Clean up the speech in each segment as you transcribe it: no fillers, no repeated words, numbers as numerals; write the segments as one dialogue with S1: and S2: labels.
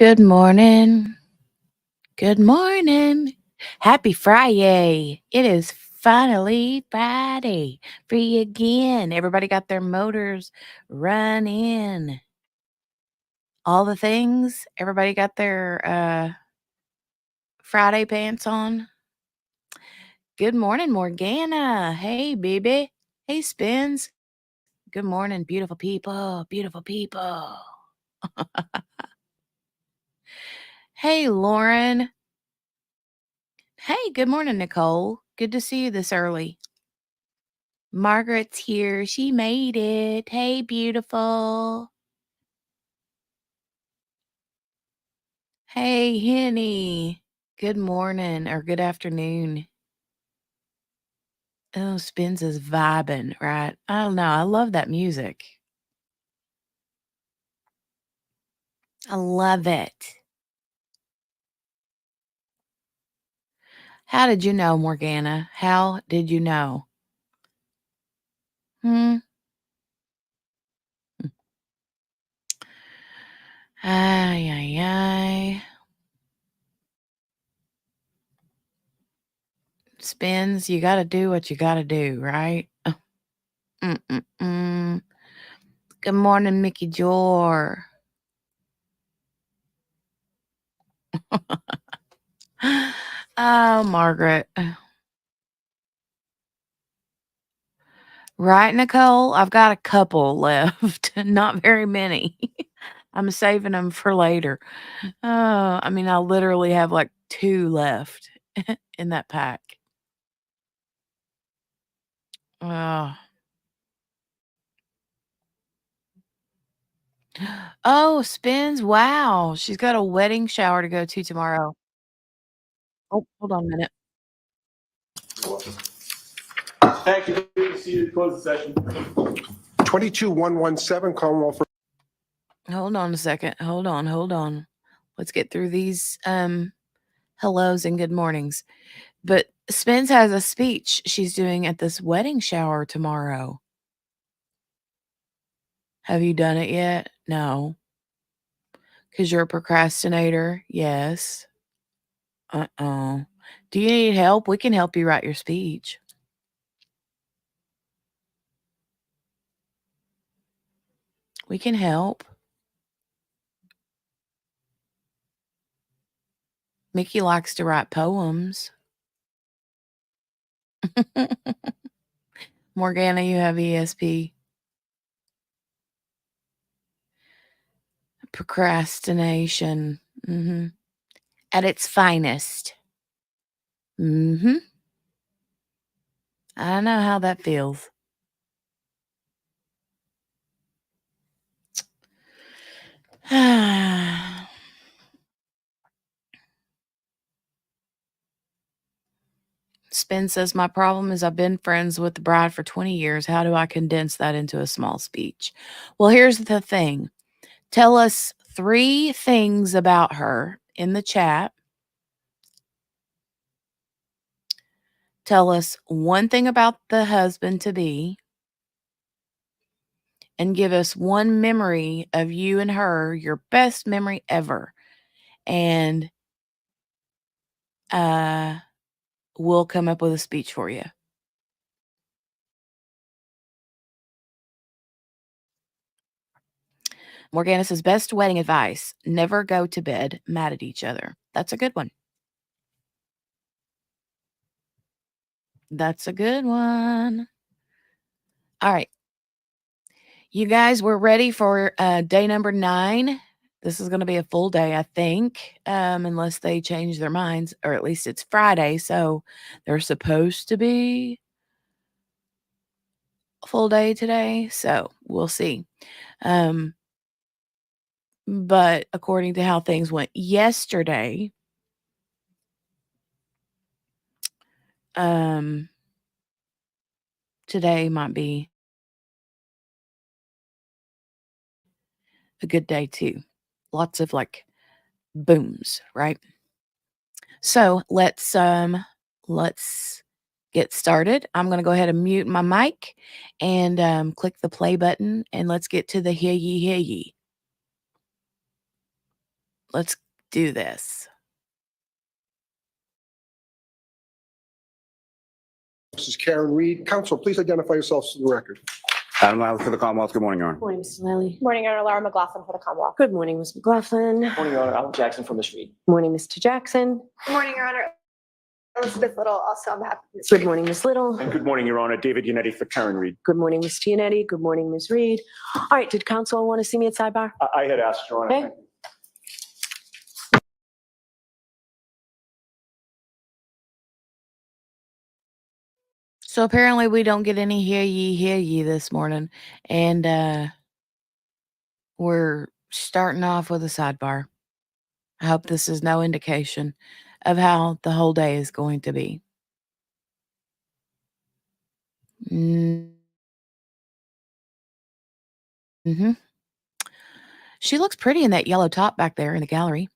S1: Good morning. Good morning. Happy Friday. It is finally Friday. Free again. Everybody got their motors running. All the things. Everybody got their Friday pants on. Good morning, Morgana. Hey, baby. Hey, Spins. Good morning, beautiful people. Beautiful people. Hey, Lauren. Hey, good morning, Nicole. Good to see you this early. Margaret's here. She made it. Hey, beautiful. Hey, Henny. Good morning or good afternoon. Oh, Spins is vibing, right? I don't know. I love that music. I love it. How did you know, Morgana? How did you know? Hmm. Ay, ay, ay. Spins, you got to do what you got to do, right? Mm-mm-mm. Good morning, Mickey Jor. Oh, Margaret. Right, Nicole? I've got a couple left, not very many. I'm saving them for later. I literally have like 2 left in that pack. Oh. Oh, Spins, wow, she's got a wedding shower to go to tomorrow. Oh, hold on a minute.
S2: Thank you. Good to see you. Close the session.
S3: 22117 Commonwealth.
S1: Hold on a second. Hold on. Let's get through these, hellos and good mornings. But Spence has a speech she's doing at this wedding shower tomorrow. Have you done it yet? No. Because you're a procrastinator? Yes. Uh-oh. Do you need help? We can help you write your speech. We can help. Mickey likes to write poems. Morgana, you have ESP. Procrastination. At its finest. I know how that feels. Spin says, my problem is I've been friends with the bride for 20 years. How do I condense that into a small speech? Well, here's the thing. Tell us 3 things about her in the chat. Tell us 1 thing about the husband to be. And give us 1 memory of you and her, your best memory ever. And we'll come up with a speech for you. Morgana says, best wedding advice, never go to bed mad at each other. That's a good one. That's a good one. All right. You guys, we're ready for day number 9. This is going to be a full day, I think, unless they change their minds, or at least it's Friday, so they're supposed to be a full day today, so we'll see. But according to how things went yesterday, today might be a good day too. Lots of like booms, right? So let's get started. I'm gonna go ahead and mute my mic and click the play button and let's get to the hear ye hear ye. let's do this.
S3: This is Karen Reed. Counsel, please identify yourselves for the record.
S4: Adam Lally for the Commonwealth. Good morning, Your Honor.
S5: Good morning, Mr. Lally.
S6: Good morning, Your Honor. Laura McLaughlin for the Commonwealth.
S5: Good morning, Ms. McLaughlin.
S2: Good morning, Your Honor. Alan Jackson for Ms. Reed.
S5: Good morning, Mr. Jackson.
S6: Good morning, Your Honor. Elizabeth Little, also on behalf of Ms.
S5: Good
S6: Reed.
S5: morning, Ms. Little.
S2: And good morning, Your Honor. David Yannetti for Karen Reed.
S5: Good morning, Ms. Giannetti. Good morning, Ms. Reed. All right, did counsel want to see me at sidebar?
S2: I had asked, Your Honor.
S5: Okay.
S2: Thank you.
S1: So apparently we don't get any hear ye this morning. And we're starting off with a sidebar. I hope this is no indication of how the whole day is going to be. Mm-hmm. She looks pretty in that yellow top back there in the gallery.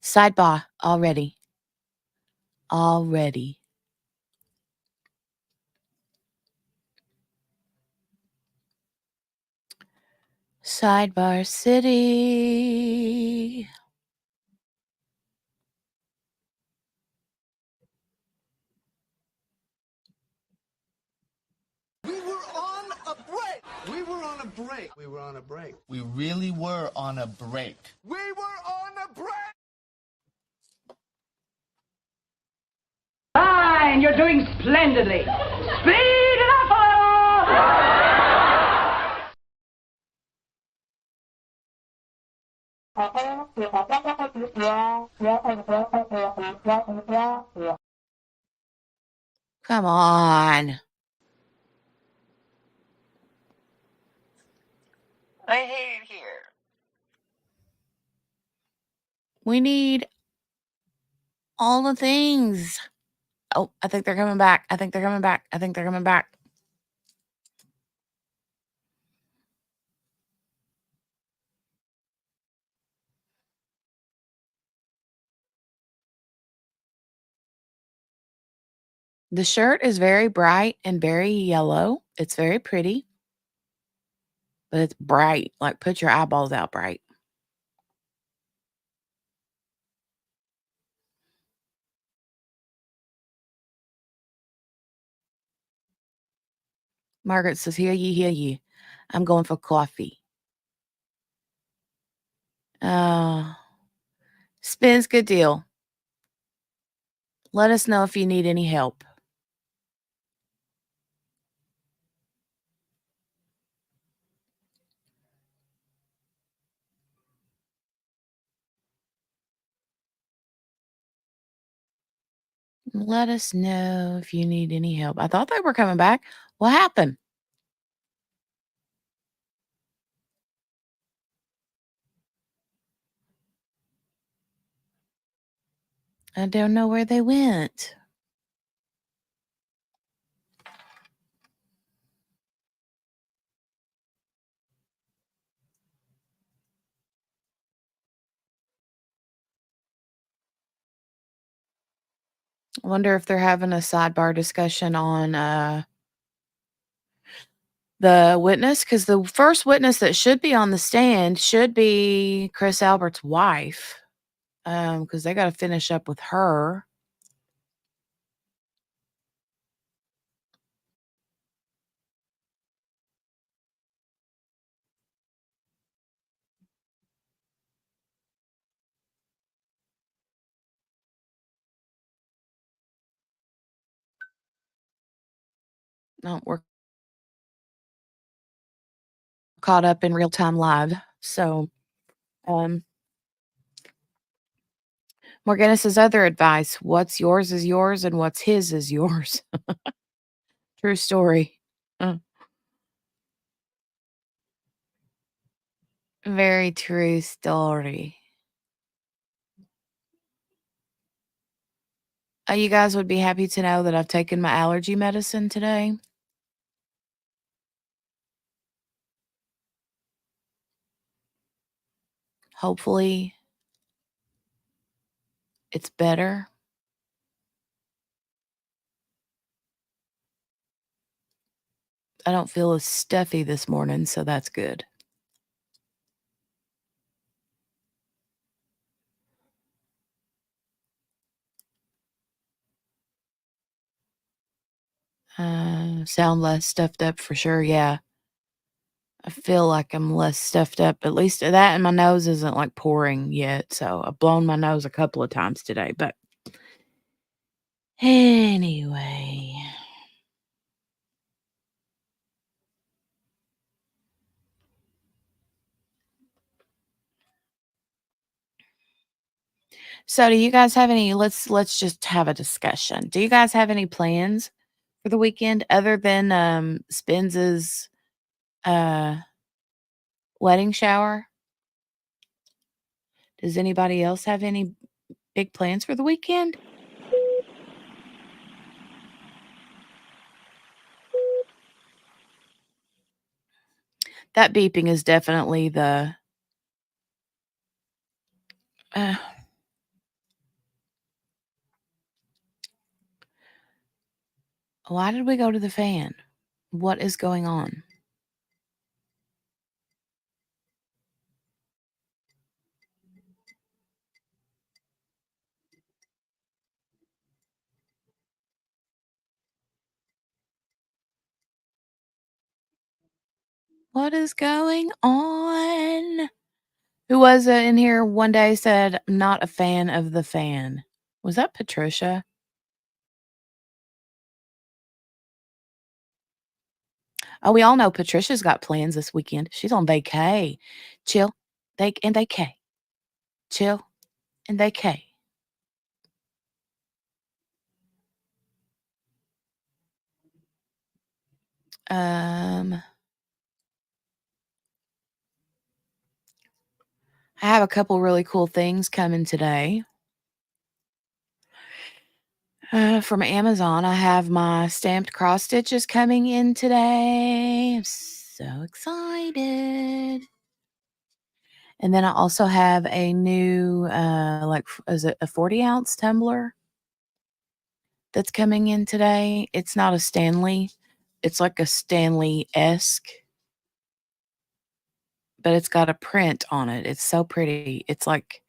S1: Sidebar already. Sidebar City.
S7: We were on a break. We were on a break. We were on a break.
S8: We really were on a break.
S7: We were on a break.
S9: Fine, you're doing splendidly. Speed it up a little.
S1: Come on.
S8: I hate it here.
S1: We need all the things. Oh, I think they're coming back. The shirt is very bright and very yellow. It's very pretty. But it's bright. Like, put your eyeballs out bright. Margaret says, hear ye. I'm going for coffee. Spins, good deal. Let us know if you need any help. Let us know if you need any help. I thought they were coming back. What happened? I don't know where they went. I wonder if they're having a sidebar discussion on the witness, because the first witness that should be on the stand should be Chris Albert's wife, because they got to finish up with her. No, we're caught up in real time live. So, Morganus's other advice: what's yours is yours, and what's his is yours. True story. Very true story. You guys would be happy to know that I've taken my allergy medicine today. Hopefully, it's better. I don't feel as stuffy this morning, so that's good. Sound less stuffed up for sure. Yeah. I feel like I'm less stuffed up. At least that, and my nose isn't like pouring yet. So I've blown my nose a couple of times today. But anyway. So do you guys have any, let's just have a discussion. Do you guys have any plans for the weekend other than Spenz's wedding shower? Does anybody else have any big plans for the weekend? That beeping is definitely the why did we go to the fan? What is going on? What is going on? Who was it in here one day said, "I'm not a fan of the fan"? Was that Patricia? Oh, we all know Patricia's got plans this weekend. She's on vacay. Chill, and vacay. Chill and vacay. I have a couple really cool things coming today. From Amazon, I have my stamped cross stitches coming in today. I'm so excited. And then I also have a new, is it a 40-ounce tumbler that's coming in today? It's not a Stanley. It's like a Stanley-esque, but it's got a print on it. It's so pretty. It's like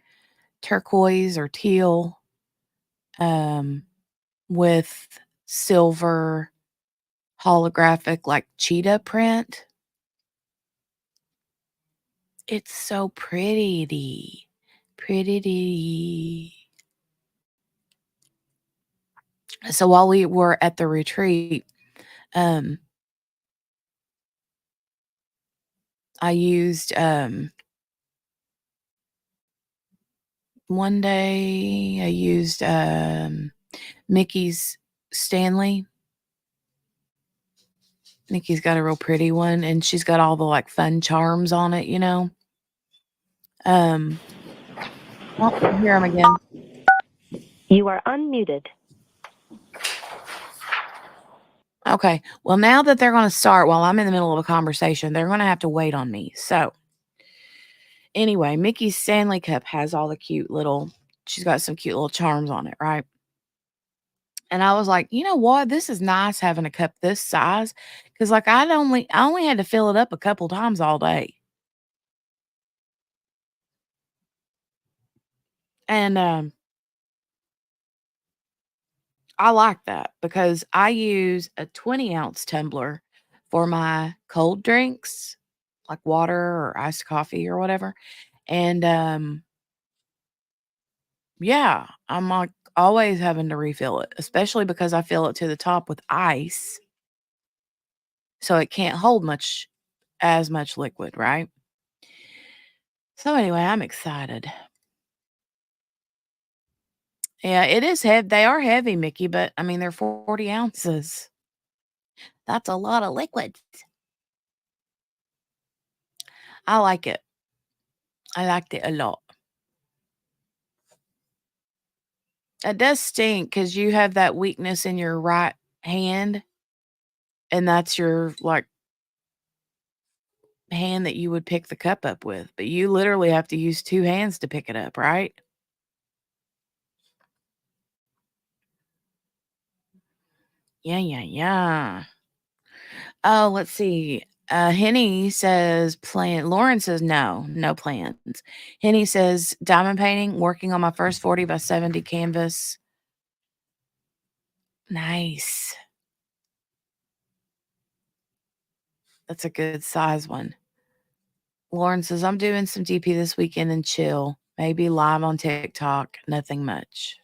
S1: turquoise or teal, with silver holographic like cheetah print. It's so pretty. Pretty. So while we were at the retreat, I used one day I used Mickey's Stanley. Nikki's got a real pretty one, and she's got all the like fun charms on it, you know. Oh, I hear him again.
S5: You are unmuted.
S1: Okay. Well, now that they're going to start while I'm in the middle of a conversation, they're going to have to wait on me. So, anyway, Mickey's Stanley cup has all the cute little, she's got some cute little charms on it, right? And I was like, you know what? This is nice having a cup this size. Cause like I only had to fill it up a couple times all day. And I like that because I use a 20-ounce tumbler for my cold drinks, like water or iced coffee or whatever. And yeah, I'm like always having to refill it, especially because I fill it to the top with ice. So it can't hold as much liquid, right? So anyway, I'm excited. Yeah, it is heavy. They are heavy, Mickey, but I mean, they're 40 ounces. That's a lot of liquids. I like it. I liked it a lot. It does stink because you have that weakness in your right hand, and that's your like hand that you would pick the cup up with. But you literally have to use two hands to pick it up, right? Yeah. Oh, let's see. Henny says Lauren says no plans. Henny says diamond painting, working on my first 40 by 70 canvas. Nice. That's a good size one. Lauren says, I'm doing some DP this weekend and chill. Maybe live on TikTok. Nothing much.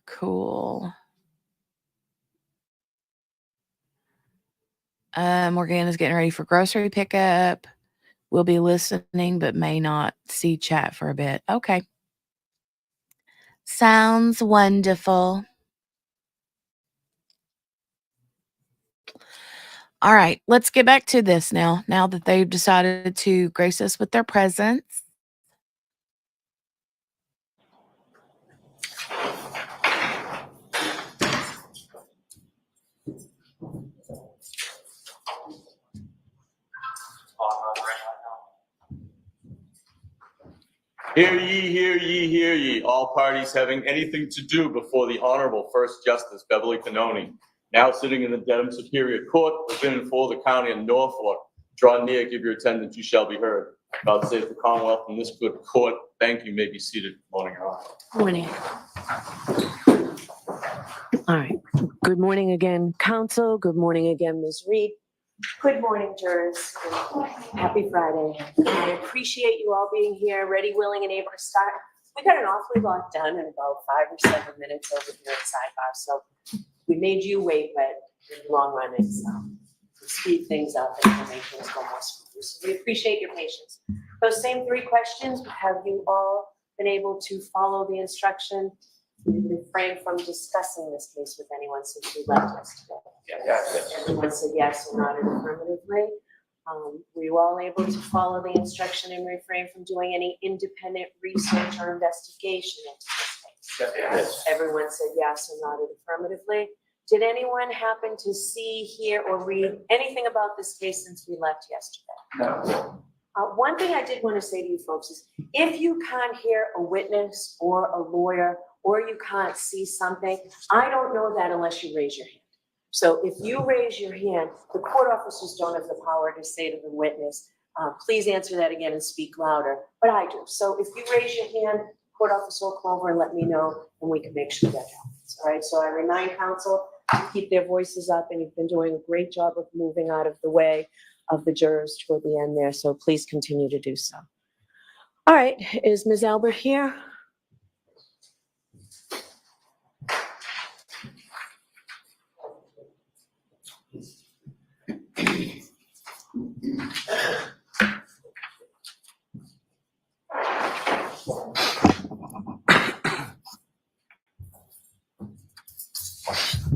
S1: Cool. Morgana's getting ready for grocery pickup. We'll be listening, but may not see chat for a bit. Okay. Sounds wonderful. All right, let's get back to this now that they've decided to grace us with their presence.
S10: Hear ye, hear ye, hear ye, all parties having anything to do before the Honorable First Justice Beverly Canoni, now sitting in the Dedham Superior Court within and for the County of Norfolk. Draw near, give your attendance, you shall be heard. God save the Commonwealth and this good court. Thank you, may be seated. Morning, Your Honor.
S5: Morning. All right. Good morning again, counsel. Good morning again, Ms. Reed. Good morning, jurors. Happy Friday. I appreciate you all being here, ready, willing, and able to start. We got an awfully lot done in about 5 or 7 minutes over here at sidebar. So we made you wait, but in the long run, it's to speed things up and to make things go more smoothly. So we appreciate your patience. Those same 3 questions, have you all been able to follow the instruction? Refrain from discussing this case with anyone since we left yesterday.
S2: Yes.
S5: Everyone said yes or nodded affirmatively. Were you all able to follow the instruction and refrain from doing any independent research or investigation into this case?
S2: Yes.
S5: Everyone said yes or nodded affirmatively. Did anyone happen to see, hear, or read anything about this case since we left yesterday?
S2: No.
S5: One thing I did want to say to you folks is, if you can't hear a witness or a lawyer, or you can't see something, I don't know that unless you raise your hand. So if you raise your hand, the court officers don't have the power to say to the witness, please answer that again and speak louder, but I do. So if you raise your hand, court officer will come over and let me know, and we can make sure that happens. All right, so I remind counsel to keep their voices up, and you've been doing a great job of moving out of the way of the jurors toward the end there, so please continue to do so. All right, is Ms. Albert here?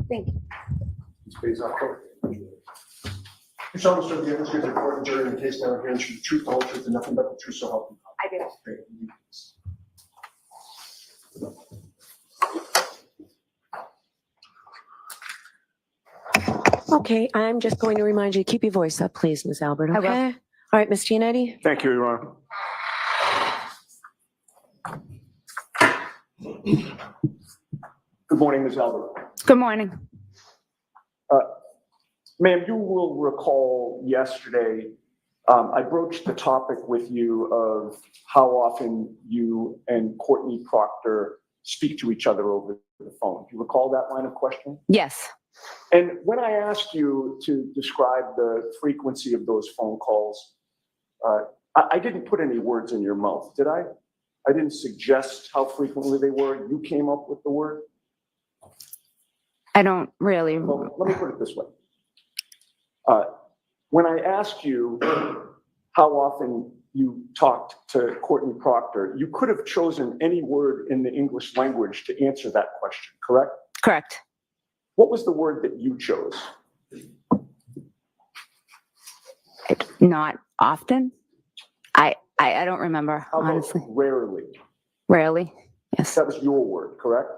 S5: Thank you.
S3: Space out court. You shall serve the evidence given to the court and jury in the case now again, should the truth, the whole truth, and nothing but the truth, so help you God.
S6: I do.
S5: Okay, I'm just going to remind you, keep your voice up, please, Ms. Albert,
S6: I will.
S5: okay? All right, Ms. Giannetti?
S2: Thank you, Your Honor. Good morning, Ms. Albert.
S9: Good morning.
S2: Ma'am, you will recall yesterday, I broached the topic with you of how often you and Courtney Proctor speak to each other over the phone. Do you recall that line of questioning?
S9: Yes.
S2: And when I asked you to describe the frequency of those phone calls, I didn't put any words in your mouth, did I? I didn't suggest how frequently they were. You came up with the word.
S9: I don't really.
S2: Well, let me put it this way. When I asked you how often you talked to Courtney Proctor, you could have chosen any word in the English language to answer that question, correct?
S9: Correct.
S2: What was the word that you chose?
S9: Not often. I don't remember,
S2: How about
S9: honestly.
S2: rarely?
S9: Rarely. Yes.
S2: That was your word, correct?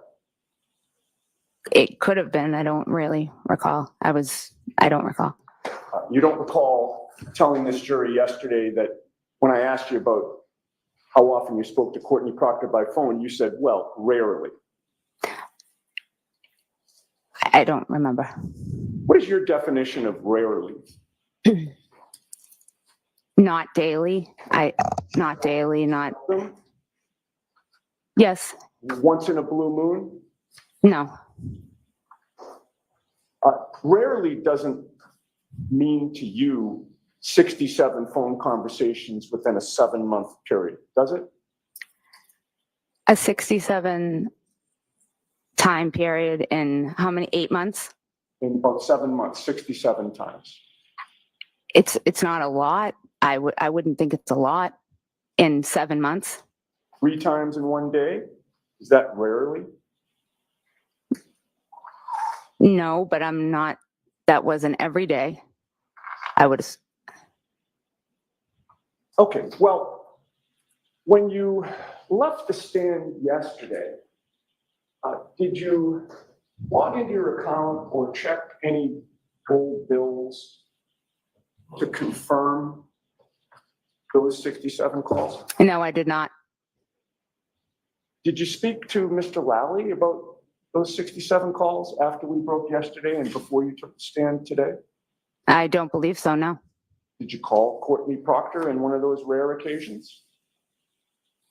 S9: It could have been. I don't really recall. I don't recall.
S2: You don't recall telling this jury yesterday that when I asked you about how often you spoke to Courtney Proctor by phone, you said, well, rarely.
S9: I don't remember.
S2: What is your definition of rarely?
S9: Not daily. Not daily. Not. Yes.
S2: Once in a blue moon?
S9: No.
S2: Rarely doesn't mean to you 67 phone conversations within a 7-month period, does it?
S9: A 67 time period in how many, 8 months?
S2: In about 7 months, 67 times.
S9: It's not a lot. I wouldn't think it's a lot in 7 months.
S2: 3 times in one day? Is that rarely?
S9: No, but that wasn't every day. I would.
S2: Okay, well, when you left the stand yesterday, did you log into your account or check any old bills to confirm those 67 calls?
S9: No, I did not.
S2: Did you speak to Mr. Lally about those 67 calls after we broke yesterday and before you took the stand today?
S9: I don't believe so, no.
S2: Did you call Courtney Proctor in one of those rare occasions?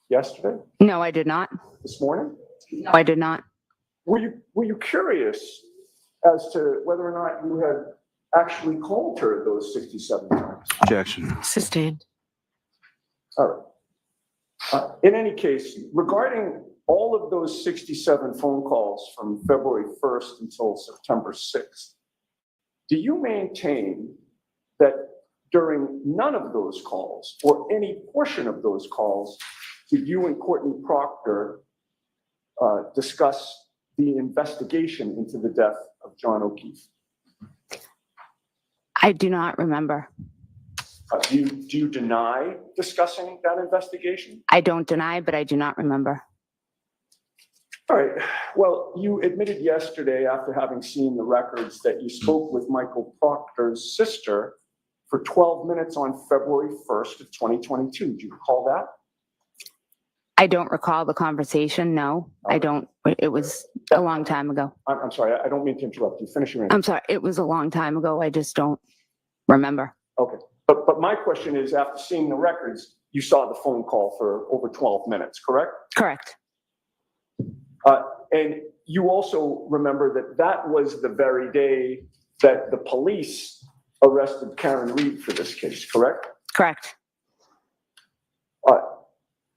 S2: Yesterday?
S9: No, I did not.
S2: This morning?
S9: No, I did not.
S2: Were you curious as to whether or not you had actually called her those 67 times?
S4: Objection.
S1: Sustained.
S2: All right. In any case, regarding all of those 67 phone calls from February 1st until September 6th, do you maintain that during none of those calls or any portion of those calls did you and Courtney Proctor discuss the investigation into the death of John O'Keefe?
S9: I do not remember.
S2: Do you deny discussing that investigation?
S9: I don't deny, but I do not remember.
S2: All right. Well, you admitted yesterday, after having seen the records, that you spoke with Michael Proctor's sister for 12 minutes on February 1st of 2022. Do you recall that?
S9: I don't recall the conversation. No, I don't. It was a long time ago.
S2: I'm sorry. I don't mean to interrupt you. Finish your answer.
S9: I'm sorry. It was a long time ago. I just don't remember.
S2: Okay. But my question is, after seeing the records, you saw the phone call for over 12 minutes, correct?
S9: Correct.
S2: And you also remember that that was the very day that the police arrested Karen Reed for this case, correct?
S9: Correct.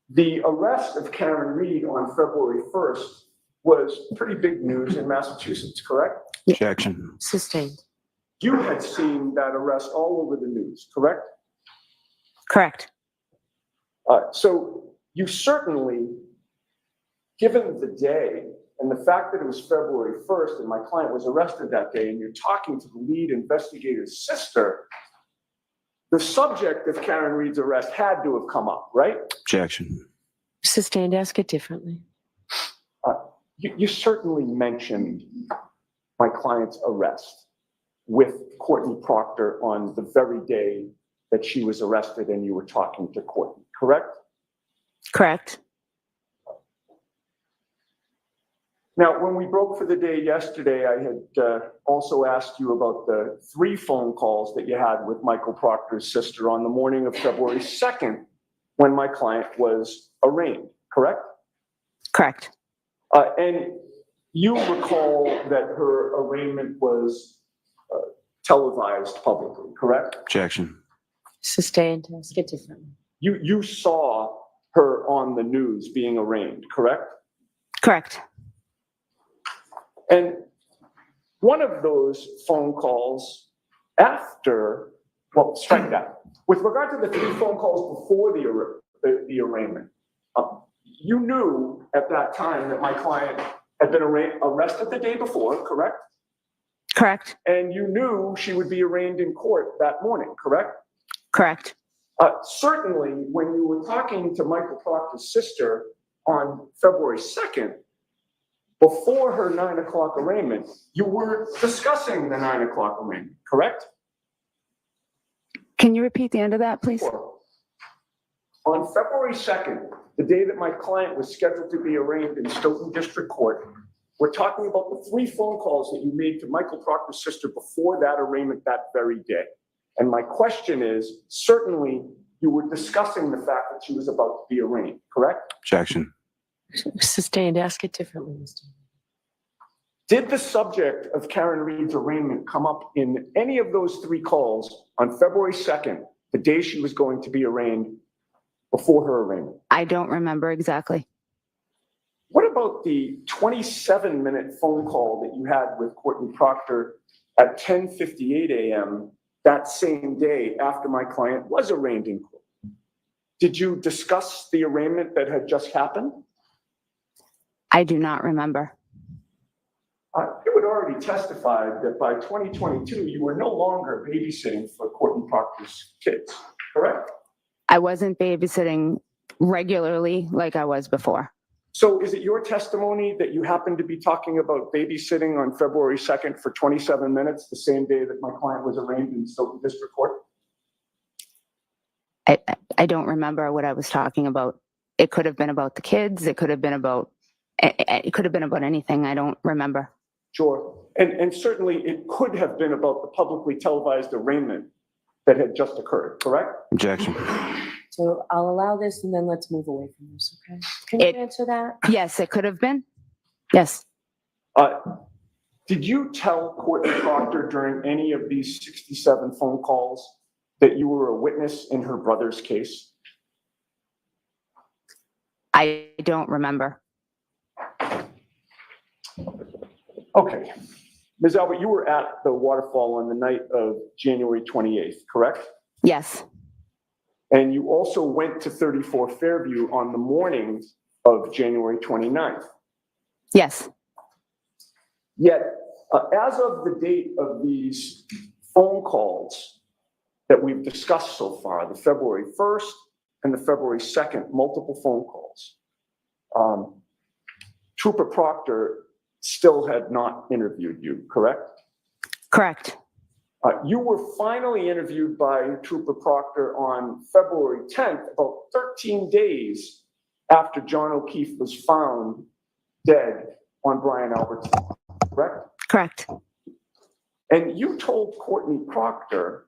S2: The arrest of Karen Reed on February 1st was pretty big news in Massachusetts, correct?
S4: Objection.
S1: Sustained.
S2: You had seen that arrest all over the news, correct?
S9: Correct.
S2: So you certainly, given the day and the fact that it was February 1st and my client was arrested that day and you're talking to the lead investigator's sister, the subject of Karen Reed's arrest had to have come up, right?
S4: Objection.
S1: Sustained. Ask it differently.
S2: You certainly mentioned my client's arrest with Courtney Proctor on the very day that she was arrested and you were talking to Courtney, correct?
S9: Correct.
S2: Now, when we broke for the day yesterday, I had also asked you about the 3 phone calls that you had with Michael Proctor's sister on the morning of February 2nd when my client was arraigned, correct?
S9: Correct.
S2: And you recall that her arraignment was televised publicly, correct?
S4: Objection.
S1: Sustained. Ask it differently.
S2: You saw her on the news being arraigned, correct?
S9: Correct.
S2: And one of those phone calls after, well, strike that. With regard to the 3 phone calls before the arraignment, you knew at that time that my client had been arrested the day before, correct?
S9: Correct.
S2: And you knew she would be arraigned in court that morning, correct?
S9: Correct.
S2: Certainly, when you were talking to Michael Proctor's sister on February 2nd, before her 9 o'clock arraignment, you were discussing the 9 o'clock arraignment, correct?
S9: Can you repeat the end of that, please?
S2: On February 2nd, the day that my client was scheduled to be arraigned in Stoughton District Court, we're talking about the 3 phone calls that you made to Michael Proctor's sister before that arraignment that very day. And my question is, certainly you were discussing the fact that she was about to be arraigned, correct?
S4: Objection.
S1: Sustained. Ask it differently, Mr.
S2: Did the subject of Karen Reed's arraignment come up in any of those 3 calls on February 2nd, the day she was going to be arraigned, before her arraignment?
S9: I don't remember exactly.
S2: What about the 27-minute phone call that you had with Courtney Proctor at 10:58 a.m. that same day after my client was arraigned in court? Did you discuss the arraignment that had just happened?
S9: I do not remember.
S2: You had already testified that by 2022, you were no longer babysitting for Courtney Proctor's kids, correct?
S9: I wasn't babysitting regularly like I was before.
S2: So is it your testimony that you happened to be talking about babysitting on February 2nd for 27 minutes, the same day that my client was arraigned in Stoughton District Court?
S9: I don't remember what I was talking about. It could have been about the kids. It could have been about anything. I don't remember.
S2: Sure. And certainly it could have been about the publicly televised arraignment that had just occurred, correct?
S4: Objection.
S5: So I'll allow this and then let's move away from this, okay? Can you answer that?
S9: Yes, it could have been. Yes.
S2: Did you tell Courtney Proctor during any of these 67 phone calls that you were a witness in her brother's case?
S9: I don't remember.
S2: Okay. Ms. Albert, you were at the waterfall on the night of January 28th, correct?
S9: Yes.
S2: And you also went to 34 Fairview on the morning of January 29th.
S9: Yes.
S2: Yet, as of the date of these phone calls that we've discussed so far, the February 1st and the February 2nd, multiple phone calls, Trooper Proctor still had not interviewed you, correct?
S9: Correct.
S2: You were finally interviewed by Trooper Proctor on February 10th, about 13 days after John O'Keefe was found dead on Brian Albert's lawn, correct?
S9: Correct.
S2: And you told Courtney Proctor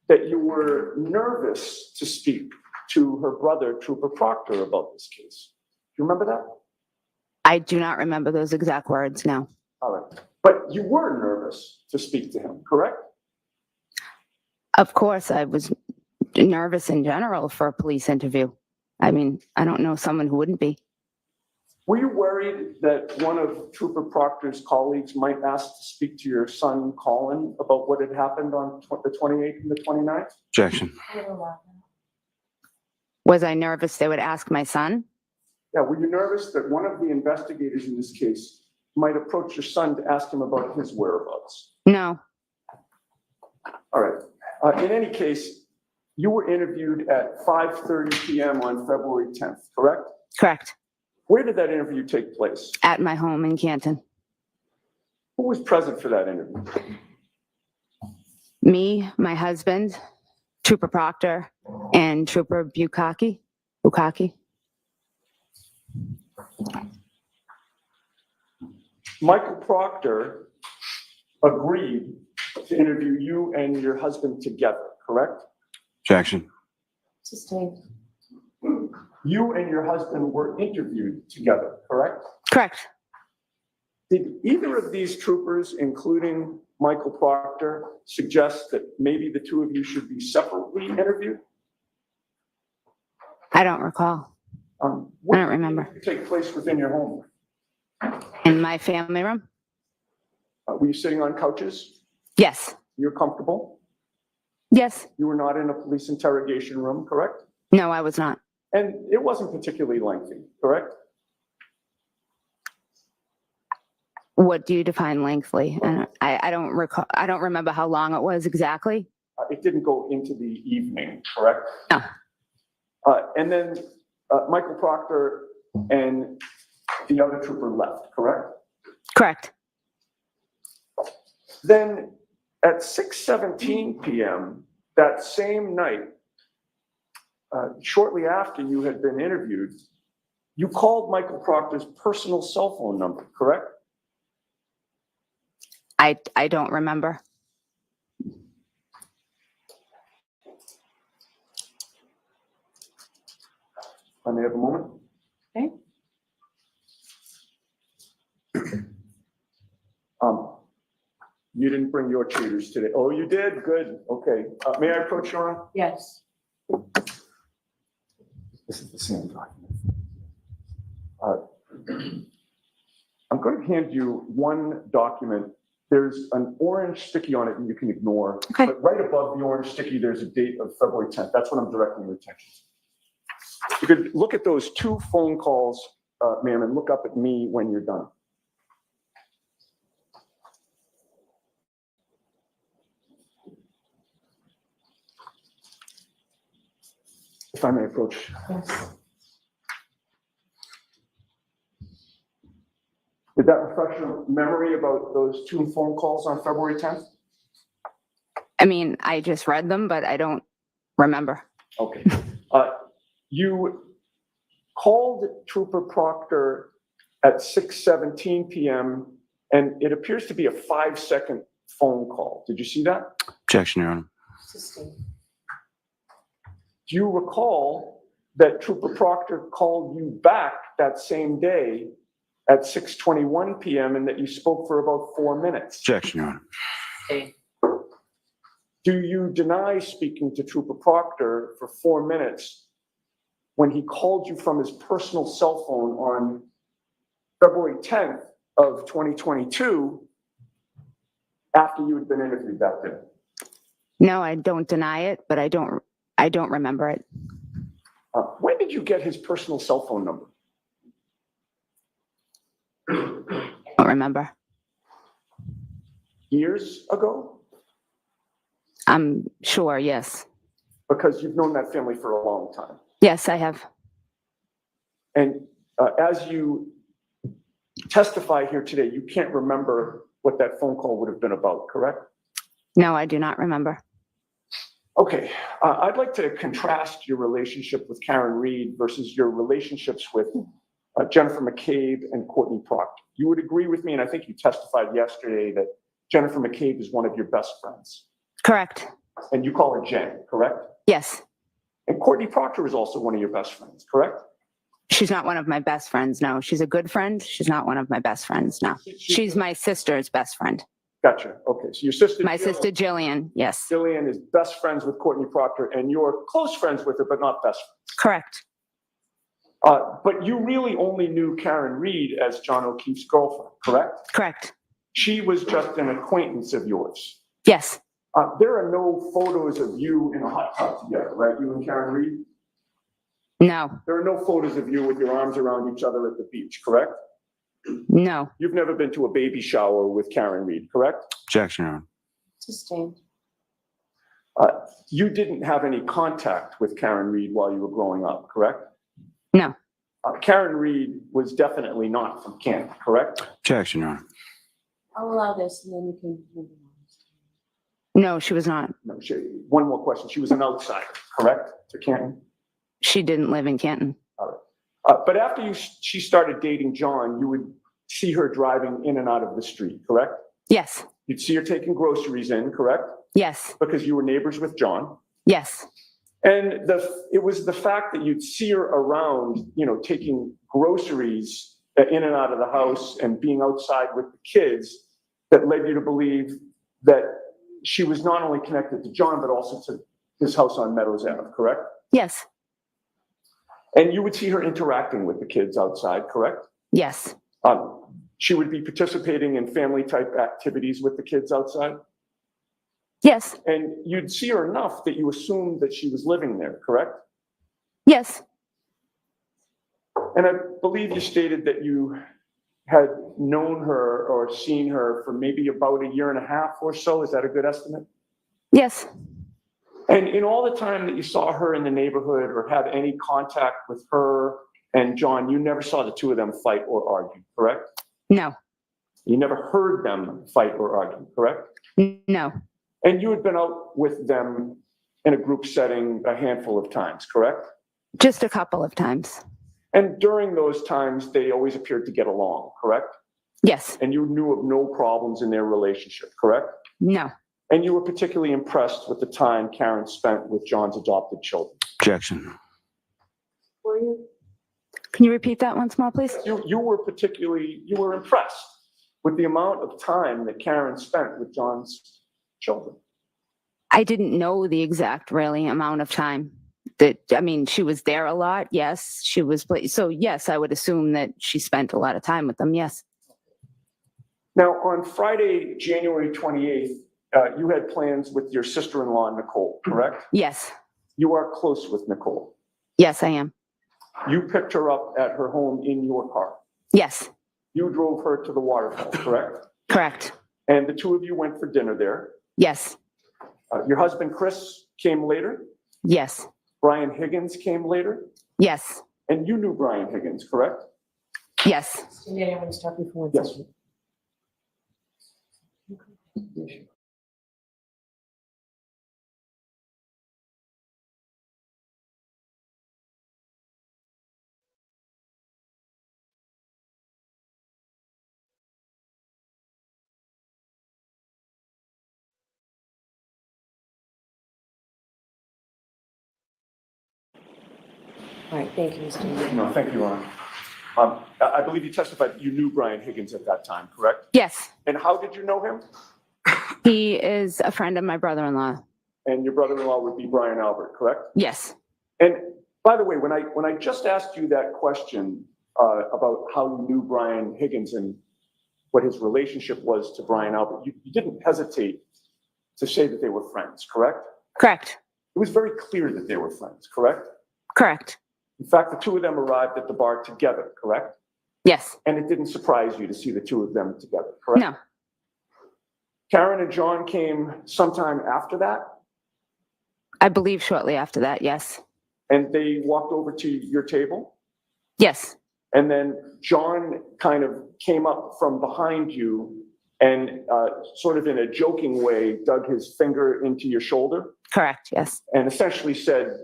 S2: that you were nervous to speak to her brother, Trooper Proctor, about this case. Do you remember that?
S9: I do not remember those exact words now.
S2: All right. But you were nervous to speak to him, correct?
S9: Of course, I was nervous in general for a police interview. I mean, I don't know someone who wouldn't be.
S2: Were you worried that one of Trooper Proctor's colleagues might ask to speak to your son, Colin, about what had happened on the 28th and the 29th?
S4: Objection.
S9: Was I nervous they would ask my son?
S2: Yeah, were you nervous that one of the investigators in this case might approach your son to ask him about his whereabouts?
S9: No.
S2: All right. In any case, you were interviewed at 5:30 p.m. on February 10th, correct?
S9: Correct.
S2: Where did that interview take place?
S9: At my home in Canton.
S2: Who was present for that interview?
S9: Me, my husband, Trooper Proctor, and Trooper Bukaki.
S2: Michael Proctor agreed to interview you and your husband together, correct?
S4: Objection.
S5: Sustained.
S2: You and your husband were interviewed together, correct?
S9: Correct.
S2: Did either of these troopers, including Michael Proctor, suggest that maybe the two of you should be separately interviewed?
S9: I don't recall. I don't remember.
S2: What did take place within your home?
S9: In my family room?
S2: Were you sitting on couches?
S9: Yes.
S2: You're comfortable?
S9: Yes.
S2: You were not in a police interrogation room, correct?
S9: No, I was not.
S2: And it wasn't particularly lengthy, correct?
S9: What do you define lengthily? I don't recall. I don't remember how long it was exactly.
S2: It didn't go into the evening, correct?
S9: No.
S2: And then Michael Proctor and the other trooper left, correct?
S9: Correct.
S2: Then at 6:17 p.m. that same night, shortly after you had been interviewed, you called Michael Proctor's personal cell phone number, correct?
S9: I don't remember.
S2: I may have a moment.
S5: Okay.
S2: You didn't bring your cheaters today. Oh, you did? Good. Okay. May I approach, Your Honor?
S5: Yes.
S2: This is the same document. I'm going to hand you one document. There's an orange sticky on it and you can ignore.
S1: Okay.
S2: But right above the orange sticky, there's a date of February 10th. That's what I'm directing your attention to. You could look at those 2 phone calls, ma'am, and look up at me when you're done. If I may approach.
S5: Yes.
S2: Did that refresh your memory about those 2 phone calls on February 10th?
S9: I mean, I just read them, but I don't remember.
S2: Okay. You called Trooper Proctor at 6:17 p.m. and it appears to be a 5-second phone call. Did you see that?
S4: Objection, Your Honor.
S5: Sustained.
S2: Do you recall that Trooper Proctor called you back that same day at 6:21 p.m. and that you spoke for about 4 minutes?
S4: Objection, Your Honor.
S5: Sustained.
S2: Do you deny speaking to Trooper Proctor for 4 minutes when he called you from his personal cell phone on February 10th of 2022 after you had been interviewed that day?
S9: No, I don't deny it, but I don't remember it.
S2: When did you get his personal cell phone number?
S9: Don't remember.
S2: Years ago?
S9: I'm sure, yes.
S2: Because you've known that family for a long time.
S9: Yes, I have.
S2: And as you testify here today, you can't remember what that phone call would have been about, correct?
S9: No, I do not remember.
S2: Okay, I'd like to contrast your relationship with Karen Reed versus your relationships with Jennifer McCabe and Courtney Proctor. You would agree with me, and I think you testified yesterday, that Jennifer McCabe is one of your best friends.
S9: Correct.
S2: And you call her Jen, correct?
S9: Yes.
S2: And Courtney Proctor is also one of your best friends, correct?
S9: She's not one of my best friends, no. She's a good friend. She's not one of my best friends, no. She's my sister's best friend.
S2: Gotcha. Okay, so your sister,
S9: My sister Jillian, yes.
S2: Jillian, is best friends with Courtney Proctor, and you're close friends with her, but not best friends.
S9: Correct.
S2: But you really only knew Karen Reed as John O'Keefe's girlfriend, correct?
S9: Correct.
S2: She was just an acquaintance of yours.
S9: Yes.
S2: There are no photos of you in a hot tub together, right? You and Karen Reed?
S9: No.
S2: There are no photos of you with your arms around each other at the beach, correct?
S9: No.
S2: You've never been to a baby shower with Karen Reed, correct?
S4: Objection, Your Honor.
S5: Sustained.
S2: You didn't have any contact with Karen Reed while you were growing up, correct?
S9: No.
S2: Karen Reed was definitely not from Canton, correct?
S4: Objection, Your Honor.
S5: I'll allow this and then you can move on.
S9: No, she was not.
S2: No, one more question. She was an outsider, correct, to Canton?
S9: She didn't live in Canton.
S2: But after she started dating John, you would see her driving in and out of the street, correct?
S9: Yes.
S2: You'd see her taking groceries in, correct?
S9: Yes.
S2: Because you were neighbors with John.
S9: Yes.
S2: And it was the fact that you'd see her around, taking groceries in and out of the house and being outside with the kids that led you to believe that she was not only connected to John, but also to his house on Meadows Ave, correct?
S9: Yes.
S2: And you would see her interacting with the kids outside, correct?
S9: Yes.
S2: She would be participating in family type activities with the kids outside?
S9: Yes.
S2: And you'd see her enough that you assumed that she was living there, correct?
S9: Yes.
S2: And I believe you stated that you had known her or seen her for maybe about 1.5 years or so. Is that a good estimate?
S9: Yes.
S2: And in all the time that you saw her in the neighborhood or had any contact with her and John, you never saw the two of them fight or argue, correct?
S9: No.
S2: You never heard them fight or argue, correct?
S9: No.
S2: And you had been out with them in a group setting a handful of times, correct?
S9: Just a couple of times.
S2: And during those times, they always appeared to get along, correct?
S9: Yes.
S2: And you knew of no problems in their relationship, correct?
S9: No.
S2: And you were particularly impressed with the time Karen spent with John's adopted children.
S4: Objection.
S5: Were you?
S9: Can you repeat that once more, please?
S2: You were impressed with the amount of time that Karen spent with John's children?
S9: I didn't know the exact really amount of time. I mean, she was there a lot. Yes, she was. So yes, I would assume that she spent a lot of time with them. Yes.
S2: Now, on Friday, January 28th, you had plans with your sister-in-law, Nicole, correct?
S9: Yes.
S2: You are close with Nicole.
S9: Yes, I am.
S2: You picked her up at her home in your car.
S9: Yes.
S2: You drove her to the waterfall, correct?
S9: Correct.
S2: And the two of you went for dinner there.
S9: Yes.
S2: Your husband, Chris, came later.
S9: Yes.
S2: Brian Higgins came later.
S9: Yes.
S2: And you knew Brian Higgins, correct?
S9: Yes.
S5: Cindy, I want to stop you for one
S2: Yes.
S5: second. All right, thank you, Mr. Mayor.
S2: No, thank you, Ron. I believe you testified that you knew Brian Higgins at that time, correct?
S9: Yes.
S2: And how did you know him?
S9: He is a friend of my brother-in-law.
S2: And your brother-in-law would be Brian Albert, correct?
S9: Yes.
S2: And by the way, when I just asked you that question about how you knew Brian Higgins and what his relationship was to Brian Albert, you didn't hesitate to say that they were friends, correct?
S9: Correct.
S2: It was very clear that they were friends, correct?
S9: Correct.
S2: In fact, the two of them arrived at the bar together, correct?
S9: Yes.
S2: And it didn't surprise you to see the two of them together, correct?
S9: No.
S2: Karen and John came sometime after that,
S9: I believe shortly after that. Yes.
S2: and they walked over to your table.
S9: Yes.
S2: And then John kind of came up from behind you and sort of in a joking way, dug his finger into your shoulder
S9: Correct. Yes.
S2: and essentially said,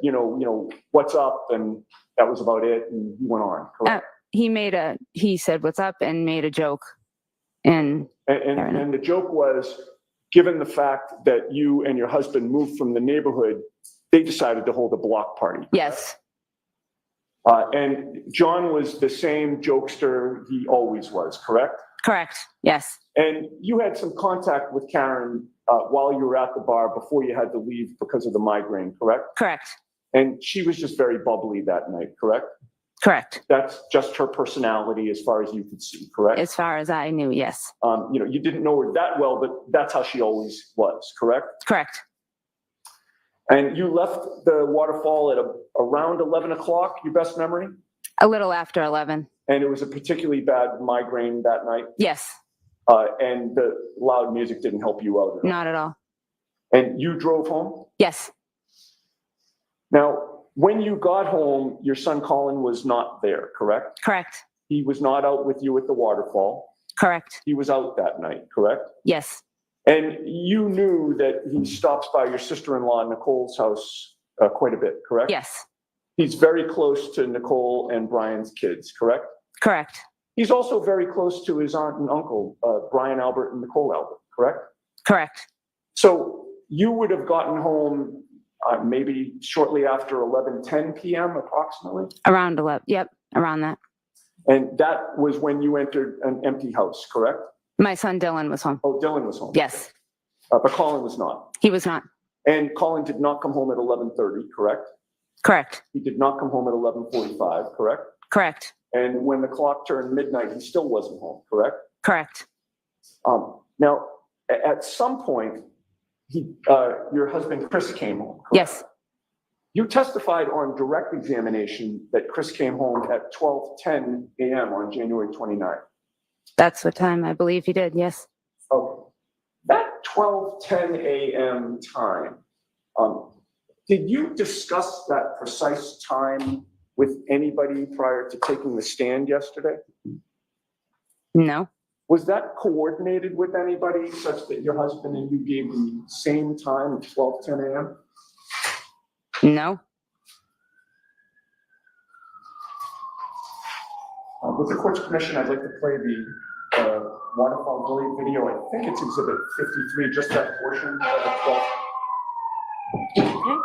S2: what's up? And that was about it. And he went on. Correct?
S9: He said, what's up, and made a joke. And
S2: And the joke was, given the fact that you and your husband moved from the neighborhood, they decided to hold a block party.
S9: yes.
S2: And John was the same jokester he always was, correct?
S9: Correct. Yes.
S2: And you had some contact with Karen while you were at the bar before you had to leave because of the migraine, correct?
S9: Correct.
S2: And she was just very bubbly that night, correct?
S9: Correct.
S2: That's just her personality as far as you could see, correct?
S9: As far as I knew, yes.
S2: You didn't know her that well, but that's how she always was, correct?
S9: Correct.
S2: And you left the waterfall at around 11 o'clock, your best memory?
S9: A little after 11.
S2: And it was a particularly bad migraine that night?
S9: Yes.
S2: And the loud music didn't help you out at all?
S9: Not at all.
S2: And you drove home?
S9: Yes.
S2: Now, when you got home, your son Colin was not there, correct?
S9: Correct.
S2: He was not out with you at the waterfall.
S9: Correct.
S2: He was out that night, correct?
S9: Yes.
S2: And you knew that he stops by your sister-in-law Nicole's house quite a bit, correct?
S9: Yes.
S2: He's very close to Nicole and Brian's kids, correct?
S9: Correct.
S2: He's also very close to his aunt and uncle, Brian Albert and Nicole Albert, correct?
S9: Correct.
S2: So you would have gotten home maybe shortly after 11:10 p.m. approximately?
S9: Around 11. Yep. Around that.
S2: And that was when you entered an empty house, correct?
S9: My son Dylan was home.
S2: Oh, Dylan was home.
S9: Yes.
S2: But Colin was not.
S9: He was not.
S2: And Colin did not come home at 11:30, correct?
S9: Correct.
S2: He did not come home at 11:45, correct?
S9: Correct.
S2: And when the clock turned midnight, he still wasn't home, correct?
S9: Correct.
S2: Now, at some point, your husband Chris came home, correct?
S9: Yes.
S2: You testified on direct examination that Chris came home at 12:10 a.m. on January 29th.
S9: That's what time I believe he did. Yes.
S2: Oh, that 12:10 a.m. time, did you discuss that precise time with anybody prior to taking the stand yesterday?
S9: No.
S2: Was that coordinated with anybody such that your husband and you gave the same time at 12:10 a.m.?
S9: No.
S2: With the court's permission, I'd like to play the waterfall bully video. I think it's exhibit 53, just that portion of the 12.
S5: Okay.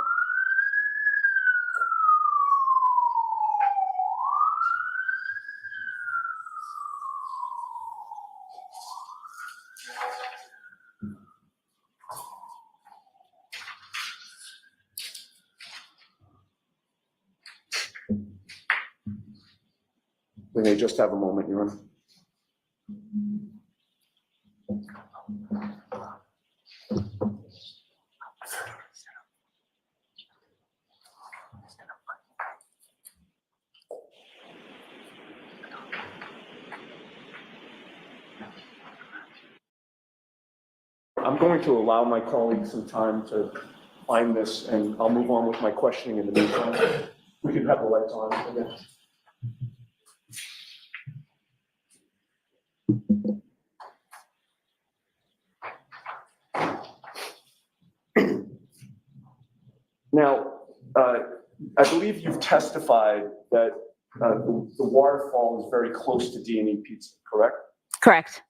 S2: We may just have a moment, Your Honor. I'm going to allow my colleagues some time to find this, and I'll move on with my questioning in the meantime. We can have the lights on again. Now, I believe you've testified that the waterfall is very close to D&E Pizza, correct?
S9: Correct.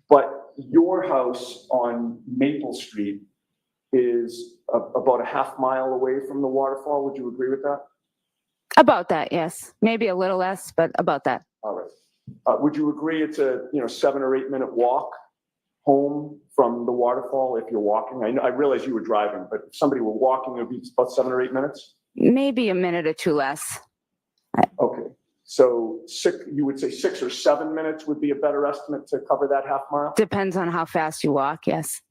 S2: But your house on Maple Street is about a half mile away from the waterfall. Would you agree with that?
S9: About that, yes. Maybe a little less, but about that.
S2: All right. Would you agree it's a 7 or 8 minute walk home from the waterfall if you're walking? I realize you were driving, but if somebody were walking, it would be about 7 or 8 minutes?
S9: Maybe a minute or two less.
S2: Okay. So you would say 6 or 7 minutes would be a better estimate to cover that half mile?
S9: Depends on how fast you walk, yes.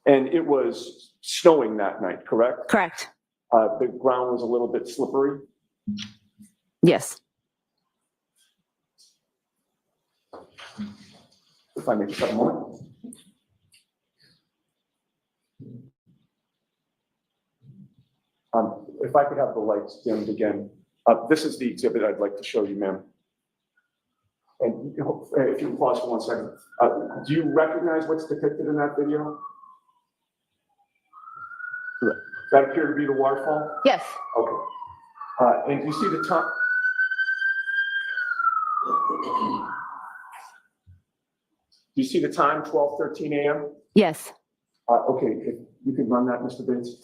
S2: And it was snowing that night, correct?
S9: Correct.
S2: The ground was a little bit slippery?
S9: Yes.
S2: If I may just have a moment. If I could have the lights dimmed again. This is the exhibit I'd like to show you, ma'am. And if you can pause for 1 second. Do you recognize what's depicted in that video? Does that appear to be the waterfall?
S9: Yes.
S2: Okay. And do you see the time? Do you see the time, 12:13 a.m.?
S9: Yes.
S2: Okay, if you could run that, Mr. Bates.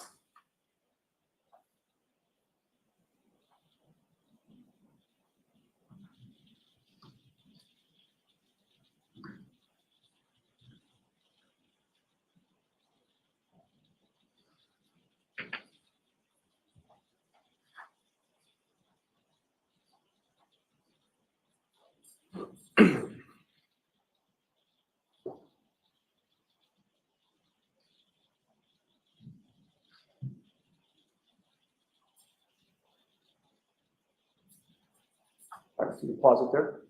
S2: All right, so you pause it there.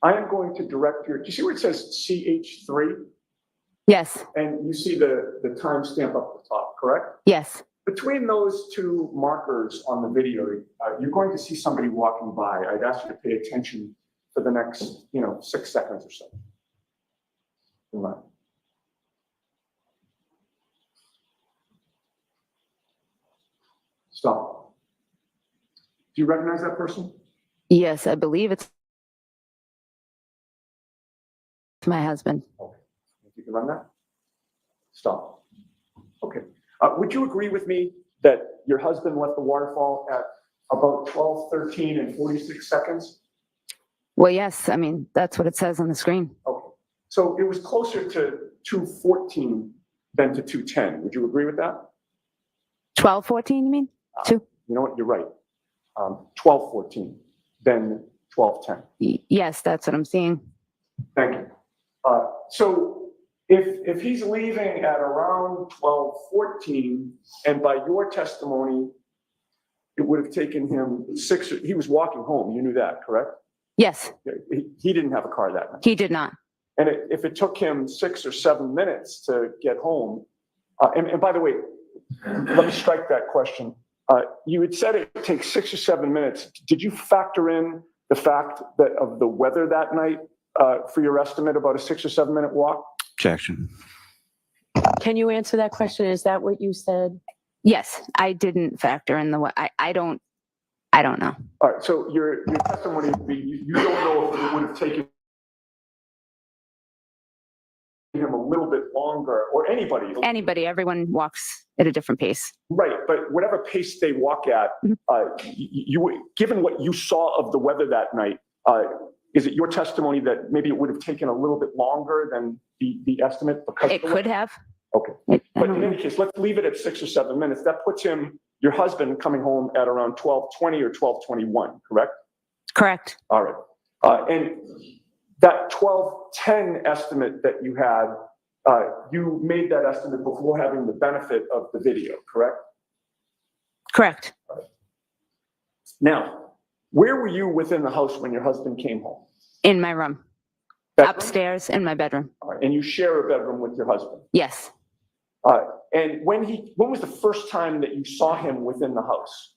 S2: I am going to direct do you see where it says CH3?
S9: Yes.
S2: And you see the timestamp up the top, correct?
S9: Yes.
S2: Between those two markers on the video, you're going to see somebody walking by. I'd ask you to pay attention for the next, 6 seconds or so. Right. Stop. Do you recognize that person?
S9: Yes, I believe it's my husband.
S2: Okay. If you can run that. Stop. Okay. Would you agree with me that your husband left the waterfall at about 12:13 and 46 seconds?
S9: Well, yes. I mean, that's what it says on the screen.
S2: Okay. So it was closer to 2:14 than to 2:10. Would you agree with that?
S9: 12:14, you mean? Two?
S2: You know what? You're right. 12:14 than 12:10.
S9: Yes, that's what I'm seeing.
S2: Thank you. So if he's leaving at around 12:14, and by your testimony, it would have taken him he was walking home. You knew that, correct?
S9: Yes.
S2: He didn't have a car that night.
S9: He did not.
S2: And if it took him 6 or 7 minutes to get home, and by the way, let me strike that question. You had said it takes 6 or 7 minutes. Did you factor in the fact that of the weather that night for your estimate about a 6 or 7 minute walk?
S4: Objection.
S5: Can you answer that question? Is that what you said?
S9: Yes, I didn't factor in the. I don't know.
S2: All right. So your testimony would be you don't know if it would have taken him a little bit longer, or anybody.
S9: Everyone walks at a different pace.
S2: Right, but whatever pace they walk at, given what you saw of the weather that night, is it your testimony that maybe it would have taken a little bit longer than the estimate? Because
S9: It could have.
S2: Okay, but in any case, let's leave it at 6 or 7 minutes. That puts him your husband coming home at around 12:20 or 12:21, correct?
S9: Correct.
S2: All right. And that 12:10 estimate that you had, you made that estimate before having the benefit of the video, correct?
S9: Correct.
S2: Now, where were you within the house when your husband came home?
S9: In my room.
S2: Bedroom?
S9: Upstairs in my bedroom.
S2: All right. And you share a bedroom with your husband?
S9: Yes.
S2: And when was the first time that you saw him within the house?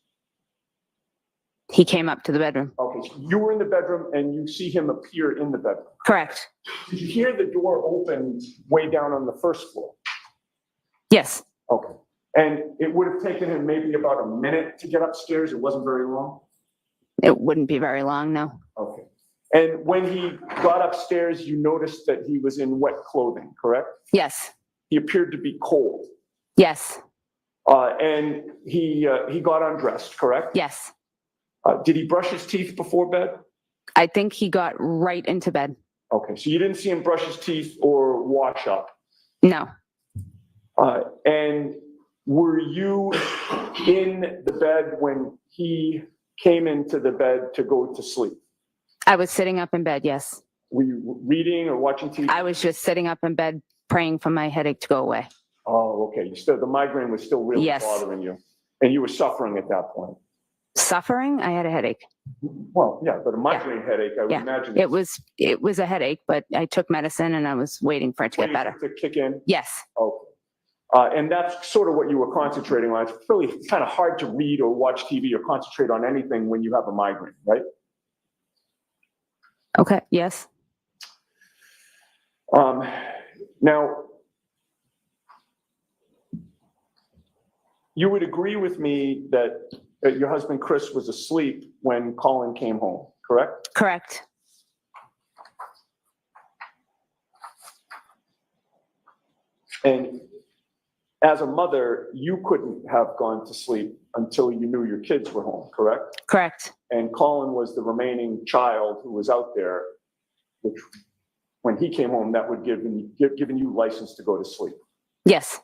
S9: He came up to the bedroom.
S2: Okay, so you were in the bedroom and you see him appear in the bedroom.
S9: Correct.
S2: Did you hear the door open way down on the first floor?
S9: Yes.
S2: Okay. And it would have taken him maybe about a minute to get upstairs. It wasn't very long?
S9: It wouldn't be very long, no.
S2: Okay. And when he got upstairs, you noticed that he was in wet clothing, correct?
S9: Yes.
S2: He appeared to be cold.
S9: Yes.
S2: And he got undressed, correct?
S9: Yes.
S2: Did he brush his teeth before bed?
S9: I think he got right into bed.
S2: Okay, so you didn't see him brush his teeth or wash up.
S9: No.
S2: And were you in the bed when he came into the bed to go to sleep?
S9: I was sitting up in bed, yes.
S2: Were you reading or watching TV?
S9: I was just sitting up in bed praying for my headache to go away.
S2: Oh, okay. The migrine was still really
S9: Yes.
S2: bothering you. And you were suffering at that point.
S9: Suffering? I had a headache.
S2: Well, yeah, but a migraine headache, I would
S9: Yeah.
S2: imagine.
S9: It was a headache, but I took medicine and I was waiting for it to get
S2: waiting
S9: better.
S2: to kick in.
S9: Yes.
S2: Okay. And that's sort of what you were concentrating on. It's really kind of hard to read or watch TV or concentrate on anything when you have a migraine, right?
S9: Okay. Yes.
S2: Now, you would agree with me that your husband Chris was asleep when Colin came home, correct?
S9: Correct.
S2: And as a mother, you couldn't have gone to sleep until you knew your kids were home, correct?
S9: Correct.
S2: And Colin was the remaining child who was out there, which when he came home, that would given you license to go to sleep.
S9: Yes.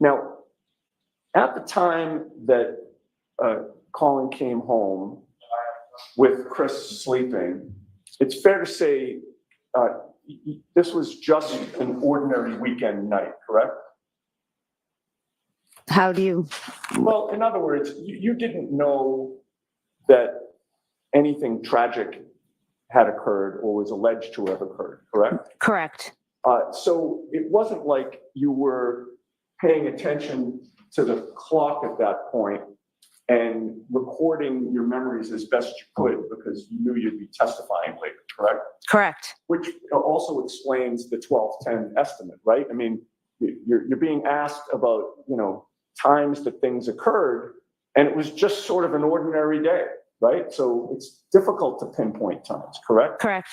S2: Now, at the time that Colin came home with Chris sleeping, it's fair to say this was just an ordinary weekend night, correct?
S9: How do you?
S2: Well, in other words, you didn't know that anything tragic had occurred or was alleged to have occurred, correct?
S9: Correct.
S2: So it wasn't like you were paying attention to the clock at that point and recording your memories as best you could because you knew you'd be testifying later, correct?
S9: Correct.
S2: Which also explains the 12:10 estimate, right? I mean, you're being asked about, times that things occurred, and it was just sort of an ordinary day, right? So it's difficult to pinpoint times, correct?
S9: Correct.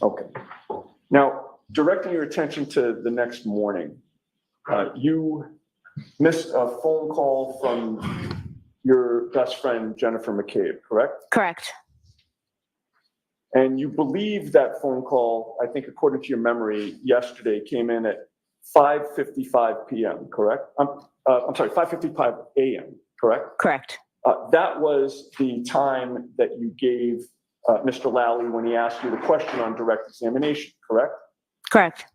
S2: Okay. Now, directing your attention to the next morning, you missed a phone call from your best friend, Jennifer McCabe, correct?
S9: Correct.
S2: And you believe that phone call, I think according to your memory, yesterday came in at 5:55 p.m., correct? I'm sorry, 5:55 a.m., correct?
S9: Correct.
S2: That was the time that you gave Mr. Lally when he asked you the question on direct examination, correct?
S9: Correct.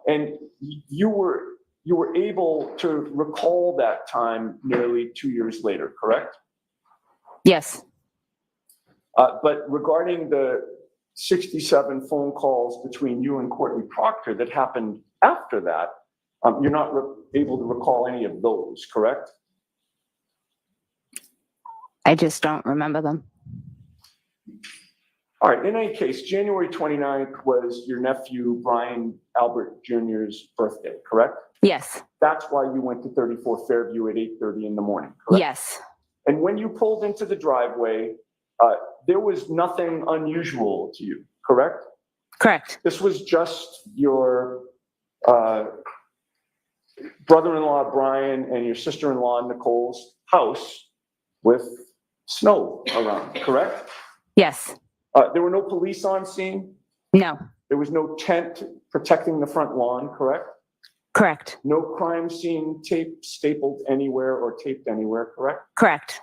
S2: And you were able to recall that time nearly 2 years later, correct?
S9: Yes.
S2: But regarding the 67 phone calls between you and Courtney Proctor that happened after that, you're not able to recall any of those, correct?
S9: I just don't remember them.
S2: All right, in any case, January 29th was your nephew Brian Albert Jr.'s birthday, correct?
S9: Yes.
S2: That's why you went to 34 Fairview at 8:30 in the morning, correct?
S9: Yes.
S2: And when you pulled into the driveway, there was nothing unusual to you, correct?
S9: Correct.
S2: This was just your brother-in-law Brian and your sister-in-law Nicole's house with snow around, correct?
S9: Yes.
S2: There were no police on scene?
S9: No.
S2: There was no tent protecting the front lawn, correct?
S9: Correct.
S2: No crime scene tape stapled anywhere or taped anywhere, correct?
S9: Correct.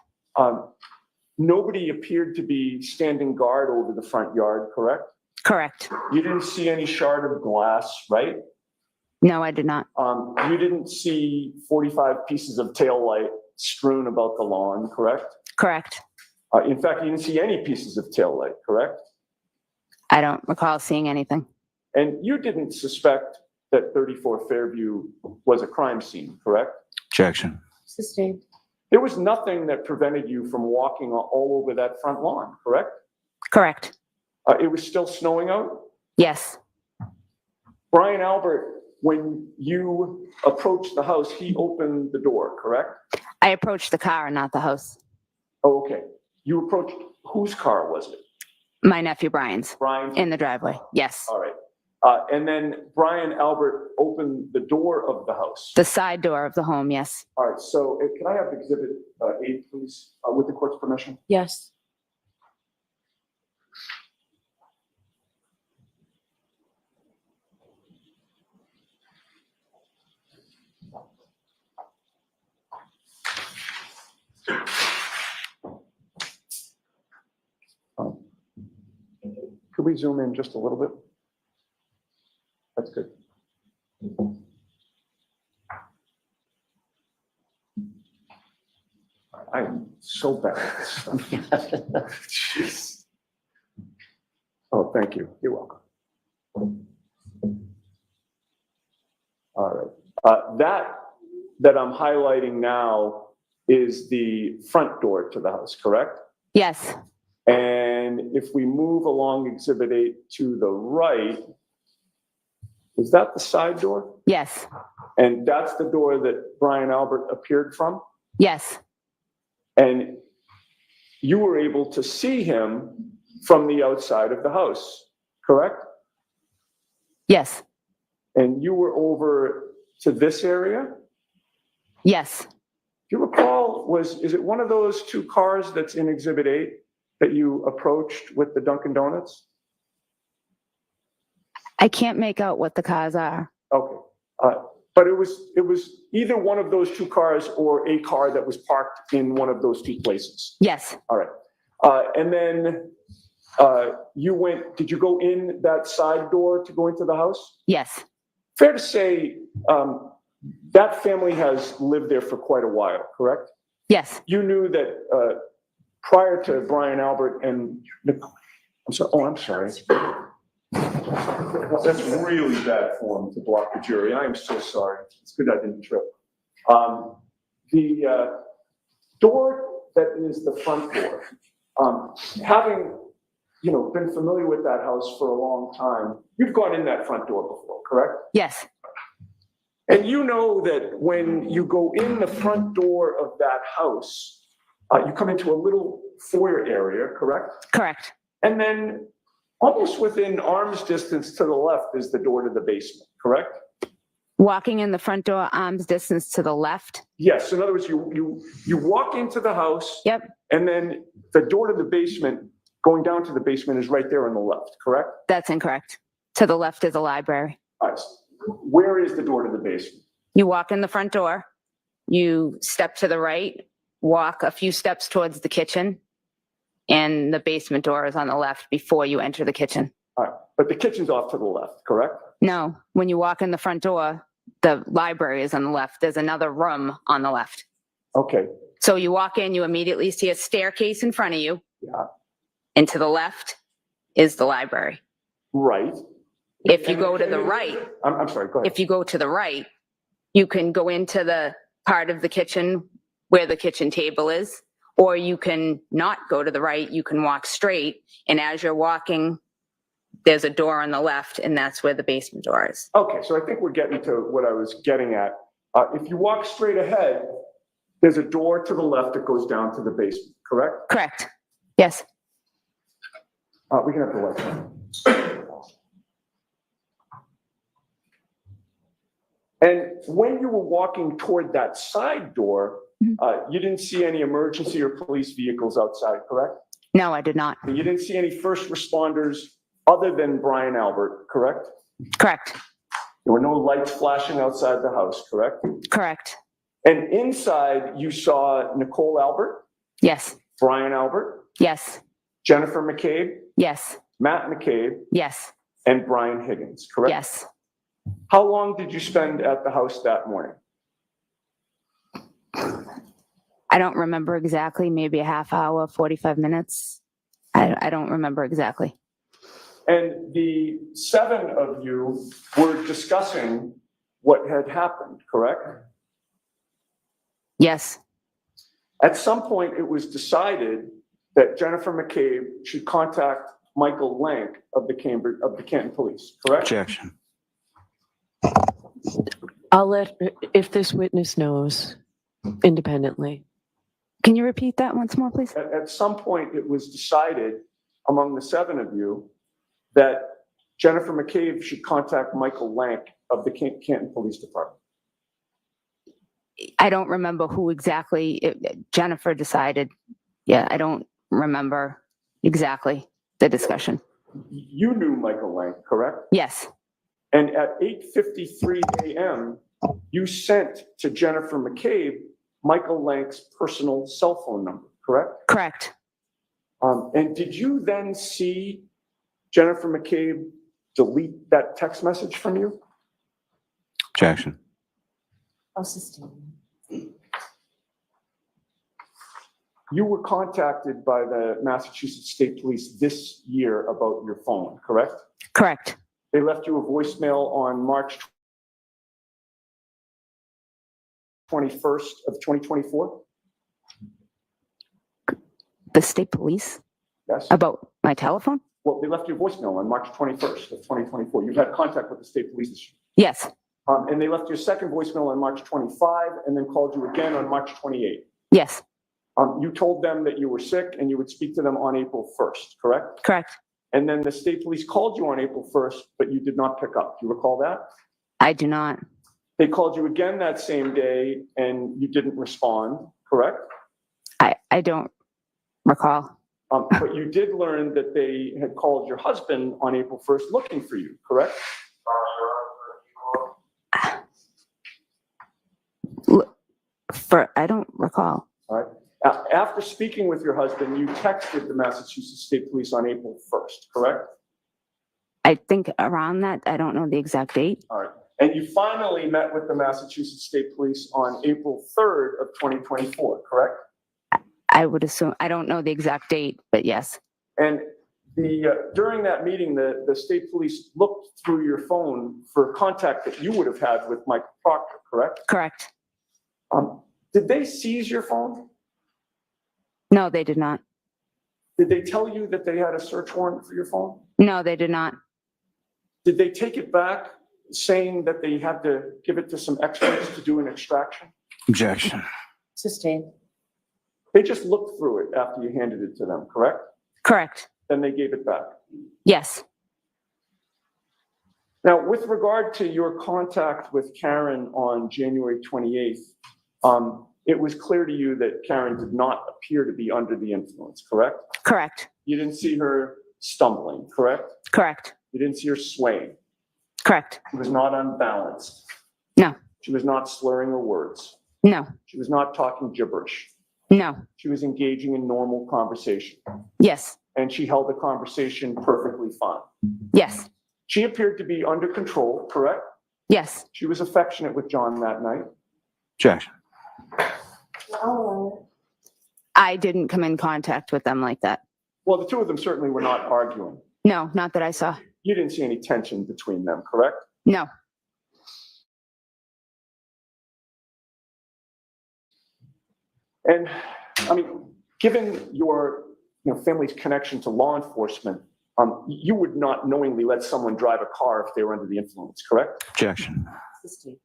S2: Nobody appeared to be standing guard over the front yard, correct?
S9: Correct.
S2: You didn't see any shard of glass, right?
S9: No, I did not.
S2: You didn't see 45 pieces of tail light strewn about the lawn, correct?
S9: Correct.
S2: In fact, you didn't see any pieces of tail light, correct?
S9: I don't recall seeing anything.
S2: And you didn't suspect that 34 Fairview was a crime scene, correct?
S4: Objection.
S5: Sustained.
S2: There was nothing that prevented you from walking all over that front lawn, correct?
S9: Correct.
S2: It was still snowing out?
S9: Yes.
S2: Brian Albert, when you approached the house, he opened the door, correct?
S9: I approached the car, not the house.
S2: Oh, okay. You approached, whose car was it?
S9: My nephew Brian's
S2: Brian's?
S9: in the driveway. Yes.
S2: All right. And then Brian Albert opened the door of the house.
S9: The side door of the home. Yes.
S2: All right, so can I have exhibit 8, please, with the court's permission?
S5: Yes.
S2: Could we zoom in just a little bit? That's good. I am so bad at this. Jeez. Oh, thank you. You're welcome. All right. That I'm highlighting now is the front door to the house, correct?
S9: Yes.
S2: And if we move along Exhibit 8 to the right, is that the side door?
S9: Yes.
S2: And that's the door that Brian Albert appeared from?
S9: Yes.
S2: And you were able to see him from the outside of the house, correct?
S9: Yes.
S2: And you were over to this area?
S9: Yes.
S2: Do you recall, is it one of those 2 cars that's in Exhibit 8 that you approached with the Dunkin' Donuts?
S9: I can't make out what the cars are.
S2: Okay. But it was either one of those 2 cars or a car that was parked in one of those 2 places.
S9: Yes.
S2: All right. And then did you go in that side door to go into the house?
S9: Yes.
S2: Fair to say, that family has lived there for quite a while, correct?
S9: Yes.
S2: You knew that prior to Brian Albert and, I'm sorry. That's really bad form to block the jury. I am so sorry. It's good I didn't trip. The door that is the front door, having been familiar with that house for a long time, you've gone in that front door before, correct?
S9: Yes.
S2: And you know that when you go in the front door of that house, you come into a little foyer area, correct?
S9: Correct.
S2: And then almost within arm's distance to the left is the door to the basement, correct?
S9: Walking in the front door, arm's distance to the left.
S2: Yes. In other words, you walk into the house.
S9: Yep.
S2: And then the door to the basement, going down to the basement, is right there on the left, correct?
S9: That's incorrect. To the left is a library.
S2: All right. Where is the door to the basement?
S9: You walk in the front door, you step to the right, walk a few steps towards the kitchen, and the basement door is on the left before you enter the kitchen.
S2: All right. But the kitchen's off to the left, correct?
S9: No, when you walk in the front door, the library is on the left. There's another room on the left.
S2: Okay.
S9: So you walk in, you immediately see a staircase in front of you.
S2: Yeah.
S9: And to the left is the library.
S2: Right.
S9: If you go to the right,
S2: I'm sorry, go ahead.
S9: if you go to the right, you can go into the part of the kitchen where the kitchen table is, or you can not go to the right, you can walk straight. And as you're walking, there's a door on the left, and that's where the basement door is.
S2: Okay, so I think we're getting to what I was getting at. If you walk straight ahead, there's a door to the left that goes down to the basement, correct?
S9: Correct. Yes.
S2: We can have the lights on. And when you were walking toward that side door, You didn't see any emergency or police vehicles outside, correct?
S9: No, I did not.
S2: And you didn't see any first responders other than Brian Albert, correct?
S9: Correct.
S2: There were no lights flashing outside the house, correct?
S9: Correct.
S2: And inside, you saw Nicole Albert,
S9: Yes.
S2: Brian Albert,
S9: Yes.
S2: Jennifer McCabe,
S9: Yes.
S2: Matt McCabe,
S9: Yes.
S2: and Brian Higgins, correct?
S9: Yes.
S2: How long did you spend at the house that morning?
S9: I don't remember exactly, maybe a half hour, 45 minutes. I don't remember exactly.
S2: And the 7 of you were discussing what had happened, correct?
S9: Yes.
S2: At some point, it was decided that Jennifer McCabe should contact Michael Lank of the Canton Police, correct?
S4: Objection.
S11: I'll let, if this witness knows independently.
S9: Can you repeat that once more, please?
S2: At some point, it was decided among the 7 of you that Jennifer McCabe should contact Michael Lank of the Canton Police Department.
S9: I don't remember who exactly Jennifer decided. Yeah, I don't remember exactly the discussion.
S2: You knew Michael Lank, correct?
S9: Yes.
S2: And at 8:53 a.m., you sent to Jennifer McCabe Michael Lank's personal cell phone number, correct?
S9: Correct.
S2: And did you then see Jennifer McCabe delete that text message from you?
S4: Objection.
S5: I'll sustain.
S2: You were contacted by the Massachusetts State Police this year about your phone, correct?
S9: Correct.
S2: They left you a voicemail on March 21st of 2024?
S9: The state police
S2: Yes.
S9: about my telephone?
S2: Well, they left you a voicemail on March 21st of 2024. You've had contact with the state police this year.
S9: Yes.
S2: And they left you a second voicemail on March 25 and then called you again on March 28.
S9: Yes.
S2: You told them that you were sick and you would speak to them on April 1st, correct?
S9: Correct.
S2: And then the state police called you on April 1st, but you did not pick up. Do you recall that?
S9: I do not.
S2: They called you again that same day and you didn't respond, correct?
S9: I don't recall.
S2: But you did learn that they had called your husband on April 1st looking for you, correct?
S9: I don't recall.
S2: All right. After speaking with your husband, you texted the Massachusetts State Police on April 1st, correct?
S9: I think around that, I don't know the exact date.
S2: All right. And you finally met with the Massachusetts State Police on April 3rd of 2024, correct?
S9: I would assume, I don't know the exact date, but yes.
S2: And during that meeting, the state police looked through your phone for contact that you would have had with Michael Proctor, correct?
S9: Correct.
S2: Did they seize your phone?
S9: No, they did not.
S2: Did they tell you that they had a search warrant for your phone?
S9: No, they did not.
S2: Did they take it back saying that they had to give it to some experts to do an extraction?
S4: Objection.
S5: Sustain.
S2: They just looked through it after you handed it to them, correct?
S9: Correct.
S2: Then they gave it back.
S9: Yes.
S2: Now, with regard to your contact with Karen on January 28th, it was clear to you that Karen did not appear to be under the influence, correct?
S9: Correct.
S2: You didn't see her stumbling, correct?
S9: Correct.
S2: You didn't see her swaying.
S9: Correct.
S2: She was not unbalanced.
S9: No.
S2: She was not slurring her words.
S9: No.
S2: She was not talking gibberish.
S9: No.
S2: She was engaging in normal conversation.
S9: Yes.
S2: And she held the conversation perfectly fine.
S9: Yes.
S2: She appeared to be under control, correct?
S9: Yes.
S2: She was affectionate with John that night.
S4: Objection.
S9: I didn't come in contact with them like that.
S2: Well, the two of them certainly were not arguing.
S9: No, not that I saw.
S2: You didn't see any tension between them, correct?
S9: No.
S2: And I mean, given your family's connection to law enforcement, you would not knowingly let someone drive a car if they were under the influence, correct?
S4: Objection.
S5: Sustain.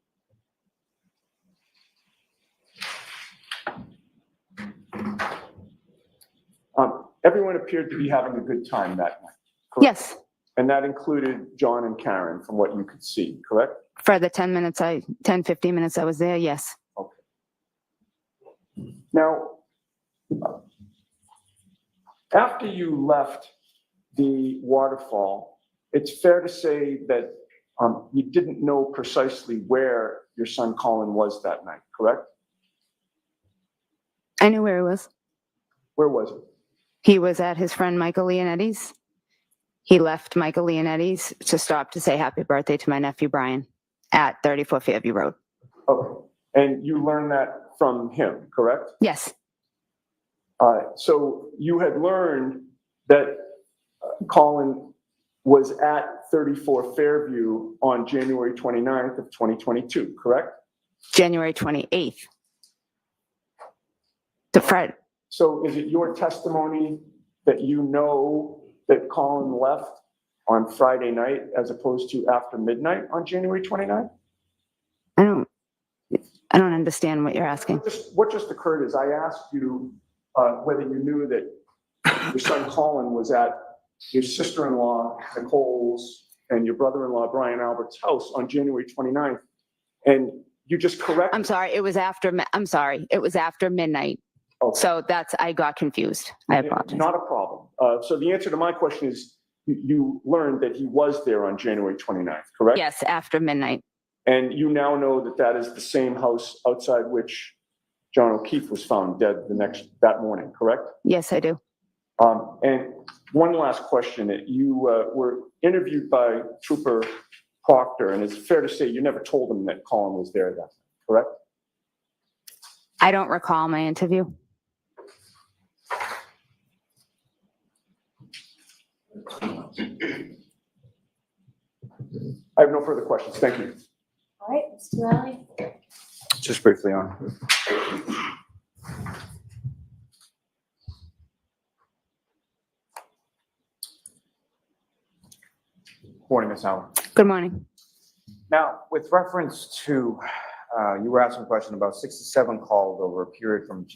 S2: Everyone appeared to be having a good time that night. Correct?
S9: Yes.
S2: And that included John and Karen from what you could see, correct?
S9: For the 10 minutes, 10, 15 minutes I was there, yes.
S2: Okay. Now, after you left the waterfall, it's fair to say that you didn't know precisely where your son Colin was that night, correct?
S9: I knew where he was.
S2: Where was it?
S9: He was at his friend Michael Leonetti's. He left Michael Leonetti's to stop to say happy birthday to my nephew Brian at 34 Fairview Road.
S2: Okay, and you learned that from him, correct?
S9: Yes,
S2: So you had learned that Colin was at 34 Fairview on January 29th of 2022, correct?
S9: January 28th. To Fred.
S2: So is it your testimony that you know that Colin left on Friday night as opposed to after midnight on January 29th?
S9: I don't understand what you're asking.
S2: What just occurred is I asked you whether you knew that your son Colin was at your sister-in-law Nicole's and your brother-in-law Brian Albert's house on January 29th, and you just corrected.
S9: I'm sorry, it was after midnight.
S2: Okay.
S9: So I got confused. I apologize.
S2: Not a problem. So the answer to my question is you learned that he was there on January 29th, correct?
S9: Yes, after midnight.
S2: And you now know that that is the same house outside which John O'Keefe was found dead that morning, correct?
S9: Yes, I do.
S2: And one last question. You were interviewed by Trooper Proctor, and it's fair to say you never told him that Colin was there that night, correct?
S9: I don't recall my interview.
S2: I have no further questions. Thank you.
S5: All right, Mr. Riley?
S4: Just briefly on. Morning, Ms. Howard.
S9: Good morning.
S4: Now, with reference to, you were asking a question about 67 calls over a period from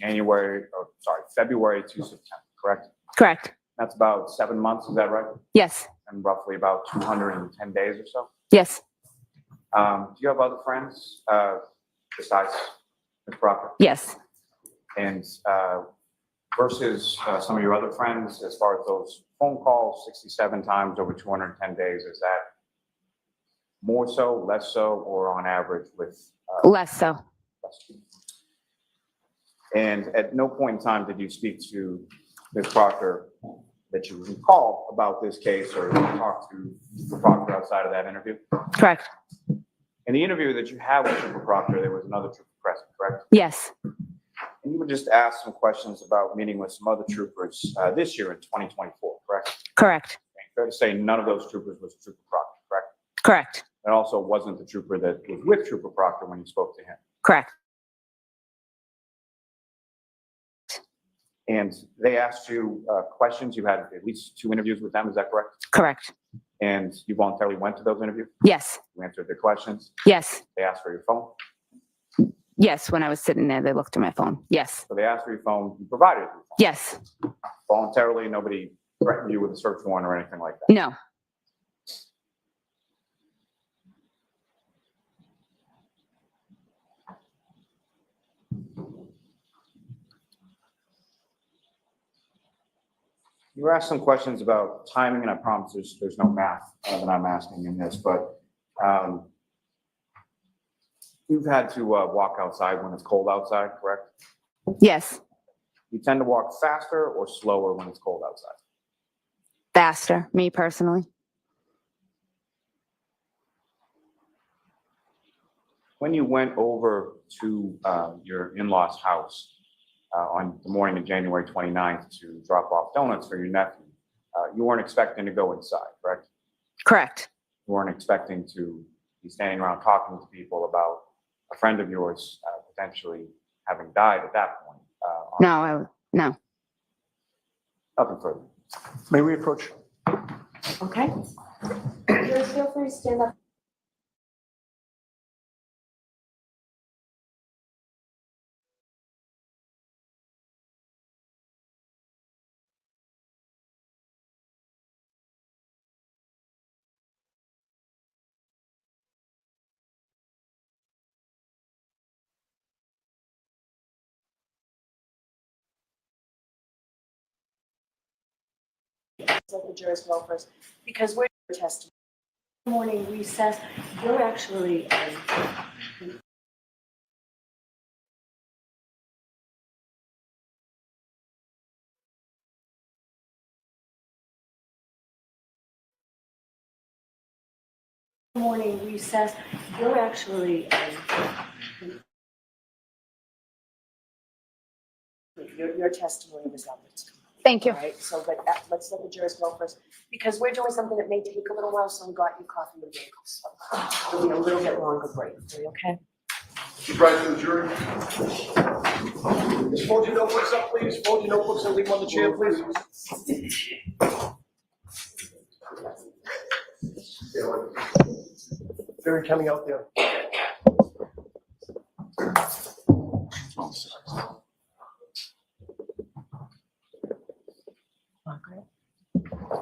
S4: February to September, correct?
S9: Correct.
S4: That's about 7 months, is that right?
S9: Yes.
S4: And roughly about 210 days or so?
S9: Yes.
S4: Do you have other friends besides Ms. Proctor?
S9: Yes.
S4: And versus some of your other friends, as far as those phone calls, 67 times over 210 days, is that more so, less so, or on average with?
S9: Less so.
S4: And at no point in time did you speak to Ms. Proctor that you recall about this case or talk to Mr. Proctor outside of that interview?
S9: Correct.
S4: In the interview that you had with Trooper Proctor, there was another trooper present, correct?
S9: Yes.
S4: And you would just ask some questions about meeting with some other troopers this year in 2024, correct?
S9: Correct.
S4: Fair to say none of those troopers was Trooper Proctor, correct?
S9: Correct.
S4: It also wasn't the trooper that was with Trooper Proctor when you spoke to him.
S9: Correct.
S4: And they asked you questions. You had at least 2 interviews with them, is that correct?
S9: Correct.
S4: And you voluntarily went to those interviews?
S9: Yes.
S4: You answered their questions?
S9: Yes.
S4: They asked for your phone?
S9: Yes. When I was sitting there, they looked at my phone. Yes.
S4: So they asked for your phone, you provided your phone?
S9: Yes.
S4: Voluntarily, nobody threatened you with a search warrant or anything like that?
S9: No.
S4: You were asked some questions about timing, and I promise there's no math that I'm asking in this, but you've had to walk outside when it's cold outside, correct?
S9: Yes.
S4: You tend to walk faster or slower when it's cold outside?
S9: Faster, me personally.
S4: When you went over to your in-law's house on the morning of January 29th to drop off donuts for your nephew, you weren't expecting to go inside, correct?
S9: Correct.
S4: You weren't expecting to be standing around talking to people about a friend of yours potentially having died at that point.
S9: No.
S4: Nothing further.
S2: May we approach?
S5: Okay. Feel free to stand up. let the jurors go first, because we're testimony. Morning recess, you're actually, morning recess, you're actually, your testimony was up.
S9: Thank you.
S5: All right, so, but let's let the jurors go first, because we're doing something that may take a little while, so we got you coffee and bagels. So it'll be a little bit longer break, are you okay?
S3: Keep right to the jury. Just fold your notebooks up, please. Fold your notebooks and leave them on the chair, please. Very coming out there.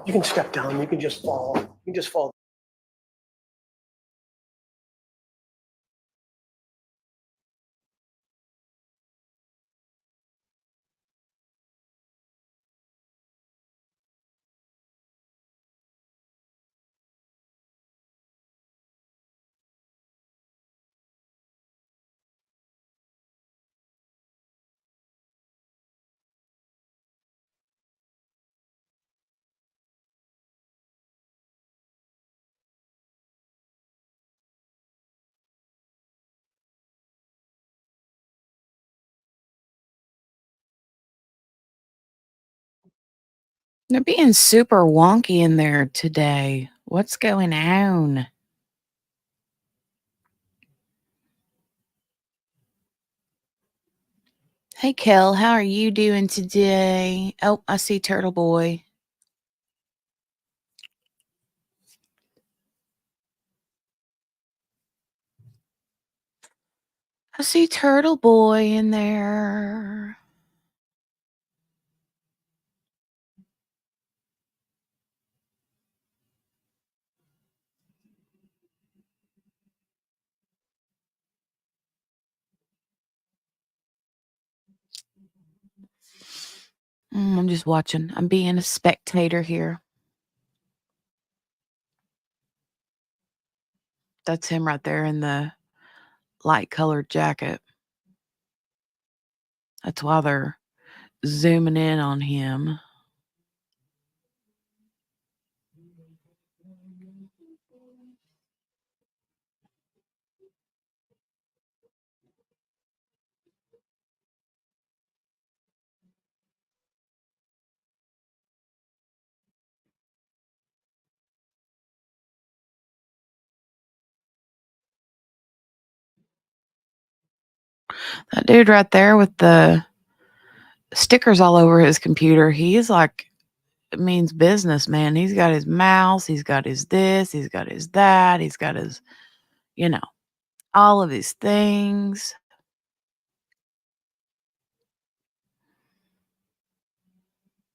S3: You can step down. You can just fall. You can just fall.
S1: They're being super wonky in there today. What's going on? Hey, Kel, how are you doing today? Oh, I see Turtle Boy. I see Turtle Boy in there. I'm just watching. I'm being a spectator here. That's him right there in the light colored jacket. That's why they're zooming in on him. That dude right there with the stickers all over his computer, he's like, it means business, man. He's got his mouse, he's got his this, he's got his that, he's got his, all of his things.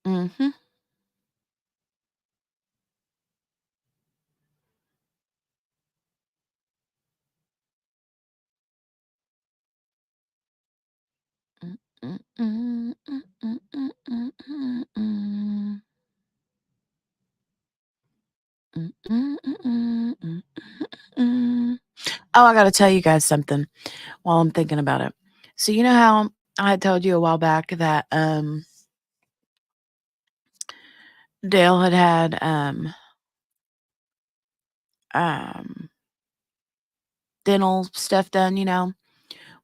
S1: Mm-hmm. Oh, I got to tell you guys something while I'm thinking about it. So you know how I had told you a while back that Dale had dental stuff done.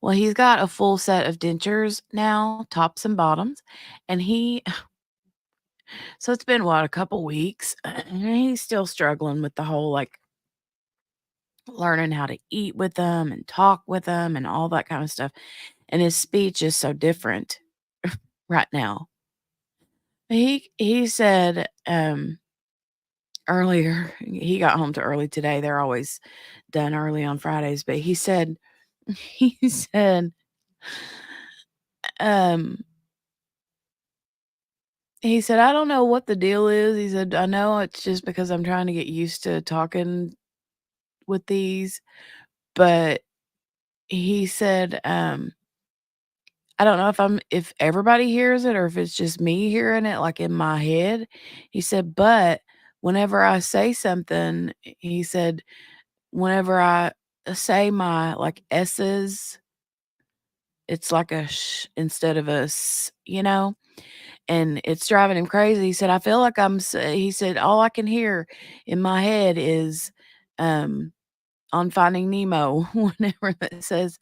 S1: Well, he's got a full set of dentures now, tops and bottoms, and so it's been a couple weeks, and he's still struggling with the whole learning how to eat with them and talk with them and all that kind of stuff. And his speech is so different right now. He said earlier, he got home too early today. They're always done early on Fridays, but he said um he said, I don't know what the deal is. He said, I know it's just because I'm trying to get used to talking with these, but he said, I don't know if everybody hears it or if it's just me hearing it like in my head. He said, but whenever I say something, he said, whenever I say my like S's, it's like a sh instead of a s, and it's driving him crazy. He said, I feel like he said, all I can hear in my head is on Finding Nemo, whenever that says,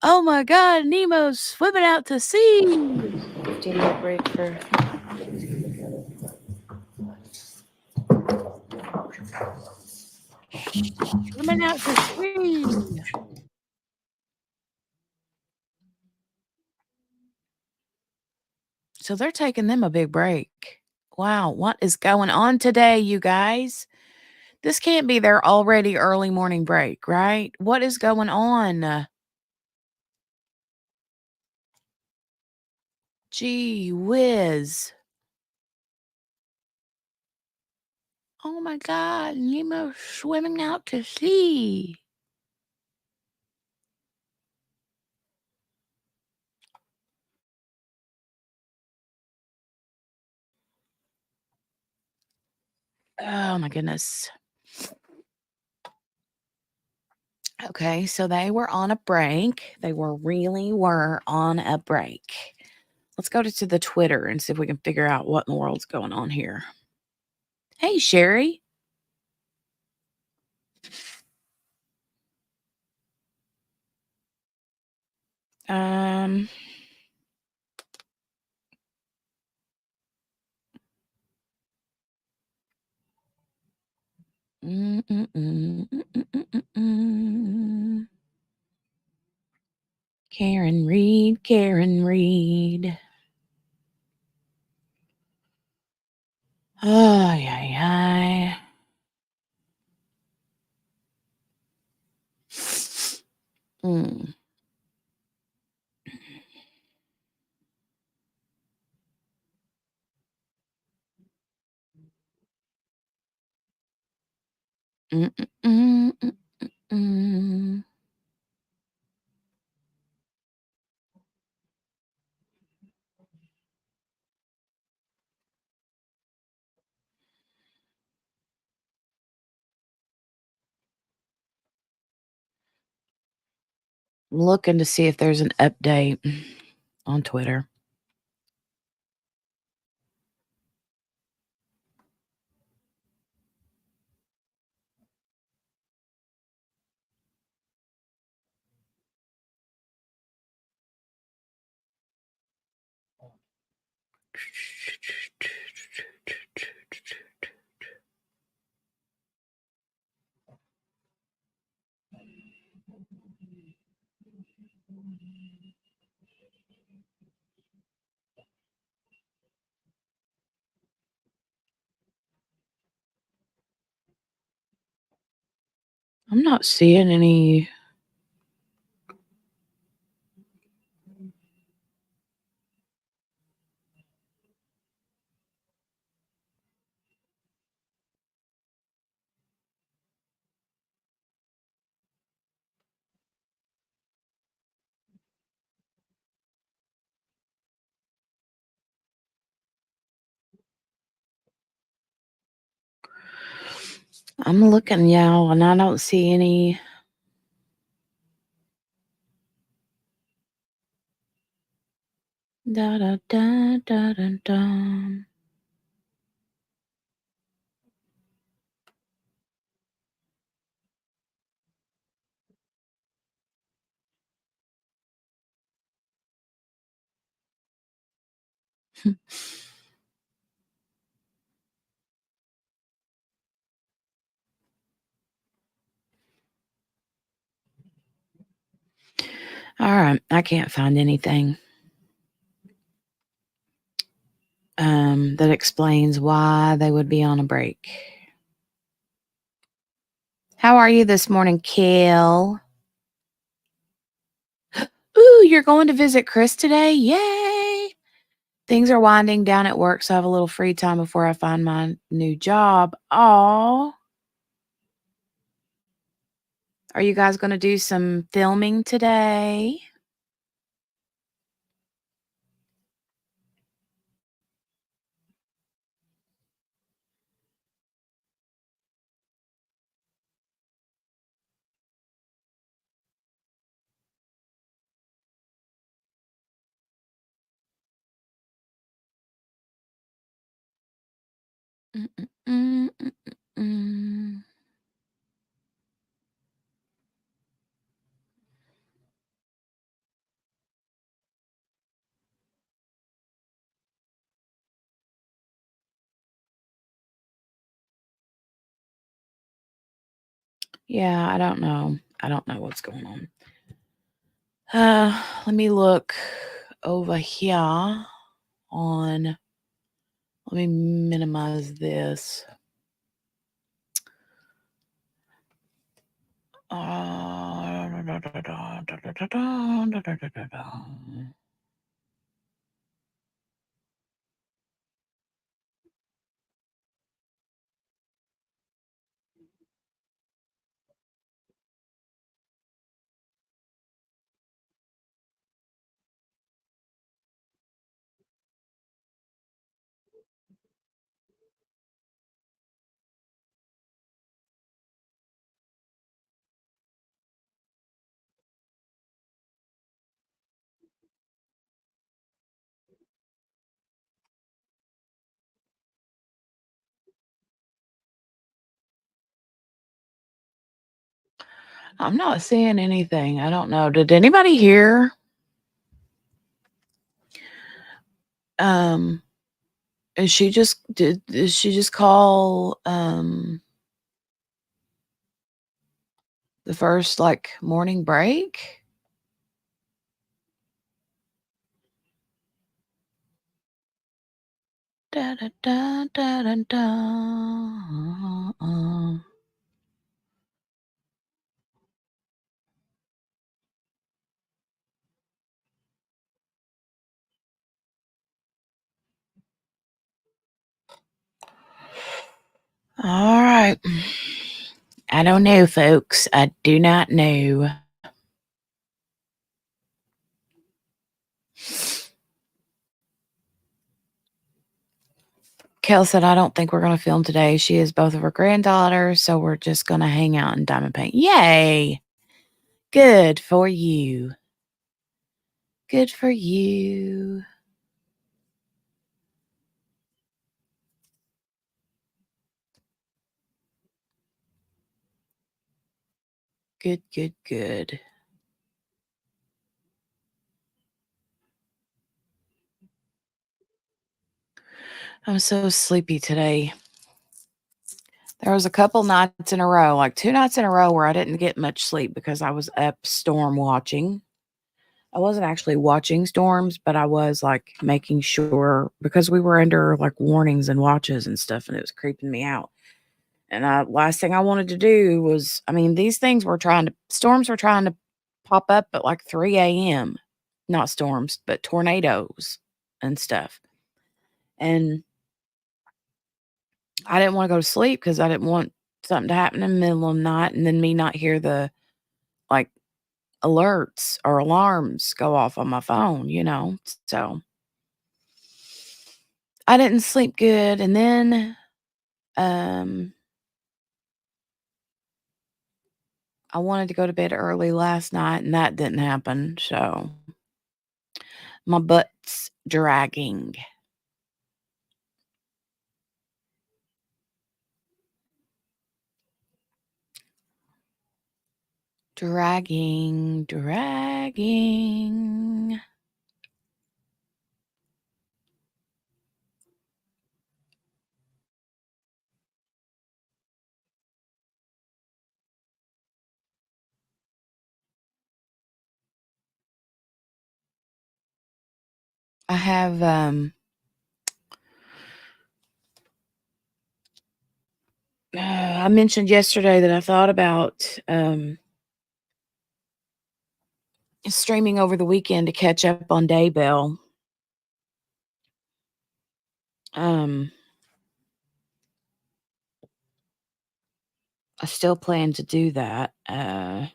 S1: oh my God, Nemo's swimming out to sea.
S5: 15-minute break for.
S1: Swimming out to sea. So they're taking them a big break. Wow, what is going on today, you guys? This can't be their already early morning break, right? What is going on? Gee whiz. Oh my God, Nemo's swimming out to sea. Oh my goodness. Okay, so they were on a break. They really were on a break. Let's go to the Twitter and see if we can figure out what in the world's going on here. Hey, Sherry. Um, mm, mm, mm, mm, mm, mm, mm. Karen Reed, Karen Reed. Ay, ay, ay. Mm. Mm, mm, mm, mm, mm. I'm looking to see if there's an update on Twitter. I'm not seeing any. I'm looking, y'all, and I don't see any. Da da da da da da. All right, I can't find anything that explains why they would be on a break. How are you this morning, Kale? Ooh, you're going to visit Chris today? Yay! Things are winding down at work, so I have a little free time before I find my new job. Aw. Are you guys going to do some filming today? Mm. Yeah, I don't know. I don't know what's going on. Let me look over here on, let me minimize this. I'm not seeing anything. I don't know. Did anybody hear? Is she just call the first like morning break? Da, da, da, da, da, da. All right. I don't know, folks. I do not know. Kel said, I don't think we're going to film today. She is both of her granddaughters, so we're just going to hang out in Diamond Paint. Yay! Good for you. Good for you. Good, good, good. I'm so sleepy today. There was a couple nights in a row, like 2 nights in a row where I didn't get much sleep because I was up storm watching. I wasn't actually watching storms, but I was like making sure because we were under like warnings and watches and stuff, and it was creeping me out. And last thing I wanted to do was, I mean, these things storms were trying to pop up at like 3 a.m. Not storms, but tornadoes and stuff. And I didn't want to go to sleep because I didn't want something to happen in the middle of the night and then me not hear the like alerts or alarms go off on my phone, you know? So I didn't sleep good. And then I wanted to go to bed early last night and that didn't happen. So my butt's dragging. Dragging. I have I mentioned yesterday that I thought about streaming over the weekend to catch up on Daybell. I still plan to do that. Can't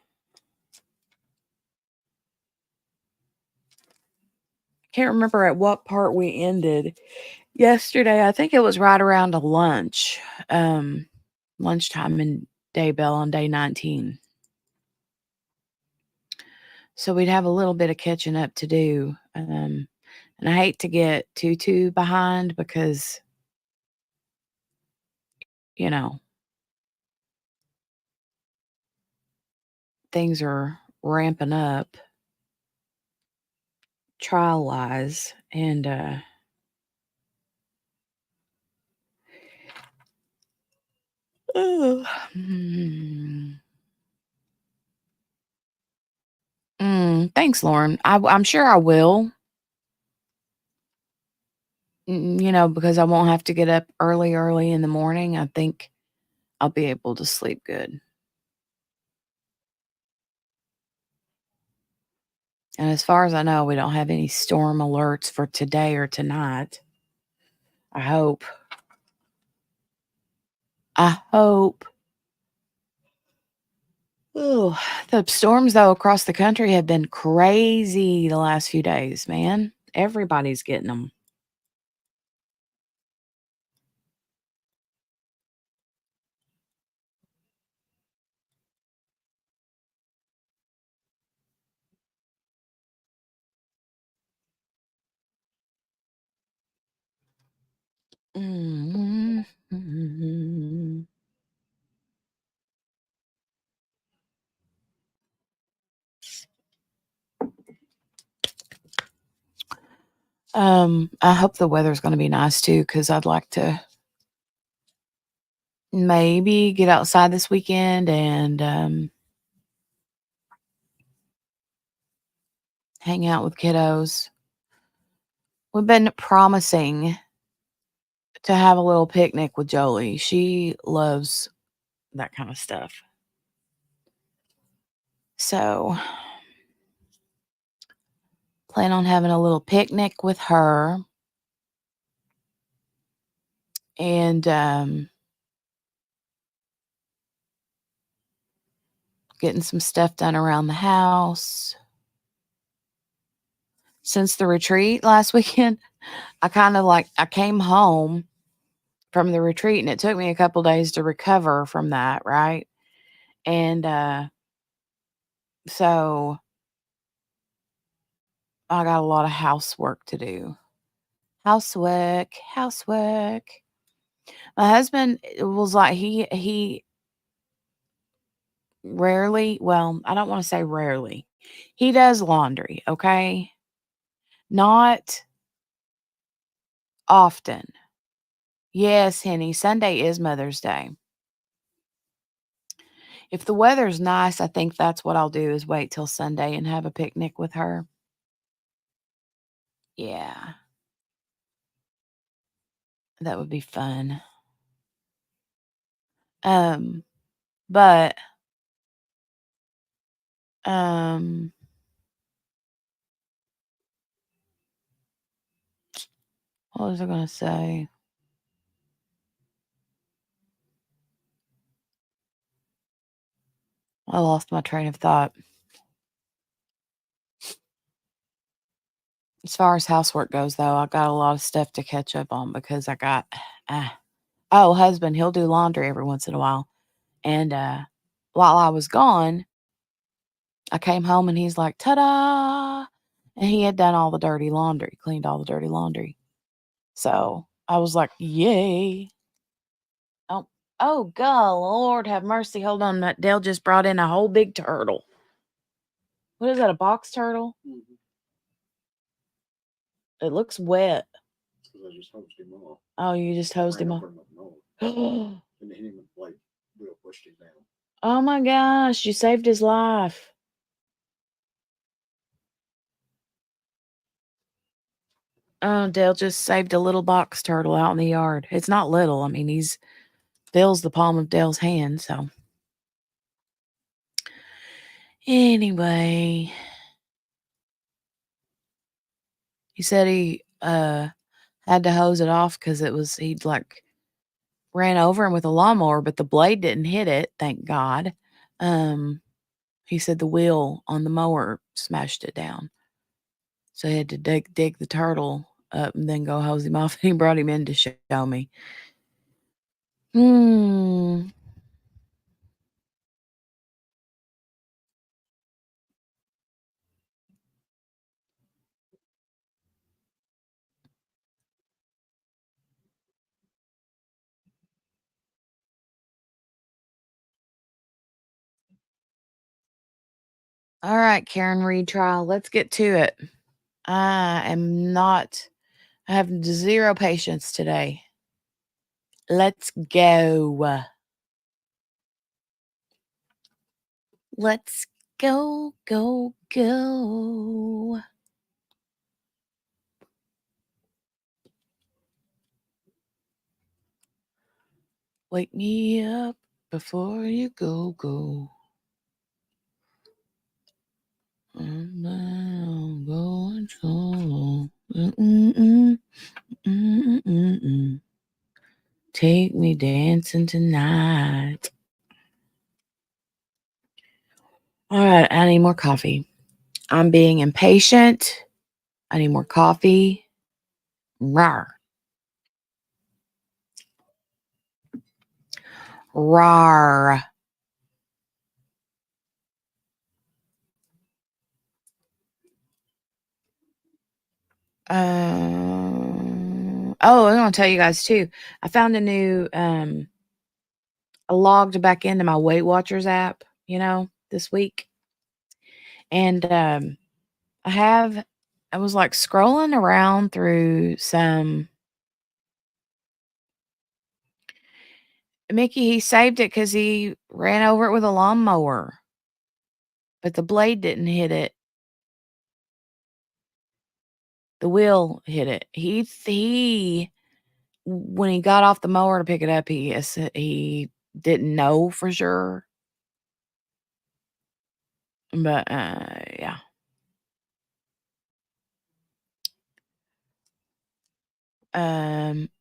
S1: remember at what part we ended yesterday. I think it was right around a lunchtime in Daybell on day 19. So we'd have a little bit of catching up to do. And I hate to get too behind because you know, things are ramping up trial wise. And, oh, thanks, Lauren. I'm sure I will. Because I won't have to get up early in the morning. I think I'll be able to sleep good. And as far as I know, we don't have any storm alerts for today or tonight. I hope. Oh, the storms, though, across the country have been crazy the last few days, man. Everybody's getting them. Mhm. I hope the weather's going to be nice too, because I'd like to maybe get outside this weekend and hang out with kiddos. We've been promising to have a little picnic with Jolie. She loves that kind of stuff. So, plan on having a little picnic with her and getting some stuff done around the house. Since the retreat last weekend, I came home from the retreat and it took me a couple days to recover from that, right? And so I got a lot of housework to do. Housework. My husband was like he rarely, well, I don't want to say rarely. He does laundry, okay? Not often. Yes, Henny, Sunday is Mother's Day. If the weather's nice, I think that's what I'll do is wait till Sunday and have a picnic with her. Yeah. That would be fun. Um, but um what was I gonna say? I lost my train of thought. As far as housework goes, though, I got a lot of stuff to catch up on because I got, husband, he'll do laundry every once in a while. And while I was gone, I came home and he's like, ta da! And he had done all the dirty laundry, cleaned all the dirty laundry. So I was like, yay. Oh, God, Lord have mercy. Hold on. Dale just brought in a whole big turtle. What is that, a box turtle? It looks wet.
S3: I just hosed him off.
S1: Oh, you just hosed him off.
S3: And he didn't even like real pushed him down.
S1: Oh my gosh, you saved his life. Oh, Dale just saved a little box turtle out in the yard. It's not little. I mean, he's fills the palm of Dale's hand, so. Anyway, he said he had to hose it off because he'd like ran over him with a lawnmower, but the blade didn't hit it, thank God. He said the wheel on the mower smashed it down. So he had to dig the turtle up and then go hose him off. And he brought him in to show me. All right, Karen Reed trial. Let's get to it. I have zero patience today. Let's go. Let's go, go, go. Wake me up before you go, go. I'm now going so. Take me dancing tonight. All right, I need more coffee. I'm being impatient. I need more coffee. Rawr. Rawr. Oh, I'm gonna tell you guys too. I found a new I logged back into my Weight Watchers app, this week. And I was like scrolling around through some Mickey, he saved it because he ran over it with a lawnmower, but the blade didn't hit it. The wheel hit it. He when he got off the mower to pick it up, he didn't know for sure. But yeah.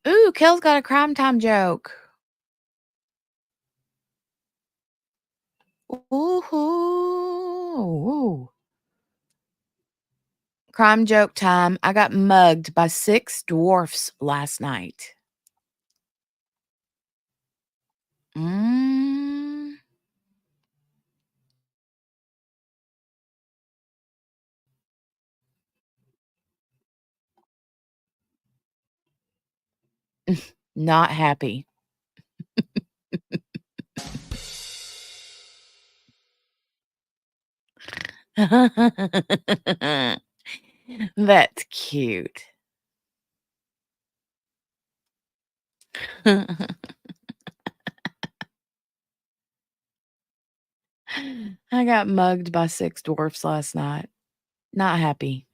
S1: Ooh, Kel's got a crime time joke. Ooh. Crime joke time. I got mugged by 6 dwarfs last night. Not happy. That's cute. I got mugged by 6 dwarfs last night. Not happy.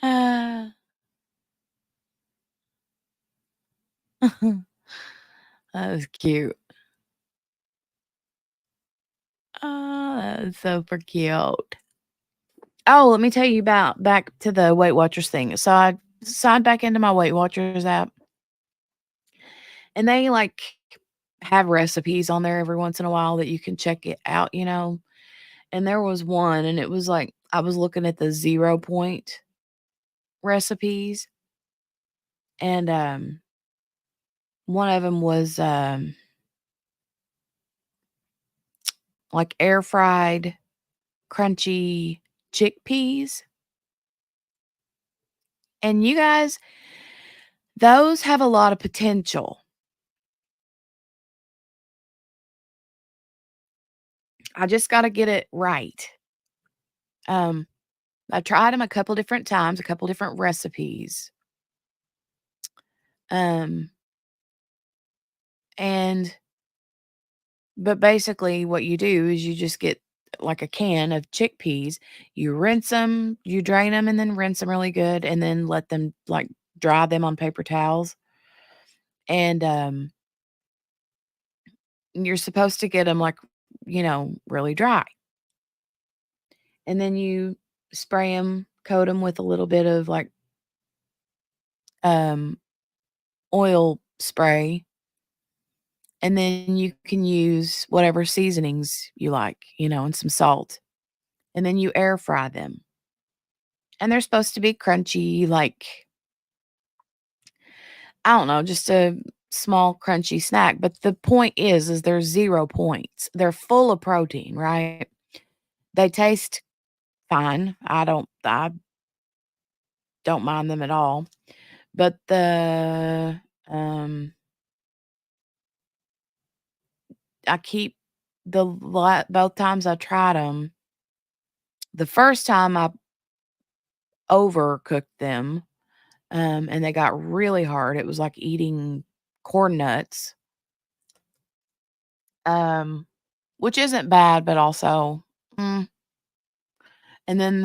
S1: That was cute. Oh, that was super cute. Oh, let me tell you about back to the Weight Watchers thing. So I signed back into my Weight Watchers app, and they have recipes on there every once in a while that you can check it out, And there was one, and it was I was looking at the 0 point recipes, and one of them was air fried crunchy chickpeas. And you guys, those have a lot of potential. I just got to get it right. I tried them a couple different times, a couple different recipes. But basically what you do is you just get a can of chickpeas, you rinse them, you drain them, and then rinse them really good, and then let them dry them on paper towels. And you're supposed to get them really dry. And then you spray them, coat them with a little bit of oil spray. And then you can use whatever seasonings you like, and some salt. And then you air fry them. And they're supposed to be crunchy, I don't know, just a small crunchy snack. But the point is they're 0 points. They're full of protein, right? They taste fine. I don't mind them at all. But the keep both times I tried them. The first time I overcooked them, and they got really hard. It was like eating corn nuts. Which isn't bad, but also, and then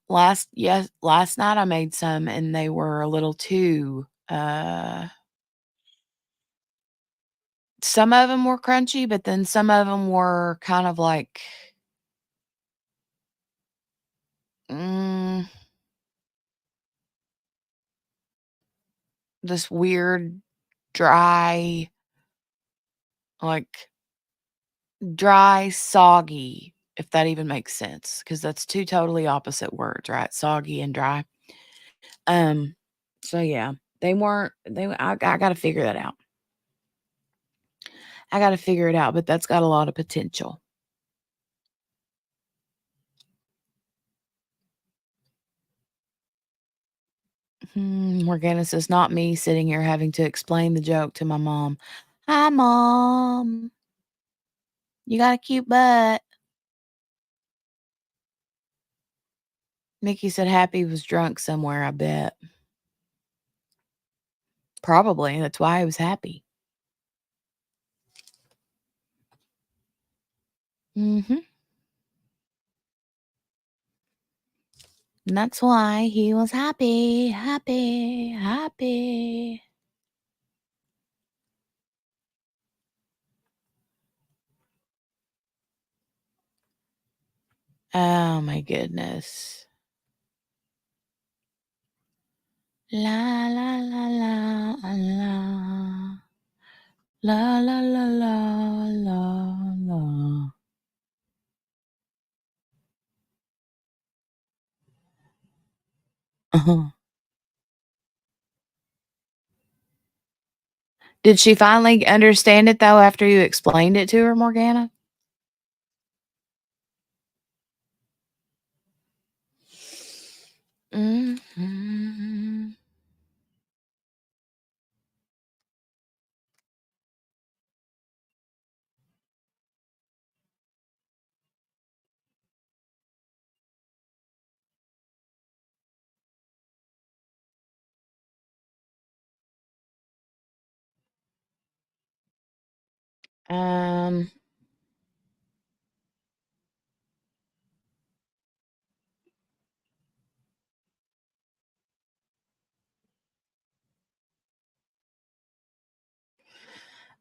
S1: last night I made some and they were a little too, some of them were crunchy, but then some of them were kind of like, mm, this weird dry, like dry, soggy, if that even makes sense, because that's two totally opposite words, right? Soggy and dry. So yeah, I gotta figure that out. I gotta figure it out, but that's got a lot of potential. Morgana says, not me sitting here having to explain the joke to my mom. Hi, Mom. You got a cute butt. Mickey said Happy was drunk somewhere, I bet. Probably. That's why he was happy. And that's why he was happy, happy, happy. Oh my goodness. La la la la la. La la la la la la. Uh-huh. Did she finally understand it though after you explained it to her, Morgana? Mm-hmm. Um,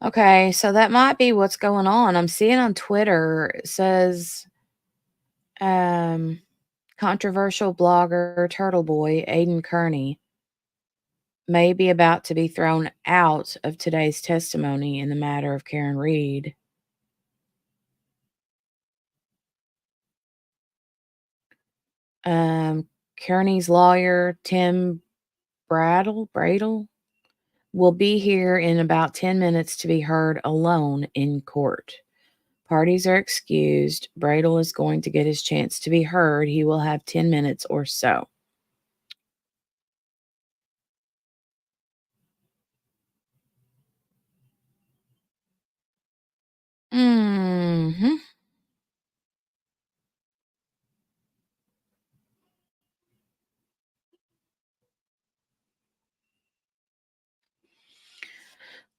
S1: okay, so that might be what's going on. I'm seeing on Twitter, it says, controversial blogger Turtle Boy Aiden Kearney may be about to be thrown out of today's testimony in the matter of Karen Reed. Kearney's lawyer, Tim Bradle, will be here in about 10 minutes to be heard alone in court. Parties are excused. Bradle is going to get his chance to be heard. He will have 10 minutes or so. Mm-hmm.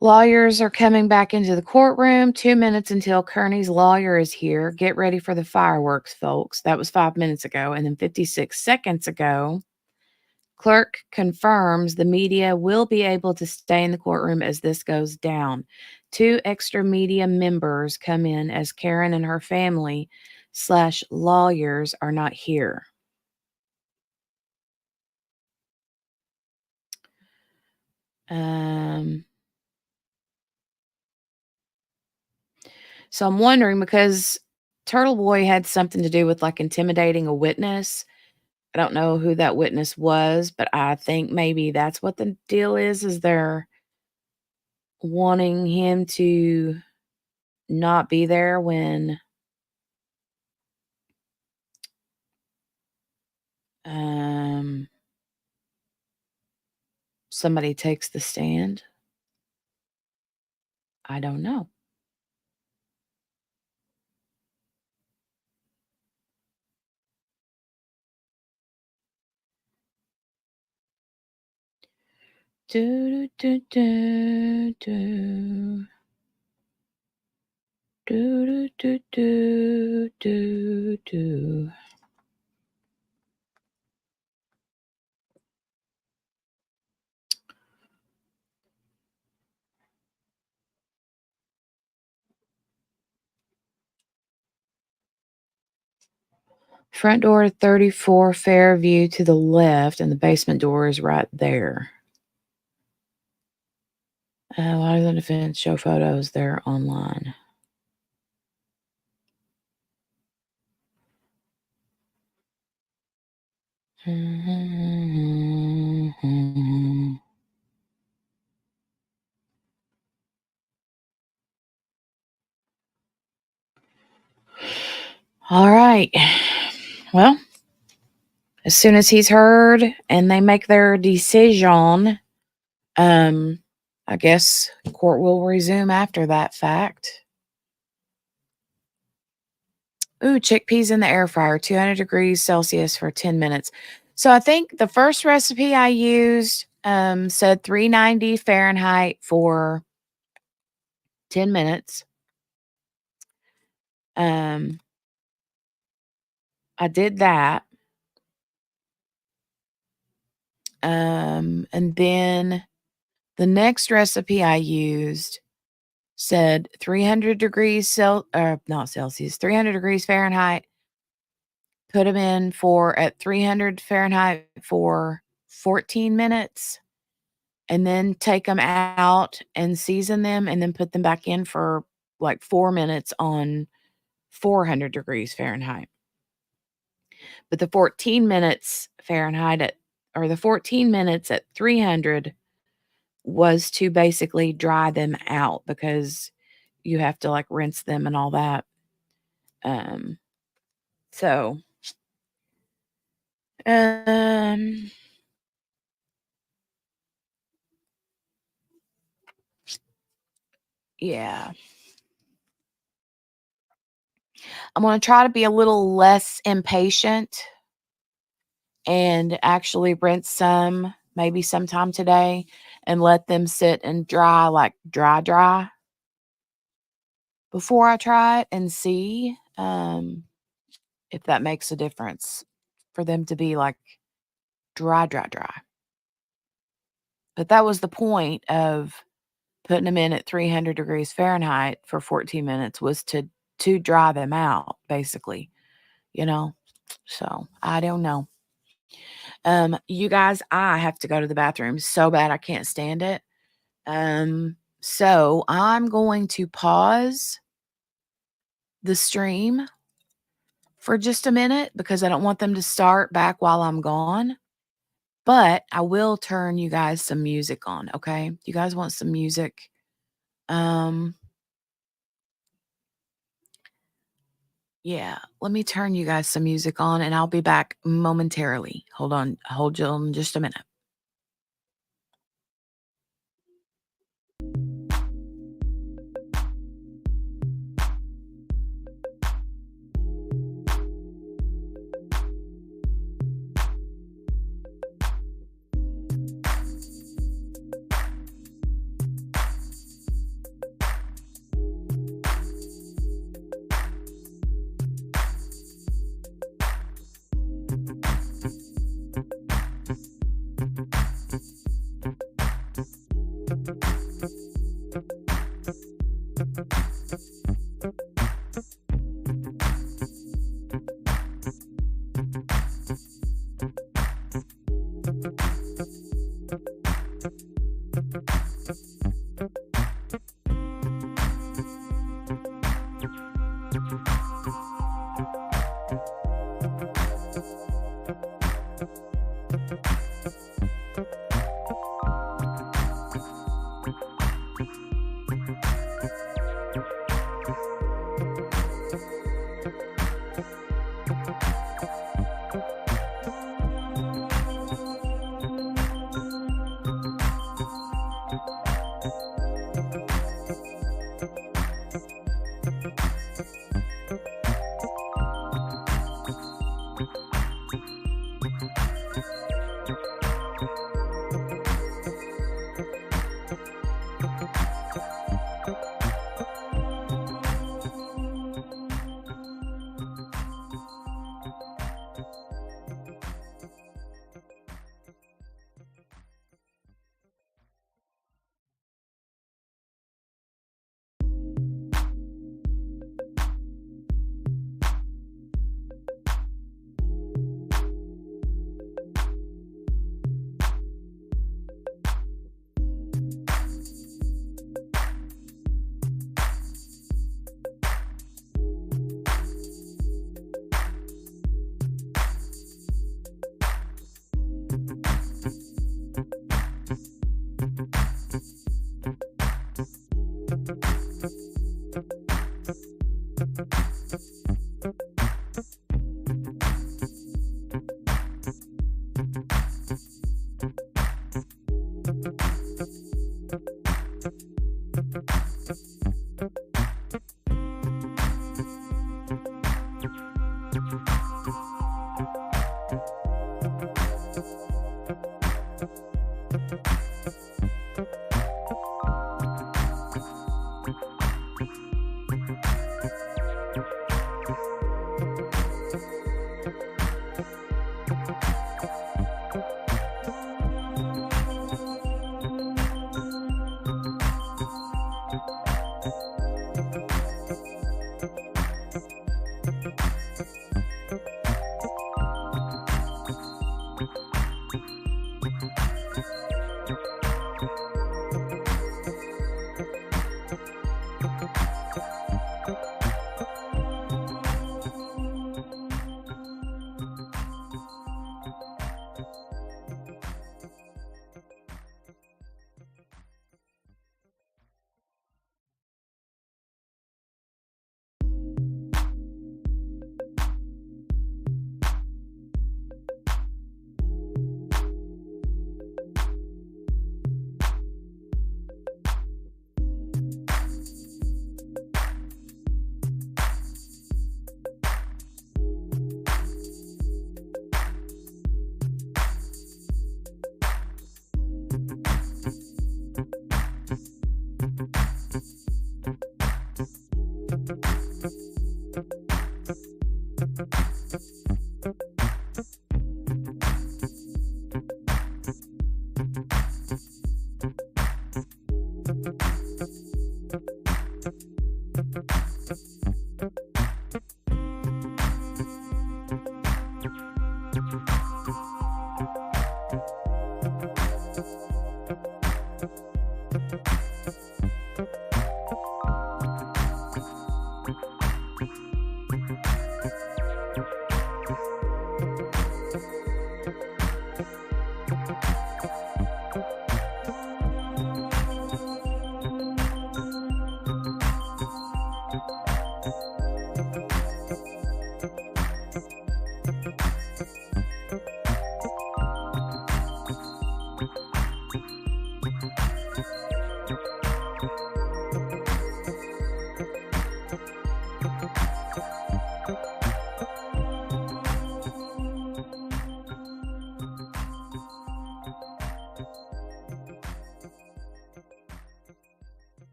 S1: Lawyers are coming back into the courtroom. 2 minutes until Kearney's lawyer is here. Get ready for the fireworks, folks. That was 5 minutes ago. And then 56 seconds ago, clerk confirms the media will be able to stay in the courtroom as this goes down. 2 extra media members come in as Karen and her family / lawyers are not here. So I'm wondering, because Turtle Boy had something to do with like intimidating a witness. I don't know who that witness was, but I think maybe that's what the deal is they're wanting him to not be there when somebody takes the stand. I don't know. Do, do, do, do. Do, do, do, do, do. Front door 34, Fairview to the left, and the basement door is right there. Why does the defense show photos there online? All right. Well, as soon as he's heard and they make their decision, I guess court will resume after that fact. Ooh, chickpeas in the air fryer, 200 degrees Celsius for 10 minutes. So I think the first recipe I used said 390 Fahrenheit for 10 minutes. I did that. And then the next recipe I used said 300 degrees not Celsius, 300 degrees Fahrenheit. Put them in at 300 Fahrenheit for 14 minutes, and then take them out and season them, and then put them back in for like 4 minutes on 400 degrees Fahrenheit. But the 14 minutes Fahrenheit the 14 minutes at 300 was to basically dry them out, because you have to like rinse them and all that. So yeah. I'm going to try to be a little less impatient and actually rinse some maybe sometime today and let them sit and dry, like dry before I try it, and see if that makes a difference for them to be like dry. But that was the point of putting them in at 300 degrees Fahrenheit for 14 minutes, was to dry them out, basically, So I don't know. You guys, I have to go to the bathroom so bad I can't stand it. So I'm going to pause the stream for just a minute, because I don't want them to start back while I'm gone. But I will turn you guys some music on, okay? You guys want some music? Yeah, let me turn you guys some music on, and I'll be back momentarily. Hold you on just a minute.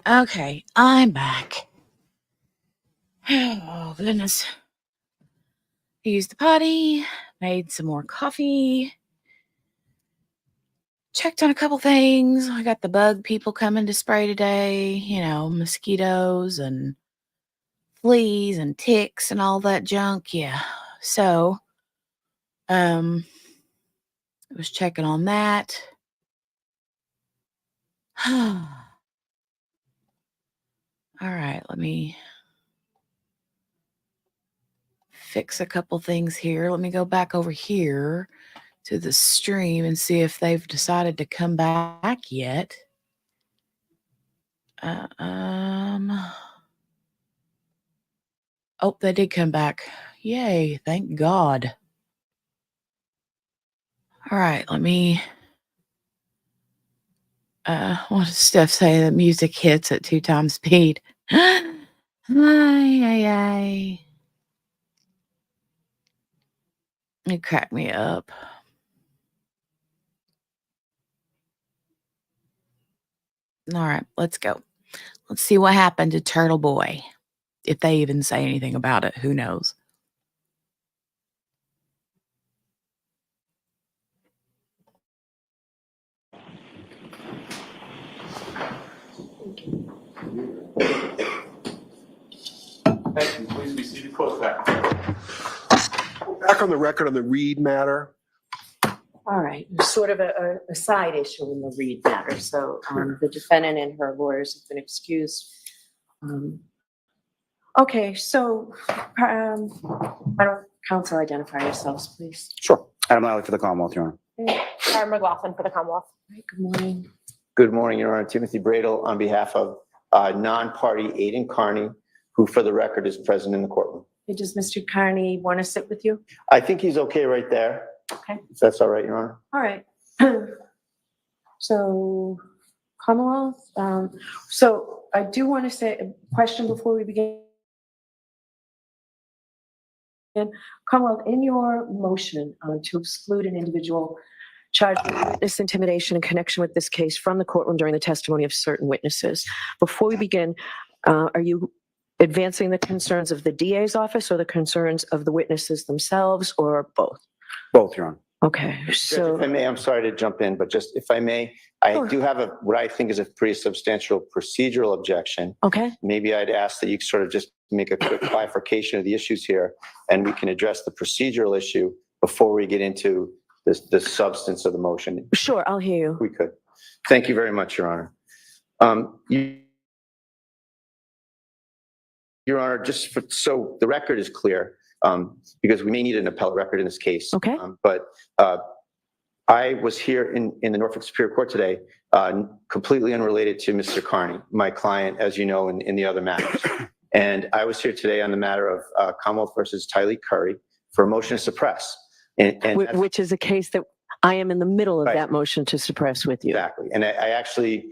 S1: Okay, I'm back. Oh, goodness. Used the potty, made some more coffee, checked on a couple things. I got the bug people coming to spray today, mosquitoes and fleas and ticks and all that junk. Yeah. So, I was checking on that. All right, let me fix a couple things here. Let me go back over here to the stream and see if they've decided to come back yet. Oh, they did come back. Yay, thank God. All right, let me what does Steph say? The music hits at 2 times speed. Ay, ay, ay. It cracked me up. All right, let's go. Let's see what happened to Turtle Boy. If they even say anything about it, who knows?
S10: Thank you. Please be seated. Close back.
S3: Back on the record on the Reed matter.
S5: All right, sort of a side issue in the Reed matter. So the defendant and her lawyers have been excused. Okay, so why don't counsel identify yourselves, please?
S12: Sure. Adam Lally for the Commonwealth, Your Honor.
S6: Karen McLaughlin for the Commonwealth.
S5: All right, good morning.
S12: Good morning, Your Honor. Timothy Bradel on behalf of non-party Aidan Carney, who for the record is present in the courtroom.
S5: Hey, does Mr. Carney want to sit with you?
S12: I think he's okay right there.
S5: Okay.
S12: If that's all right, Your Honor.
S5: All right. So Commonwealth, so I do want to say a question before we begin. Commonwealth, in your motion to exclude an individual charged with witness intimidation in connection with this case from the courtroom during the testimony of certain witnesses, before we begin, are you advancing the concerns of the DA's office or the concerns of the witnesses themselves, or both?
S12: Both, Your Honor.
S5: Okay, so
S12: If I may, I'm sorry to jump in, but just if I may, I
S5: Sure.
S12: do have what I think is a pretty substantial procedural objection.
S5: okay,
S12: Maybe I'd ask that you sort of just make a quick bifurcation of the issues here, and we can address the procedural issue before we get into the substance of the motion.
S5: sure, I'll hear you.
S12: We could. Thank you very much, Your Honor. Your Honor, so the record is clear, because we may need an appellate record in this case.
S5: Okay.
S12: But I was here in the Norfolk Superior Court today, completely unrelated to Mr. Carney, my client, as you know, in the other matters. And I was here today on the matter of Commonwealth versus Tylee Curry for a motion to suppress.
S11: Which is a case that I am in the middle of
S12: Right.
S11: that motion to suppress with you.
S12: Exactly. And I actually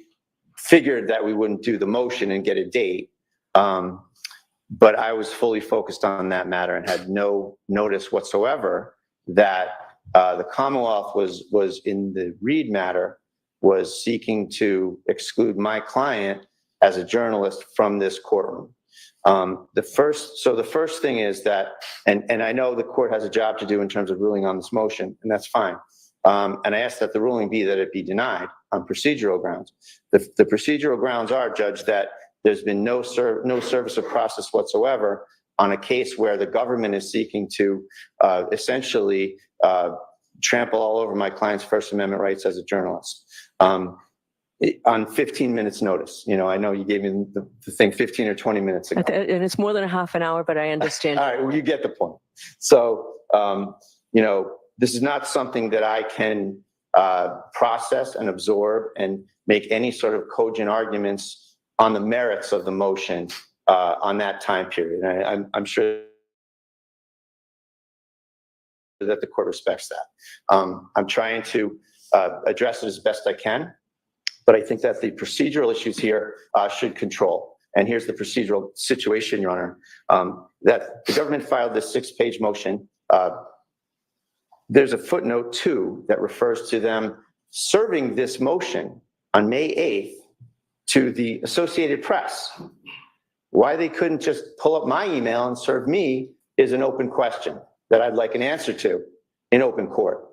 S12: figured that we wouldn't do the motion and get a date. But I was fully focused on that matter and had no notice whatsoever that the Commonwealth was in the Reed matter, was seeking to exclude my client as a journalist from this courtroom. The first thing is that, and I know the court has a job to do in terms of ruling on this motion, and that's fine. And I ask that the ruling be that it be denied on procedural grounds. The procedural grounds are, Judge, that there's been no service of process whatsoever on a case where the government is seeking to essentially trample all over my client's First Amendment rights as a journalist. On 15 minutes notice. I know you gave me the thing 15 or 20 minutes ago.
S11: And it's more than a half an hour, but I understand.
S12: All right, well, you get the point. So, this is not something that I can process and absorb and make any sort of cogent arguments on the merits of the motion on that time period. I'm sure that the court respects that. I'm trying to address it as best I can, but I think that the procedural issues here should control. And here's the procedural situation, Your Honor, that the government filed this 6-page motion. There's a footnote 2 that refers to them serving this motion on May 8th to the Associated Press. Why they couldn't just pull up my email and serve me is an open question that I'd like an answer to in open court.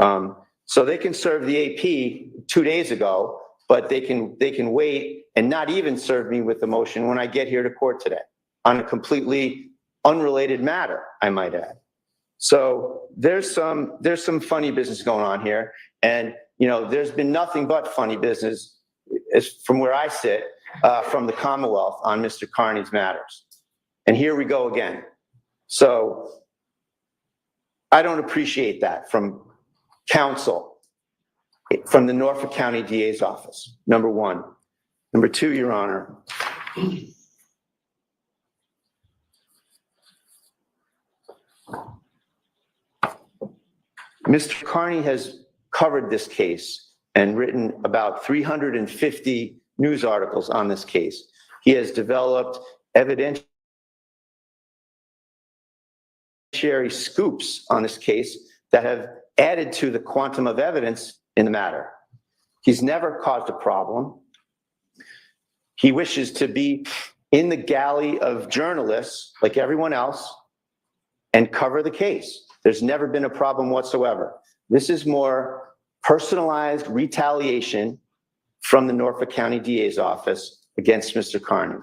S12: So they can serve the AP 2 days ago, but they can wait and not even serve me with the motion when I get here to court today on a completely unrelated matter, I might add. So there's some funny business going on here, and there's been nothing but funny business from where I sit from the Commonwealth on Mr. Carney's matters. And here we go again. So I don't appreciate that from counsel, from the Norfolk County DA's office, number one. Number two, Your Honor, Mr. Carney has covered this case and written about 350 news articles on this case. He has developed evidentiary scoops on this case that have added to the quantum of evidence in the matter. He's never caused a problem. He wishes to be in the galley of journalists like everyone else and cover the case. There's never been a problem whatsoever. This is more personalized retaliation from the Norfolk County DA's office against Mr. Carney.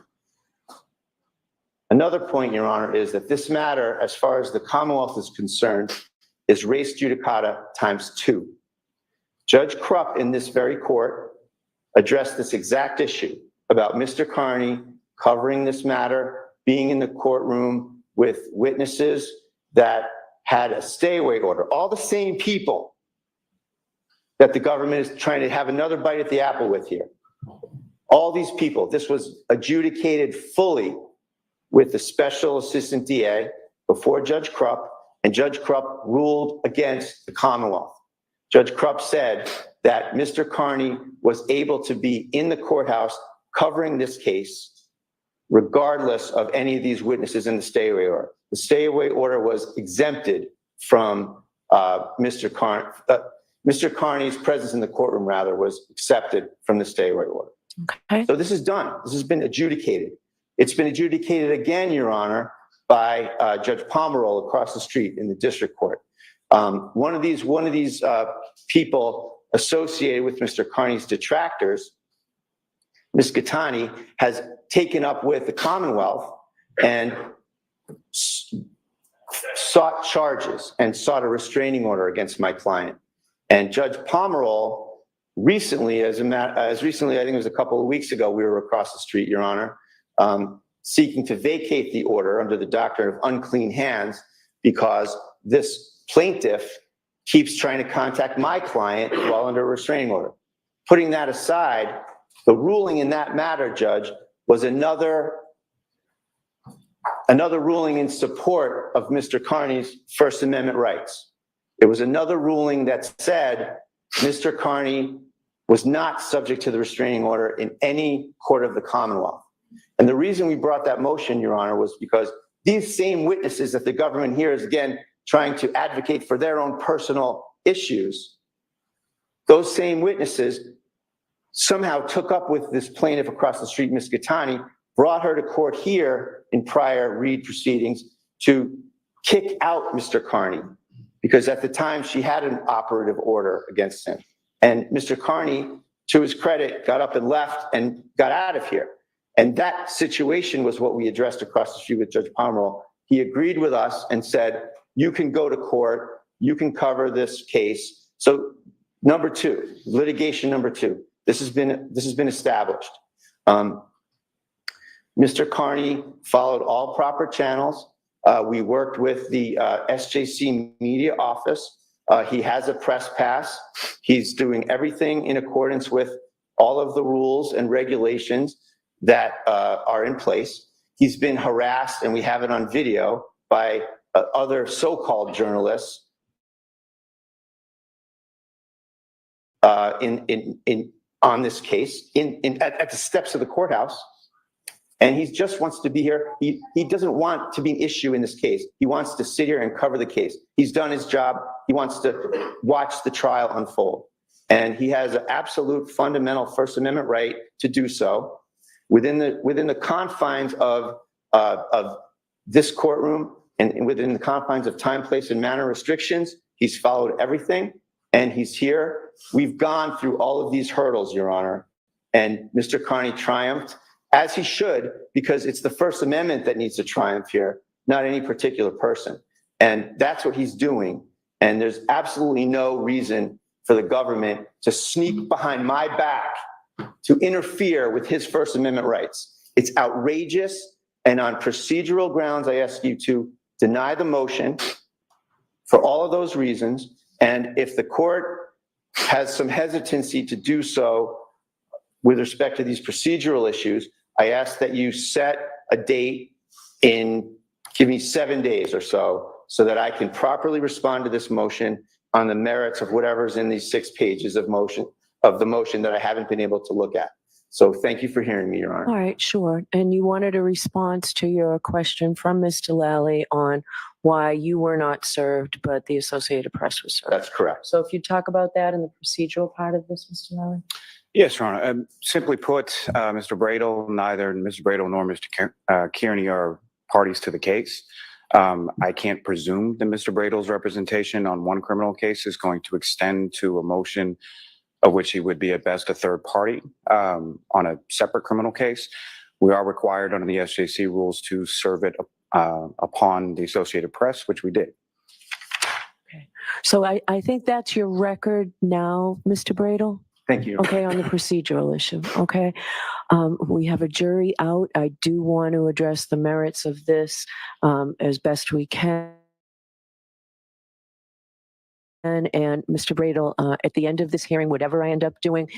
S12: Another point, Your Honor, is that this matter, as far as the Commonwealth is concerned, is res judicata ×2. Judge Krupp in this very court addressed this exact issue about Mr. Carney covering this matter, being in the courtroom with witnesses that had a stay-away order. All the same people that the government is trying to have another bite at the apple with here. All these people, this was adjudicated fully with the Special Assistant DA before Judge Krupp, and Judge Krupp ruled against the Commonwealth. Judge Krupp said that Mr. Carney was able to be in the courthouse covering this case regardless of any of these witnesses in the stay-away order. The stay-away order was exempted from Mr. Carney's presence in the courtroom, rather, was accepted from the stay-away order.
S1: Okay.
S12: So this is done. This has been adjudicated. It's been adjudicated again, Your Honor, by Judge Pomeroy across the street in the district court. One of these people associated with Mr. Carney's detractors, Ms. Gattani, has taken up with the Commonwealth and sought charges and sought a restraining order against my client. And Judge Pomeroy recently, as recently, I think it was a couple of weeks ago, we were across the street, Your Honor, seeking to vacate the order under the doctrine of unclean hands because this plaintiff keeps trying to contact my client while under a restraining order. Putting that aside, the ruling in that matter, Judge, was another ruling in support of Mr. Carney's First Amendment rights. It was another ruling that said Mr. Carney was not subject to the restraining order in any court of the Commonwealth. And the reason we brought that motion, Your Honor, was because these same witnesses that the government here is again trying to advocate for their own personal issues, those same witnesses somehow took up with this plaintiff across the street, Ms. Gattani, brought her to court here in prior Reed proceedings to kick out Mr. Carney, because at the time she had an operative order against him. And Mr. Carney, to his credit, got up and left and got out of here. And that situation was what we addressed across the street with Judge Pomeroy. He agreed with us and said, you can go to court, you can cover this case. So number two, litigation number two, this has been established. Mr. Carney followed all proper channels. We worked with the SJC media office. He has a press pass. He's doing everything in accordance with all of the rules and regulations that are in place. He's been harassed, and we have it on video, by other so-called journalists on this case at the steps of the courthouse. And he just wants to be here. He doesn't want to be an issue in this case. He wants to sit here and cover the case. He's done his job. He wants to watch the trial unfold. and he has an absolute fundamental First Amendment right to do so within the confines of this courtroom and within the confines of time, place, and manner restrictions. He's followed everything, and he's here. We've gone through all of these hurdles, Your Honor, and Mr. Carney triumphed, as he should, because it's the First Amendment that needs to triumph here, not any particular person. And that's what he's doing. And there's absolutely no reason for the government to sneak behind my back to interfere with his First Amendment rights. It's outrageous. And on procedural grounds, I ask you to deny the motion for all of those reasons. And if the court has some hesitancy to do so with respect to these procedural issues, I ask that you set a date give me 7 days or so that I can properly respond to this motion on the merits of whatever's in these 6 pages of the motion that I haven't been able to look at. So thank you for hearing me, Your Honor.
S11: All right, sure. And you wanted a response to your question from Mr. Lally on why you were not served, but the Associated Press was served.
S12: That's correct.
S11: So if you talk about that in the procedural part of this, Mr. Lally.
S4: Yes, Your Honor. Simply put, Mr. Bradel, neither Mr. Bradel nor Mr. Kearney are parties to the case. I can't presume that Mr. Bradel's representation on one criminal case is going to extend to a motion of which he would be at best a third party on a separate criminal case. We are required under the SJC rules to serve it upon the Associated Press, which we did.
S11: Okay. So I think that's your record now, Mr. Bradel.
S12: Thank you.
S11: Okay, on the procedural issue. Okay. We have a jury out. I do want to address the merits of this as best we can. And Mr. Bradel, at the end of this hearing, whatever I end up doing,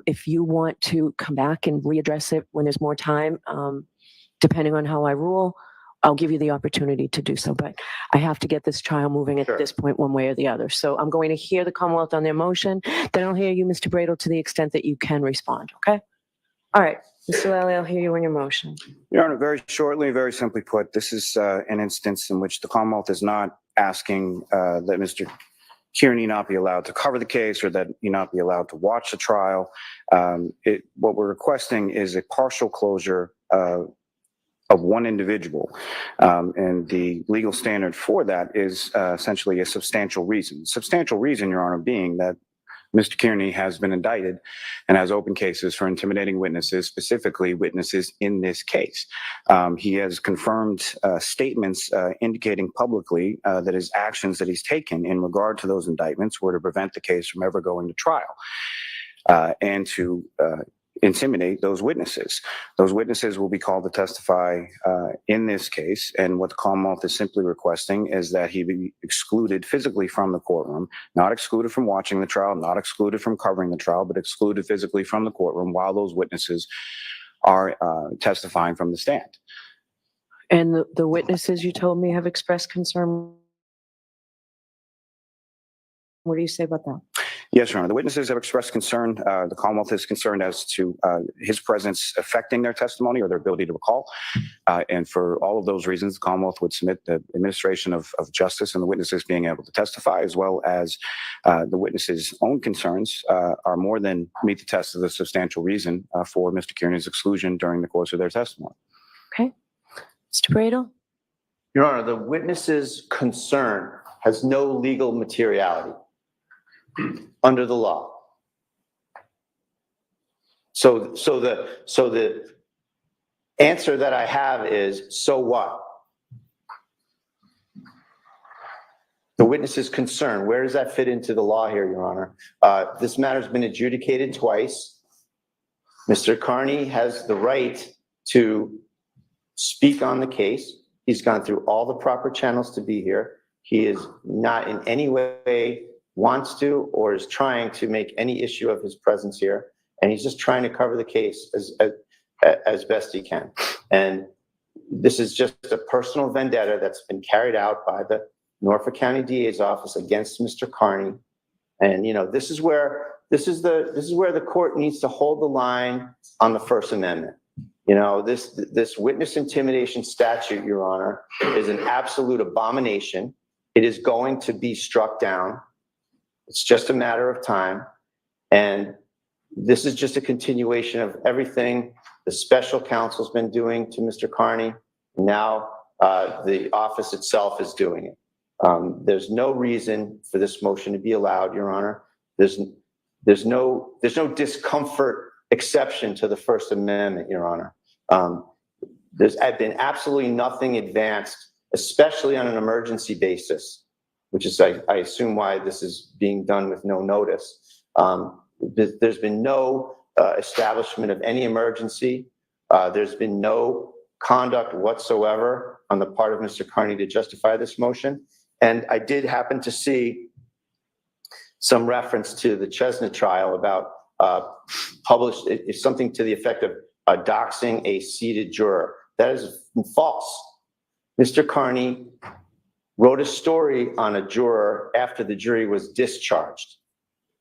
S11: if you want to come back and readdress it when there's more time, depending on how I rule, I'll give you the opportunity to do so. But I have to get this trial moving at this point, one way or the other. So I'm going to hear the Commonwealth on their motion. Then I'll hear you, Mr. Bradel, to the extent that you can respond. Okay? All right. Mr. Lally, I'll hear you on your motion.
S4: Your Honor, very shortly, very simply put, this is an instance in which the Commonwealth is not asking that Mr. Kearney not be allowed to cover the case or that he not be allowed to watch the trial. What we're requesting is a partial closure of one individual. And the legal standard for that is essentially a substantial reason. Substantial reason, Your Honor, being that Mr. Kearney has been indicted and has open cases for intimidating witnesses, specifically witnesses in this case. He has confirmed statements indicating publicly that his actions that he's taken in regard to those indictments were to prevent the case from ever going to trial and to intimidate those witnesses. Those witnesses will be called to testify in this case, and what the Commonwealth is simply requesting is that he be excluded physically from the courtroom, not excluded from watching the trial, not excluded from covering the trial, but excluded physically from the courtroom while those witnesses are testifying from the stand.
S11: And the witnesses you told me have expressed concern. What do you say about that?
S4: Yes, Your Honor. The witnesses have expressed concern. The Commonwealth is concerned as to his presence affecting their testimony or their ability to recall. And for all of those reasons, the Commonwealth would submit the administration of justice and the witnesses being able to testify, as well as the witnesses' own concerns are more than meet the test of the substantial reason for Mr. Kearney's exclusion during the course of their testimony.
S11: Okay. Mr. Bradel?
S12: Your Honor, the witness's concern has no legal materiality under the law. So the answer that I have is, so what? The witness's concern, where does that fit into the law here, Your Honor? This matter's been adjudicated twice. Mr. Carney has the right to speak on the case. He's gone through all the proper channels to be here. He is not in any way wants to or is trying to make any issue of his presence here. And he's just trying to cover the case as best he can. And this is just a personal vendetta that's been carried out by the Norfolk County DA's office against Mr. Carney. And, you know, this is where the court needs to hold the line on the First Amendment. You know, this witness intimidation statute, Your Honor, is an absolute abomination. It is going to be struck down. It's just a matter of time. And this is just a continuation of everything the special counsel's been doing to Mr. Carney. Now, the office itself is doing it. There's no reason for this motion to be allowed, Your Honor. There's no discomfort exception to the First Amendment, Your Honor. There's been absolutely nothing advanced, especially on an emergency basis, which is, I assume, why this is being done with no notice. There's been no establishment of any emergency. There's been no conduct whatsoever on the part of Mr. Carney to justify this motion. And I did happen to see some reference to the Chestnut trial about published, it's something to the effect of doxing a seated juror. That is false. Mr. Carney wrote a story on a juror after the jury was discharged.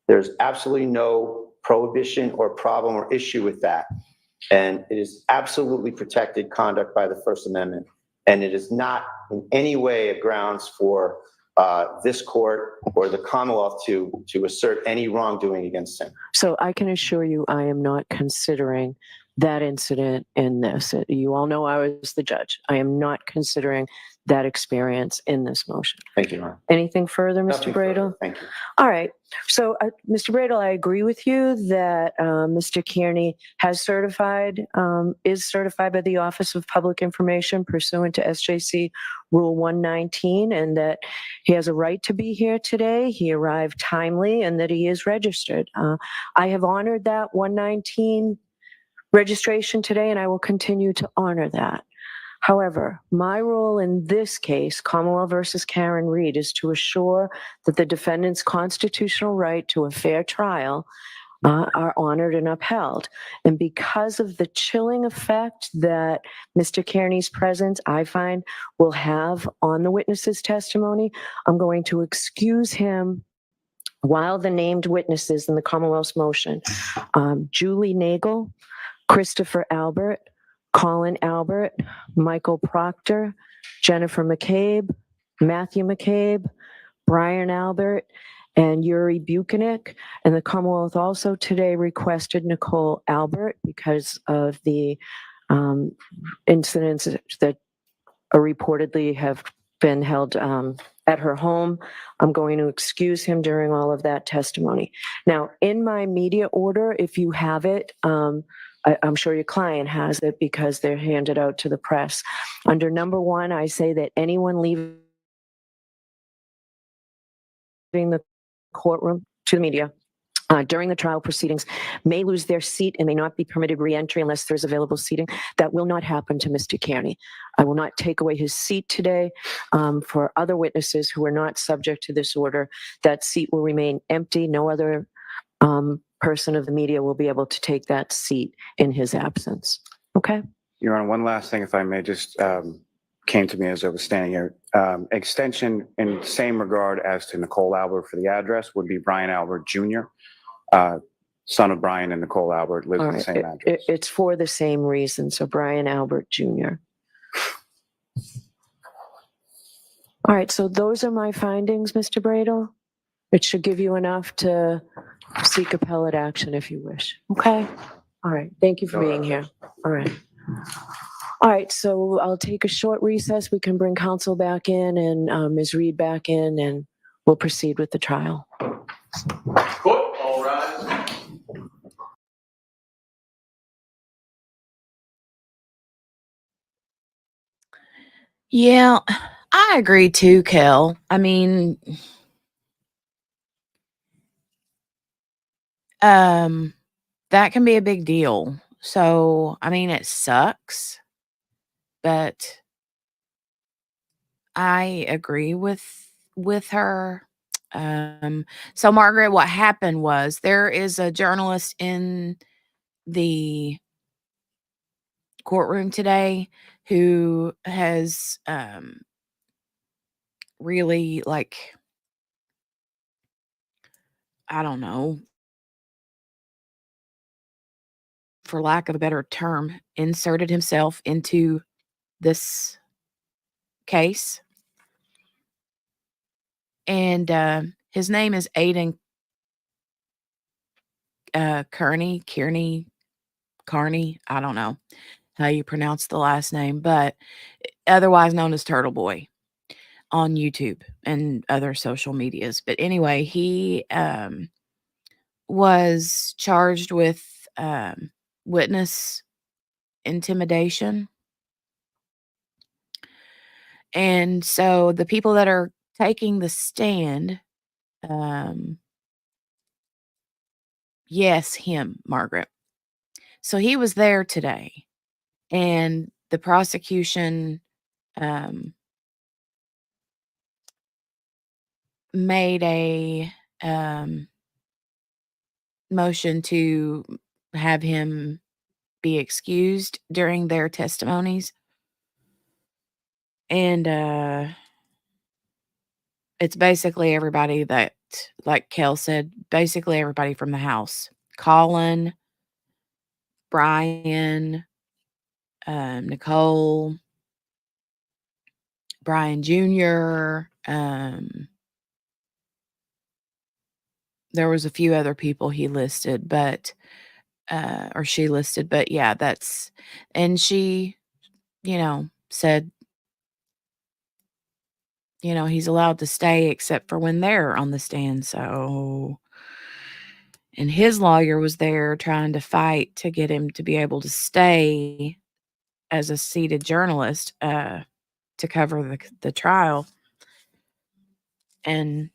S12: There's absolutely no prohibition or problem or issue with that. And it is absolutely protected conduct by the First Amendment. And it is not in any way a grounds for this court or the Commonwealth to assert any wrongdoing against him.
S11: So I can assure you, I am not considering that incident in this. You all know I was the judge. I am not considering that experience in this motion.
S12: Thank you, Your Honor.
S11: Anything further, Mr.
S12: Nothing
S11: Bradel?
S12: further. Thank you.
S11: All right. So, Mr. Bradel, I agree with you that Mr. Kearney is certified by the Office of Public Information pursuant to SJC Rule 119, and that he has a right to be here today. He arrived timely, and that he is registered. I have honored that 119 registration today, and I will continue to honor that. However, my role in this case, Commonwealth versus Karen Reed, is to assure that the defendant's constitutional right to a fair trial are honored and upheld. And because of the chilling effect that Mr. Kearney's presence, I find, will have on the witness's testimony, I'm going to excuse him while the named witnesses in the Commonwealth's motion, Julie Nagel, Christopher Albert, Colin Albert, Michael Proctor, Jennifer McCabe, Matthew McCabe, Brian Albert, and Yuri Buchanan. And the Commonwealth also today requested Nicole Albert because of the incidents that reportedly have been held at her home. I'm going to excuse him during all of that testimony. Now, in my media order, if you have it, I'm sure your client has it because they're handed out to the press. Under number 1, I say that anyone leaving the courtroom to the media during the trial proceedings may lose their seat and may not be permitted re-entry unless there's available seating. That will not happen to Mr. Kearney. I will not take away his seat today. For other witnesses who are not subject to this order, that seat will remain empty. No other person of the media will be able to take that seat in his absence. Okay?
S4: Your Honor, one last thing, if I may, just came to me as I was standing here. Extension in the same regard as to Nicole Albert for the address would be Brian Albert Jr., son of Brian and Nicole Albert, lives
S11: All
S4: at the
S11: right.
S4: same address.
S11: It's for the same reason. So Brian Albert Jr. All right. So those are my findings, Mr. Bradel. It should give you enough to seek appellate action if you wish. Okay? All right. Thank you for being here. All right. All right. So I'll take a short recess. We can bring counsel back in and Ms. Reed back in, and we'll proceed with the trial.
S10: Court, all rise.
S1: Yeah, I agree too, Kel. I mean, that can be a big deal. So, I mean, it sucks, but I agree with her. So Margaret, what happened was there is a journalist in the courtroom today who has really, like, I don't know, for lack of a better term, inserted himself into this case. And his name is Aiden Kearney, Carney. I don't know how you pronounce the last name, but otherwise known as Turtle Boy on YouTube and other social medias. But anyway, he was charged with witness intimidation. And so the people that are taking the stand, yes, him, Margaret. So he was there today, and the prosecution made a motion to have him be excused during their testimonies. And it's basically everybody that, like Kel said, basically everybody from the house. Colin, Brian, Nicole, Brian Jr., there was a few other people he listed, but or she listed, but yeah, that's, and she, said, he's allowed to stay except for when they're on the stand. So, and his lawyer was there trying to fight to get him to be able to stay as a seated journalist to cover the trial. And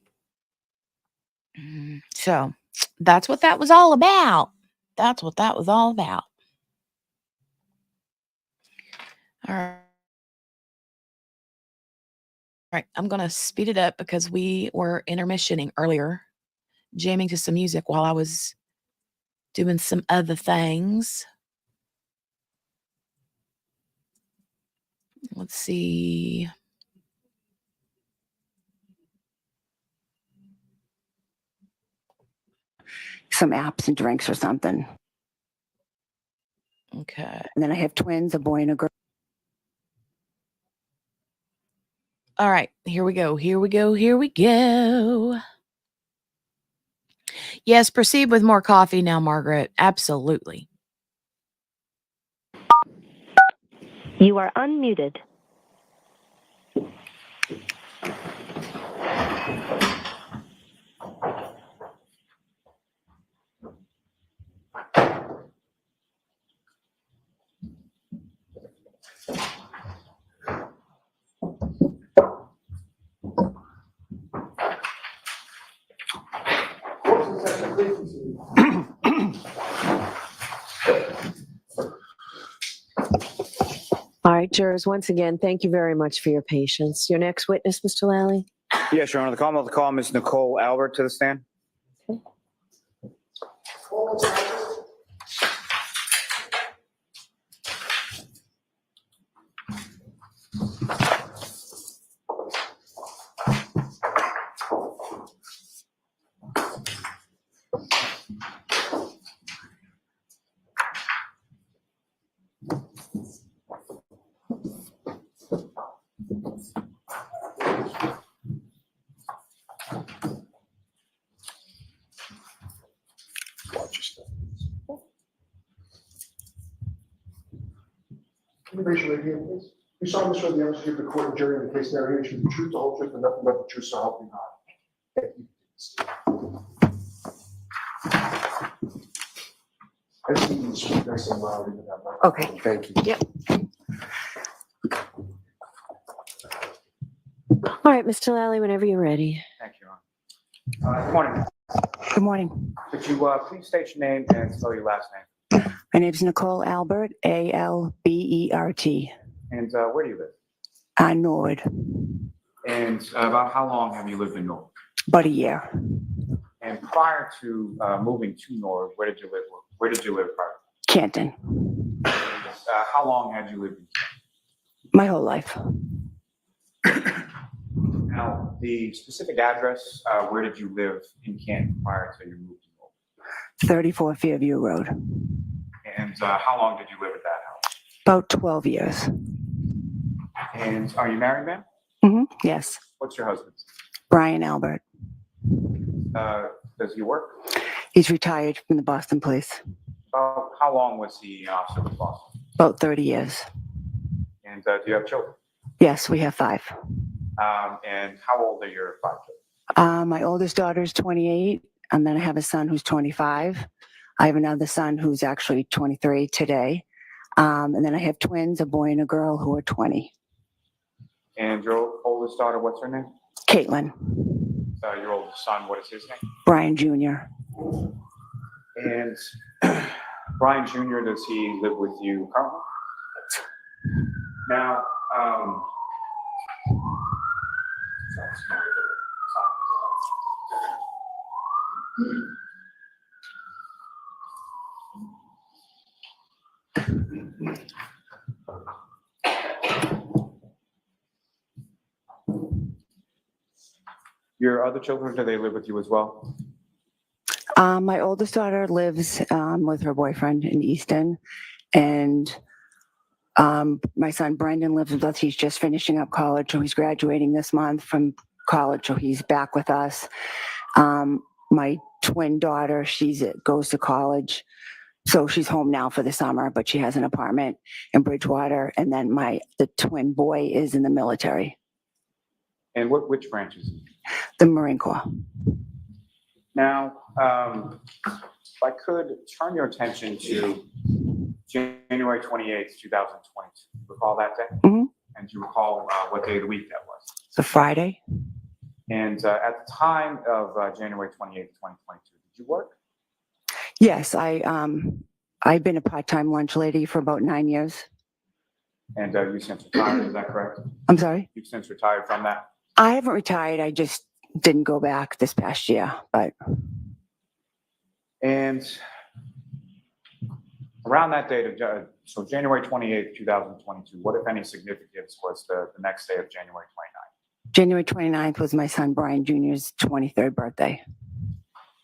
S1: so that's what that was all about. That's what that was all about. All right. I'm going to speed it up because we were intermissioning earlier, jamming to some music while I was doing some other things. Let's see.
S13: Some apps and drinks or something.
S1: Okay.
S13: And then I have twins, a boy and a girl.
S1: All right. Here we go. Here we go. Here we go. Yes, proceed with more coffee now, Margaret. Absolutely.
S14: You are unmuted.
S11: All right, jurors, once again, thank you very much for your patience. Your next witness, Mr. Lally?
S4: Yes, Your Honor. The call Ms. Nicole Albert to the stand.
S3: Can you raise your right hand, please? You solemnly swear the answer to give the court and jury in the case now hearing should be the truth, the whole truth, and nothing but the truth, so help me God. Thank you. I just need you to speak nice and loud into that microphone.
S13: Okay.
S3: Thank you.
S13: Yep.
S11: All right, Mr. Lally, whenever you're ready.
S4: Thank you, Your Honor. Good morning.
S13: Good morning.
S4: Could you please state your name and spell your last name?
S13: My name's Nicole Albert, Albert.
S4: And where do you live?
S13: Norwood.
S4: And about how long have you lived in Norfolk?
S13: About a year.
S4: And prior to moving to Norfolk, where did you live? Where did you live prior?
S13: Canton.
S4: How long had you lived in Canton?
S13: My whole life.
S4: Now, the specific address, where did you live in Canton prior to your move to Norfolk?
S13: 34 Fairview Road.
S4: And how long did you live at that house?
S13: About 12 years.
S4: And are you married, ma'am?
S13: Yes.
S4: What's your husband's?
S13: Brian Albert.
S4: Does he work?
S13: He's retired from the Boston Police,
S4: About how long was he an officer with Boston?
S13: about 30 years.
S4: And do you have children?
S13: Yes, we have 5.
S4: And how old are your 5 children?
S13: My oldest daughter is 28, and then I have a son who's 25. I have another son who's actually 23 today. And then I have twins, a boy and a girl, who are 20.
S4: And your oldest daughter, what's her name?
S13: Caitlin,
S4: Your oldest son, what is his name?
S13: Brian Jr.
S4: And Brian Jr., does he live with you currently? Now, your other children, do they live with you as well?
S13: My oldest daughter lives with her boyfriend in Easton, and my son Brendan lives with us. He's just finishing up college, so he's graduating this month from college, so he's back with us. My twin daughter, goes to college, so she's home now for the summer, but she has an apartment in Bridgewater. And then the twin boy is in the military.
S4: And which branch is he?
S13: The Marine Corps.
S4: Now, if I could turn your attention to January 28th, 2022. Recall that day?
S13: Mm-hmm.
S4: And do you recall what day of the week that was?
S13: It's a Friday.
S4: And at the time of January 28th, 2022, did you work?
S13: Yes, I've been a part-time lunch lady for about 9 years.
S4: And you've since retired, is that correct?
S13: I'm sorry?
S4: You've since retired from that?
S13: I haven't retired. I just didn't go back this past year, but.
S4: And around that date, so January 28th, 2022, what, if any, significance was the next day of January 29th?
S13: January 29th was my son Brian Jr.'s 23rd birthday.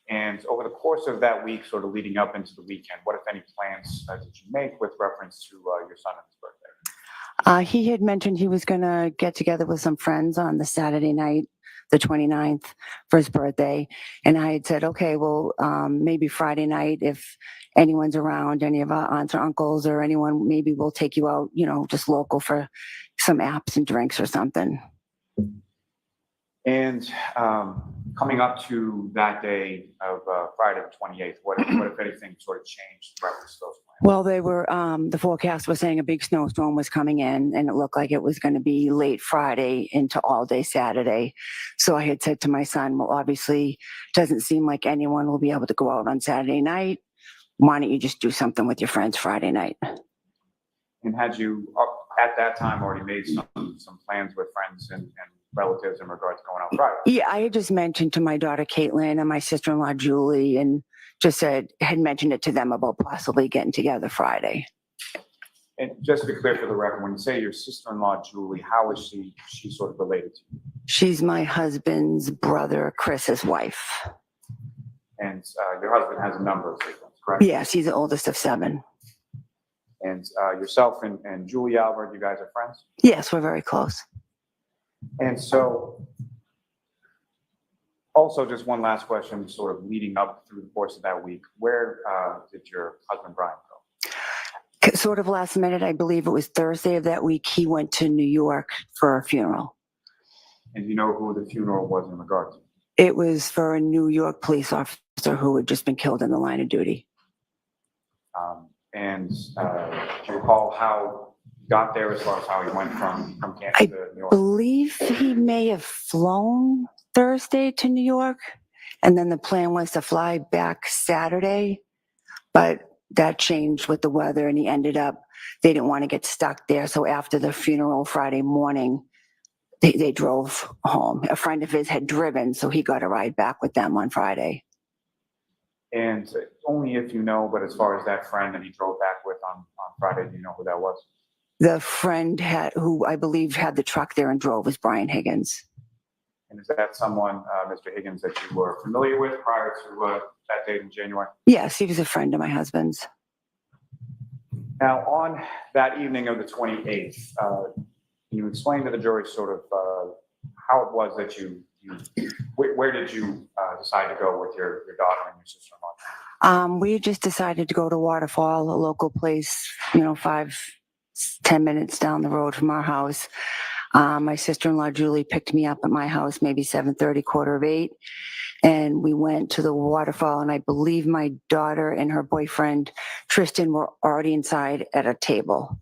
S4: And over the course of that week, sort of leading up into the weekend, what, if any, plans did you make with reference to your son and his birthday?
S13: He had mentioned he was going to get together with some friends on the Saturday night, the 29th, for his birthday. And I had said, okay, well, maybe Friday night, if anyone's around, any of our aunts or uncles or anyone, maybe we'll take you out, just local for some apps and drinks or something.
S4: And coming up to that day of Friday the 28th, what if anything sort of changed in reference to those plans?
S13: Well, they were, the forecast was saying a big snowstorm was coming in, and it looked like it was going to be late Friday into all day Saturday. So I had said to my son, well, obviously, doesn't seem like anyone will be able to go out on Saturday night. Why don't you just do something with your friends Friday night?
S4: And had you, at that time, already made some plans with friends and relatives in regards to going out Friday?
S13: Yeah, I had just mentioned to my daughter Caitlin and my sister-in-law Julie, and just had mentioned it to them about possibly getting together Friday.
S4: And just to be clear for the record, when you say your sister-in-law Julie, how is she sort of related to you?
S13: She's my husband's brother, Chris's wife.
S4: And your husband has a number of siblings, correct?
S13: Yes, he's the oldest of 7.
S4: And yourself and Julie Albert, you guys are friends?
S13: Yes, we're very close.
S4: And so, also just one last question, sort of leading up through the course of that week, where did your husband Brian go?
S13: Sort of last minute, I believe it was Thursday of that week, he went to New York for a funeral.
S4: And do you know who the funeral was in regard to?
S13: It was for a New York police officer who had just been killed in the line of duty.
S4: And do you recall how he got there as far as how he went from Kansas to New York?
S13: I believe he may have flown Thursday to New York, and then the plan was to fly back Saturday, but that changed with the weather, and they didn't want to get stuck there. So after the funeral Friday morning, they drove home. A friend of his had driven, so he got a ride back with them on Friday.
S4: And only if you know, but as far as that friend that he drove back with on Friday, do you know who that was?
S13: The friend who I believe had the truck there and drove was Brian Higgins.
S4: And is that someone, Mr. Higgins, that you were familiar with prior to that date in January?
S13: Yes, he was a friend of my husband's.
S4: Now, on that evening of the 28th, can you explain to the jury sort of how it was that you where did you decide to go with your daughter and your sister-in-law?
S13: We just decided to go to Waterfall, a local place, 5-10 minutes down the road from our house. My sister-in-law Julie picked me up at my house maybe 7:30, 7:45, and we went to the waterfall, and I believe my daughter and her boyfriend Tristan were already inside at a table.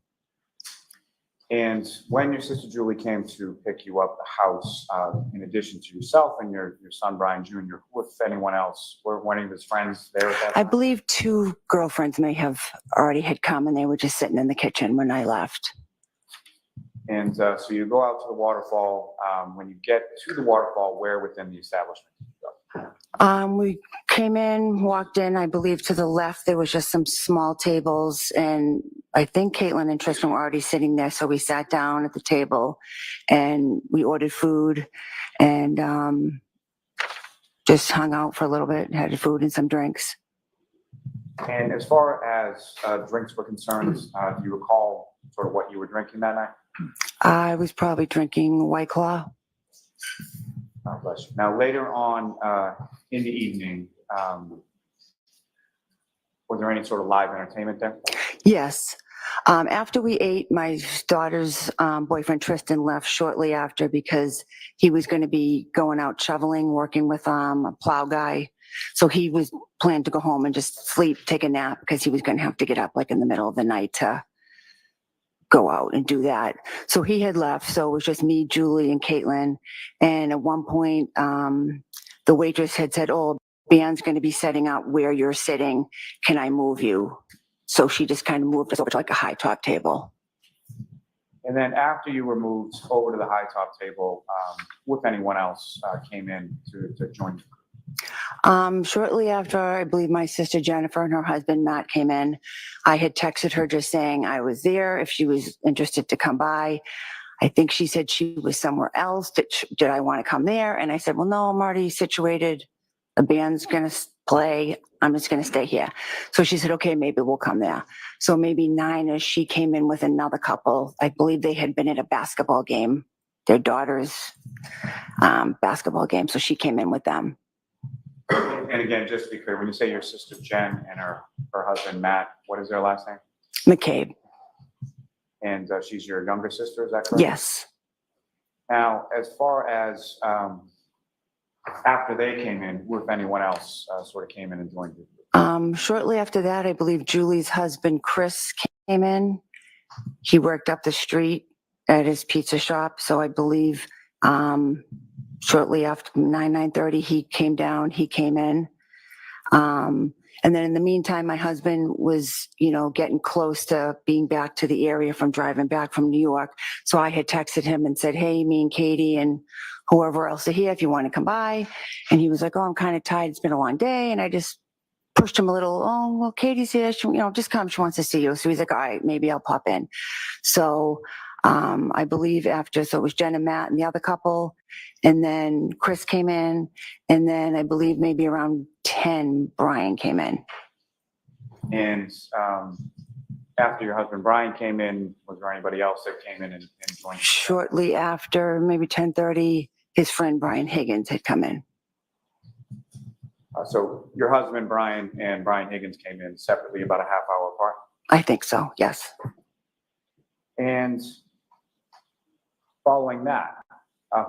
S4: And when your sister Julie came to pick you up the house, in addition to yourself and your son Brian Jr., who, if anyone else, were one of his friends there at that
S13: I
S4: time?
S13: believe 2 girlfriends may have already had come, and they were just sitting in the kitchen when I left.
S4: And so you go out to the waterfall. When you get to the waterfall, where within the establishment did you go?
S13: We came in, walked in, I believe to the left, there was just some small tables, and I think Caitlin and Tristan were already sitting there, so we sat down at the table and we ordered food and just hung out for a little bit, had food and some drinks.
S4: And as far as drinks were concerned, do you recall sort of what you were drinking that night?
S13: I was probably drinking White Claw.
S4: God bless you. Now, later on in the evening, was there any sort of live entertainment there?
S13: Yes. After we ate, my daughter's boyfriend Tristan left shortly after because he was going to be going out shoveling, working with a plow guy. So he was planned to go home and just sleep, take a nap, because he was going to have to get up like in the middle of the night to go out and do that. So he had left. So it was just me, Julie, and Caitlin. And at one point, the waitress had said, "Oh, band's going to be setting up where you're sitting. Can I move you?" So she just kind of moved us over to like a high top table.
S4: And then after you were moved over to the high top table, if anyone else came in to join you?
S13: Shortly after, I believe my sister Jennifer and her husband Matt came in. I had texted her just saying I was there if she was interested to come by. I think she said she was somewhere else. Did I want to come there? And I said, well, no, I'm already situated. The band's going to play. I'm just going to stay here. So she said, okay, maybe we'll come there. So maybe 9 as she came in with another couple. I believe they had been at a basketball game, their daughter's basketball game. So she came in with them.
S4: And again, just to be clear, when you say your sister Jen and her husband Matt, what is their last name?
S13: McCabe.
S4: And she's your younger sister, is that correct?
S13: Yes.
S4: Now, as far as after they came in, if anyone else sort of came in and joined you?
S13: Shortly after that, I believe Julie's husband Chris came in. He worked up the street at his pizza shop. So I believe shortly after 9:30, he came down, he came in. And then in the meantime, my husband was, getting close to being back to the area from driving back from New York. So I had texted him and said, hey, me and Katie and whoever else are here, if you want to come by. And he was like, oh, I'm kind of tired. It's been a long day. And I just pushed him a little, oh, well, Katie's here. She, just come. She wants to see you. So he's like, all right, maybe I'll pop in. So I believe so it was Jen and Matt and the other couple. And then Chris came in. And then I believe maybe around 10, Brian came in.
S4: And after your husband Brian came in, was there anybody else that came in and joined you?
S13: Shortly after, maybe 10:30, his friend Brian Higgins had come in.
S4: So your husband Brian and Brian Higgins came in separately about a half hour apart?
S13: I think so, yes.
S4: And following that,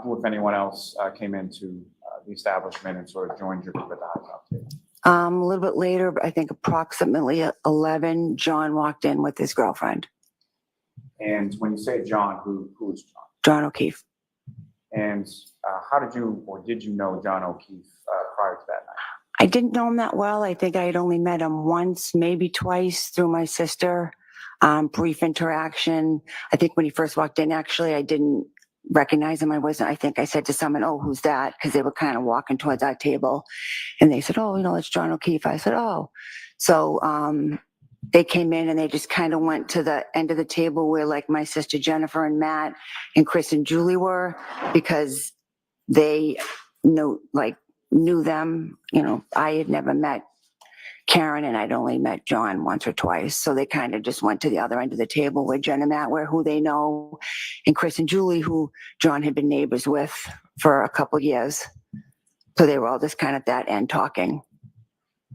S4: who, if anyone else, came into the establishment and sort of joined your group at the high top table?
S13: A little bit later, I think approximately 11, John walked in with his girlfriend.
S4: And when you say John, who is John?
S13: John O'Keefe.
S4: And how did you know John O'Keefe prior to that night?
S13: I didn't know him that well. I think I had only met him once, maybe twice through my sister. Brief interaction. I think when he first walked in, actually, I didn't recognize him. I think I said to someone, oh, who's that? Because they were kind of walking towards our table. And they said, oh, it's John O'Keefe. I said, oh. So they came in and they just kind of went to the end of the table where like my sister Jennifer and Matt and Chris and Julie were, because they knew them. I had never met Karen and I'd only met John once or twice. So they kind of just went to the other end of the table where Jen and Matt were, who they know, and Chris and Julie, who John had been neighbors with for a couple years. So they were all just kind of at that end talking.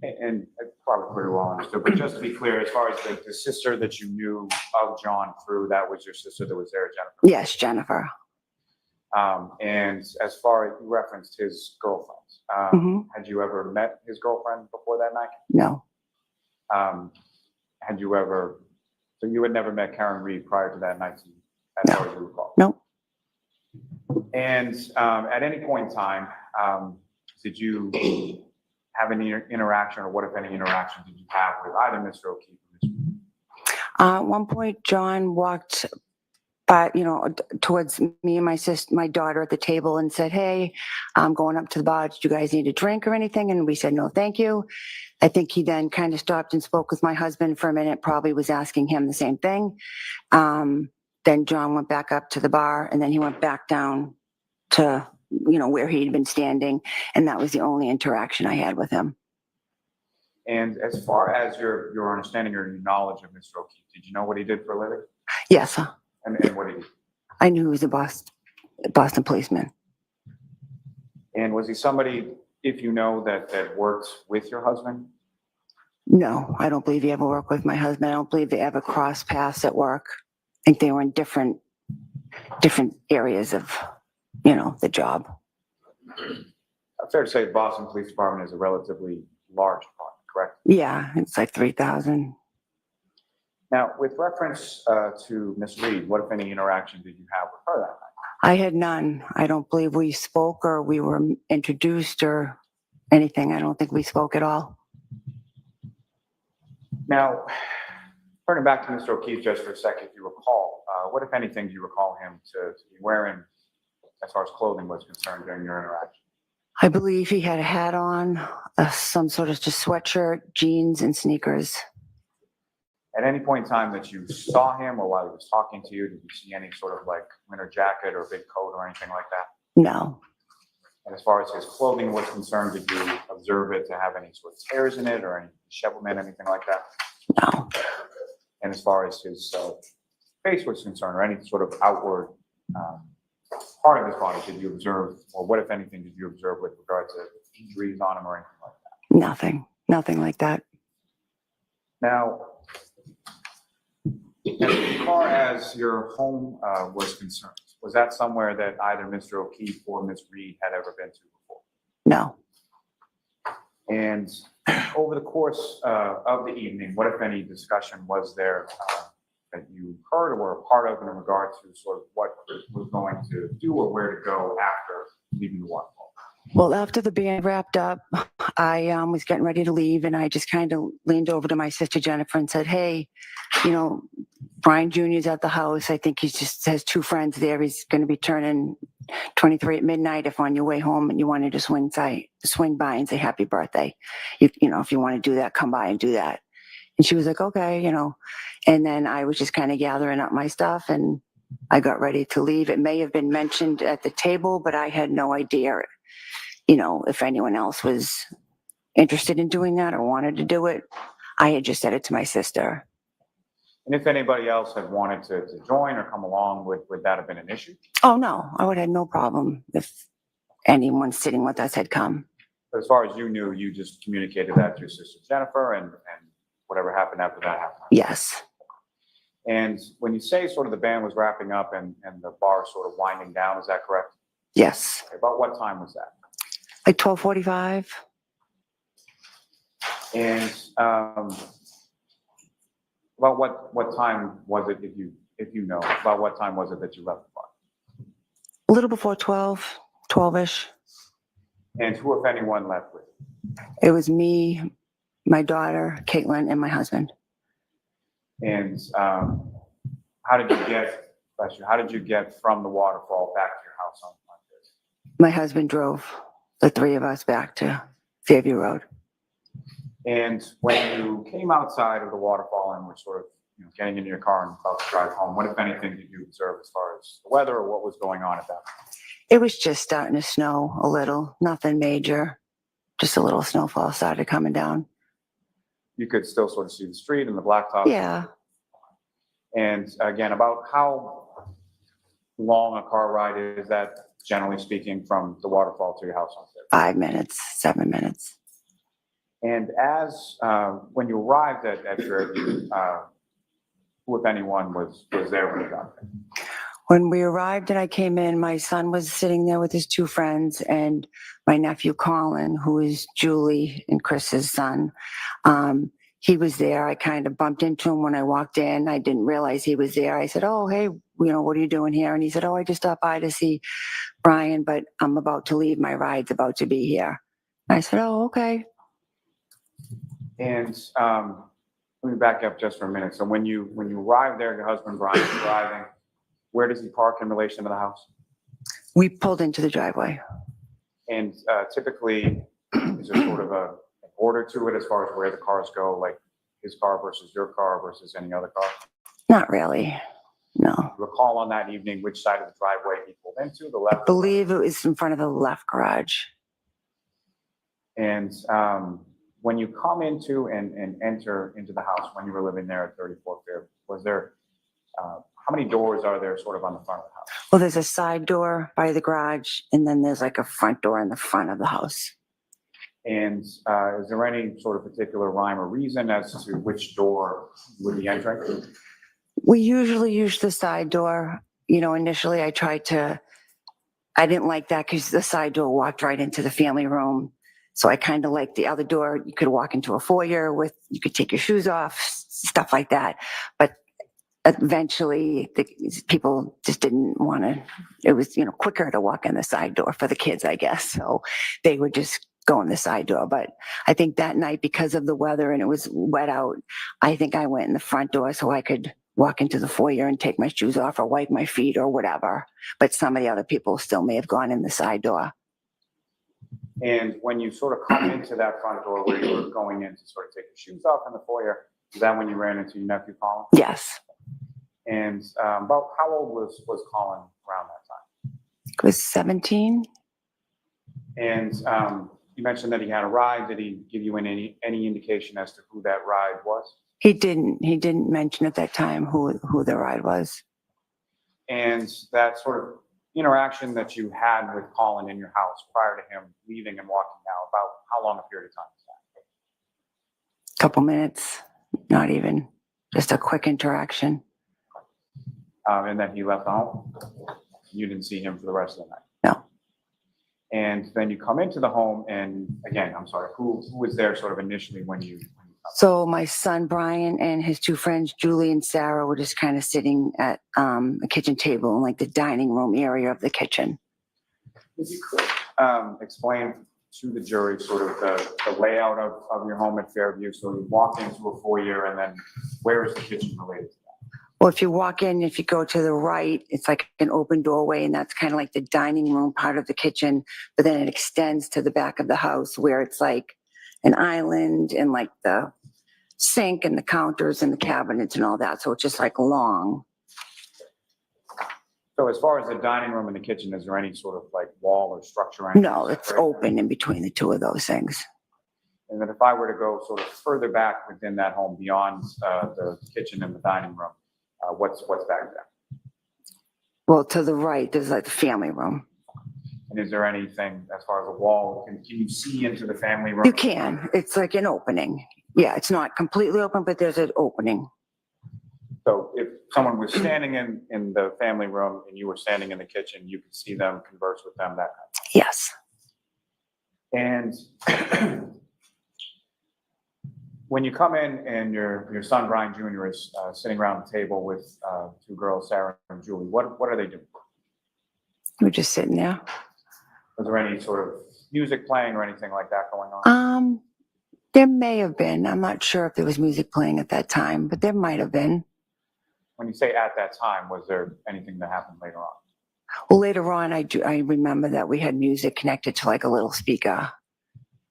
S4: And probably pretty well understood, but just to be clear, as far as the sister that you knew of John through, that was your sister that was there, Jennifer?
S13: Yes, Jennifer.
S4: And as far as you referenced his girlfriend, had you ever met his girlfriend before that night?
S13: No.
S4: Had you ever, so you had never met Karen Reed prior to that night, as far as you recall?
S13: No.
S4: And at any point in time, did you have any interaction, or what, if any, interaction did you have with either Mr. O'Keefe or Ms. Reed?
S13: At one point, John walked, towards me and my sister, my daughter at the table, and said, "Hey, I'm going up to the bar. Did you guys need a drink or anything?" And we said, "No, thank you." I think he then kind of stopped and spoke with my husband for a minute, probably was asking him the same thing. Then John went back up to the bar, and then he went back down to, where he'd been standing. And that was the only interaction I had with him.
S4: And as far as your understanding or your knowledge of Mr. O'Keefe, did you know what he did for a living?
S13: Yes.
S4: And what did he do?
S13: I knew he was a Boston policeman.
S4: And was he somebody, if you know, that worked with your husband?
S13: No, I don't believe he ever worked with my husband. I don't believe they ever crossed paths at work. I think they were in different areas of, the job.
S4: Fair to say Boston Police Department is a relatively large department, correct?
S13: Yeah, it's like 3,000.
S4: Now, with reference to Ms. Reed, what, if any, interaction did you have with her that night?
S13: I had none. I don't believe we spoke or we were introduced or anything. I don't think we spoke at all.
S4: Now, turning back to Mr. O'Keefe just for a second, if you recall, what, if anything, do you recall him to be wearing as far as clothing was concerned during your interaction?
S13: I believe he had a hat on, some sort of just sweatshirt, jeans, and sneakers.
S4: At any point in time that you saw him or while he was talking to you, did you see any sort of like winter jacket or big coat or anything like that?
S13: No.
S4: And as far as his clothing was concerned, did you observe it to have any sort of tears in it or any dishevelment, anything like that?
S13: No.
S4: And as far as his face was concerned, or any sort of outward part of his body, did you observe, or what, if anything, did you observe with regard to injuries on him or anything like that?
S13: Nothing like that.
S4: Now, as far as your home was concerned, was that somewhere that either Mr. O'Keefe or Ms. Reed had ever been to before?
S13: No.
S4: And over the course of the evening, what, if any, discussion was there that you heard or were a part of in regard to sort of what was going to do or where to go after leaving the waterfall?
S13: Well, after the band wrapped up, I was getting ready to leave, and I just kind of leaned over to my sister Jennifer and said, "Hey, Brian Jr.'s at the house. I think he just has two friends there. He's going to be turning 23 at midnight. If on your way home and you wanted to swing by and say happy birthday, if you want to do that, come by and do that." And she was like, "Okay, And then I was just kind of gathering up my stuff, and I got ready to leave. It may have been mentioned at the table, but I had no idea, if anyone else was interested in doing that or wanted to do it. I had just said it to my sister.
S4: And if anybody else had wanted to join or come along, would that have been an issue?
S13: Oh, no, I would have had no problem if anyone sitting with us had come.
S4: But as far as you knew, you just communicated that to your sister Jennifer, and whatever happened after that happened?
S13: Yes.
S4: And when you say sort of the band was wrapping up and the bar sort of winding down, is that correct?
S13: Yes.
S4: Okay, about what time was that?
S13: Like 12:45.
S4: And about what time was it, if you know, about what time was it that you left the bar?
S13: A little before 12-ish.
S4: And who, if anyone, left with you?
S13: It was me, my daughter, Caitlin, and my husband.
S4: And how did you get from the waterfall back to your house on this?
S13: My husband drove the three of us back to Fairview Road.
S4: And when you came outside of the waterfall and were sort of getting into your car and about to drive home, what, if anything, did you observe as far as the weather or what was going on at that point?
S13: It was just starting to snow a little, nothing major. Just a little snowfall started coming down.
S4: you could still sort of see the street and the blacktop.
S13: Yeah,
S4: And again, about how long a car ride is that, generally speaking, from the waterfall to your house on Fairview?
S13: 5 minutes, 7 minutes.
S4: And as, when you arrived at Fairview, who, if anyone, was there when you got there?
S13: When we arrived and I came in, my son was sitting there with his 2 friends and my nephew Colin, who is Julie and Chris's son. He was there. I kind of bumped into him when I walked in. I didn't realize he was there. I said, "Oh, hey, what are you doing here?" And he said, "Oh, I just stopped by to see Brian, but I'm about to leave. My ride's about to be here." I said, "Oh, okay."
S4: And let me back up just for a minute. So when you arrived there, your husband Brian was driving. Where does he park in relation to the house?
S13: We pulled into the driveway.
S4: And typically, is there sort of an order to it as far as where the cars go, like his car versus your car versus any other car?
S13: Not really. No.
S4: Recall on that evening which side of the driveway he pulled into, the left?
S13: I believe it was in front of the left garage.
S4: And when you come into and enter into the house when you were living there at 34 Fairview, was there, how many doors are there sort of on the front of the house?
S13: Well, there's a side door by the garage, and then there's like a front door in the front of the house.
S4: And is there any sort of particular rhyme or reason as to which door you would be entering?
S13: We usually use the side door. Initially I didn't like that because the side door walked right into the family room. So I kind of like the other door. You could walk into a foyer you could take your shoes off, stuff like that. But eventually the people just didn't want to, it was, quicker to walk in the side door for the kids, I guess. So they would just go in the side door. But I think that night, because of the weather and it was wet out, I think I went in the front door so I could walk into the foyer and take my shoes off or wipe my feet or whatever. But some of the other people still may have gone in the side door.
S4: And when you sort of come into that front door where you were going in to sort of take your shoes off in the foyer, is that when you ran into your nephew Colin?
S13: Yes.
S4: And about how old was Colin around that time?
S13: It was 17.
S4: And you mentioned that he had a ride. Did he give you any indication as to who that ride was?
S13: He didn't mention at that time who the ride was.
S4: And that sort of interaction that you had with Colin in your house prior to him leaving and walking out, about how long a period of time was that?
S13: Couple minutes, not even, just a quick interaction.
S4: And then he left the home. You didn't see him for the rest of the night.
S13: No.
S4: And then you come into the home, and again, I'm sorry, who was there sort of initially when you
S13: So my son Brian and his 2 friends Julie and Sarah were just kind of sitting at a kitchen table in like the dining room area of the kitchen.
S4: If you could explain to the jury sort of the layout of your home at Fairview. So you walk into a foyer, and then where is the kitchen related to that?
S13: Well, if you walk in, if you go to the right, it's like an open doorway, and that's kind of like the dining room part of the kitchen, but then it extends to the back of the house where it's like an island and like the sink and the counters and the cabinets and all that. So it's just like long.
S4: So as far as the dining room and the kitchen, is there any sort of like wall or structure? or anything
S13: No, it's
S4: separate?
S13: open in between the 2 of those things.
S4: And then if I were to go sort of further back within that home beyond the kitchen and the dining room, what's back there?
S13: Well, to the right, there's like the family room.
S4: And is there anything as far as a wall? Can you see into the family room?
S13: You can. It's like an opening. Yeah, it's not completely open, but there's an opening.
S4: So if someone was standing in the family room and you were standing in the kitchen, you could see them, converse with them, that kind of thing.
S13: Yes.
S4: And when you come in and your son Brian Jr. is sitting around the table with 2 girls, Sarah and Julie, what are they doing?
S13: We're just sitting there.
S4: Was there any sort of music playing or anything like that going on?
S13: There may have been. I'm not sure if there was music playing at that time, but there might have been.
S4: When you say at that time, was there anything that happened later on?
S13: Well, later on, I remember that we had music connected to like a little speaker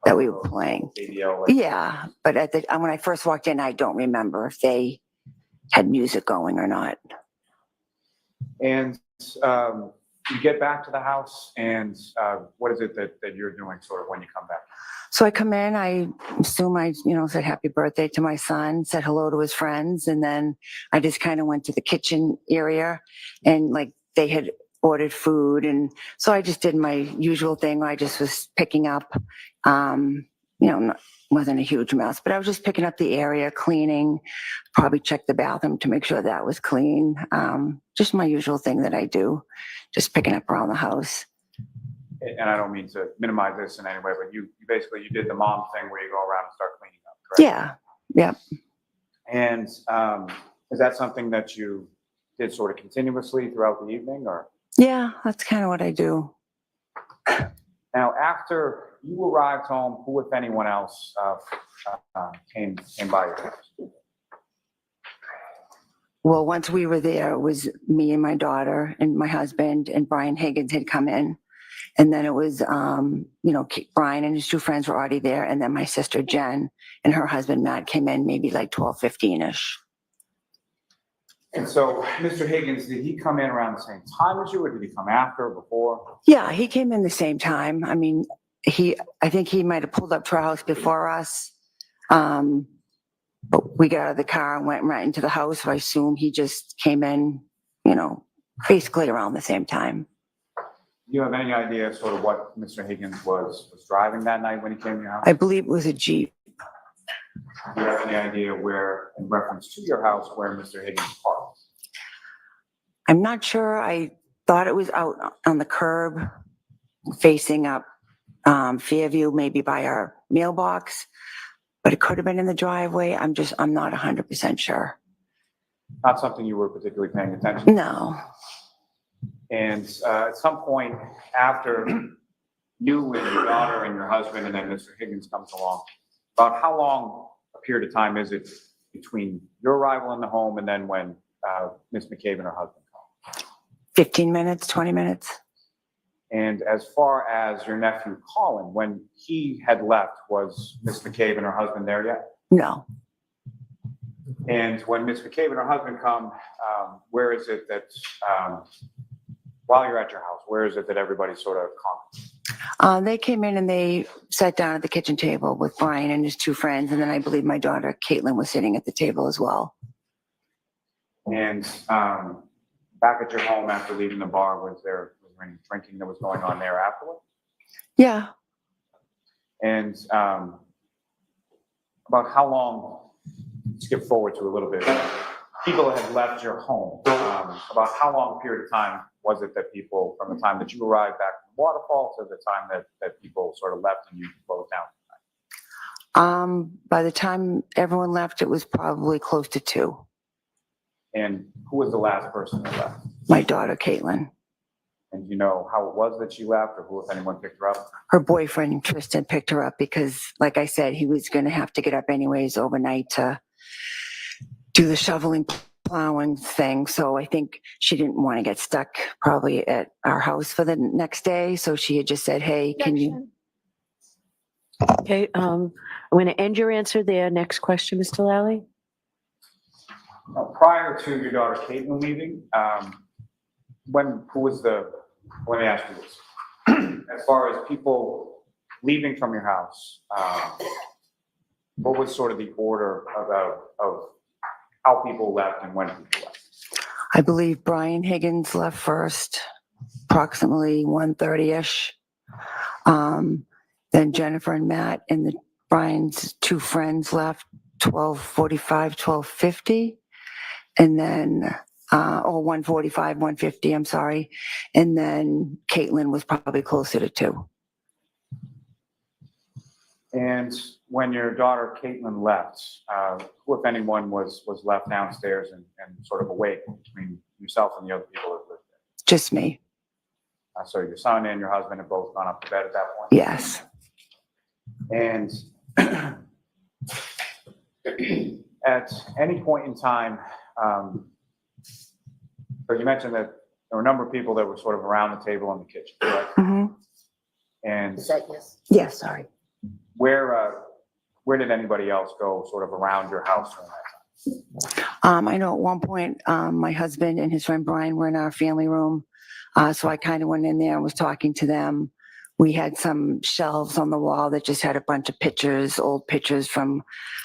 S13: that we were playing.
S4: Radio,
S13: Yeah, but when I first walked in, I don't remember if they had music going or not.
S4: And you get back to the house and what is it that you're doing sort of when you come back?
S13: So I come in, I assume I, said happy birthday to my son, said hello to his friends, and then I just kind of went to the kitchen area and like they had ordered food. And so I just did my usual thing. I just was picking up, wasn't a huge mess, but I was just picking up the area, cleaning, probably check the bathroom to make sure that was clean. Just my usual thing that I do, just picking up around the house.
S4: And I don't mean to minimize this in any way, but you basically, you did the mom thing where you go around and start cleaning up, correct?
S13: Yeah, yep.
S4: And is that something that you did sort of continuously throughout the evening, or?
S13: Yeah, that's kind of what I do.
S4: Now, after you arrived home, who, if anyone else, came by your house?
S13: Well, once we were there, it was me and my daughter and my husband, and Brian Higgins had come in. And then it was, Brian and his two friends were already there. And then my sister Jen and her husband Matt came in maybe like 12:15-ish.
S4: And so, Mr. Higgins, did he come in around the same time as you, or did he come after, before?
S13: Yeah, he came in the same time. I mean, I think he might have pulled up to our house before us. But we got out of the car and went right into the house. So I assume he just came in, basically around the same time.
S4: Do you have any idea sort of what Mr. Higgins was driving that night when he came to your house?
S13: I believe it was a Jeep.
S4: Do you have any idea where, in reference to your house, where Mr. Higgins parked?
S13: I'm not sure. I thought it was out on the curb facing up Fairview, maybe by our mailbox, but it could have been in the driveway. I'm not 100% sure.
S4: Not something you were particularly paying attention to?
S13: No.
S4: And at some point after you and your daughter and your husband and then Mr. Higgins comes along, about how long a period of time is it between your arrival in the home and then when Ms. McCabe and her husband come?
S13: 15 minutes, 20 minutes.
S4: And as far as your nephew Colin, when he had left, was Ms. McCabe and her husband there yet?
S13: No.
S4: And when Ms. McCabe and her husband come, where is it that, while you're at your house, where is it that everybody sort of comes?
S13: They came in and they sat down at the kitchen table with Brian and his two friends. And then I believe my daughter, Caitlin, was sitting at the table as well.
S4: And back at your home after leaving the bar, was there any drinking that was going on there afterward?
S13: Yeah.
S4: And about how long, skip forward to a little bit, people had left your home. About how long a period of time was it that people, from the time that you arrived back from the waterfall to the time that people sort of left and you closed down?
S13: By the time everyone left, it was probably close to 2.
S4: And who was the last person that left?
S13: My daughter, Caitlin.
S4: And do you know how it was that she left, or who, if anyone, picked her up?
S13: Her boyfriend, Tristan, picked her up because, like I said, he was going to have to get up anyways overnight to do the shoveling, plowing thing. So I think she didn't want to get stuck probably at our house for the next day. So she had just said, hey, can you...
S11: Okay, I'm going to end your answer there. Next question, Mr. Lally.
S4: Prior to your daughter Caitlin leaving, let me ask you this. As far as people leaving from your house, what was sort of the order of how people left and when people left?
S13: I believe Brian Higgins left first, approximately 1:30-ish. Then Jennifer and Matt and Brian's two friends left 12:45, 12:50. And then, 1:45, 1:50, I'm sorry. And then Caitlin was probably closer to 2.
S4: And when your daughter Caitlin left, who, if anyone, was left downstairs and sort of awake between yourself and the other people that lived there?
S13: Just me.
S4: So your son and your husband have both gone up to bed at that point?
S13: Yes.
S4: And at any point in time, so you mentioned that there were a number of people that were sort of around the table in the kitchen, correct?
S13: Mm-hmm.
S4: And
S5: Is that yes?
S13: Yes, sorry.
S4: where did anybody else go sort of around your house during that time?
S13: I know at one point, my husband and his friend Brian were in our family room. So I kind of went in there and was talking to them. We had some shelves on the wall that just had a bunch of pictures, old pictures from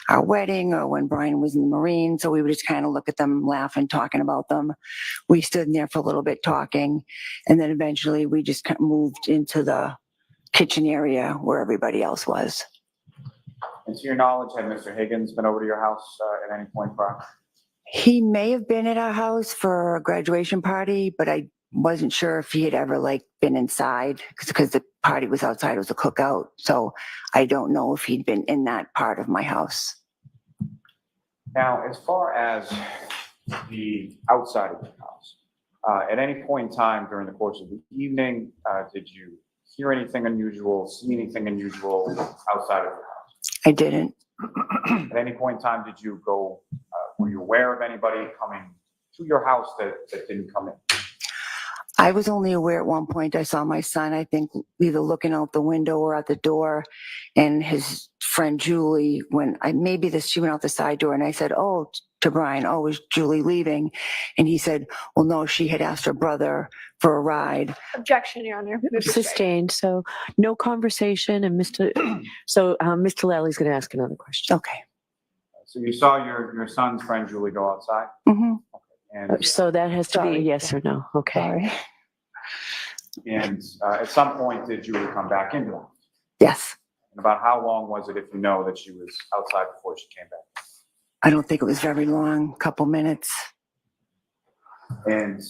S13: our wedding or when Brian was in the Marine. So we would just kind of look at them, laughing, talking about them. We stood in there for a little bit talking. And then eventually we just moved into the kitchen area where everybody else was.
S4: And to your knowledge, had Mr. Higgins been over to your house at any point prior?
S13: He may have been at our house for a graduation party, but I wasn't sure if he had ever been inside because the party was outside. It was a cookout. So I don't know if he'd been in that part of my house.
S4: Now, as far as the outside of your house, at any point in time during the course of the evening, did you hear anything unusual, see anything unusual outside of your house?
S13: I didn't.
S4: At any point in time, did you go, were you aware of anybody coming to your house that didn't come in?
S13: I was only aware at one point. I saw my son, I think, either looking out the window or at the door, and his friend Julie, she went out the side door, and I said, oh, to Brian, oh, is Julie leaving? And he said, well, no, she had asked her brother for a ride.
S6: Objection, Your Honor.
S11: Sustained. So no conversation. And Mr. Lally's going to ask another question.
S13: Okay.
S4: So you saw your son's friend Julie go outside?
S13: Mm-hmm.
S4: And,
S11: So that has to be a
S13: Sorry.
S11: yes or no. Okay.
S13: Sorry.
S4: and at some point, did Julie come back into the house?
S13: Yes.
S4: And about how long was it, if you know, that she was outside before she came back?
S13: I don't think it was very long, couple minutes.
S4: And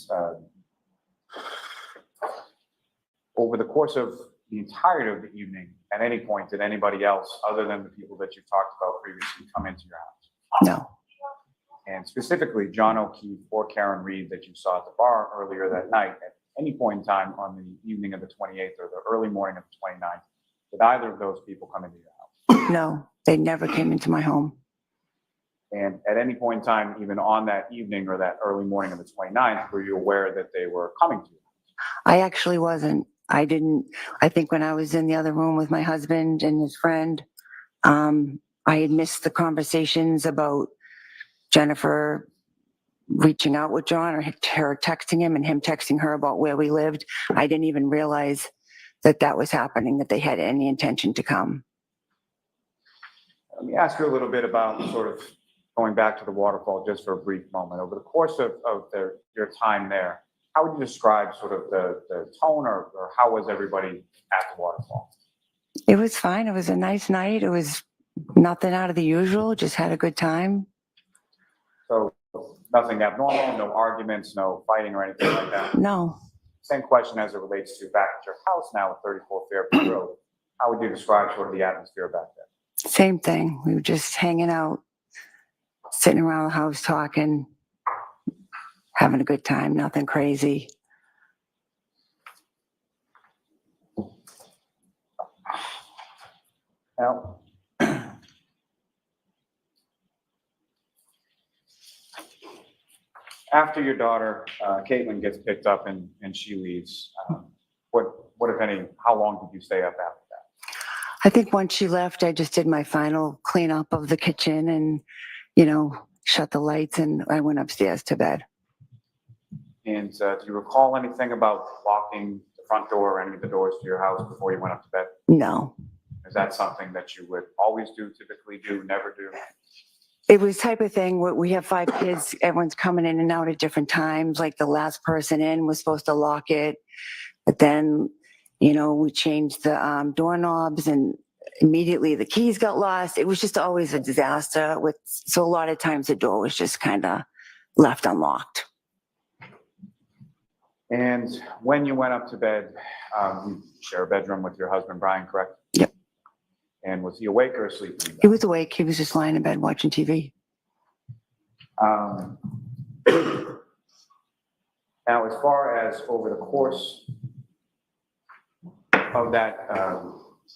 S4: over the course of the entirety of the evening, at any point, did anybody else, other than the people that you talked about previously, come into your house?
S13: No.
S4: And specifically, John O'Keefe or Karen Reed that you saw at the bar earlier that night, at any point in time on the evening of the 28th or the early morning of the 29th, did either of those people come into your house?
S13: No, they never came into my home.
S4: And at any point in time, even on that evening or that early morning of the 29th, were you aware that they were coming to you?
S13: I actually wasn't. I think when I was in the other room with my husband and his friend, I had missed the conversations about Jennifer reaching out with John or her texting him and him texting her about where we lived. I didn't even realize that was happening, that they had any intention to come.
S4: Let me ask you a little bit about sort of going back to the waterfall just for a brief moment. Over the course of your time there, how would you describe sort of the tone or how was everybody at the waterfall?
S13: It was fine. It was a nice night. It was nothing out of the usual, just had a good time.
S4: So nothing abnormal, no arguments, no fighting or anything like that?
S13: No.
S4: Same question as it relates to back at your house now at 34 Fairview Road. How would you describe sort of the atmosphere back there?
S13: Same thing. We were just hanging out, sitting around the house talking, having a good time, nothing crazy.
S4: Now, after your daughter, Caitlin, gets picked up and she leaves, what if any, how long did you stay up after that?
S13: I think once she left, I just did my final cleanup of the kitchen and, shut the lights, and I went upstairs to bed.
S4: And do you recall anything about locking the front door or any of the doors to your house before you went up to bed?
S13: No.
S4: Is that something that you would always do, typically do, never do?
S13: It was type of thing where we have 5 kids, everyone's coming in and out at different times. Like the last person in was supposed to lock it, but then, we changed the doorknobs and immediately the keys got lost. It was just always a disaster so a lot of times the door was just kind of left unlocked.
S4: And when you went up to bed, you share a bedroom with your husband, Brian, correct?
S13: Yep.
S4: And was he awake or asleep?
S13: He was awake. He was just lying in bed watching TV.
S4: Now, as far as over the course of that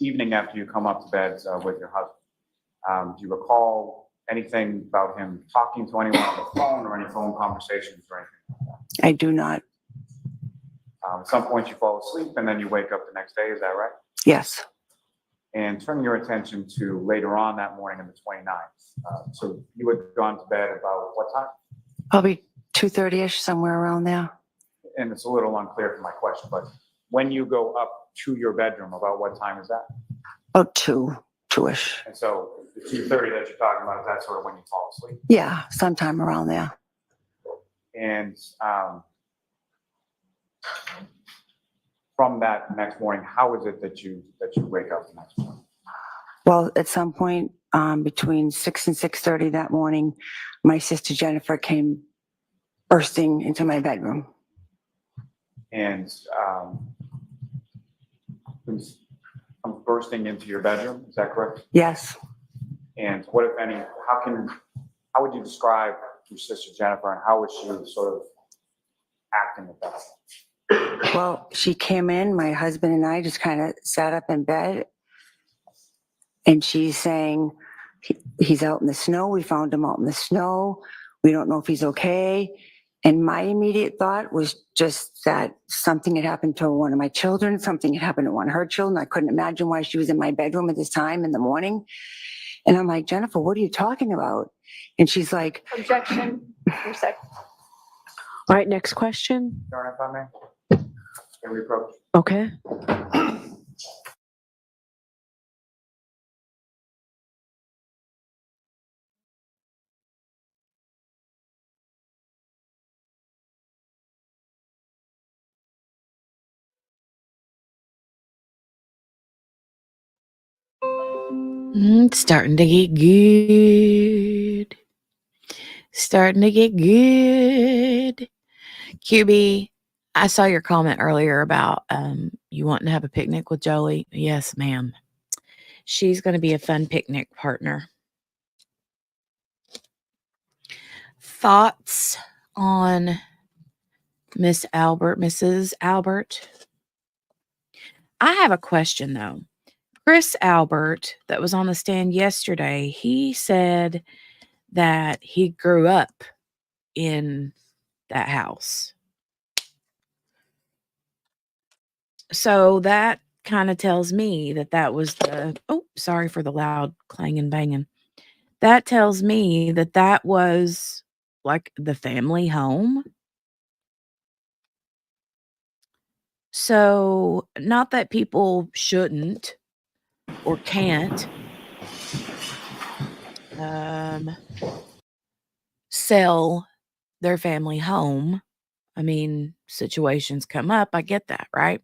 S4: evening after you come up to bed with your husband, do you recall anything about him talking to anyone on the phone or any phone conversations or anything like that?
S13: I do not.
S4: At some point you fall asleep and then you wake up the next day, is that right?
S13: Yes.
S4: And turn your attention to later on that morning on the 29th. So you had gone to bed about what time?
S13: Probably 2:30ish, somewhere around there.
S4: and it's a little unclear from my question, but when you go up to your bedroom, about what time is that?
S13: About two-ish.
S4: And so the 2:30 that you're talking about, is that sort of when you fall asleep?
S13: Yeah, sometime around there.
S4: And from that next morning, how is it that you wake up the next morning?
S13: Well, at some point between 6 and 6:30 that morning, my sister Jennifer came bursting into my bedroom.
S4: And comes bursting into your bedroom, is that correct?
S13: Yes.
S4: And what, if any, how would you describe your sister Jennifer, and how was she sort of acting at that point?
S13: Well, she came in, my husband and I just kind of sat up in bed, and she's saying, he's out in the snow. We found him out in the snow. We don't know if he's okay. And my immediate thought was just that something had happened to one of my children, something had happened to one of her children. I couldn't imagine why she was in my bedroom at this time in the morning. And I'm like, Jennifer, what are you talking about? And she's like,
S6: Objection. Your sec.
S11: All right, next question.
S4: Karen, if I may? Can we approach?
S11: Okay.
S1: It's starting to get good. Starting to get good. QB, I saw your comment earlier about you wanting to have a picnic with Jolie. Yes, ma'am. She's going to be a fun picnic partner. Thoughts on Mrs. Albert? I have a question, though. Chris Albert, that was on the stand yesterday, he said that he grew up in that house. So that kind of tells me that was sorry for the loud clanging banging. That tells me that was like the family home. So not that people shouldn't or can't sell their family home. I mean, situations come up. I get that, right?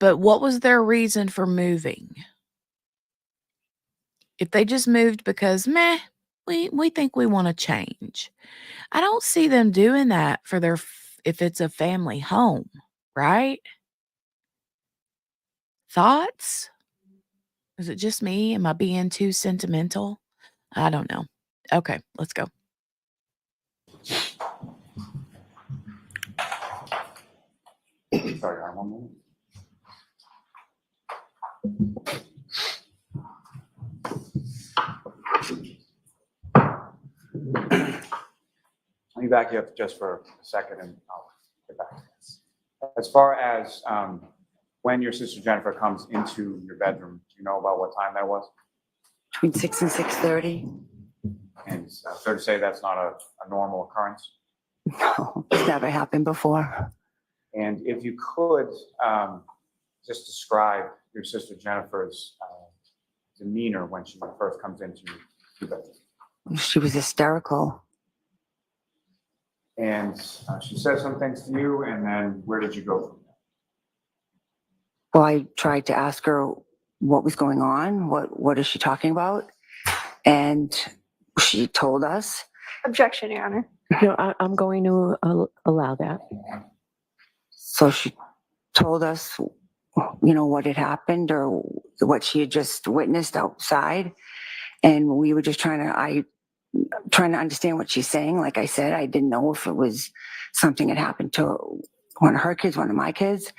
S1: But what was their reason for moving? If they just moved because, we think we want to change. I don't see them doing that for if it's a family home, right? Thoughts? Is it just me? Am I being too sentimental? I don't know. Okay, let's go.
S4: Sorry, one moment. Let me back you up just for a second and I'll get back to this. As far as when your sister Jennifer comes into your bedroom, do you know about what time that was?
S13: between 6 and 6:30.
S4: And fair to say that's not a normal occurrence?
S13: No, it's never happened before.
S4: And if you could just describe your sister Jennifer's demeanor when she first comes into your bedroom.
S13: She was hysterical.
S4: And she said some things to you, and then where did you go from there?
S13: Well, I tried to ask her what was going on, what is she talking about? And she told us.
S6: Objection, Your Honor.
S11: No, I'm going to allow that.
S13: So she told us, what had happened or what she had just witnessed outside. And we were just trying to understand what she's saying. Like I said, I didn't know if it was something that happened to one of her kids, one of my kids.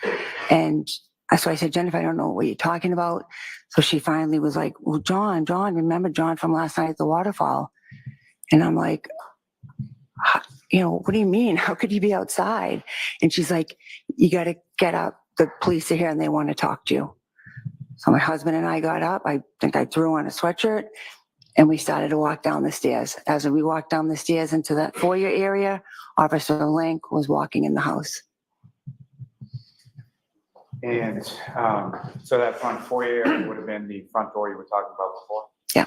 S13: And so I said, Jennifer, I don't know what you're talking about. So she finally was like, well, John, remember John from last night at the waterfall? And I'm like, what do you mean? How could you be outside? And she's like, you got to get up. The police are here and they want to talk to you. So my husband and I got up. I think I threw on a sweatshirt and we started to walk down the stairs. As we walked down the stairs into that foyer area, Officer Link was walking in the house.
S4: And so that front foyer area would have been the front door you were talking about before?
S13: Yeah.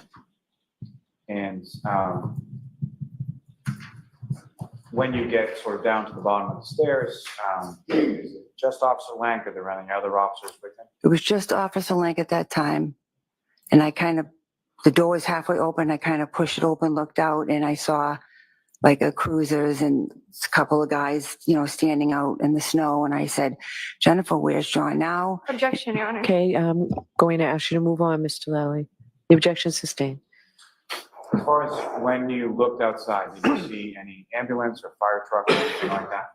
S4: And when you get sort of down to the bottom of the stairs, is it just Officer Lank? Are there any other officers with him?
S13: It was just Officer Link at that time. And the door was halfway open. I kind of pushed it open, looked out, and I saw like a cruisers and a couple of guys, standing out in the snow. And I said, Jennifer, where's John now?
S6: Objection, Your Honor.
S11: Okay, I'm going to ask you to move on, Mr. Lally. The objection is sustained.
S4: As far as when you looked outside, did you see any ambulance or fire truck or anything like that?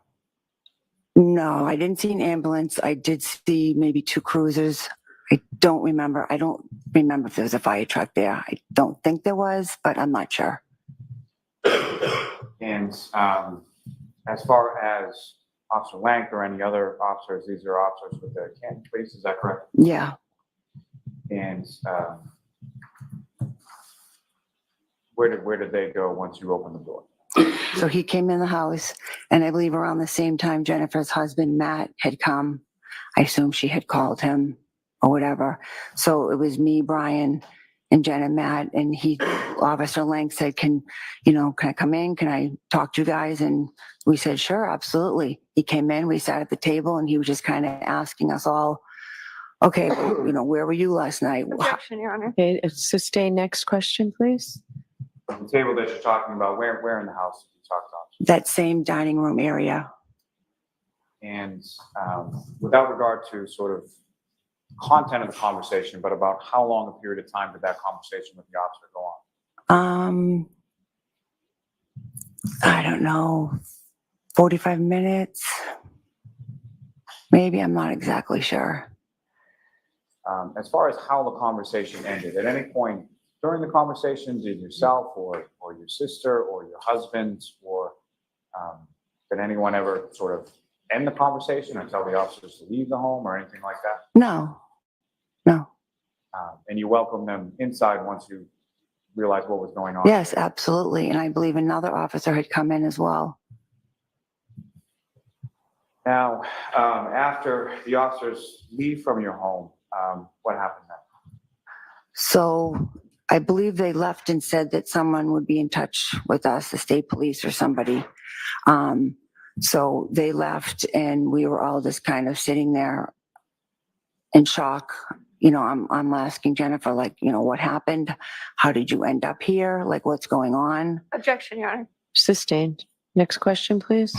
S13: No, I didn't see an ambulance. I did see maybe 2 cruisers. I don't remember if there was a fire truck there. I don't think there was, but I'm not sure.
S4: And as far as Officer Lank or any other officers, these are officers with the Canton police, is that correct?
S13: Yeah.
S4: And where did they go once you opened the door?
S13: So he came in the house, and I believe around the same time Jennifer's husband, Matt, had come. I assume she had called him or whatever. So it was me, Brian, and Jen and Matt, and Officer Lang said, can I come in? Can I talk to you guys? And we said, sure, absolutely. He came in, we sat at the table, and he was just kind of asking us all, okay, where were you last night?
S6: Objection, Your Honor.
S11: Okay, sustain. Next question, please.
S4: The table that you're talking about, where in the house did you talk to officers?
S13: That same dining room area.
S4: And without regard to sort of content of the conversation, but about how long a period of time did that conversation with the officer go on?
S13: I don't know, 45 minutes, maybe. I'm not exactly sure.
S4: As far as how the conversation ended, at any point during the conversation, did yourself or your sister or your husband or did anyone ever sort of end the conversation or tell the officers to leave the home or anything like that?
S13: No.
S4: And you welcomed them inside once you realized what was going on?
S13: Yes, absolutely. And I believe another officer had come in as well.
S4: Now, after the officers leave from your home, what happened then?
S13: So I believe they left and said that someone would be in touch with us, the state police or somebody. So they left, and we were all just kind of sitting there in shock. I'm asking Jennifer, what happened? How did you end up here? What's going on?
S6: Objection, Your Honor.
S11: Sustained. Next question, please.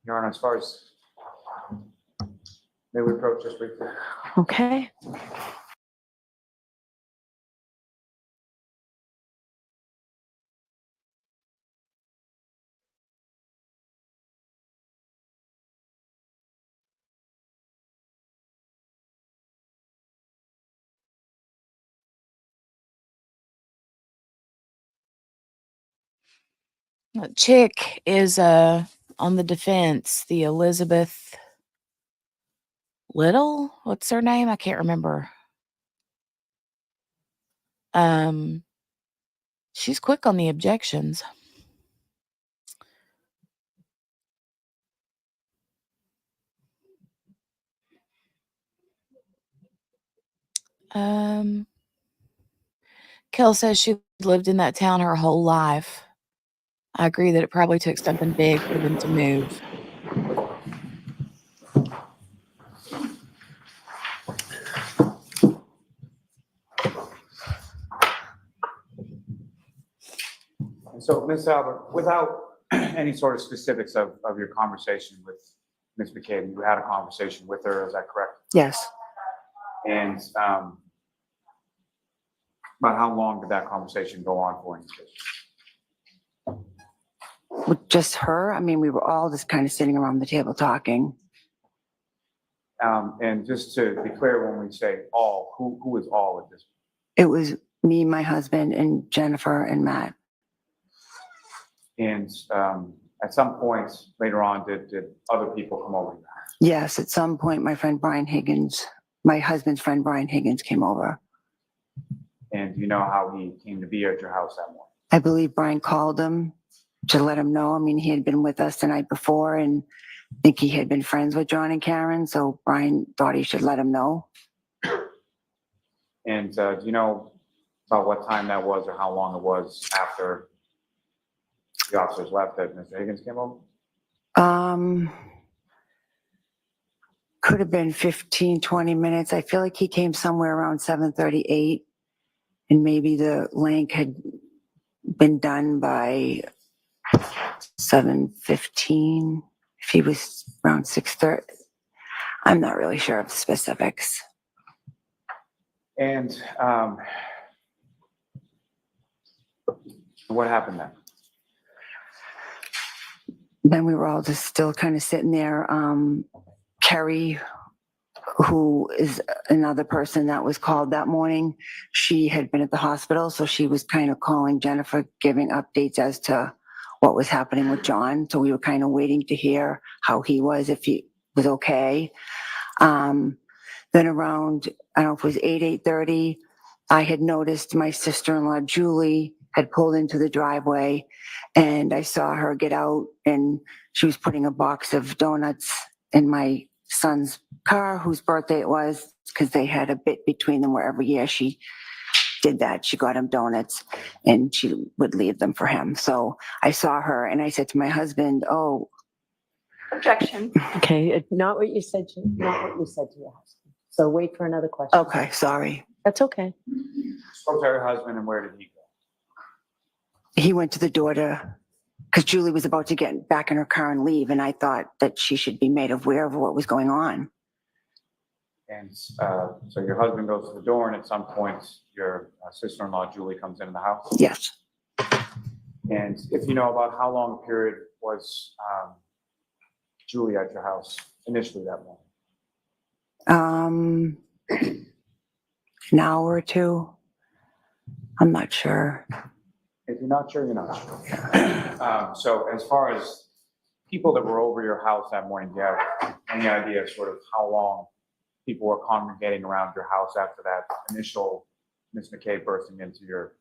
S4: Your Honor, as far as, may we approach this briefly?
S11: Okay.
S1: Chick is on the defense. The Elizabeth Little, what's her name? I can't remember. She's quick on the objections. Kel says she lived in that town her whole life. I agree that it probably took something big for them to move.
S4: So, Ms. Albert, without any sort of specifics of your conversation with Ms. McCabe, you had a conversation with her, is that correct?
S13: Yes.
S4: And about how long did that conversation go on for in this case?
S13: With just her? I mean, we were all just kind of sitting around the table talking.
S4: And just to be clear, when we say all, who is all at this point?
S13: It was me, my husband, and Jennifer and Matt.
S4: And at some point later on, did other people come over?
S13: Yes, at some point, my husband's friend Brian Higgins came over.
S4: And do you know how he came to be at your house that morning?
S13: I believe Brian called him to let him know. I mean, he had been with us the night before, and I think he had been friends with John and Karen, so Brian thought he should let him know.
S4: And do you know about what time that was or how long it was after the officers left that Mr. Higgins came over?
S13: Could have been 15, 20 minutes. I feel like he came somewhere around 7:38, and maybe the link had been done by 7:15. If he was around 6:30, I'm not really sure of the specifics.
S4: And what happened then?
S13: Then we were all just still kind of sitting there. Kerry, who is another person that was called that morning, she had been at the hospital, so she was kind of calling Jennifer, giving updates as to what was happening with John. So we were kind of waiting to hear how he was, if he was okay. Then around, I don't know if it was 8:30, I had noticed my sister-in-law, Julie, had pulled into the driveway, and I saw her get out, and she was putting a box of donuts in my son's car, whose birthday it was, because they had a bit between them where every year she did that. She got him donuts and she would leave them for him. So I saw her and I said to my husband, "Oh."
S6: Objection.
S11: Okay, not what you said to your husband. So wait for another question.
S13: Okay, sorry.
S11: That's okay.
S4: Spoke to her husband, and where did he go?
S13: He went to the door because Julie was about to get back in her car and leave, and I thought that she should be made aware of what was going on.
S4: And so your husband goes to the door, and at some point, your sister-in-law, Julie, comes into the house?
S13: Yes.
S4: And if you know about how long a period was Julie at your house initially that morning?
S13: An hour or two. I'm not sure.
S4: If you're not sure, you're not sure. So as far as people that were over your house that morning, do you have any idea sort of how long people were congregating around your house after that initial Ms. McKay bursting into your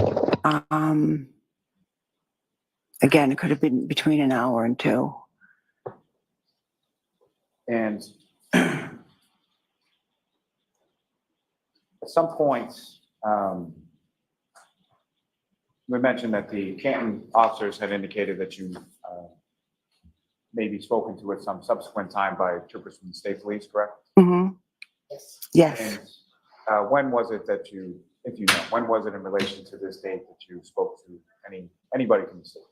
S4: bedroom?
S13: Again, it could have been between an hour and two.
S4: And at some point, we mentioned that the Canton officers had indicated that you may be spoken to at some subsequent time by troopers from the state police, correct?
S13: Mm-hmm. Yes.
S4: And when was it that you, if you know, when was it in relation to this date that you spoke to anybody from the state?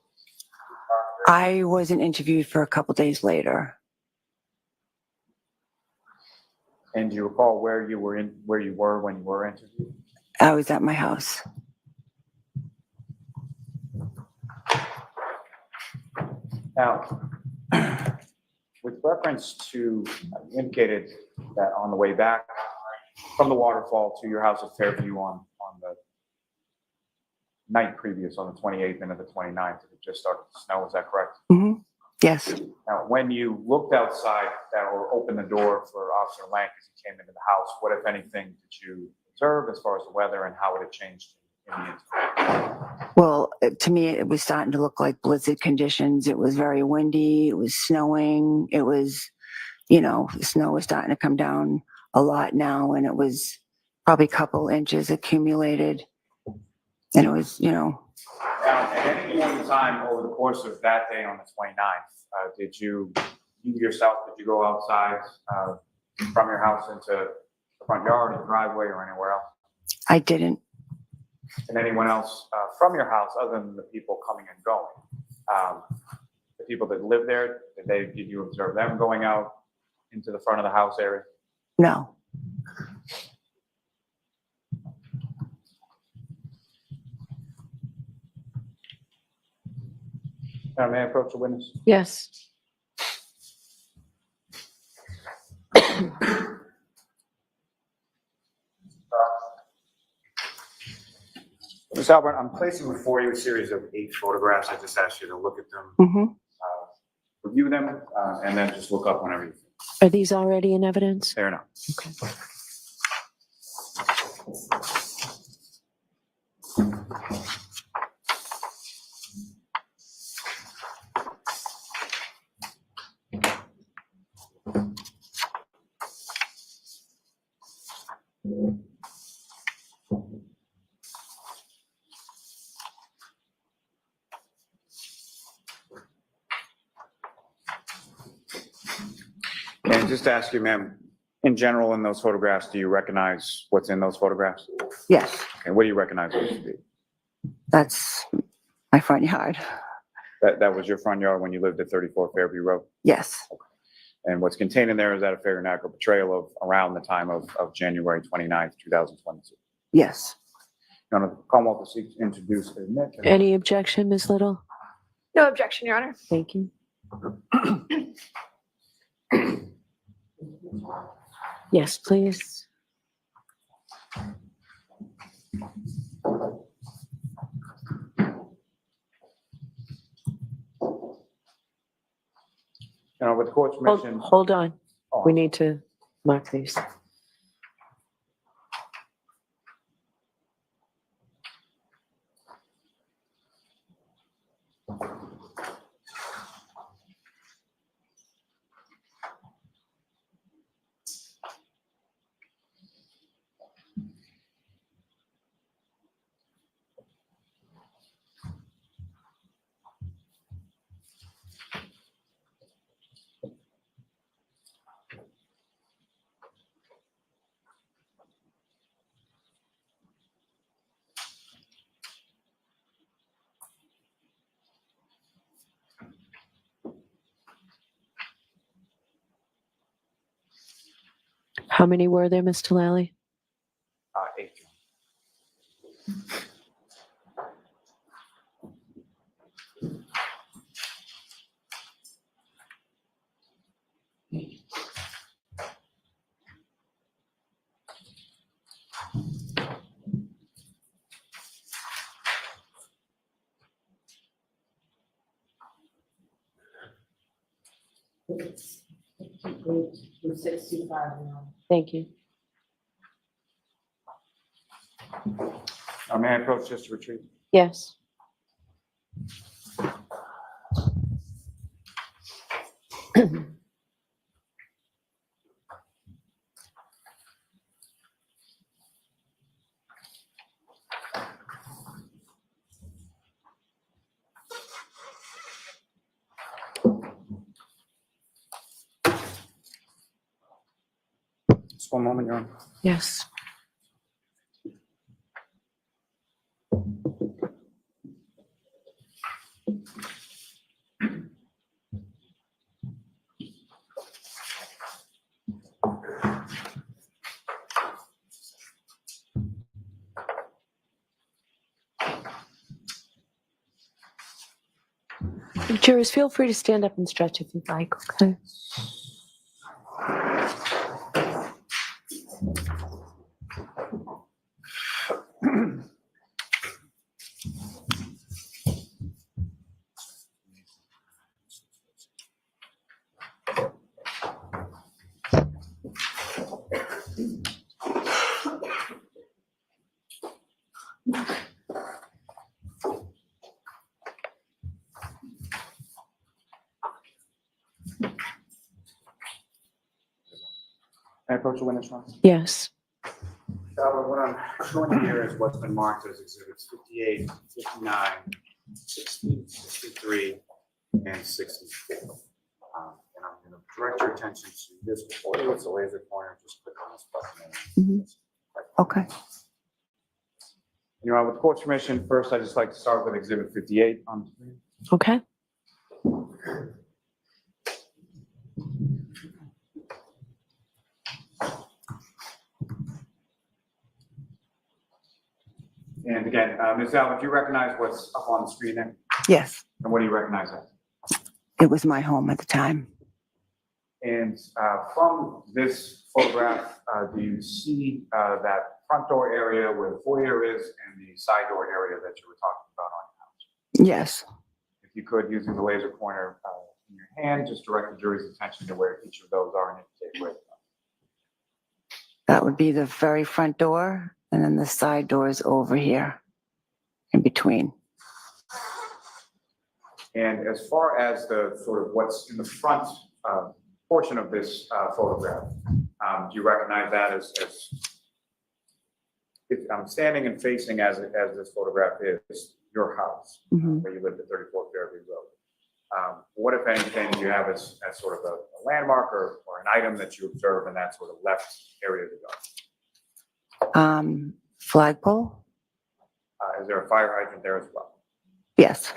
S13: I wasn't interviewed for a couple days later.
S4: And do you recall where you were when you were interviewed?
S13: I was at my house.
S4: Now, with reference to, you indicated that on the way back from the waterfall to your house at Fairview on the night previous, on the 28th and the 29th, it just started to snow, is that correct?
S13: Mm-hmm. Yes.
S4: Now, when you looked outside or opened the door for Officer Lank as he came into the house, what, if anything, did you observe as far as the weather and how it had changed in the interim?
S13: Well, to me, it was starting to look like blizzard conditions. It was very windy. It was snowing. It was, the snow was starting to come down a lot now, and it was probably a couple inches accumulated. And it was,
S4: Now, at any point in time over the course of that day on the 29th, did you yourself, did you go outside from your house into the front yard or the driveway or anywhere else?
S13: I didn't.
S4: And anyone else from your house other than the people coming and going? The people that live there, did you observe them going out into the front of the house area?
S13: No.
S4: May I approach the witness?
S11: Yes.
S4: Ms. Albert, I'm placing before you a series of 8 photographs. I just asked you to look at them,
S13: Mm-hmm.
S4: review them, and then just look up whenever you feel.
S11: Are these already in evidence?
S4: They're not.
S11: Okay.
S4: And just to ask you, ma'am, in general, in those photographs, do you recognize what's in those photographs?
S13: Yes,
S4: And what do you recognize those to be?
S13: that's my front yard.
S4: That was your front yard when you lived at 34 Fairview Road?
S13: Yes,
S4: And what's contained in there, is that a fair and accurate portrayal of around the time of January 29th, 2022?
S13: yes.
S4: You want to come up and introduce Nick?
S11: Any objection, Ms. Little?
S6: No objection, Your Honor.
S11: Thank you. Yes, please.
S4: With the court's
S11: Hold,
S4: permission.
S11: hold on.
S4: Oh,
S11: We need to mark these. How many were there, Mr. Lally?
S4: 8.
S11: Thank you.
S4: May I approach just to retrieve?
S11: Yes.
S4: Just one moment, Your Honor.
S11: Yes. Jurors, feel free to stand up and stretch if you'd like, okay?
S4: May I approach the witness, Your Honor?
S11: Yes.
S4: What I'm showing here is what's been marked as exhibits 58, 59, 60, 63, and 64. And I'm going to direct your attention to this before it's a laser pointer. Just click on this button.
S13: Okay.
S4: Your Honor, with the court's permission, first I'd just like to start with exhibit 58 on the screen.
S11: Okay.
S4: And again, Ms. Allen, do you recognize what's up on the screen there?
S13: Yes,
S4: And what do you recognize that?
S13: it was my home at the time.
S4: And from this photograph, do you see that front door area where the foyer is and the side door area that you were talking about on your house?
S13: Yes,
S4: If you could, using the laser pointer in your hand, just direct the jury's attention to where each of those are and indicate where they are.
S13: that would be the very front door, and then the side doors over here in between.
S4: And as far as the sort of what's in the front portion of this photograph, do you recognize that as if I'm standing and facing as this photograph is your house,
S13: Mhm.
S4: where you lived at 34 Fairview Road? What, if anything, do you have as sort of a landmark or an item that you observe in that sort of left area of the yard?
S13: Flagpole?
S4: Is there a fire hydrant there as well?
S13: Yes.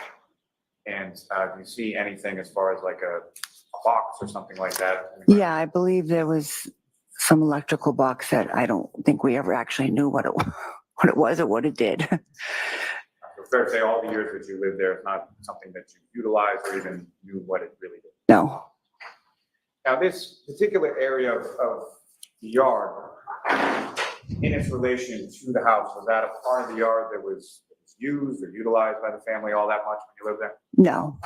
S4: And do you see anything as far as like a box or something like that?
S13: Yeah, I believe there was some electrical box that I don't think we ever actually knew what it was or what it did.
S4: So fair to say all the years that you lived there, it's not something that you utilized or even knew what it really did?
S13: No.
S4: Now, this particular area of the yard, in its relation to the house, was that a part of the yard that was used or utilized by the family all that much when you lived there?
S13: No.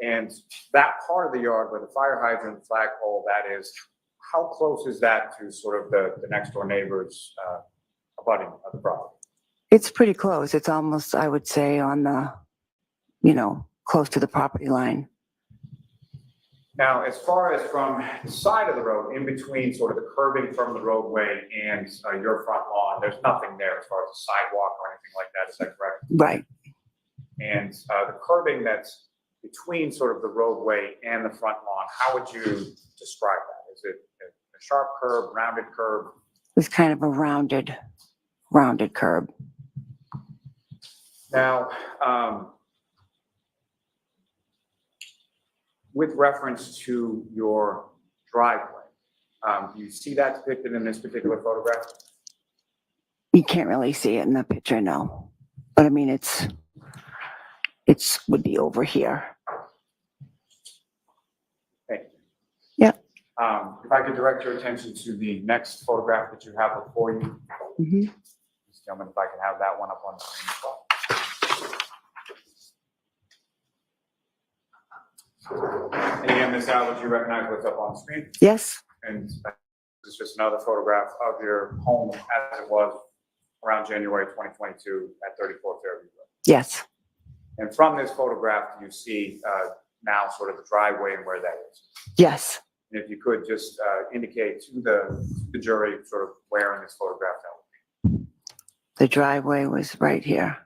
S4: And that part of the yard where the fire hydrant, flagpole, that is, how close is that to sort of the next door neighbors abutting of the property?
S13: It's pretty close. It's almost, I would say, on the, close to the property line.
S4: Now, as far as from the side of the road, in between sort of the curbing from the roadway and your front lawn, there's nothing there as far as a sidewalk or anything like that, is that correct?
S13: Right.
S4: And the curbing that's between sort of the roadway and the front lawn, how would you describe that? Is it a sharp curb, rounded curb?
S13: It's kind of a rounded curb.
S4: Now, with reference to your driveway, do you see that depicted in this particular photograph?
S13: You can't really see it in the picture, no. But I mean, it's would be over here.
S4: Thank you.
S13: Yeah.
S4: If I could direct your attention to the next photograph that you have before you.
S13: Mm-hmm.
S4: Gentlemen, if I can have that one up on the screen as well. And again, Ms. Al, would you recognize what's up on the screen?
S13: Yes.
S4: And this is just another photograph of your home as it was around January 2022 at 34 Fairview Road.
S13: Yes.
S4: And from this photograph, you see now sort of the driveway and where that is.
S13: Yes.
S4: And if you could just indicate to the jury sort of where in this photograph that would be.
S13: The driveway was right here.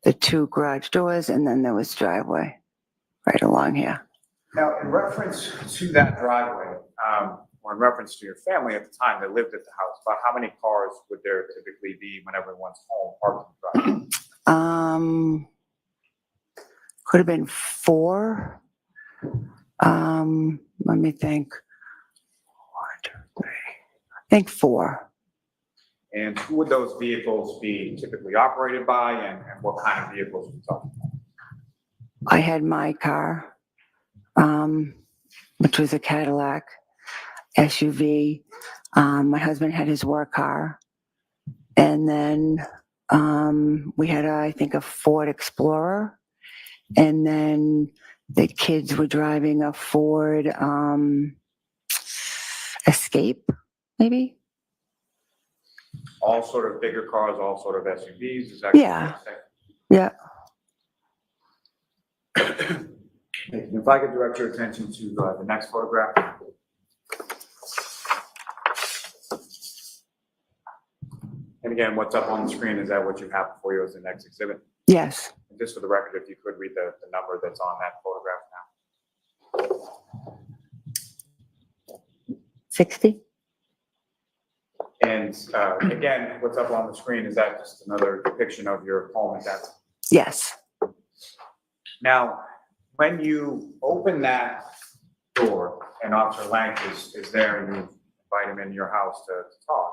S13: The two garage doors, and then there was driveway right along here.
S4: Now, in reference to that driveway, or in reference to your family at the time that lived at the house, about how many cars would there typically be when everyone's home parked in the driveway?
S13: Could have been 4. Let me think. 1, 2, 3. I think 4.
S4: And who would those vehicles be typically operated by, and what kind of vehicles are we talking about?
S13: I had my car, which was a Cadillac SUV. My husband had his work car. And then we had, I think, a Ford Explorer. And then the kids were driving a Ford Escape, maybe?
S4: All sort of bigger cars, all sort of SUVs, is that?
S13: Yeah. Yeah.
S4: If I could direct your attention to the next photograph. And again, what's up on the screen, is that what you have before you as the next exhibit?
S13: Yes.
S4: And just for the record, if you could read the number that's on that photograph now.
S13: 60.
S4: And again, what's up on the screen, is that just another depiction of your home at that time?
S13: Yes.
S4: Now, when you open that door and Officer Lank is there and you invite him into your house to talk,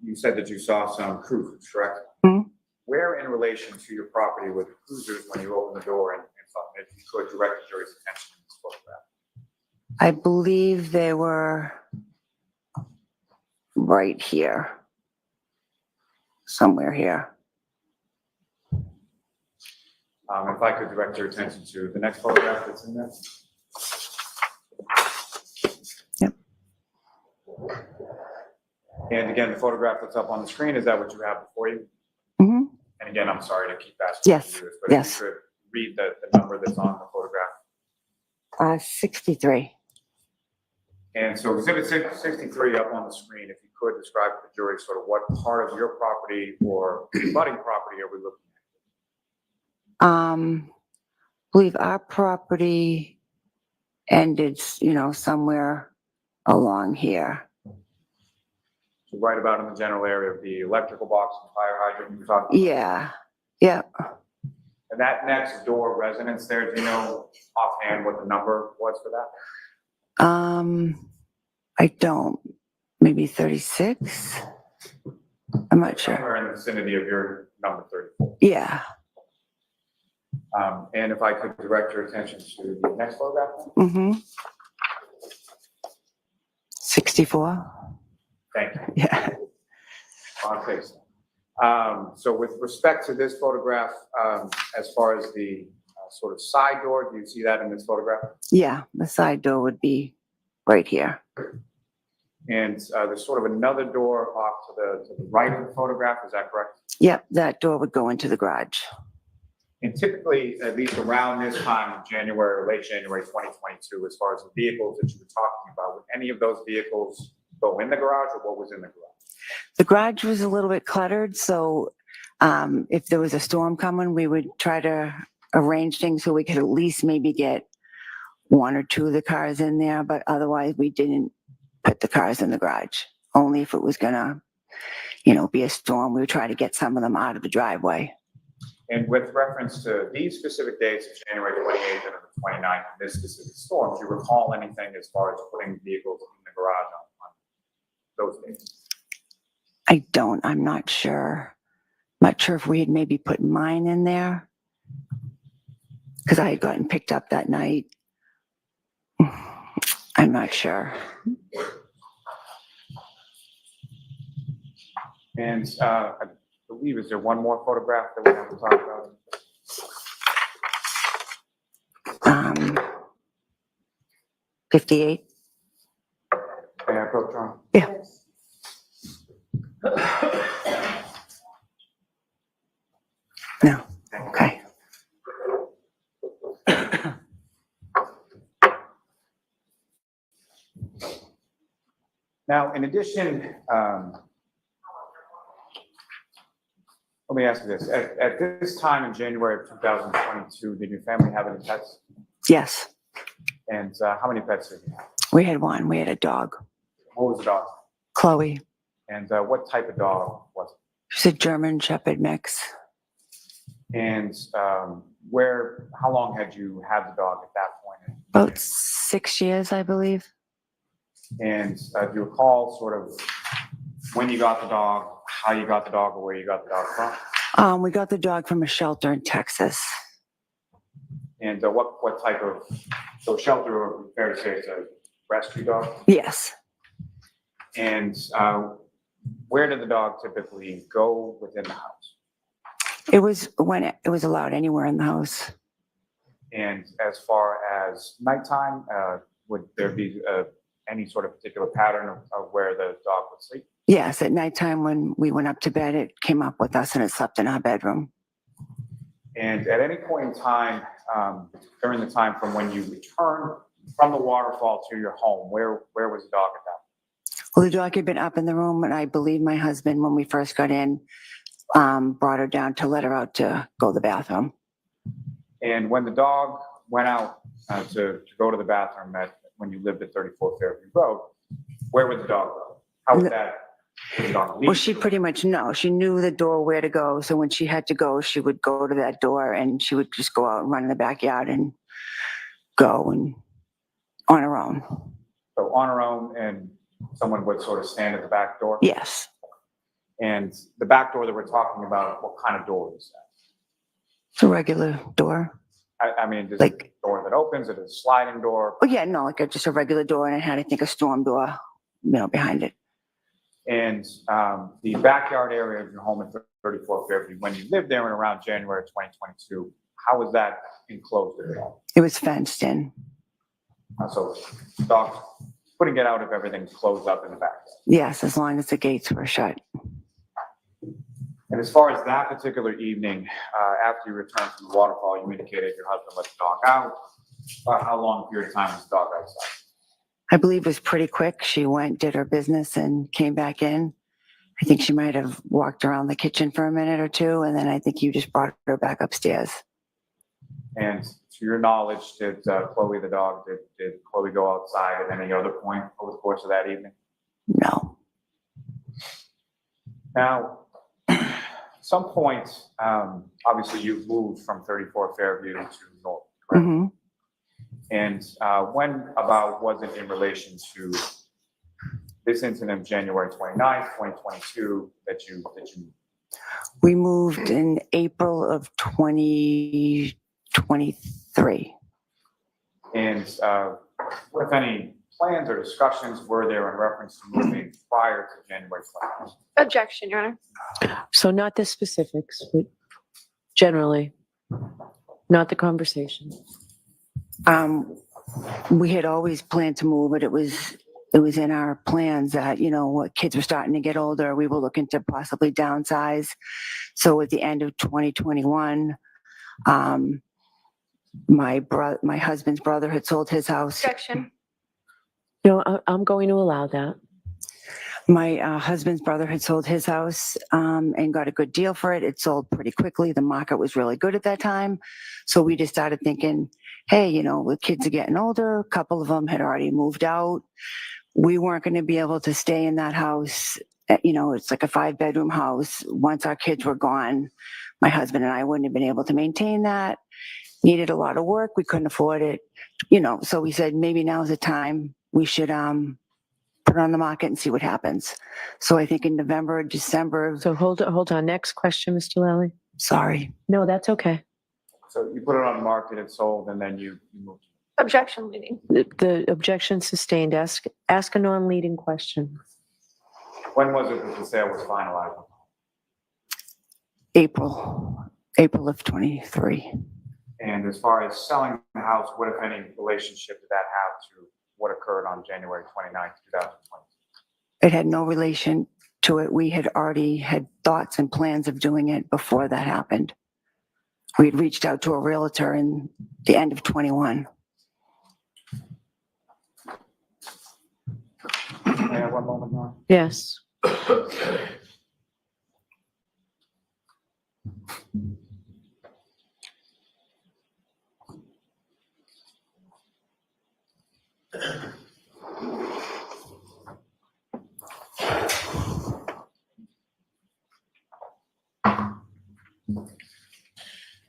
S4: you said that you saw some cruisers, correct?
S13: Mm-hmm.
S4: Where in relation to your property were the cruisers when you opened the door and saw them? If you could direct the jury's attention to this photograph.
S13: I believe they were right here. Somewhere here.
S4: If I could direct your attention to the next photograph that's in there.
S13: Yep.
S4: And again, the photograph that's up on the screen, is that what you have before you?
S13: Mm-hmm.
S4: And again, I'm sorry to keep asking
S13: Yes.
S4: you this, but
S13: Yes.
S4: if you could read the number that's on the photograph.
S13: 63.
S4: And so exhibit 63 up on the screen, if you could describe to the jury sort of what part of your property or budding property are we looking at?
S13: believe our property ended, somewhere along here.
S4: So right about in the general area of the electrical box and fire hydrant you were talking about?
S13: Yeah, yeah.
S4: And that next door residence there, do you know offhand what the number was for that?
S13: I don't. Maybe 36? I'm not sure.
S4: Somewhere in the vicinity of your number 34.
S13: Yeah.
S4: And if I could direct your attention to the next photograph.
S13: Mm-hmm. 64?
S4: Thank you.
S13: Yeah.
S4: On face. So with respect to this photograph, as far as the sort of side door, do you see that in this photograph?
S13: Yeah, the side door would be right here.
S4: And there's sort of another door off to the right of the photograph, is that correct?
S13: Yep, that door would go into the garage.
S4: And typically, at least around this time of January or late January 2022, as far as the vehicles that you were talking about, would any of those vehicles go in the garage, or what was in the garage?
S13: The garage was a little bit cluttered, so if there was a storm coming, we would try to arrange things so we could at least maybe get one or two of the cars in there, but otherwise we didn't put the cars in the garage. Only if it was gonna, be a storm, we would try to get some of them out of the driveway.
S4: And with reference to these specific dates, January 28th and the 29th, and this specific storm, do you recall anything as far as putting vehicles in the garage on those dates?
S13: I don't. I'm not sure. Not sure if we had maybe put mine in there because I had gotten picked up that night. I'm not sure.
S4: And I believe, is there one more photograph that we have to talk about?
S13: 58.
S4: May I approach, Ron?
S13: Yeah. No. Okay.
S4: Now, in addition, let me ask you this. At this time in January of 2022, did your family have any pets?
S13: Yes.
S4: And how many pets did you have?
S13: We had one. We had a dog.
S4: What was the dog?
S13: Chloe.
S4: And what type of dog was it?
S13: She's a German Shepherd mix.
S4: And how long had you had the dog at that point?
S13: About 6 years, I believe.
S4: And do you recall sort of when you got the dog, how you got the dog, or where you got the dog from?
S13: We got the dog from a shelter in Texas.
S4: And what type of, so shelter, or fair to say it's a rescue dog?
S13: Yes.
S4: And where did the dog typically go within the house?
S13: It was when it was allowed anywhere in the house.
S4: And as far as nighttime, would there be any sort of particular pattern of where the dog would sleep?
S13: Yes, at nighttime when we went up to bed, it came up with us and it slept in our bedroom.
S4: And at any point in time, during the time from when you returned from the waterfall to your home, where was the dog at that?
S13: Well, the dog had been up in the room, and I believe my husband, when we first got in, brought her down to let her out to go to the bathroom.
S4: And when the dog went out to go to the bathroom when you lived at 34 Fairview Road, where would the dog go? How would that?
S13: Well, she pretty much she knew the door where to go. So when she had to go, she would go to that door and she would just go out and run in the backyard and go and on her own.
S4: So on her own, and someone would sort of stand at the back door?
S13: Yes.
S4: And the back door that we're talking about, what kind of door is that?
S13: It's a regular door.
S4: I mean, is it a door that opens? Is it a sliding door?
S13: Oh yeah, no, just a regular door, and it had, I think, a storm door, behind it.
S4: And the backyard area of your home at 34 Fairview, when you lived there in around January 2022, how was that enclosed at all?
S13: It was fenced in.
S4: So dogs couldn't get out if everything's closed up in the back.
S13: Yes, as long as the gates were shut.
S4: And as far as that particular evening, after you returned from the waterfall, you indicated your husband let the dog out. About how long a period of time was the dog outside?
S13: I believe it was pretty quick. She went, did her business, and came back in. I think she might have walked around the kitchen for a minute or two, and then I think you just brought her back upstairs.
S4: And to your knowledge, did Chloe the dog, did Chloe go outside at any other point over the course of that evening?
S13: No.
S4: Now, at some point, obviously you've moved from 34 Fairview to North, correct?
S13: Hmm.
S4: And when about was it in relation to this incident of January 29th, 2022 that you
S13: We moved in April of 2023.
S4: and what, if any, plans or discussions were there in reference to moving prior to January 29th?
S6: Objection, Your Honor.
S11: So not the specifics, but generally, not the conversation.
S13: We had always planned to move, but it was in our plans that, what kids were starting to get older, we were looking to possibly downsize. So at the end of 2021, my husband's brother had sold his house.
S6: Objection.
S11: No, I'm going to allow that.
S13: My husband's brother had sold his house and got a good deal for it. It sold pretty quickly. The market was really good at that time. So we just started thinking, hey, the kids are getting older. A couple of them had already moved out. We weren't going to be able to stay in that house. It's like a 5-bedroom house. Once our kids were gone, my husband and I wouldn't have been able to maintain that. Needed a lot of work. We couldn't afford it. So we said, maybe now's the time we should put it on the market and see what happens. So I think in November, December.
S11: So hold on. Next question, Mr. Lally.
S13: Sorry.
S11: No, that's okay.
S4: So you put it on the market, it sold, and then you moved.
S6: Objection, leading.
S11: The objection sustained. Ask a non-leading question.
S4: When was it that the sale was finalized?
S13: April of 23.
S4: And as far as selling the house, what, if any, relationship did that have to what occurred on January 29th, 2020?
S13: It had no relation to it. We had already had thoughts and plans of doing it before that happened. We had reached out to a realtor in the end of 21.
S4: May I have 1 moment more?
S11: Yes.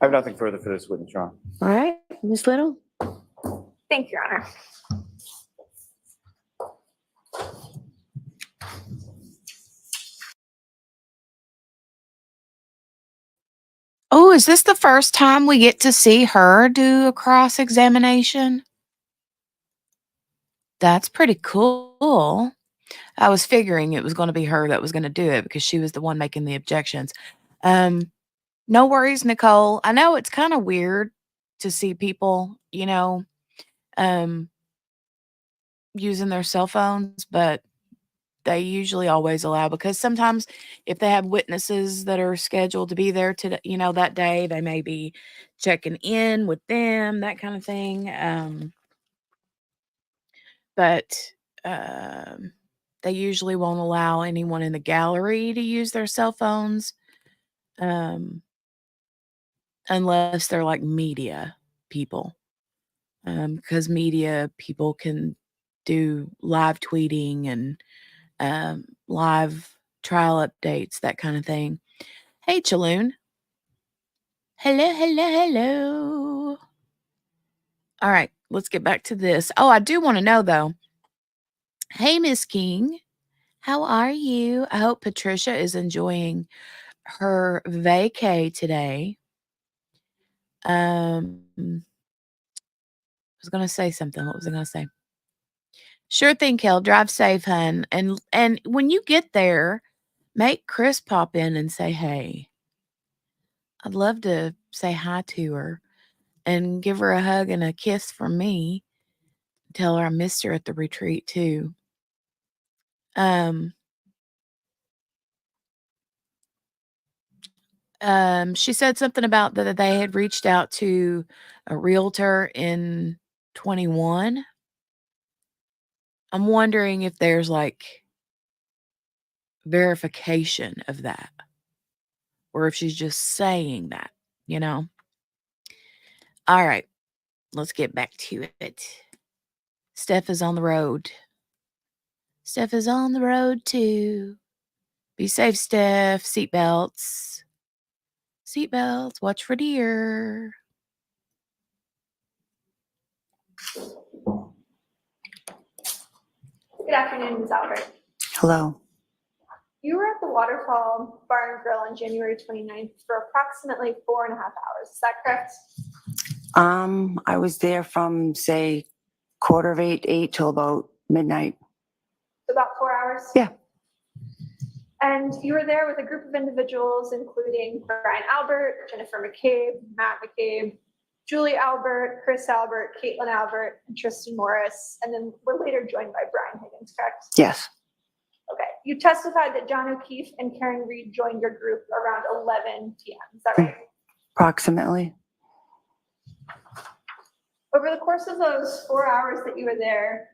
S4: I have nothing further for this witness, Your Honor.
S11: All right, Ms. Little.
S6: Thank you, Your Honor.
S1: Oh, is this the first time we get to see her do a cross-examination? That's pretty cool. I was figuring it was going to be her that was going to do it because she was the one making the objections. No worries, Nicole. I know it's kind of weird to see people, using their cell phones, but they usually always allow, because sometimes if they have witnesses that are scheduled to be there to, that day, they may be checking in with them, that kind of thing. But they usually won't allow anyone in the gallery to use their cell phones, unless they're like media people, because media people can do live tweeting and live trial updates, that kind of thing. Hey, Chaloon. Hello, hello, hello. All right, let's get back to this. Oh, I do want to know, though. Hey, Miss King. How are you? I hope Patricia is enjoying her vacay today. I was going to say something. What was I going to say? Sure thing, Kel. Drive safe, hun. And when you get there, make Chris pop in and say hey. I'd love to say hi to her and give her a hug and a kiss from me. Tell her I missed her at the retreat too. She said something about that they had reached out to a realtor in 21. I'm wondering if there's like verification of that, or if she's just saying that, All right. let's get back to it. Steph is on the road. Steph is on the road too. Be safe, Steph. Seatbelts. Seatbelts. Watch for deer.
S6: Good afternoon, Ms. Albert.
S13: Hello.
S6: You were at the Waterfall Bar and Grill on January 29th for approximately 4.5 hours. Is that correct?
S13: I was there from, say, 7:45 till about midnight.
S6: About 4 hours?
S13: Yeah.
S6: And you were there with a group of individuals, including Brian Albert, Jennifer McCabe, Matt McCabe, Julie Albert, Chris Albert, Caitlin Albert, and Tristan Morris, and then were later joined by Brian Higgins, correct?
S13: Yes.
S6: Okay. You testified that John O'Keefe and Karen Reed joined your group around 11 p.m. Is that right?
S13: Approximately.
S6: Over the course of those 4 hours that you were there,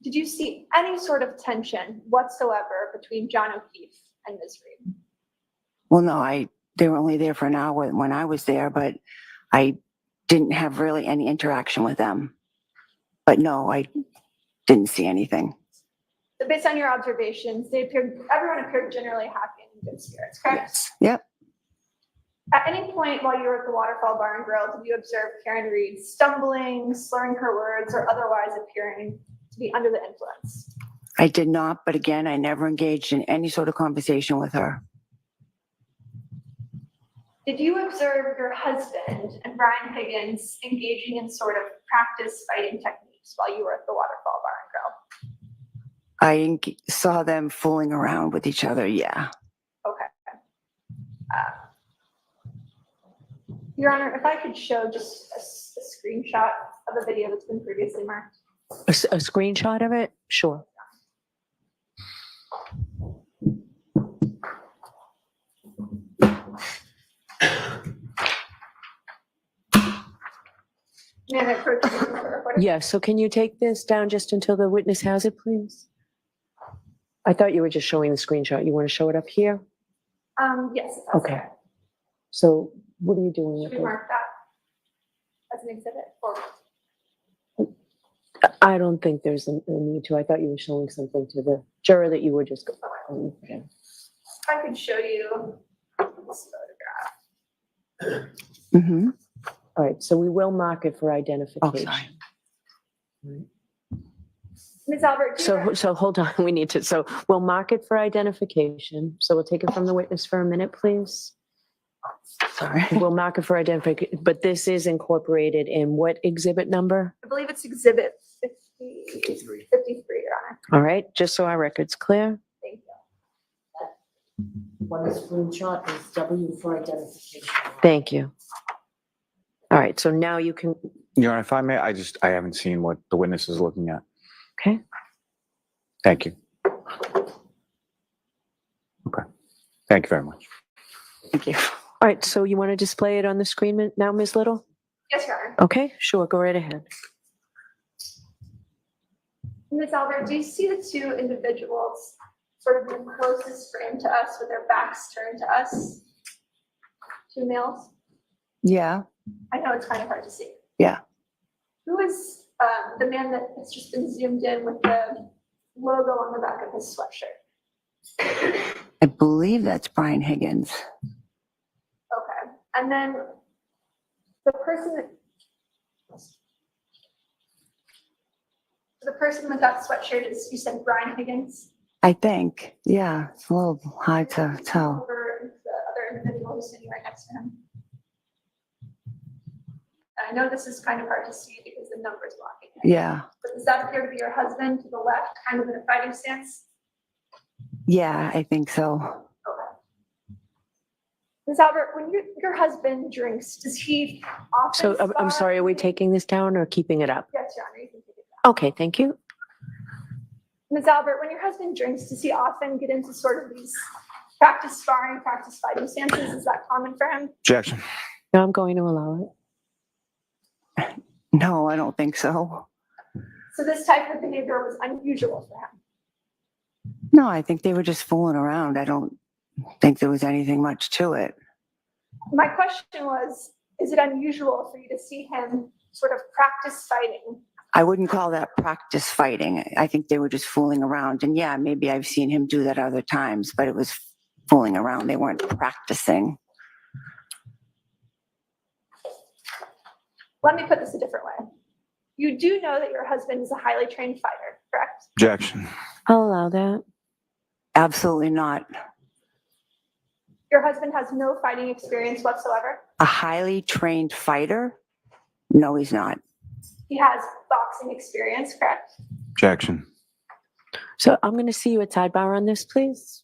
S6: did you see any sort of tension whatsoever between John O'Keefe and Ms. Reed?
S13: Well, no, they were only there for an hour when I was there, but I didn't have really any interaction with them. But no, I didn't see anything.
S6: So based on your observations, everyone appeared generally happy and in good spirits, correct?
S13: Yes. Yep.
S6: At any point while you were at the Waterfall Bar and Grill, did you observe Karen Reed stumbling, slurring her words, or otherwise appearing to be under the influence?
S13: I did not, but again, I never engaged in any sort of conversation with her.
S6: Did you observe your husband and Brian Higgins engaging in sort of practice fighting techniques while you were at the Waterfall Bar and Grill?
S13: I saw them fooling around with each other, yeah.
S6: Okay. Your Honor, if I could show just a screenshot of a video that's been previously marked.
S11: A screenshot of it? Sure.
S6: May I approach you for the recording?
S11: Yeah, so can you take this down just until the witness has it, please? I thought you were just showing the screenshot. You want to show it up here?
S6: Yes. If that's
S11: Okay. So what are you doing
S6: Should
S11: with
S6: we
S11: it?
S6: mark that as an exhibit? Or
S11: I don't think there's a need to. I thought you were showing something to the juror that you were just going. Okay.
S6: if I could show you this photograph.
S13: Mm-hmm.
S11: All right, so we will mark it for
S13: Oh,
S11: identification.
S13: sorry.
S6: Ms. Albert, do you
S11: So hold on, we need to, so we'll mark it for identification. So we'll take it from the witness for a minute, please.
S13: Sorry.
S11: We'll mark it for identification, but this is incorporated in what exhibit number?
S6: I believe it's exhibit 53, Your Honor.
S11: All right, just so our record's clear.
S6: Thank you.
S11: One screenshot is W for identification. Thank you. All right, so now you can,
S4: Your Honor, if I may, I haven't seen what the witness is looking at.
S11: okay?
S4: Thank you. Okay. Thank you very much.
S13: Thank you.
S11: All right, so you want to display it on the screen now, Ms. Little?
S6: Yes, Your Honor.
S11: Okay, sure, go right ahead.
S6: Ms. Albert, do you see the two individuals sort of in the closest frame to us with their backs turned to us? Two males?
S13: Yeah.
S6: I know it's kind of hard to see.
S13: Yeah.
S6: Who is the man that has just been zoomed in with the logo on the back of his sweatshirt?
S13: I believe that's Brian Higgins.
S6: Okay. And then the person with that sweatshirt is, you said Brian Higgins?
S13: I think. Yeah. It's a little hard to tell.
S6: Over the other individual who's sitting right next to him. I know this is kind of hard to see because the number's blocking it.
S13: Yeah.
S6: But does that appear to be your husband to the left, kind of in a fighting stance?
S13: Yeah, I think so.
S6: Okay. Ms. Albert, when your husband drinks, does he often?
S11: So I'm sorry, are we taking this down or keeping it up?
S6: Yes, Your Honor, you can take it down.
S11: Okay, thank you.
S6: Ms. Albert, when your husband drinks, does he often get into sort of these practice sparring, practice fighting stances? Is that common for him?
S4: Objection.
S11: No, I'm going to allow it.
S13: No, I don't think so.
S6: So this type of behavior was unusual for him.
S13: No, I think they were just fooling around. I don't think there was anything much to it.
S6: My question was, Is it unusual for you to see him sort of practice fighting?
S13: I wouldn't call that practice fighting. I think they were just fooling around. And yeah, maybe I've seen him do that other times, but it was fooling around. They weren't practicing.
S6: Let me put this a different way. You do know that your husband is a highly trained fighter, correct?
S12: Objection.
S11: I'll allow that.
S13: Absolutely not.
S6: Your husband has no fighting experience whatsoever?
S13: A highly trained fighter? No, he's not.
S6: He has boxing experience, correct?
S12: Objection.
S11: So I'm going to see you at sidebar on this, please.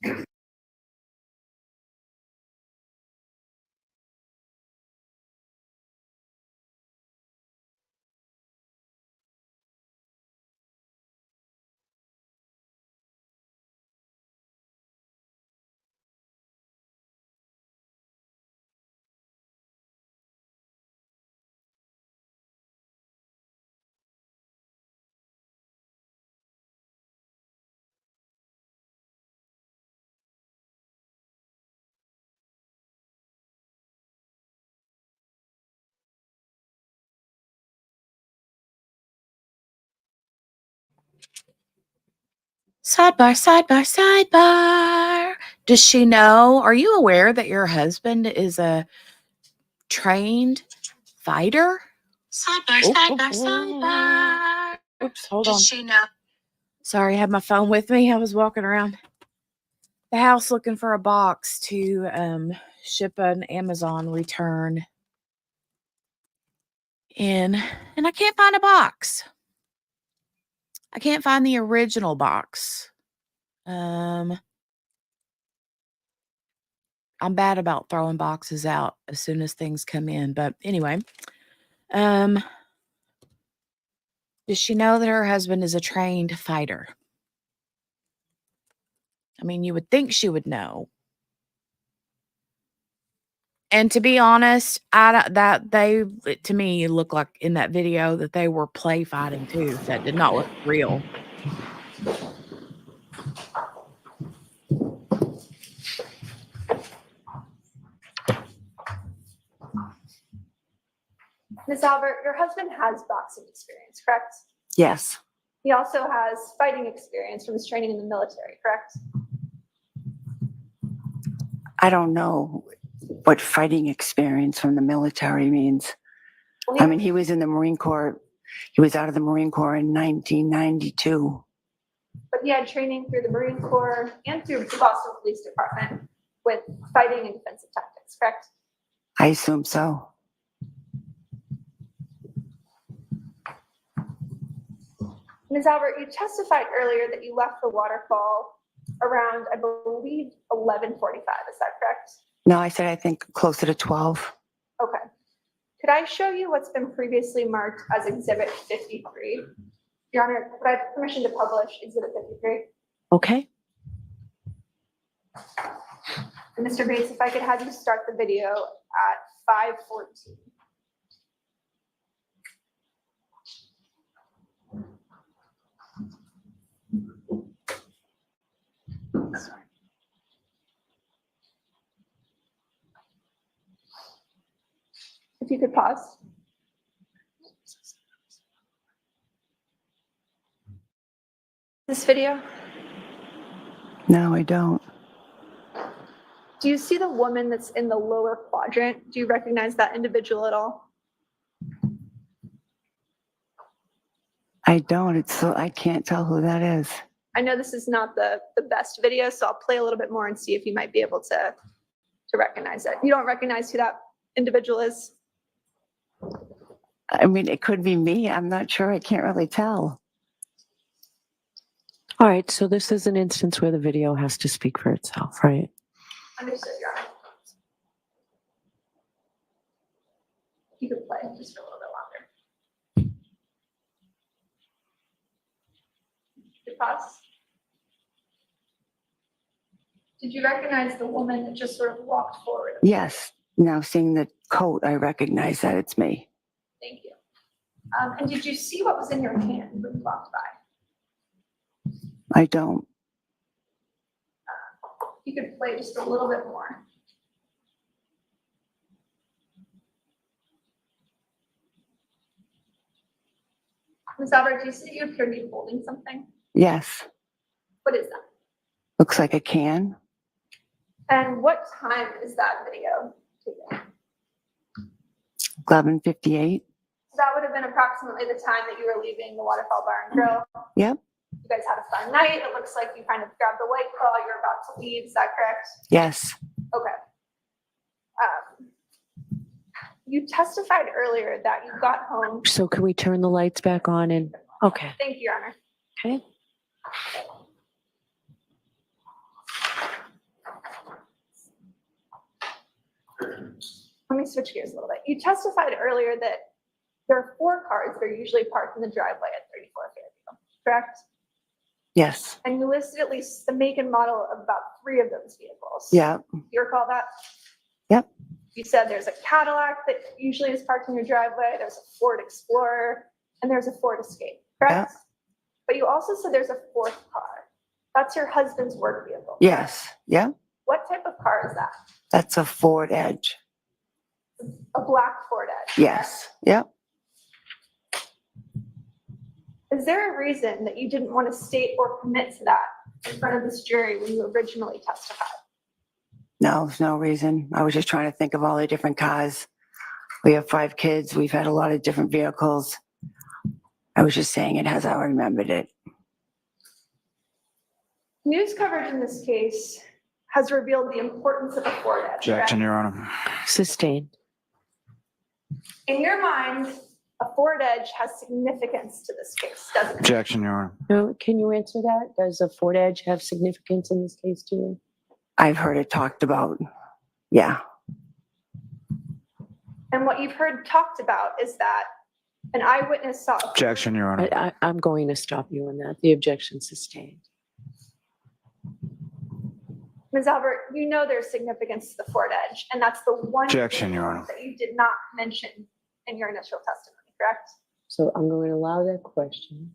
S1: Sidebar, sidebar, sidebar. Does she know? Are you aware that your husband is a trained fighter? Sidebar, sidebar, sidebar. Oops, hold on. Does she know? Sorry, I had my phone with me. I was walking around the house looking for a box to ship an Amazon return in, and I can't find a box. I can't find the original box. I'm bad about throwing boxes out as soon as things come in, but anyway, does she know that her husband is a trained fighter? I mean, you would think she would know. And to be honest, to me look like in that video that they were play fighting too. That did not look real.
S6: Ms. Albert, your husband has boxing experience, correct?
S13: Yes.
S6: He also has fighting experience from his training in the military, correct?
S13: I don't know what fighting experience from the military means. I mean, he was in the Marine Corps. He was out of the Marine Corps in 1992.
S6: But he had training through the Marine Corps and through the Boston Police Department with fighting and defensive tactics, correct?
S13: I assume so.
S6: Ms. Albert, you testified earlier that you left the waterfall around, I believe, 11:45. Is that correct?
S13: No, I said I think closer to 12.
S6: Okay. Could I show you what's been previously marked as Exhibit 53? Your Honor, could I have permission to publish Exhibit 53?
S11: Okay.
S6: And Mr. Bates, if I could have you start the video at 5:14. If you could pause. This video?
S13: No, I don't.
S6: Do you see the woman that's in the lower quadrant? Do you recognize that individual at all?
S13: I don't. It's so I can't tell who that is.
S6: I know this is not the best video, so I'll play a little bit more and see if you might be able to recognize it. You don't recognize who that individual is?
S13: I mean, it could be me. I'm not sure. I can't really tell.
S11: All right. So this is an instance where the video has to speak for itself, right?
S6: Understood, Your Honor. You could play just for a little bit longer. Good pause. Did you recognize the woman that just sort of walked forward?
S13: Yes. Now seeing the coat, I recognize that it's me.
S6: Thank you. And did you see what was in your hand when you walked by?
S13: I don't.
S6: You could play just a little bit more. Ms. Albert, do you see that you appear to be holding something?
S13: Yes,
S6: What is that?
S13: looks like a can.
S6: And what time is that video taken?
S13: 11:58.
S6: So that would have been approximately the time that you were leaving the Waterfall Bar and Grill.
S13: Yep,
S6: You guys had a fun night. It looks like you kind of grabbed the White Claw. You're about to leave. Is that correct?
S13: yes,
S6: Okay. You testified earlier that you got home.
S11: So can we turn the lights back on and, okay,
S6: Thank you, Your Honor.
S11: okay.
S6: Let me switch gears a little bit. You testified earlier that there are 4 cars that are usually parked in the driveway at 34 Fairview, correct?
S13: yes,
S6: And you listed at least the make and model of about 3 of those vehicles.
S13: yeah,
S6: Do you recall that?
S13: yep,
S6: You said there's a Cadillac that usually is parked in your driveway, there's a Ford Explorer, and there's a Ford Escape, correct?
S13: Yeah.
S6: But you also said there's a 4th car. That's your husband's work vehicle. correct?
S13: yes, yeah.
S6: What type of car is that?
S13: That's a Ford Edge.
S6: A black Ford Edge.
S13: Yes, yep.
S6: Is there a reason that you didn't want to state or commit to that in front of this jury when you originally testified?
S13: No, there's no reason. I was just trying to think of all the different cars. We have 5 kids. We've had a lot of different vehicles. I was just saying it as I remembered it.
S6: News coverage in this case has revealed the importance of a Ford Edge.
S4: Objection,
S6: correct?
S4: Your Honor.
S11: Sustained.
S6: In your mind, a Ford Edge has significance to this case, doesn't it?
S4: Objection, Your Honor.
S11: No, can you answer that? Does a Ford Edge have significance in this case to you?
S13: I've heard it talked about. Yeah,
S6: And what you've heard talked about is that an eyewitness saw.
S4: Objection, Your Honor.
S11: I'm going to stop you on that. The objection sustained.
S6: Ms. Albert, you know there's significance to the Ford Edge, and that's the one
S4: Objection, Your
S6: vehicle
S4: Honor.
S6: that you did not mention in your initial testimony, correct?
S11: So I'm going to allow that question.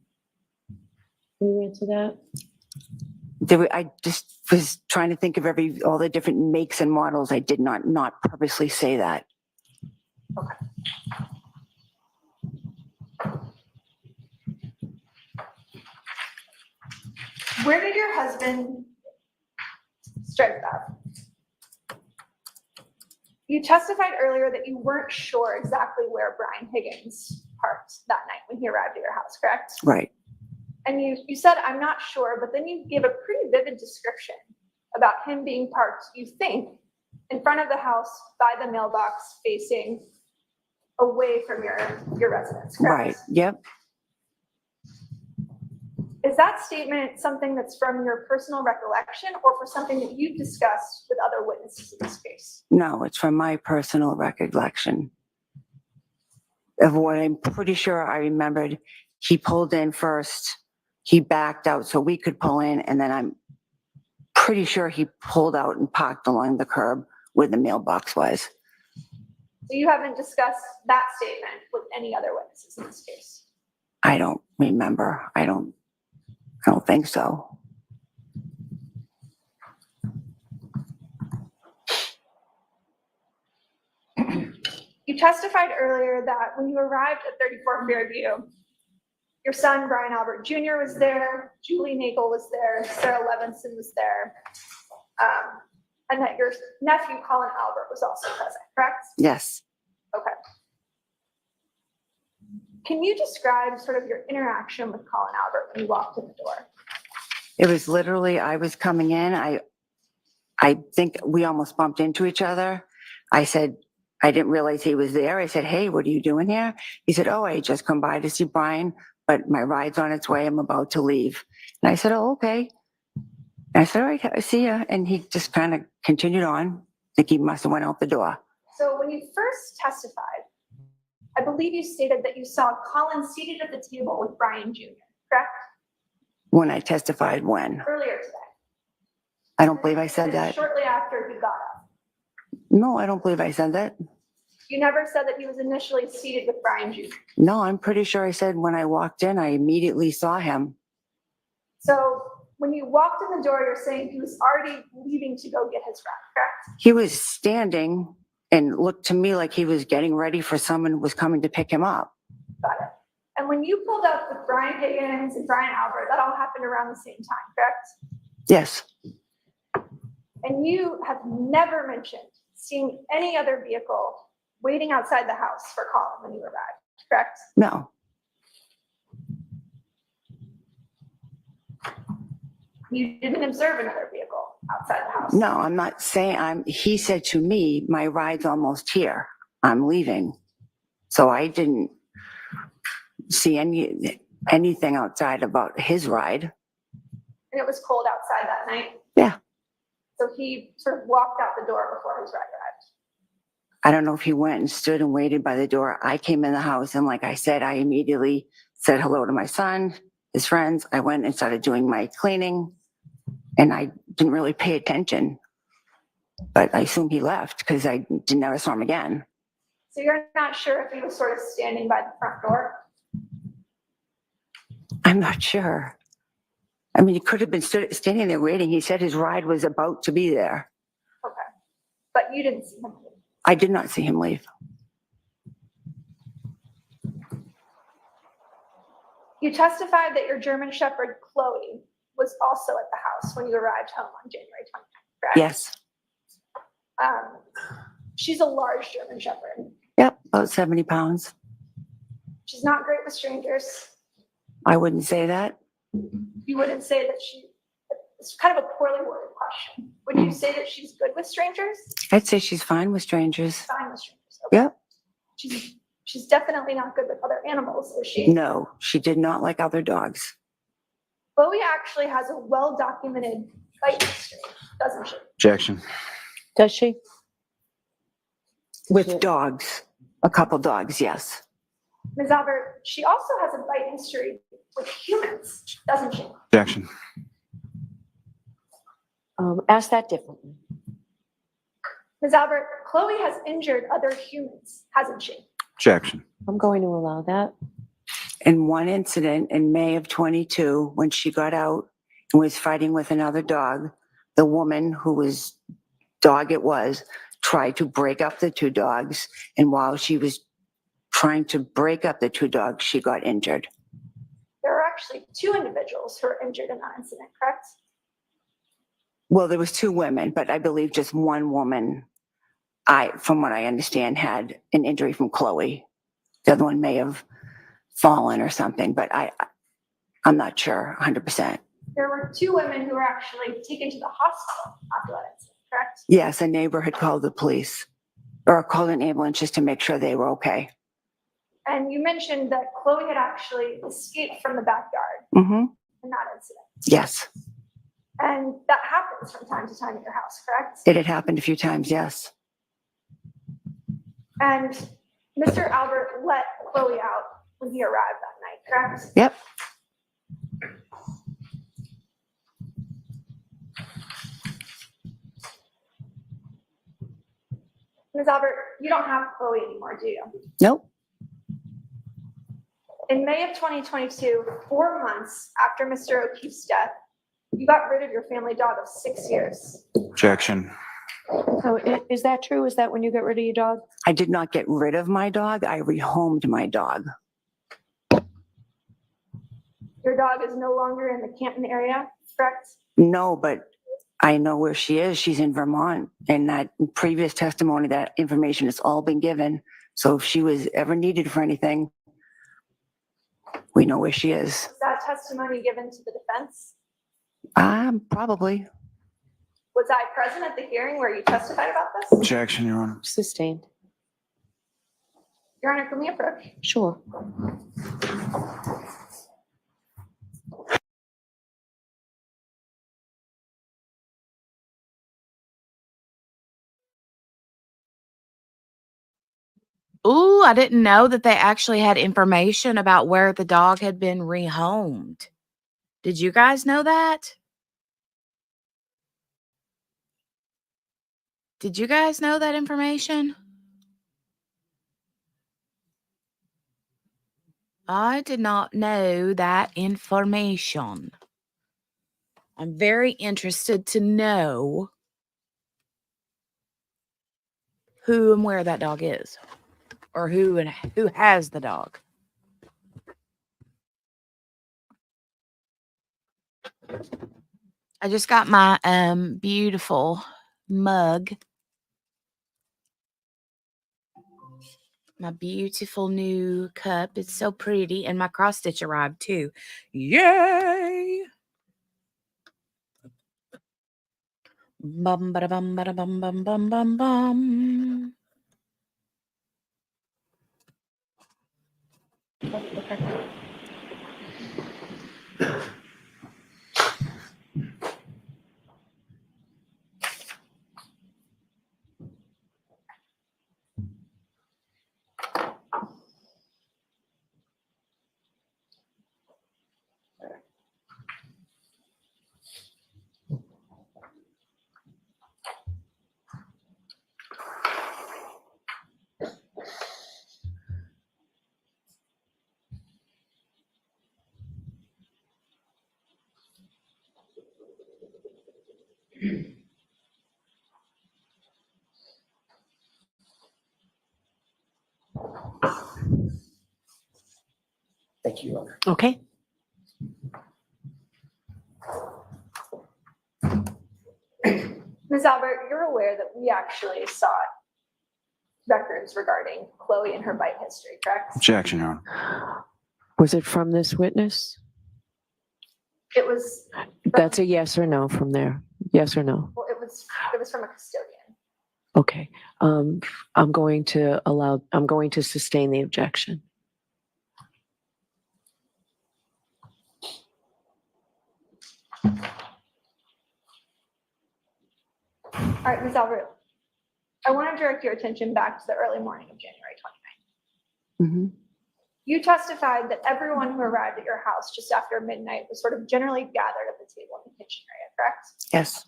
S11: Can you answer that?
S13: I just was trying to think of all the different makes and models. I did not purposely say that.
S6: Where did your husband strike that? You testified earlier that you weren't sure exactly where Brian Higgins parked that night when he arrived at your house, correct?
S13: Right.
S6: And you said, I'm not sure, but then you gave a pretty vivid description about him being parked, you think, in front of the house by the mailbox facing away from your residence, correct?
S13: Right. Yep.
S6: Is that statement something that's from your personal recollection or for something that you've discussed with other witnesses in this case?
S13: No, it's from my personal recollection of what I'm pretty sure I remembered. He pulled in first, he backed out so we could pull in, and then I'm pretty sure he pulled out and parked along the curb where the mailbox was.
S6: So you haven't discussed that statement with any other witnesses in this case?
S13: I don't remember. I don't think so.
S6: You testified earlier that when you arrived at 34 Fairview, your son, Brian Albert Jr. was there, Julie Nagel was there, Sarah Levinson was there, and that your nephew, Colin Albert, was also present, correct?
S13: Yes.
S6: Okay. Can you describe sort of your interaction with Colin Albert when you walked in the door?
S13: It was literally, I was coming in. I think we almost bumped into each other. I said, I didn't realize he was there. I said, hey, what are you doing here? He said, oh, I just come by to see Brian, but my ride's on its way. I'm about to leave. And I said, oh, okay. And I said, all right, I see ya. And he just kind of continued on. I think he must have went out the door.
S6: So when you first testified, I believe you stated that you saw Colin seated at the table with Brian Jr., correct?
S13: When I testified, when?
S6: Earlier today.
S13: I don't believe I said
S6: And
S13: that.
S6: shortly after he got up.
S13: No, I don't believe I said that.
S6: You never said that he was initially seated with Brian Jr.
S13: No, I'm pretty sure I said when I walked in, I immediately saw him.
S6: So when you walked in the door, you're saying he was already leaving to go get his ride, correct?
S13: He was standing and looked to me like he was getting ready for someone who was coming to pick him up.
S6: Got it. And when you pulled up with Brian Higgins and Brian Albert, that all happened around the same time, correct?
S13: Yes,
S6: And you have never mentioned seeing any other vehicle waiting outside the house for Colin when you arrived, correct?
S13: no,
S6: You didn't observe another vehicle outside the house?
S13: no, I'm not saying, he said to me, my ride's almost here. I'm leaving. So I didn't see anything outside about his ride.
S6: And it was cold outside that night?
S13: Yeah.
S6: So he sort of walked out the door before his ride arrived?
S13: I don't know if he went and stood and waited by the door. I came in the house and like I said, I immediately said hello to my son, his friends. I went and started doing my cleaning and I didn't really pay attention. But I assume he left because I never saw him again.
S6: So you're not sure if he was sort of standing by the front door?
S13: I'm not sure. I mean, he could have been standing there waiting. He said his ride was about to be there.
S6: Okay. But you didn't see him leave?
S13: I did not see him leave.
S6: You testified that your German Shepherd, Chloe, was also at the house when you arrived home on January 29th, correct?
S13: Yes.
S6: She's a large German Shepherd.
S13: Yep, about 70 pounds.
S6: She's not great with strangers.
S13: I wouldn't say that.
S6: You wouldn't say that it's kind of a poorly worded question. Would you say that she's good with strangers?
S13: I'd say she's fine with strangers.
S6: Fine with strangers. Okay.
S13: Yep.
S6: She's definitely not good with other animals, is she?
S13: No, she did not like other dogs.
S6: Chloe actually has a well-documented bite history, doesn't she?
S12: Objection.
S11: Does she?
S13: With dogs, a couple dogs, yes.
S6: Ms. Albert, she also has a bite history with humans, doesn't she?
S12: Objection.
S11: Ask that differently.
S6: Ms. Albert, Chloe has injured other humans, hasn't she?
S12: Objection.
S11: I'm going to allow that.
S13: In one incident in May of 22, when she got out and was fighting with another dog, the woman whose dog it was tried to break up the two dogs. And while she was trying to break up the two dogs, she got injured.
S6: There are actually two individuals who were injured in that incident, correct?
S13: Well, there was two women, but I believe just one woman, from what I understand, had an injury from Chloe. The other one may have fallen or something, but I'm not sure 100%.
S6: There were two women who were actually taken to the hospital after that incident, correct?
S13: Yes, a neighbor had called the police or called an ambulance just to make sure they were okay.
S6: And you mentioned that Chloe had actually escaped from the backyard
S13: Mm-hmm.
S6: in that incident.
S13: Yes,
S6: And that happens from time to time at your house, correct?
S13: it had happened a few times, yes.
S6: And Mr. Albert let Chloe out when he arrived that night, correct?
S13: Yep.
S6: Ms. Albert, you don't have Chloe anymore, do you?
S13: Nope.
S6: In May of 2022, 4 months after Mr. O'Keefe's death, you got rid of your family dog of 6 years.
S12: Objection.
S11: So is that true? Is that when you got rid of your dog?
S13: I did not get rid of my dog. I rehomed my dog.
S6: Your dog is no longer in the Canton area, correct?
S13: No, but I know where she is. She's in Vermont. And that previous testimony, that information has all been given. So if she was ever needed for anything, we know where she is.
S6: Was that testimony given to the defense?
S13: Probably.
S6: Was I present at the hearing where you testified about this?
S12: Objection, Your Honor.
S11: Sustained.
S6: Your Honor, can we approach?
S11: Sure.
S1: Ooh, I didn't know that they actually had information about where the dog had been rehomed. Did you guys know that? Did you guys know that information? I did not know that information. I'm very interested to know who and where that dog is, or who has the dog. I just got my beautiful mug. My beautiful new cup. It's so pretty. And my cross stitch arrived too. Yay! Bum bada bum bada bum bum bum bum bum.
S2: Thank you, Your Honor.
S11: Okay.
S6: Ms. Albert, you're aware that we actually sought records regarding Chloe and her bite history, correct?
S15: Objection, Your Honor.
S11: Was it from this witness?
S6: It was,
S11: That's a yes or no from there. Yes or no?
S6: well, it was from a custodian.
S11: Okay. I'm going to sustain the objection.
S6: All right, Ms. Albert, I want to direct your attention back to the early morning of January 29th.
S11: Mm-hmm.
S6: You testified that everyone who arrived at your house just after midnight was sort of generally gathered at the table in the kitchen area, correct?
S13: Yes.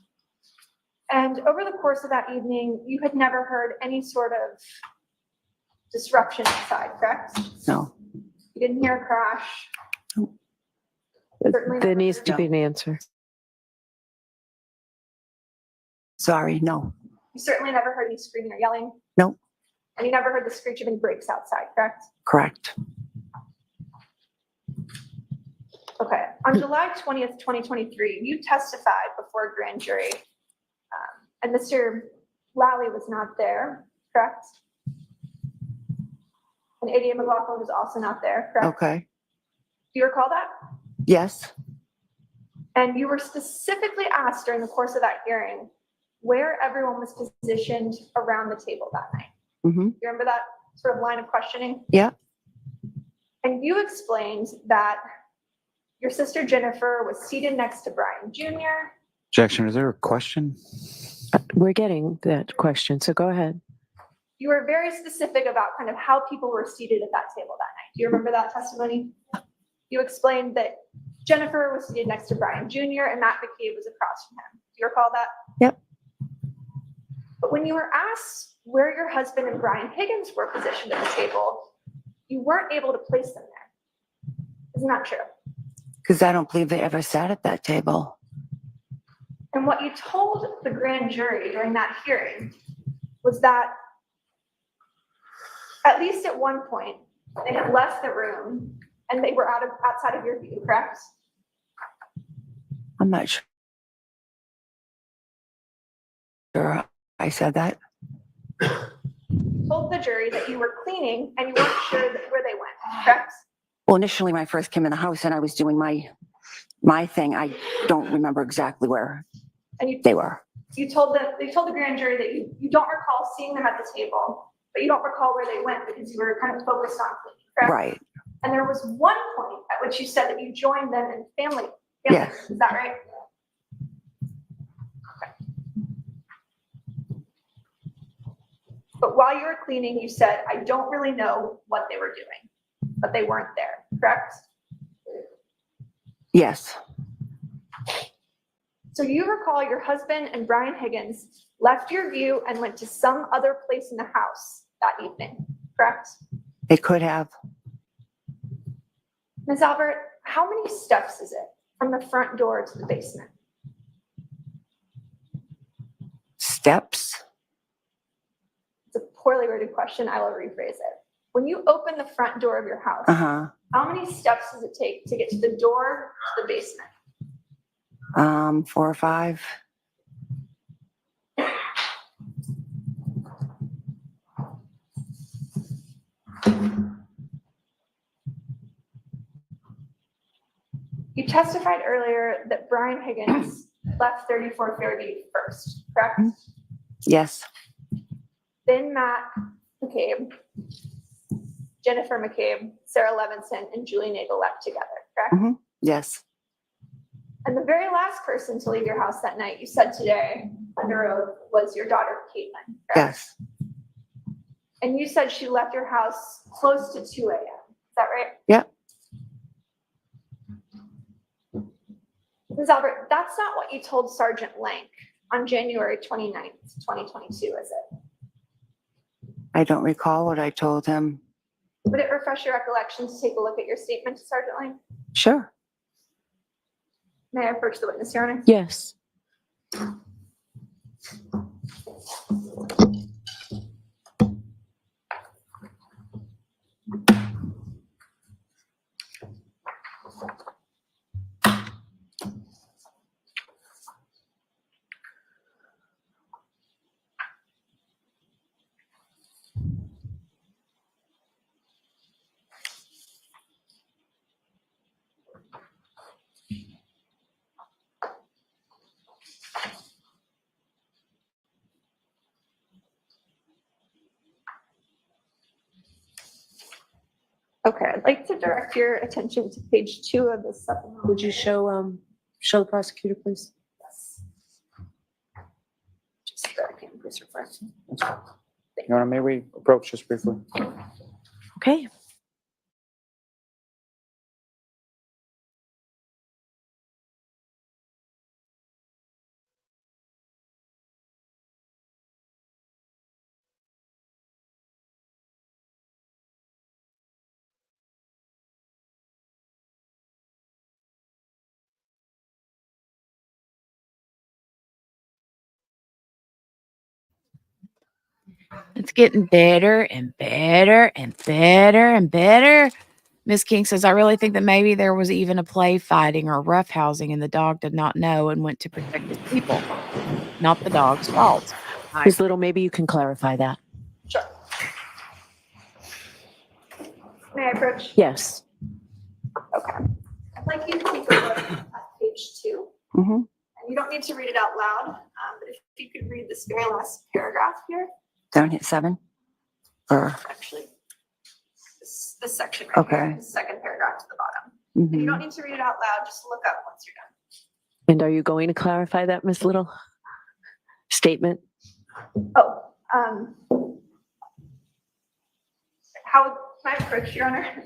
S6: And over the course of that evening, you had never heard any sort of disruption inside, correct?
S13: No.
S6: You didn't hear a crash? Certainly
S11: There
S6: never
S11: needs
S6: heard-
S11: to be an answer.
S13: Sorry, no.
S6: You certainly never heard any screaming or yelling?
S13: No.
S6: And you never heard the screech of any brakes outside, correct?
S13: Correct.
S6: Okay. On July 20th, 2023, you testified before a grand jury, and Mr. Lally was not there, correct? And ADA McLaughlin was also not there, correct?
S13: Okay.
S6: Do you recall that?
S13: Yes.
S6: And you were specifically asked during the course of that hearing where everyone was positioned around the table that night.
S13: Mm-hmm.
S6: You remember that sort of line of questioning?
S13: Yeah.
S6: And you explained that your sister Jennifer was seated next to Brian Jr.
S15: Objection. Is there a question?
S11: We're getting that question, so go ahead.
S6: You were very specific about kind of how people were seated at that table that night. Do you remember that testimony? You explained that Jennifer was seated next to Brian Jr. and Matt McCabe was across from him. Do you recall that?
S13: Yep.
S6: But when you were asked where your husband and Brian Higgins were positioned at the table, you weren't able to place them there. Isn't that true?
S13: Because I don't believe they ever sat at that table.
S6: And what you told the grand jury during that hearing was that at least at one point, they had left the room and they were outside of your view, correct?
S13: I'm not sure I said that.
S6: Told the jury that you were cleaning and you weren't sure where they went, correct?
S13: Well, initially when I first came in the house and I was doing my thing, I don't remember exactly where
S6: And
S13: they were.
S6: you told the grand jury that you don't recall seeing them at the table, but you don't recall where they went because you were kind of focused on cleaning, correct?
S13: Right.
S6: And there was one point at which you said that you joined them in family.
S13: Yes.
S6: Is that right? Okay. But while you were cleaning, you said, I don't really know what they were doing, but they weren't there, correct?
S13: Yes.
S6: So you recall your husband and Brian Higgins left your view and went to some other place in the house that evening, correct?
S13: They could have.
S6: Ms. Albert, how many steps is it from the front door to the basement?
S13: Steps?
S6: It's a poorly worded question. I will rephrase it. When you open the front door of your house,
S13: Uh-huh.
S6: how many steps does it take to get to the door to the basement?
S13: 4 or 5.
S6: You testified earlier that Brian Higgins left 34 Fairview first, correct?
S13: Yes.
S6: Then Matt McCabe, Jennifer McCabe, Sarah Levinson, and Julie Nagel left together, correct?
S13: Yes.
S6: And the very last person to leave your house that night, you said today under oath, was your daughter, Caitlin, correct?
S13: Yes.
S6: And you said she left your house close to 2 a.m. Is that right?
S13: Yep.
S6: Ms. Albert, that's not what you told Sergeant Lank on January 29th, 2022, is it?
S13: I don't recall what I told him.
S6: Would it refresh your recollection to take a look at your statement to Sergeant Lank?
S13: Sure.
S6: May I approach the witness, Your Honor?
S11: Yes.
S6: Okay, I'd like to direct your attention to page 2 of the supplemental.
S11: Would you show the prosecutor, please?
S6: Yes. Just so I can please refer.
S15: Your Honor, may we approach just briefly?
S11: Okay.
S1: It's getting better and better and better and better. Miss King says, I really think that maybe there was even a play fighting or roughhousing and the dog did not know and went to protect his people. Not the dog's fault.
S11: Ms. Little, maybe you can clarify that.
S6: Sure. May I approach?
S11: Yes.
S6: Okay. I'd like you to take a look at page 2. And you don't need to read it out loud, but if you could read this very last paragraph here.
S13: Down at 7? Or,
S6: Actually, this section right here,
S13: okay.
S6: the second paragraph to the bottom. And you don't need to read it out loud, just look up once you're done.
S11: And are you going to clarify that, Ms. Little? Statement?
S6: Oh, how, can I approach, Your Honor?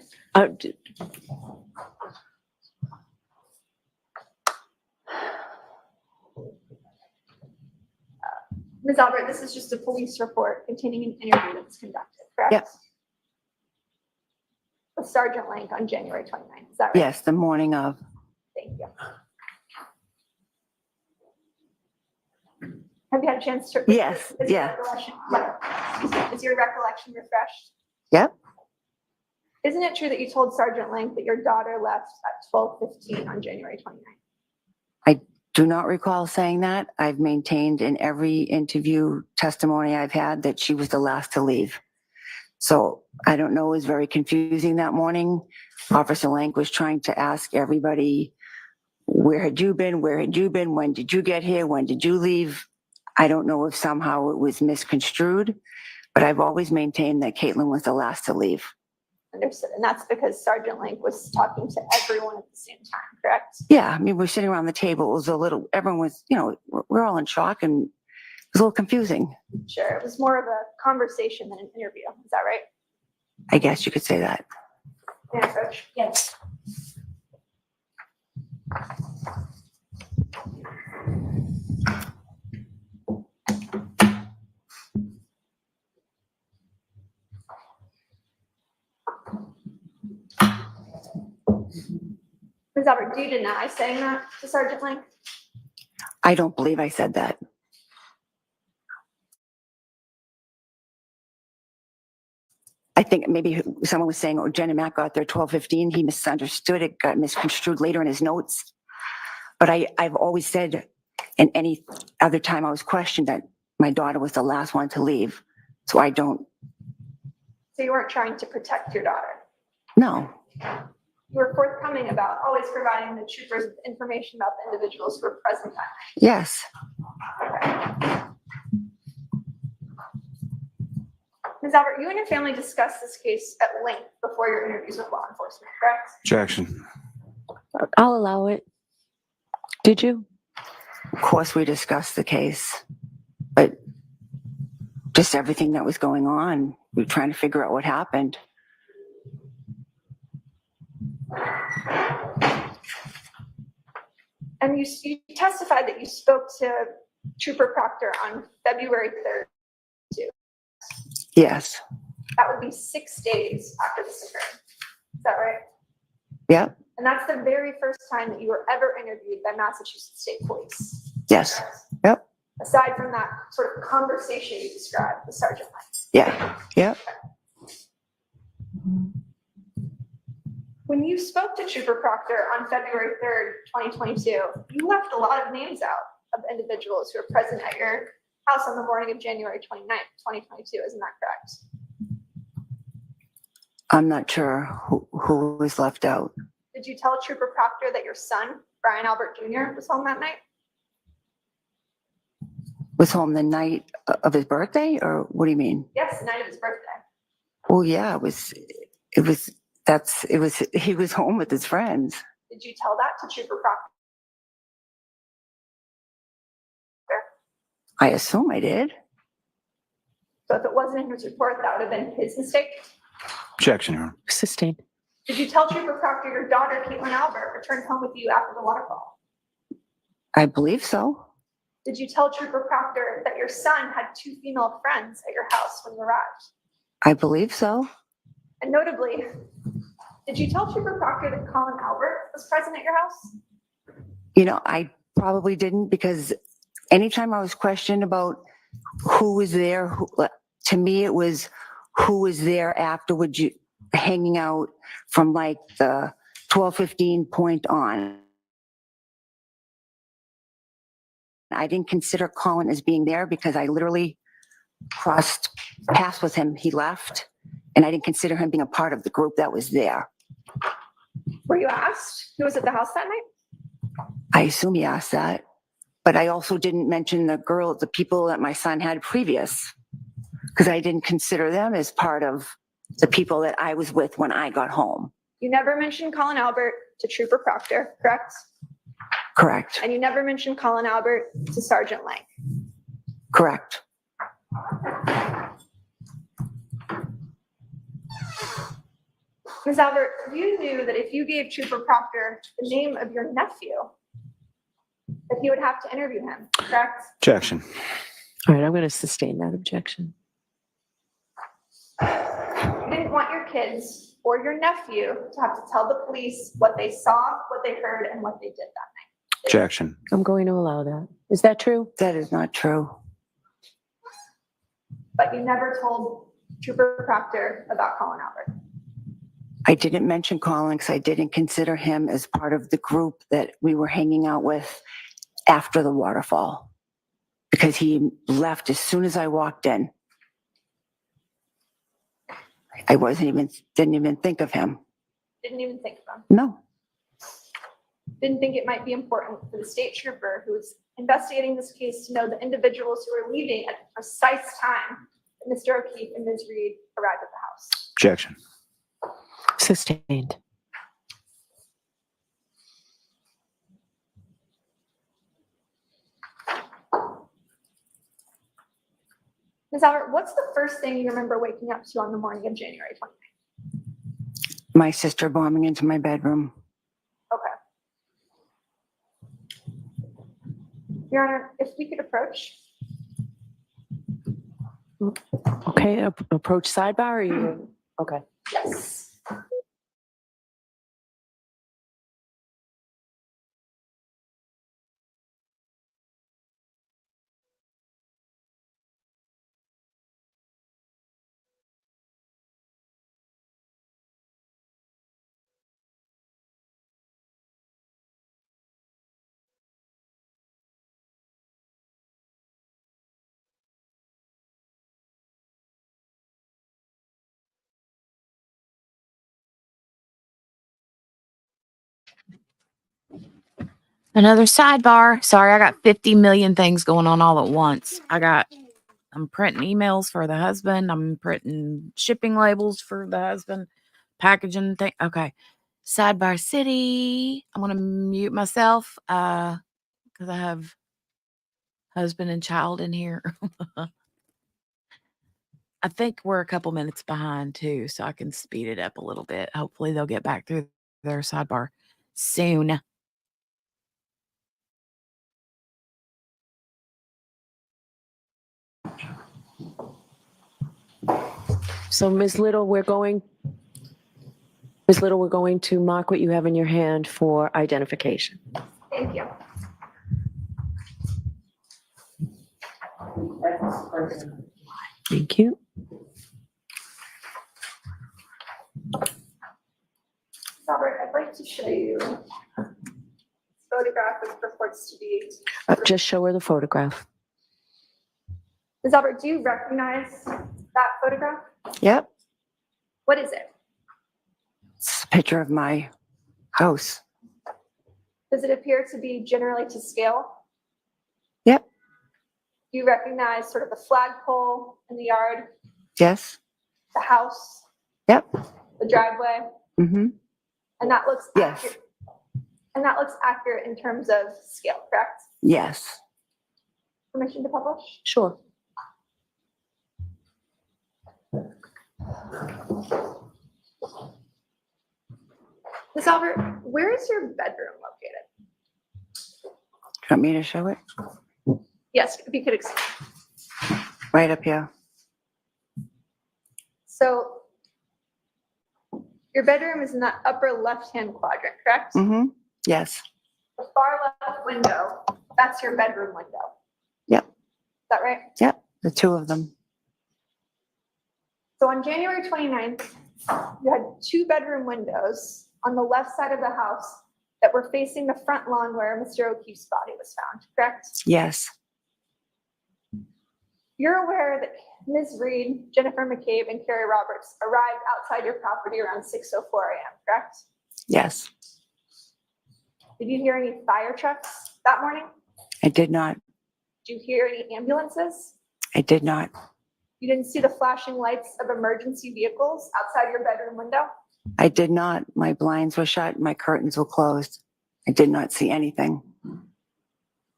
S6: Ms. Albert, this is just a police report containing an interview that was conducted, correct?
S13: Yes.
S6: With Sergeant Lank on January 29th, is that right?
S13: Yes, the morning of.
S6: Thank you. Have you had a chance to?
S13: Yes,
S6: Is your
S13: yeah.
S6: recollection- Is your recollection refreshed?
S13: Yep.
S6: Isn't it true that you told Sergeant Lank that your daughter left at 12:15 on January 29th?
S13: I do not recall saying that. I've maintained in every interview testimony I've had that she was the last to leave. So I don't know, it was very confusing that morning. Officer Lank was trying to ask everybody, where had you been? Where had you been? When did you get here? When did you leave? I don't know if somehow it was misconstrued, but I've always maintained that Caitlin was the last to leave.
S6: Understood. And that's because Sergeant Lank was talking to everyone at the same time, correct?
S13: Yeah, I mean, we're sitting around the table. It was a little, everyone was, we're all in shock and it was a little confusing.
S6: Sure. It was more of a conversation than an interview. Is that right?
S13: I guess you could say that.
S6: May I approach? Yes. Ms. Albert, do you deny saying that to Sergeant Lank?
S13: I don't believe I said that. I think maybe someone was saying, oh, Jen and Matt got there 12:15. He misunderstood it, got misconstrued later in his notes. But I've always said, and any other time I was questioned, that my daughter was the last one to leave. So I don't,
S6: So you weren't trying to protect your daughter?
S13: no,
S6: You were forthcoming about always providing the troopers with information about the individuals who were present that night?
S13: yes,
S6: Ms. Albert, you and your family discussed this case at length before your interviews with law enforcement, correct?
S15: Objection.
S11: I'll allow it. Did you?
S13: of course we discussed the case, but just everything that was going on, we were trying to figure out what happened.
S6: And you testified that you spoke to Trooper Proctor on February 3rd, too.
S13: Yes,
S6: That would be 6 days after this occurred. Is that right?
S13: yep,
S6: And that's the very first time that you were ever interviewed by Massachusetts State Police.
S13: yes, yep,
S6: Aside from that sort of conversation you described with Sergeant Lang.
S13: yeah, yep.
S6: When you spoke to Trooper Proctor on February 3rd, 2022, you left a lot of names out of individuals who were present at your house on the morning of January 29th, 2022. Isn't that correct?
S13: I'm not sure who was left out.
S6: Did you tell Trooper Proctor that your son, Brian Albert Jr., was home that night?
S13: Was home the night of his birthday, or what do you mean?
S6: Yes, the night of his birthday.
S13: Well, yeah, he was home with his friends.
S6: Did you tell that to Trooper Proctor?
S13: I assume I did.
S6: So if it wasn't in his report, that would have been his mistake?
S15: Objection, Your Honor.
S11: Sustained.
S6: Did you tell Trooper Proctor your daughter, Caitlin Albert, returned home with you after the waterfall?
S13: I believe so.
S6: Did you tell Trooper Proctor that your son had 2 female friends at your house when you arrived?
S13: I believe so.
S6: And notably, did you tell Trooper Proctor that Colin Albert was present at your house?
S13: You know, I probably didn't, because anytime I was questioned about who was there, to me, it was who was there afterwards, hanging out from like the 12:15 point on. I didn't consider Colin as being there because I literally crossed paths with him. He left, and I didn't consider him being a part of the group that was there.
S6: Were you asked who was at the house that night?
S13: I assume he asked that, but I also didn't mention the people that my son had previous, because I didn't consider them as part of the people that I was with when I got home.
S6: You never mentioned Colin Albert to Trooper Proctor, correct?
S13: Correct.
S6: And you never mentioned Colin Albert to Sergeant Lang.
S13: Correct.
S6: Ms. Albert, you knew that if you gave Trooper Proctor the name of your nephew, that he would have to interview him, correct?
S15: Objection.
S11: All right, I'm going to sustain that objection.
S6: You didn't want your kids or your nephew to have to tell the police what they saw, what they heard, and what they did that night.
S15: Objection.
S11: I'm going to allow that. Is that true?
S13: That is not true.
S6: But you never told Trooper Proctor about Colin Albert.
S13: I didn't mention Colin because I didn't consider him as part of the group that we were hanging out with after the waterfall, because he left as soon as I walked in. I didn't even think of him.
S6: Didn't even think of him.
S13: No.
S6: Didn't think it might be important for the state trooper who was investigating this case to know the individuals who were leaving at the precise time that Mr. O'Keefe and Ms. Reed arrived at the house.
S15: Objection.
S11: Sustained.
S6: Ms. Albert, what's the first thing you remember waking up to on the morning of January 29th?
S13: My sister bombing into my bedroom.
S6: Okay. Your Honor, if we could approach.
S11: Okay, approach sidebar, or you? Okay.
S6: Yes.
S1: Another sidebar. Sorry, I got 50 million things going on all at once. I'm printing emails for the husband. I'm printing shipping labels for the husband. Packaging thing. Okay. Sidebar city. I'm going to mute myself because I have husband and child in here. I think we're a couple minutes behind too, so I can speed it up a little bit. Hopefully they'll get back through their sidebar soon.
S11: So Ms. Little, we're going to mark what you have in your hand for identification.
S6: Thank you.
S11: Thank you.
S6: Robert, I'd like to show you a photograph which purports to be.
S11: Just show her the photograph.
S6: Ms. Albert, do you recognize that photograph?
S13: Yep,
S6: What is it?
S13: it's a picture of my house.
S6: Does it appear to be generally to scale?
S13: Yep,
S6: Do you recognize sort of the flagpole in the yard,
S13: yes,
S6: the house,
S13: yep,
S6: the driveway?
S13: mm-hmm,
S6: And that looks
S13: yes,
S6: accurate. And that looks accurate in terms of scale, correct?
S13: yes.
S6: Permission to publish?
S11: Sure.
S6: Ms. Albert, where is your bedroom located?
S13: Do you want me to show it?
S6: Yes, if you could explain.
S13: Right up here.
S6: So your bedroom is in that upper left-hand quadrant, correct?
S13: Mm-hmm, yes,
S6: The far left window, that's your bedroom window.
S13: yep,
S6: Is that right?
S13: yep, the two of them.
S6: So on January 29th, you had two bedroom windows on the left side of the house that were facing the front lawn where Mr. O'Keefe's body was found, correct?
S13: Yes,
S6: You're aware that Ms. Reed, Jennifer McCabe, and Carrie Roberts arrived outside your property around 6:04 a.m., correct?
S13: yes,
S6: Did you hear any fire trucks that morning?
S13: I did not,
S6: Did you hear any ambulances?
S13: I did not,
S6: You didn't see the flashing lights of emergency vehicles outside your bedroom window?
S13: I did not. My blinds were shut, my curtains were closed. I did not see anything.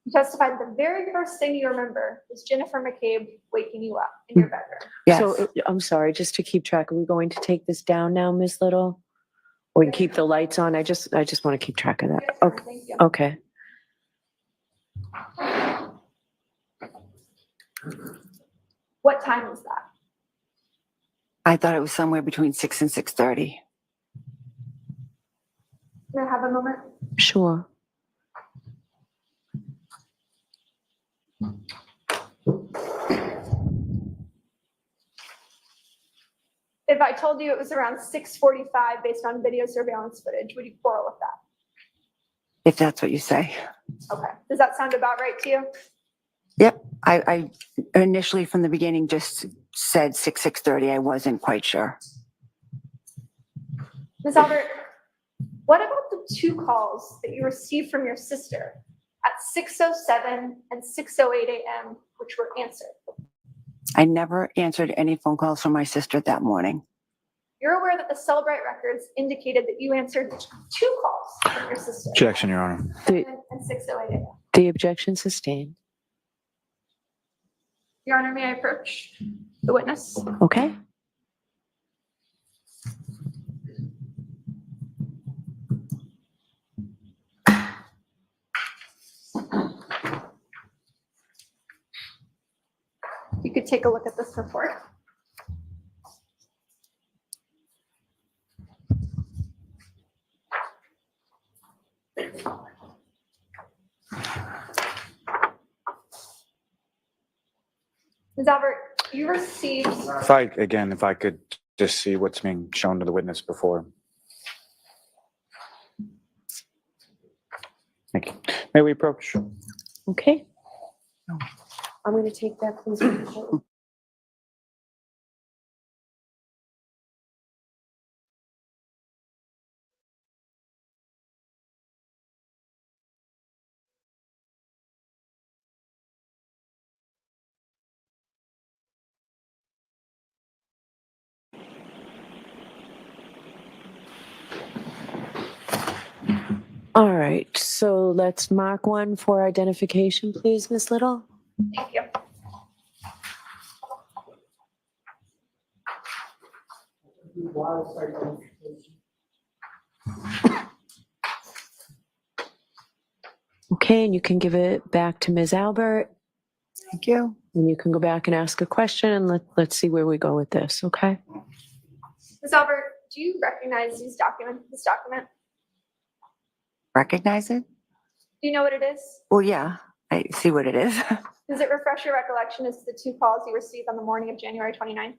S6: You testified the very first thing you remember was Jennifer McCabe waking you up in your bedroom.
S13: Yes,
S11: So I'm sorry, just to keep track, are we going to take this down now, Ms. Little? Or we can keep the lights on? I just want to keep track of that.
S6: Yes,
S11: Okay.
S6: thank you.
S11: Okay.
S6: What time was that?
S13: I thought it was somewhere between 6 and 6:30.
S6: May I have a moment?
S11: Sure.
S6: If I told you it was around 6:45 based on video surveillance footage, would you quarrel with that?
S13: If that's what you say.
S6: Okay. Does that sound about right to you?
S13: Yep, I initially from the beginning just said 6:30. I wasn't quite sure.
S6: Ms. Albert, what about the two calls that you received from your sister at 6:07 and 6:08 a.m., which were answered?
S13: I never answered any phone calls from my sister that morning.
S6: You're aware that the Cellbrite records indicated that you answered two calls from your sister.
S15: Objection, Your Honor.
S6: And 6:08 a.m.
S11: The objection sustained.
S6: Your Honor, may I approach the witness?
S11: Okay.
S6: You could take a look at this report. Ms. Albert, you received.
S15: If I could just see what's being shown to the witness before. Thank you. May we approach?
S11: Okay. I'm going to take that, please. All right, so let's mark one for identification, please, Ms. Little.
S6: Thank you.
S11: Okay, and you can give it back to Ms. Albert.
S13: Thank you.
S11: And you can go back and ask a question, and let's see where we go with this, okay?
S6: Ms. Albert, do you recognize this document?
S13: Recognize it?
S6: Do you know what it is?
S13: Well, yeah, I see what it is.
S6: Does it refresh your recollection as to the 2 calls you received on the morning of January 29th?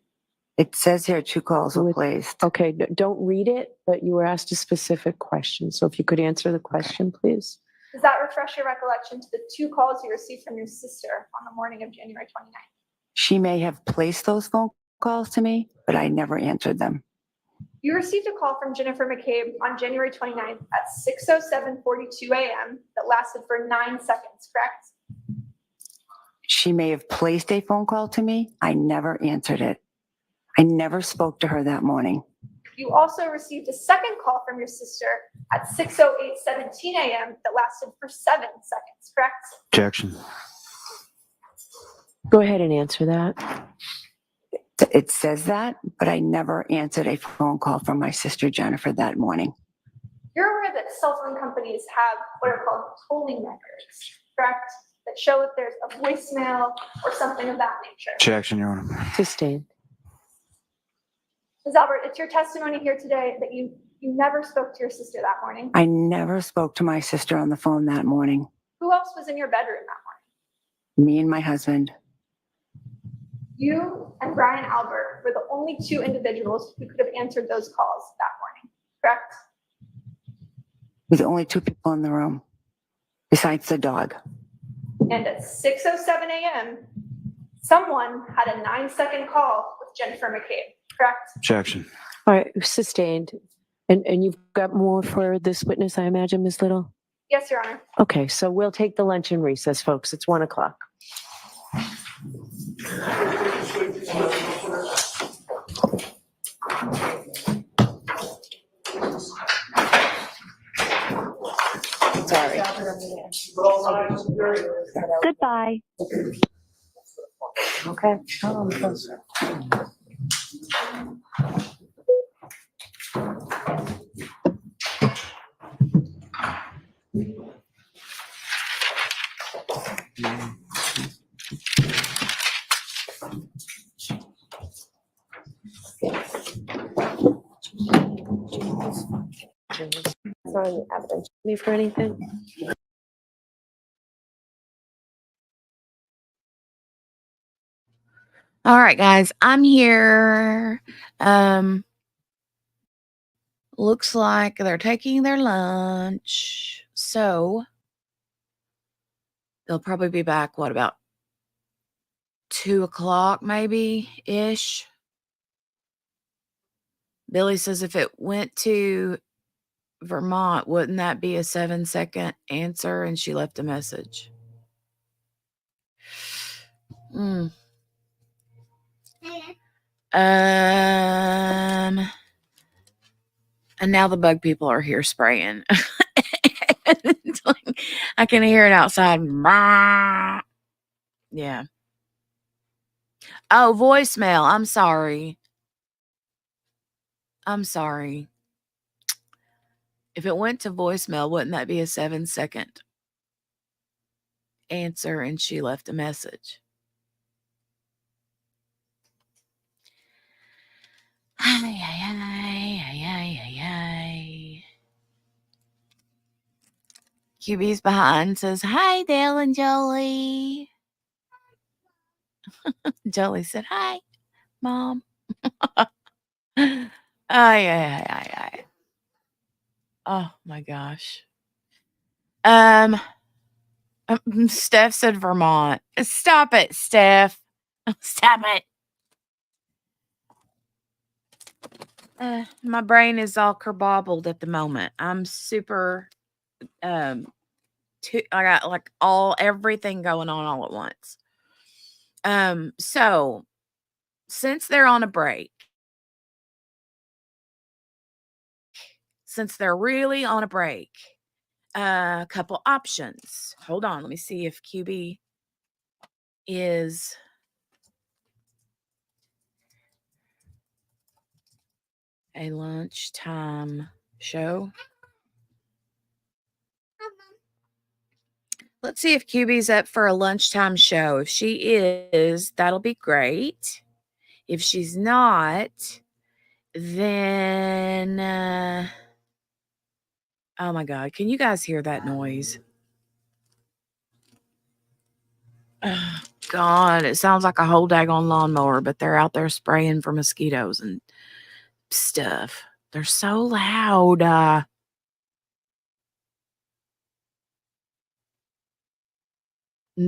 S13: It says here 2 calls were placed.
S11: Okay, don't read it, but you were asked a specific question. So if you could answer the question, please.
S6: Does that refresh your recollection to the 2 calls you received from your sister on the morning of January 29th?
S13: She may have placed those phone calls to me, but I never answered them.
S6: You received a call from Jennifer McCabe on January 29th at 6:07:42 a.m. that lasted for 9 seconds, correct?
S13: She may have placed a phone call to me. I never answered it. I never spoke to her that morning.
S6: You also received a second call from your sister at 6:08:17 a.m. that lasted for 7 seconds, correct?
S15: Objection.
S11: Go ahead and answer that.
S13: It says that, but I never answered a phone call from my sister Jennifer that morning.
S6: You're aware that cell phone companies have what are called tolling records, correct? That show if there's a voicemail or something of that nature.
S15: Objection, Your Honor.
S11: Sustained.
S6: Ms. Albert, it's your testimony here today that you never spoke to your sister that morning.
S13: I never spoke to my sister on the phone that morning.
S6: Who else was in your bedroom that morning?
S13: Me and my husband.
S6: You and Brian Albert were the only 2 individuals who could have answered those calls that morning, correct?
S13: We're the only 2 people in the room, besides the dog.
S6: And at 6:07 a.m., someone had a 9-second call with Jennifer McCabe, correct?
S15: Objection.
S11: All right, sustained. And you've got more for this witness, I imagine, Ms. Little?
S6: Yes, Your Honor.
S11: Okay, so we'll take the luncheon recess, folks. It's 1 o'clock.
S14: Sorry. Goodbye.
S11: Okay. Sorry, evidence. Me for anything?
S1: All right, guys, I'm here. Looks like they're taking their lunch. So they'll probably be back, what, about 2 o'clock maybe ish. Billy says if it went to Vermont, wouldn't that be a 7-second answer? And she left a message. And now the bug people are here spraying. I can hear it outside. Yeah. Oh, voicemail. I'm sorry. If it went to voicemail, wouldn't that be a 7-second answer? And she left a message. QB's behind says, hi, Dale and Jolie. Jolie said, hi, Mom. Ay. Oh my gosh. Steph said Vermont. Stop it, Steph. Stop it. My brain is all kerbobbled at the moment. I'm super I got like everything going on all at once. So since they're on a break, since they're really on a break, a couple options. Hold on, let me see if QB is a lunchtime show. Let's see if QB's up for a lunchtime show. If she is, that'll be great. If she's not, then oh my God, can you guys hear that noise? Oh, God, it sounds like a whole daggone lawnmower, but they're out there spraying for mosquitoes and stuff. They're so loud.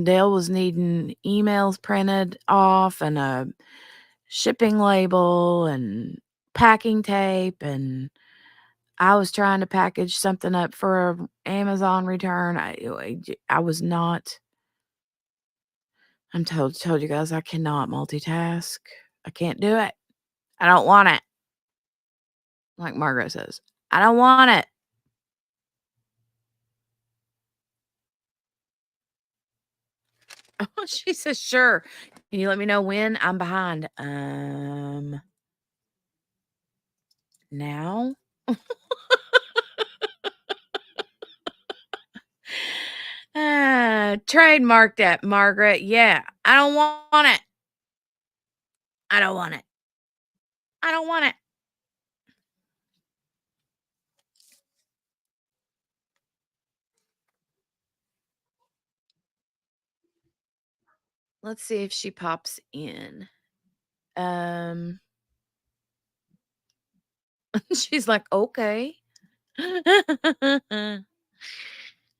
S1: Dale was needing emails printed off and a shipping label and packing tape, and I was trying to package something up for a Amazon return. I was not. I'm told you guys I cannot multitask. I can't do it. I don't want it. Like Margaret says, I don't want it. She says, sure. Can you let me know when? I'm behind. Now? Trademark that, Margaret. Yeah. I don't want it. I don't want it. I don't want it. Let's see if she pops in. She's like, okay.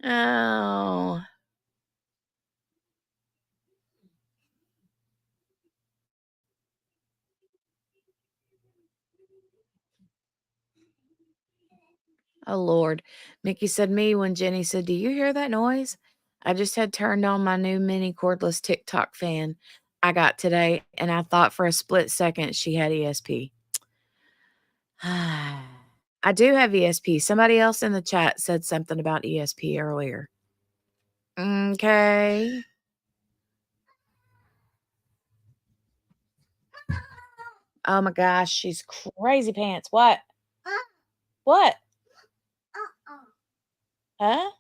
S1: Oh. Oh, Lord. Mickey said me when Jenny said, do you hear that noise? I just had turned on my new mini cordless TikTok fan I got today, and I thought for a split second she had ESP. I do have ESP. Somebody else in the chat said something about ESP earlier. Okay. Oh my gosh, she's crazy pants. What? What? Huh?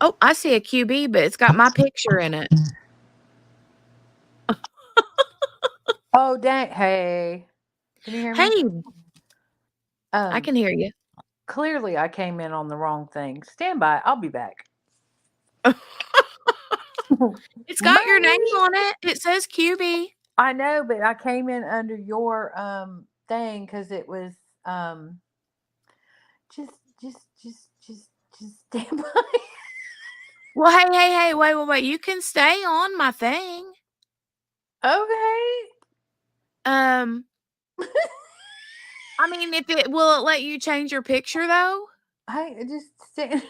S1: Oh, I see a QB, but it's got my picture in it.
S16: Oh, dang. Hey. Can you hear me?
S1: Hey, I can hear you.
S16: Clearly, I came in on the wrong thing. Stand by. I'll be back.
S1: It's got your name on it. It says QB.
S16: I know, but I came in under your thing because it was just stand by.
S1: Well, hey, wait. You can stay on my thing.
S16: Okay.
S1: I mean, if it will it let you change your picture though?
S16: I just stand.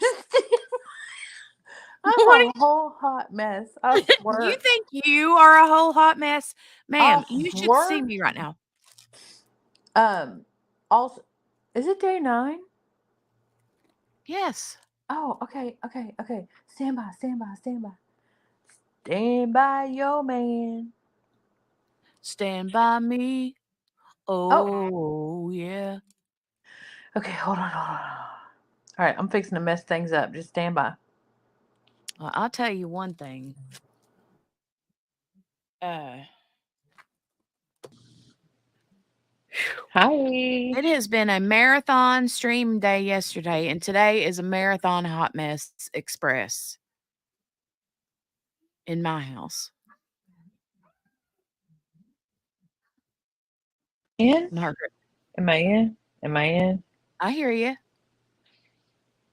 S16: I'm a whole hot mess. I swear.
S1: You think you are a whole hot mess, ma'am?
S16: I
S1: You should
S16: swear.
S1: see me right now.
S16: Also, is it day 9?
S1: Yes.
S16: Oh, okay. Stand by. Stand by your man.
S1: Stand by me. Oh, yeah.
S16: Okay, hold on. All right, I'm fixing to mess things up. Just stand by.
S1: Well, I'll tell you one thing.
S16: Hi.
S1: It has been a marathon stream day yesterday, and today is a marathon hot mess express in my house.
S16: In?
S1: Margaret.
S16: Am I in?
S1: I hear you.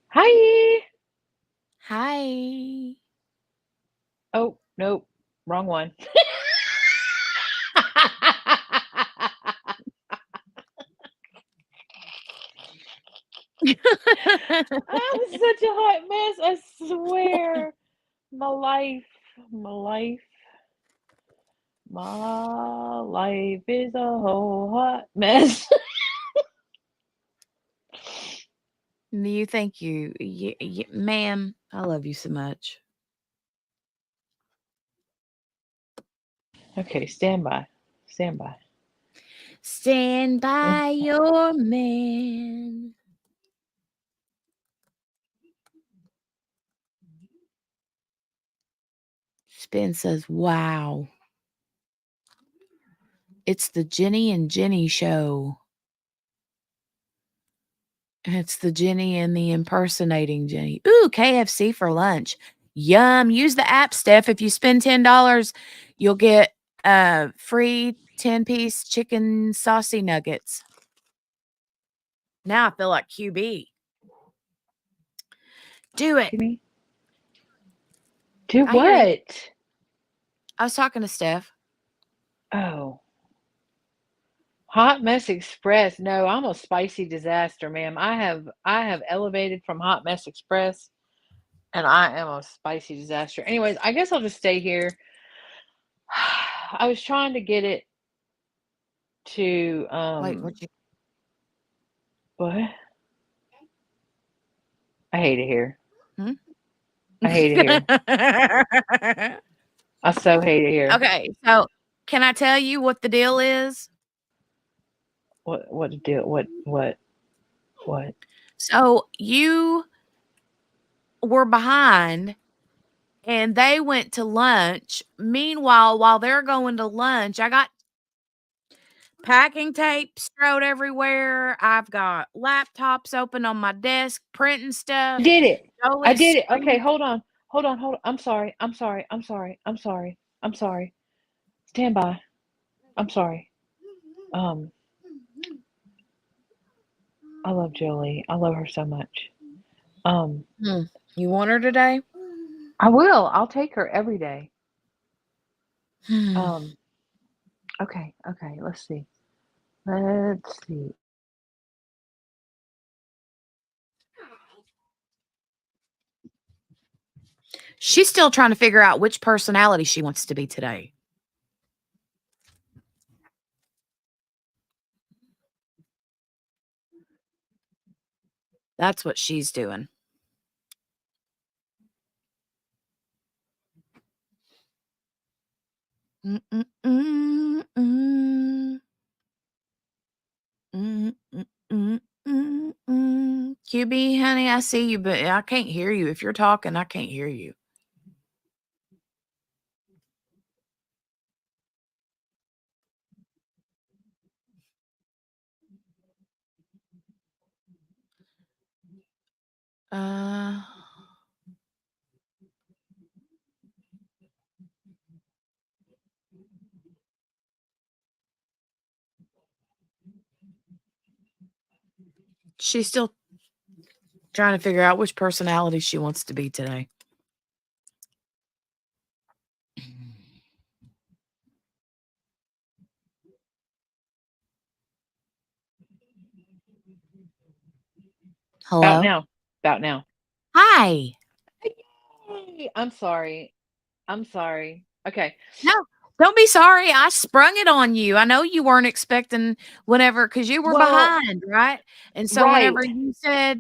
S16: Hi.
S1: Hi.
S16: Oh, nope. Wrong one. I'm such a hot mess. I swear. My life. My life is a whole hot mess.
S1: You think ma'am, I love you so much.
S16: Okay, stand by. Stand by.
S1: Stand by your man. Spin says, wow. It's the Jenny and Jenny show. It's the Jenny and the impersonating Jenny. Ooh, KFC for lunch. Yum. Use the app, Steph. If you spend $10, you'll get free 10-piece chicken saucy nuggets. Now I feel like QB. Do it.
S16: Do
S1: I hear you.
S16: what?
S1: I was talking to Steph.
S16: Oh. Hot Mess Express. No, I'm a spicy disaster, ma'am. I have elevated from Hot Mess Express, and I am a spicy disaster. Anyways, I guess I'll just stay here. I was trying to get it to
S1: Wait, what you?
S16: What? I hate it here.
S1: Hmm?
S16: I hate it here. I so hate it here.
S1: Okay, so can I tell you what the deal is?
S16: What the deal? What?
S1: So you were behind and they went to lunch. Meanwhile, while they're going to lunch, I got packing tape strode everywhere. I've got laptops open on my desk, printing stuff.
S16: I did it. I
S1: Jolie's
S16: did it. Okay,
S1: screaming.
S16: hold on. I'm sorry. Stand by. I'm sorry. I love Jolie. I love her so much.
S1: You want her today?
S16: I will. I'll take her every day.
S1: Hmm.
S16: Okay. Let's see.
S1: She's still trying to figure out which personality she wants to be today. That's what she's doing. QB, honey, I see you, but I can't hear you. If you're talking, I can't hear you. She's still trying to figure out which personality she wants to be today. Hello?
S16: About now.
S1: Hi.
S16: Yay! I'm sorry. Okay.
S1: No, don't be sorry. I sprung it on you. I know you weren't expecting because you were
S16: Well,
S1: behind, right? And so
S16: right.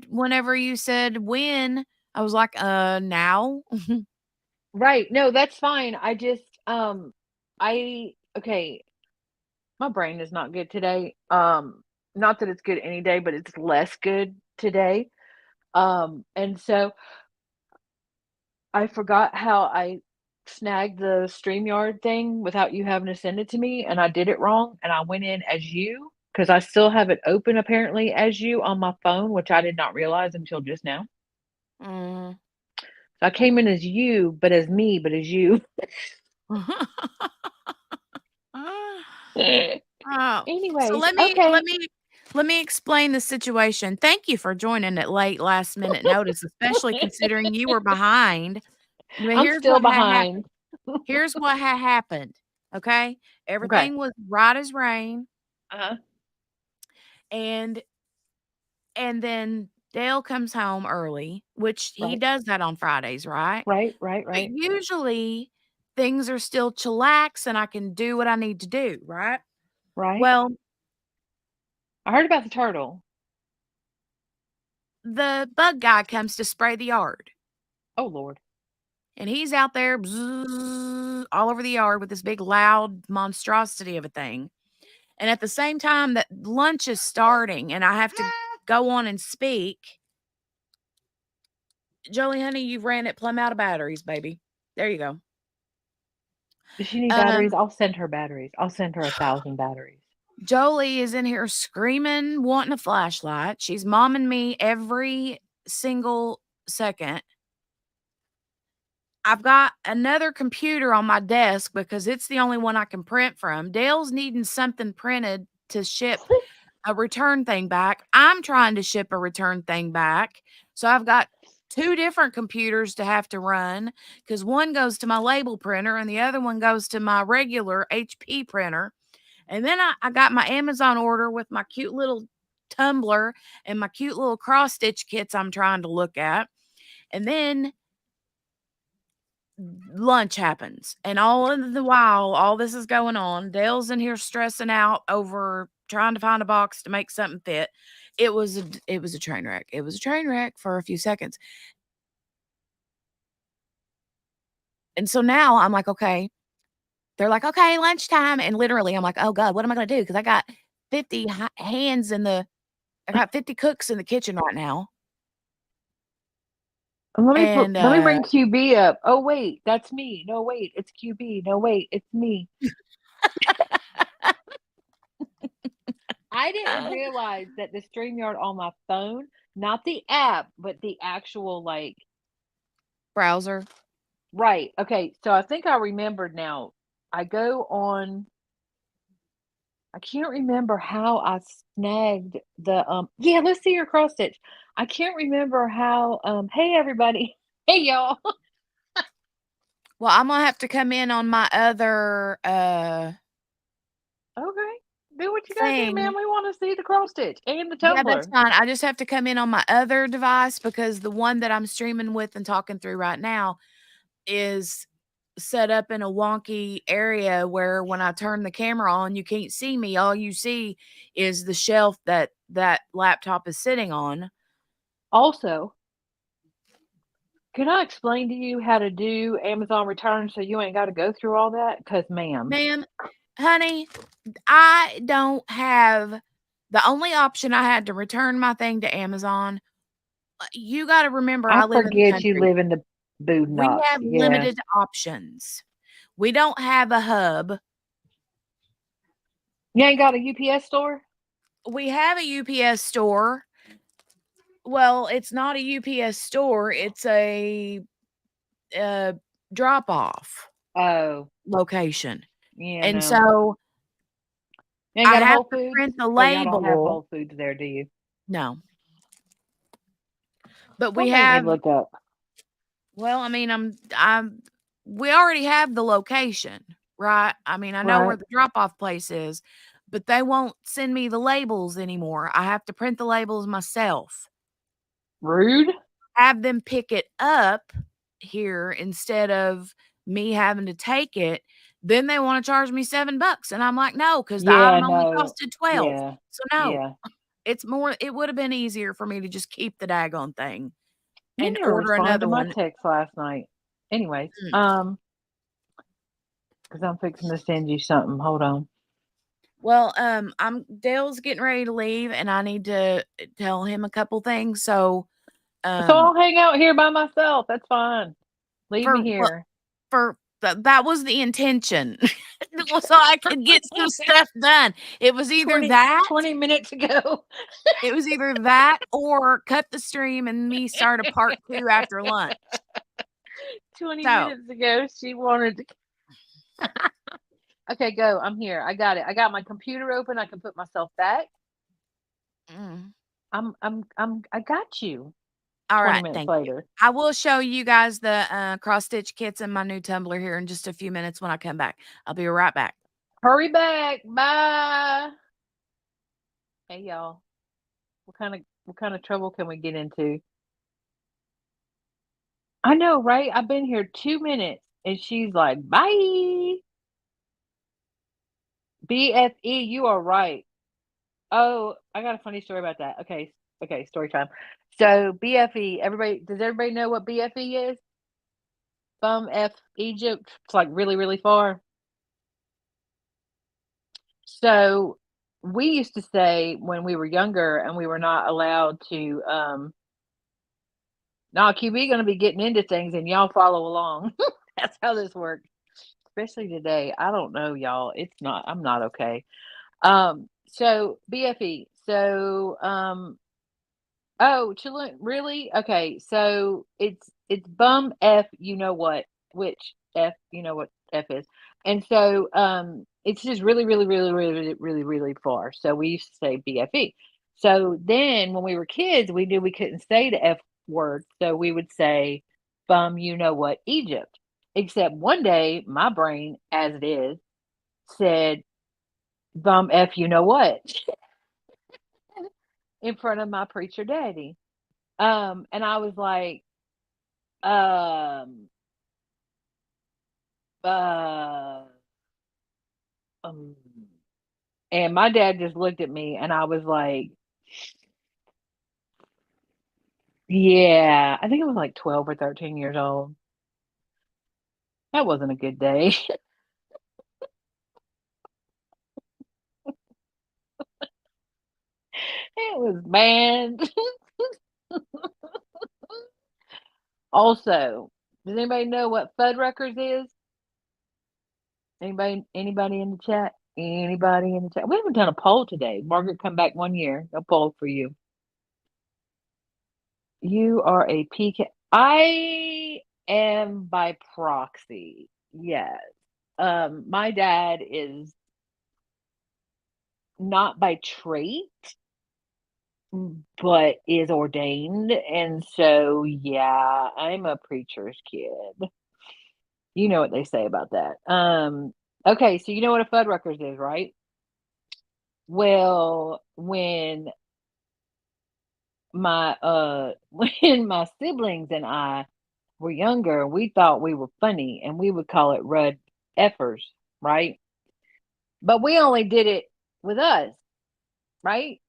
S1: whenever you said when, I was like, now.
S16: Right. No, that's fine. I just okay. My brain is not good today. Not that it's good any day, but it's less good today. And so I forgot how I snagged the StreamYard thing without you having to send it to me, and I did it wrong, and I went in as you because I still have it open apparently as you on my phone, which I did not realize until just now.
S1: Mm.
S16: So I came in as you, but as me, but as you.
S1: Oh, so
S16: Anyways,
S1: let
S16: okay.
S1: me explain the situation. Thank you for joining at last minute notice, especially considering you were behind. But
S16: I'm
S1: here's
S16: still
S1: what had happened.
S16: behind.
S1: Here's what had happened. Okay,
S16: Okay.
S1: everything was right as rain,
S16: Uh-huh.
S1: and then Dale comes home early, which he
S16: Right.
S1: does that on Fridays, right? But
S16: Right.
S1: usually things are still chillax and I can do what I need to do, right?
S16: Right?
S1: Well,
S16: I heard about the turtle.
S1: the bug guy comes to spray the yard.
S16: Oh, Lord.
S1: And he's out there bzzz, all over the yard with this big loud monstrosity of a thing. And at the same time that lunch is starting and I have to go on and speak, Jolie, honey, you've ran it plumb out of batteries, baby. There you go.
S16: Does she need batteries? I'll send her batteries. I'll send her 1,000 batteries.
S1: Jolie is in here screaming, wanting a flashlight. She's momming me every single second. I've got another computer on my desk because it's the only one I can print from. Dale's needing something printed to ship a return thing back. I'm trying to ship a return thing back. So I've got 2 different computers to have to run because one goes to my label printer and the other one goes to my regular HP printer. And then I got my Amazon order with my cute little tumbler and my cute little cross stitch kits I'm trying to look at. And then lunch happens. And all of the while, all this is going on, Dale's in here stressing out over trying to find a box to make something fit. It was a train wreck. It was a train wreck for a few seconds. And so now I'm like, okay. They're like, okay, lunchtime. And literally, I'm like, oh God, what am I going to do? Because I got 50 hands I got 50 cooks in the kitchen right now. And
S16: Let me bring QB up. Oh, wait, that's me. No, wait, it's QB. No, wait, it's me. I didn't realize that the StreamYard on my phone, not the app, but the actual
S1: browser.
S16: Right. Okay. So I think I remembered now. I go on. I can't remember how I snagged the yeah, let's see your cross stitch. I can't remember how hey everybody. Hey y'all.
S1: Well, I'm gonna have to come in on my other
S16: Okay. Do what you gotta do, man. We want to see the cross stitch and the
S1: Yeah, that's
S16: tumbler.
S1: fine. I just have to come in on my other device because the one that I'm streaming with and talking through right now is set up in a wonky area where when I turn the camera on, you can't see me. All you see is the shelf that laptop is sitting on.
S16: Also, can I explain to you how to do Amazon returns so you ain't got to go through all that? Because, ma'am.
S1: Ma'am, honey, I don't have the only option I had to return my thing to Amazon. You got to remember,
S16: I
S1: I live in the
S16: forget you
S1: country.
S16: live in the
S1: We
S16: boondocks.
S1: have
S16: Yeah.
S1: limited options. We don't have a hub.
S16: You ain't got a UPS store?
S1: We have a UPS store. Well, it's not a UPS store. It's a drop off location.
S16: Yeah,
S1: And
S16: no.
S1: so
S16: You ain't
S1: I
S16: got a
S1: have
S16: Whole
S1: to
S16: Foods?
S1: print the
S16: Oh, y'all don't have
S1: label.
S16: Whole Foods there, do you?
S1: No. But
S16: Don't
S1: we
S16: make me
S1: have,
S16: look up.
S1: well, I mean, we already have the location, right? I mean, I know where
S16: Right.
S1: the drop off place is, but they won't send me the labels anymore. I have to print the labels myself.
S16: Rude.
S1: Have them pick it up here instead of me having to take it. Then they want to charge me $7. And I'm like, no, because the
S16: Yeah,
S1: item only
S16: no.
S1: costed 12.
S16: Yeah.
S1: So no,
S16: Yeah.
S1: it's more, it would have been easier for me to just keep the daggone thing
S16: You
S1: and
S16: never
S1: order
S16: responded
S1: another
S16: to my
S1: one.
S16: text last night. Anyways, because I'm fixing to send you something. Hold on.
S1: Well, Dale's getting ready to leave and I need to tell him a couple things. So,
S16: So I'll hang out here by myself. That's fine. Leave me
S1: well,
S16: here.
S1: that was the intention. So I could get some stuff done. It was either
S16: 20 minutes ago.
S1: It was either that or cut the stream and me start a part 2 after lunch.
S16: 20
S1: So
S16: minutes ago, she wanted to. Okay, go. I'm here. I got it. I got my computer open. I can put myself back. I got you.
S1: All
S16: 20
S1: right,
S16: minutes
S1: thank
S16: later.
S1: you. I will show you guys the cross stitch kits and my new tumbler here in just a few minutes when I come back. I'll be right back.
S16: Hurry back. Bye. Hey y'all. What kind of trouble can we get into? I know, right? I've been here 2 minutes And she's like, bye. BFE, you are right. Oh, I got a funny story about that. Okay, okay, story time. So BFE, does everybody know what BFE is? Bum F Egypt. It's like really, really far. So we used to say when we were younger and we were not allowed to, no, QB gonna be getting into things and y'all follow along. That's how this works. Especially today. I don't know, y'all. I'm not okay. So BFE. So oh, Chilling, really? Okay, so it's bum F, you know what, which F, you know what F is. And so it's just really, really, really, really, really, really far. So we used to say BFE. So then when we were kids, we knew we couldn't say the F word. So we would say bum, you know what, Egypt. Except one day, my brain, as it is, said bum F, you know what, in front of my preacher daddy. And I was like, um, uh, um, and my dad just looked at me and I was like, yeah, I think it was like 12 or 13 years old. That wasn't a good day. It was bad. Also, does anybody know what Fuddruckers is? Anybody in the chat? Anybody in the chat? We haven't done a poll today. Margaret, come back one year. A poll for you. You are a PK. I am by proxy. Yes. My dad is not by trait, but is ordained. And so, yeah, I'm a preacher's kid. You know what they say about that. Okay, so you know what a Fuddruckers is, right? Well, my when my siblings and I were younger, we thought we were funny and we would call it Rudd Effers, right? But we only did it with us, right?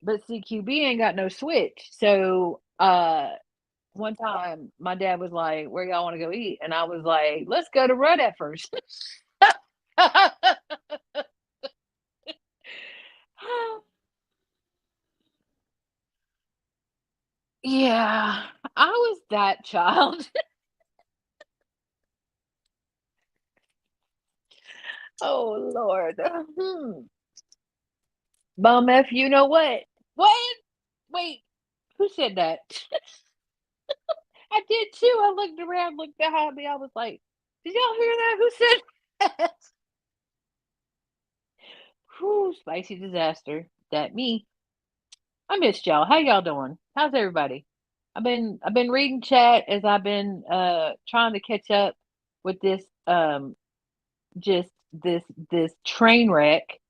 S16: But CQB ain't got no switch. So one time my dad was like, where y'all want to go eat? And I was like, let's go to Rudd Effers. Yeah, I was that child. Oh Lord. Bum F, you know what? What? Wait, who said that? I did too. I looked around, looked behind me. I was like, did y'all hear that? Who said that? Whew, spicy disaster. That me. I missed y'all. How y'all doing? How's everybody? I've been reading chat as I've been trying to catch up with this just this train wreck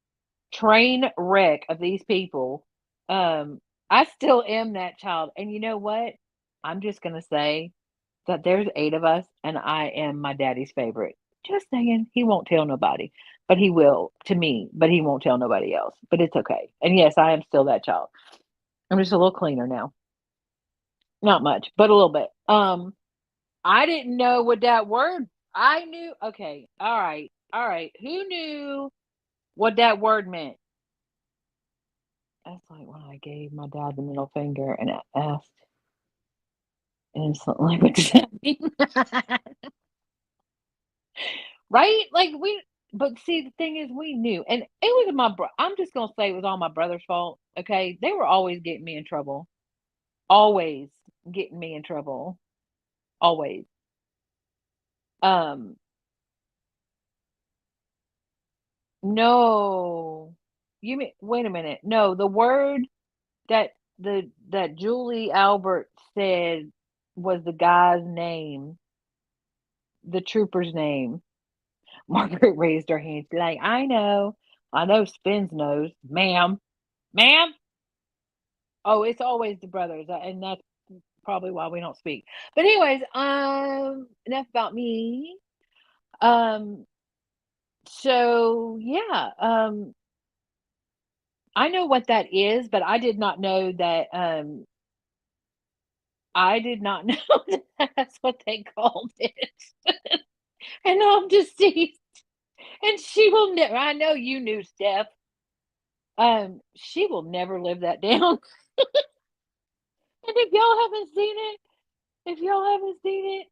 S16: of these people. I still am that child. And you know what? I'm just gonna say that there's 8 of us and I am my daddy's favorite. Just saying, he won't tell nobody, but he will to me, but he won't tell nobody else. But it's okay. And yes, I am still that child. I'm just a little cleaner now. Not much, but a little bit. I didn't know what that word. I knew. Okay. All right. All right. Who knew what that word meant? That's like when I gave my dad the middle finger and I asked instantly, what does that mean? Right? Like but see, the thing is, we knew, and it was I'm just gonna say it was all my brother's fault. Okay, they were always getting me in trouble, always getting me in trouble, always. Um, no, you mean wait a minute? No, the word that that Julie Albert said was the guy's name, the trooper's name. Margaret raised her hand, like, I know Spins knows, ma'am, ma'am. Oh, it's always the brothers, and that's probably why we don't speak. But anyways, enough about me. So yeah, I know what that is, but I did not know that, I did not know that that's what they called it. And I'm deceased, and she will never. I know you knew, Steph. She will never live that down. And if y'all haven't seen it,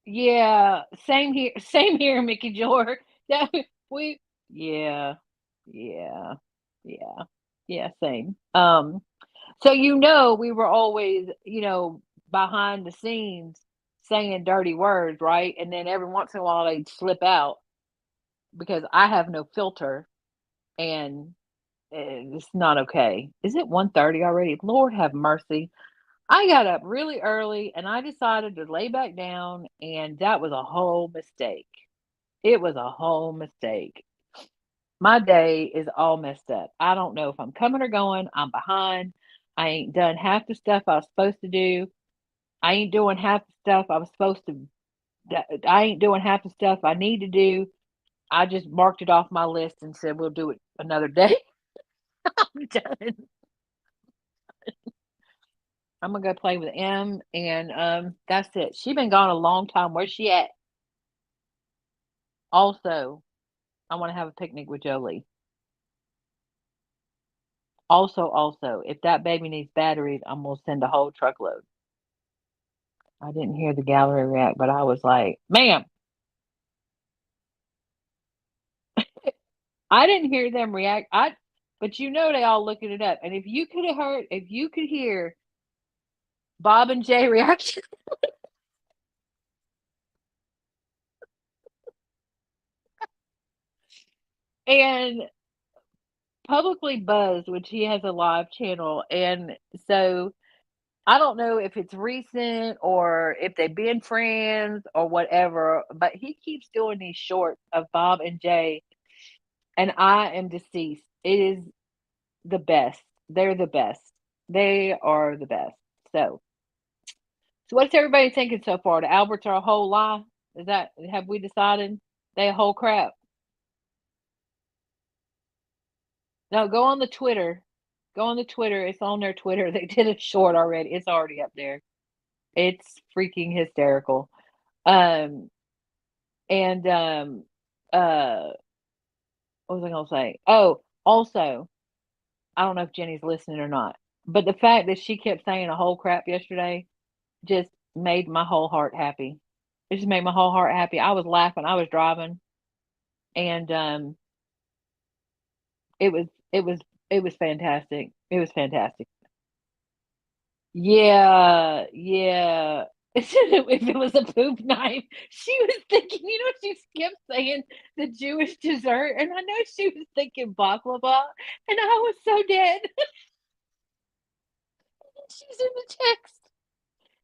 S16: yeah, same here, Mickey Jor. That we, yeah, yeah, yeah, yeah, same. So we were always, behind the scenes saying dirty words, right? And then every once in a while they'd slip out because I have no filter, and it's not okay. Is it 1:30 already? Lord have mercy. I got up really early and I decided to lay back down, and that was a whole mistake. It was a whole mistake. My day is all messed up. I don't know if I'm coming or going. I'm behind. I ain't done half the stuff I was supposed to do. I ain't doing half the stuff I was supposed to. I ain't doing half the stuff I need to do. I just marked it off my list and said we'll do it another day. I'm done. I'm gonna go play with M, and that's it. She been gone a long time. Where's she at? Also, I want to have a picnic with Jolie. Also, if that baby needs batteries, I'm gonna send a whole truckload. I didn't hear the gallery react, but I was like, ma'am. I didn't hear them react. But they all looking it up. And if you could hear Bob and Jay reaction. And Publicly Buzzed, which he has a live channel, and so I don't know if it's recent or if they've been friends or whatever, but he keeps doing these shorts of Bob and Jay, and I am deceased. It is the best. They're the best. They are the best. So what's everybody thinking so far? The Alberts are a whole lie? Have we decided they a whole crap? No, go on the Twitter. Go on the Twitter. It's on their Twitter. They did a short already. It's already up there. It's freaking hysterical. Um and uh what was I gonna say? Oh, also, I don't know if Jenny's listening or not, but the fact that she kept saying a whole crap yesterday just made my whole heart happy. It just made my whole heart happy. I was laughing. I was driving, and it was it was it was fantastic. It was fantastic. Yeah, yeah. If it was a poop knife, she was thinking, she kept saying the Jewish dessert, and I know she was thinking baklava, and I was so dead. She's in the text,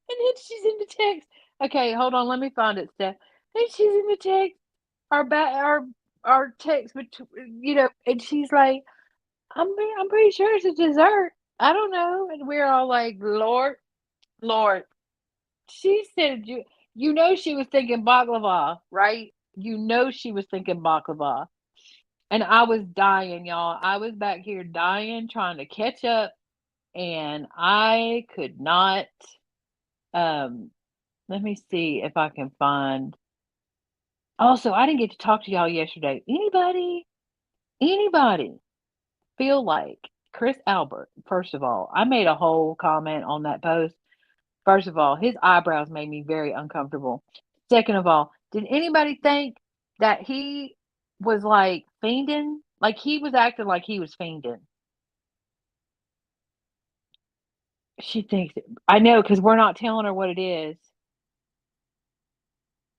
S16: and then she's in the text. Okay, hold on, let me find it, Steph. And she's in the text, our text, and she's like, I'm pretty sure it's a dessert. I don't know, and we're all like, Lord, Lord. She said she was thinking baklava, right? She was thinking baklava. And I was dying, y'all. I was back here dying, trying to catch up, and I could not. Um, Let me see if I can find. Also, I didn't get to talk to y'all yesterday. Anybody feel like Chris Albert? First of all, I made a whole comment on that post. First of all, his eyebrows made me very uncomfortable. Second of all, did anybody think that he was like fiending? Like he was acting like he was fiending. She thinks I know because we're not telling her what it is.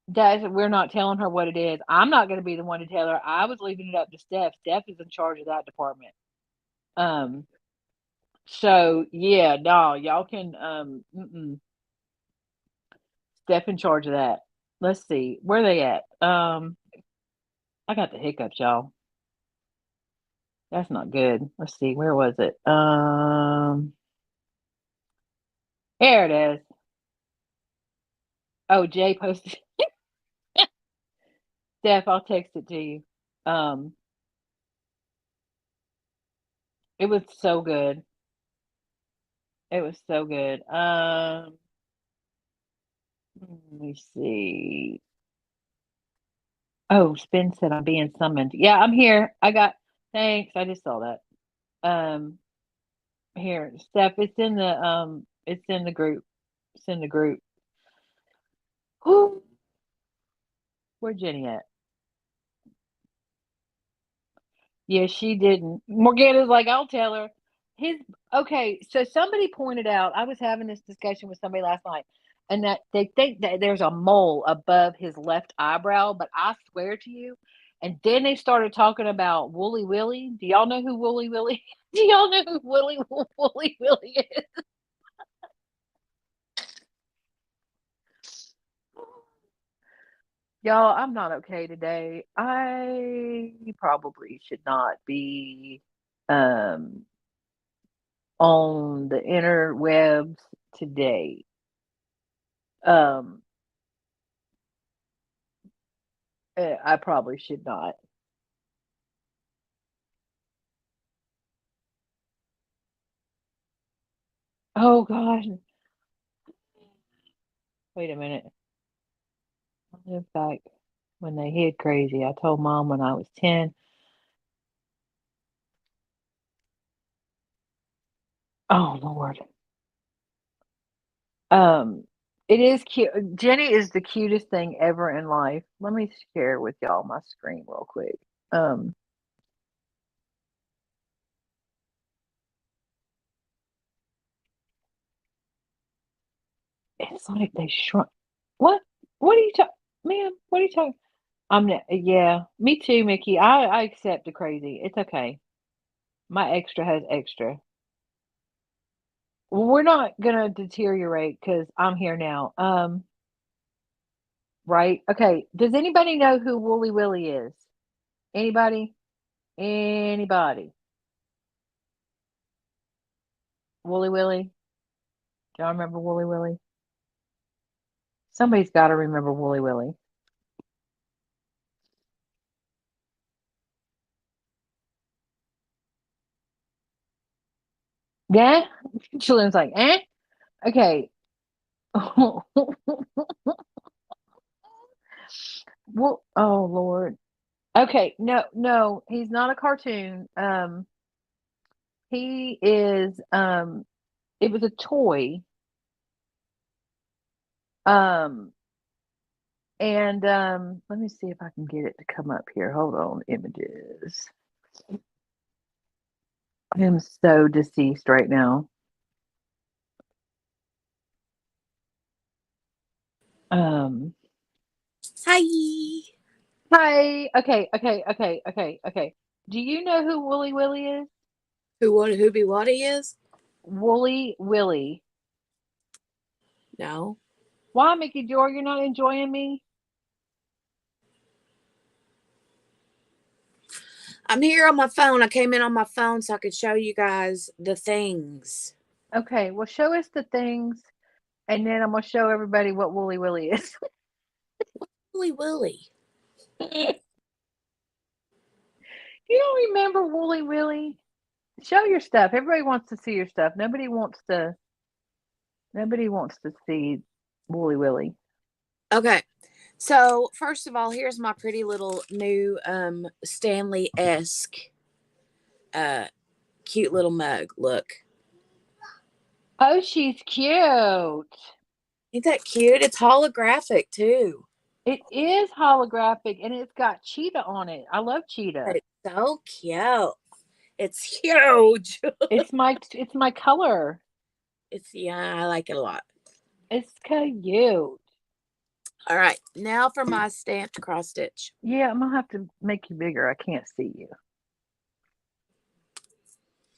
S16: We're not telling her what it is. I'm not going to be the one to tell her. I was leaving it up to Steph. Steph is in charge of that department. Um. So yeah, no, y'all can. Steph in charge of that. Let's see where they at. I got the hiccups, y'all. That's not good. Let's see, where was it? Here it is. Oh, Jay posted. Steph, I'll text it to you. Um, it was so good. It was so good. Let me see. Oh, Spin said I'm being summoned. Yeah, I'm here. Thanks. I just saw that. Here, Steph, it's in the group. It's in the group. Whew. Where Jenny at? Yeah, she didn't. Morgana's like, I'll tell her. Okay, so somebody pointed out, I was having this discussion with somebody last night, and that they think that there's a mole above his left eyebrow, but I swear to you, and then they started talking about Wooly Willie. Do y'all know who Wooly Willie? Do y'all know who Wooly Willie is? Y'all, I'm not okay today. I probably should not be um on the interwebs today. Um, I probably should not. Oh gosh. Wait a minute. I live back when they hid crazy. I told mom when I was 10. Oh Lord. Um, it is cute. Jenny is the cutest thing ever in life. Let me share with y'all my screen real quick. Um, it's like they shrunk. What? What are you talking, man? What are you talking? I'm not. Yeah, me too, Mickey. I accept the crazy. It's okay. My extra has extra. Well, we're not gonna deteriorate because I'm here now. Right? Okay. Does anybody know who Wooly Willie is? Anybody? Anybody? Wooly Willie? Do y'all remember Wooly Willie? Somebody's got to remember Wooly Willie. Yeah? Julian's like, eh? Okay. Well, oh Lord. Okay, no, he's not a cartoon. He is it was a toy. Um and let me see if I can get it to come up here. Hold on, images. I am so deceased right now. Um
S1: Hi.
S16: Hi. Okay. Do you know who Wooly Willie is?
S1: Who be what he is?
S16: Wooly Willie.
S1: No.
S16: Why, Mickey Joy, you're not enjoying me?
S1: I'm here on my phone. I came in on my phone so I could show you guys the things.
S16: Okay, well, show us the things, and then I'm gonna show everybody what Wooly Willie is.
S1: Wooly Willie.
S16: You don't remember Wooly Willie? Show your stuff. Everybody wants to see your stuff. Nobody wants to see Wooly Willie.
S1: Okay. So first of all, here's my pretty little new Stanley-esque cute little mug. Look.
S16: Oh, she's cute.
S1: Ain't that cute? It's holographic too.
S16: It is holographic and it's got cheetah on it. I love cheetah.
S1: It's so cute. It's huge.
S16: It's my color.
S1: I like it a lot.
S16: It's cute.
S1: All right, now for my stamped cross stitch.
S16: Yeah, I'm gonna have to make you bigger. I can't see you.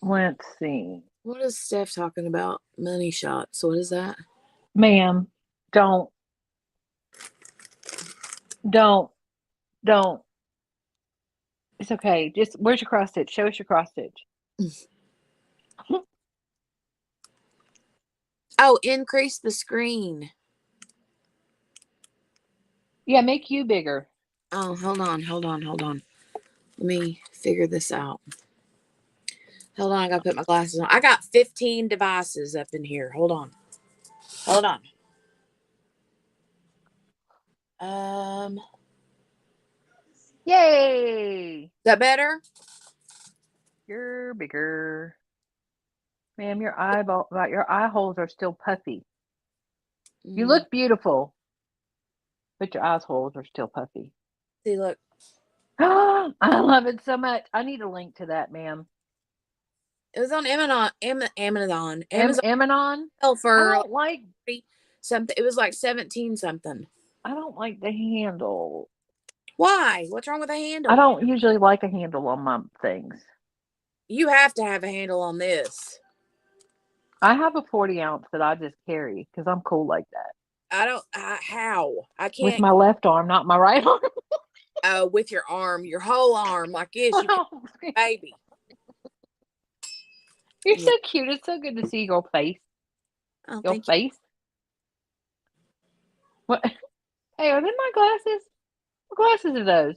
S16: Let's see.
S1: What is Steph talking about? Money shots. What is that?
S16: Ma'am, don't. It's okay. Just where's your cross stitch? Show us your cross stitch.
S1: Oh, increase the screen.
S16: Yeah, make you bigger.
S1: Oh, hold on. Let me figure this out. Hold on, I gotta put my glasses on. I got 15 devices up in here. Hold on.
S16: Yay!
S1: Is that better?
S16: You're bigger. Ma'am, your eye holes are still puffy. You look beautiful, but your eye holes are still puffy.
S1: See, look.
S16: I love it so much. I need a link to that, ma'am.
S1: It was on Amazon. Amazon.
S16: Amazon.
S1: For
S16: I don't like
S1: something. It was like 17 something.
S16: I don't like the handle.
S1: Why? What's wrong with the handle?
S16: I don't usually like a handle on my things.
S1: You have to have a handle on this.
S16: I have a 40 ounce that I just carry because I'm cool like that.
S1: I don't. How? I can't.
S16: With my left arm, not my right arm.
S1: With your arm, your whole arm, like this. You can, baby.
S16: You're so cute. It's so good to see your face.
S1: Oh,
S16: your face. What? Hey, are they my glasses? What glasses are those?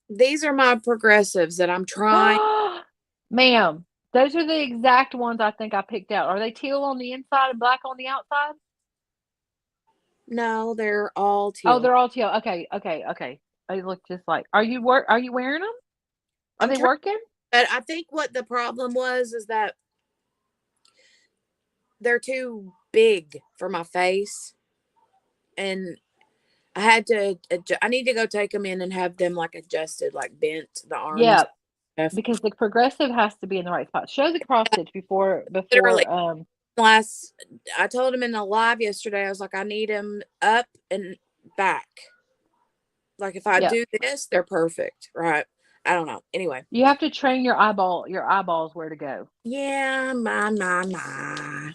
S1: These are my progressives that I'm trying.
S16: Ma'am, those are the exact ones I think I picked out. Are they teal on the inside and black on the outside?
S1: No, they're all teal.
S16: Oh, they're all teal. Okay. They look just like. Are you wearing them? Are they working?
S1: But I think what the problem was is that they're too big for my face, and I had to. I need to go take them in and have them like adjusted, like bent the arms.
S16: Yeah, because the progressive has to be in the right spot. Show the cross stitch before.
S1: I told him in the live yesterday. I was like, I need them up and back. Like if I do this, they're perfect, right? I don't know. Anyway,
S16: you have to train your eyeballs where to go.
S1: Yeah, my.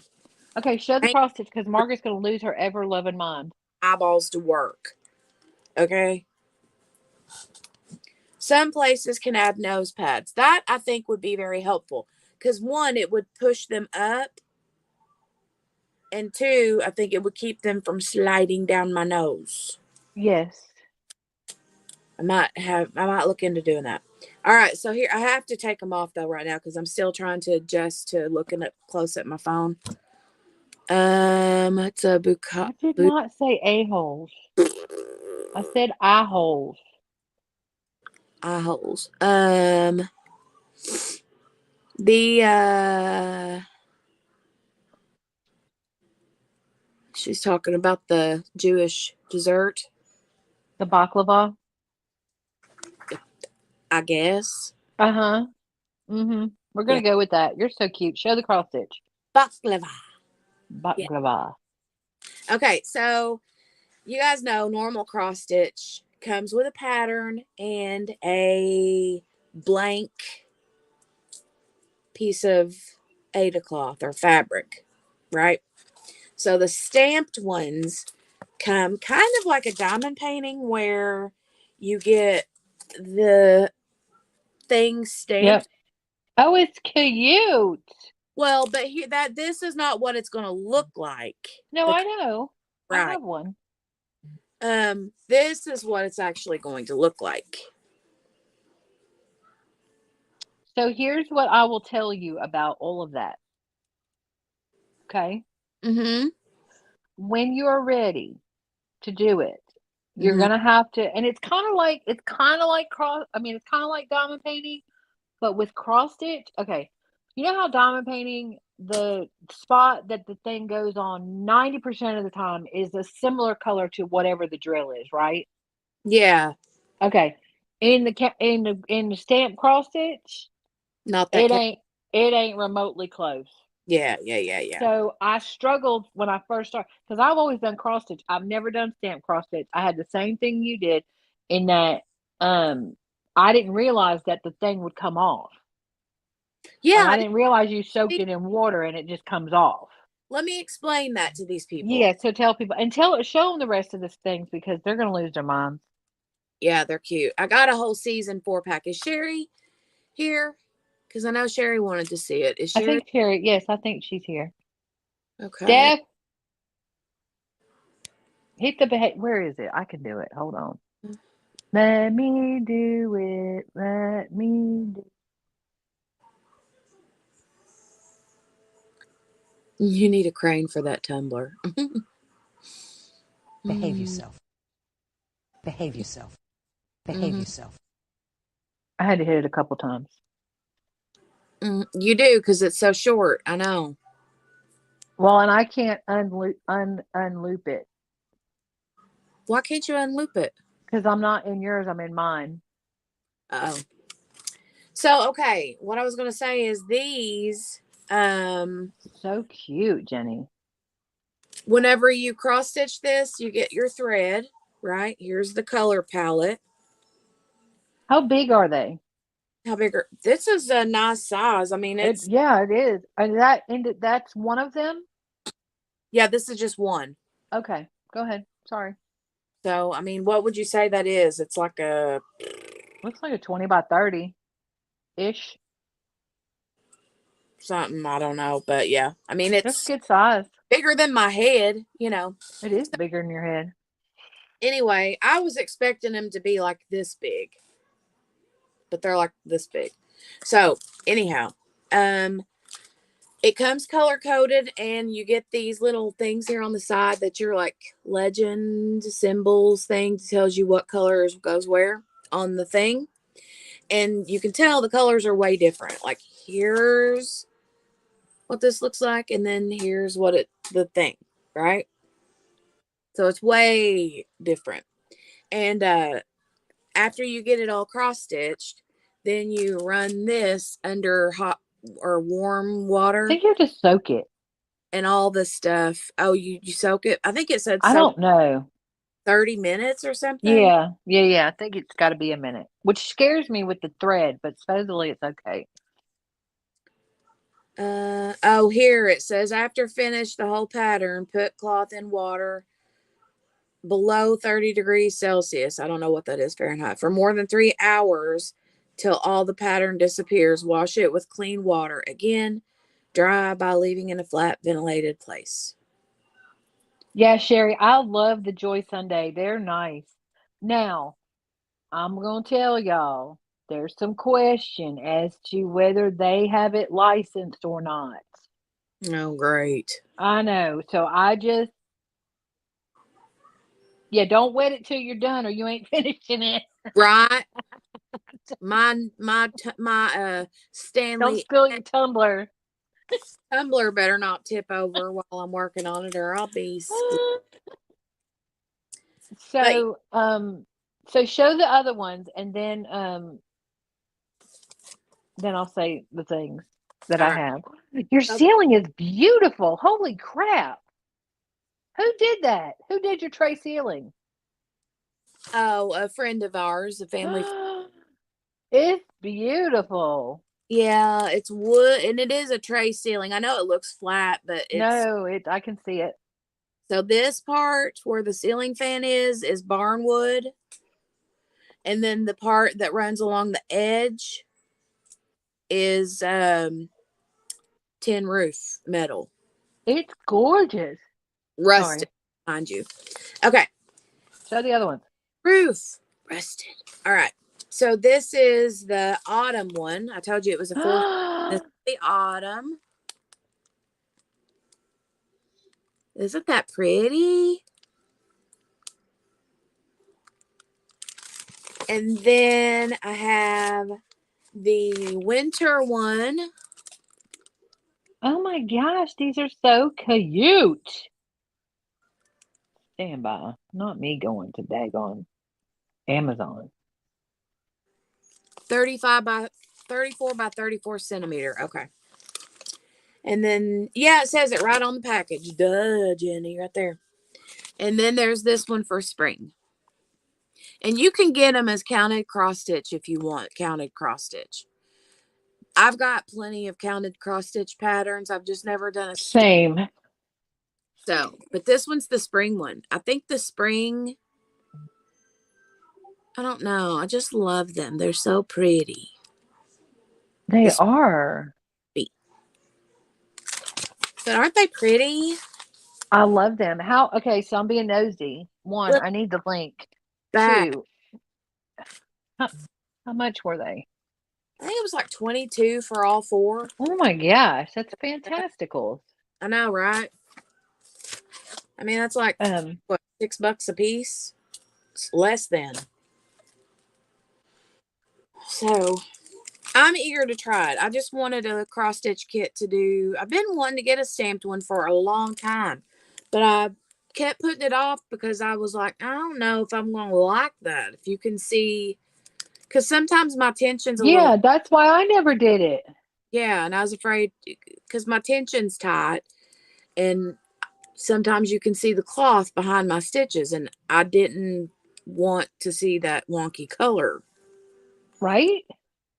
S16: Okay, show the cross stitch because Margaret's going to lose her ever loving mind.
S1: Eyeballs to work. Okay. Some places can add nose pads. That I think would be very helpful because one, it would push them up, and two, I think it would keep them from sliding down my nose.
S16: Yes.
S1: I might look into doing that. All right, so here I have to take them off though right now because I'm still trying to adjust to looking up close at my phone. It's a
S16: I did not say a-holes. I said eye holes.
S1: Eye holes. She's talking about the Jewish dessert.
S16: The baklava?
S1: I guess.
S16: Uh-huh. Mm-hmm. We're going to go with that. You're so cute. Show the cross stitch.
S1: Baklava.
S16: Baklava.
S1: Yeah. Okay, so you guys know normal cross stitch comes with a pattern and a blank piece of Aida cloth or fabric, right? So the stamped ones come kind of like a diamond painting where you get the thing stamped.
S16: Yep. Oh, it's cute.
S1: Well, but this is not what it's going to look like.
S16: No, I know.
S1: Right.
S16: I have one.
S1: This is what it's actually going to look like.
S16: So here's what I will tell you about all of that. Okay?
S1: Mm-hmm.
S16: When you're ready to do it, you're going to have to, and it's kind of like diamond painting, but with cross stitch. Okay. You know how diamond painting, the spot that the thing goes on 90% of the time is a similar color to whatever the drill is, right?
S1: Yeah.
S16: Okay. In the stamp cross stitch,
S1: not that
S16: it ain't remotely close.
S1: Yeah.
S16: So I struggled when I first started because I've always done cross stitch. I've never done stamp cross stitch. I had the same thing you did in that I didn't realize that the thing would come off.
S1: Yeah.
S16: And I didn't realize you soaked it in water and it just comes off.
S1: Let me explain that to these people.
S16: Yeah, so tell people and show them the rest of the things because they're going to lose their minds.
S1: Yeah, they're cute. I got a whole season 4-pack. Is Sherry here? Because I know Sherry wanted to see it. Is Sherry?
S16: I think Sherry, yes, I think she's here.
S1: Okay.
S16: Steph, Hit the where is it? I can do it. Hold on. Let me do it. Let me do.
S1: You need a crane for that tumbler.
S17: Behave yourself. Behave yourself. Behave yourself.
S16: I had to hit it a couple times.
S1: You do, because it's so short. I know.
S16: Well, and I can't unloop it.
S1: Why can't you unloop it?
S16: Because I'm not in yours, I'm in mine.
S1: Oh. So, okay, what I was going to say is these,
S16: so cute, Jenny.
S1: Whenever you cross stitch this, you get your thread, right? Here's the color palette.
S16: How big are they?
S1: How big are, this is a nice size. I mean, it's,
S16: yeah, it is. And that's one of them?
S1: Yeah, this is just one.
S16: Okay, go ahead. Sorry.
S1: So, I mean, what would you say that is? It's like a...
S16: Looks like a 20 by 30-ish.
S1: Something, I don't know. But yeah, I mean, it's...
S16: That's good size.
S1: Bigger than my head, you know.
S16: It is bigger than your head.
S1: Anyway, I was expecting them to be like this big. But they're like this big. So, anyhow, it comes color coded, and you get these little things here on the side that you're like legend symbols thing that tells you what colors goes where on the thing. And you can tell the colors are way different. Like here's what this looks like, and then here's what the thing, right? So it's way different. And after you get it all cross stitched, then you run this under hot or warm water.
S16: I think you have to soak it.
S1: And all the stuff. Oh, you soak it? I think it said
S16: I don't know.
S1: 30 minutes or something.
S16: Yeah. I think it's got to be a minute, which scares me with the thread, but supposedly it's okay.
S1: Oh, here it says after finish the whole pattern, put cloth in water below 30 degrees Celsius. I don't know what that is Fahrenheit for more than 3 hours till all the pattern disappears. Wash it with clean water. Again, dry by leaving in a flat ventilated place.
S16: Yeah, Sherry, I love the Joy Sunday. They're nice. Now, I'm going to tell y'all, there's some question as to whether they have it licensed or not.
S1: Oh, great.
S16: I know. So don't wet it till you're done or you ain't finishing it.
S1: Right. My Stanley.
S16: Don't spill your tumbler.
S1: Tumbler better not tip over while I'm working on it, or I'll be.
S16: So, so show the other ones, and then I'll say the things that I have. Your ceiling is beautiful. Holy crap! Who did that? Who did your tray ceiling?
S1: Oh, a friend of ours, a family.
S16: It's beautiful.
S1: Yeah, it's wood, and it is a tray ceiling. I know it looks flat, but it's...
S16: No, I can see it.
S1: So this part where the ceiling fan is barnwood. And then the part that runs along the edge is tin roof metal.
S16: It's gorgeous.
S1: Rusted, mind you. Okay.
S16: Show the other ones.
S1: Roof. Rusted. All right. So this is the autumn one. I told you it was a full. This is the autumn. Isn't that pretty? And then I have the winter one.
S16: Oh my gosh, these are so cute. Stand by. Not me going to daggone Amazon.
S1: 34 by 34 centimeter. Okay. And then, yeah, it says it right on the package. Duh, Jenny, right there. And then there's this one for spring. And you can get them as counted cross stitch if you want counted cross stitch. I've got plenty of counted cross stitch patterns. I've just never done a
S16: same.
S1: So, but this one's the spring one. I think the spring, I don't know. I just love them. They're so pretty.
S16: They are.
S1: But aren't they pretty?
S16: I love them. Okay, so I'm being nosy. One,
S1: Look
S16: I need the link.
S1: back.
S16: Two, how much were they?
S1: I think it was like 22 for all 4.
S16: Oh my gosh, that's fantastical.
S1: I know, right? I mean, that's like what, $6 a piece? It's less than. So I'm eager to try it. I just wanted a cross stitch kit to do. I've been wanting to get a stamped one for a long time, but I kept putting it off because I was like, I don't know if I'm going to like that. If you can see, because sometimes my tension's a little.
S16: Yeah, that's why I never did it.
S1: Yeah, and I was afraid because my tension's tight, and sometimes you can see the cloth behind my stitches, and I didn't want to see that wonky color.
S16: Right?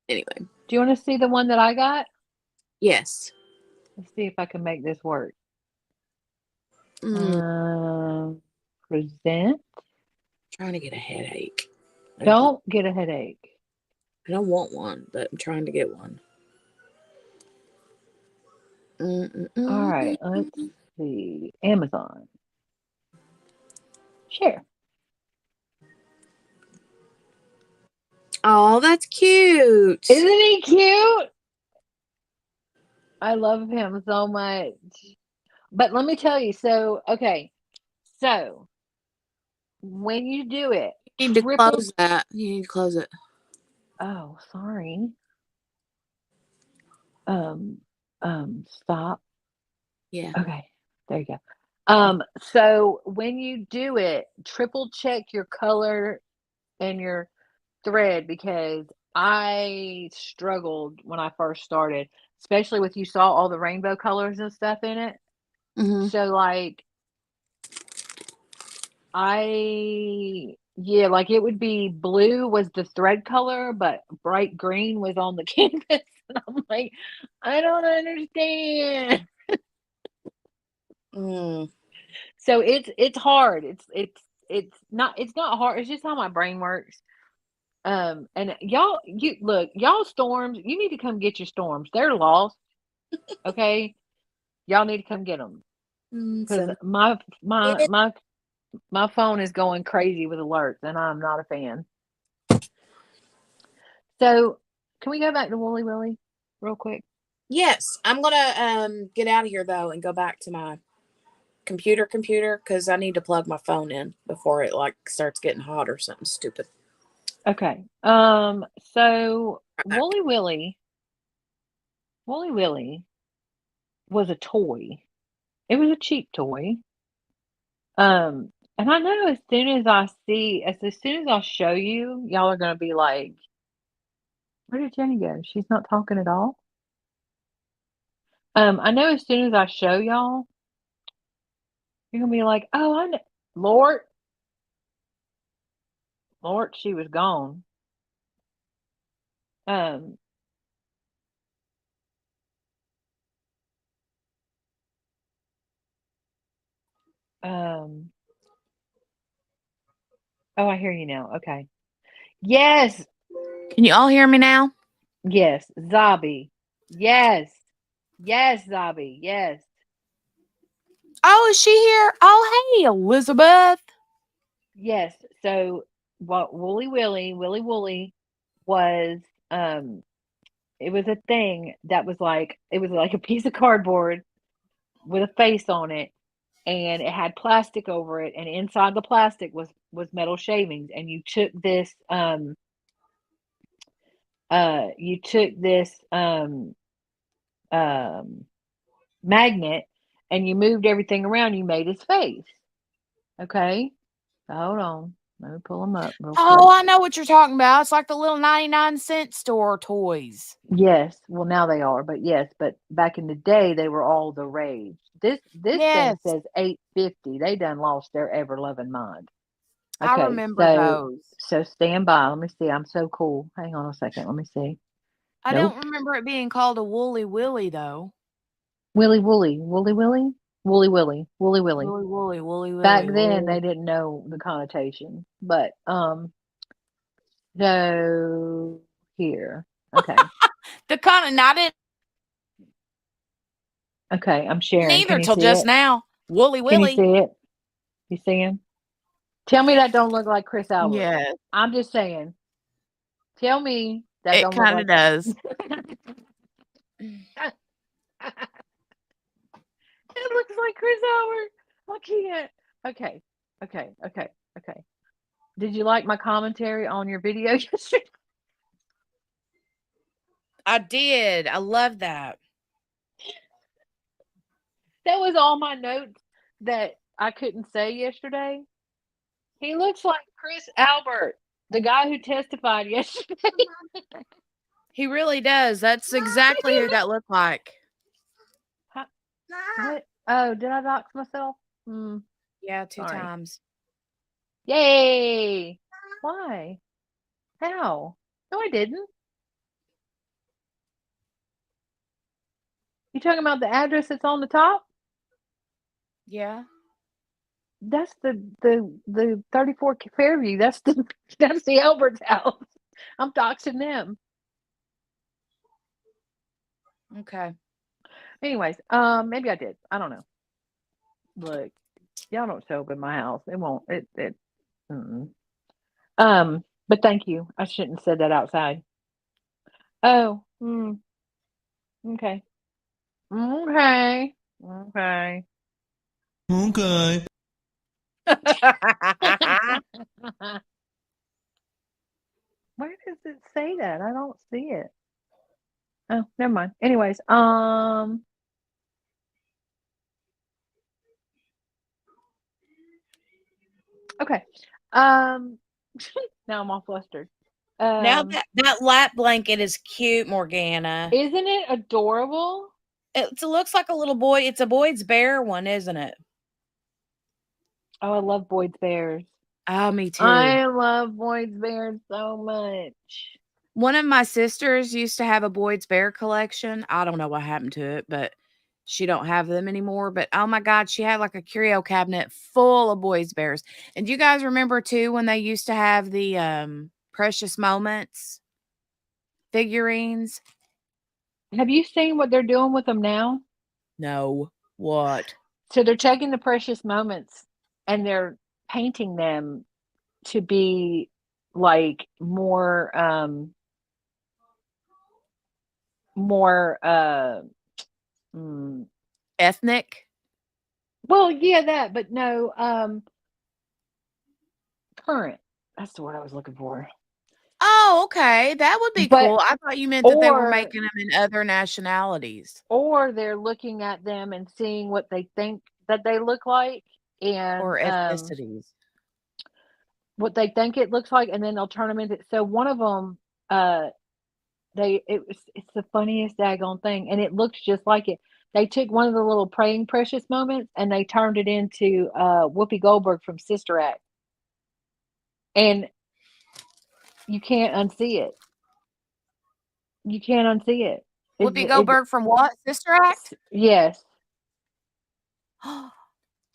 S1: Anyway.
S16: Do you want to see the one that I got?
S1: Yes.
S16: Let's see if I can make this work. Present.
S1: Trying to get a headache.
S16: Don't get a headache.
S1: I don't want one, but I'm trying to get one.
S16: All right, let's see. Amazon. Share.
S1: Oh, that's cute.
S16: Isn't he cute? I love him so much. But let me tell you, okay. So when you do it,
S1: You need to close that. You need to close it.
S16: Oh, sorry. Stop.
S1: Yeah.
S16: Okay, there you go. So when you do it, triple check your color and your thread because I struggled when I first started, especially with you saw all the rainbow colors and stuff in it.
S1: Mm-hmm.
S16: So like like it would be blue was the thread color, but bright green was on the canvas. And I'm like, I don't understand. So it's hard. It's not hard. It's just how my brain works. And y'all storms, you need to come get your storms. They're lost. Okay. Y'all need to come get them. Because my phone is going crazy with alerts and I'm not a fan. So can we go back to Woolly Willy real quick?
S1: Yes. I'm gonna get out of here though and go back to my computer because I need to plug my phone in before it like starts getting hot or something stupid.
S16: Okay. So Woolly Willy was a toy. It was a cheap toy. And I know as soon as I show you, y'all are gonna be like, where did Jenny go? She's not talking at all. I know as soon as I show y'all, you're gonna be like, oh, I know. Lord, she was gone. Um, oh, I hear you now. Okay. Yes.
S1: Can you all hear me now?
S16: Yes. Zabi. Yes. Yes, Zabi. Yes.
S1: Oh, is she here? Oh, hey, Elizabeth.
S16: Yes. So what Willy Wooly was it was a thing that was like a piece of cardboard with a face on it and it had plastic over it and inside the plastic was metal shavings and you took this magnet and you moved everything around, you made his face. Okay. Hold on. Let me pull them up real quick.
S1: Oh, I know what you're talking about. It's like the little 99-cent store toys.
S16: Yes. Well, now they are, but yes, but back in the day they were all the rage. This thing says $8.50. They done lost their ever loving mind. Okay,
S1: I remember those.
S16: So stand by. Let me see. I'm so cool. Hang on a second. Let me see.
S1: I don't remember it being called a Woolly Willy though.
S16: Willy Wooly. Woolly Willy? Woolly Willy. Woolly Willy.
S1: Woolly Woolly. Woolly Willy.
S16: Back then they didn't know the connotation. But so here. Okay.
S1: I didn't
S16: Okay, I'm sharing.
S1: neither
S16: Can you
S1: till
S16: see
S1: just
S16: it?
S1: now. Wooly
S16: Can you
S1: Willy.
S16: see it? You see him? Tell me that don't look like Chris Albert.
S1: Yes.
S16: I'm just saying. Tell me that
S1: It
S16: don't look
S1: kind of
S16: like.
S1: does.
S16: It looks like Chris Albert. I can't. Okay. Okay. Okay. Okay. Did you like my commentary on your video yesterday?
S1: I did. I love that.
S16: That was all my notes that I couldn't say yesterday. He looks like Chris Albert, the guy who testified yesterday.
S1: He really does. That's exactly who that looked like.
S16: What? Oh, did I dox myself?
S1: Yeah, 2
S16: Sorry.
S1: times.
S16: Yay! Why? How? No, I didn't. You talking about the address that's on the top?
S1: Yeah.
S16: That's the 34 Fairview. That's the Albert's house. I'm doxing them.
S1: Okay.
S16: Anyways, maybe I did. I don't know. Look, y'all don't show up in my house. It won't. Mm-mm. But thank you. I shouldn't have said that outside. Oh. Okay. Okay. Okay.
S7: Okay.
S16: Where does it say that? I don't see it. Oh, never mind. Anyways, okay. Now I'm all flustered.
S1: Now that lap blanket is cute, Morgana.
S16: Isn't it adorable?
S1: It looks like a little boy. It's a Boyd's Bear one, isn't it?
S16: Oh, I love Boyd's Bears.
S1: Oh, me too.
S16: I love Boyd's Bears so much.
S1: One of my sisters used to have a Boyd's Bear collection. I don't know what happened to it, but she don't have them anymore. But oh my God, she had like a curio cabinet full of Boyd's Bears. And you guys remember too when they used to have the Precious Moments figurines?
S16: Have you seen what they're doing with them now?
S1: No. What?
S16: So they're taking the Precious Moments and they're painting them to be like more
S1: ethnic.
S16: Well, yeah, that, but no, current. That's the word I was looking for.
S1: Oh, okay. That would be cool. I thought you meant that they were making them in other nationalities.
S16: Or they're looking at them and seeing what they think that they look like and
S1: or ethnicities.
S16: What they think it looks like, and then they'll turn them into. So one of them, it's the funniest daggone thing, and it looks just like it. They took one of the little praying precious moments and they turned it into Whoopi Goldberg from Sister Act, and you can't unsee it. You can't unsee it.
S1: Whoopi Goldberg from what? Sister Act?
S16: Yes.
S1: Oh,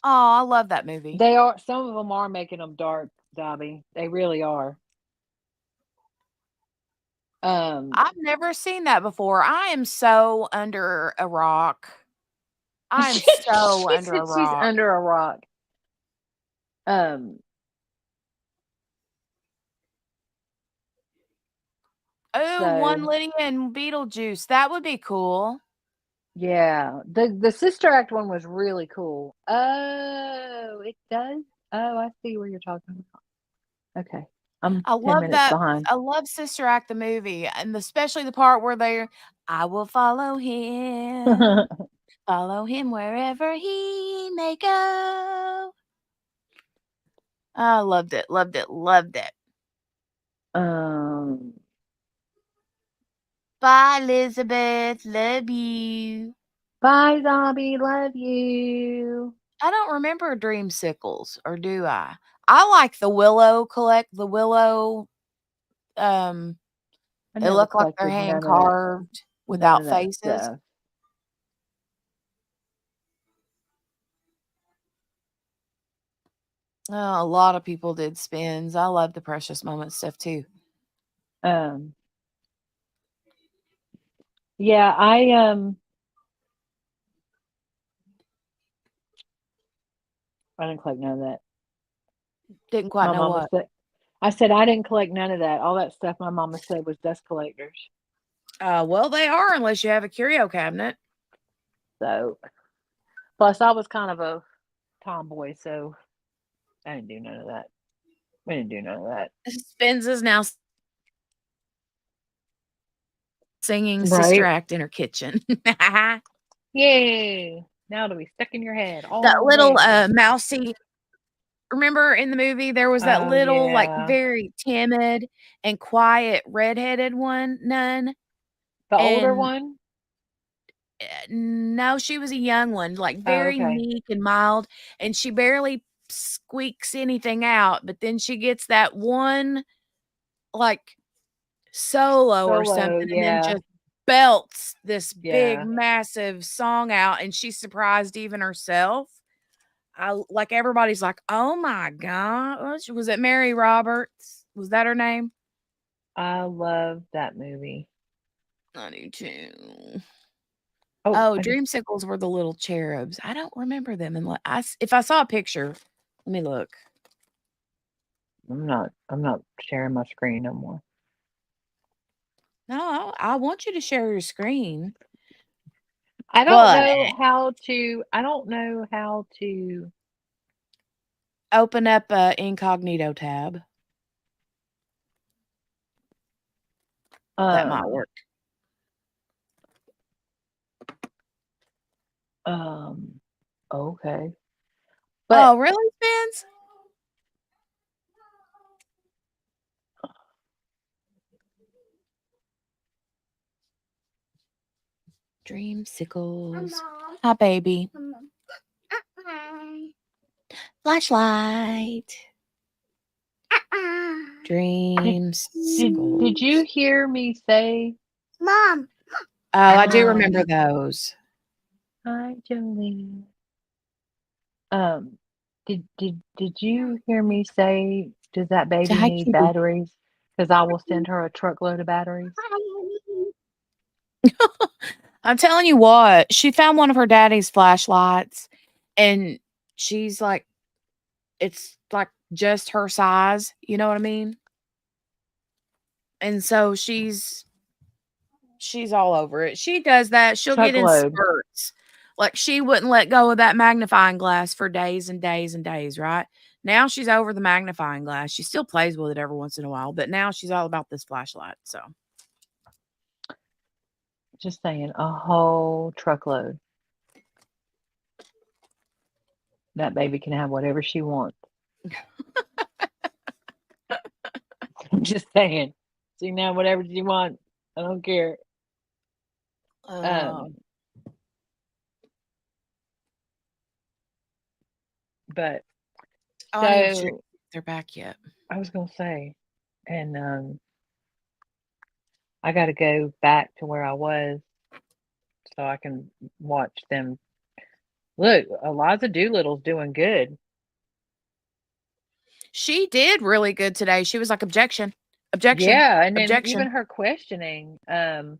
S1: I love that movie.
S16: They are. Some of them are making them dark, Dobby. They really are.
S1: I've never seen that before. I am so under a rock. I'm so under a rock.
S16: She's under a rock.
S1: Oh, One Lydia and Beetlejuice. That would be cool.
S16: Yeah. The Sister Act one was really cool. Oh, it does? Oh, I see where you're talking about. Okay. I'm 10
S1: love
S16: minutes
S1: that.
S16: behind.
S1: I love Sister Act the movie, and especially the part where I will follow him. Follow him wherever he may go. I loved it, loved it, loved it. Bye, Elizabeth. Love you.
S16: Bye, Zombie. Love you.
S1: I don't remember Dreamsicles, or do I? I like the Willow the Willow. They look like they're hand carved without faces. Oh, a lot of people did spins. I love the Precious Moments stuff too.
S16: Yeah, I didn't collect none of that.
S1: Didn't quite
S16: My
S1: know
S16: mama
S1: what.
S16: said, I said I didn't collect none of that. All that stuff my mama said was dust collectors.
S1: Well, they are unless you have a curio cabinet.
S16: So, plus I was kind of a tomboy, so I didn't do none of that. We didn't do none of that.
S1: Spence is now singing Sister
S16: Right?
S1: Act in her kitchen.
S16: Yay! Now it'll be stuck in your head
S1: That
S16: all
S1: little
S16: day.
S1: mousy. Remember in the movie there was that
S16: Oh
S1: little, like,
S16: yeah,
S1: very timid and quiet redheaded nun,
S16: the older
S1: and
S16: one.
S1: no, she was a young one, like,
S16: Oh,
S1: very
S16: okay.
S1: meek and mild, and she barely squeaks anything out, but then she gets that one, like, solo or
S16: Solo,
S1: something and then
S16: yeah,
S1: just belts this big,
S16: yeah.
S1: massive song out, and she surprised even herself. Like, everybody's like, "Oh my gosh." Was it Mary Roberts? Was that her name?
S16: I love that movie.
S1: I do too.
S16: Oh,
S1: Oh,
S16: I just
S1: Dreamsicles were the little cherubs. I don't remember them if I saw a picture, let me look.
S16: I'm not sharing my screen no more.
S1: No, I want you to share your screen,
S16: I don't
S1: but
S16: know how to. I don't know how to.
S1: open up a incognito tab. That might
S16: Um.
S1: work.
S16: Um. Okay.
S1: Oh,
S16: But
S1: really, Spence? Dreamsicles. Hi, baby. Flashlight.
S16: did did
S1: Dreamsicles.
S16: you hear me say,
S1: Oh, I do
S16: um,
S1: remember those.
S16: "Hi, Jolene"? Um. Did you hear me say, "Does that
S1: Say
S16: baby
S1: hi,
S16: need
S1: kitty.
S16: batteries? Because I will send her a truckload of batteries."
S1: I'm telling you what, she found one of her daddy's flashlights, and she's like, it's like just her size, you know what I mean? And so she's all over it. She does that. She'll get in
S16: Truckload.
S1: spurts. Like, she wouldn't let go of that magnifying glass for days and days and days, right? Now she's over the magnifying glass. She still plays with it every once in a while, but now she's all about this flashlight. So,
S16: Just saying, a whole truckload. That baby can have whatever she wants. I'm just saying. She can have whatever she wants. I don't care.
S1: uh,
S16: Um, but
S1: I need to check
S16: so
S1: if they're back yet.
S16: I was gonna say, and I got to go back to where I was so I can watch them. Look, Eliza Doolittle's doing good.
S1: She did really good today. She was like, objection, objection,
S16: Yeah, and then even
S1: objection.
S16: her questioning, uh,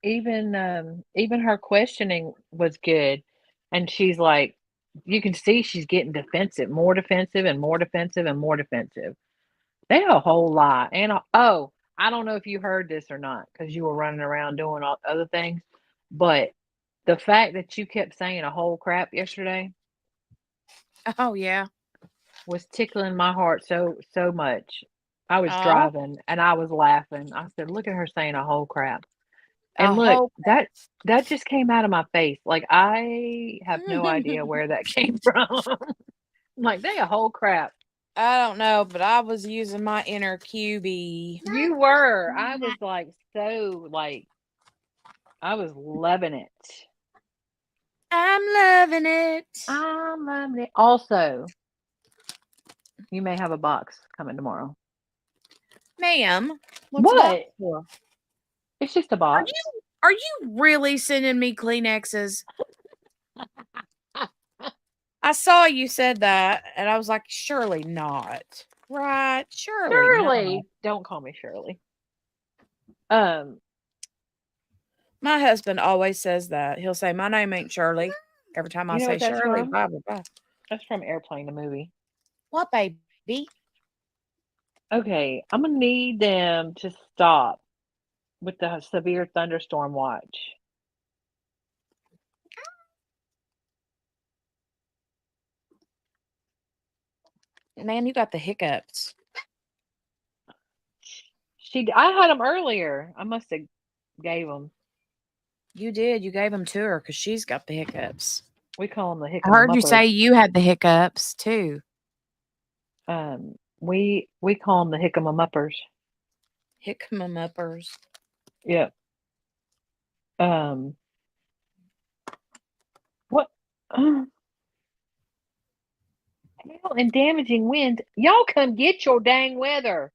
S16: even her questioning was good, and she's like, you can see she's getting defensive, more defensive, and more defensive, and more defensive. They a whole lot, and oh, I don't know if you heard this or not because you were running around doing all other things, but the fact that you kept saying a whole crap yesterday
S1: Oh, yeah.
S16: was tickling my heart so much. I was
S1: Oh,
S16: driving and I was laughing. I said, "Look at her saying a whole crap."
S1: a
S16: And look,
S1: whole
S16: that just came out of my face. Like, I have no idea where that came from. I'm like, they a whole crap.
S1: I don't know, but I was using my inner QB.
S16: You were. I was like so like I was loving it.
S1: I'm loving it.
S16: I'm loving it. Also, you may have a box coming tomorrow.
S1: Ma'am, what's a box
S16: What?
S1: for?
S16: It's just a
S1: Are
S16: box.
S1: you really sending me Kleenexes? I saw you said that, and I was like, surely not. Right? Surely not.
S16: Shirley. Don't call me Shirley. Um,
S1: My husband always says that. He'll say, "My name ain't Shirley." Every time I
S16: You know
S1: say
S16: what that's
S1: Shirley,
S16: from?
S1: blah, blah, blah.
S16: That's from Airplane, the movie.
S1: What, baby?
S16: Okay, I'm gonna need them to stop with the severe thunderstorm watch.
S1: Man, you got the hiccups.
S16: I had them earlier. I must have gave them.
S1: You did. You gave them to her because she's got the hiccups.
S16: We call them the
S1: I heard you say
S16: hickamamuppers.
S1: you had the hiccups too.
S16: We call them the hickamamuppers.
S1: Hickamamuppers.
S16: Yep. What? Hail and damaging winds. Y'all come get your dang weather.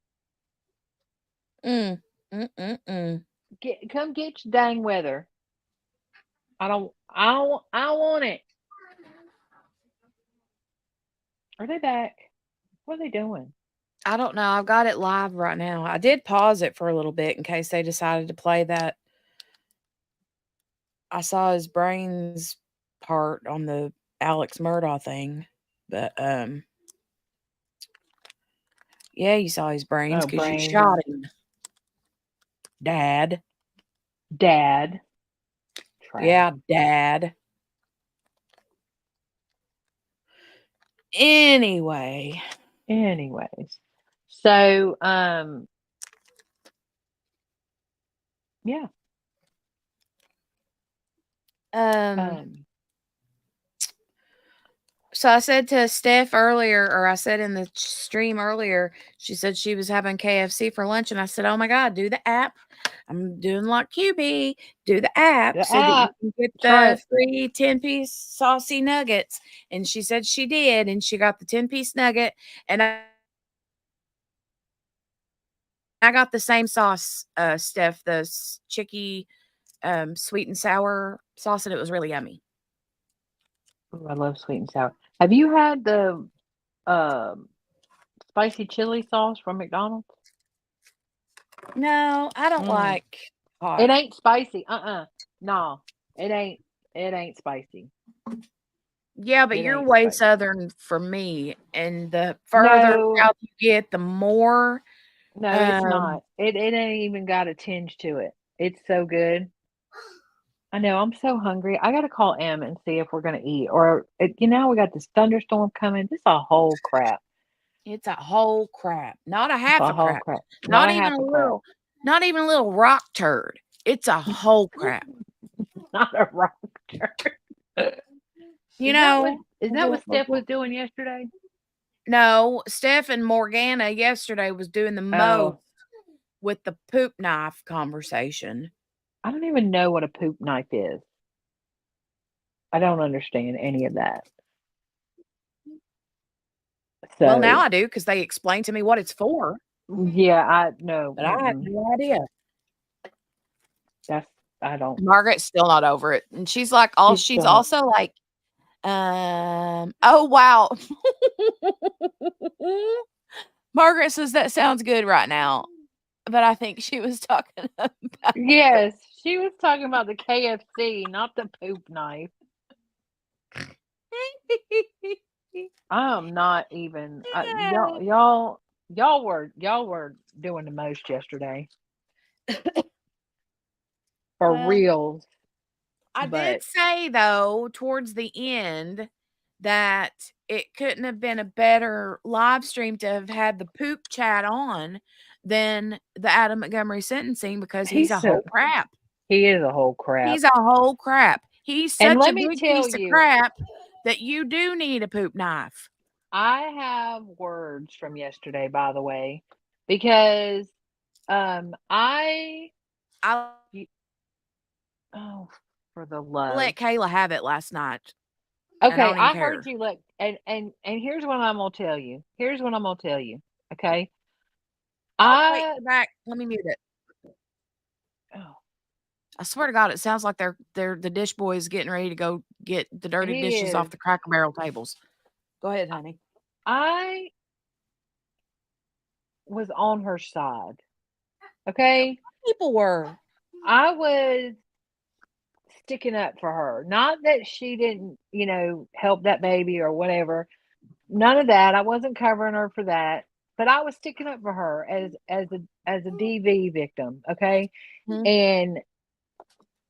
S1: Mm.
S16: Come get your dang weather. I don't want it. Are they back? What are they doing?
S1: I don't know. I've got it live right now. I did pause it for a little bit in case they decided to play that. I saw his brains part on the Alex Murdaugh thing, but yeah, you saw his brains
S16: Oh,
S1: because you
S16: brains.
S1: shot him, Dad.
S16: Dad. Trash.
S1: Yeah, Dad. Anyways,
S16: so yeah.
S1: So I said to Steph earlier, or I said in the stream earlier, she said she was having KFC for lunch, and I said, "Oh my God, do the app." I'm doing like QB, do the app
S16: The
S1: so that you
S16: app.
S1: can get
S16: That's
S1: the free 10-piece saucy nuggets. And she said she did, and she got the 10-piece nugget, and I got the same sauce, Steph, the chicky sweet and sour sauce, and it was really yummy.
S16: Ooh, I love sweet and sour. Have you had the spicy chili sauce from McDonald's?
S1: No, I don't like hot.
S16: It ain't spicy. No, it ain't spicy.
S1: Yeah, but
S16: It
S1: you're
S16: ain't
S1: way
S16: spicy.
S1: southern for me, and the further
S16: No,
S1: south you get, the more.
S16: no, it's not. It ain't even got a tinge to it. It's so good. I know. I'm so hungry. I gotta call Em and see if we're gonna eat. Or we got this thunderstorm coming. This a whole crap.
S1: It's a whole crap, not a
S16: It's
S1: half
S16: a
S1: a
S16: whole
S1: crap,
S16: crap.
S1: not
S16: Not a
S1: even
S16: half
S1: a
S16: a crap.
S1: little, not even a little rock turd. It's a whole crap.
S16: Not a rock turd.
S1: You
S16: Is that
S1: know,
S16: what Steph was doing yesterday?
S1: no, Steph and Morgana yesterday was doing the most with the poop knife conversation.
S16: I don't even know what a poop knife is. I don't understand any of that.
S1: Well, now
S16: So
S1: I do because they explained to me what it's for,
S16: yeah, I know.
S1: but I had no idea.
S16: I don't.
S1: Margaret's still not over it, and she's like, she's
S16: still not.
S1: also like, oh wow. Margaret says that sounds good right now, but I think she was talking about.
S16: Yes, she was talking about the KFC, not the poop knife. I'm not even. Y'all were doing the most yesterday. For real.
S1: I did say though towards the end that it couldn't have been a better live stream to have had the poop chat on than the Adam Montgomery sentencing because he's a whole crap.
S16: He is a whole crap.
S1: He's a whole crap. He's
S16: And
S1: such a
S16: let me
S1: big
S16: tell
S1: piece of
S16: you,
S1: crap that you do need a poop knife.
S16: I have words from yesterday, by the way, because for the love.
S1: Let Kayla have it last night.
S16: Okay, I heard you look and here's what I'm gonna tell you. Okay.
S1: Wait, back. Let me mute it.
S16: Oh.
S1: I swear to God, it sounds like they're the dish boys getting ready to go get the dirty dishes off the Cracker Barrel tables. Go ahead, honey.
S16: I was on her side. Okay?
S1: People were.
S16: I was sticking up for her. Not that she didn't, help that baby or whatever. None of that. I wasn't covering her for that. But I was sticking up for her as a DV victim, okay?
S1: Mhm.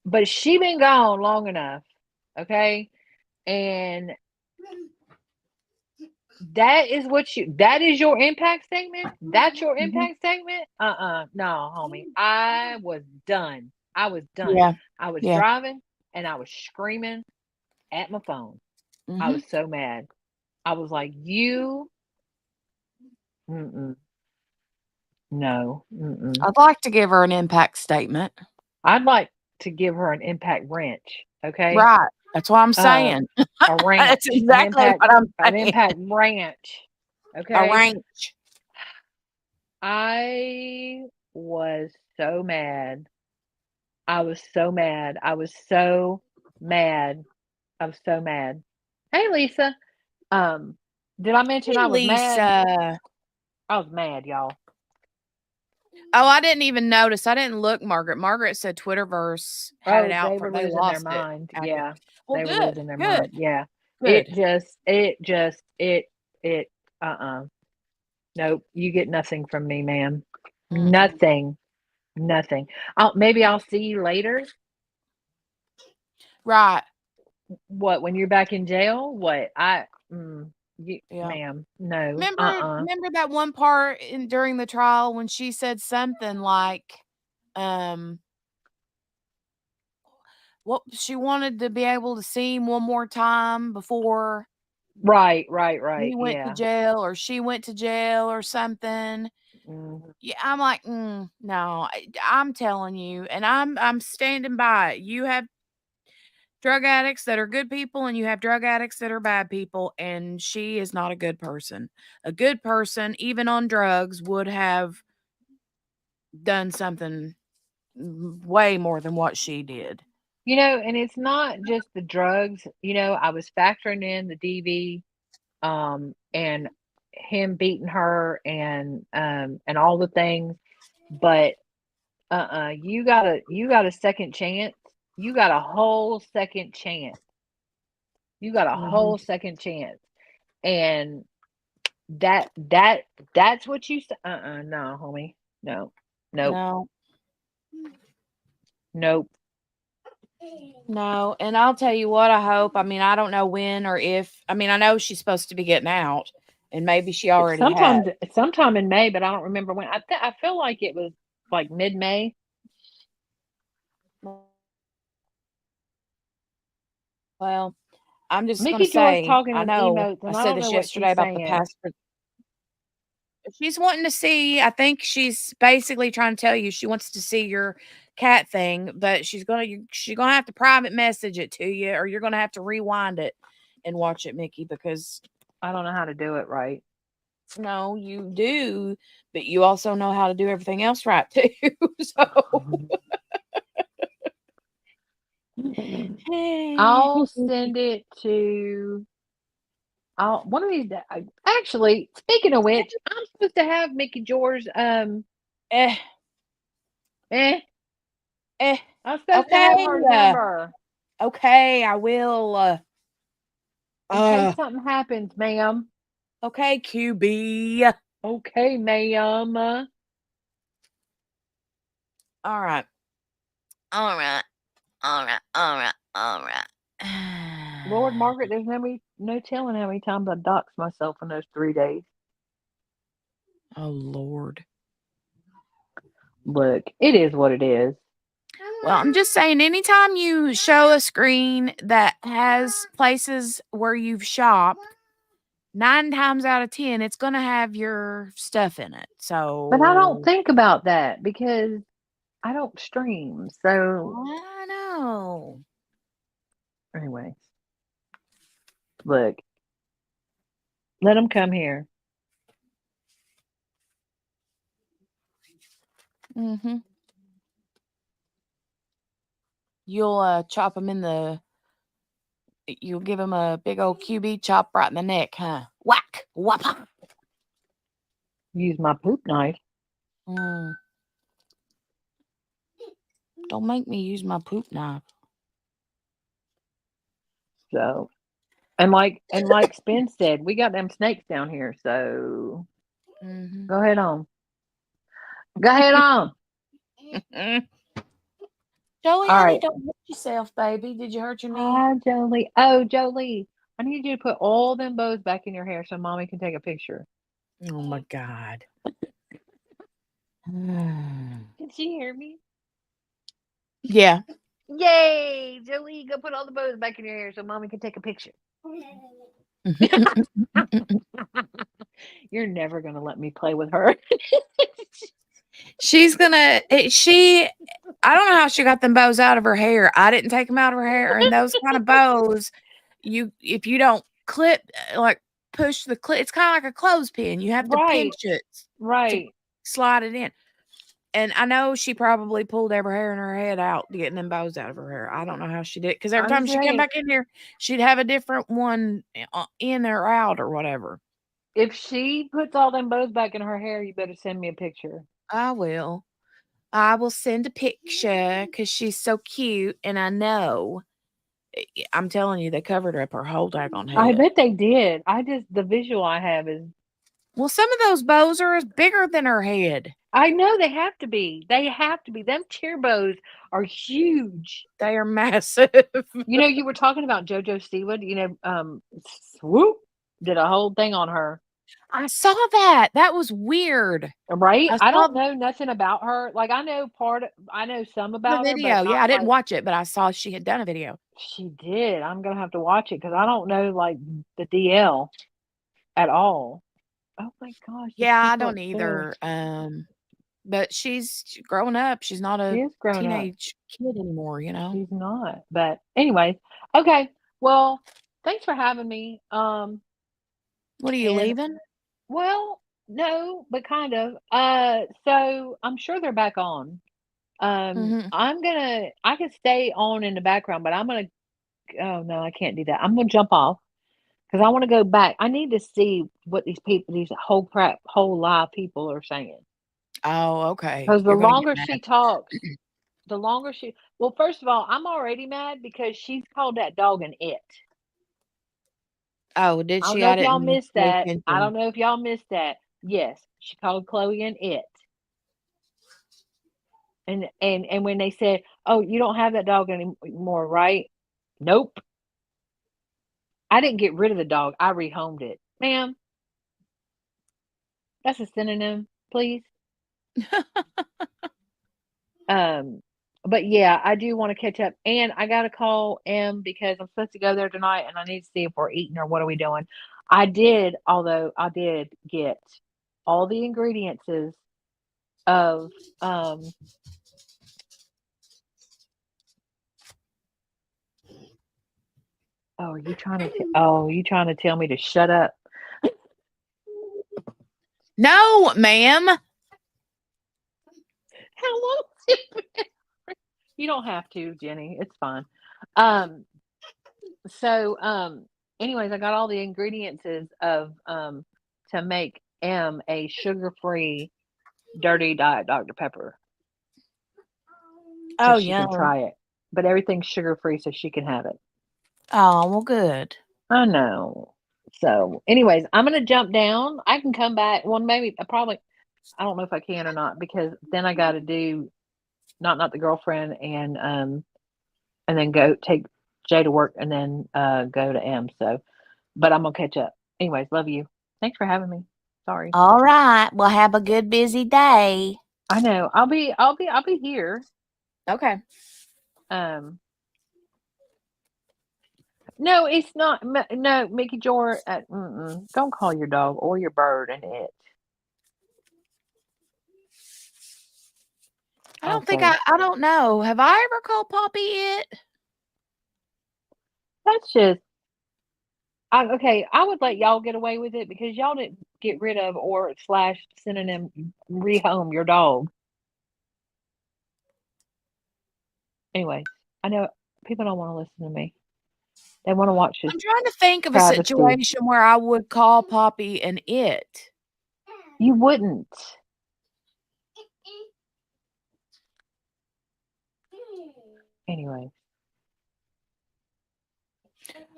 S16: But she been gone long enough, okay? And that is your impact statement? That's your impact statement? No, homie. I was done. I was done.
S1: Yeah.
S16: I was
S1: Yeah.
S16: driving and I was screaming at my phone. I
S1: Mhm.
S16: was so mad. I was like, mm-mm, no, mm-mm.
S1: I'd like to give her an impact statement.
S16: I'd like to give her an impact wrench, okay?
S1: Right. That's what I'm saying.
S16: A ranch,
S1: That's exactly what I'm
S16: an
S1: saying.
S16: impact ranch,
S1: A
S16: okay?
S1: ranch.
S16: I was so mad. I was so mad. I was so mad. I was so mad. Hey, Lisa. Did I mention
S1: Hey,
S16: I was mad?
S1: Lisa.
S16: I was mad, y'all.
S1: Oh, I didn't even notice. I didn't look, Margaret. Margaret said Twitterverse had it
S16: Oh,
S1: out
S16: they
S1: for
S16: were
S1: they
S16: losing their
S1: lost it.
S16: mind.
S1: After.
S16: Yeah.
S1: Well,
S16: They were
S1: good.
S16: losing their
S1: Good.
S16: mind. Yeah.
S1: Good.
S16: It nope. You get nothing from me, ma'am. Nothing. Nothing. Maybe I'll see you later.
S1: Right.
S16: What, when you're back in jail? What?
S1: Yeah.
S16: Ma'am, no.
S1: Remember that one part during the trial when she said something like, what she wanted to be able to see him one more time before
S16: Right.
S1: he went to
S16: Yeah.
S1: jail or she went to jail or something.
S16: Mhm.
S1: Yeah, I'm like, no, I'm telling you, and I'm standing by it. You have drug addicts that are good people, and you have drug addicts that are bad people, and she is not a good person. A good person, even on drugs, would have done something way more than what she did.
S16: And it's not just the drugs. I was factoring in the DV, and him beating her and all the things, but you got a second chance. You got a whole second chance. You got a whole second chance. And that's what you said. No, homie. No. Nope.
S1: No.
S16: Nope.
S1: No, and I'll tell you what, I hope. I mean, I don't know when or if. I mean, I know she's supposed to be getting out, and maybe she already has.
S16: Sometime in May, but I don't remember when. I feel like it was like mid-May.
S1: Well, I'm just gonna
S16: Mickey Joy's
S1: say,
S16: talking
S1: I
S16: in
S1: know
S16: emotes,
S1: I
S16: and I
S1: said
S16: don't
S1: this
S16: know what
S1: yesterday
S16: she's
S1: about the
S16: saying.
S1: passport. She's wanting to see, I think she's basically trying to tell you she wants to see your cat thing, but she's gonna have to private message it to you, or you're gonna have to rewind it and watch it, Mickey, because
S16: I don't know how to do it right.
S1: no, you do, but you also know how to do everything else right too. So
S16: I'll send it to. One of these. Actually, speaking of which, I'm supposed to have Mickey George. I'm supposed to
S1: Okay,
S16: have her number
S1: okay, I will.
S16: in case something happens, ma'am.
S1: Okay, QB.
S16: Okay, ma'am.
S1: All right. All right. All right. All right. All right.
S16: Lord, Margaret, there's no telling how many times I doxed myself in those 3 days.
S1: Oh, Lord.
S16: Look, it is what it is.
S1: Well, I'm just saying, anytime you show a screen that has places where you've shopped, 9 times out of 10, it's going to have your stuff in it. So,
S16: But I don't think about that because I don't stream. So,
S1: I know.
S16: anyway, look, let them come here.
S1: Mm-hmm. You'll chop them you'll give them a big old QB chop right in the neck, huh? Whack! Whoppa!
S16: Use my poop knife.
S1: Don't make me use my poop knife.
S16: So, and like Spence said, we got them snakes down here. So
S1: Mhm.
S16: go ahead on. Go ahead on.
S1: Jolie,
S16: All
S1: honey,
S16: right.
S1: don't hurt yourself, baby. Did you hurt your knee?
S16: Hi, Jolie. Oh, Jolie, I need you to put all them bows back in your hair so mommy can take a picture.
S1: Oh my God.
S16: Did she hear me?
S1: Yeah.
S16: Yay, Jolie, go put all the bows back in your hair so mommy can take a picture. You're never going to let me play with her.
S1: She's gonna, I don't know how she got them bows out of her hair. I didn't take them out of her hair. And those kind of bows, if you don't push the clip, it's kind of like a clothespin. You have to
S16: Right.
S1: pinch it to
S16: Right.
S1: slide it in. And I know she probably pulled every hair in her head out getting them bows out of her hair. I don't know how she did, because every
S16: I'm
S1: time she came
S16: saying,
S1: back in here, she'd have a different one in or out or whatever.
S16: if she puts all them bows back in her hair, you better send me a picture.
S1: I will. I will send a picture because she's so cute, and I know. I'm telling you, they covered up her whole daggone head.
S16: I bet they did. The visual I have is.
S1: Well, some of those bows are bigger than her head.
S16: I know they have to be. They have to be. Them cheer bows are huge.
S1: They are massive.
S16: You were talking about JoJo Siwa. Swoop did a whole thing on her.
S1: I saw that. That was weird.
S16: Right?
S1: I
S16: I
S1: saw
S16: don't know nothing about her. Like I know some
S1: the
S16: about her,
S1: video.
S16: but
S1: Yeah,
S16: not
S1: I didn't
S16: like
S1: watch it, but I saw she had done a video.
S16: she did. I'm gonna have to watch it because I don't know like the DL at all. Oh my gosh. these
S1: Yeah, I
S16: people
S1: don't
S16: upstairs.
S1: either. But she's growing up. She's not
S16: She
S1: a
S16: is grown up.
S1: teenage kid anymore,
S16: She's not. But anyways, okay. Well, thanks for having me.
S1: What are you
S16: And
S1: leaving?
S16: well, no, but kind of. So I'm sure they're back on.
S1: Mhm.
S16: I can stay on in the background, but oh no, I can't do that. I'm gonna jump off because I want to go back. I need to see what these whole live people are saying.
S1: Oh, okay.
S16: Because the
S1: You're gonna get
S16: longer she
S1: mad.
S16: talks, well, first of all, I'm already mad because she's called that dog an it.
S1: Oh, did
S16: I don't
S1: she?
S16: know
S1: I
S16: if y'all
S1: didn't
S16: missed
S1: pay
S16: that. I
S1: attention.
S16: don't know if y'all missed that. Yes, she called Chloe an it. And when they said, "Oh, you don't have that dog anymore, right?" Nope. I didn't get rid of the dog. I rehomed it. Ma'am, that's a synonym, please. But yeah, I do want to catch up. And I got to call M because I'm supposed to go there tonight and I need to see if we're eating or what are we doing. Although I did get all the ingredients of oh, you trying to tell me to shut up?
S1: No, ma'am.
S16: How long? You don't have to, Jenny. It's fine. So anyways, I got all the ingredients of to make M a sugar-free dirty diet Dr. Pepper. So
S1: Oh,
S16: she can
S1: yeah.
S16: try it. But everything's sugar-free so she can have it.
S1: Oh, well, good.
S16: I know. So anyways, I'm gonna jump down. I can come back. Well, maybe I don't know if I can or not because then I gotta do not the girlfriend and then go take Jay to work and then go to M. So but I'm gonna catch up. Anyways, love you. Thanks for having me. Sorry.
S1: All right. Well, have a good busy day.
S16: I know. I'll be here.
S1: Okay.
S16: No, it's not. No, Mickey Jor. Don't call your dog or your bird an it.
S1: I don't know. Have I ever called Poppy it?
S16: That's just. Okay, I would let y'all get away with it because y'all didn't get rid of or / synonym rehome your dog. Anyway, I know people don't want to listen to me. They want to watch this.
S1: I'm trying to think of a
S16: travesty.
S1: situation where I would call Poppy an it.
S16: You wouldn't. Anyway.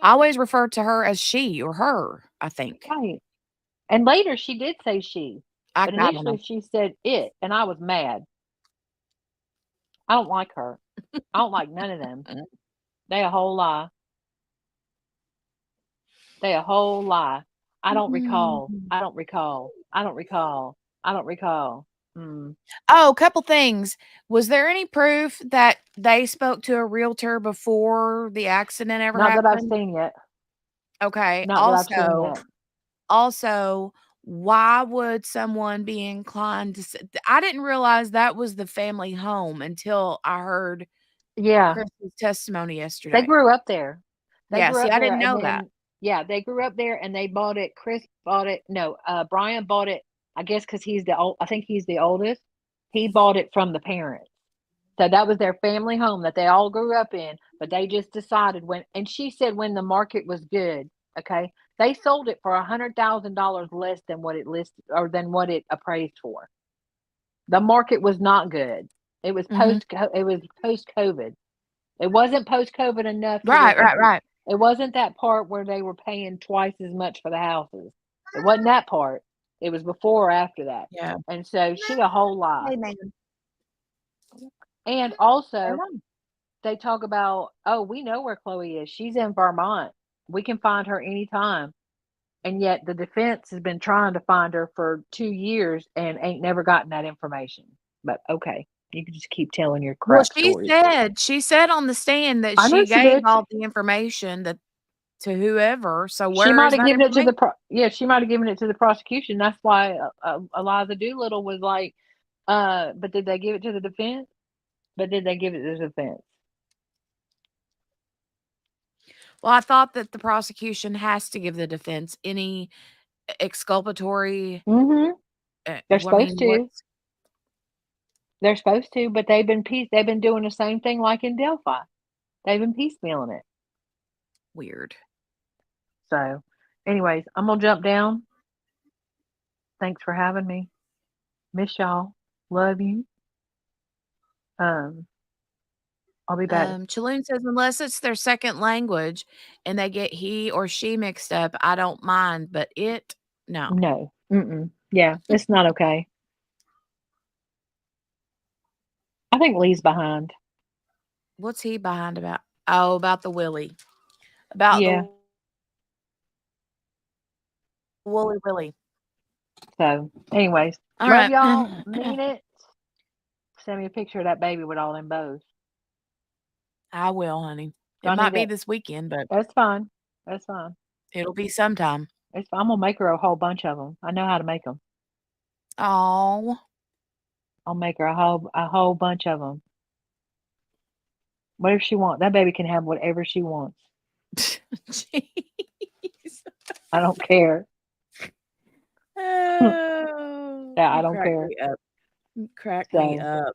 S1: I always refer to her as she or her, I think.
S16: Right. And later she did say she,
S1: I
S16: but
S1: don't know.
S16: initially she said it, and I was mad. I don't like her. I don't like none of them. They a whole lie. They a whole lie. I don't recall. I don't recall. I don't recall. I don't recall. Mm.
S1: Oh, a couple things. Was there any proof that they spoke to a realtor before the accident ever
S16: Not that I've
S1: happened?
S16: seen yet.
S1: Okay.
S16: Not that I've seen yet.
S1: Also, why would someone be inclined to I didn't realize that was the family home until I heard
S16: Yeah.
S1: Chris's testimony
S16: They
S1: yesterday.
S16: grew up there. They
S1: Yeah,
S16: grew
S1: see,
S16: up
S1: I
S16: there,
S1: didn't
S16: and
S1: know that.
S16: then they grew up there, and they bought it. Chris bought it. No, Brian bought it. I guess because he's the old. I think he's the oldest. He bought it from the parents. So that was their family home that they all grew up in. But they just decided when, and she said when the market was good. Okay, they sold it for $100,000 less than what it listed or than what it appraised for. The market was not good. It was
S1: Mhm.
S16: post COVID. It wasn't post-COVID enough to where
S1: Right.
S16: it wasn't that part where they were paying twice as much for the houses. It wasn't that part. It was before or after that.
S1: Yeah.
S16: And so she a whole lie.
S1: Amen.
S16: And also, they talk about, oh, we know where Chloe is. She's in Vermont. We can find her anytime. And yet the defense has been trying to find her for 2 years and ain't never gotten that information. But okay, you can just keep telling your
S1: Well,
S16: crap stories.
S1: she said on the stand that
S16: I know
S1: she
S16: she
S1: gave
S16: did.
S1: all the information that to whoever. So
S16: She
S1: where
S16: might
S1: is
S16: have
S1: that
S16: given it to
S1: information?
S16: she might have given it to the prosecution. That's why Eliza Doolittle was like, but did they give it to the defense? But did they give it to the defense?
S1: Well, I thought that the prosecution has to give the defense any exculpatory.
S16: Mm-hmm. They're supposed to.
S1: What's
S16: They're supposed to, but they've been doing the same thing like in Delphi. They've been piecemealing it.
S1: weird?
S16: So, anyways, I'm gonna jump down. Thanks for having me. Miss y'all. Love you. I'll be back.
S1: Chaloon says unless it's their second language and they get he or she mixed up, I don't mind, but no.
S16: No. Mm-mm. Yeah, it's not okay. I think Lee's behind.
S1: What's he behind about? Oh, about the Willie. About
S16: Yeah.
S1: the Woolly Willie.
S16: So, anyways,
S1: All
S16: love
S1: right.
S16: y'all. Mean it. Send me a picture of that baby with all them bows.
S1: I will, honey. It
S16: I
S1: might
S16: need
S1: be
S16: it.
S1: this weekend, but
S16: That's fine. That's fine.
S1: it'll be sometime.
S16: I'm gonna make her a whole bunch of them. I know how to make them.
S1: Oh,
S16: I'll make her a whole bunch of them. Whatever she wants. That baby can have whatever she wants.
S1: jeez.
S16: I don't care.
S1: Oh,
S16: Yeah, I
S1: you
S16: don't
S1: crack
S16: care.
S1: me up. You crack me up.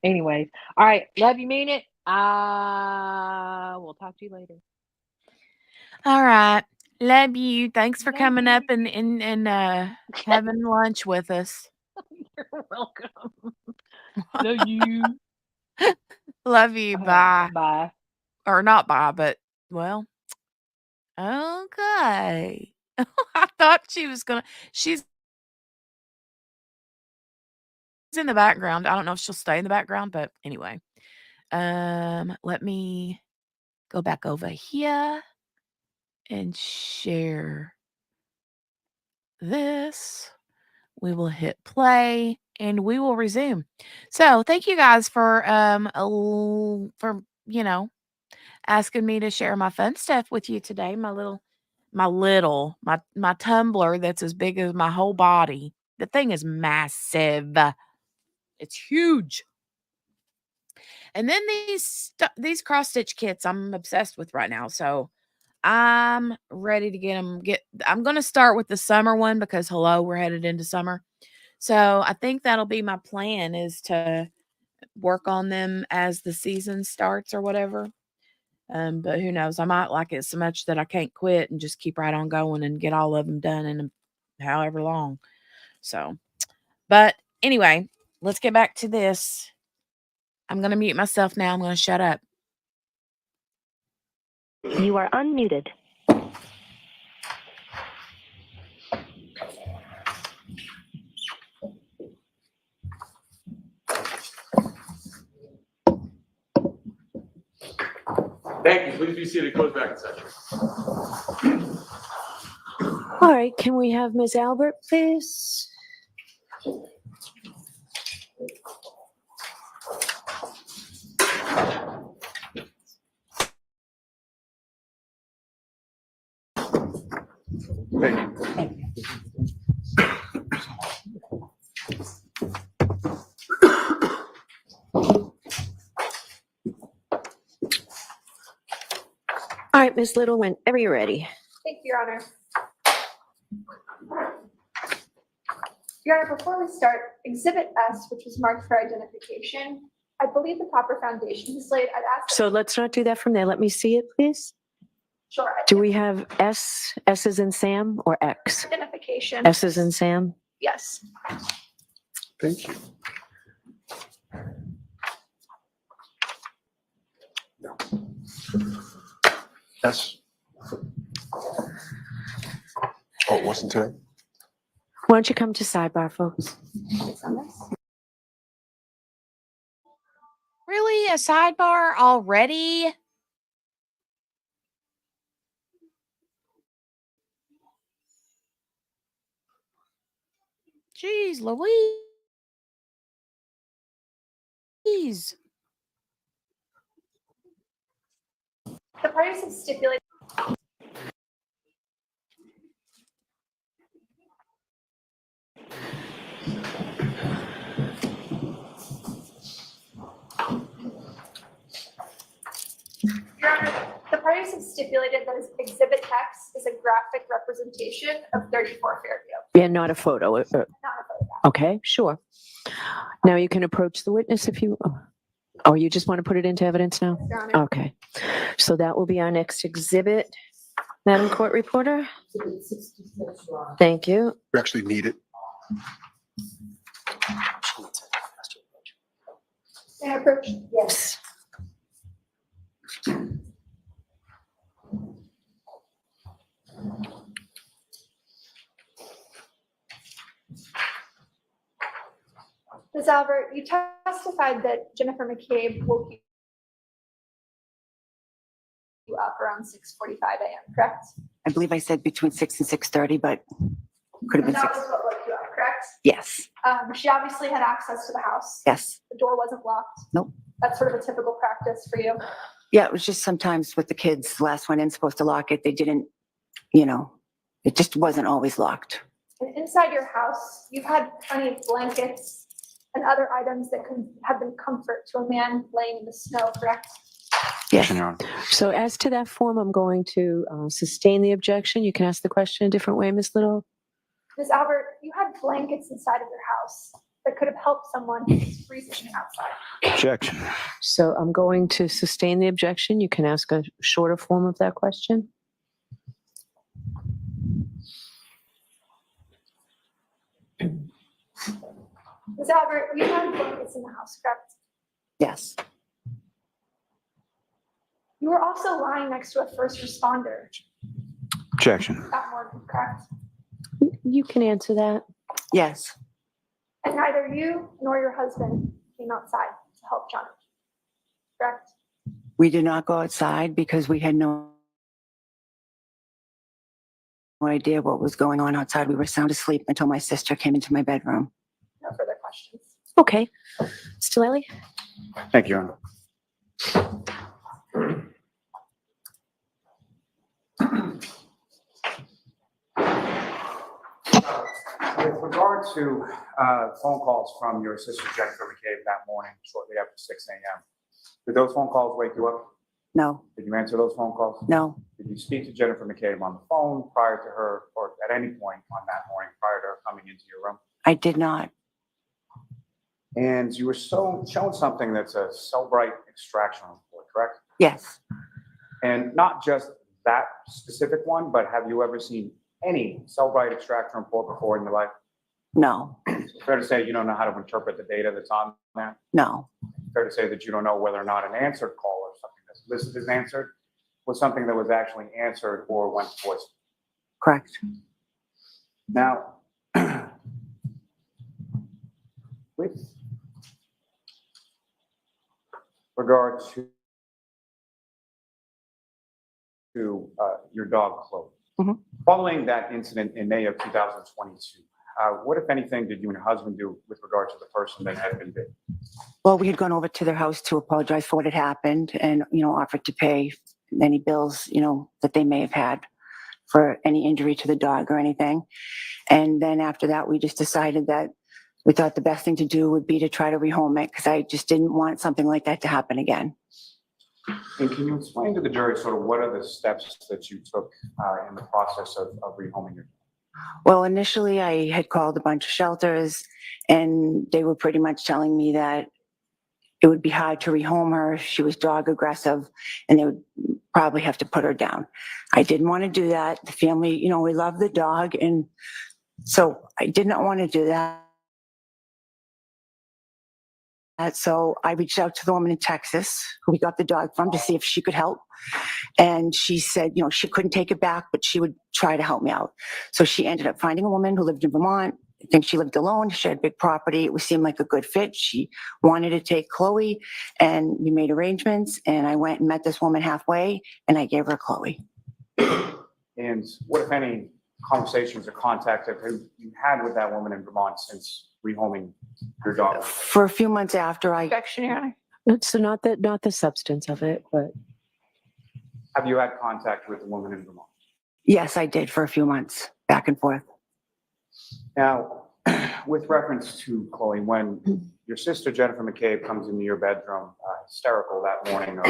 S16: Anyways, all right. Love you, mean it. I will talk to you later.
S1: All right. Love you. Thanks for
S16: Love
S1: coming
S16: you.
S1: up and having lunch with us.
S16: You're welcome. Love you.
S1: Love you. Bye.
S16: Bye.
S1: Or not bye, but well. Okay. I thought she was gonna. She's in the background. I don't know if she'll stay in the background, but anyway. Let me go back over here and share this. We will hit play and we will resume. So thank you guys for asking me to share my fun stuff with you today. My tumbler that's as big as my whole body. The thing is massive. It's huge. And then these cross stitch kits I'm obsessed with right now. So I'm ready to I'm going to start with the summer one because hello, we're headed into summer. So I think that'll be my plan is to work on them as the season starts or whatever. But who knows? I might like it so much that I can't quit and just keep right on going and get all of them done in however long. So, but anyway, let's get back to this. I'm going to mute myself now. I'm going to shut up.
S14: You are unmuted.
S10: Thank you. Please be seated. Goes back in session.
S11: All right, can we have Ms. Albert, please? All right, Ms. Little, whenever you're ready.
S6: Thank you, Your Honor. Your Honor, before we start, Exhibit S, which was marked for identification, I believe the proper foundation is laid. I'd ask.
S11: So let's not do that from there. Let me see it, please.
S6: Sure.
S11: Do we have S, S is in Sam, or X?
S6: Identification.
S11: S is in Sam?
S6: Yes.
S3: Thank you. Yes. Oh, it wasn't today?
S11: Why don't you come to sidebar, folks?
S1: Really? A sidebar already? Jeez Louise.
S6: The parties have stipulated. Your Honor, the parties have stipulated that Exhibit X is a graphic representation of 34 Fairview.
S11: Yeah, not a photo.
S6: Not a photograph.
S11: Okay, sure. Now you can approach the witness if you, oh, you just want to put it into evidence now?
S6: Your Honor.
S11: Okay, so that will be our next exhibit. Madam Court Reporter? Thank you.
S3: We actually need it.
S6: May I approach? Yes. Ms. Albert, you testified that Jennifer McCabe woke you up around 6:45 a.m., correct?
S13: I believe I said between 6 and 6:30, but could have been
S6: That
S13: 6.
S6: was what woke you up, correct?
S13: Yes,
S6: She obviously had access to the house.
S13: yes.
S6: The door wasn't locked.
S13: Nope.
S6: That's sort of a typical practice for you.
S13: Yeah, it was just sometimes with the kids, the last one in supposed to lock it. They didn't, you know, it just wasn't always locked.
S6: And inside your house, you've had plenty of blankets and other items that could have been comfort to a man laying in the snow, correct?
S13: Yes.
S15: Your Honor.
S11: So as to that form, I'm going to sustain the objection. You can ask the question a different way, Ms. Little.
S6: Ms. Albert, you had blankets inside of your house that could have helped someone who was freezing outside.
S15: Objection.
S11: So I'm going to sustain the objection. You can ask a shorter form of that question.
S6: Ms. Albert, you had blankets in the house, correct?
S13: Yes.
S6: You were also lying next to a first responder
S15: Objection.
S6: that morning, correct?
S11: You can answer that.
S13: Yes.
S6: And neither you nor your husband came outside to help Johnny, correct?
S13: We did not go outside because we had no idea what was going on outside. We were sound asleep until my sister came into my bedroom.
S6: No further questions.
S11: Okay. Stileli?
S15: Thank you, Your Honor.
S4: With regard to phone calls from your sister Jennifer McCabe that morning, shortly after 6 a.m., did those phone calls wake you up?
S13: No,
S4: Did you answer those phone calls?
S13: no,
S4: Did you speak to Jennifer McCabe on the phone prior to her, or at any point on that morning prior to her coming into your room?
S13: I did not.
S4: And you were shown something that's a Cellbrite extraction report, correct?
S13: Yes.
S4: And not just that specific one, but have you ever seen any Cellbrite extraction report before in your life?
S13: No,
S4: Fair to say you don't know how to interpret the data that's on there?
S13: no,
S4: Fair to say that you don't know whether or not an answered call or something that's listed as answered was something that was actually answered or went to voice.
S13: Correct.
S4: Now, with regard to your dog, Chloe,
S13: Mhm.
S4: following that incident in May of 2022, what, if anything, did you and your husband do with regard to the person that had been bitten?
S13: Well, we had gone over to their house to apologize for what had happened and, offered to pay any bills, that they may have had for any injury to the dog or anything. And then after that, we just decided that we thought the best thing to do would be to try to rehome it because I just didn't want something like that to happen again.
S4: And can you explain to the jury sort of what are the steps that you took in the process of rehoming your dog?
S13: Well, initially I had called a bunch of shelters and they were pretty much telling me that it would be hard to rehome her. She was dog aggressive and they would probably have to put her down. I didn't want to do that. The family, we love the dog. And so I did not want to do that. So I reached out to the woman in Texas who we got the dog from to see if she could help. And she said, she couldn't take it back, but she would try to help me out. So she ended up finding a woman who lived in Vermont. I think she lived alone. She had big property. It seemed like a good fit. She wanted to take Chloe and we made arrangements. And I went and met this woman halfway and I gave her Chloe.
S4: And what, if any, conversations or contact have you had with that woman in Vermont since rehoming your dog?
S13: For a few months after I...
S6: Objection, Your Honor.
S11: So not the substance of it, but.
S4: Have you had contact with the woman in Vermont?
S13: Yes, I did for a few months, back and forth.
S4: Now, with reference to Chloe, when your sister Jennifer McCabe comes into your bedroom hysterical that morning of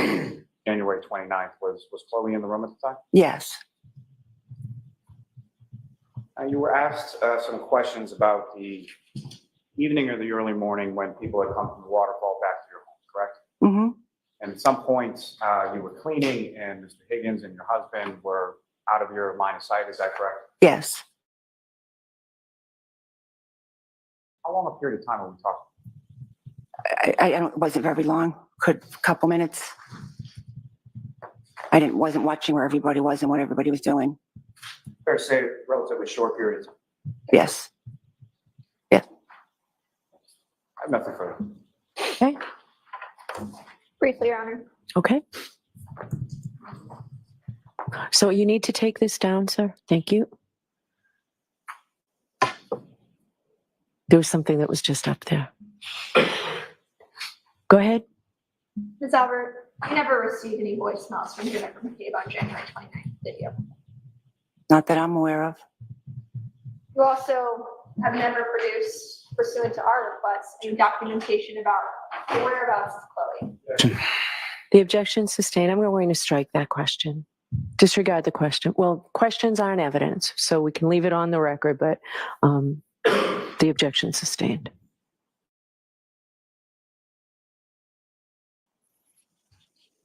S4: January 29th, was Chloe in the room at the time?
S13: Yes.
S4: You were asked some questions about the evening or the early morning when people had come from the waterfall back to your home, correct?
S13: Mm-hmm.
S4: And at some point, you were cleaning and Mr. Higgins and your husband were out of your line of sight, is that correct?
S13: Yes.
S4: How long a period of time are we talking?
S13: It wasn't very long, a couple minutes. Wasn't watching where everybody was and what everybody was doing.
S4: Fair to say, relatively short period of time.
S13: Yes. Yeah.
S4: I have nothing further.
S11: Okay.
S6: Briefly, Your Honor.
S11: Okay. So you need to take this down, sir. Thank you. There was something that was just up there. Go ahead.
S6: Ms. Albert, you never received any voicemails from Jennifer McCabe on January 29th, did you?
S13: Not that I'm aware of.
S6: You also have never produced, pursuant to our request, any documentation about the whereabouts of Chloe.
S11: The objection sustained. I'm going to strike that question. Disregard the question. Well, questions aren't evidence, so we can leave it on the record, but the objection sustained.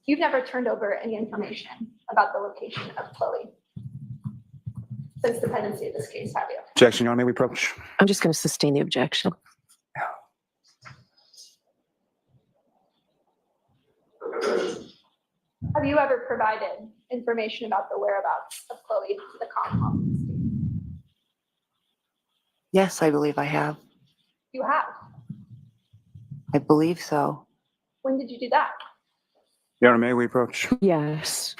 S6: You've never turned over any information about the location of Chloe since the pendency of this case, have you?
S15: Objection, Your Honor, may we approach?
S11: I'm just going to sustain the objection.
S6: Have you ever provided information about the whereabouts of Chloe to the Commonwealth?
S13: Yes, I believe I have.
S6: You have.
S13: I believe so.
S6: When did you do that?
S15: Your Honor, may we approach?
S11: Yes.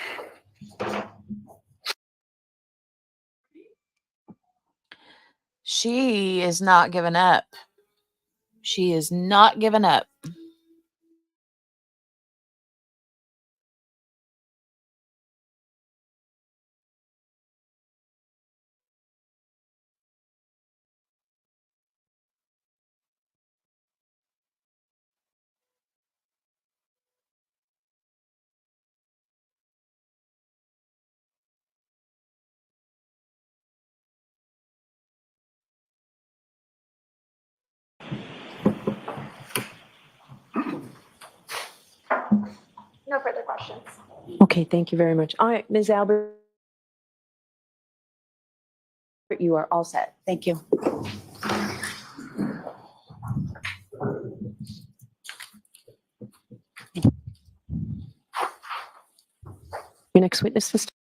S1: She is not giving up. She is not giving up.
S6: No further questions.
S11: Okay, thank you very much. All right, Ms. Albert, you are all set.
S13: Thank you.
S11: Your next witness this time.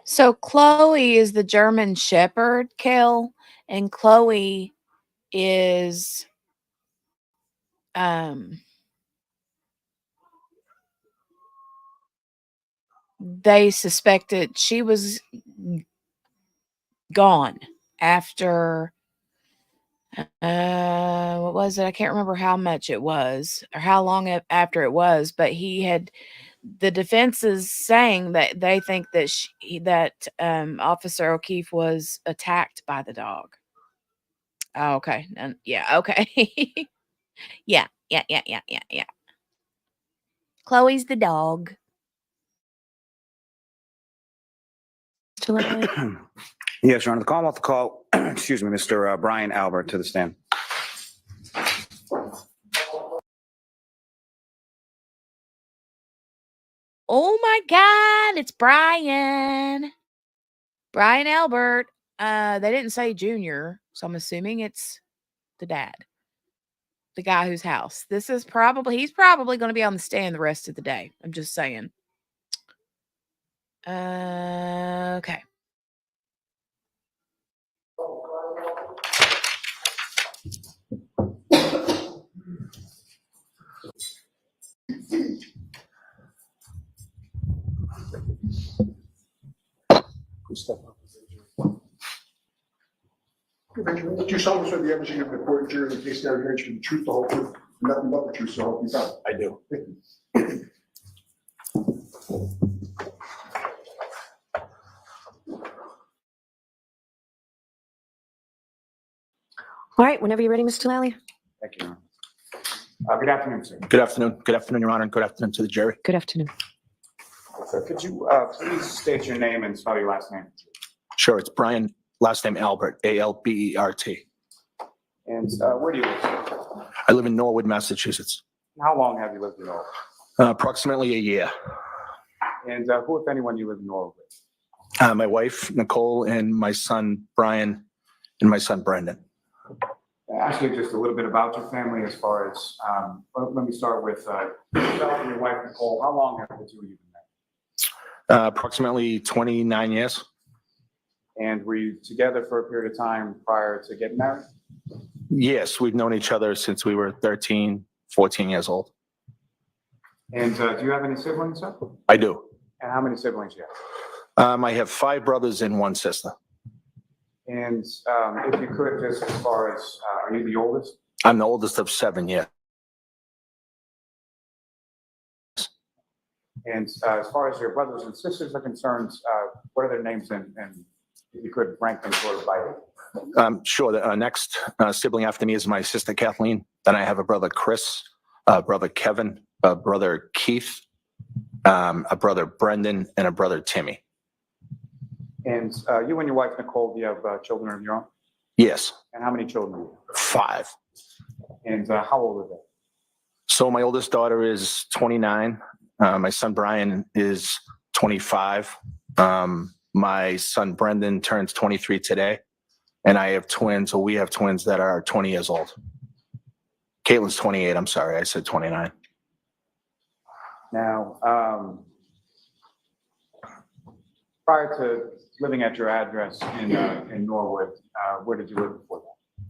S1: So Chloe is the German Shepherd kill, and Chloe is they suspected she was gone after what was it? I can't remember how much it was or how long after it was, but the defense is saying that they think that Officer O'Keefe was attacked by the dog. Oh, okay. Yeah, okay. Yeah. Chloe's the dog.
S15: Yes, Your Honor, the Commonwealth call, excuse me, Mr. Brian Albert to the stand.
S1: Oh my God, it's Brian. Brian Albert. They didn't say junior, so I'm assuming it's the dad. The guy whose house. He's probably going to be on the stand the rest of the day. I'm just saying. Okay.
S3: Please step up. Do you solemnly swear the evidence you give the court and jury in the case now hearing should be the truth, the whole truth, and nothing but the truth, so help you God?
S15: I do.
S11: All right, whenever you're ready, Mr. Lally.
S4: Thank you, Your Honor. Good afternoon, sir.
S18: Good afternoon. Good afternoon, Your Honor, and good afternoon to the jury.
S11: Good afternoon.
S4: So could you please state your name and spell your last name?
S18: Sure, it's Brian, last name Albert, A-L-B-E-R-T.
S4: And where do you live, sir?
S18: I live in Norwood, Massachusetts.
S4: How long have you lived in Norfolk?
S18: Approximately a year.
S4: And who, if anyone, you live in Norfolk with?
S18: My wife, Nicole, and my son, Brian, and my son, Brendan.
S4: Actually, just a little bit about your family as far as, let me start with yourself and your wife, Nicole. How long have the two of you been married?
S18: Approximately 29 years.
S4: And were you together for a period of time prior to getting married?
S18: Yes, we've known each other since we were 13, 14 years old.
S4: And do you have any siblings, sir?
S18: I do.
S4: And how many siblings do you have?
S18: I have 5 brothers and 1 sister.
S4: And if you could, just as far as, are you the oldest?
S18: I'm the oldest of 7, yeah.
S4: And as far as your brothers and sisters are concerned, what are their names and if you could rank them sort of by?
S18: Sure. The next sibling after me is my sister Kathleen. Then I have a brother Chris, a brother Kevin, a brother Keith, a brother Brendan, and a brother Timmy.
S4: And you and your wife Nicole, do you have children of your own?
S18: Yes.
S4: And how many children?
S18: 5.
S4: And how old are they?
S18: So my oldest daughter is 29. My son Brian is 25. My son Brendan turns 23 today. And I have twins, or we have twins that are 20 years old. Caitlin's 28. I'm sorry, I said 29.
S4: Now, prior to living at your address in Norwood, where did you live before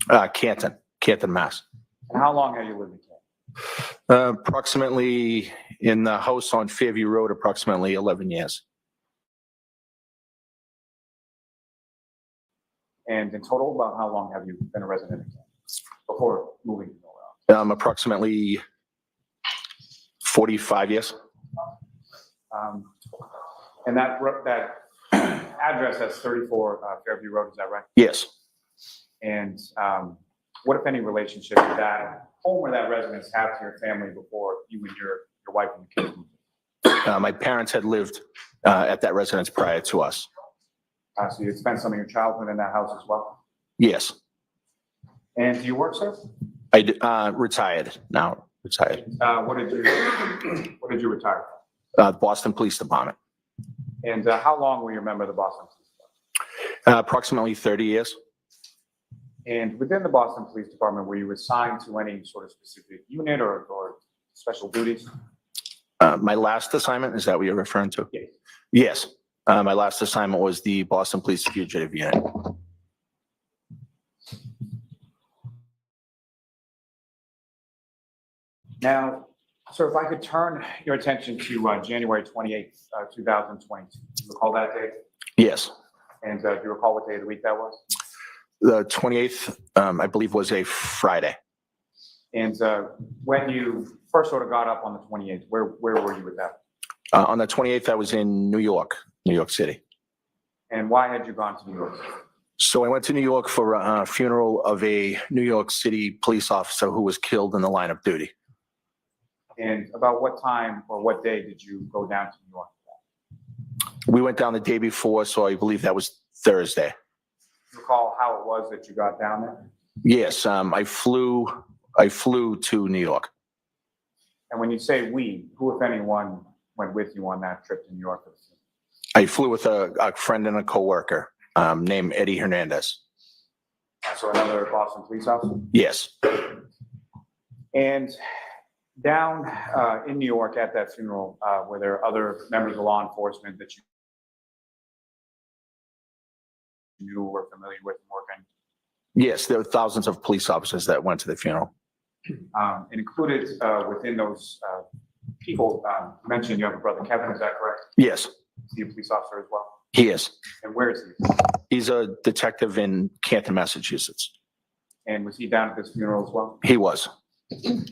S4: that?
S18: Canton, Mass.
S4: And how long have you lived in Canton?
S18: Approximately in the house on Fairview Road, approximately 11 years.
S4: And in total, about how long have you been a resident in Canton before moving to Norwood?
S18: Approximately 45 years.
S4: And that address, that's 34 Fairview Road, is that right?
S18: Yes.
S4: And what, if any, relationship did that home or that residence have to your family before you and your wife and the kids moved?
S18: My parents had lived at that residence prior to us.
S4: So you had spent some of your childhood in that house as well?
S18: Yes.
S4: And do you work, sir?
S18: I retired now. Retired.
S4: What did you retire from?
S18: Boston Police Department.
S4: And how long were you a member of the Boston Police Department?
S18: Approximately 30 years.
S4: And within the Boston Police Department, were you assigned to any sort of specific unit or special duties?
S18: My last assignment, is that what you're referring to?
S2: Yes.
S18: Yes. My last assignment was the Boston Police Fugitive Unit.
S4: Now, sir, if I could turn your attention to January 28th, 2022. Do you recall that date?
S18: Yes.
S4: And do you recall what day of the week that was?
S18: The 28th, I believe, was a Friday.
S4: And when you first sort of got up on the 28th, where were you with that?
S18: On the 28th, I was in New York City.
S4: And why had you gone to New York?
S18: So I went to New York for a funeral of a New York City police officer who was killed in the line of duty.
S4: And about what time or what day did you go down to New York?
S18: We went down the day before, so I believe that was Thursday.
S4: Do you recall how it was that you got down there?
S18: Yes, I flew to New York.
S4: And when you say we, who, if anyone, went with you on that trip to New York?
S18: I flew with a friend and a coworker named Eddie Hernandez.
S4: So another Boston police officer?
S18: Yes.
S4: And down in New York at that funeral, were there other members of law enforcement that you knew or familiar with working?
S18: Yes, there were thousands of police officers that went to the funeral.
S4: And included within those people, you mentioned you have a brother, Kevin, is that correct?
S18: Yes,
S4: Is he a police officer as well?
S18: he is.
S4: And where is he?
S18: He's a detective in Canton, Massachusetts.
S4: And was he down at this funeral as well?
S18: He was.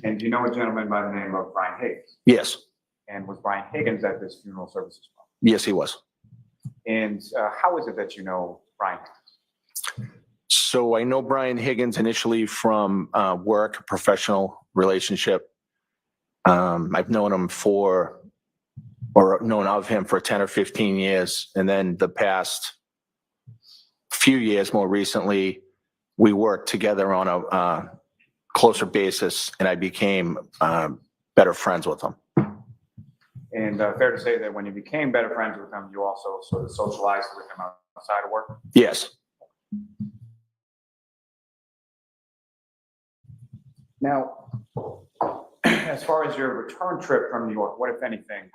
S4: And do you know a gentleman by the name of Brian Higgins?
S18: Yes.
S4: And was Brian Higgins at this funeral service as well?
S18: Yes, he was.
S4: And how is it that you know Brian Higgins?
S18: So I know Brian Higgins initially from work, professional relationship. I've known him known of him for 10 or 15 years. And then the past few years, more recently, we worked together on a closer basis, and I became better friends with him.
S4: And fair to say that when you became better friends with him, you also sort of socialized with him outside of work?
S18: Yes.
S4: Now, as far as your return trip from New York, what, if anything, happened?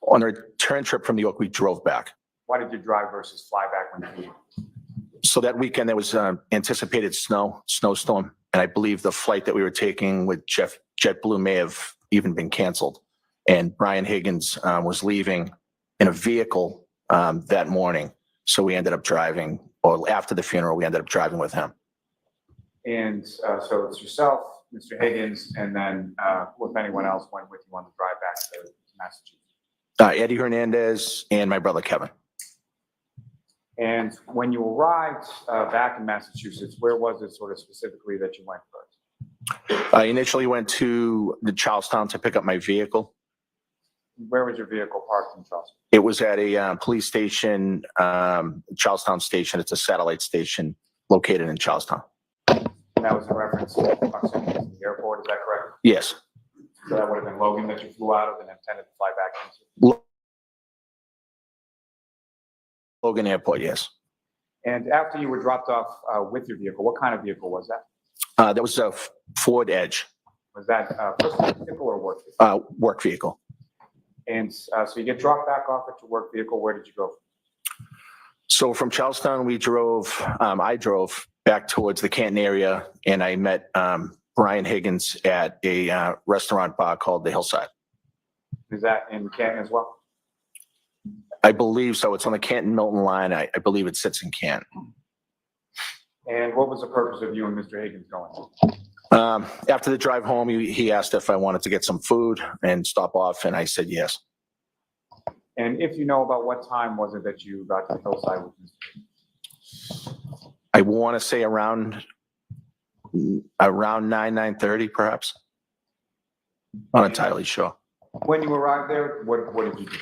S18: On the return trip from New York, we drove back.
S4: Why did you drive versus fly back when you flew?
S18: So that weekend there was anticipated snowstorm, and I believe the flight that we were taking with JetBlue may have even been canceled. And Brian Higgins was leaving in a vehicle that morning, so we ended up driving, or after the funeral, we ended up driving with him.
S4: And so it's yourself, Mr. Higgins, and then if anyone else went with you on the drive back to Massachusetts?
S18: Eddie Hernandez and my brother Kevin.
S4: And when you arrived back in Massachusetts, where was it sort of specifically that you went first?
S18: I initially went to the Charlestown to pick up my vehicle.
S4: Where was your vehicle parked in Charlestown?
S18: It was at a police station, Charlestown Station. It's a satellite station located in Charlestown.
S4: And that was in reference to proximity to the airport, is that correct?
S18: Yes.
S4: So that would have been Logan that you flew out of and intended to fly back into?
S18: Logan Airport, yes.
S4: And after you were dropped off with your vehicle, what kind of vehicle was that?
S18: That was a Ford Edge.
S4: Was that a personal vehicle or work vehicle?
S18: Work vehicle.
S4: And so you get dropped back off at your work vehicle. Where did you go?
S18: So from Charlestown, I drove back towards the Canton area, and I met Brian Higgins at a restaurant bar called the Hillside.
S4: Is that in Canton as well?
S18: I believe so. It's on the Canton-Milton line. I believe it sits in Canton.
S4: And what was the purpose of you and Mr. Higgins going?
S18: After the drive home, he asked if I wanted to get some food and stop off, and I said yes.
S4: And if you know, about what time was it that you got to the Hillside with Mr. Higgins?
S18: I want to say around 9:30, perhaps. Not entirely sure.
S4: When you arrived there, what did you do?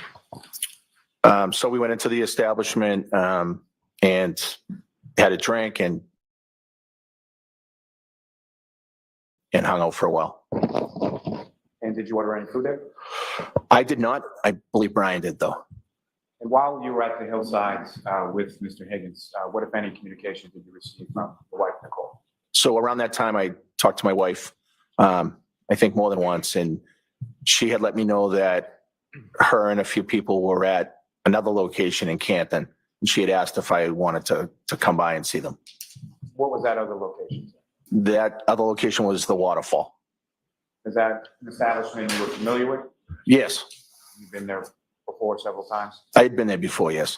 S18: So we went into the establishment and had a drink and hung out for a while.
S4: And did you order any food there?
S18: I did not. I believe Brian did, though.
S4: And while you were at the Hillside with Mr. Higgins, what, if any, communication did you receive from the wife, Nicole?
S18: So around that time, I talked to my wife, I think more than once, and she had let me know that her and a few people were at another location in Canton. And she had asked if I wanted to come by and see them.
S4: What was that other location?
S18: That other location was the waterfall.
S4: Is that an establishment you were familiar with?
S18: Yes,
S4: You've been there before several times?
S18: I had been there before, yes.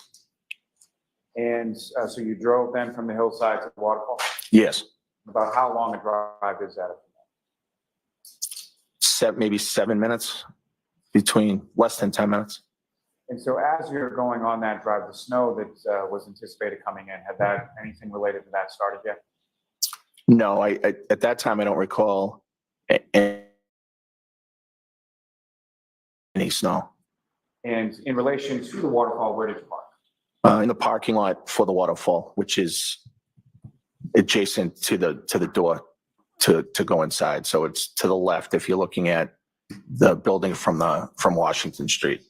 S4: And so you drove then from the hillside to the waterfall?
S18: Yes,
S4: About how long a drive is that?
S18: maybe 7 minutes, between less than 10 minutes.
S4: And so as you're going on that drive, the snow that was anticipated coming in, had that anything related to that started yet?
S18: No, I at that time, I don't recall any snow.
S4: And in relation to the waterfall, where did you park?
S18: In the parking lot for the waterfall, which is adjacent to the door to go inside. So it's to the left if you're looking at the building from Washington Street.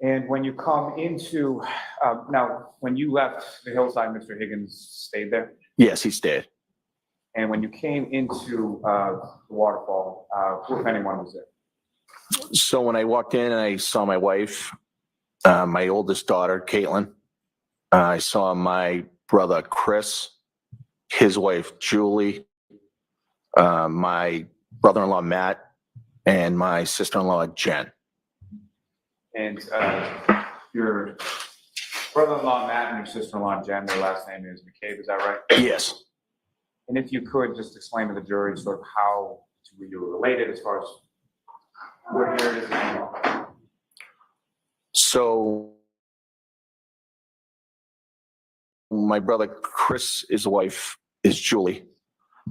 S4: And when you come into, now, when you left the hillside, Mr. Higgins stayed there?
S18: Yes, he stayed.
S4: And when you came into the waterfall, who, if anyone, was there?
S18: So when I walked in and I saw my wife, my oldest daughter, Caitlin, I saw my brother, Chris, his wife, Julie, my brother-in-law, Matt, and my sister-in-law, Jen.
S4: And your brother-in-law, Matt, and your sister-in-law, Jen, their last name is McCabe, is that right?
S18: Yes.
S4: And if you could just explain to the jury sort of how you were related as far as what year it is.
S18: So my brother Chris, his wife is Julie,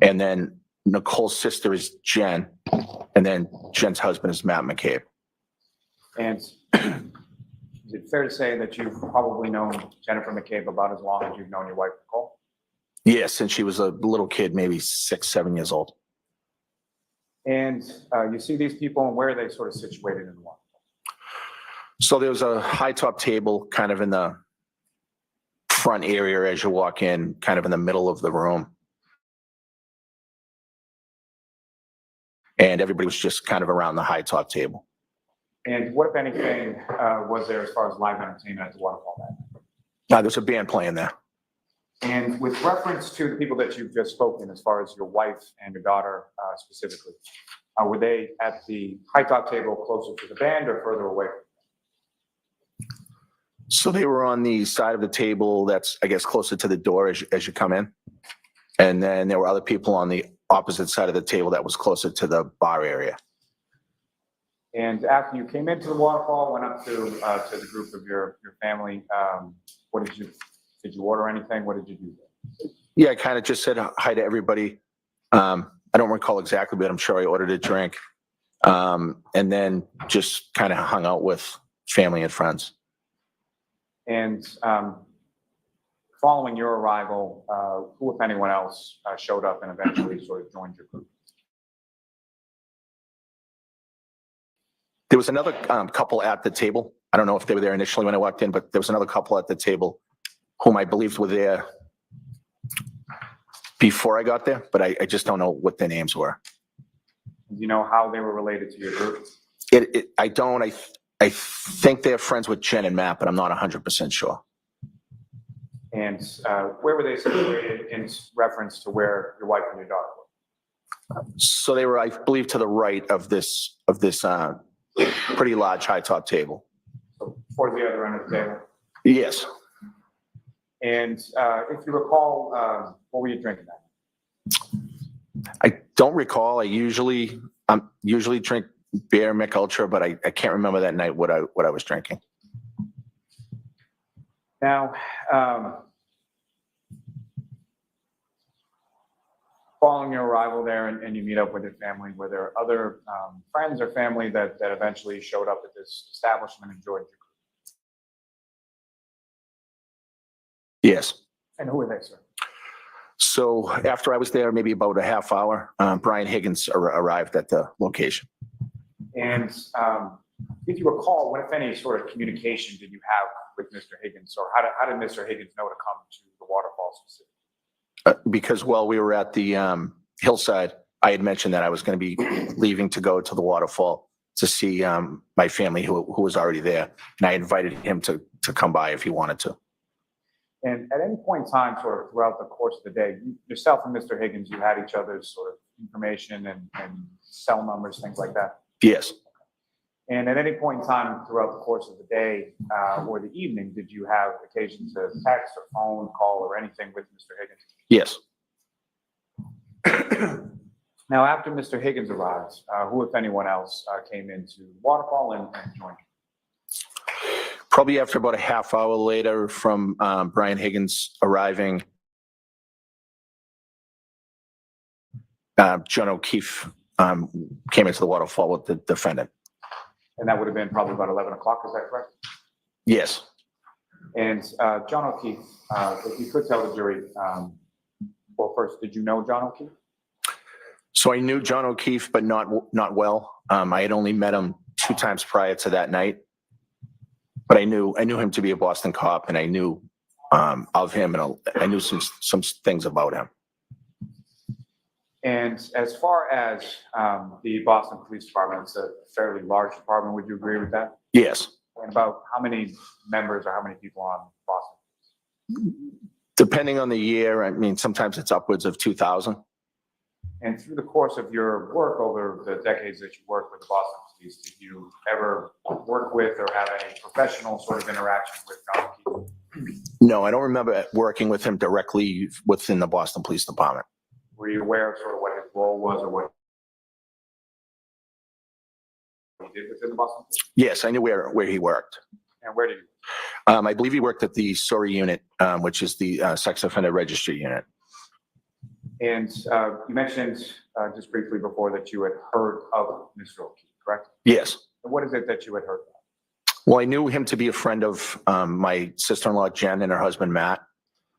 S18: and then Nicole's sister is Jen, and then Jen's husband is Matt McCabe.
S4: And is it fair to say that you've probably known Jennifer McCabe about as long as you've known your wife, Nicole?
S18: Yes, since she was a little kid, maybe 6, 7 years old.
S4: And you see these people, and where are they sort of situated in the water?
S18: So there was a high top table kind of in the front area as you walk in, kind of in the middle of the room. And everybody was just kind of around the high top table.
S4: And what, if anything, was there as far as live entertainment at the waterfall that night?
S18: There's a band playing there.
S4: And with reference to the people that you've just spoken, as far as your wife and your daughter specifically, were they at the high top table closer to the band or further away?
S18: So they were on the side of the table that's, I guess, closer to the door as you come in. And then there were other people on the opposite side of the table that was closer to the bar area.
S4: And after you came into the waterfall, went up to the group of your family, what did you order anything? What did you do?
S18: Yeah, I kind of just said hi to everybody. I don't recall exactly, but I'm sure I ordered a drink. And then just kind of hung out with family and friends.
S4: And following your arrival, who, if anyone else, showed up and eventually sort of joined your group?
S18: There was another couple at the table. I don't know if they were there initially when I walked in, but there was another couple at the table whom I believed were there before I got there, but I just don't know what their names were.
S4: Do you know how they were related to your group?
S18: I don't. I think they're friends with Jen and Matt, but I'm not 100% sure.
S4: And where were they situated in reference to where your wife and your daughter were?
S18: So they were, I believe, to the right of this pretty large high top table.
S4: So towards the other end of the table?
S18: Yes.
S4: And if you recall, what were you drinking then?
S18: I don't recall. I usually drink beer, Mick Ultra, but I can't remember that night what I was drinking.
S4: Now, following your arrival there and you meet up with your family, were there other friends or family that eventually showed up at this establishment and joined your group?
S18: Yes.
S4: And who were they, sir?
S18: So after I was there, maybe about a half hour, Brian Higgins arrived at the location.
S4: And if you recall, what, if any, sort of communication did you have with Mr. Higgins, or how did Mr. Higgins know to come to the waterfall specifically?
S18: Because while we were at the hillside, I had mentioned that I was going to be leaving to go to the waterfall to see my family who was already there. And I invited him to come by if he wanted to.
S4: And at any point in time, sort of throughout the course of the day, yourself and Mr. Higgins, you had each other's sort of information and cell numbers, things like that?
S18: Yes.
S4: And at any point in time throughout the course of the day or the evening, did you have occasion to text or phone call or anything with Mr. Higgins?
S18: Yes.
S4: Now, after Mr. Higgins arrives, who, if anyone else, came into Waterfall and joined you?
S18: Probably after about a half hour later from Brian Higgins arriving, John O'Keefe came into the waterfall with the defendant.
S4: And that would have been probably about 11 o'clock, is that correct?
S18: Yes.
S4: And John O'Keefe, if you could tell the jury, well, first, did you know John O'Keefe?
S18: So I knew John O'Keefe, but not well. I had only met him 2 times prior to that night. But I knew him to be a Boston cop, and I knew of him, and I knew some things about him.
S4: And as far as the Boston Police Department, it's a fairly large department. Would you agree with that?
S18: Yes.
S4: And about how many members or how many people on Boston?
S18: Depending on the year, I mean, sometimes it's upwards of 2,000.
S4: And through the course of your work over the decades that you worked with the Boston Police, did you ever work with or have any professional sort of interaction with John O'Keefe?
S18: No, I don't remember working with him directly within the Boston Police Department.
S4: Were you aware of sort of what his role was or what he did within the Boston Police?
S18: Yes, I knew where he worked.
S4: And where did you?
S18: I believe he worked at the SORI unit, which is the sex offender registry unit.
S4: And you mentioned just briefly before that you had heard of Mr. O'Keefe, correct?
S18: Yes.
S4: And what is it that you had heard of?
S18: Well, I knew him to be a friend of my sister-in-law, Jen, and her husband, Matt.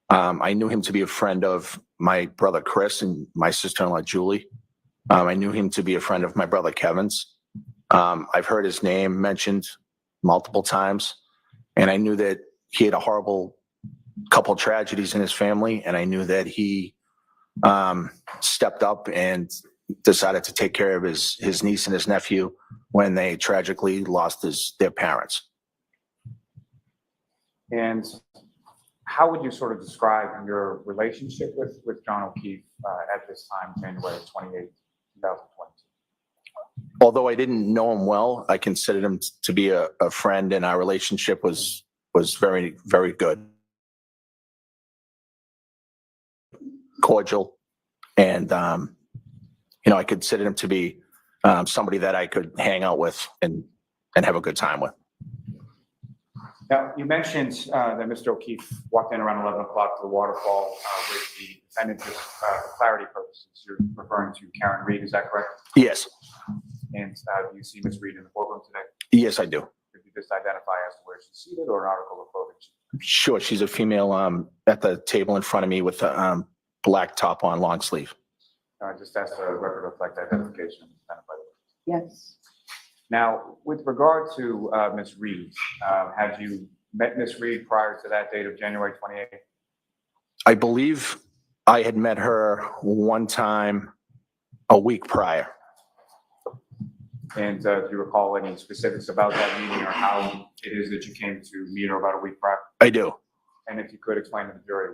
S18: I knew him to be a friend of my brother, Chris, and my sister-in-law, Julie. I knew him to be a friend of my brother, Kevin's. I've heard his name mentioned multiple times, and I knew that he had a horrible couple tragedies in his family, and I knew that he stepped up and decided to take care of his niece and his nephew when they tragically lost their parents.
S4: And how would you sort of describe your relationship with John O'Keefe at this time, January 28, 2022?
S18: Although I didn't know him well, I considered him to be a friend, and our relationship was very, very good. Cordial, and I considered him to be somebody that I could hang out with and have a good time with.
S4: Now, you mentioned that Mr. O'Keefe walked in around 11 o'clock to the waterfall with the defendant. Just for clarity purposes, you're referring to Karen Reed, is that correct?
S18: Yes.
S4: And do you see Ms. Reed in the courtroom today?
S18: Yes, I do.
S4: Could you just identify as to where she's seated or an article of clothing?
S18: Sure, she's a female at the table in front of me with a black top on, long sleeve.
S4: Just ask the record reflect identification.
S13: Yes.
S4: Now, with regard to Ms. Reed, had you met Ms. Reed prior to that date of January 28th?
S18: I believe I had met her one time a week prior.
S4: And do you recall any specifics about that meeting or how it is that you came to meet her about a week prior?
S18: I do.
S4: And if you could explain to the jury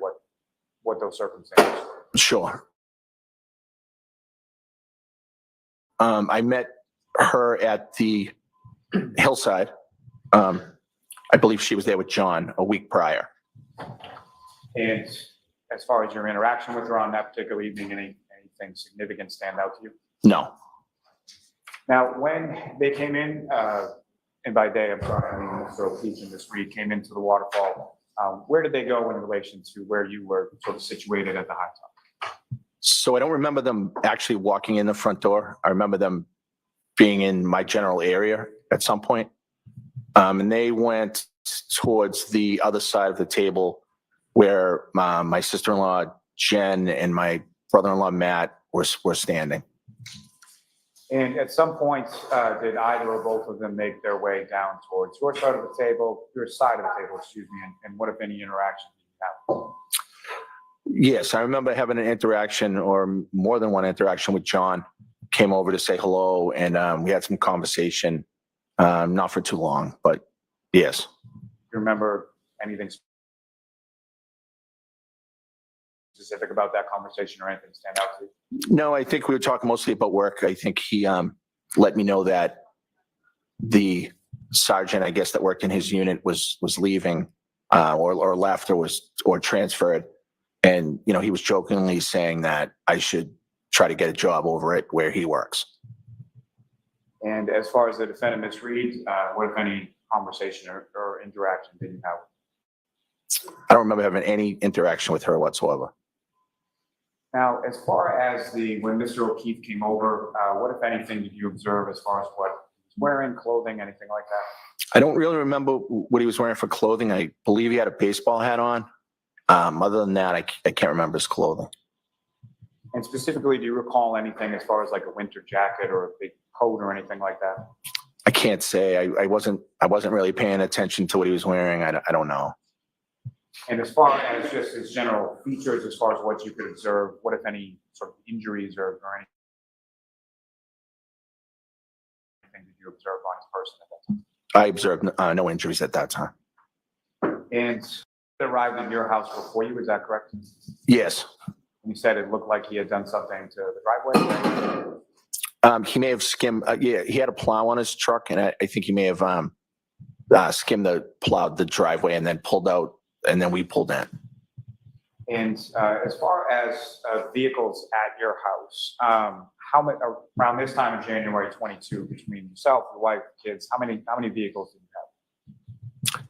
S4: what those circumstances were.
S18: Sure. I met her at the hillside. I believe she was there with John a week prior.
S4: And as far as your interaction with her on that particular evening, anything significant stand out to you?
S18: No.
S4: Now, when they came in, and by day, I'm sorry, I mean Mr. O'Keefe and Ms. Reed came into the waterfall, where did they go in relation to where you were sort of situated at the high top?
S18: So I don't remember them actually walking in the front door. I remember them being in my general area at some point. And they went towards the other side of the table where my sister-in-law, Jen, and my brother-in-law, Matt, were standing.
S4: And at some point, did either or both of them make their way down towards your side of the table, excuse me, and what, if any, interaction did you have?
S18: Yes, I remember having an interaction or more than one interaction with John. Came over to say hello, and we had some conversation. Not for too long, but yes.
S4: Do you remember anything specific about that conversation or anything stand out to you?
S18: No, I think we were talking mostly about work. I think he let me know that the sergeant, I guess, that worked in his unit was leaving, or left, or transferred, and he was jokingly saying that I should try to get a job over at where he works.
S4: And as far as the defendant, Ms. Reed, what if any conversation or interaction did you have?
S18: I don't remember having any interaction with her whatsoever.
S4: Now, as far as when Mr. O'Keefe came over, what if anything did you observe as far as what he was wearing, clothing, anything like that?
S18: I don't really remember what he was wearing for clothing. I believe he had a baseball hat on. Other than that, I can't remember his clothing.
S4: And specifically, do you recall anything as far as like a winter jacket or a big coat or anything like that?
S18: I can't say. I wasn't really paying attention to what he was wearing. I don't know.
S4: And as far as just his general features, as far as what you could observe, what if any sort of injuries or anything did you observe on his person at that time?
S18: I observed no injuries at that time.
S4: And he arrived at your house before you, is that correct?
S18: Yes.
S4: You said it looked like he had done something to the driveway?
S18: He may have skimmed. Yeah, he had a plow on his truck, and I think he may have skimmed the driveway and then pulled out, and then we pulled in.
S4: And as far as vehicles at your house, how many around this time of January 22, between yourself, your wife, kids, how many vehicles did you have?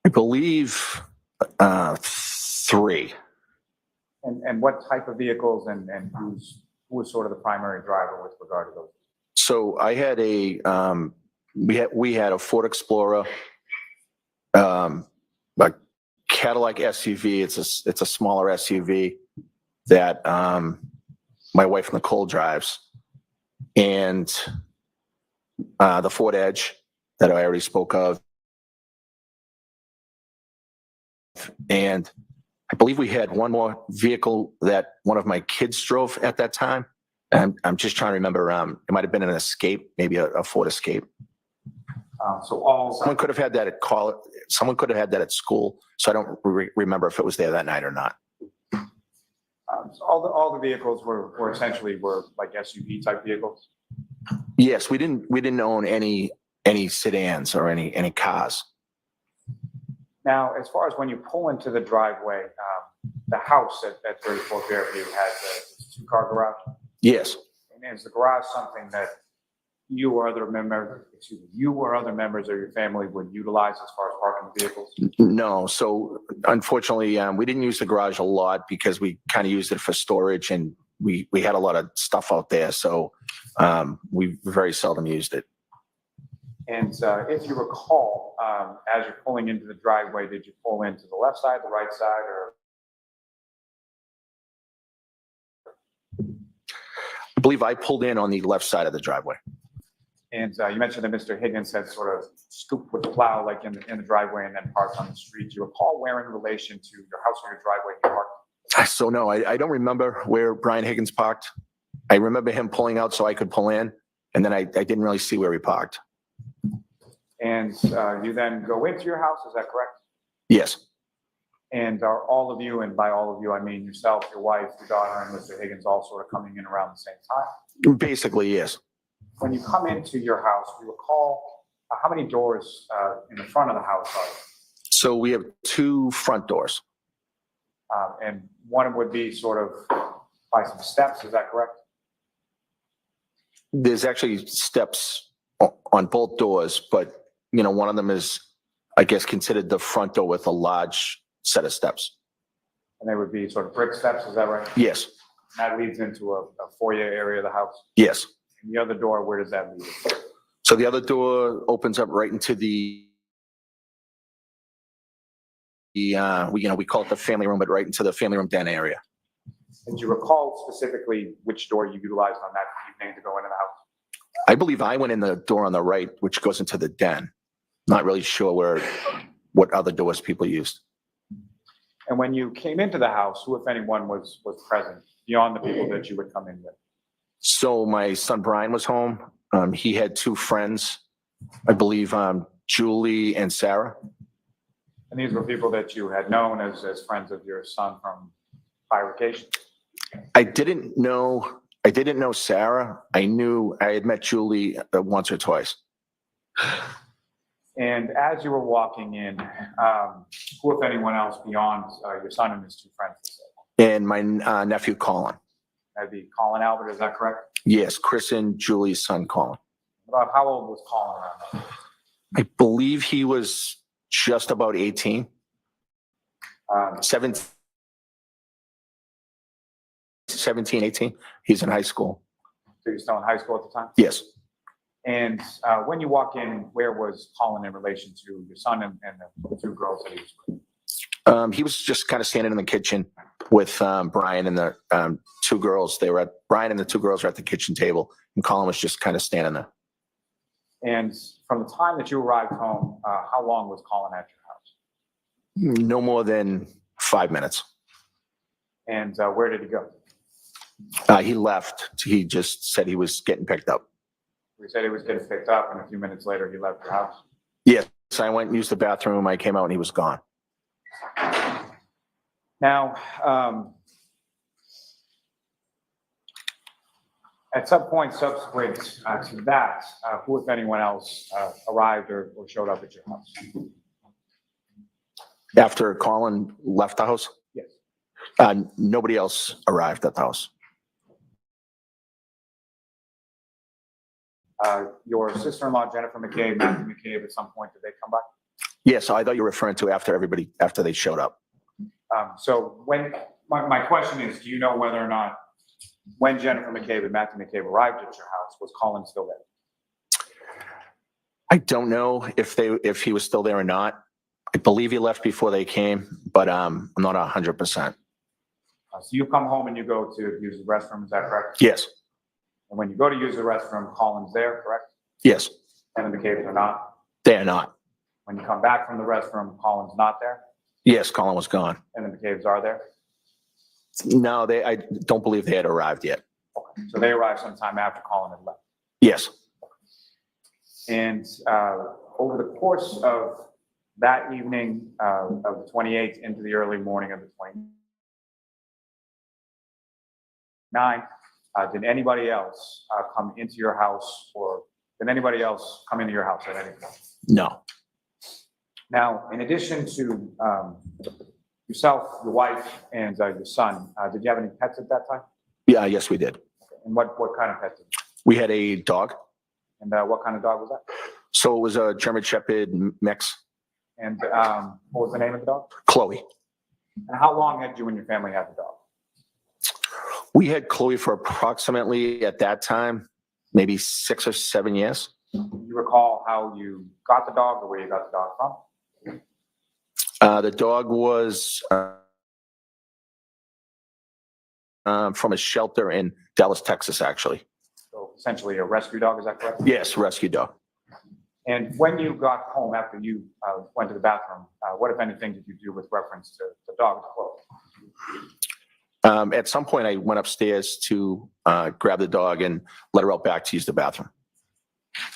S18: I believe 3.
S4: And what type of vehicles and who was sort of the primary driver with regard to those?
S18: So I had we had a Ford Explorer, a Cadillac SUV. It's a smaller SUV that my wife Nicole drives, and the Ford Edge that I already spoke of, and I believe we had one more vehicle that one of my kids drove at that time. And I'm just trying to remember. It might have been an Escape, maybe a Ford Escape. Someone could have had that at college. Someone could have had that at school. So I don't remember if it was there that night or not.
S4: So all the vehicles were essentially like SUV type vehicles.
S18: Yes, we didn't own any sedans or any cars.
S4: Now, as far as when you pull into the driveway, the house at 34 Fairview has a 2-car garage.
S18: Yes.
S4: And is the garage something that you or other members of your family would utilize as far as parking the vehicles?
S18: No. So unfortunately, we didn't use the garage a lot because we kind of used it for storage, and we had a lot of stuff out there. So we very seldom used it.
S4: And if you recall, as you're pulling into the driveway, did you pull into the left side, the right side, or?
S18: I believe I pulled in on the left side of the driveway.
S4: And you mentioned that Mr. Higgins had sort of scooped with the plow, like in the driveway, and then parked on the street. Do you recall where in relation to your house or your driveway he parked?
S18: So no, I don't remember where Brian Higgins parked. I remember him pulling out so I could pull in, and then I didn't really see where he parked.
S4: And you then go into your house, is that correct?
S18: Yes.
S4: And are all of you, and by all of you, I mean yourself, your wife, your daughter, and Mr. Higgins all sort of coming in around the same time?
S18: Basically, yes.
S4: When you come into your house, do you recall how many doors in the front of the house are there?
S18: So we have 2 front doors.
S4: And one would be sort of by some steps, is that correct?
S18: There's actually steps on both doors, but one of them is, I guess, considered the front door with a large set of steps.
S4: And they would be sort of brick steps, is that right?
S18: Yes.
S4: And that leads into a foyer area of the house?
S18: Yes.
S4: And the other door, where does that lead?
S18: So the other door opens up right into we call it the family room, but right into the family room den area.
S4: And do you recall specifically which door you utilized on that evening to go into the house?
S18: I believe I went in the door on the right, which goes into the den. Not really sure what other doors people used.
S4: And when you came into the house, who, if anyone, was present beyond the people that you would come in with?
S18: So my son Brian was home. He had two friends, I believe, Julie and Sarah.
S4: And these were people that you had known as friends of your son from prior occasions?
S18: I didn't know Sarah. I had met Julie once or twice.
S4: And as you were walking in, who, if anyone else, beyond your son and his two friends?
S18: And my nephew Colin.
S4: That'd be Colin Albert, is that correct?
S18: Yes, Chris and Julie's son Colin.
S4: About how old was Colin around?
S18: I believe he was just about 18. 17, 18. He's in high school.
S4: So you're still in high school at the time?
S18: Yes.
S4: And when you walk in, where was Colin in relation to your son and the two girls that he was with?
S18: He was just kind of standing in the kitchen with Brian and the two girls. Brian and the two girls were at the kitchen table, and Colin was just kind of standing there.
S4: And from the time that you arrived home, how long was Colin at your house?
S18: No more than 5 minutes.
S4: And where did he go?
S18: He left. He just said he was getting picked up.
S4: He said he was getting picked up, and a few minutes later, he left your house.
S18: Yes, I went and used the bathroom. I came out, and he was gone.
S4: Now, at some point subsequent to that, who, if anyone else, arrived or showed up at your house?
S18: After Colin left the house?
S4: Yes.
S18: Nobody else arrived at the house.
S4: Your sister-in-law, Jennifer McCabe, Matthew McCabe, at some point, did they come by?
S18: Yes, I thought you were referring to after they showed up.
S4: So when, my question is, do you know whether or not when Jennifer McCabe and Matthew McCabe arrived at your house, was Colin still there?
S18: I don't know if he was still there or not. I believe he left before they came, but I'm not 100%.
S4: So you come home and you go to use the restroom, is that correct?
S18: Yes.
S4: And when you go to use the restroom, Colin's there, correct?
S18: Yes.
S4: And the McCabe's are not?
S18: They are not.
S4: When you come back from the restroom, Colin's not there?
S18: Yes, Colin was gone.
S4: And the McCabe's are there?
S18: No, I don't believe they had arrived yet.
S4: Okay. So they arrived sometime after Colin had left?
S18: Yes.
S4: And over the course of that evening of the 28th into the early morning of the 29th, did anybody else come into your house, or did anybody else come into your house at any point?
S18: No.
S4: Now, in addition to yourself, your wife, and your son, did you have any pets at that time?
S18: Yeah, yes, we did.
S4: And what kind of pets did you have?
S18: We had a dog.
S4: And what kind of dog was that?
S18: So it was a German Shepherd mix.
S4: And what was the name of the dog?
S18: Chloe.
S4: And how long had you and your family had the dog?
S18: We had Chloe for approximately, at that time, maybe 6 or 7 years.
S4: Do you recall how you got the dog or where you got the dog from?
S18: The dog was from a shelter in Dallas, Texas, actually.
S4: So essentially a rescue dog, is that correct?
S18: Yes, rescue dog.
S4: And when you got home after you went to the bathroom, what, if anything, did you do with reference to the dog's clothes?
S18: At some point, I went upstairs to grab the dog and let her out back to use the bathroom.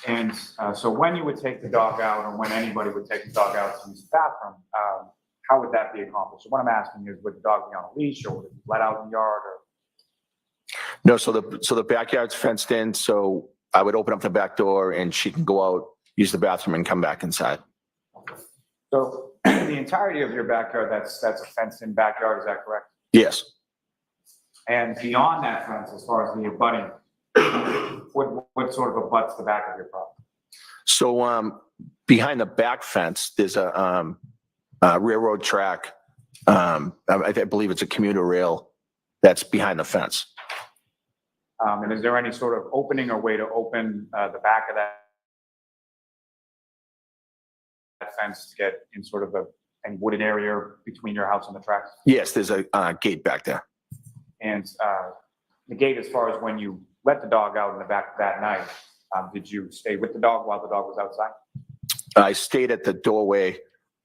S4: And so when you would take the dog out, or when anybody would take the dog out to use the bathroom, how would that be accomplished? So what I'm asking is, would the dog be on a leash, or would it be let out in the yard? Or?
S18: No, so the backyard's fenced in, so I would open up the back door and she can go out, use the bathroom, and come back inside.
S4: So the entirety of your backyard, that's a fenced-in backyard, is that correct?
S18: Yes.
S4: And beyond that fence, as far as the abutting, what sort of abuts the back of your property?
S18: So behind the back fence, there's a railroad track. I believe it's a commuter rail that's behind the fence.
S4: And is there any sort of opening or way to open the back of that fence to get in sort of any wooded area between your house and the tracks?
S18: Yes, there's a gate back there.
S4: And the gate, as far as when you let the dog out in the back that night, did you stay with the dog while the dog was outside?
S18: I stayed at the doorway,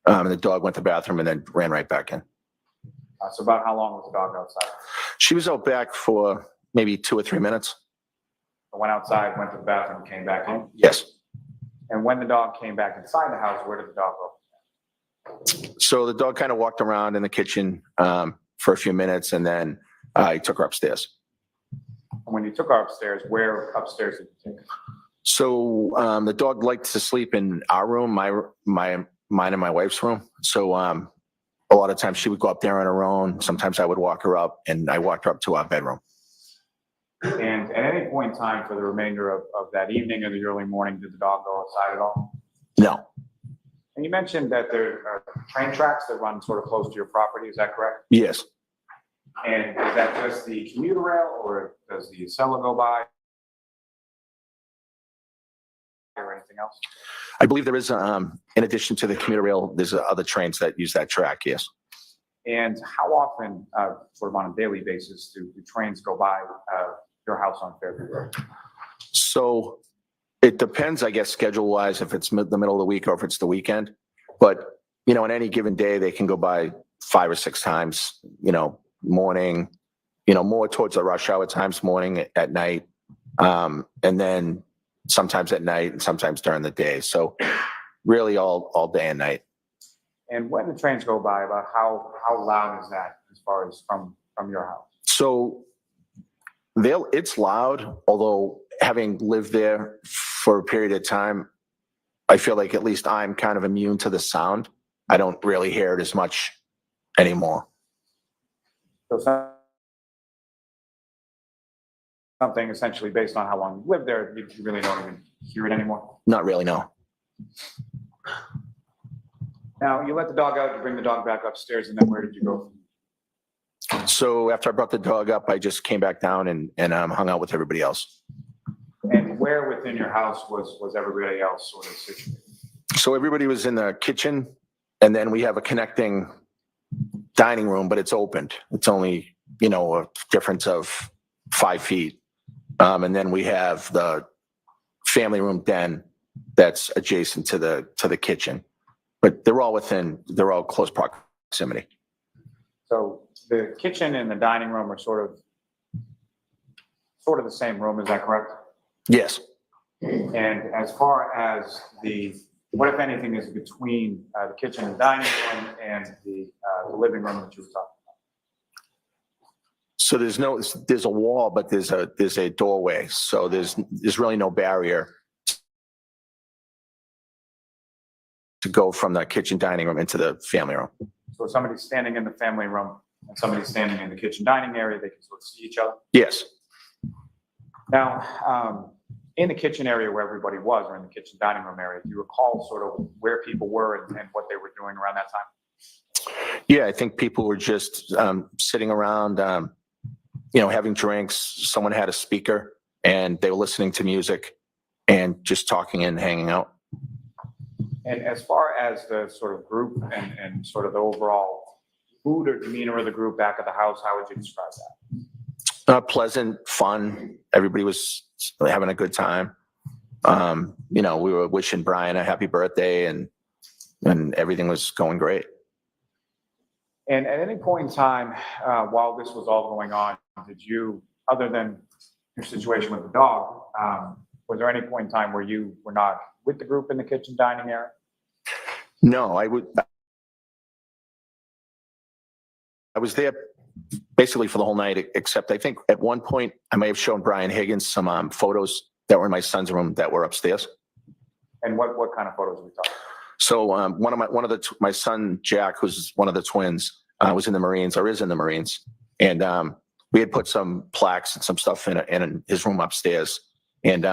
S18: and the dog went to the bathroom and then ran right back in.
S4: So about how long was the dog outside?
S18: She was out back for maybe 2 or 3 minutes.
S4: Went outside, went to the bathroom, came back in?
S18: Yes.
S4: And when the dog came back inside the house, where did the dog go?
S18: So the dog kind of walked around in the kitchen for a few minutes, and then I took her upstairs.
S4: And when you took her upstairs, where upstairs did you take her?
S18: So the dog liked to sleep in our room, mine and my wife's room. So a lot of times she would go up there on her own. Sometimes I would walk her up, and I walked her up to our bedroom.
S4: And at any point in time for the remainder of that evening or the early morning, did the dog go outside at all?
S18: No.
S4: And you mentioned that there are train tracks that run sort of close to your property, is that correct?
S18: Yes.
S4: And is that just the commuter rail, or does the Acela go by? Or anything else?
S18: I believe there is, in addition to the commuter rail, there's other trains that use that track, yes.
S4: And how often, sort of on a daily basis, do trains go by your house on Fairview Road?
S18: So it depends, I guess, schedule-wise, if it's the middle of the week or if it's the weekend. But, on any given day, they can go by 5 or 6 times, morning, more towards the rush hour times, morning, at night, and then sometimes at night and sometimes during the day. So really all day and night.
S4: And when the trains go by, about how loud is that as far as from your house?
S18: So it's loud, although having lived there for a period of time, I feel like at least I'm kind of immune to the sound. I don't really hear it as much anymore.
S4: So something essentially based on how long you lived there, you really don't even hear it anymore?
S18: Not really, no.
S4: Now, you let the dog out, you bring the dog back upstairs, and then where did you go?
S18: So after I brought the dog up, I just came back down and hung out with everybody else.
S4: And where within your house was everybody else sort of situated?
S18: So everybody was in the kitchen, and then we have a connecting dining room, but it's opened. It's only, a difference of 5 feet. And then we have the family room den that's adjacent to the kitchen. But they're all close proximity.
S4: So the kitchen and the dining room are sort of the same room, is that correct?
S18: Yes.
S4: And as far as what if anything is between the kitchen and dining room and the living room that you were talking about?
S18: So there's a wall, but there's a doorway. So there's really no barrier to go from the kitchen dining room into the family room.
S4: So if somebody's standing in the family room and somebody's standing in the kitchen dining area, they can sort of see each other?
S18: Yes.
S4: Now, in the kitchen area where everybody was, or in the kitchen dining room area, do you recall sort of where people were and what they were doing around that time?
S18: Yeah, I think people were just sitting around, having drinks. Someone had a speaker and they were listening to music and just talking and hanging out.
S4: And as far as the sort of group and sort of the overall mood or demeanor of the group back at the house, how would you describe that?
S18: Pleasant, fun. Everybody was having a good time. We were wishing Brian a happy birthday and everything was going great.
S4: And at any point in time, while this was all going on, did you, other than your situation with the dog, was there any point in time where you were not with the group in the kitchen dining area?
S18: No, I was there basically for the whole night, except I think at one point I may have shown Brian Higgins some photos that were in my son's room that were upstairs.
S4: And what kind of photos are we talking?
S18: So my son Jack, who's one of the twins, was in the Marines or is in the Marines, and we had put some plaques and some stuff in his room upstairs. And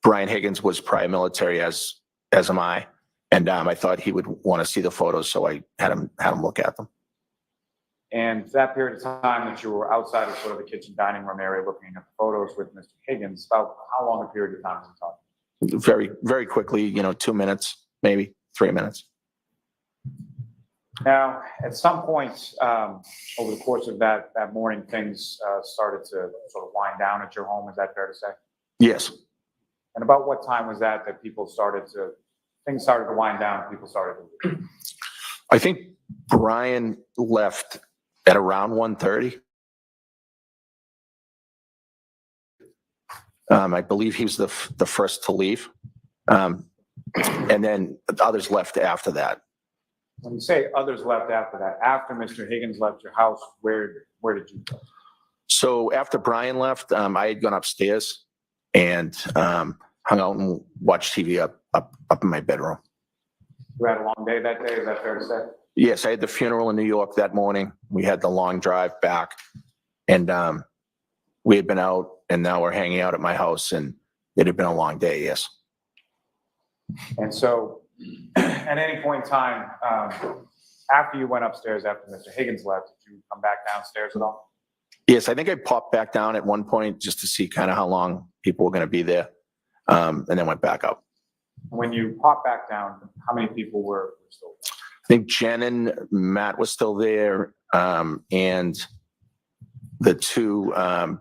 S18: Brian Higgins was prior military, as am I, and I thought he would want to see the photos, so I had him look at them.
S4: And that period of time that you were outside of sort of the kitchen dining room area looking at the photos with Mr. Higgins, about how long a period of time was he talking?
S18: Very, very quickly, 2 minutes, maybe 3 minutes.
S4: Now, at some point over the course of that morning, things started to sort of wind down at your home. Is that fair to say?
S18: Yes.
S4: And about what time was that things started to wind down, people started to leave?
S18: I think Brian left at around 1:30. I believe he was the first to leave. And then others left after that.
S4: When you say others left after that, after Mr. Higgins left your house, where did you go?
S18: So after Brian left, I had gone upstairs and hung out and watched TV up in my bedroom.
S4: You had a long day that day, is that fair to say?
S18: Yes, I had the funeral in New York that morning. We had the long drive back, and we had been out, and now we're hanging out at my house, and it had been a long day, yes.
S4: And so at any point in time, after you went upstairs, after Mr. Higgins left, did you come back downstairs at all?
S18: Yes, I think I popped back down at one point just to see kind of how long people were going to be there, and then went back up.
S4: When you popped back down, how many people were still there?
S18: I think Jen and Matt was still there, and the two,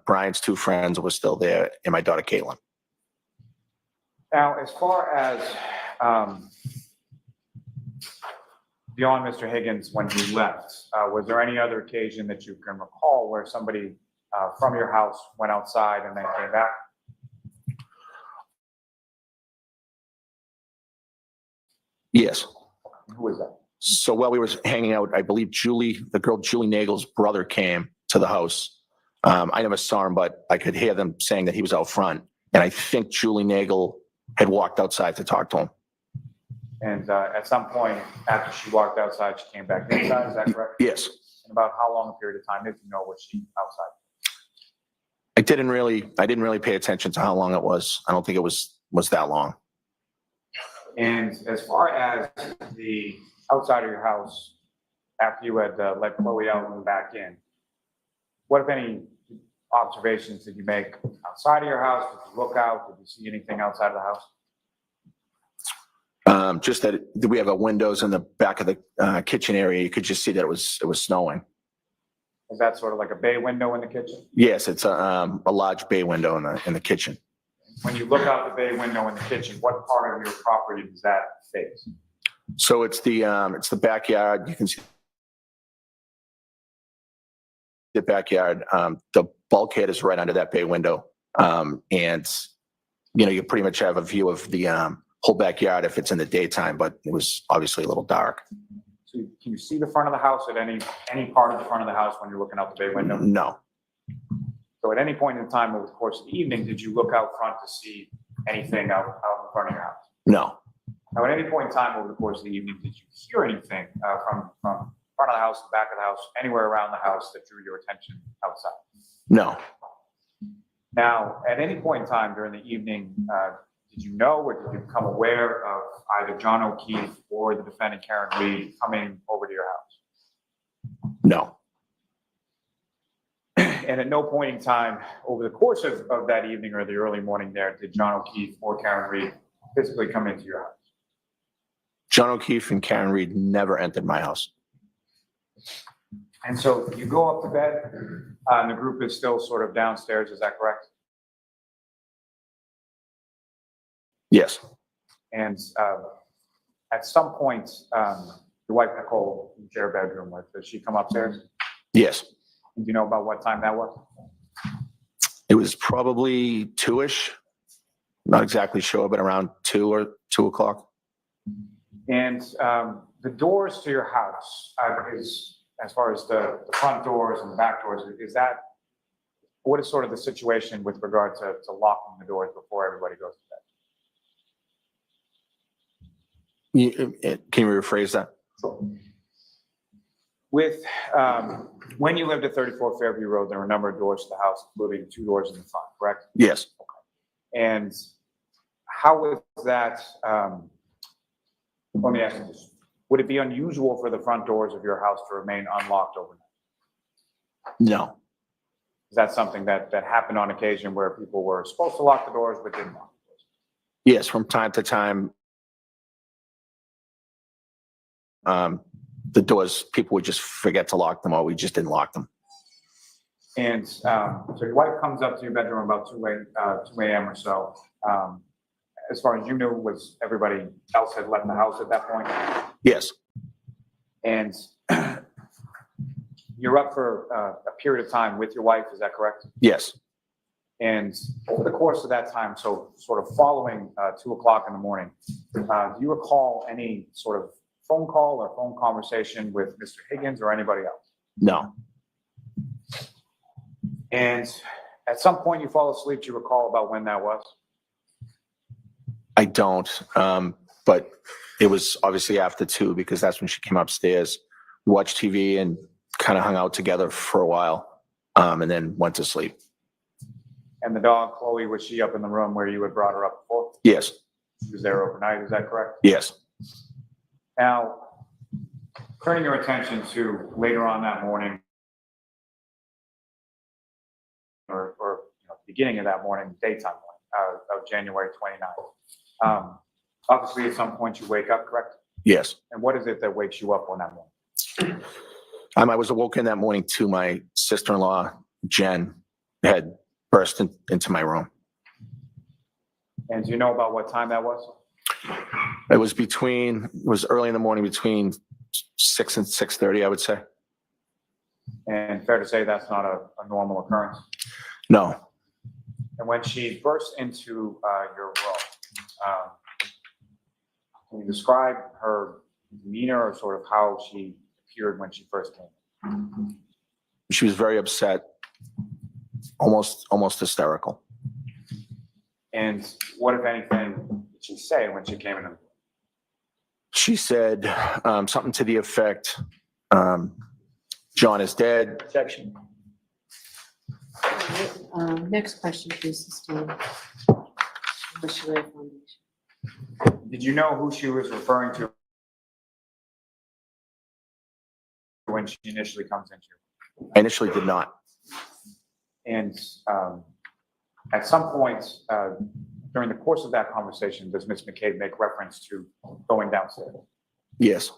S18: Brian's two friends were still there, and my daughter Caitlin.
S4: Now, as far as beyond Mr. Higgins when he left, was there any other occasion that you can recall where somebody from your house went outside and then came back?
S18: Yes.
S4: Who was that?
S18: So while we were hanging out, I believe the girl Julie Nagel's brother came to the house. I never saw him, but I could hear them saying that he was out front. And I think Julie Nagel had walked outside to talk to him.
S4: And at some point after she walked outside, she came back inside, is that correct?
S18: Yes.
S4: And about how long a period of time did you know was she outside?
S18: I didn't really pay attention to how long it was. I don't think it was that long.
S4: And as far as the outside of your house, after you had let Chloe out and back in, what, if any, observations did you make outside of your house? Did you look out? Did you see anything outside of the house?
S18: Just that we have windows in the back of the kitchen area. You could just see that it was snowing.
S4: Is that sort of like a bay window in the kitchen?
S18: Yes, it's a large bay window in the kitchen.
S4: When you look out the bay window in the kitchen, what part of your property does that face?
S18: So it's the backyard. You can see the backyard. The bulkhead is right under that bay window, and you pretty much have a view of the whole backyard if it's in the daytime. But it was obviously a little dark.
S4: So can you see the front of the house at any part of the front of the house when you're looking out the bay window?
S18: No.
S4: So at any point in time over the course of the evening, did you look out front to see anything out in front of your house?
S18: No.
S4: Now, at any point in time over the course of the evening, did you hear anything from front of the house, the back of the house, anywhere around the house that drew your attention outside?
S18: No.
S4: Now, at any point in time during the evening, did you know or did you become aware of either John O'Keefe or the defendant Karen Reed coming over to your house?
S18: No.
S4: And at no point in time over the course of that evening or the early morning there, did John O'Keefe or Karen Reed physically come into your house?
S18: John O'Keefe and Karen Reed never entered my house.
S4: And so you go up to bed, and the group is still sort of downstairs, is that correct?
S18: Yes.
S4: And at some point, your wife Nicole, you share a bedroom with, does she come upstairs?
S18: Yes.
S4: Do you know about what time that was?
S18: It was probably 2-ish. Not exactly sure, but around 2 or 2 o'clock.
S4: And the doors to your house, as far as the front doors and the back doors, what is sort of the situation with regard to locking the doors before everybody goes to bed?
S18: Can you rephrase that?
S4: Sure. With when you lived at 34 Fairview Road, there were a number of doors to the house, including 2 doors in the front, correct?
S18: Yes.
S4: Okay. And how was that? Let me ask you this. Would it be unusual for the front doors of your house to remain unlocked overnight?
S18: No.
S4: Is that something that happened on occasion where people were supposed to lock the doors but didn't lock the doors?
S18: Yes, from time to time. The doors, people would just forget to lock them, or we just didn't lock them.
S4: And so your wife comes up to your bedroom about 2 a.m. or so. As far as you knew, was everybody else had left the house at that point?
S18: Yes.
S4: And you're up for a period of time with your wife, is that correct?
S18: Yes.
S4: And over the course of that time, so sort of following 2 o'clock in the morning, do you recall any sort of phone call or phone conversation with Mr. Higgins or anybody else?
S18: No.
S4: And at some point you fall asleep, do you recall about when that was?
S18: I don't. But it was obviously after 2 because that's when she came upstairs, watched TV, and kind of hung out together for a while, and then went to sleep.
S4: And the dog, Chloe, was she up in the room where you had brought her up before?
S18: Yes.
S4: She was there overnight, is that correct?
S18: Yes.
S4: Now, turning your attention to later on that morning, or beginning of that morning, daytime morning, of January 29th. Obviously, at some point you wake up, correct?
S18: Yes.
S4: And what is it that wakes you up on that morning?
S18: I was awoken that morning to my sister-in-law, Jen, had burst into my room.
S4: And do you know about what time that was?
S18: It was early in the morning, between 6 and 6:30, I would say.
S4: And fair to say that's not a normal occurrence?
S18: No.
S4: And when she burst into your room, can you describe her demeanor or sort of how she appeared when she first came?
S18: She was very upset, almost hysterical.
S4: And what, if anything, did she say when she came in?
S18: She said something to the effect, John is dead.
S5: Objection. Next question, please, Christine.
S4: Did you know who she was referring to when she initially comes into you?
S18: I initially did not.
S4: And at some point during the course of that conversation, does Ms. McCabe make reference to going downstairs?
S18: Yes.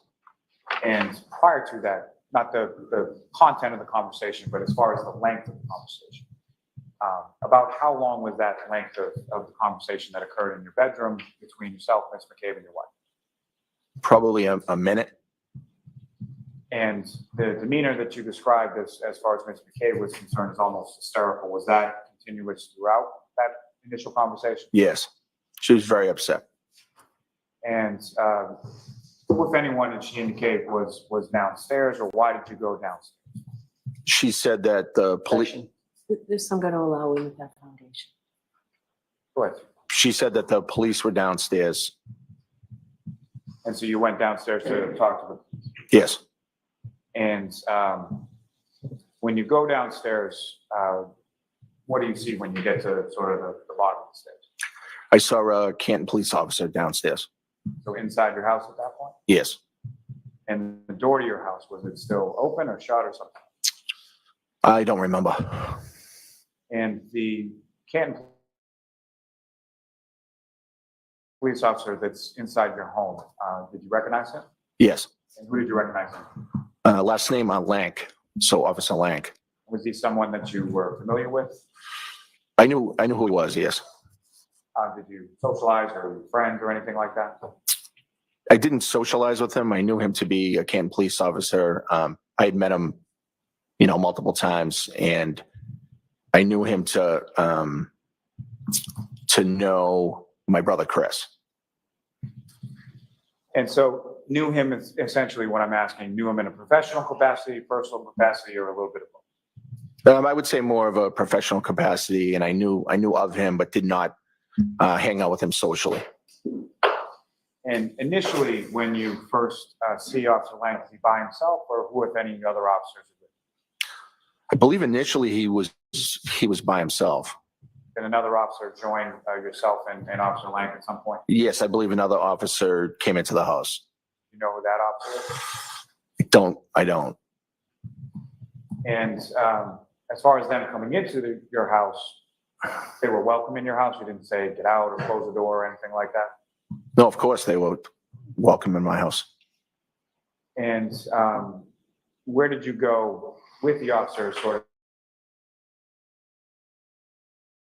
S4: And prior to that, not the content of the conversation, but as far as the length of the conversation, about how long was that length of the conversation that occurred in your bedroom between yourself, Ms. McCabe, and your wife?
S18: Probably a minute.
S4: And the demeanor that you described as far as Ms. McCabe was concerned is almost hysterical. Was that continuous throughout that initial conversation?
S18: Yes. She was very upset.
S4: And who, if anyone, did she indicate was downstairs, or why did you go downstairs?
S18: She said that the police.
S5: This I'm going to allow in with that foundation.
S4: Go ahead.
S18: She said that the police were downstairs.
S4: And so you went downstairs to talk to them?
S18: Yes.
S4: And when you go downstairs, what do you see when you get to sort of the bottom of the stairs?
S18: I saw a Canton police officer downstairs.
S4: So inside your house at that point?
S18: Yes.
S4: And the door to your house, was it still open or shut or something?
S18: I don't remember.
S4: And the Canton police officer that's inside your home, did you recognize him?
S18: Yes.
S4: And who did you recognize him?
S18: Last name Lank. So Officer Lank.
S4: Was he someone that you were familiar with?
S18: I knew who he was. Yes.
S4: Did you socialize or friend or anything like that?
S18: I didn't socialize with him. I knew him to be a Canton police officer. I had met him, multiple times, and I knew him to know my brother Chris. And
S4: so knew him is essentially what I'm asking. Knew him in a professional capacity, personal capacity, or a little bit of both?
S18: I would say more of a professional capacity, and I knew of him, but did not hang out with him socially.
S4: And initially, when you first see Officer Lang, is he by himself, or who, if any, other officers are with?
S18: I believe initially he was by himself.
S4: Did another officer join yourself and Officer Lang at some point?
S18: Yes, I believe another officer came into the house.
S4: You know who that officer is?
S18: I don't.
S4: And as far as them coming into your house, they were welcome in your house? You didn't say get out or close the door or anything like that?
S18: No, of course they were welcome in my house.
S4: And where did you go with the officer sort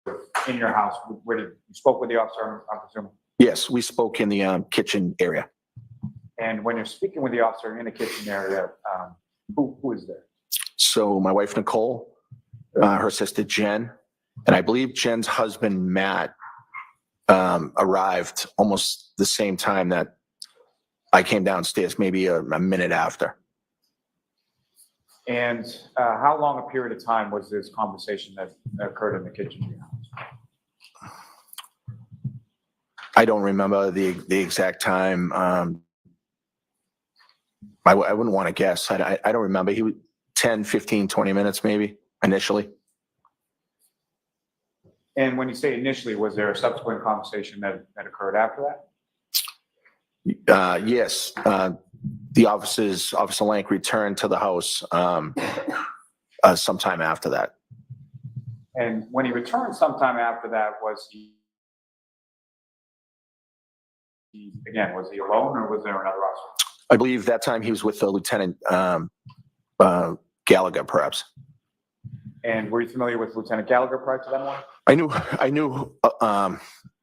S4: of in your house? Where did you spoke with the officer, I'm presuming?
S18: Yes, we spoke in the kitchen area.
S4: And when you're speaking with the officer in the kitchen area, who is there?
S18: So my wife, Nicole, her sister, Jen, and I believe Jen's husband, Matt, arrived almost the same time that I came downstairs, maybe a minute after.
S4: And how long a period of time was this conversation that occurred in the kitchen of your house?
S18: I don't remember the exact time. I wouldn't want to guess. I don't remember. He was 10, 15, 20 minutes maybe initially.
S4: And when you say initially, was there a subsequent conversation that occurred after that?
S18: Yes. The Officer Lank returned to the house sometime after that.
S4: And when he returned sometime after that, was he alone or was there another officer?
S18: I believe that time he was with Lieutenant Gallagher, perhaps.
S4: And were you familiar with Lieutenant Gallagher prior to that one?
S18: I knew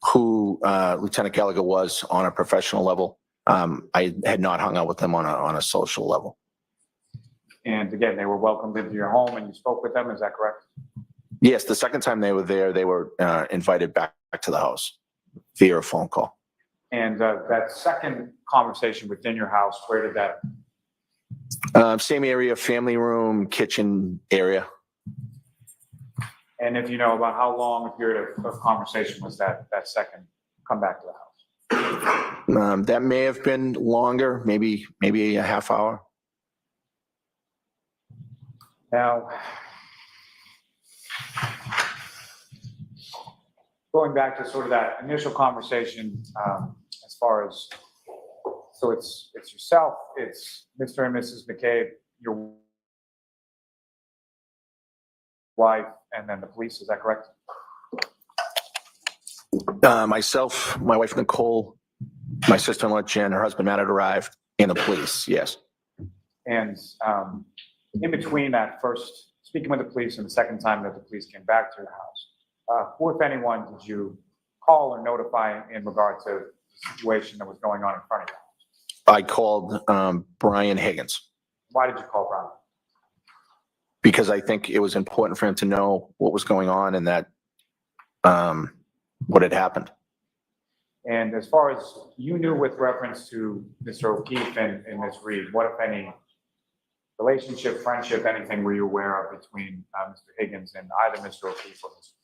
S18: who Lieutenant Gallagher was on a professional level. I had not hung out with them on a social level.
S4: And again, they were welcomed into your home and you spoke with them, is that correct?
S18: Yes, the second time they were there, they were invited back to the house via a phone call.
S4: And that second conversation within your house, where did that?
S18: Same area, family room, kitchen area.
S4: And if you know about how long a period of conversation was that second come back to the house?
S18: That may have been longer, maybe a half hour.
S4: Now, going back to sort of that initial conversation, as far as, so it's yourself, it's Mr. and Mrs. McCabe, your wife, and then the police, is that correct?
S18: Myself, my wife Nicole, my sister-in-law Jen, her husband Matt had arrived, and the police, yes.
S4: And in between that first, speaking with the police and the second time that the police came back to your house, who, if anyone, did you call or notify in regard to the situation that was going on in front of you?
S18: I called Brian Higgins.
S4: Why did you call Brian?
S18: Because I think it was important for him to know what was going on and that what had happened.
S4: And as far as you knew with reference to Mr. O'Keefe and Ms. Reed, what, if any, relationship, friendship, anything were you aware of between Mr. Higgins and either Mr. O'Keefe or Mr.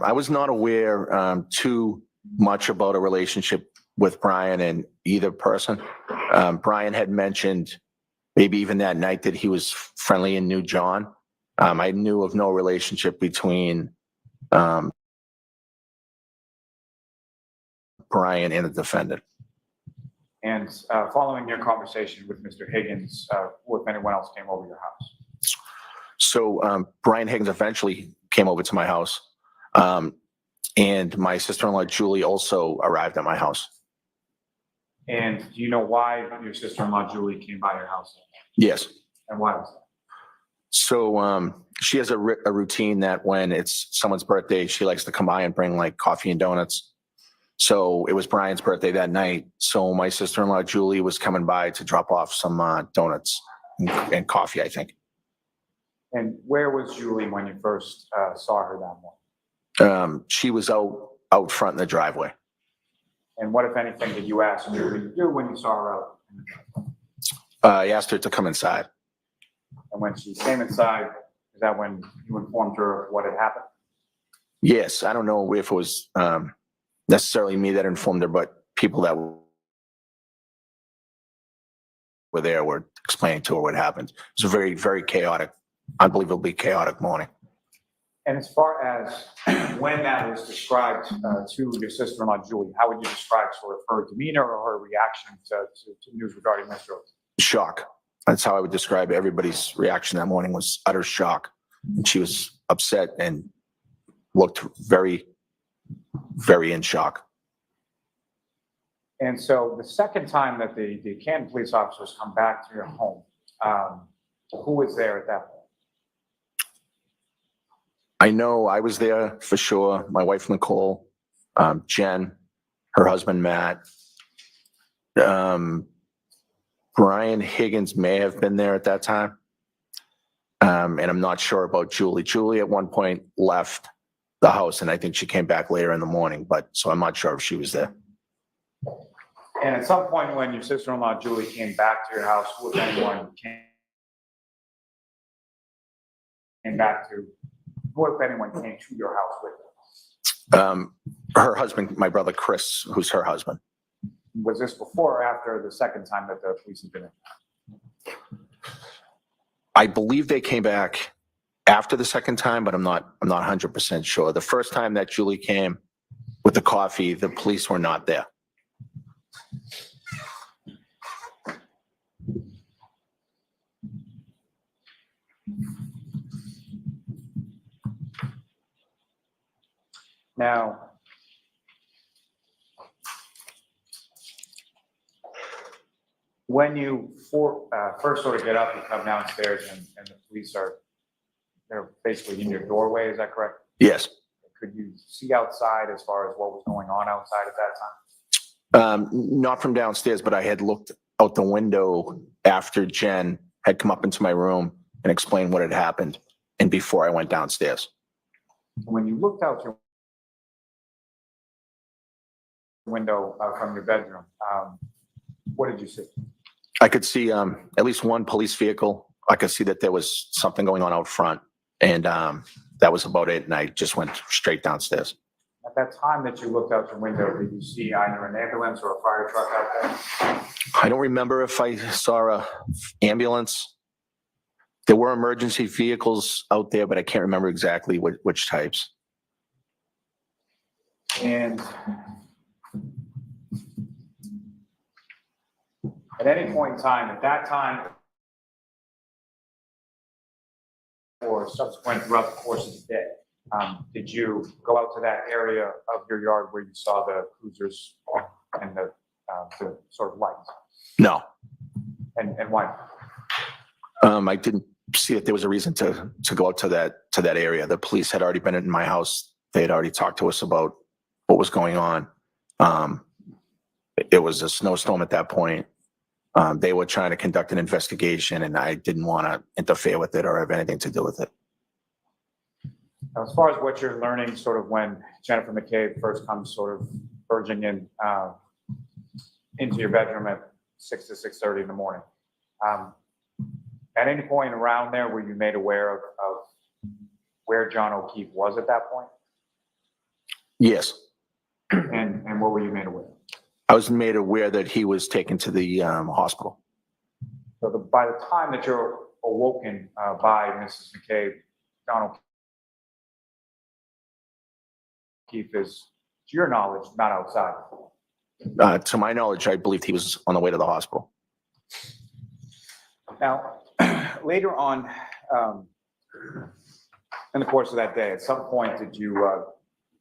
S18: I was not aware too much about a relationship with Brian and either person. Brian had mentioned maybe even that night that he was friendly and knew John. I knew of no relationship between Brian and the defendant.
S4: And following your conversation with Mr. Higgins, who, if anyone else, came over your house?
S18: So Brian Higgins eventually came over to my house. And my sister-in-law, Julie, also arrived at my house.
S4: And do you know why your sister-in-law, Julie, came by your house?
S18: Yes.
S4: And why was that?
S18: So she has a routine that when it's someone's birthday, she likes to come by and bring like coffee and donuts. So it was Brian's birthday that night. So my sister-in-law, Julie, was coming by to drop off some donuts and coffee, I think.
S4: And where was Julie when you first saw her that morning?
S18: She was out front in the driveway.
S4: And what, if anything, did you ask Julie to do when you saw her out in the driveway?
S18: I asked her to come inside.
S4: And when she came inside, is that when you informed her of what had happened?
S18: Yes. I don't know if it was necessarily me that informed her, but people that were there were explaining to her what happened. It was a very, very chaotic, unbelievably chaotic morning.
S4: And as far as when that was described to your sister-in-law, Julie, how would you describe sort of her demeanor or her reaction to news regarding Mr. O'Keefe?
S18: Shock. That's how I would describe it. Everybody's reaction that morning was utter shock. And she was upset and looked very, very in shock.
S4: And so the second time that the Canton police officers come back to your home, who was there at that point?
S18: I know I was there for sure. My wife, Nicole, Jen, her husband, Matt. Brian Higgins may have been there at that time. And I'm not sure about Julie. Julie at one point left the house, and I think she came back later in the morning, but so I'm not sure if she was there.
S4: And at some point when your sister-in-law Julie came back to your house, who, if anyone, came back to, who, if anyone, came to your house with her?
S18: Her husband, my brother Chris, who's her husband.
S4: Was this before or after the second time that the police had been in?
S18: I believe they came back after the second time, but I'm not 100% sure. The first time that Julie came with the coffee, the police were not there.
S4: Now, when you first sort of get up and come downstairs and the police they're basically in your doorway, is that correct?
S18: Yes.
S4: Could you see outside as far as what was going on outside at that time?
S18: Not from downstairs, but I had looked out the window after Jen had come up into my room and explained what had happened, and before I went downstairs.
S4: When you looked out your window from your bedroom, what did you see?
S18: I could see at least one police vehicle. I could see that there was something going on out front, and that was about it. And I just went straight downstairs.
S4: At that time that you looked out your window, did you see either an ambulance or a fire truck out there?
S18: I don't remember if I saw a ambulance. There were emergency vehicles out there, but I can't remember exactly which types.
S4: And at any point in time, at that time, or subsequent throughout the course of the day, did you go out to that area of your yard where you saw the cruisers and the sort of lights?
S18: No.
S4: And why?
S18: I didn't see that there was a reason to go out to that area. The police had already been in my house. They had already talked to us about what was going on. It was a snowstorm at that point. They were trying to conduct an investigation, and I didn't want to interfere with it or have anything to do with it.
S4: As far as what you're learning, sort of when Jennifer McCabe first comes sort of urging in into your bedroom at 6 to 6:30 in the morning, at any point around there were you made aware of where John O'Keefe was at that point?
S18: Yes.
S4: And what were you made aware of?
S18: I was made aware that he was taken to the hospital.
S4: So by the time that you're awoken by Mrs. McCabe, John O'Keefe is, to your knowledge, not outside.
S18: To my knowledge, I believed he was on the way to the hospital.
S4: Now, later on in the course of that day, at some point, did you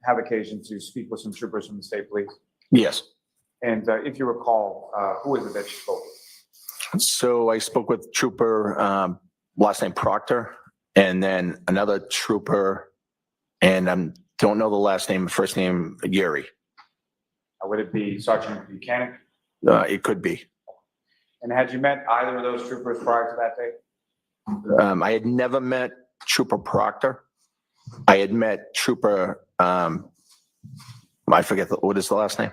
S4: have occasion to speak with some troopers from the state police?
S18: Yes.
S4: And if you recall, who was it that you spoke with?
S18: So I spoke with Trooper, last name Proctor, and then another trooper, and I don't know the last name, first name Yuri.
S4: Would it be Sergeant Buchanan?
S18: It could be.
S4: And had you met either of those troopers prior to that day?
S18: I had never met Trooper Proctor. I had met Trooper, I forget, what is the last name?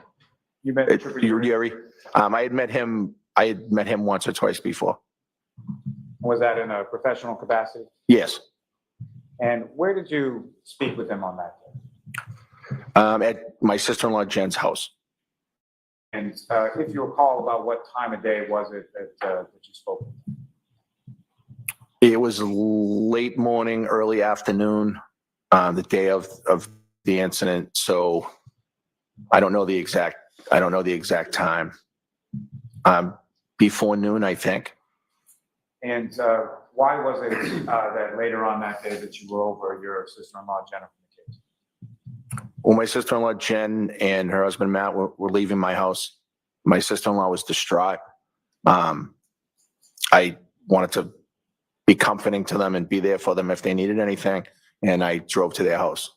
S4: You met Trooper
S18: Yuri. I had met him once or twice before.
S4: Was that in a professional capacity?
S18: Yes.
S4: And where did you speak with him on that day?
S18: At my sister-in-law Jen's house.
S4: And if you recall, about what time of day was it that you spoke with him?
S18: It was late morning, early afternoon, the day of the incident. So I don't know the exact time. Before noon, I think.
S4: And why was it that later on that day that you were over your sister-in-law Jennifer McCabe?
S18: Well, my sister-in-law Jen and her husband Matt were leaving my house. My sister-in-law was distraught. I wanted to be comforting to them and be there for them if they needed anything, and I drove to their house.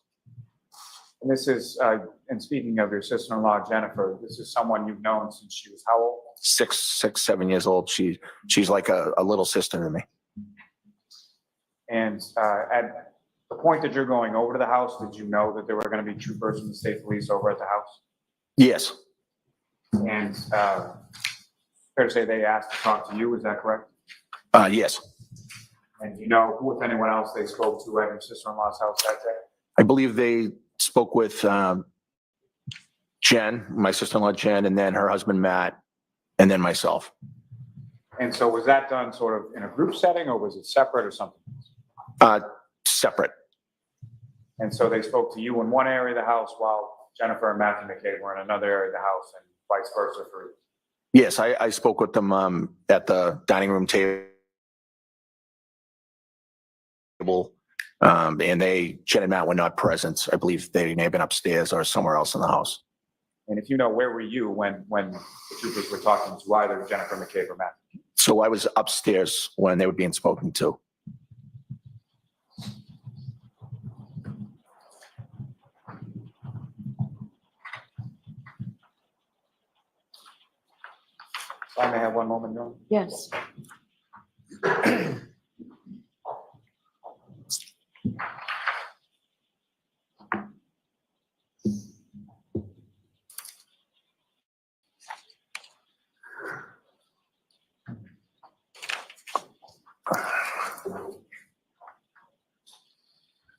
S4: And this is, and speaking of your sister-in-law Jennifer, this is someone you've known since she was how old?
S18: 7 years old. She's like a little sister to me.
S4: And at the point that you're going over to the house, did you know that there were going to be troopers from the state police over at the house?
S18: Yes.
S4: And fair to say they asked to talk to you, is that correct?
S18: Yes.
S4: And do you know who, if anyone else, they spoke to at your sister-in-law's house that day?
S18: I believe they spoke with Jen, my sister-in-law Jen, and then her husband Matt, and then myself.
S4: And so was that done sort of in a group setting, or was it separate or something?
S18: Separate.
S4: And so they spoke to you in one area of the house while Jennifer and Matthew McCabe were in another area of the house, and vice versa for you?
S18: Yes, I spoke with them at the dining room table. And Jen and Matt were not present. I believe they may have been upstairs or somewhere else in the house.
S4: And if you know, where were you when the troopers were talking to either Jennifer McCabe or Matt?
S18: So I was upstairs when they were being spoken to.
S4: So I may have one moment, John.
S5: Yes.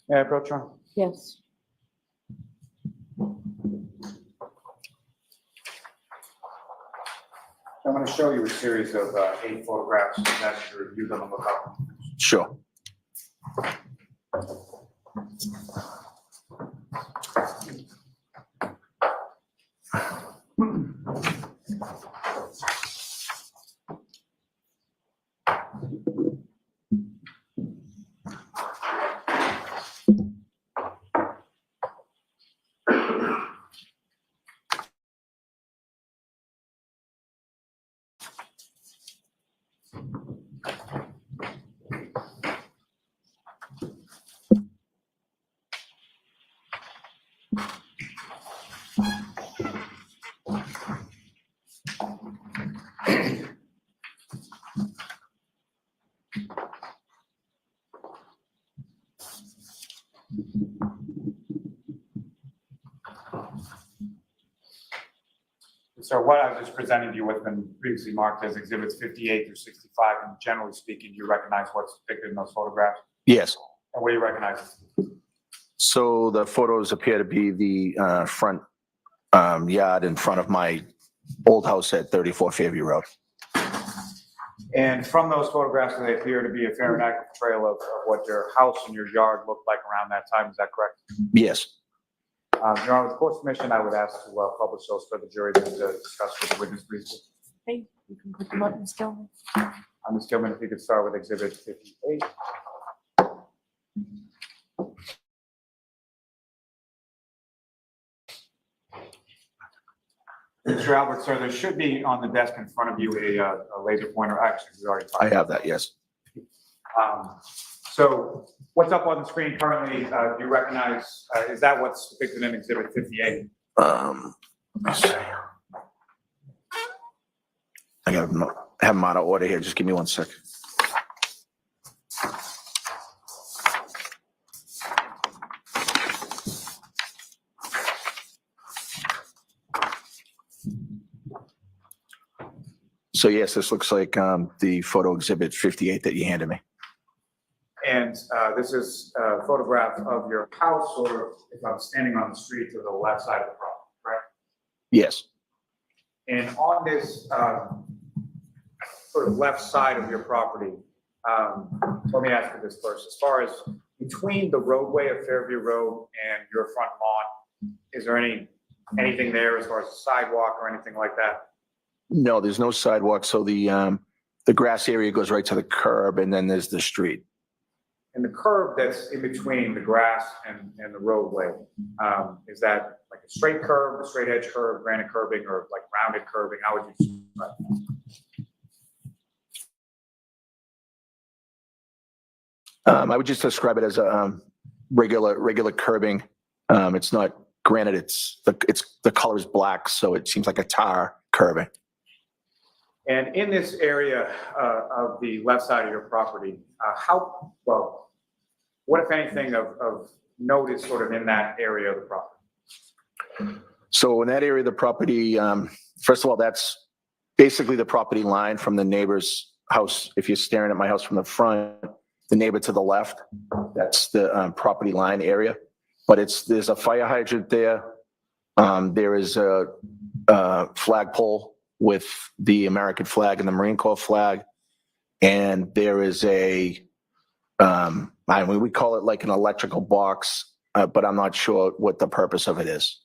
S4: May I approach, John?
S5: Yes.
S4: I'm going to show you a series of 8 photographs that you review them and look up.
S18: Sure.
S4: So what I was just presenting you with been previously marked as exhibits 58 through 65, and generally speaking, do you recognize what's depicted in those photographs?
S18: Yes.
S4: And what do you recognize?
S18: So the photos appear to be the front yard in front of my old house at 34 Fairview Road.
S4: And from those photographs, they appear to be a fair and accurate portrayal of what your house and your yard looked like around that time. Is that correct?
S18: Yes.
S4: Your Honor, with court's permission, I would ask to publish those for the jury to discuss with the witness briefly.
S5: Hey, you can put them up, Ms. Gilman.
S4: Ms. Gilman, if you could start with exhibit 58. Mr. Albert, sir, there should be on the desk in front of you a laser pointer. Actually, we already talked.
S18: I have that, yes.
S4: So what's up on the screen currently, do you recognize, is that what's depicted in exhibit 58?
S18: Let's see. I have them out of order here. Just give me 1 second. So yes, this looks like the photo exhibit 58 that you handed me.
S4: And this is a photograph of your house, or if I'm standing on the street to the left side of the property, right?
S18: Yes.
S4: And on this sort of left side of your property, let me ask you this first. As far as between the roadway of Fairview Road and your front lawn, is there anything there as far as a sidewalk or anything like that?
S18: No, there's no sidewalk. So the grass area goes right to the curb, and then there's the street.
S4: And the curb that's in between the grass and the roadway, is that like a straight curb, a straight edge curb, granite curbing, or like rounded curbing? How would you describe that?
S18: I would just describe it as a regular curbing. It's not granite. It's the color is black, so it seems like a tar curbing.
S4: And in this area of the left side of your property, What, if anything, of note is sort of in that area of the property?
S18: So in that area of the property, first of all, that's basically the property line from the neighbor's house. If you're staring at my house from the front, the neighbor to the left, that's the property line area. But there's a fire hydrant there. There is a flagpole with the American flag and the Marine Corps flag. And there is we call it like an electrical box, but I'm not sure what the purpose of it is.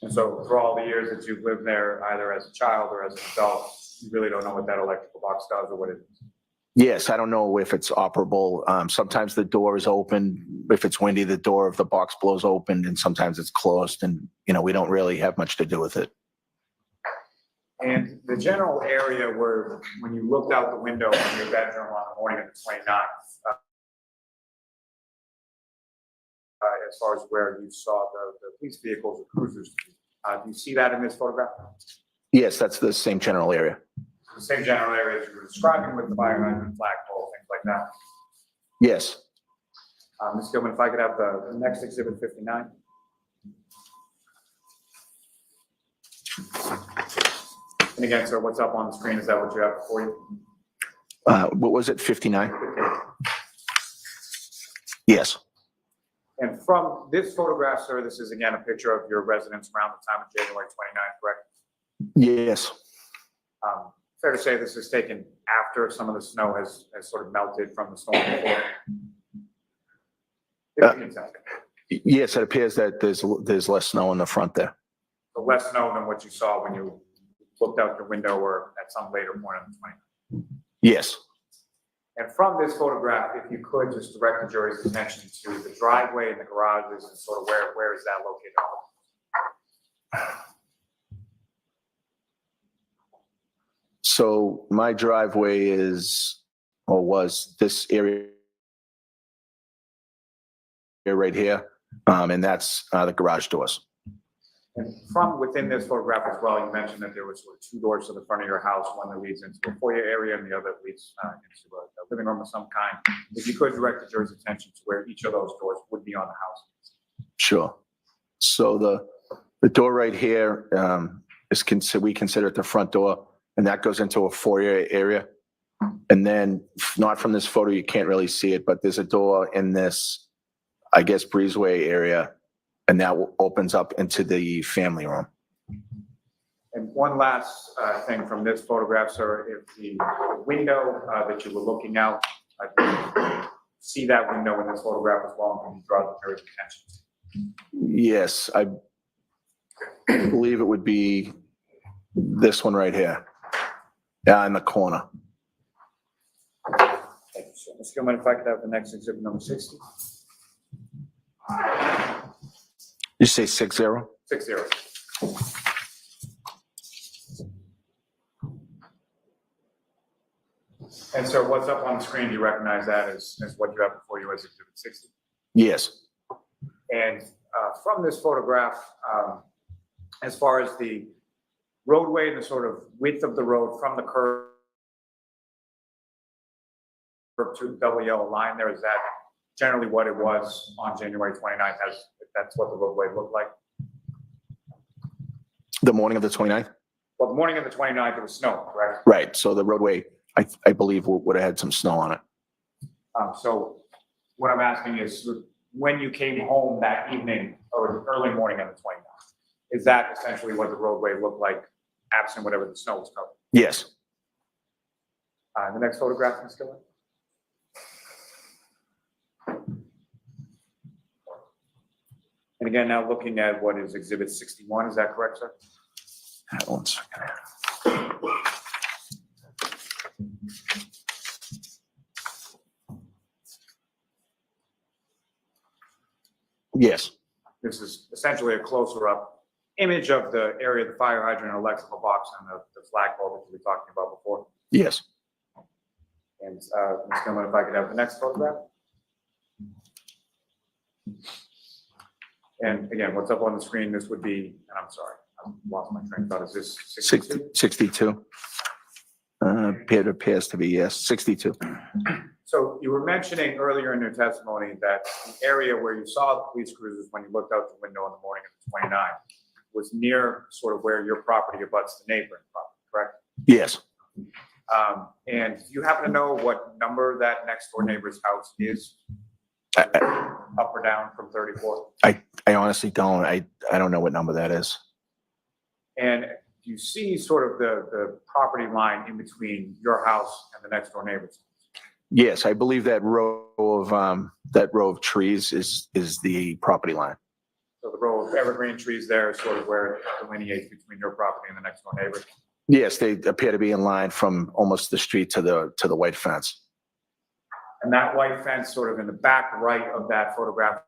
S4: And so for all the years that you've lived there, either as a child or as an adult, you really don't know what that electrical box does or what it is?
S18: Yes, I don't know if it's operable. Sometimes the door is open. If it's windy, the door of the box blows open, and sometimes it's closed, and, we don't really have much to do with it.
S4: And the general area where, when you looked out the window in your bedroom on the morning of the 29th, as far as where you saw the police vehicles or cruisers, do you see that in this photograph?
S18: Yes, that's the same general area.
S4: The same general area as you were describing with the fire hydrant, flagpole, things like that.
S18: Yes.
S4: Ms. Gilman, if I could have the next exhibit 59. And again, sir, what's up on the screen? Is that what you have before you?
S18: What was it, 59? Yes.
S4: And from this photograph, sir, this is again a picture of your residence around the time of January 29th, correct?
S18: Yes.
S4: Fair to say this is taken after some of the snow has sort of melted from the storm before?
S18: Yes, it appears that there's less snow in the front there.
S4: So less snow than what you saw when you looked out your window or at some later point on the 29th?
S18: Yes.
S4: And from this photograph, if you could just direct the jury's attention to the driveway and the garages and sort of where is that located?
S18: So my driveway was this area right here, and that's the garage doors.
S4: And from within this photograph as well, you mentioned that there was sort of two doors to the front of your house, one that leads into a foyer area and the other leads into a living room of some kind. If you could direct the jury's attention to where each of those doors would be on the house.
S18: Sure. So the door right here we consider it the front door, and that goes into a foyer area. And then, not from this photo, you can't really see it, but there's a door in this, I guess, breezeway area, and that opens up into the family room.
S4: And one last thing from this photograph, sir, if the window that you were looking out, see that window in this photograph as well, and can you draw the jury's attention?
S18: Yes, I believe it would be this one right here, in the corner.
S4: Thank you, sir. Ms. Gilman, if I could have the next exhibit, number 60.
S18: You say 60?
S4: 60. And so what's up on the screen, do you recognize that as what you have before you as exhibit 60?
S18: Yes.
S4: And from this photograph, as far as the roadway and the sort of width of the road from the curb to the double yellow line there, is that generally what it was on January 29th, that's what the roadway looked like?
S18: The morning of the 29th?
S4: Well, the morning of the 29th, there was snow, correct?
S18: Right, so the roadway, I believe, would have had some snow on it.
S4: So what I'm asking is, when you came home that evening or the early morning of the 29th, is that essentially what the roadway looked like, absent whatever the snow was covered?
S18: Yes.
S4: The next photograph, Ms. Gillen. And again, now looking at what is exhibit 61, is that correct, sir?
S18: One second. Yes.
S4: This is essentially a closer up image of the area of the fire hydrant and electrical box and the flagpole that we were talking about before.
S18: Yes.
S4: And Ms. Gilman, if I could have the next photograph. And again, what's up on the screen, this would be, I'm sorry, I lost my train of thought. Is this 62?
S18: 62. It appears to be, yes, 62.
S4: So you were mentioning earlier in your testimony that the area where you saw the police cruisers when you looked out the window in the morning of the 29th was near sort of where your property abuts the neighboring property, correct?
S18: Yes.
S4: And do you happen to know what number that next door neighbor's house is? Up or down from 34?
S18: I honestly don't. I don't know what number that is.
S4: And do you see sort of the property line in between your house and the next door neighbor's?
S18: Yes, I believe that row of trees is the property line.
S4: So the row of evergreen trees there is sort of where it delineates between your property and the next door neighbor?
S18: Yes, they appear to be in line from almost the street to the white fence.
S4: And that white fence sort of in the back right of that photograph,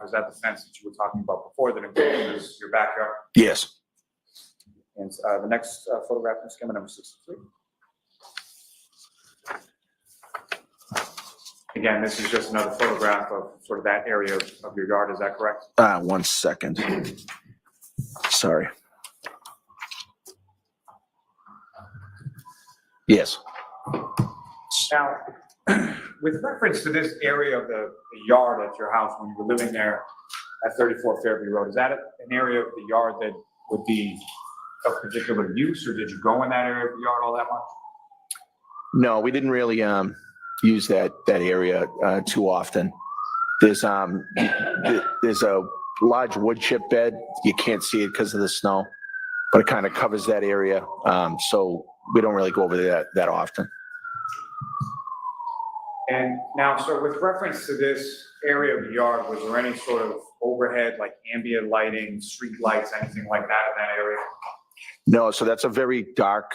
S4: is that the fence that you were talking about before that encloses your backyard?
S18: Yes.
S4: And the next photograph is coming, number 63. Again, this is just another photograph of sort of that area of your yard, is that correct?
S18: 1 second. Sorry. Yes.
S4: Now, with reference to this area of the yard at your house when you were living there at 34 Fairview Road, is that an area of the yard that would be of particular use, or did you go in that area of the yard all that much?
S18: No, we didn't really use that area too often. There's a large wood chip bed. You can't see it because of the snow, but it kind of covers that area. So we don't really go over there that often.
S4: And now, so with reference to this area of the yard, was there any sort of overhead, like ambient lighting, street lights, anything like that in that area?
S18: No, so that's a very dark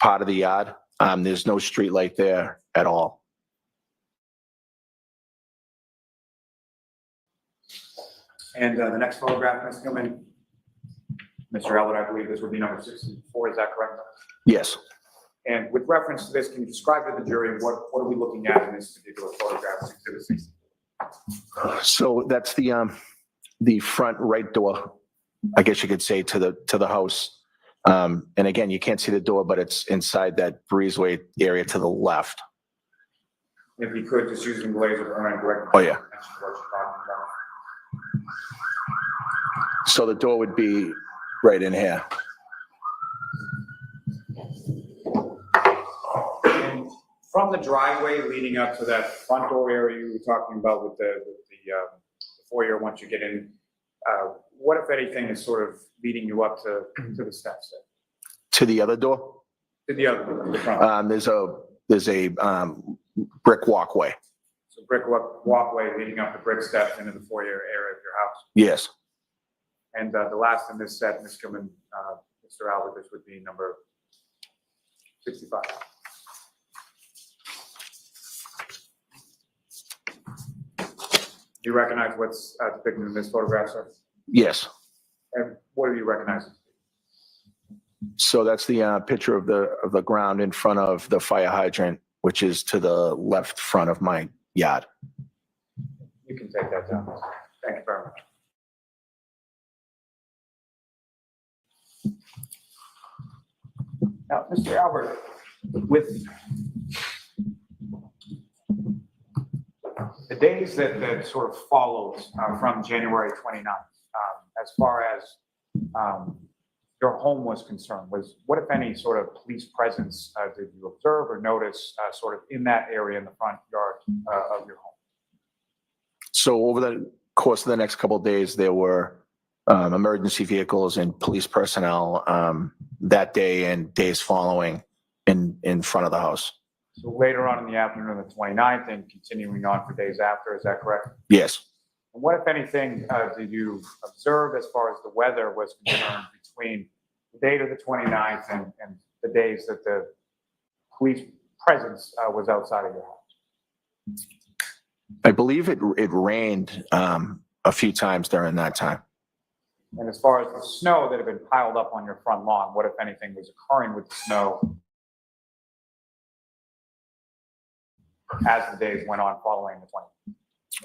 S18: part of the yard. There's no street light there at all.
S4: And the next photograph is coming. Mr. Albert, I believe this would be number 64, is that correct?
S18: Yes.
S4: And with reference to this, can you describe to the jury what are we looking at in this particular photograph? Exhibit 64?
S18: So that's the front right door, I guess you could say, to the house. And again, you can't see the door, but it's inside that breezeway area to the left.
S4: If you could, just using the laser to direct.
S18: Oh, yeah. So the door would be right in here.
S4: And from the driveway leading up to that front door area you were talking about with the foyer once you get in, what, if anything, is sort of leading you up to the steps there?
S18: To the other door?
S4: To the other door, the front.
S18: There's a brick walkway.
S4: So brick walkway leading up the brick steps into the foyer area of your house.
S18: Yes.
S4: And the last in this set, Ms. Gilman, Mr. Albert, this would be number 65. Do you recognize what's depicted in this photograph, sir?
S18: Yes.
S4: And what do you recognize?
S18: So that's the picture of the ground in front of the fire hydrant, which is to the left front of my yard.
S4: You can take that down. Thank you very much. Now, Mr. Albert, with the days that sort of followed from January 29th, as far as your home was concerned, what, if any, sort of police presence did you observe or notice sort of in that area in the front yard of your home?
S18: So over the course of the next couple of days, there were emergency vehicles and police personnel that day and days following in front of the house.
S4: So later on in the afternoon of the 29th and continuing on for days after, is that correct?
S18: Yes.
S4: And what, if anything, did you observe as far as the weather was concerned between the date of the 29th and the days that the police presence was outside of your house?
S18: I believe it rained a few times during that time.
S4: And as far as the snow that had been piled up on your front lawn, what, if anything, was occurring with the snow as the days went on following the 20th?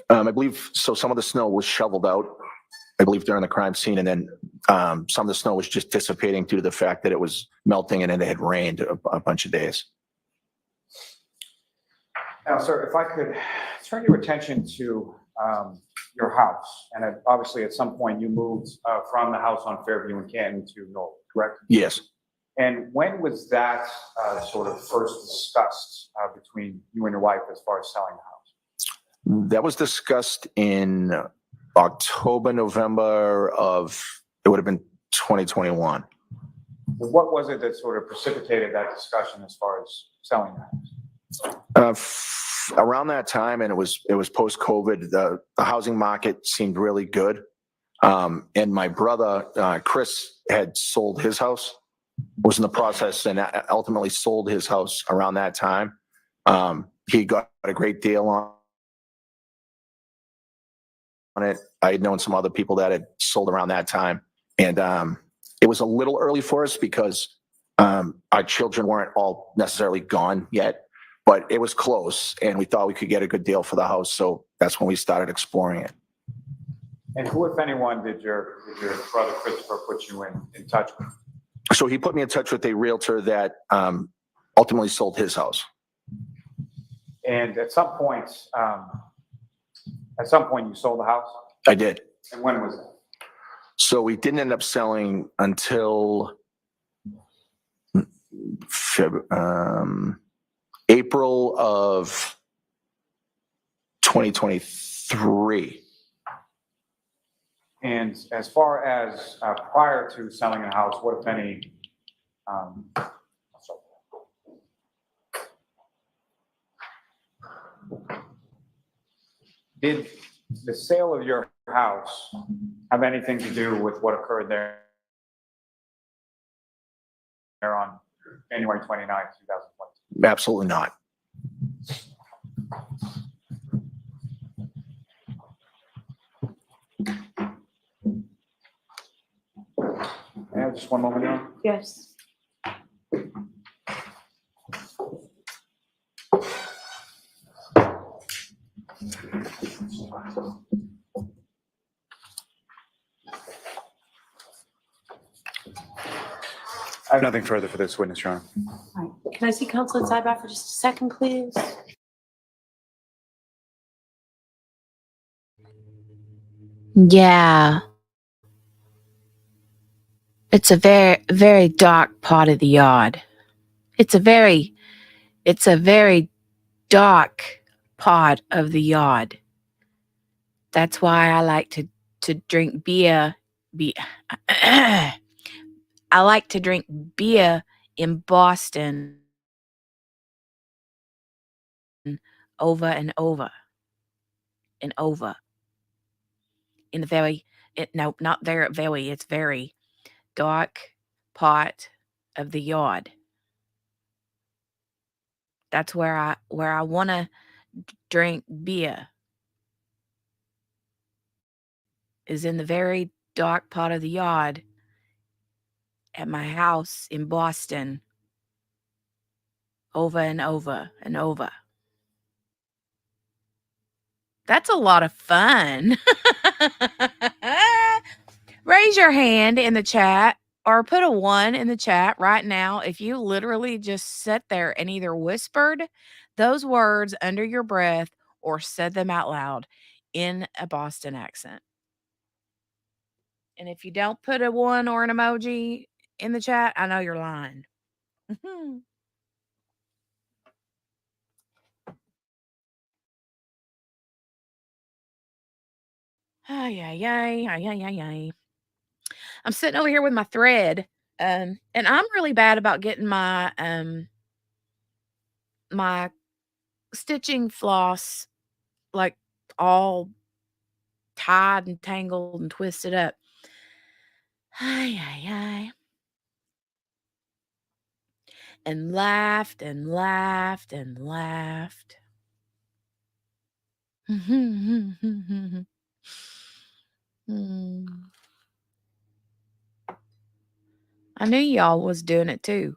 S18: I believe so. Some of the snow was shoveled out, I believe, during the crime scene, and then some of the snow was just dissipating due to the fact that it was melting and it had rained a bunch of days.
S4: Now, sir, if I could turn your attention to your house, and obviously at some point you moved from the house on Fairview and Canton to Norfolk, correct?
S18: Yes.
S4: And when was that sort of first discussed between you and your wife as far as selling the house?
S18: That was discussed in October, November of, it would have been 2021.
S4: What was it that sort of precipitated that discussion as far as selling the house?
S18: Around that time, and it was post-COVID, the housing market seemed really good. And my brother, Chris, had sold his house, was in the process, and ultimately sold his house around that time. He got a great deal on it. I had known some other people that had sold around that time. And it was a little early for us because our children weren't all necessarily gone yet, but it was close, and we thought we could get a good deal for the house. So that's when we started exploring it.
S4: And who, if anyone, did your brother Christopher put you in touch with?
S18: So he put me in touch with a realtor that ultimately sold his house.
S4: And at some point you sold the house?
S18: I did.
S4: And when was that?
S18: So we didn't end up selling until April of 2023.
S4: And as far as prior to selling a house, what, if any, did the sale of your house have anything to do with what occurred there on January 29th, 2022?
S18: Absolutely not.
S4: May I have just one moment now?
S5: Yes.
S15: I have nothing further for this witness, Your Honor.
S5: All right. Can I see counsel at sidebar for just a second, please?
S1: Yeah. It's a very, very dark part of the yard. It's a very dark part of the yard. That's why I like to drink beer. I like to drink beer in Boston over and over and over. In the very, no, not there, very, it's very dark part of the yard. That's where I want to drink beer, is in the very dark part of the yard at my house in Boston over and over and over. That's a lot of fun. Raise your hand in the chat or put a 1 in the chat right now if you literally just sat there and either whispered those words under your breath or said them out loud in a Boston accent. And if you don't put a 1 or an emoji in the chat, I know you're lying. Ay, ay, ay, ay, ay, ay, ay. I'm sitting over here with my thread, and I'm really bad about getting my my stitching floss like all tied and tangled and twisted up. Ay, ay, ay. And laughed and laughed and laughed. I knew y'all was doing it too.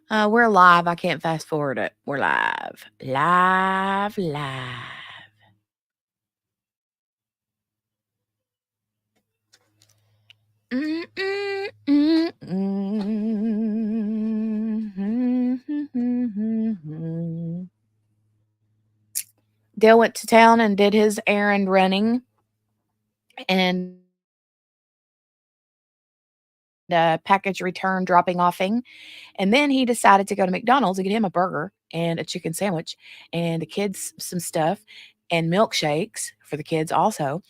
S1: We're live. I can't fast forward it. We're live. Live, live. Dale went to town and did his errand running, and package return dropping offing. And then he decided to go to McDonald's and get him a burger and a chicken sandwich and the kids some stuff and milkshakes for the kids also.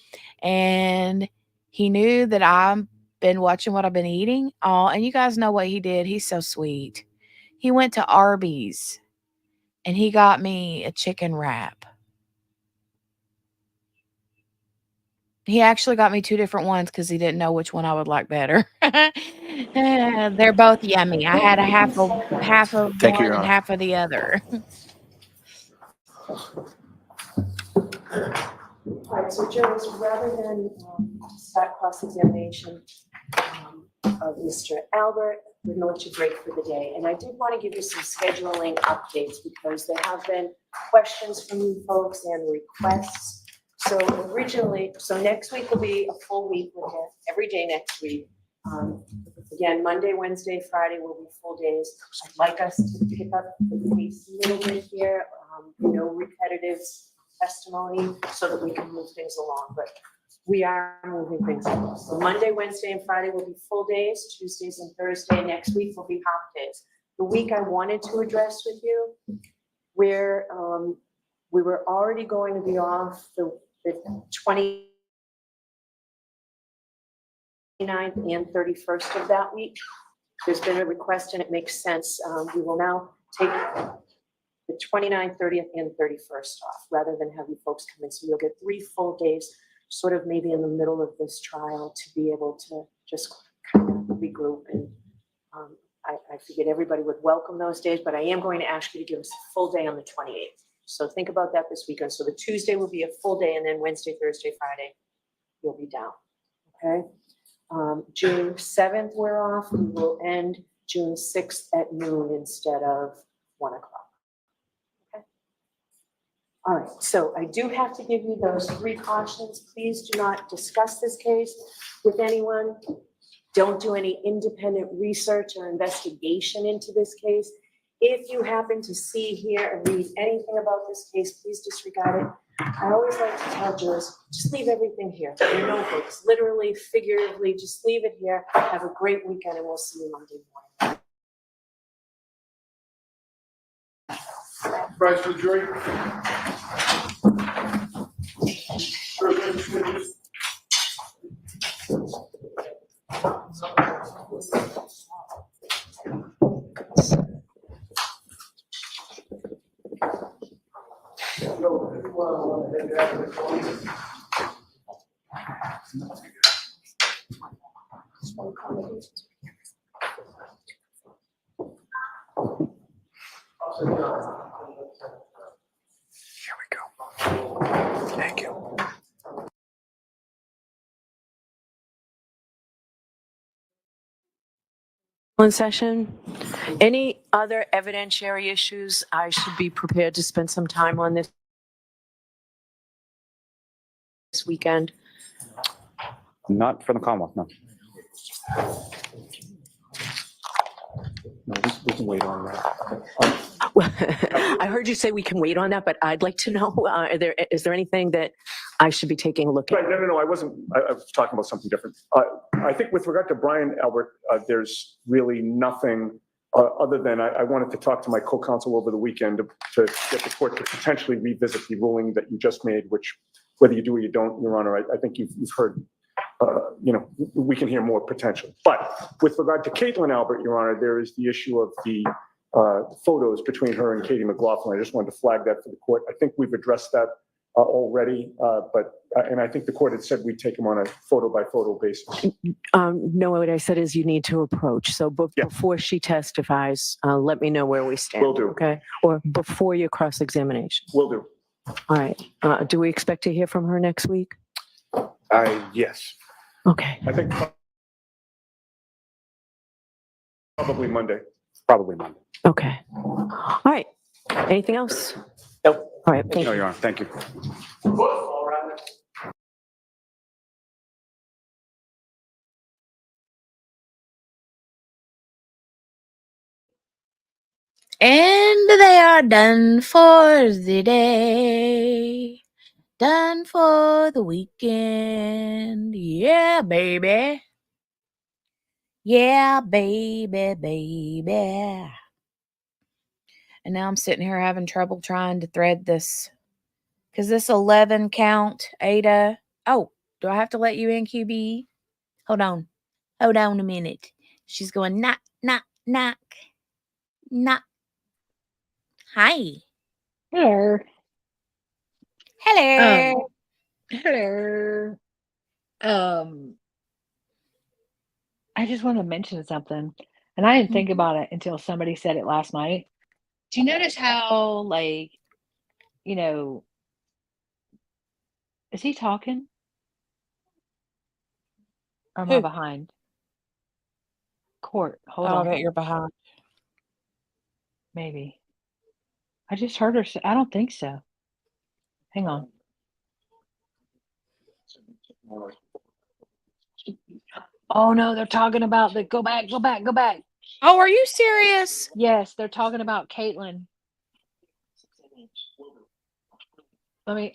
S1: And he knew that I've been watching what I've been eating. Oh, and you guys know what he did. He's so sweet. He went to Arby's and he got me a chicken wrap. He actually got me 2 different ones because he didn't know which one I would like better. They're both yummy. I had a half of
S18: Thank you,
S1: one
S18: Your
S1: and
S18: Honor.
S1: half of the other.
S5: All right, so Jones, rather than start cross-examination of Mr. Albert, we're going to let you break for the day. And I did want to give you some scheduling updates because there have been questions from you folks and requests. So originally, next week will be a full week with him, every day next week. Again, Monday, Wednesday, Friday will be full days. I'd like us to pick up the pace a little bit here, no repetitive testimony so that we can move things along, but we are moving things along. So Monday, Wednesday, and Friday will be full days. Tuesdays and Thursday next week will be half days. The week I wanted to address with you, where we were already going to be off the 29th and 31st of that week. There's been a request and it makes sense. We will now take the 29th, 30th, and 31st off, rather than have you folks come in. So you'll get 3 full days, sort of maybe in the middle of this trial, to be able to just kind of regroup. And I figured everybody would welcome those days, but I am going to ask you to give us a full day on the 28th. So think about that this weekend. So the Tuesday will be a full day, and then Wednesday, Thursday, Friday, you'll be down, okay? June 7th, we're off. We will end June 6th at noon instead of 1 o'clock. All right, so I do have to give you those 3 cautions. Please do not discuss this case with anyone. Don't do any independent research or investigation into this case. If you happen to see, hear, or read anything about this case, please disregard it. I always like to tell jurors, just leave everything here. Your notebooks, literally, figuratively, just leave it here. Have a great weekend, and we'll see you Monday morning.
S3: Rise for the jury.
S18: Thank you.
S11: One session. Any other evidentiary issues? I should be prepared to spend some time on this weekend.
S15: Not for the Commonwealth, no. No, we can wait on that.
S11: I heard you say we can wait on that, but I'd like to know, is there anything that I should be taking a look at?
S2: Right, no, I wasn't, I was talking about something different. I think with regard to Brian Albert, there's really nothing other than I wanted to talk to my co-counsel over the weekend to get the court to potentially revisit the ruling that you just made, which whether you do or you don't, Your Honor, I think you've heard, we can hear more potential. But with regard to Caitlin Albert, Your Honor, there is the issue of the photos between her and Katie McLaughlin. I just wanted to flag that for the court. I think we've addressed that already, and I think the court had said we'd take them on a photo by photo basis.
S11: No, what I said is you need to approach. So before she testifies, let me know where we stand.
S2: Will do.
S11: Okay. Or before your cross-examination.
S2: Will do.
S11: All right. Do we expect to hear from her next week?
S2: Yes.
S11: Okay.
S2: I think probably Monday.
S15: Probably Monday.
S11: Okay. All right. Anything else?
S2: Nope.
S11: All right. Thank
S15: No,
S11: you.
S15: Your Honor, thank you.
S1: And they are done for the day. Done for the weekend. Yeah, baby. Yeah, baby, baby. And now I'm sitting here having trouble trying to thread this. Because this 11 count, Ada. Oh, do I have to let you in, QB? Hold on. Hold on a minute. She's going, knock, knock, knock. Knock. Hi.
S16: Hello.
S1: Hello.
S16: Hello. I just want to mention something, and I didn't think about it until somebody said it last night. Do you notice how, like, you know, is he talking? Or am I
S1: Who?
S16: behind? Court, hold
S1: Oh,
S16: on.
S1: that you're behind.
S16: Maybe. I just heard her say, I don't think so. Hang on. Oh no, they're talking about the go back, go back, go back.
S1: Oh, are you serious?
S16: Yes, they're talking about Caitlin. Let me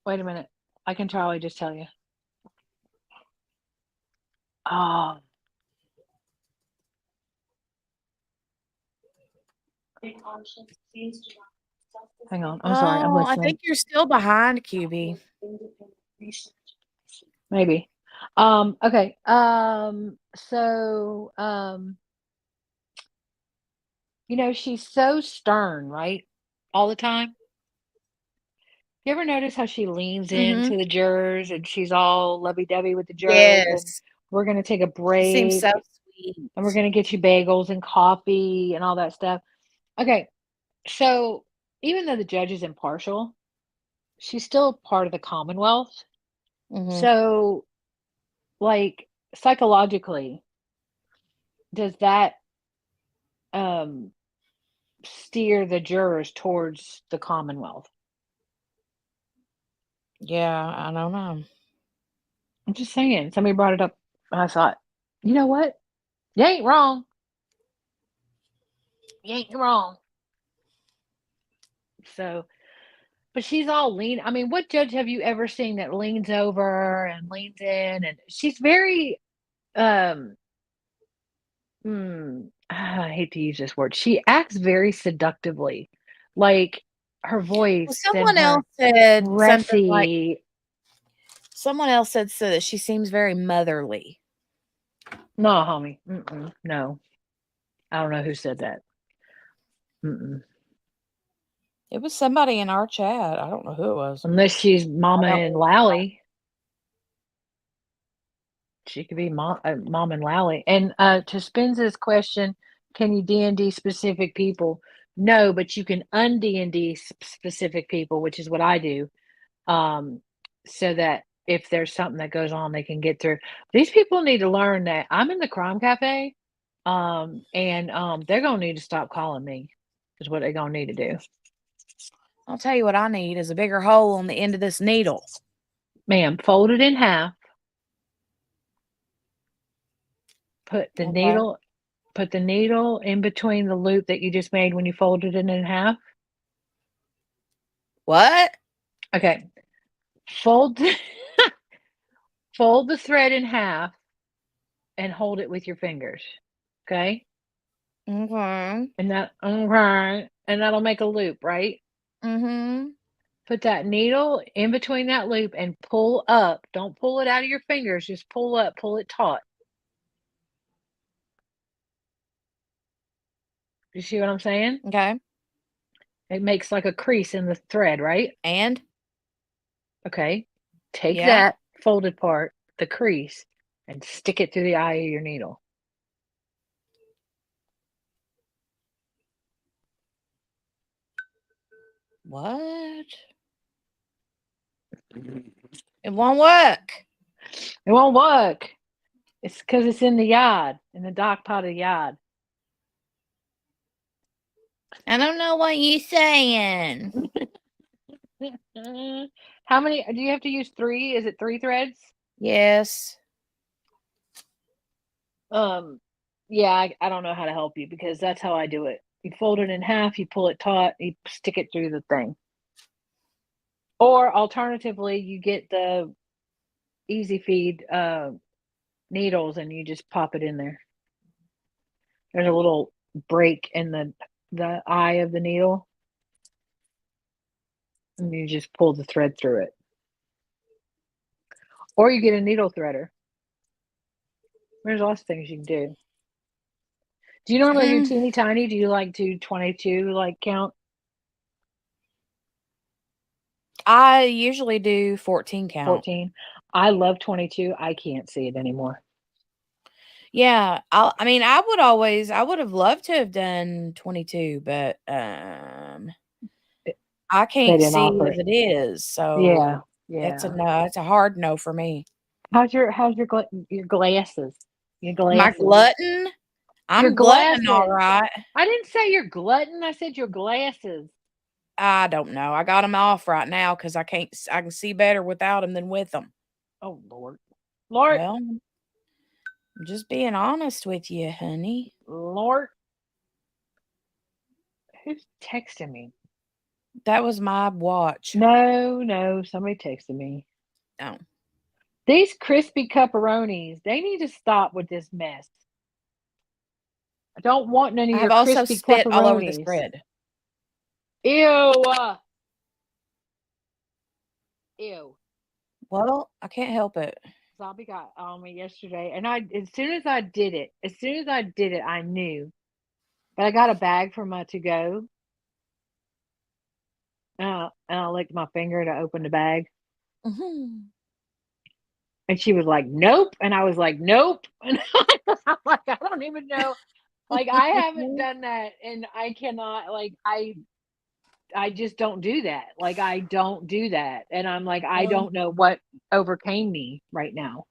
S16: wait a minute. I can probably just tell you. Oh. Hang on. I'm sorry. I'm
S1: Oh, I
S16: listening.
S1: think you're still behind, QB.
S16: Maybe. Okay. She's so stern, right? All the time. You ever notice how she leans
S1: Mm-hmm.
S16: into the jurors and she's all lovey-dovey with the jurors and
S1: Yes.
S16: we're gonna take a
S1: She seems so
S16: break
S1: sweet.
S16: and we're gonna get you bagels and coffee and all that stuff. Okay, so even though the judge is impartial, she's still part of the Commonwealth.
S1: Mm-hmm.
S16: So, like, psychologically, does that steer the jurors towards the Commonwealth?
S1: Yeah, I don't know.
S16: I'm just saying. Somebody brought it up, and I thought, you know what? You ain't wrong. You ain't wrong. So, but she's all lean. I mean, what judge have you ever seen that leans over and leans in? And she's very, um, I hate to use this word. She acts very seductively, like her
S1: Well,
S16: voice and
S1: someone
S16: her
S1: else said something like,
S16: dressy.
S1: someone else said so that she seems very motherly.
S16: No, homie. No, I don't know who said that.
S1: It was somebody in our chat. I don't know who it was.
S16: Unless she's Mama
S1: I don't
S16: and
S1: know.
S16: Lally. She could be Mom and Lally. And to Spence's question, can you D&D specific people? No, but you can un-D&D specific people, which is what I do, so that if there's something that goes on, they can get through. These people need to learn that I'm in the crime cafe, and they're going to need to stop calling me is what they're going to need to do.
S1: I'll tell you what I need is a bigger hole on the end of this needle.
S16: Ma'am, fold it in half. Put the needle in between the loop that you just made when you folded it in half.
S1: What?
S16: Okay. Fold fold the thread in half and hold it with your fingers. Okay?
S1: Okay.
S16: And that'll make a loop, right?
S1: Mm-hmm.
S16: Put that needle in between that loop and pull up. Don't pull it out of your fingers, just pull up, pull it taut. You see what I'm saying?
S1: Okay.
S16: It makes like a crease in the thread, right?
S1: And?
S16: Okay. Take
S1: Yeah.
S16: that folded part, the crease, and stick it through the eye of your needle.
S1: What? It won't work.
S16: It won't work. It's because it's in the yard, in the dark part of the yard.
S1: I don't know what you're saying.
S16: How many? Do you have to use 3? Is it 3 threads?
S1: Yes.
S16: Yeah, I don't know how to help you because that's how I do it. You fold it in half, you pull it taut, you stick it through the thing. Or alternatively, you get the easy feed needles and you just pop it in there. There's a little break in the eye of the needle. And you just pull the thread through it. Or you get a needle threader. There's lots of things you can do. Do you normally do teeny tiny? Do you like do 22 like count?
S1: I usually do 14 count.
S16: 14. I love 22. I can't see it anymore.
S1: Yeah, I mean, I would have loved to have done 22, but I
S16: They
S1: can't
S16: didn't
S1: see
S16: offer
S1: as
S16: it.
S1: it is,
S16: Yeah,
S1: so it's a
S16: yeah.
S1: no. It's a hard no for me.
S16: How's your glasses? Your
S1: My
S16: glasses.
S1: glutton?
S16: Your
S1: I'm gluttoning all
S16: glasses.
S1: right.
S16: I didn't say your glutton. I said your glasses.
S1: I don't know. I got them off right now because I can see better without them than with them.
S16: Oh Lord, Lord,
S1: Well, I'm just being honest with you, honey.
S16: Lord. Who's texting me?
S1: That was my watch.
S16: No, somebody texted me.
S1: Oh.
S16: These crispy pepperonis, they need to stop with this mess. I don't want none of
S1: I
S16: your
S1: have also
S16: crispy
S1: spit all over this
S16: pepperonis.
S1: bread.
S16: Ew. Ew.
S1: Well, I can't help it.
S16: Zombie got on me yesterday, and as soon as I did it, I knew. But I got a bag for my to go, and I licked my finger to open the bag,
S1: Mhm.
S16: and she was like, "Nope," and I was like, "Nope," and I'm like, I don't even know, like I haven't done that, and I cannot, like I just don't do that, like I don't do that, and I'm like I
S1: Well.
S16: don't know what overcame me right now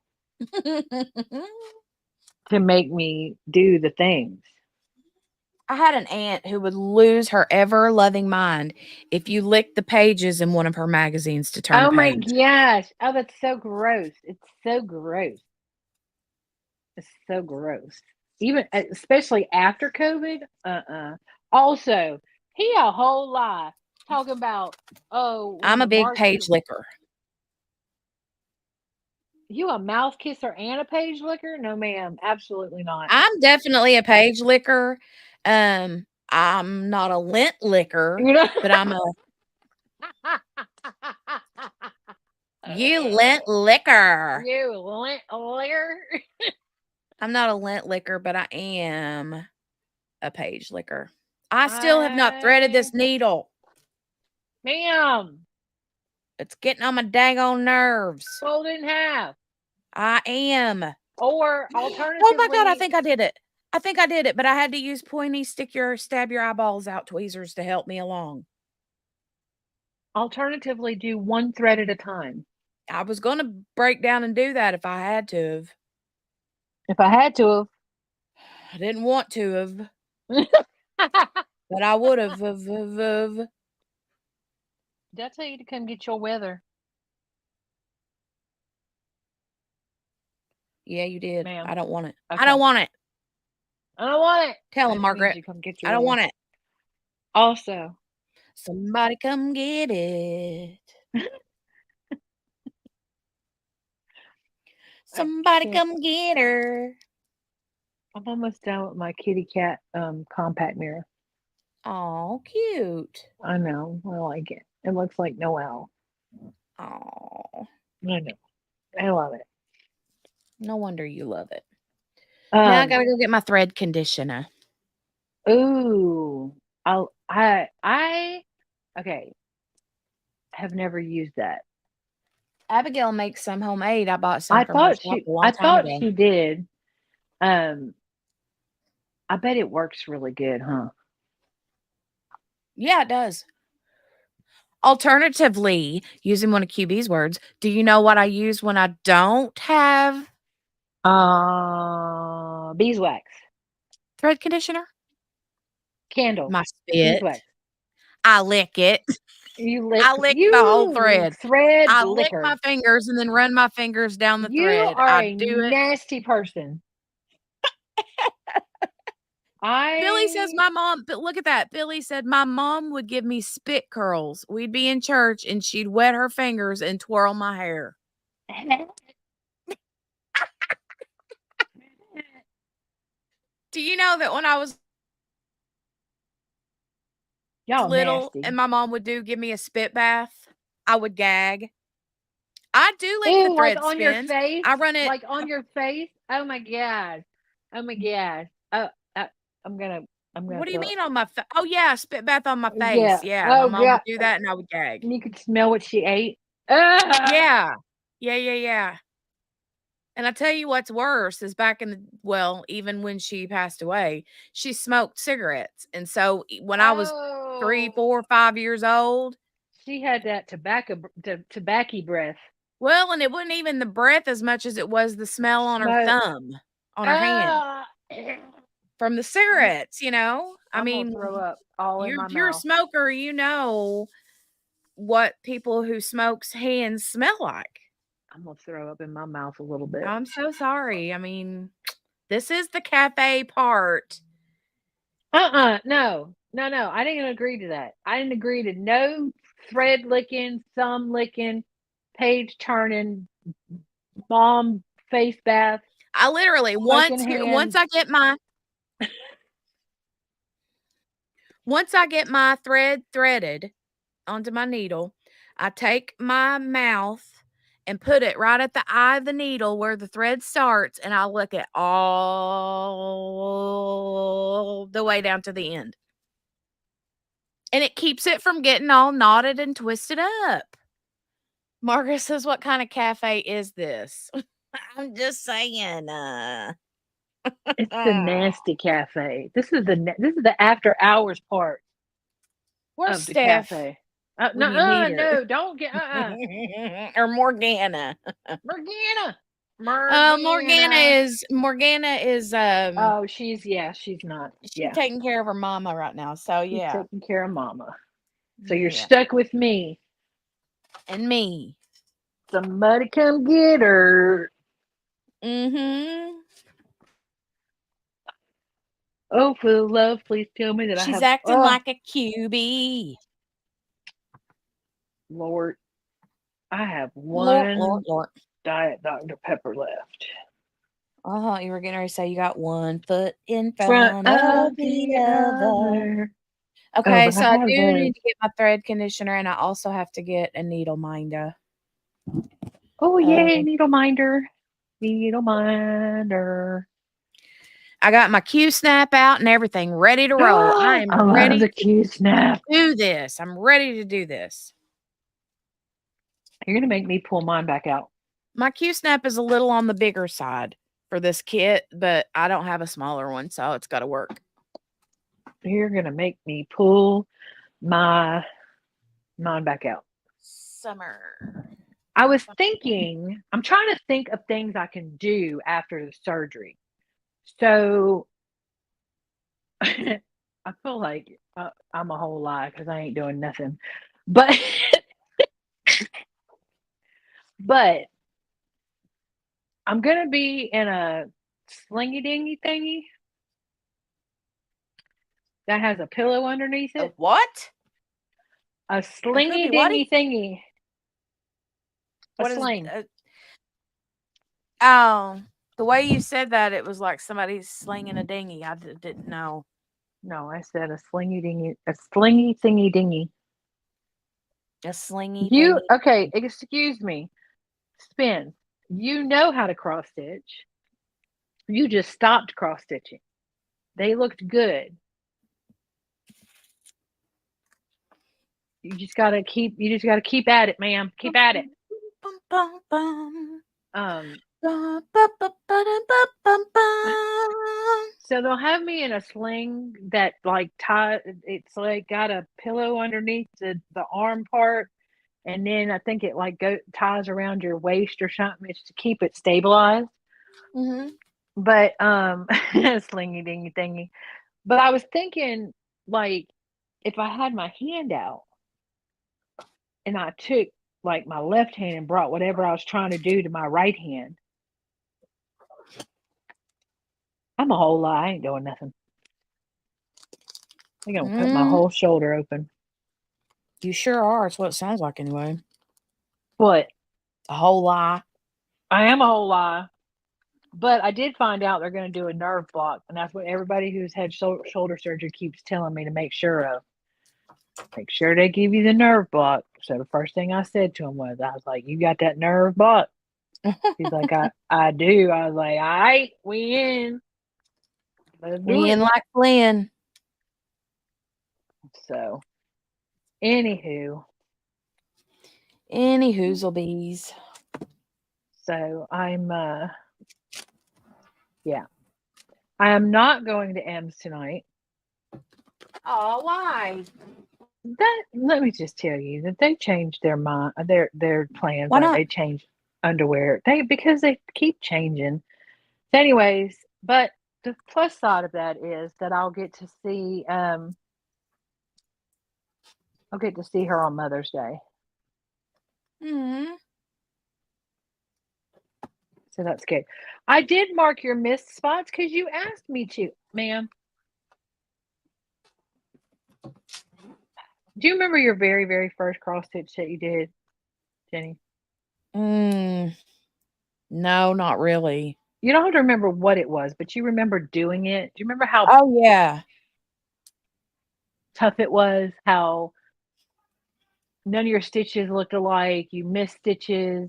S16: to make me do the things.
S1: I had an aunt who would lose her ever-loving mind if you licked the pages in one of her magazines to turn a
S16: Oh my
S1: page.
S16: gosh. Oh, that's so gross. It's so gross. It's so gross. Even especially after COVID. Also, he a whole lie talking about when
S1: I'm a
S16: the
S1: big
S16: march
S1: page licker.
S16: You a mouth kisser and a page licker? No, ma'am, absolutely not.
S1: I'm definitely a page licker. I'm not a lint licker,
S16: You know?
S1: but I'm a you lint licker.
S16: You lint licker.
S1: I'm not a lint licker, but I am a page licker. I still have not threaded this needle.
S16: Ma'am.
S1: It's getting on my daggone nerves.
S16: Fold it in half.
S1: I am.
S16: Or
S1: Oh
S16: alternatively.
S1: my God, I think I did it, but I had to use pointy stab your eyeballs out tweezers to help me along.
S16: Alternatively, do one thread at a time.
S1: I was going to break down and do that if I had to have.
S16: If I had to have.
S1: I didn't want to have. But I would have.
S16: Did I tell you to come get your weather?
S1: Yeah, you did.
S16: Ma'am.
S1: I don't want it.
S16: Okay.
S1: I don't want it.
S16: I don't want it.
S1: Tell him, Margaret.
S16: Come get your
S1: I don't
S16: weather.
S1: want it.
S16: Also.
S1: Somebody come get it. Somebody come get her.
S16: I'm almost done with my kitty cat compact mirror.
S1: Oh, cute.
S16: I know. I like it. It looks like Noel.
S1: Oh.
S16: I know. I love it.
S1: No wonder you love it. Now I gotta go get my thread conditioner.
S16: Ooh. Okay. Have never used that.
S1: Abigail makes some homemade. I bought some
S16: I
S1: from her
S16: thought
S1: shop a long time ago.
S16: she did. I bet it works really good, huh?
S1: Yeah, it does. Alternatively, using one of QB's words, do you know what I use when I don't have
S16: beeswax?
S1: Thread conditioner?
S16: Candle.
S1: My spit.
S16: Beeswax.
S1: I lick it.
S16: You lick.
S1: I lick the whole thread.
S16: Thread
S1: I
S16: licker.
S1: lick my fingers and then run my fingers down the
S16: You
S1: thread.
S16: are
S1: I
S16: a
S1: do it.
S16: nasty person.
S1: Billy says my mom, but look at that. Billy said my mom would give me spit curls. We'd be in church and she'd wet her fingers and twirl my hair. Do you know that when I was
S16: Y'all
S1: little
S16: nasty.
S1: and my mom would give me a spit bath, I would gag. I do lick
S16: Ew,
S1: the
S16: like
S1: thread
S16: on your
S1: spins.
S16: face?
S1: I run it.
S16: Like on your face? Oh my god. Oh my god. I'm gonna
S1: What do you
S16: throw
S1: mean on my face? Oh yeah, spit bath on my
S16: Yeah.
S1: face. Yeah, my
S16: Oh
S1: mom would
S16: god.
S1: do that and I would gag.
S16: And you could smell what she ate. Ah!
S1: Yeah. Yeah. And I tell you what's worse is back in the even when she passed away, she smoked cigarettes. And so when I was 3, 4, 5 years old,
S16: She had that tobacco breath.
S1: well, and it wasn't even the breath as much as it was the smell on her
S16: Smoke.
S1: thumb, on her hand from the cigarettes, I
S16: I'm gonna
S1: mean,
S16: throw up all in
S1: if
S16: my
S1: you're a
S16: mouth.
S1: smoker, you know what people who smokes hands smell like.
S16: I'm gonna throw up in my mouth a little bit.
S1: I'm so sorry. I mean, this is the cafe part.
S16: No. I didn't agree to that. I didn't agree to no thread licking, thumb licking, page turning, mom face bath.
S1: I literally once I get my thread threaded onto my needle, I take my mouth and put it right at the eye of the needle where the thread starts, and I lick it all the way down to the end. And it keeps it from getting all knotted and twisted up. Margaret says, what kind of cafe is this? I'm just saying.
S16: It's the nasty cafe. This is the after hours part
S1: Where's
S16: of the
S1: Steph?
S16: cafe.
S1: When you need her?
S16: No, don't get
S1: Or Morgana.
S16: Morgana.
S1: Morgana is
S16: Oh, she's not.
S1: She's taking care of her mama right now. So yeah.
S16: She's taking care of mama. So you're
S1: Yeah.
S16: stuck with me.
S1: And me.
S16: Somebody come get her.
S1: Mm-hmm.
S16: Oh, for the love, please tell me that
S1: She's
S16: I have
S1: acting like a QB.
S16: Lord, I have one
S1: Lord.
S16: Diet Dr. Pepper left.
S1: Oh, you were getting ready to say you got one foot in front of the other. Okay, so I do need to get my thread conditioner, and I also have to get a needle minder.
S16: Oh, yay, needle minder. Needle minder.
S1: I got my Q-snap out and everything ready to roll. I am ready
S16: the Q-snap.
S1: to do this. I'm ready to do this.
S16: You're going to make me pull mine back out.
S1: My Q-snap is a little on the bigger side for this kit, but I don't have a smaller one, so it's got to work.
S16: You're going to make me pull mine back out.
S1: Summer.
S16: I was thinking, I'm trying to think of things I can do after the surgery. So I feel like I'm a whole lie because I ain't doing nothing. But I'm going to be in a slingy dingy thingy that has a pillow underneath it.
S1: A what?
S16: A slingy dingy thingy. A sling.
S1: The way you said that, it was like somebody's slinging a dinghy. I didn't know.
S16: No, I said a slingy dingy, a slingy thingy dingy.
S1: A slingy thingy.
S16: Okay, excuse me. Spin. You know how to cross stitch. You just stopped cross stitching. They looked good. You just gotta keep at it, ma'am. Keep at it. So they'll have me in a sling that it's like got a pillow underneath the arm part, and then I think it ties around your waist or something. It's to keep it stabilized.
S1: Mm-hmm.
S16: But slingy dingy thingy. But I was thinking, like, if I had my hand out and I took like my left hand and brought whatever I was trying to do to my right hand. I'm a whole lie. I ain't doing nothing. I'm gonna cut my whole shoulder open.
S1: You sure are. It's what it sounds like anyway.
S16: What?
S1: A whole lie.
S16: I am a whole lie. But I did find out they're going to do a nerve block, and that's what everybody who's had shoulder surgery keeps telling me to make sure of. Make sure they give you the nerve block. So the first thing I said to him was, I was like, "You got that nerve block?" He's like, I do. I was like, "All right, we in. Let's do
S1: We
S16: it."
S1: in like Flynn.
S16: So, anywho,
S1: Any hoozlebees.
S16: so I'm yeah. I am not going to M's tonight.
S1: Oh, why?
S16: That let me just tell you that they changed their mind, their plans.
S1: Why
S16: Like
S1: not?
S16: they changed underwear. Because they keep changing. So anyways, but the plus side of that is that I'll get to see her on Mother's Day.
S1: Mm-hmm.
S16: So that's good. I did mark your missed spots because you asked me to, ma'am. Do you remember your very, very first cross stitch that you did, Jenny?
S1: No, not really.
S16: You don't have to remember what it was, but you remember doing it. Do you remember how
S1: Oh, yeah.
S16: tough it was? How none of your stitches looked alike. You missed stitches.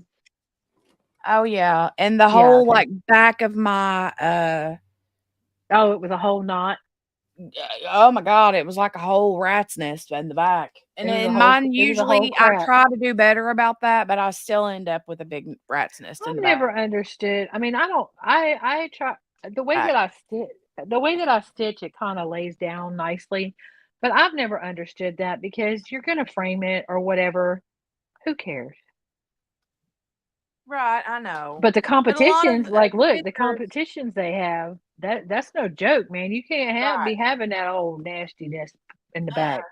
S1: Oh, yeah. And the
S16: Yeah,
S1: whole,
S16: okay.
S1: like, back of my,
S16: Oh, it was a whole knot.
S1: oh my God, it was like a whole rat's nest in the back. And
S16: It was a
S1: in
S16: whole.
S1: mine,
S16: It was a whole
S1: usually I
S16: crap.
S1: try to do better about that, but I still end up with a big rat's nest in
S16: I've
S1: the
S16: never
S1: back.
S16: understood. I mean, I don't. I try the way that I stitch. The way that I stitch, it kind of lays down nicely. But I've never understood that because you're gonna frame it or whatever. Who cares?
S1: Right, I know.
S16: But the
S1: But a lot of
S16: competitions, like, look, the
S1: pictures,
S16: competitions they have. That's no joke, man. You can't be having that old nastiness in the back.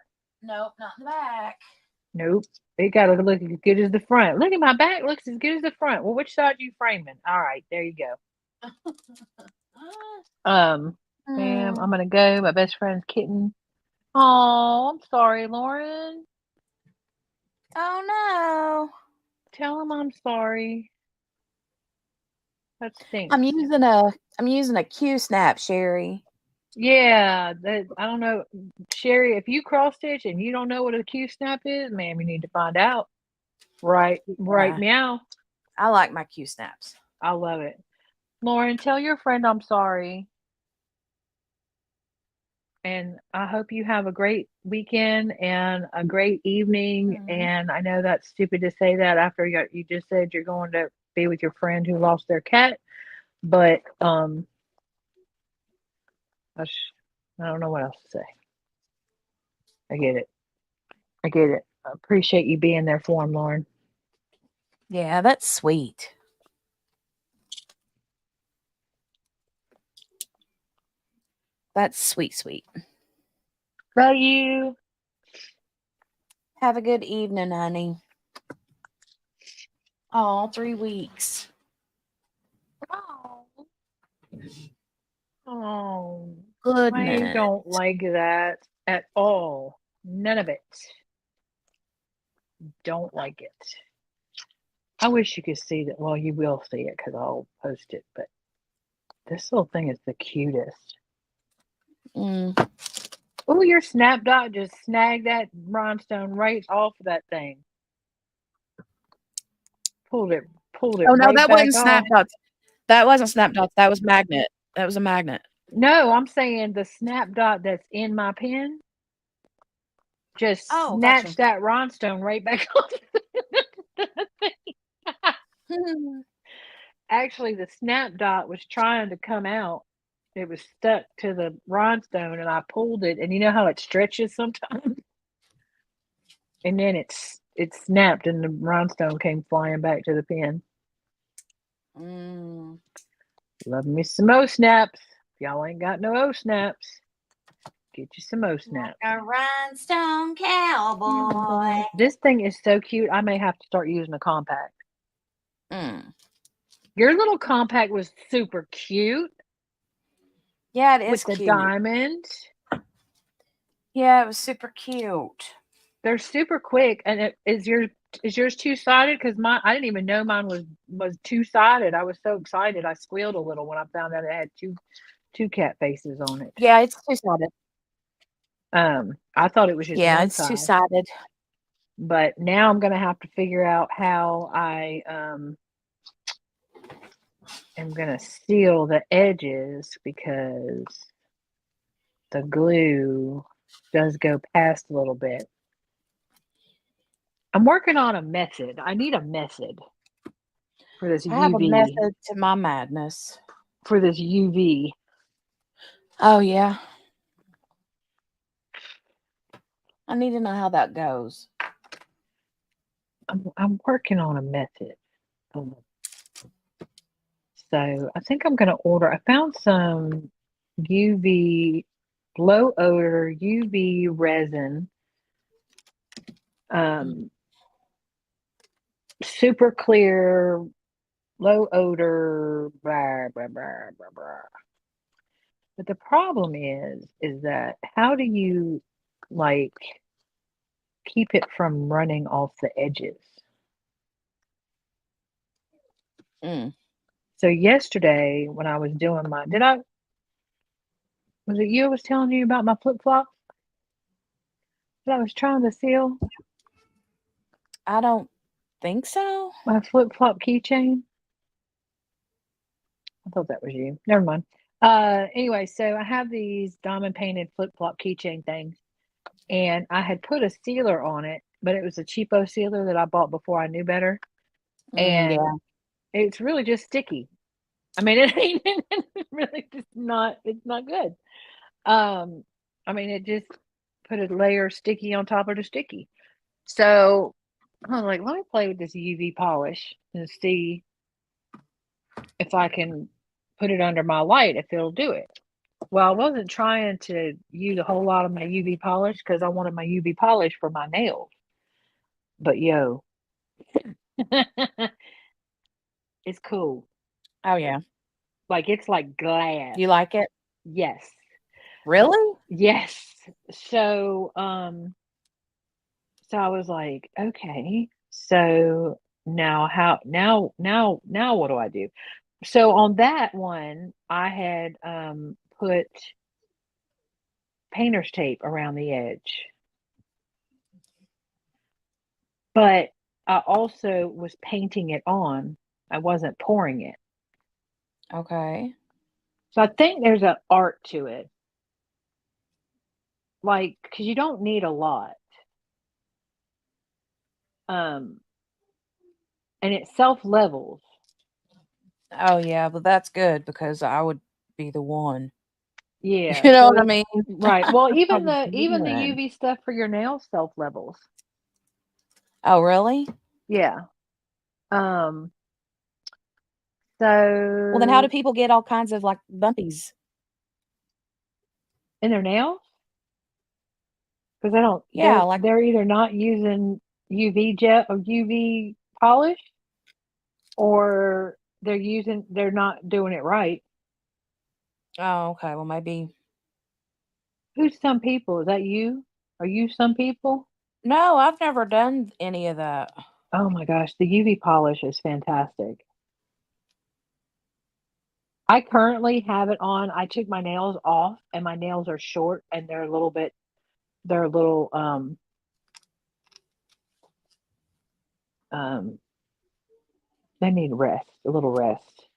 S1: nope, not in the back.
S16: Nope. It got to look as good as the front. Look at my back looks as good as the front. Well, which side are you framing? All right, there you go. Ma'am, I'm gonna go. My best friend's kitten. Oh, I'm sorry, Lauren.
S1: Oh no.
S16: Tell him I'm sorry. That stinks.
S1: I'm using a Q snap, Sherry.
S16: Yeah, I don't know, Sherry. If you cross stitch and you don't know what a Q snap is, ma'am, you need to find out. Right,
S1: Yeah.
S16: meow.
S1: I like my Q snaps.
S16: I love it. Lauren, tell your friend I'm sorry. And I hope you have a great weekend and a great evening.
S1: Mm-hmm.
S16: And I know that's stupid to say that after you just said you're going to be with your friend who lost their cat. But I don't know what else to say. I get it. I appreciate you being there for him, Lauren.
S1: Yeah, that's sweet. That's sweet, sweet.
S16: Love you.
S1: Have a good evening, honey. Oh, 3 weeks.
S16: Oh,
S1: Goodness.
S16: I don't like that at all. None of it. Don't like it. I wish you could see that. Well, you will see it because I'll post it. But this little thing is the cutest. Oh, your snap dot just snagged that rhinestone right off of that thing. Pulled it.
S1: Oh no,
S16: right
S1: that
S16: back
S1: wasn't snap
S16: off.
S1: dots. That wasn't snap dots. That was magnet. That was a magnet.
S16: No, I'm saying the snap dot that's in my pen just snatched that rhinestone right back off. Actually, the snap dot was trying to come out. It was stuck to the rhinestone, and I pulled it. And you know how it stretches sometimes, and then it snapped, and the rhinestone came flying back to the pen. Love me some O snaps. If y'all ain't got no O snaps, get you some O snaps.
S5: Like a rhinestone cowboy.
S16: This thing is so cute. I may have to start using a compact. Your little compact was super cute.
S1: Yeah, it is
S16: with the
S1: cute.
S16: diamond.
S1: Yeah, it was super cute.
S16: They're super quick. And is yours two-sided? Because I didn't even know mine was two-sided. I was so excited. I squealed a little when I found out it had two cat faces on it.
S1: Yeah, it's two-sided.
S16: I thought it was just
S1: Yeah,
S16: one
S1: it's
S16: side.
S1: two-sided.
S16: But now I'm gonna have to figure out how I am gonna seal the edges because the glue does go past a little bit. I'm working on a method. I need a method for this
S1: I have a
S16: UV.
S1: method to my madness.
S16: For this UV.
S1: Oh, yeah. I need to know how that goes.
S16: I'm working on a method. So I think I'm gonna order. I found some UV low odor UV resin. Super clear, low odor, blah, blah, blah, blah, blah. But the problem is that how do you like keep it from running off the edges? So yesterday when I was doing was it you I was telling you about my flip-flops that I was trying to seal?
S1: I don't think so.
S16: My flip-flop keychain? I thought that was you. Never mind. Anyway, so I have these diamond painted flip-flop keychain things, and I had put a sealer on it, but it was a cheapo sealer that I bought before I knew better. And
S1: Yeah.
S16: it's really just sticky. I mean, it ain't really just not, it's not good. I mean, it just put a layer of sticky on top of the sticky. So I was like, let me play with this UV polish and see if I can put it under my light, if it'll do it. Well, I wasn't trying to use a whole lot of my UV polish because I wanted my UV polish for my nails. But yo, it's cool.
S1: Oh, yeah.
S16: Like it's like glass.
S1: You like it?
S16: Yes.
S1: Really?
S16: Yes. So I was like, okay. So now what do I do? So on that one, I had put painter's tape around the edge. But I also was painting it on. I wasn't pouring it.
S1: Okay.
S16: So I think there's an art to it. Like, because you don't need a lot. And it self-levels.
S1: Oh, yeah, but that's good because I would be the one.
S16: Yeah.
S1: You know
S16: So
S1: what I mean?
S16: right. Well,
S1: I
S16: even
S1: would
S16: the
S1: be one.
S16: UV stuff for your nails self-levels.
S1: Oh, really?
S16: Yeah. So
S1: Well, then how do people get all kinds of like bumpies?
S16: in their nails? Because
S1: Yeah, like
S16: they're either not using UV jet or UV polish, or they're not doing it right.
S1: oh, okay. Well, maybe.
S16: Who's some people? Is that you? Are you some people?
S1: No, I've never done any of that.
S16: Oh my gosh, the UV polish is fantastic. I currently have it on. I took my nails off and my nails are short and they're a little they need a little rest.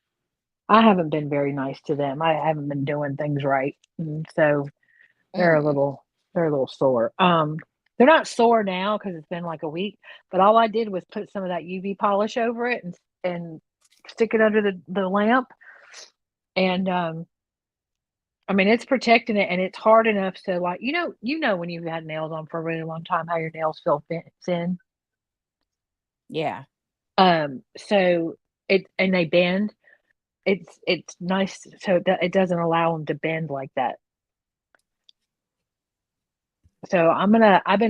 S16: I haven't been very nice to them. I haven't been doing things right. And so they're a
S1: Mm.
S16: little sore. They're not sore now because it's been like a week, but all I did was put some of that UV polish over it and stick it under the lamp. And I mean it's protecting it and it's hard enough so like you know when you've had nails on for a really long time how your nails feel thin.
S1: Yeah.
S16: So and they bend. It's nice so it doesn't allow them to bend like that. So I'm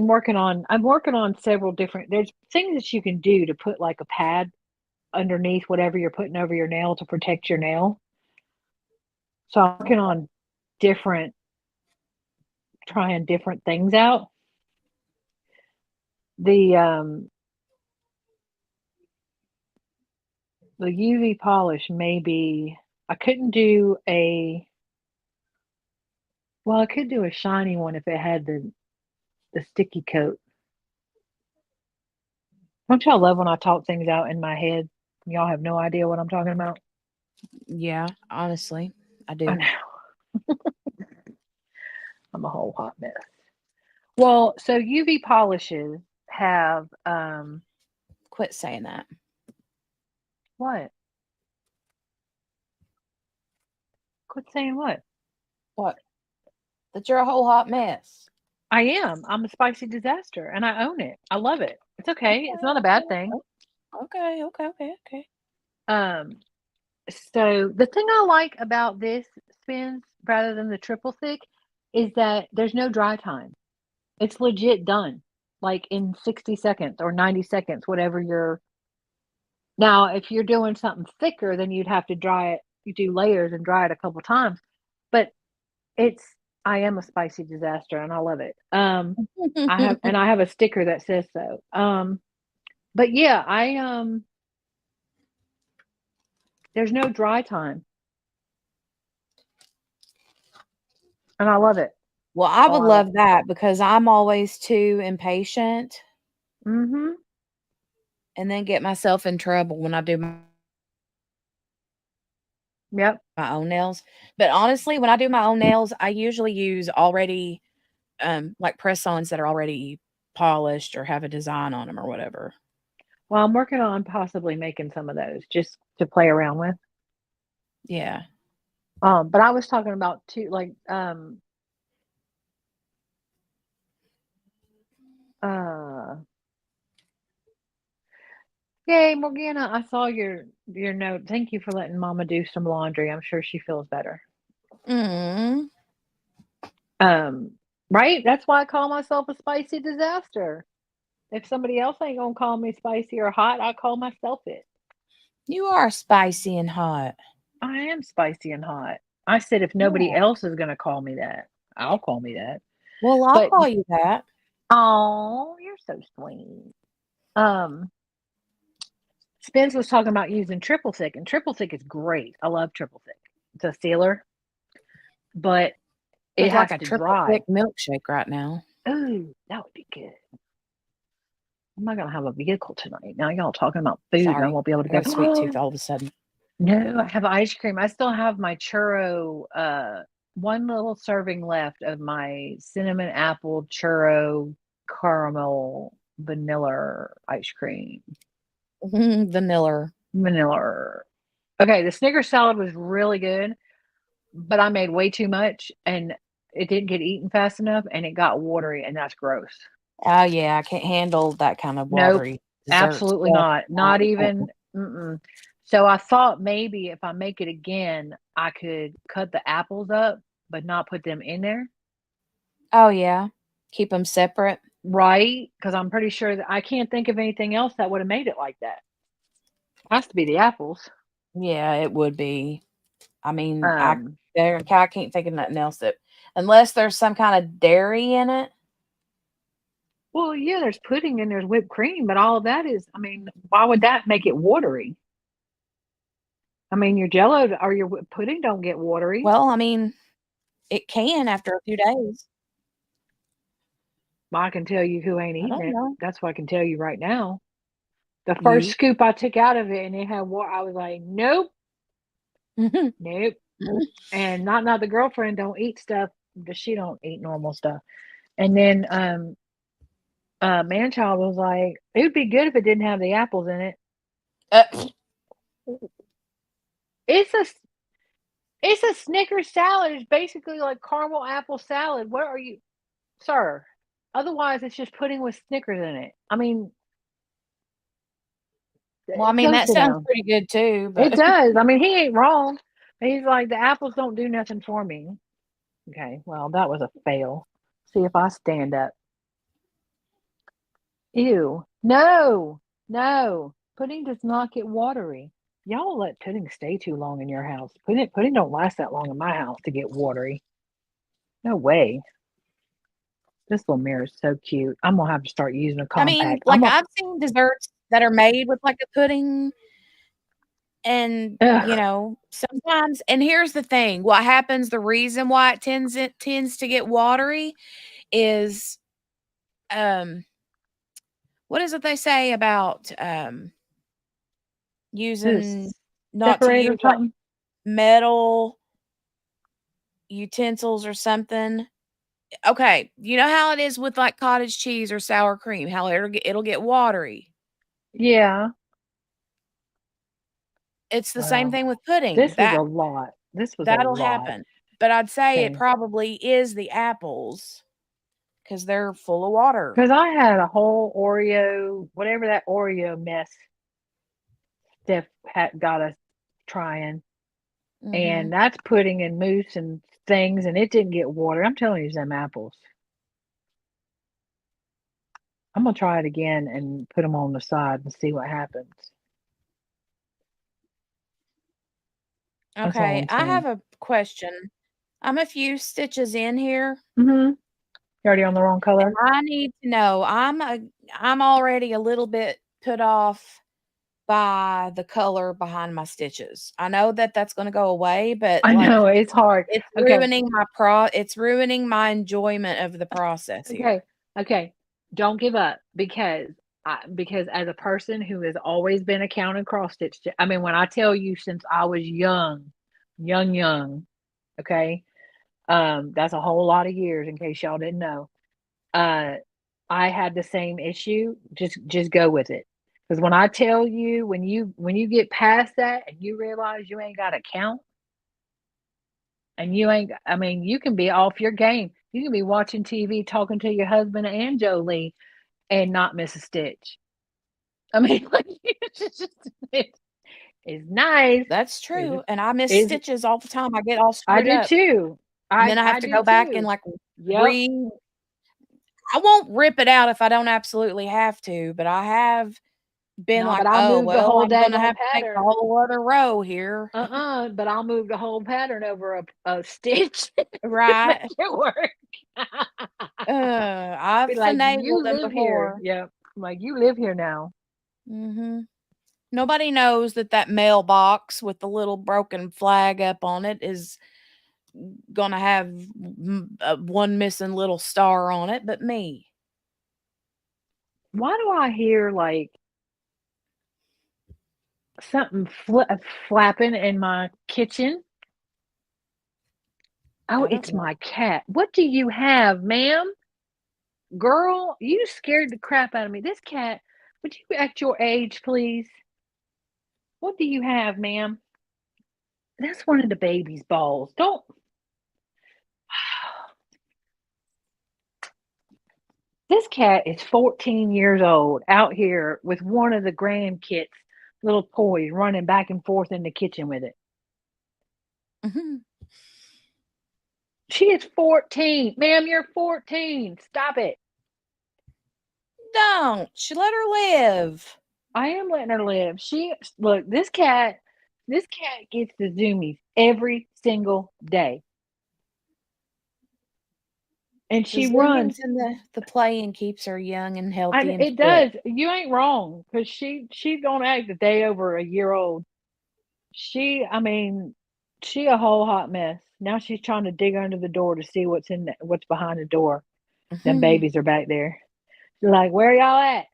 S16: working on several different, there's things that you can do to put like a pad underneath whatever you're putting over your nail to protect your nail. So I'm working on different trying different things out. The UV polish maybe I couldn't do I could do a shiny one if it had the sticky coat. Don't y'all love when I talk things out in my head? Y'all have no idea what I'm talking about.
S1: Yeah, honestly, I do.
S16: I know. I'm a whole hot mess. Well, so UV polishes have
S1: Quit saying that.
S16: what? Quit saying what?
S1: What? That you're a whole hot mess.
S16: I am. I'm a spicy disaster and I own it. I love it. It's okay. It's not a bad thing.
S1: Okay.
S16: So the thing I like about this spins rather than the triple thick is that there's no dry time. It's legit done, like in 60 seconds or 90 seconds, whatever you're. Now, if you're doing something thicker, then you'd have to dry it. You do layers and dry it a couple times. But I am a spicy disaster and I love it. I have a sticker that says so. But yeah, there's no dry time. And I love it.
S1: Well, I would love that because I'm always too impatient.
S16: Mm-hmm.
S1: And then get myself in trouble when I do
S16: my
S1: own nails. But honestly, when I do my own nails, I usually use already like press-ons that are already polished or have a design on them or whatever.
S16: Well, I'm working on possibly making some of those just to play around with.
S1: Yeah.
S16: But I was talking about too, like, yay, Morgana, I saw your note. Thank you for letting Mama do some laundry. I'm sure she feels better.
S1: Mm.
S16: Right? That's why I call myself a spicy disaster. If somebody else ain't gonna call me spicy or hot, I call myself it.
S1: You are spicy and hot.
S16: I am spicy and hot. I said if nobody else is gonna call me that, I'll call me that.
S1: Well, I'll call you that.
S16: Oh, you're so sweet. Spence was talking about using triple thick, and triple thick is great. I love triple thick. It's a sealer, but it
S1: It's
S16: has
S1: like a
S16: to
S1: triple
S16: dry.
S1: thick milkshake right now.
S16: Ooh, that would be good. I'm not gonna have a vehicle tonight. Now y'all talking about food,
S1: Sorry.
S16: and I won't be able to
S1: I got
S16: go.
S1: a sweet tooth all of a sudden.
S16: No, I have ice cream. I still have my churro, one little serving left of my cinnamon apple churro caramel vanilla ice cream.
S1: Vanilla.
S16: Okay, the Snickers salad was really good, but I made way too much and it didn't get eaten fast enough and it got watery and that's gross.
S1: Oh yeah, I can't handle that kind of watery dessert
S16: Absolutely
S1: stuff.
S16: not. Not even. So I thought maybe if I make it again, I could cut the apples up, but not put them in there.
S1: Oh yeah, keep them separate.
S16: Right? Because I'm pretty sure that I can't think of anything else that would have made it like that. Has to be the apples.
S1: Yeah, it would be. I mean, I can't think of nothing else that, unless there's some kind of dairy in it.
S16: Well, yeah, there's pudding and there's whipped cream, but all of that is, I mean, why would that make it watery? I mean, your Jello or your pudding don't get watery.
S1: Well, I mean, it can after a few days.
S16: Well, I can tell you who ain't eating it.
S1: Know.
S16: That's what I can tell you right now. The first scoop I took out of it and it had water, I was like, nope. Nope. And not the girlfriend don't eat stuff, she don't eat normal stuff. And then Manchild was like, it would be good if it didn't have the apples in it. It's a Snickers salad. It's basically like caramel apple salad. What are you, sir? Otherwise, it's just pudding with Snickers in it. I mean,
S1: well, I mean, that sounds pretty good too. But.
S16: It does. I mean, he ain't wrong. He's like, the apples don't do nothing for me. Okay, well, that was a fail. See if I stand up. Ew. No. Pudding does not get watery. Y'all let pudding stay too long in your house. Pudding don't last that long in my house to get watery. No way. This little mirror is so cute. I'm gonna have to start using a
S1: I mean,
S16: compact.
S1: like, I've seen desserts that are made with, like, a pudding and, you
S16: Ugh.
S1: know, sometimes and here's the thing, what happens the reason why it tends to get watery is, um, what is it they say about, using
S16: Just
S1: not to
S16: separate or
S1: use, like,
S16: something.
S1: metal utensils or something? Okay, you know how it is with, like, cottage cheese or sour cream, how it'll get watery?
S16: Yeah.
S1: It's the same
S16: Well,
S1: thing with pudding,
S16: this was a lot. This was a
S1: that'll
S16: lot.
S1: happen, but I'd say it
S16: Okay.
S1: probably is the apples because 'cause they're full of water.
S16: Because I had a whole Oreo, whatever that Oreo mess Steph had got us trying, and
S1: Mhm.
S16: that's pudding and mousse and things, and it didn't get water. I'm telling you, them apples. I'm gonna try it again and put them on the side and see what happens. That's all
S1: Okay,
S16: I'm
S1: I have
S16: saying.
S1: a question. I'm a few stitches in here,
S16: Mm-hmm. You already on the wrong
S1: and
S16: color?
S1: I need to know, I'm already a little bit put off by the color behind my stitches. I know that that's gonna go away, but,
S16: I know
S1: like,
S16: it's hard.
S1: it's
S16: Okay.
S1: ruining my enjoyment of the process
S16: Okay.
S1: here.
S16: Okay. Don't give up because as a person who has always been a count and cross stitch, I mean, when I tell you since I was young, okay, that's a whole lot of years in case y'all didn't know. Uh, I had the same issue. Just go with it. Because when I tell you, when you get past that and you realize you ain't got a count and you ain't, I mean, you can be off your game. You can be watching TV, talking to your husband and Jolie and not miss a stitch. I mean, like, it's nice.
S1: That's
S16: Is
S1: true, and I miss
S16: is
S1: stitches all the time. I get all
S16: I
S1: screwed
S16: do
S1: up,
S16: too.
S1: and then I have
S16: I
S1: to
S16: do
S1: go back and,
S16: too.
S1: like,
S16: Yep.
S1: re I won't rip it out if I don't absolutely have to, but I have been
S16: No, but
S1: like,
S16: I'll
S1: "Oh,
S16: move the
S1: well,
S16: whole
S1: I'm gonna
S16: daggone
S1: have to make a
S16: pattern.
S1: whole other row here."
S16: But I'll move the whole pattern over a stitch to make
S1: Right.
S16: it work.
S1: I've
S16: Be like,
S1: finagled
S16: "You
S1: them
S16: live here."
S1: before.
S16: Yep. I'm like, "You live here now."
S1: Mhm. Nobody knows that that mailbox with the little broken flag up on it is gonna have one missing little star on it but me.
S16: Why do I hear, like, something flapping in my kitchen? Oh,
S1: I don't
S16: it's
S1: know.
S16: my cat. What do you have, ma'am? Girl, you scared the crap out of me. This cat, would you act your age, please? What do you have, ma'am? That's one of the baby's balls. Don't. This cat is 14 years old out here with one of the grandkids' little toys running back and forth in the kitchen with it.
S1: Mhm.
S16: She is 14. Ma'am, you're 14. Stop it.
S1: Don't. She let her live.
S16: I am letting her live. Look, this cat gets the zoomies every single day. And
S1: The
S16: she runs.
S1: zoomies and the playing keeps her young and healthy and
S16: It
S1: fit.
S16: does. You ain't wrong because she don't act a day over a year old. I mean, she a whole hot mess. Now she's trying to dig under the door to see what's behind the door. Them
S1: Mhm.
S16: babies are back there. She's like, where y'all at?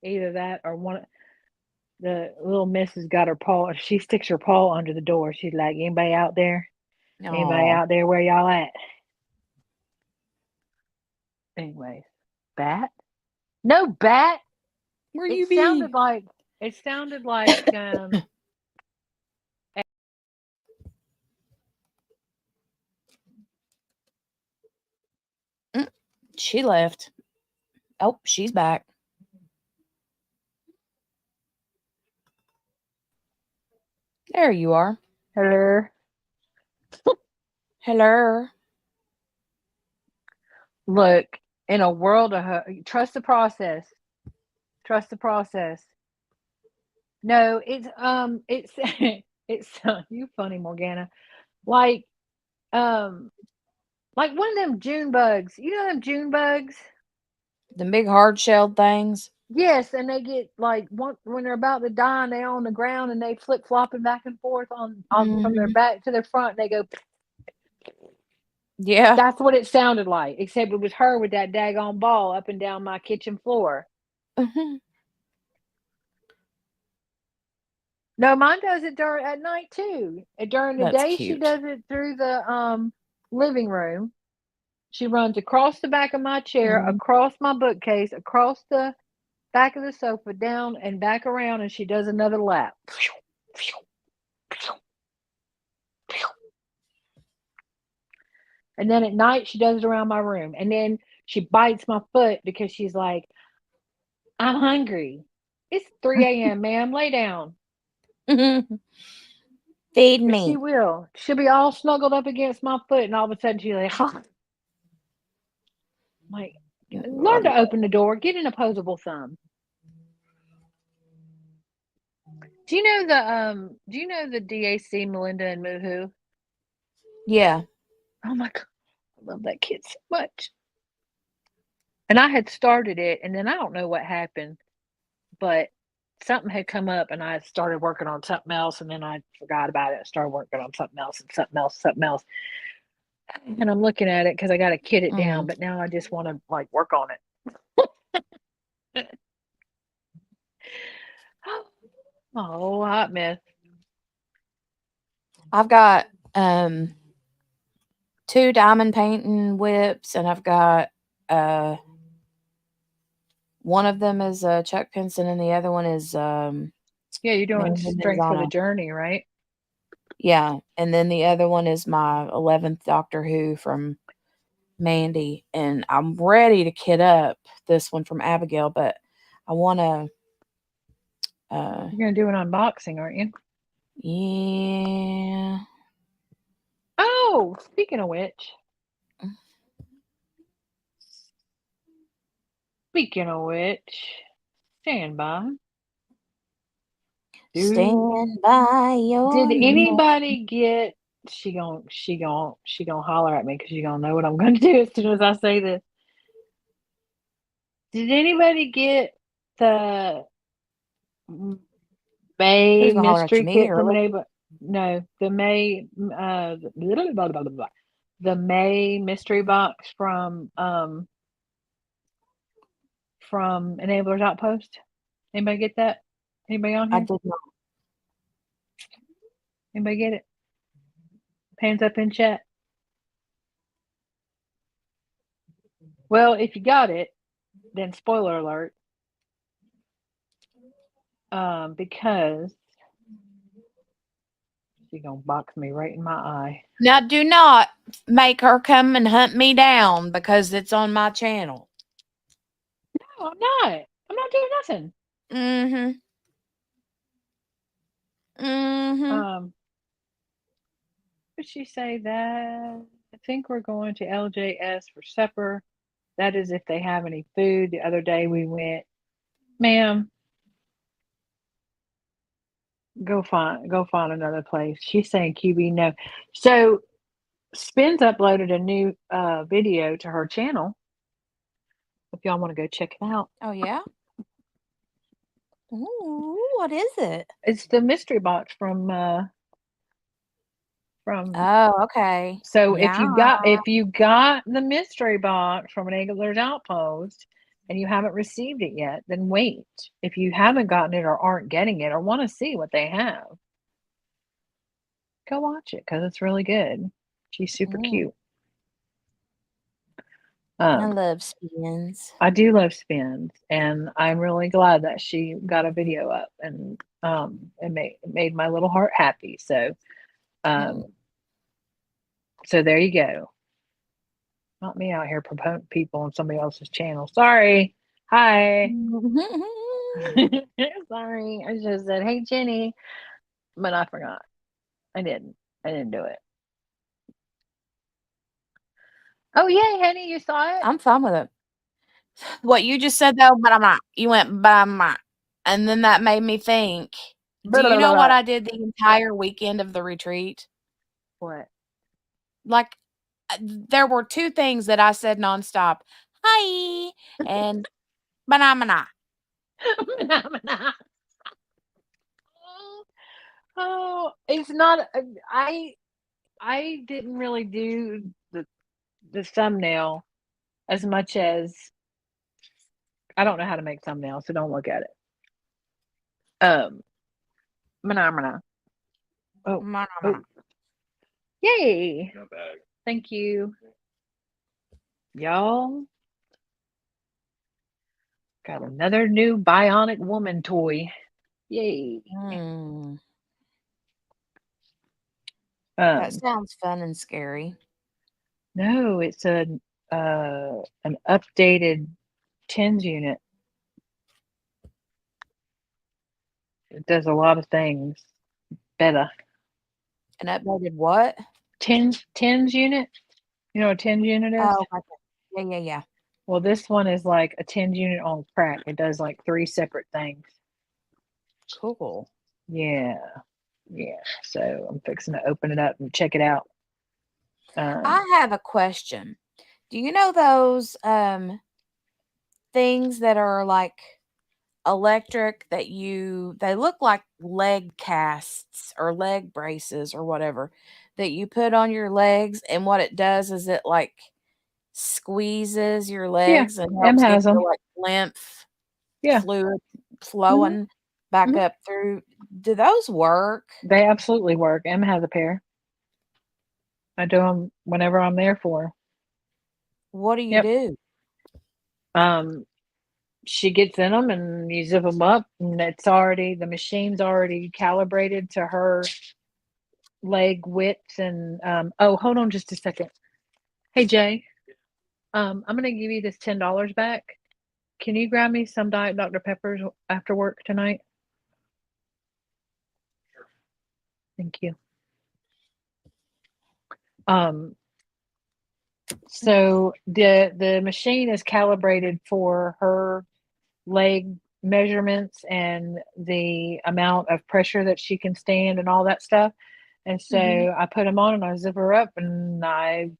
S16: Either that or the little missus got her paw. She sticks her paw under the door. She's like, anybody out there? Anybody
S1: Aw.
S16: out there? Where y'all at? Anyways, bat? No bat.
S1: Where
S16: It
S1: you
S16: sounded
S1: be?
S16: like it sounded like
S1: Mm, she left. Oh, she's back. There you are.
S16: hello.
S1: Hello.
S16: Look, in a world of trust the process. Trust the process. No, it's it's you funny Morgana. Like um Like one of them June bugs. You know them June bugs?
S1: The big hard-shelled things?
S16: Yes, and they get like when they're about to die and they're on the ground and they flip flopping back and forth on from their
S1: Mhm.
S16: back to their front. They go.
S1: Yeah.
S16: That's what it sounded like, except it was her with that daggone ball up and down my kitchen floor.
S1: Mhm.
S16: No, mine does it at night too. And during the
S1: That's
S16: day, she
S1: cute.
S16: does it through the living room. She runs across the back of my chair,
S1: Mhm.
S16: across my bookcase, across the back of the sofa, down and back around, and she does another lap. And then at night, she does it around my room. And then she bites my foot because she's like, I'm hungry. It's 3 a.m., ma'am. Lay down.
S1: Feed
S16: But she
S1: me.
S16: will. She'll be all snuggled up against my foot, and all of a sudden she's like, like, learn to open the door. Get an opposable thumb. Do you know the DAC Melinda and Moohoo?
S1: Yeah.
S16: Oh my God. I love that kid so much. And I had started it, and then I don't know what happened, but something had come up, and I started working on something else, and then I forgot about it. I started working on something else and something else, something else. And I'm looking at it because I got to kid it down, but now I just want to like work on it. Oh, hot mess.
S1: I've got 2 diamond painting whips, and I've got one of them is Chuck Pinson, and the other one is
S16: Yeah, you're doing
S1: Mandy
S16: Strength for the
S1: Manzano.
S16: Journey, right?
S1: Yeah, and then the other one is my 11th Doctor Who from Mandy, and I'm ready to kit up this one from Abigail, but I want to.
S16: You're gonna do an unboxing, aren't you?
S1: Yeah.
S16: Oh, speaking of which. Stand by.
S1: Stand by your
S16: Did
S1: man.
S16: anybody get? She gon' holler at me because she gonna know what I'm gonna do as soon as I say this. Did anybody get the May
S1: Who's gonna holler at you,
S16: mystery
S1: me
S16: kit
S1: or
S16: from a
S1: Lily?
S16: neighbor? No, the May the May mystery box from Enablers Outpost. Anybody get that? Anybody on
S1: I
S16: here?
S1: did not.
S16: Anybody get it? Hands up in chat. Well, if you got it, then spoiler alert. Because she's gonna box me right in my eye.
S1: Now, do not make her come and hunt me down because it's on my channel.
S16: No, I'm not. I'm not doing nothing.
S1: Mm-hmm. Mm-hmm.
S16: Did she say that? I think we're going to LJS for supper. That is if they have any food. The other day we went, ma'am, go find another place. She's saying QB no. So Spins uploaded a new video to her channel. If y'all want to go check it out.
S1: Oh yeah. Ooh, what is it?
S16: It's the mystery box from
S1: Oh, okay.
S16: So
S1: Yeah.
S16: if you got the mystery box from Enabler's Outpost and you haven't received it yet, then wait. If you haven't gotten it or aren't getting it or want to see what they have, go watch it because it's really good. She's super cute.
S1: I love Spins.
S16: I do love Spins, and I'm really glad that she got a video up, and it made my little heart happy. So so there you go. Not me out here promoting people on somebody else's channel. Sorry. Hi. Sorry. I just said, hey, Jenny. But I forgot. I didn't do it. Oh, yay, honey. You saw it?
S1: I'm fine with it. What you just said though, but I'm not. You went, but I'm not. And then that made me think. Do you know what I did the entire weekend of the retreat?
S16: What?
S1: Like there were two things that I said nonstop. Hi and banana.
S16: Oh, it's not. I didn't really do the thumbnail as much as I don't know how to make thumbnails, so don't look at it. Manamana. Oh, oh, yay! Thank you, y'all. Got another new bionic woman toy. Yay!
S1: That sounds fun and scary.
S16: No, it's an updated TENS unit. It does a lot of things better.
S1: An updated what?
S16: TENS unit. You know what a TENS unit is?
S1: Oh, okay. Yeah.
S16: Well, this one is like a TENS unit on crack. It does like 3 separate things.
S1: Cool.
S16: Yeah. So I'm fixing to open it up and check it out.
S1: I have a question. Do you know those things that are like electric that they look like leg casts or leg braces or whatever that you put on your legs, and what it does is it like squeezes your legs and
S16: M
S1: helps get
S16: has them.
S1: your like lymph
S16: Yeah.
S1: fluid flowing back up through. Do those work?
S16: They absolutely work. M has a pair. I do them whenever I'm there for her.
S1: What do you do?
S16: She gets in them and you zip them up, and the machine's already calibrated to her leg widths. And oh, hold on just a second. Hey Jay, I'm gonna give you this $10 back. Can you grab me some Diet Dr. Peppers after work tonight? Sure. Thank you. So the machine is calibrated for her leg measurements and the amount of pressure that she can stand and all that stuff. And so I put them on and I zip her up, and I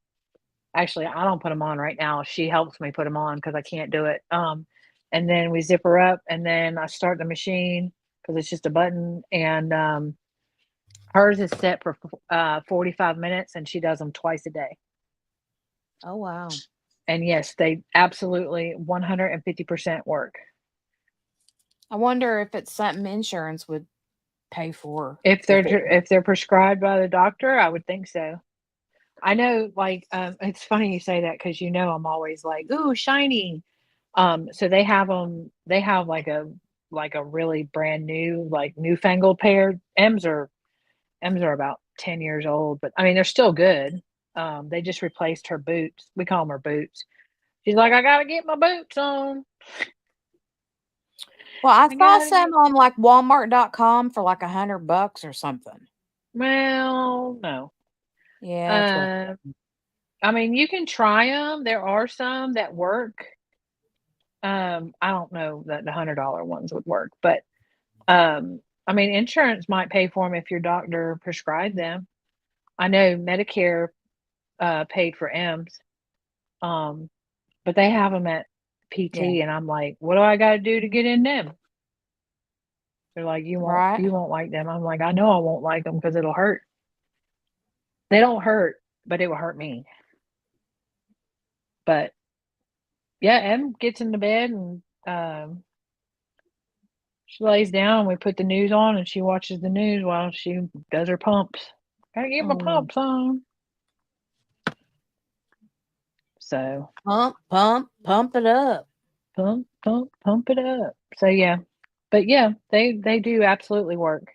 S16: don't put them on right now. She helps me put them on because I can't do it. And then we zip her up, and then I start the machine because it's just a button. And hers is set for 45 minutes, and she does them twice a day.
S1: Oh, wow.
S16: And yes, they absolutely 150% work.
S1: I wonder if it's something insurance would pay for.
S16: If they're prescribed by the doctor, I would think so. I know, like, it's funny you say that because I'm always like, ooh, shiny. So they have them. They have like a really brand new, like newfangled pair. M's are about 10 years old, but I mean they're still good. They just replaced her boots. We call them her boots. She's like, I gotta get my boots on.
S1: Well, I saw some on like Walmart.com for like $100 or something.
S16: Well, no.
S1: Yeah.
S16: I mean, you can try them. There are some that work. I don't know that the $100 ones would work, but I mean, insurance might pay for them if your doctor prescribed them. I know Medicare paid for M's, but they have them at PT, and I'm like, what do I got to do to get in them? They're like, you won't like them. I'm like, I know I won't like them because it'll hurt. They don't hurt, but it will hurt me. But yeah, Em gets into bed and she lays down, and we put the news on, and she watches the news while she does her pumps. Gotta get my pumps on. So
S1: pump it up.
S16: Pump it up. So yeah. But yeah, they do absolutely work.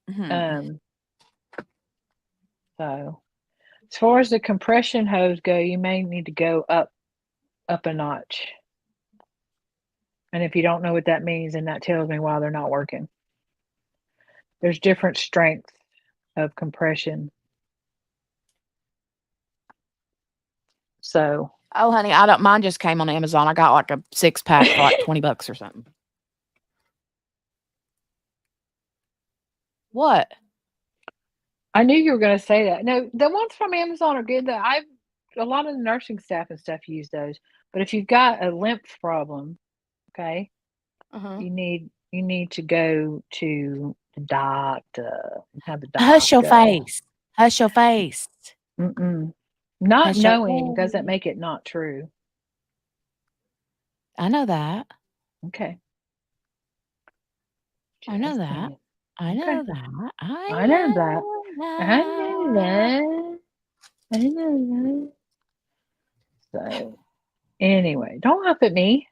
S16: So as far as the compression hose go, you may need to go up a notch. And if you don't know what that means, then that tells me why they're not working. There's different strengths of compression. So.
S1: Oh, honey, mine just came on Amazon. I got like a 6-pack for like $20 or something. What?
S16: I knew you were going to say that. No, the ones from Amazon are good. a lot of the nursing staff and stuff use those. But if you've got a lymph problem, okay, you need to go to the doctor and have the
S1: Hush your
S16: doctor.
S1: face. Hush your face.
S16: Not
S1: Hush your
S16: knowing doesn't
S1: face.
S16: make it not true.
S1: I know that.
S16: Okay.
S1: I know
S16: Just
S1: that.
S16: saying.
S1: I
S16: Okay.
S1: know that.
S16: I know that. I know that. I know that. So, anyway, don't laugh at me.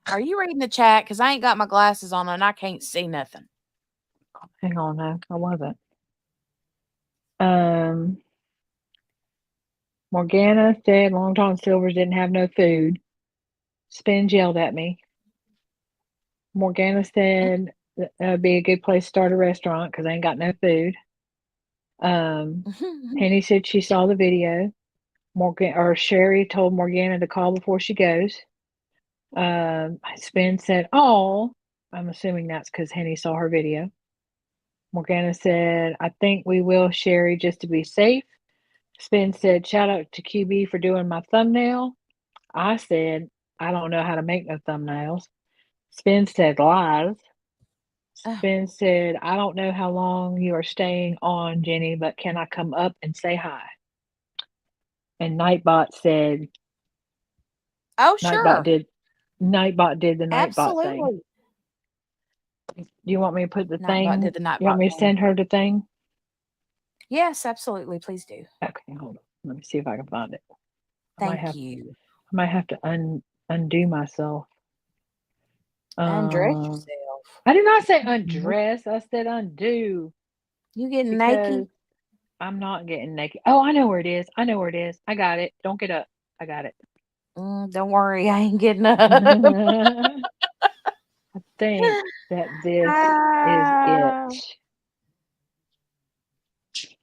S1: Are you reading the chat? Because I ain't got my glasses on and I can't see nothing.
S16: Hang on, no, I wasn't. Morgana said Long John Silver's didn't have no food. Spins yelled at me. Morgana said that'd be a good place to start a restaurant because I ain't got no food. Henny said she saw the video. Sherry told Morgana to call before she goes. Spin said, "Oh," I'm assuming that's because Henny saw her video. Morgana said, "I think we will, Sherry, just to be safe." Spin said, "Shout out to QB for doing my thumbnail." I said, "I don't know how to make no thumbnails." Spin said, "Lies." Spin said, "I don't know how long you are staying on, Jenny, but can I come up and say hi?" And Nightbot said,
S1: Oh, sure.
S16: Nightbot did the Nightbot thing.
S1: Absolutely.
S16: Do you want me to put the
S1: Nightbot
S16: thing?
S1: did the Nightbot
S16: You want me to
S1: thing.
S16: send her the thing?
S1: Yes, absolutely. Please do.
S16: Okay, hold on. Let me see if I can find it.
S1: Thank you.
S16: I might have to undo myself.
S1: Undress yourself.
S16: I did not say undress. I said undo.
S1: You getting naked?
S16: I'm not getting naked. Oh, I know where it is. I got it. Don't get up. I got it.
S1: Don't worry, I ain't getting up.
S16: I think that this is it.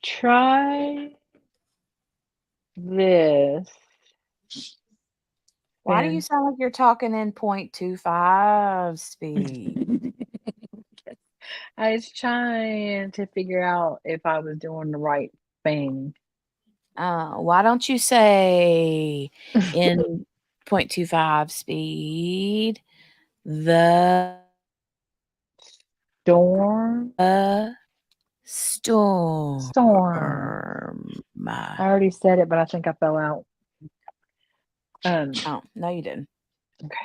S16: Try this.
S1: Why do you sound like you're talking in 0.25 speed?
S16: I was trying to figure out if I was doing the right thing.
S1: Why don't you say in 0.25 speed the
S16: storm?
S1: Storm.
S16: I already said it, but I think I fell out.
S1: Oh, no, you didn't.
S16: Okay.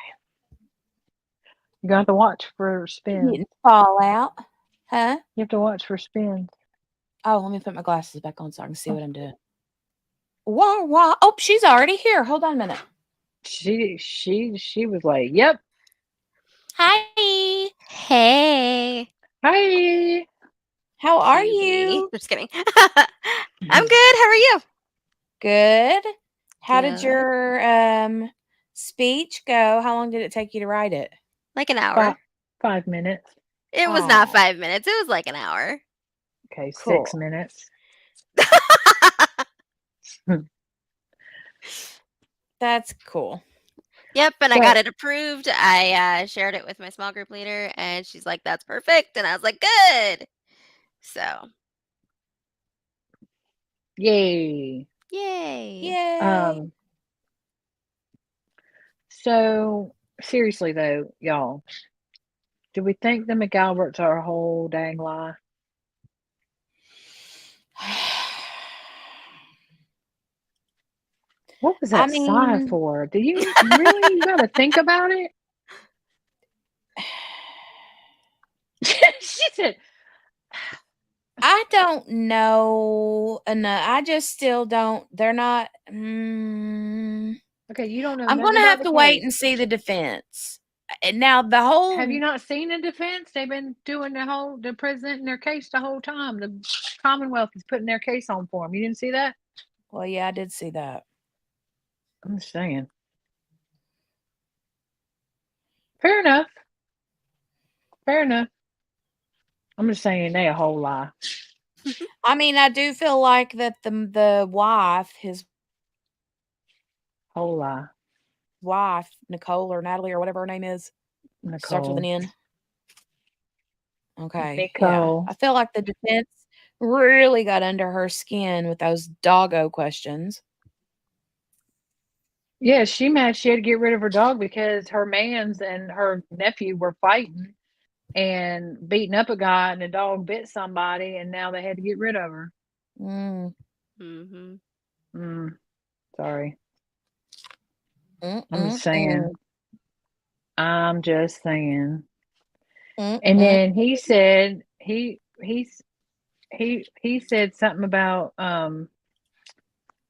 S16: You got to watch for spins.
S1: You didn't fall out, huh?
S16: You have to watch for spins.
S1: Oh, let me put my glasses back on so I can see what I'm doing. Wah, wah. Oh, she's already here. Hold on a minute.
S16: She was like, "Yep."
S1: Hi.
S19: Hey.
S16: Hi.
S1: How are you?
S19: Just kidding. I'm good. How are you?
S1: Good. How did
S19: Good.
S1: your speech go? How long did it take you to write it?
S19: Like an hour.
S16: 5 minutes.
S19: It was not 5 minutes. It was like an hour.
S16: Okay,
S1: Cool.
S16: 6 minutes.
S1: That's cool.
S19: Yep, and I got it approved. I shared it with my small group leader, and she's like, "That's perfect." And I was like, "Good." So.
S16: Yay.
S19: Yay.
S16: So seriously though, y'all, do we think the McAlberts are a whole dang lie? What was that sigh for? Do you really you gotta think about it? She said,
S1: I don't know enough. I just still don't. They're not.
S16: Okay, you don't know.
S1: I'm gonna have to wait and see the defense. Now the whole.
S16: Have you not seen the defense? They've been doing they're presenting their case the whole time. The Commonwealth is putting their case on for them. You didn't see that?
S1: Well, yeah, I did see that.
S16: I'm just saying. Fair enough. I'm just saying they a whole lie.
S1: I mean, I do feel like that the wife, his
S16: whole lie.
S1: Wife, Nicole or Natalie or whatever her name is, starts with an
S16: Nicole.
S1: N. Okay.
S16: Nicole.
S1: Yeah. I feel like the defense really got under her skin with those doggo questions.
S16: Yeah, she mad she had to get rid of her dog because her mans and her nephew were fighting and beating up a guy, and the dog bit somebody, and now they had to get rid of her.
S1: Mm.
S19: Mm-hmm.
S16: Sorry. I'm just
S1: Mm.
S16: saying. I'm just saying.
S1: Mm.
S16: And then he said he said something about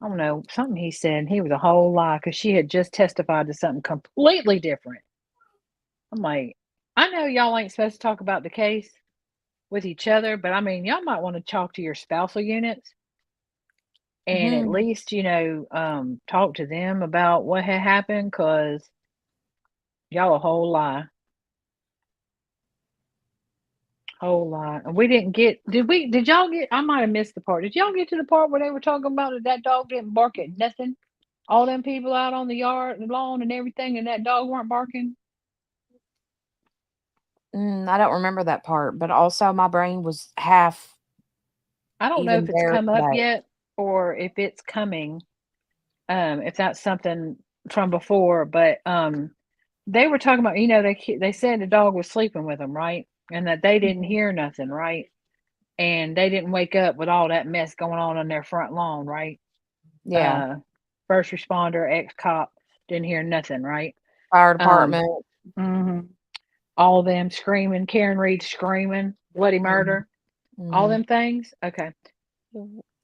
S16: I don't know, something he said. He was a whole lie because she had just testified to something completely different. I'm like, I know y'all ain't supposed to talk about the case with each other, but I mean, y'all might want to talk to your spousal units and at
S1: Mhm.
S16: least, talk to them about what had happened because y'all a whole lie. Whole lie. And we didn't get, did y'all get, I might have missed the part. Did y'all get to the part where they were talking about that dog didn't bark at nothing? All them people out on the yard and lawn and everything, and that dog weren't barking?
S1: I don't remember that part, but also my brain was half
S16: I don't know
S1: even
S16: if it's
S1: there
S16: come up
S1: today.
S16: yet or if it's coming. If that's something from before, but they were talking about, they said the dog was sleeping with them, right? And that they didn't hear nothing, right? And they didn't wake up with all that mess going on their front lawn, right?
S1: Yeah.
S16: First responder, ex-cop, didn't hear nothing, right?
S1: Fire department.
S16: All them screaming, Karen Reed screaming, bloody murder, all them things. Okay.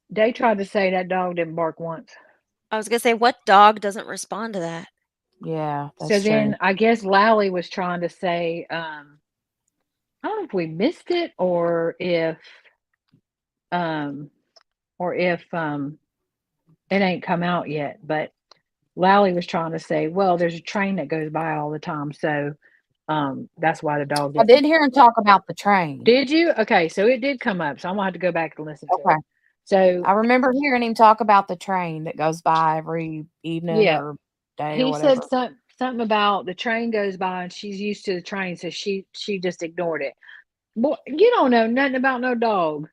S16: They tried to say that dog didn't bark once.
S19: I was gonna say, what dog doesn't respond to that?
S1: Yeah,
S16: So
S1: that's
S16: then
S1: true.
S16: I guess Lally was trying to say, I don't know if we missed it or if it ain't come out yet, but Lally was trying to say, well, there's a train that goes by all the time, so that's why the dog
S1: I
S16: didn't.
S1: did hear him talk about the train.
S16: Did you? Okay, so it did come up, so I'm gonna have to go back and listen to
S1: Okay.
S16: it. So
S1: I remember hearing him talk about the train that goes by every evening
S16: yeah,
S1: or day or
S16: he said
S1: whatever.
S16: something about the train goes by and she's used to the train, so she just ignored it. Boy, you don't know nothing about no dog.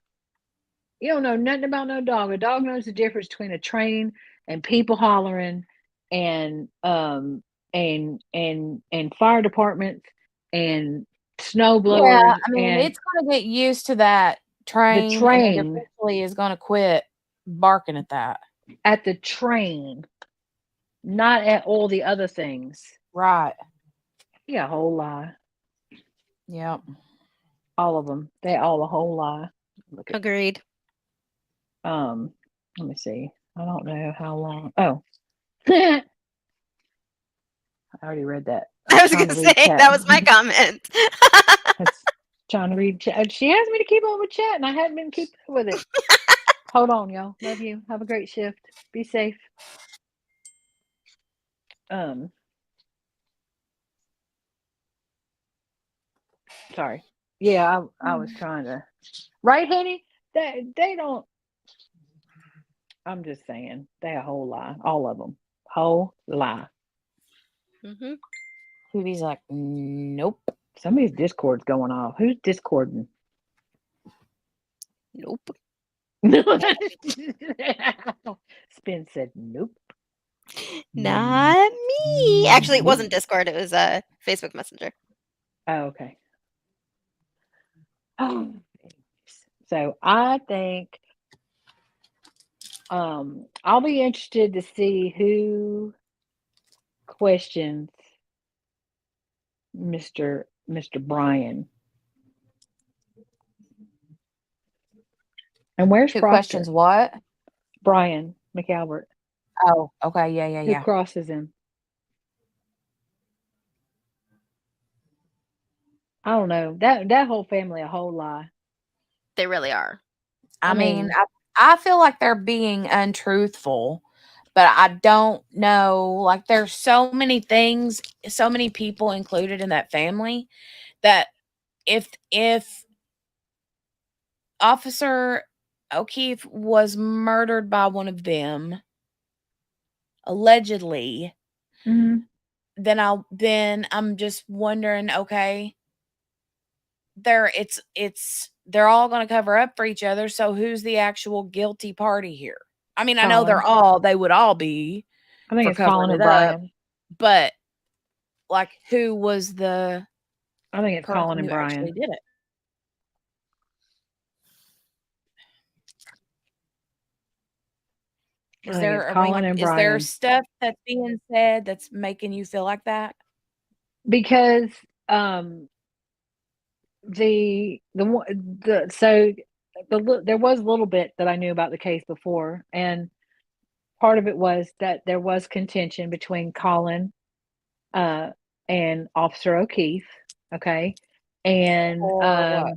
S16: You don't know nothing about no dog. A dog knows the difference between a train and people hollering and fire departments and snow
S1: Yeah,
S16: blowers
S1: I mean,
S16: and
S1: it's gonna get used to that
S16: the
S1: train, and it
S16: train
S1: eventually is gonna quit barking at that.
S16: at the train, not at all the other things.
S1: Right.
S16: Yeah, a whole lie.
S1: Yep.
S16: All of them. They all a whole lie. Look at
S19: Agreed.
S16: let me see. I don't know how long. Oh. I already read that.
S19: I was gonna say that was my comment.
S16: Trying to read chat. She asked me to keep up with chat, and I hadn't been keeping up with it. Hold on, y'all. Love you. Have a great shift. Be safe. Sorry. Yeah, I was trying to. Right, Henny? They don't. I'm just saying, they a whole lie. All of them. Whole lie.
S19: Mm-hmm.
S1: Phoebe's like, nope.
S16: Somebody's Discord's going off. Who's Discording?
S19: Nope.
S16: Spin said nope.
S19: Not me. Actually, it wasn't Discord. It was Facebook Messenger.
S16: Oh, okay. So I think I'll be interested to see who questions Mr. Brian. And where's
S1: Who
S16: Proctor?
S1: questions what?
S16: Brian McAlbert.
S1: Oh, okay. Yeah.
S16: Who crosses him? I don't know. That whole family a whole lie.
S19: They really are.
S1: I mean, I feel like they're being untruthful, but I don't know. Like, there's so many things, so many people included in that family that if Officer O'Keefe was murdered by one of them, allegedly, then I'm just wondering, okay, it's they're all going to cover up for each other. So who's the actual guilty party here? I mean, I know they would all be
S16: I think
S1: for
S16: it's Colin
S1: covering it
S16: and
S1: up,
S16: Brian.
S1: but like, who was the
S16: I think it's Colin
S1: person
S16: and
S1: who actually
S16: Brian.
S1: did it?
S16: I think it's Colin and
S1: Is there
S16: Brian.
S1: stuff that's being said that's making you feel like that?
S16: Because there was a little bit that I knew about the case before, and part of it was that there was contention between Colin and Officer O'Keefe, okay, and
S1: Or what?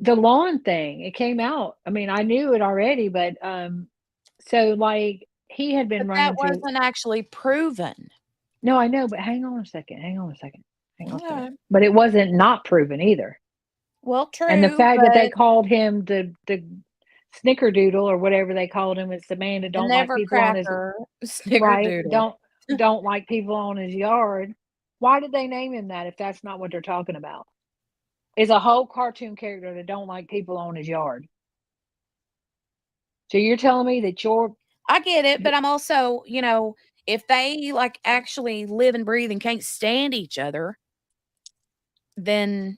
S16: the lawn thing. It came out. I mean, I knew it already, but so like he had been
S1: But that
S16: running through.
S1: wasn't actually proven.
S16: No, I know, but hang on a second.
S1: Okay.
S16: But it wasn't not proven either.
S1: Well, true.
S16: And the fact that they
S1: but
S16: called him the snickerdoodle or whatever they called him, it's the man that
S1: the
S16: don't like
S1: never
S16: people on his
S1: cracker
S16: right,
S1: snickerdoodle.
S16: don't like people on his yard. Why did they name him that if that's not what they're talking about? Is a whole cartoon character that don't like people on his yard. So you're telling me that
S1: I get it, but I'm also, if they like actually live and breathe and can't stand each other, then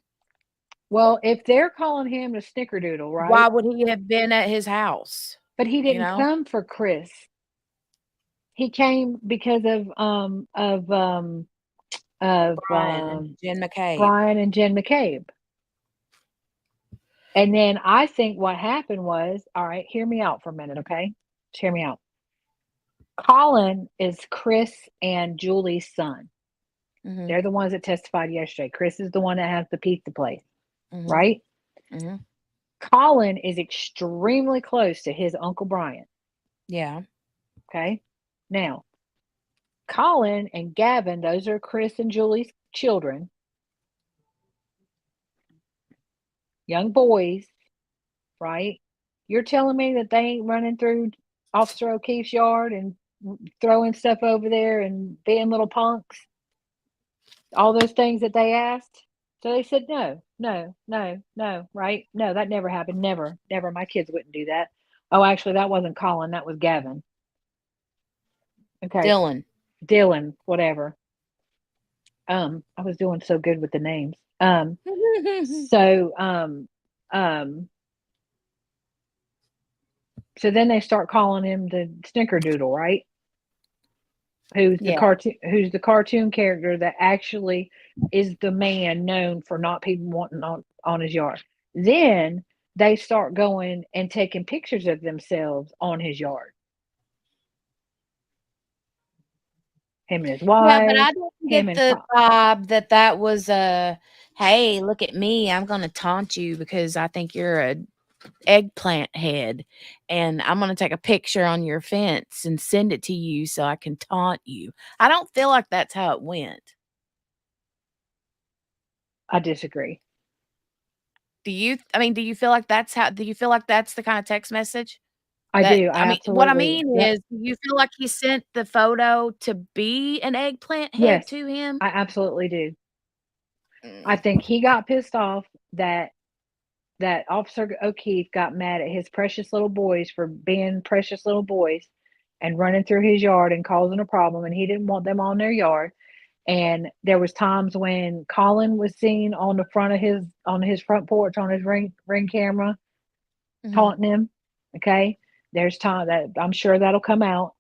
S16: well, if they're calling him the snickerdoodle, right?
S1: why would he have been at his house?
S16: But he didn't come for Chris. He came because of
S1: Brian and Jen McCabe.
S16: Brian and Jen McCabe. And then I think what happened was, all right, hear me out for a minute, okay? Just hear me out. Colin is Chris and Julie's son.
S1: Mhm.
S16: They're the ones that testified yesterday. Chris is the one that has the pizza place,
S1: Mhm.
S16: right?
S1: Mhm.
S16: Colin is extremely close to his Uncle Brian.
S1: Yeah.
S16: Okay. Now, Colin and Gavin, those are Chris and Julie's children, young boys, right? You're telling me that they ain't running through Officer O'Keefe's yard and throwing stuff over there and being little punks? All those things that they asked? So they said, no, right? No, that never happened. Never. My kids wouldn't do that. Oh, actually, that wasn't Colin. That was Gavin. Okay. Dylan, whatever. I was doing so good with the names. So then they start calling him the Snickerdoodle, right? Who's the cartoon character that actually is the man known for not people wanting on his yard. Then they start going and taking pictures of themselves on his yard. Him and his wife.
S1: Yeah, but I don't get the vibe that was hey, look at me. I'm going to taunt you because I think you're a eggplant head, and I'm going to take a picture on your fence and send it to you so I can taunt you. I don't feel like that's how it went.
S16: I disagree.
S1: Do you feel like that's the kind of text message?
S16: I do.
S1: What I mean is, do you feel like he sent the photo to be an eggplant head to him?
S16: I absolutely do. I think he got pissed off that Officer O'Keefe got mad at his precious little boys for being precious little boys and running through his yard and causing a problem, and he didn't want them on their yard. And there was times when Colin was seen on the front of his front porch on his ring camera, taunting him. Okay, there's time that I'm sure that'll come out.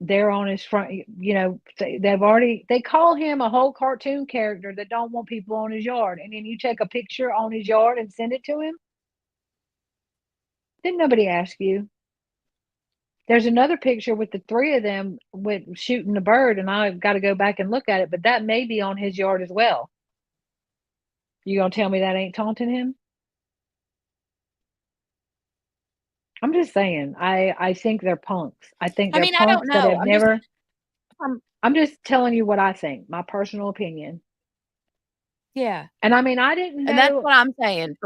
S16: They're on his front, they call him a whole cartoon character that don't want people on his yard, and then you take a picture on his yard and send it to him. Didn't nobody ask you? There's another picture with the three of them with shooting the bird, and I've got to go back and look at it, but that may be on his yard as well. You gonna tell me that ain't taunting him? I'm just saying, I think they're punks. I think they're punks
S1: I don't know.
S16: that have never. I'm just telling you what I think, my personal opinion.
S1: Yeah.
S16: And I mean, I didn't know.
S1: And that's what I'm saying.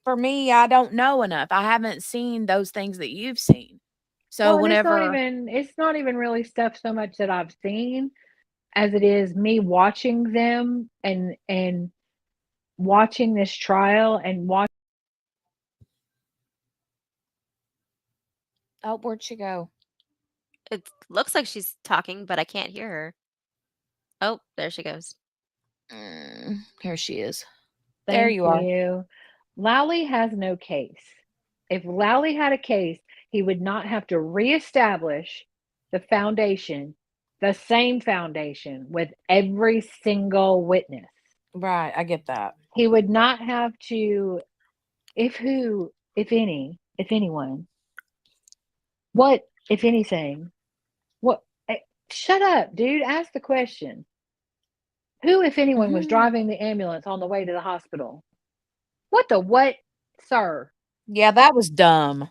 S1: For me, I don't know enough. I haven't seen those things that you've seen. So whenever
S16: it's not even really stuff so much that I've seen as it is me watching them and watching this trial and
S1: Oh, where'd she go?
S19: It looks like she's talking, but I can't hear her. Oh, there she goes.
S1: Here she is. There
S16: Thank
S1: you are.
S16: you. Lowley has no case. If Lowley had a case, he would not have to reestablish the foundation, the same foundation with every single witness.
S1: Right, I get that.
S16: He would not have to, if anyone, what, if anything, what, shut up, dude, ask the question. Who, if anyone, was driving the ambulance on the way to the hospital? What the what, sir?
S1: Yeah, that was dumb.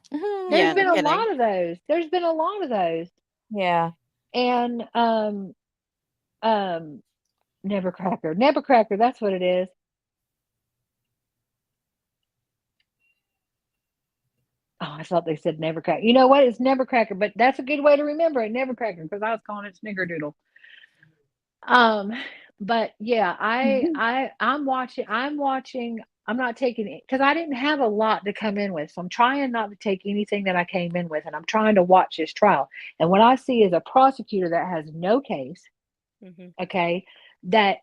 S16: There's been a lot of those. There's been a lot of those.
S1: Yeah.
S16: And Nevercracker, that's what it is. Oh, I thought they said Nevercracker. You know what? It's Nevercracker, but that's a good way to remember it, Nevercracker, because I was calling it Snickerdoodle. But yeah, I'm watching. I'm not taking it because I didn't have a lot to come in with. So I'm trying not to take anything that I came in with, and I'm trying to watch this trial. And what I see is a prosecutor that has no case, okay, that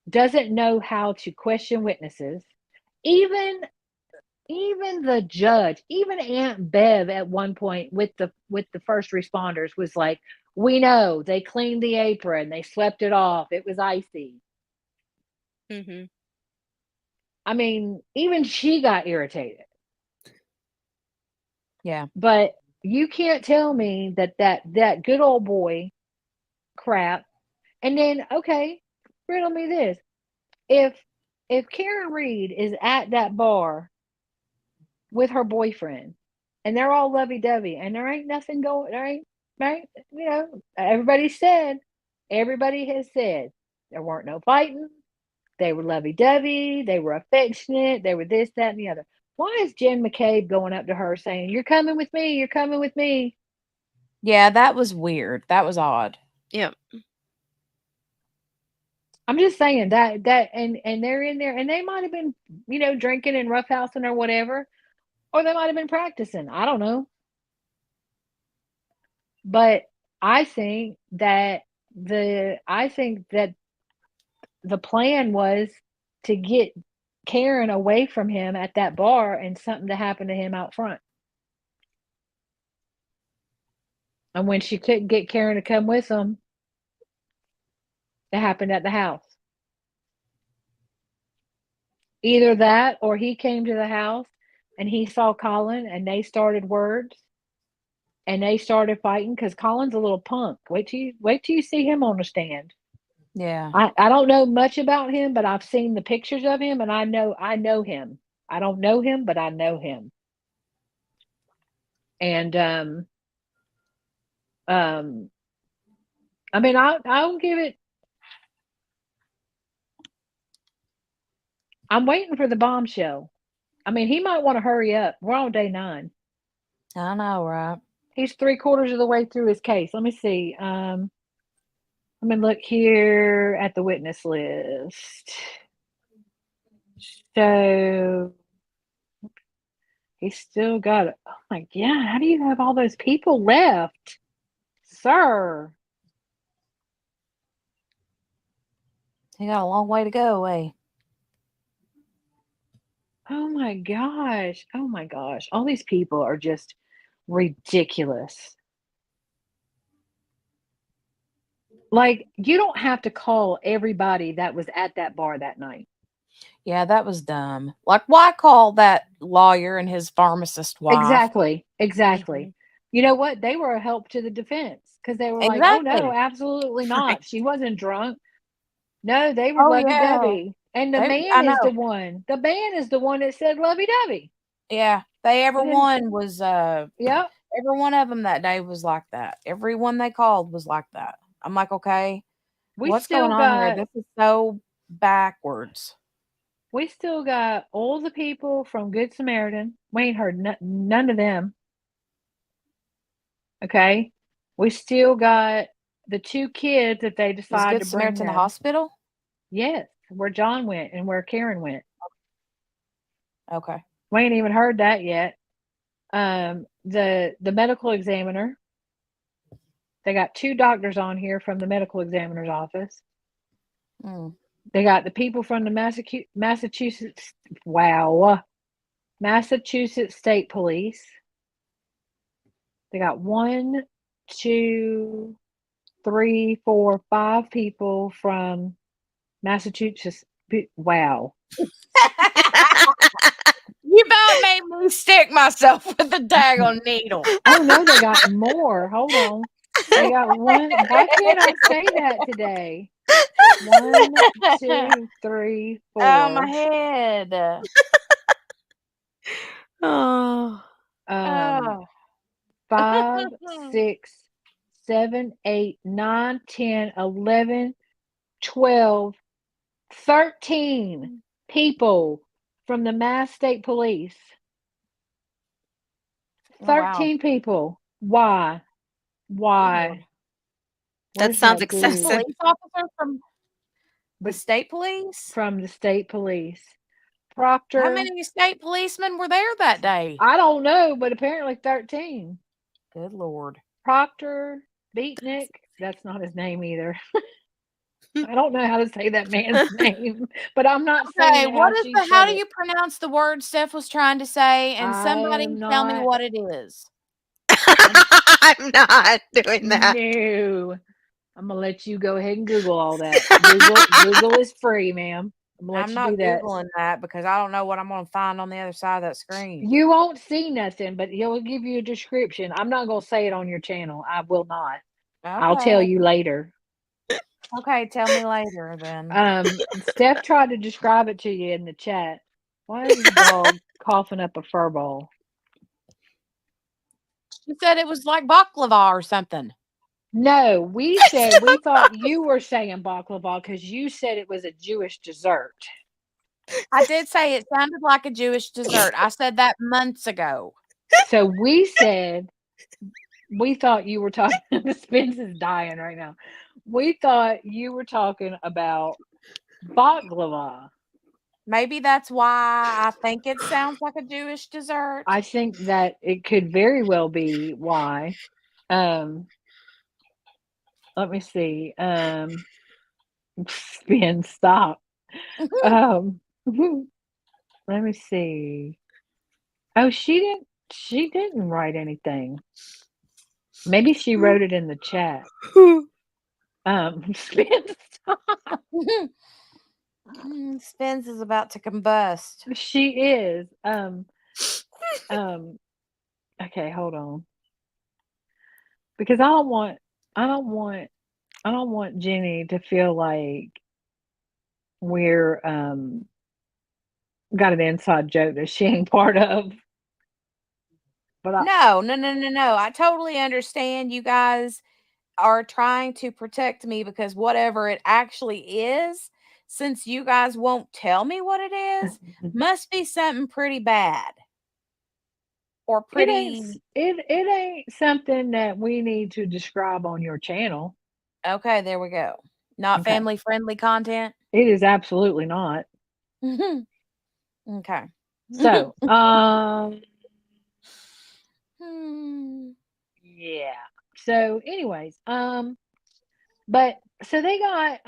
S16: doesn't know how to question witnesses. Even the judge, even Aunt Bev at one point with the first responders was like, we know they cleaned the apron, they swept it off, it was icy. I mean, even she got irritated.
S1: Yeah.
S16: But you can't tell me that good old boy crap. And then, okay, riddle me this. If Karen Reed is at that bar with her boyfriend and they're all lovey-dovey and there ain't nothing going, right? You know, everybody has said there weren't no fighting. They were lovey-dovey. They were affectionate. They were this, that, and the other. Why is Jen McCabe going up to her saying, "You're coming with me. You're coming with me"?
S1: Yeah, that was weird. That was odd.
S19: Yep.
S16: I'm just saying that and they're in there and they might have been, drinking and roughhousing or whatever, or they might have been practicing. I don't know. But I think that the plan was to get Karen away from him at that bar and something to happen to him out front. And when she couldn't get Karen to come with them, it happened at the house. Either that or he came to the house and he saw Colin and they started words and they started fighting because Colin's a little punk. Wait till you see him on the stand.
S1: Yeah.
S16: I don't know much about him, but I've seen the pictures of him and I know him. I don't know him, but I know him. And I mean I'll give it. I'm waiting for the bombshell. I mean, he might want to hurry up. We're on day 9.
S1: I know, right?
S16: He's 3/4 of the way through his case. Let me see. Let me look here at the witness list. So he's still got it. Oh my God, how do you have all those people left, sir?
S1: He got a long way to go, eh?
S16: Oh my gosh. Oh my gosh. All these people are just ridiculous. Like, you don't have to call everybody that was at that bar that night.
S1: Yeah, that was dumb. Like, why call that lawyer and his pharmacist wife?
S16: Exactly. You know what? They were a help to the defense because they were like, oh no, absolutely not. She wasn't drunk. No, they were lovey-dovey. And the man is the one. The man is the one that said lovey-dovey.
S1: Yeah, every one was
S16: Yep.
S1: every one of them that day was like that. Every one they called was like that. I'm like, okay, what's going on here? This is so backwards.
S16: We still got all the people from Good Samaritan. We ain't heard none of them. Okay. We still got the 2 kids that they decided to bring
S1: Samaritan the
S16: them.
S1: hospital?
S16: Yes, where John went and where Karen went.
S1: Okay.
S16: We ain't even heard that yet. The medical examiner. They got 2 doctors on here from the medical examiner's office.
S1: Mm.
S16: They got the people from the Massachusetts. Wow. Massachusetts State Police. They got 1, 2, 3, 4, 5 people from Massachusetts. Wow.
S1: You about made me stick myself with the daggone needle.
S16: Oh no, they got more. Hold on. They got 1. Why can't I say that today? 1, 2, 3, 4.
S1: Oh, my head.
S19: Oh.
S16: 5, 6, 7, 8, 9, 10, 11, 12, 13 people from the Mass State Police.
S1: Oh, wow.
S16: 13 people. Why? Why?
S19: That
S16: Where's
S19: sounds
S16: my
S1: Two
S19: excessive.
S16: dude?
S1: police officers from the state police?
S16: From the state police.
S1: How
S16: Proctor.
S1: many state policemen were there that day?
S16: I don't know, but apparently 13.
S1: Good Lord.
S16: Proctor, Beatnik. That's not his name either. I don't know how to say that man's name, but I'm not saying
S1: Okay,
S16: it how
S1: what is
S16: she
S1: the, how
S16: said
S1: do you
S16: it.
S1: pronounce the word Steph was trying to say? And
S16: I
S1: somebody
S16: am
S1: tell me
S16: not.
S1: what it is.
S19: I'm not doing that.
S16: No. I'm gonna let you go ahead and Google all that. Google is free, ma'am. I'm gonna let
S1: I'm
S16: you
S1: not
S16: do that.
S1: Googling that because I don't know what I'm going to find on the other side of that screen.
S16: You won't see nothing, but he'll give you a description. I'm not gonna say it on your channel. I will not. I'll tell
S1: Okay.
S16: you later.
S1: Okay, tell me later then.
S16: Steph tried to describe it to you in the chat. Why is the dog coughing up a fur ball?
S1: You said it was like baklava or something.
S16: No, we said we thought you were saying baklava because you said it was a Jewish dessert.
S1: I did say it sounded like a Jewish dessert. I said that months ago.
S16: So we said we thought you were talking. Spence is dying right now. We thought you were talking about baklava.
S1: Maybe that's why I think it sounds like a Jewish dessert.
S16: I think that it could very well be why. Let me see. Spin, stop. Let me see. Oh, she didn't write anything. Maybe she wrote it in the chat. Spin, stop.
S1: Spence is about to combust.
S16: She is. Okay, hold on. Because I don't want Jenny to feel like we're got an inside joke that she ain't part of. But
S1: No. I totally understand you guys are trying to protect me because whatever it actually is, since you guys won't tell me what it is, must be something pretty bad. Or pretty
S16: it ain't something that we need to describe on your channel.
S1: Okay, there we go. Not
S16: Okay.
S1: family friendly content?
S16: It is absolutely not.
S1: Okay.
S16: So, yeah. So anyways, but so they got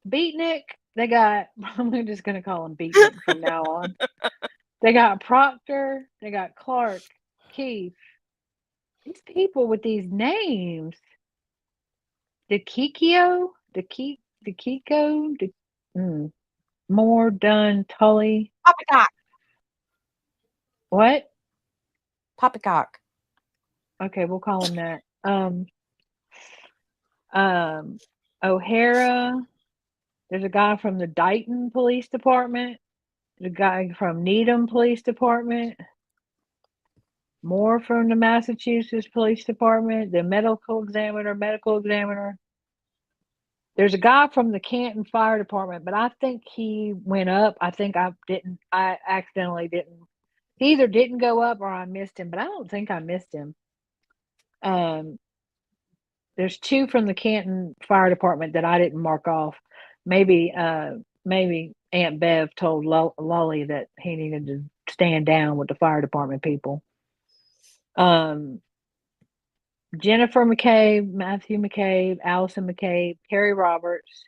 S16: Beatnik, they got I'm just gonna call him Beatnik from now on. They got Proctor, they got Clark, Keith. These people with these names. DeKikio, More Done Tully.
S1: Poppycock.
S16: What?
S1: Poppycock.
S16: Okay, we'll call him that. O'Hara. There's a guy from the Dighton Police Department. The guy from Needham Police Department. More from the Massachusetts Police Department. The medical examiner. There's a guy from the Canton Fire Department, but I think he went up. I think I accidentally didn't. He either didn't go up or I missed him, but I don't think I missed him. There's 2 from the Canton Fire Department that I didn't mark off. Maybe Aunt Bev told Lolly that he needed to stand down with the fire department people. Jennifer McCabe, Matthew McCabe, Allison McCabe, Carrie Roberts,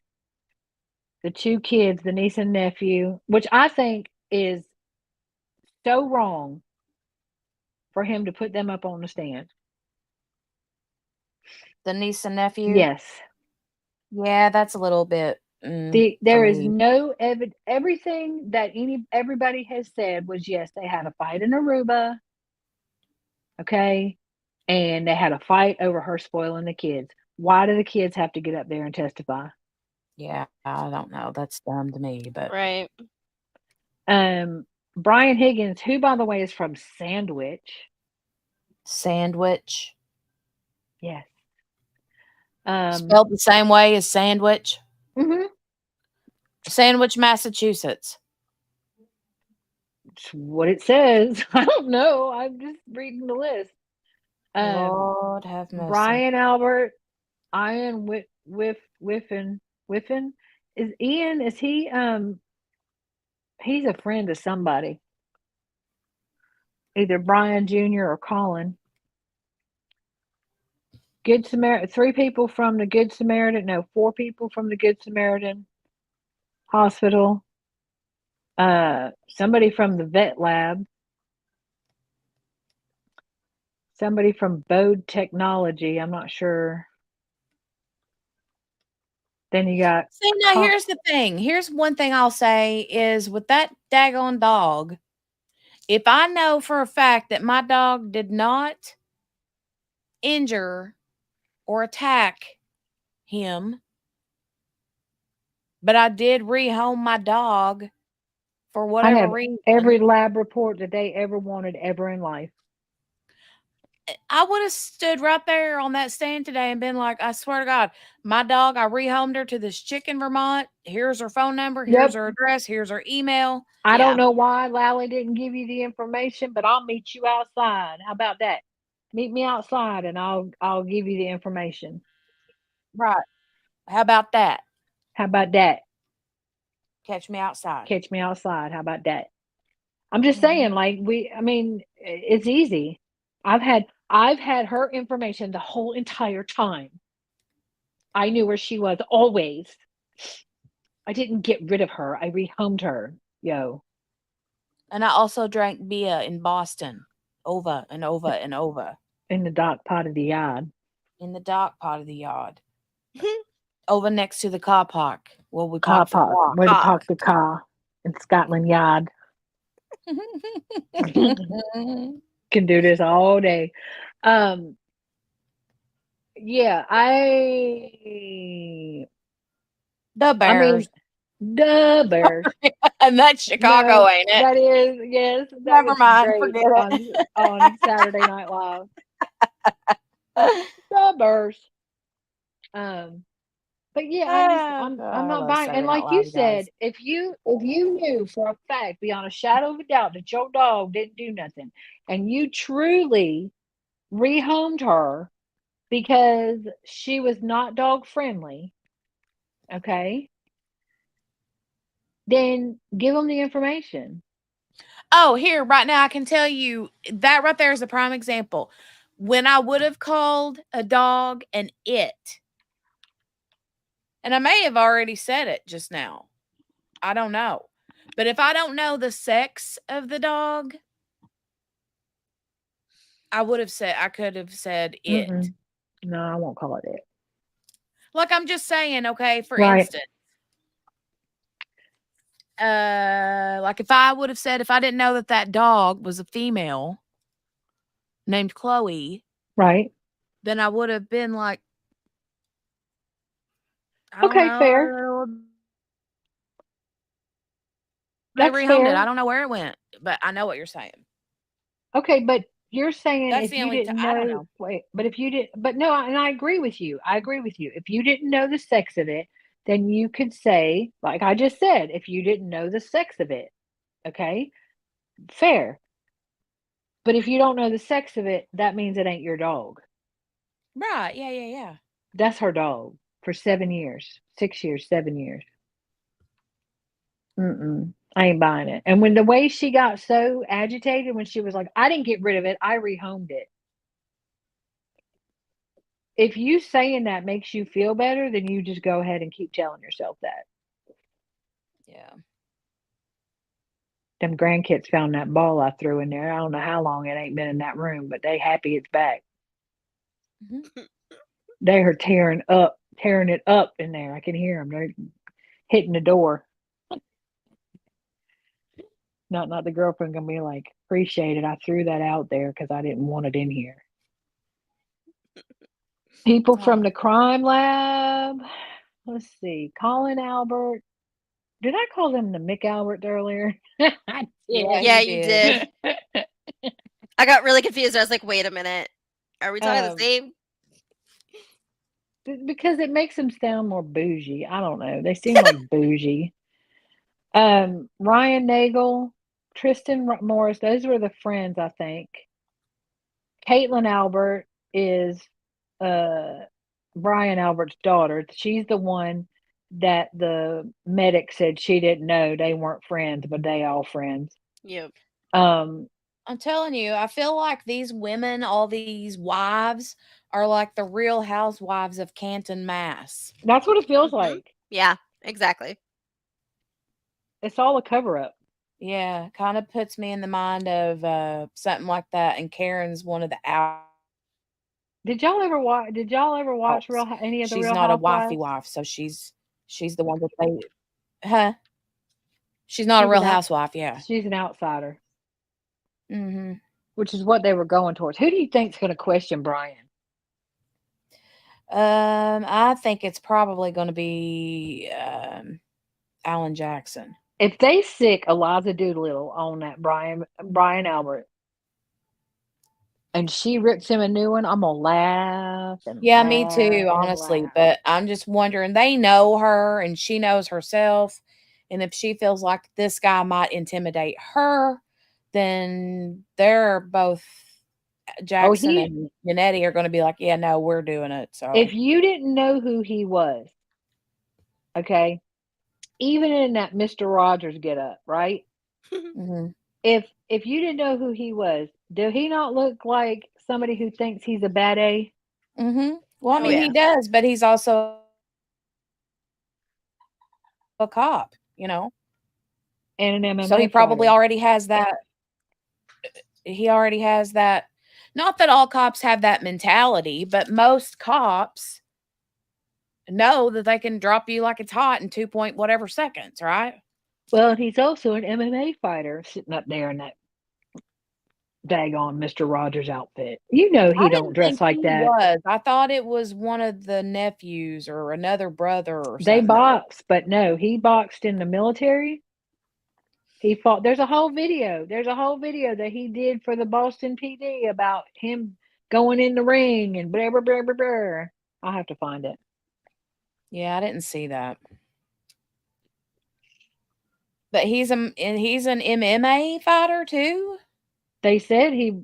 S16: the 2 kids, the niece and nephew, which I think is so wrong for him to put them up on the stand.
S1: The niece and nephew?
S16: Yes.
S1: Yeah, that's a little bit,
S16: There
S1: for
S16: is
S1: me.
S16: no everything that everybody has said was, yes, they had a fight in Aruba, okay, and they had a fight over her spoiling the kids. Why do the kids have to get up there and testify?
S1: Yeah, I don't know. That's dumb to me, but
S19: Right.
S16: Brian Higgins, who, by the way, is from Sandwich.
S1: Sandwich?
S16: Yes.
S1: Spelled the same way as sandwich?
S16: Mhm.
S1: Sandwich, Massachusetts.
S16: It's what it says. I don't know. I'm just reading the list.
S1: Lord have mercy.
S16: Brian Albert, Ian Whiffen. Is Ian, is he, he's a friend of somebody. Either Brian Jr. or Colin. Good Samaritan, 3 people from the Good Samaritan, no, 4 people from the Good Samaritan Hospital. Somebody from the vet lab. Somebody from Bode Technology, I'm not sure. Then you got
S1: See, now here's the thing. Here's one thing I'll say is with that daggone dog, if I know for a fact that my dog did not injure or attack him, but I did rehome my dog for
S16: I
S1: whatever
S16: have
S1: reason,
S16: every lab report that they ever wanted ever in life.
S1: I would have stood right there on that stand today and been like, I swear to God, my dog, I rehomed her to this chick in Vermont. Here's her phone number. Here's her address. Here's her email.
S16: I don't know why Lally didn't give you the information, but I'll meet you outside. How about that? Meet me outside and I'll give you the information.
S1: Right. How about that?
S16: How about that?
S1: Catch me outside.
S16: Catch me outside. How about that? I'm just saying, like, I mean, it's easy. I've had her information the whole entire time. I knew where she was always. I didn't get rid of her. I rehomed her. Yo.
S1: And I also drank beer in Boston over and over and over.
S16: In the dark part of the yard.
S1: In the dark part of the yard. Over next to the car park where we
S16: Car
S1: parked the
S16: park.
S1: car.
S16: Where to park the car in Scotland Yard. Can do this all day. Yeah,
S1: the Bears.
S16: The Bears.
S1: And that's Chicago,
S16: No,
S1: ain't it?
S16: That is, yes. That
S1: Never
S16: was
S1: mind,
S16: great
S1: forget it.
S16: on Saturday Night Live. The Bears. But yeah, I'm not buying. And like you said, if you knew for a fact, beyond a shadow of a doubt, that your dog didn't do nothing, and you truly rehomed her because she was not dog friendly, okay, then give them the information.
S1: Oh, here, right now, I can tell you that right there is a prime example. When I would have called a dog an it, and I may have already said it just now. I don't know. But if I don't know the sex of the dog, I could have said it.
S16: Mm-mm. No, I won't call it it.
S1: Like I'm just saying, okay, for
S16: Right.
S1: instance. Like if I would have said, if I didn't know that dog was a female named Chloe,
S16: right,
S1: then I would have been like, I don't
S16: okay,
S1: know.
S16: fair.
S1: They
S16: That's
S1: rehomed it.
S16: fair.
S1: I don't know where it went, but I know what you're saying.
S16: Okay, but you're saying
S1: That's
S16: if
S1: the
S16: you
S1: only
S16: didn't
S1: I don't
S16: know,
S1: know.
S16: wait, but if you didn't, but no, and I agree with you. I agree with you. If you didn't know the sex of it, then you could say, like I just said, if you didn't know the sex of it, okay, fair. But if you don't know the sex of it, that means it ain't your dog.
S1: Right. Yeah.
S16: That's her dog for 7 years, 6 years, 7 years. I ain't buying it. And when the way she got so agitated when she was like, I didn't get rid of it, I rehomed it. If you saying that makes you feel better, then you just go ahead and keep telling yourself that.
S1: Yeah.
S16: Them grandkids found that ball I threw in there. I don't know how long it ain't been in that room, but they happy it's back. They are tearing it up in there. I can hear them. They're hitting the door. Not the girlfriend gonna be like, appreciate it. I threw that out there because I didn't want it in here. People from the crime lab. Let's see. Colin Albert. Did I call them the Mick Albert earlier? I did.
S19: Yeah, you did. I got really confused. I was like, wait a minute. Are we talking the same?
S16: Because it makes them sound more bougie. I don't know. They seem like bougie. Ryan Nagel, Tristan Morris, those were the friends, I think. Caitlin Albert is Brian Albert's daughter. She's the one that the medic said she didn't know they weren't friends, but they all friends.
S19: Yep.
S1: I'm telling you, I feel like these women, all these wives, are like the Real Housewives of Canton, Mass.
S16: That's what it feels like.
S19: Yeah, exactly.
S16: It's all a cover up.
S1: Yeah, kind of puts me in the mind of something like that. And Karen's one of the out.
S16: Did y'all ever watch? Any of the
S1: She's
S16: Real
S1: not a
S16: Housewives?
S1: wifey wife, so she's the one that they. She's not a
S16: She's
S1: Real
S16: an out-
S1: Housewife. Yeah.
S16: She's an outsider.
S1: Mm-hmm.
S16: Which is what they were going towards. Who do you think's going to question Brian?
S1: I think it's probably going to be Alan Jackson.
S16: If they sick Eliza Doolittle on that Brian Albert, and she rips him a new one, I'm gonna laugh.
S1: Yeah, me too, honestly. But I'm just wondering, they know her and she knows herself. And if she feels like this guy might intimidate her, then they're both Jackson and Janetti are going to be like, yeah, no, we're doing it. So
S16: if you didn't know who he was, okay, even in that Mr. Rogers get up, right?
S1: Mm-hmm.
S16: If you didn't know who he was, do he not look like somebody who thinks he's a bad A?
S1: Mm-hmm. Well, I mean, he does, but he's also a cop, you know.
S16: And an MMA
S1: so he probably
S16: fighter.
S1: already has that. He already has that. Not that all cops have that mentality, but most cops know that they can drop you like it's hot in 2 point whatever seconds, right?
S16: Well, he's also an MMA fighter sitting up there in that daggone Mr. Rogers outfit. You know he don't dress like that.
S1: I thought it was one of the nephews or another brother or
S16: They
S1: something.
S16: box, but no, he boxed in the military. He fought. There's a whole video. That he did for the Boston PD about him going in the ring and blah, blah, blah, blah, blah. I'll have to find it.
S1: Yeah, I didn't see that. But he's an MMA fighter too?
S16: They said he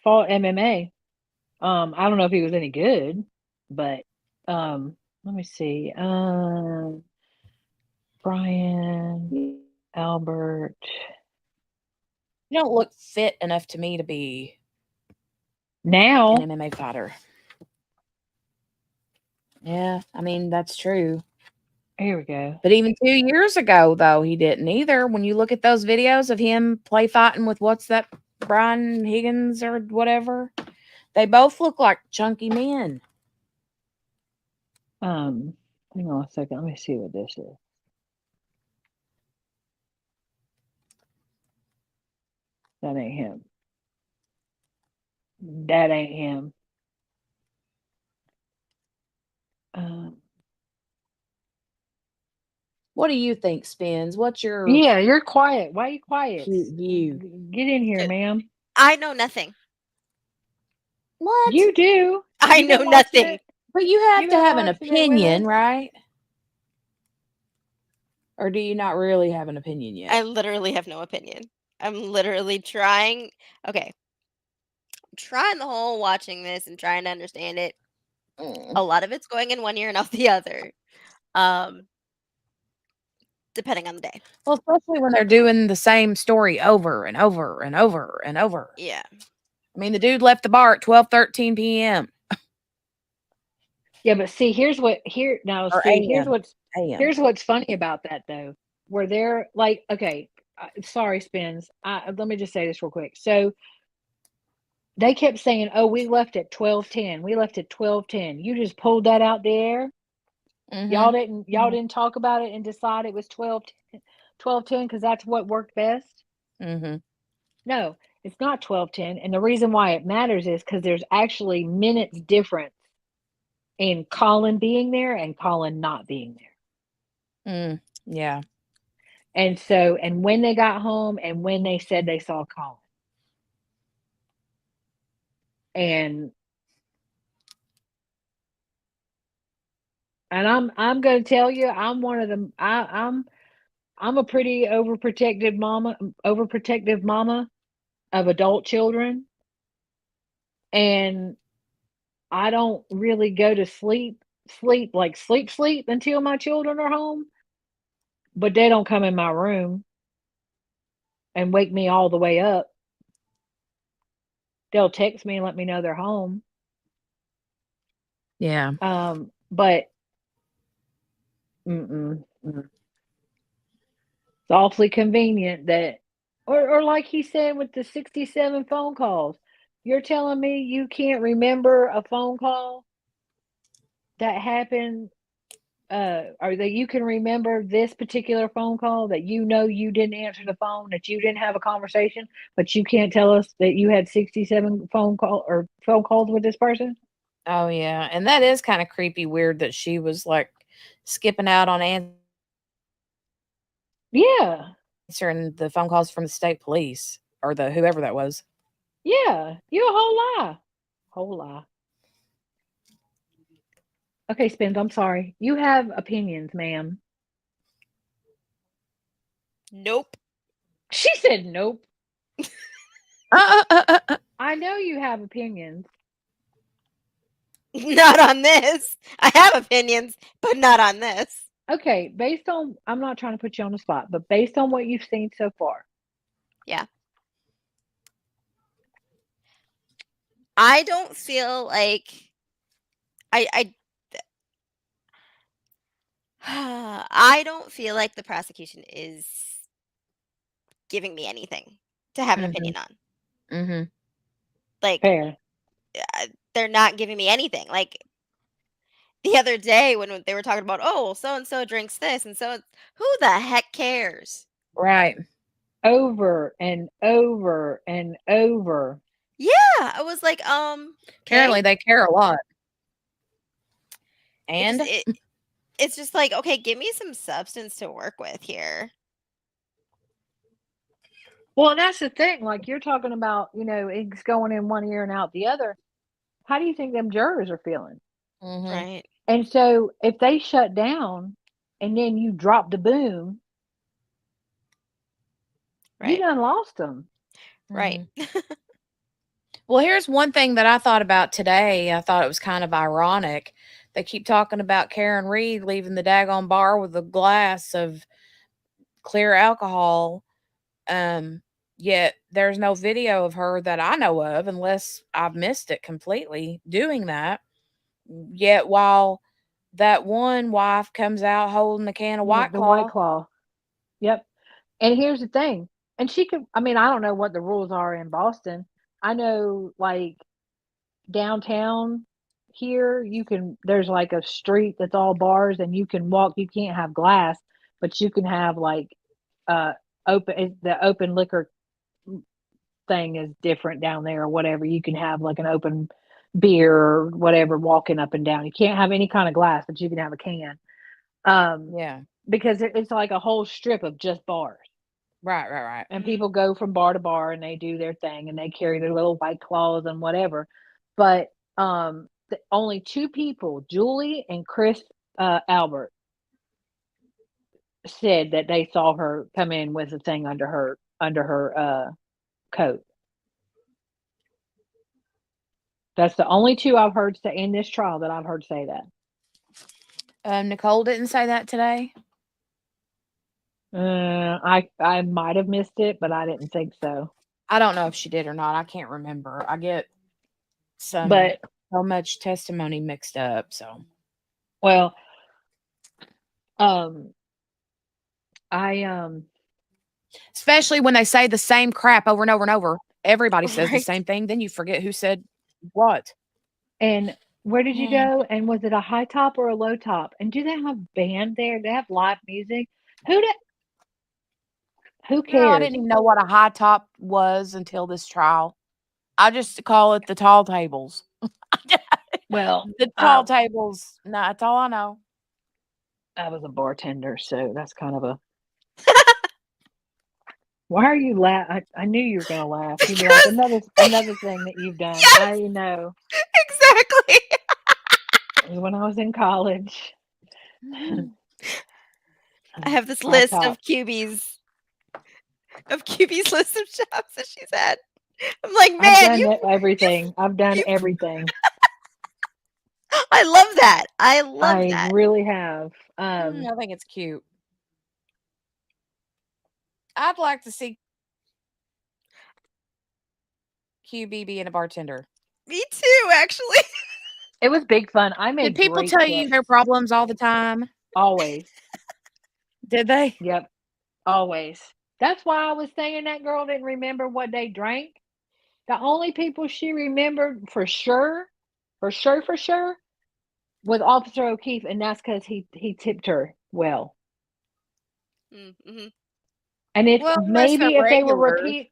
S16: fought MMA. I don't know if he was any good, but let me see. Brian Albert.
S1: You don't look fit enough to me to be
S16: now
S1: an MMA fighter. Yeah, I mean, that's true.
S16: Here we go.
S1: But even 2 years ago, though, he didn't either. When you look at those videos of him play fighting with what's that, Brian Higgins or whatever, they both look like chunky men.
S16: Hang on a second. Let me see what this is. That ain't him. That ain't him.
S1: What do you think, Spins? What's your
S16: Yeah, you're quiet. Why are you quiet?
S1: view?
S16: Get in here, ma'am.
S19: I know nothing.
S1: What?
S16: You do.
S19: I know nothing.
S1: But you have to have an opinion, right? Or do you not really have an opinion yet?
S19: I literally have no opinion. I'm literally trying. Okay. I'm trying the whole watching this and trying to understand it. A lot of it's going in one ear and out the other. depending on the day.
S1: Well, especially when they're doing the same story over and over and over and over.
S19: Yeah.
S1: I mean, the dude left the bar at 12:13 p.m.
S16: Yeah, but see, here's
S1: or a.m. a.m.
S16: here's what's funny about that though. Where they're like, okay, sorry, Spins. Let me just say this real quick. So they kept saying, "Oh, we left at 12:10. We left at 12:10." You just pulled that out the air. Y'all didn't talk about it and decide it was 12:10 because that's what worked best.
S1: Mm-hmm.
S16: No, it's not 12:10, and the reason why it matters is because there's actually minutes difference in Colin being there and Colin not being there.
S1: Yeah.
S16: And so, and when they got home and when they said they saw Colin. And I'm going to tell you, I'm one of them. I'm a pretty overprotective mama of adult children. And I don't really go to sleep until my children are home. But they don't come in my room and wake me all the way up. They'll text me and let me know they're home.
S1: Yeah.
S16: But it's awfully convenient that, or like he said with the 67 phone calls, you're telling me you can't remember a phone call that happened, or that you can remember this particular phone call that you know you didn't answer the phone, that you didn't have a conversation, but you can't tell us that you had 67 phone calls with this person?
S1: Oh yeah, and that is kind of creepy, weird that she was like skipping out on
S16: Yeah.
S1: answering the phone calls from the state police or the whoever that was.
S16: Yeah, you a whole lie. Okay, Spins, I'm sorry. You have opinions, ma'am.
S19: Nope.
S16: She said nope. I know you have opinions.
S19: Not on this. I have opinions, but not on this.
S16: Okay, based on, I'm not trying to put you on the spot, but based on what you've seen so far.
S19: Yeah. I don't feel like I don't feel like the prosecution is giving me anything to have an opinion on.
S1: Mm-hmm.
S19: Like,
S16: fair.
S19: They're not giving me anything. Like the other day when they were talking about, oh, so and so drinks this, and so who the heck cares?
S1: Right.
S16: Over and over and over.
S19: Yeah, I was like,
S1: Apparently they care a lot.
S19: It
S1: And
S19: just, it's just like, okay, give me some substance to work with here.
S16: Well, and that's the thing. Like you're talking about, it's going in one ear and out the other. How do you think them jurors are feeling?
S19: Right.
S16: And so if they shut down and then you drop the boom, you
S19: Right.
S16: done lost them.
S19: Right.
S1: well, here's one thing that I thought about today. I thought it was kind of ironic. They keep talking about Karen Reed leaving the daggone bar with a glass of clear alcohol. Yet there's no video of her that I know of, unless I've missed it completely, doing that. Yet while that one wife comes out holding a can of White
S16: The White
S1: Claw.
S16: Claw. Yep. And here's the thing. And she could, I don't know what the rules are in Boston. I know like downtown here, there's like a street that's all bars and you can walk, you can't have glass, but you can have like, the open liquor thing is different down there or whatever. You can have like an open beer or whatever walking up and down. You can't have any kind of glass, but you can have a can.
S1: Yeah.
S16: Because it's like a whole strip of just bars.
S1: Right.
S16: And people go from bar to bar and they do their thing and they carry their little White Claws and whatever. But only two people, Julie and Chris Albert, said that they saw her come in with a thing under her coat. That's the only two I've heard say in this trial that I've heard say that.
S1: Nicole didn't say that today.
S16: I might have missed it, but I didn't think so.
S1: I don't know if she did or not. I can't remember. I get
S16: But
S1: so much testimony mixed up. So,
S16: well, um, I
S1: especially when they say the same crap over and over and over, everybody says the
S19: Right.
S1: same thing. Then you forget who said what.
S16: And where did you
S1: Mm.
S16: go? And was it a high top or a low top? And do they have band there? They have live music. Who
S1: Girl, I
S16: cares?
S1: didn't even know what a high top was until this trial. I just call it the tall tables.
S16: Well,
S1: The tall tables. No, that's all I know.
S16: I was a bartender, so that's kind of a. Why are you laugh? I knew you were gonna laugh. You'd be like another thing that you've done.
S19: Yes.
S16: I know.
S19: Exactly.
S16: When I was in college.
S19: I have this
S16: High
S19: list
S16: top.
S19: of QB's list of jobs that she's had. I'm like,
S16: I've
S19: man,
S16: done everything. I've done everything.
S19: I love that. I love
S16: I
S19: that.
S16: really have.
S1: I think it's cute. I'd like to see QB being a bartender.
S19: Me too, actually.
S16: It was big fun. I
S1: Did
S16: made
S1: people
S16: great
S1: tell you
S16: tips.
S1: their problems all the time?
S16: Always.
S1: Did they?
S16: Yep. Always. That's why I was saying that girl didn't remember what they drank. The only people she remembered for sure, was Officer O'Keefe, and that's because he tipped her well.
S19: Mm-hmm.
S16: And if
S1: Well, unless they're
S16: maybe if they were
S1: regulars.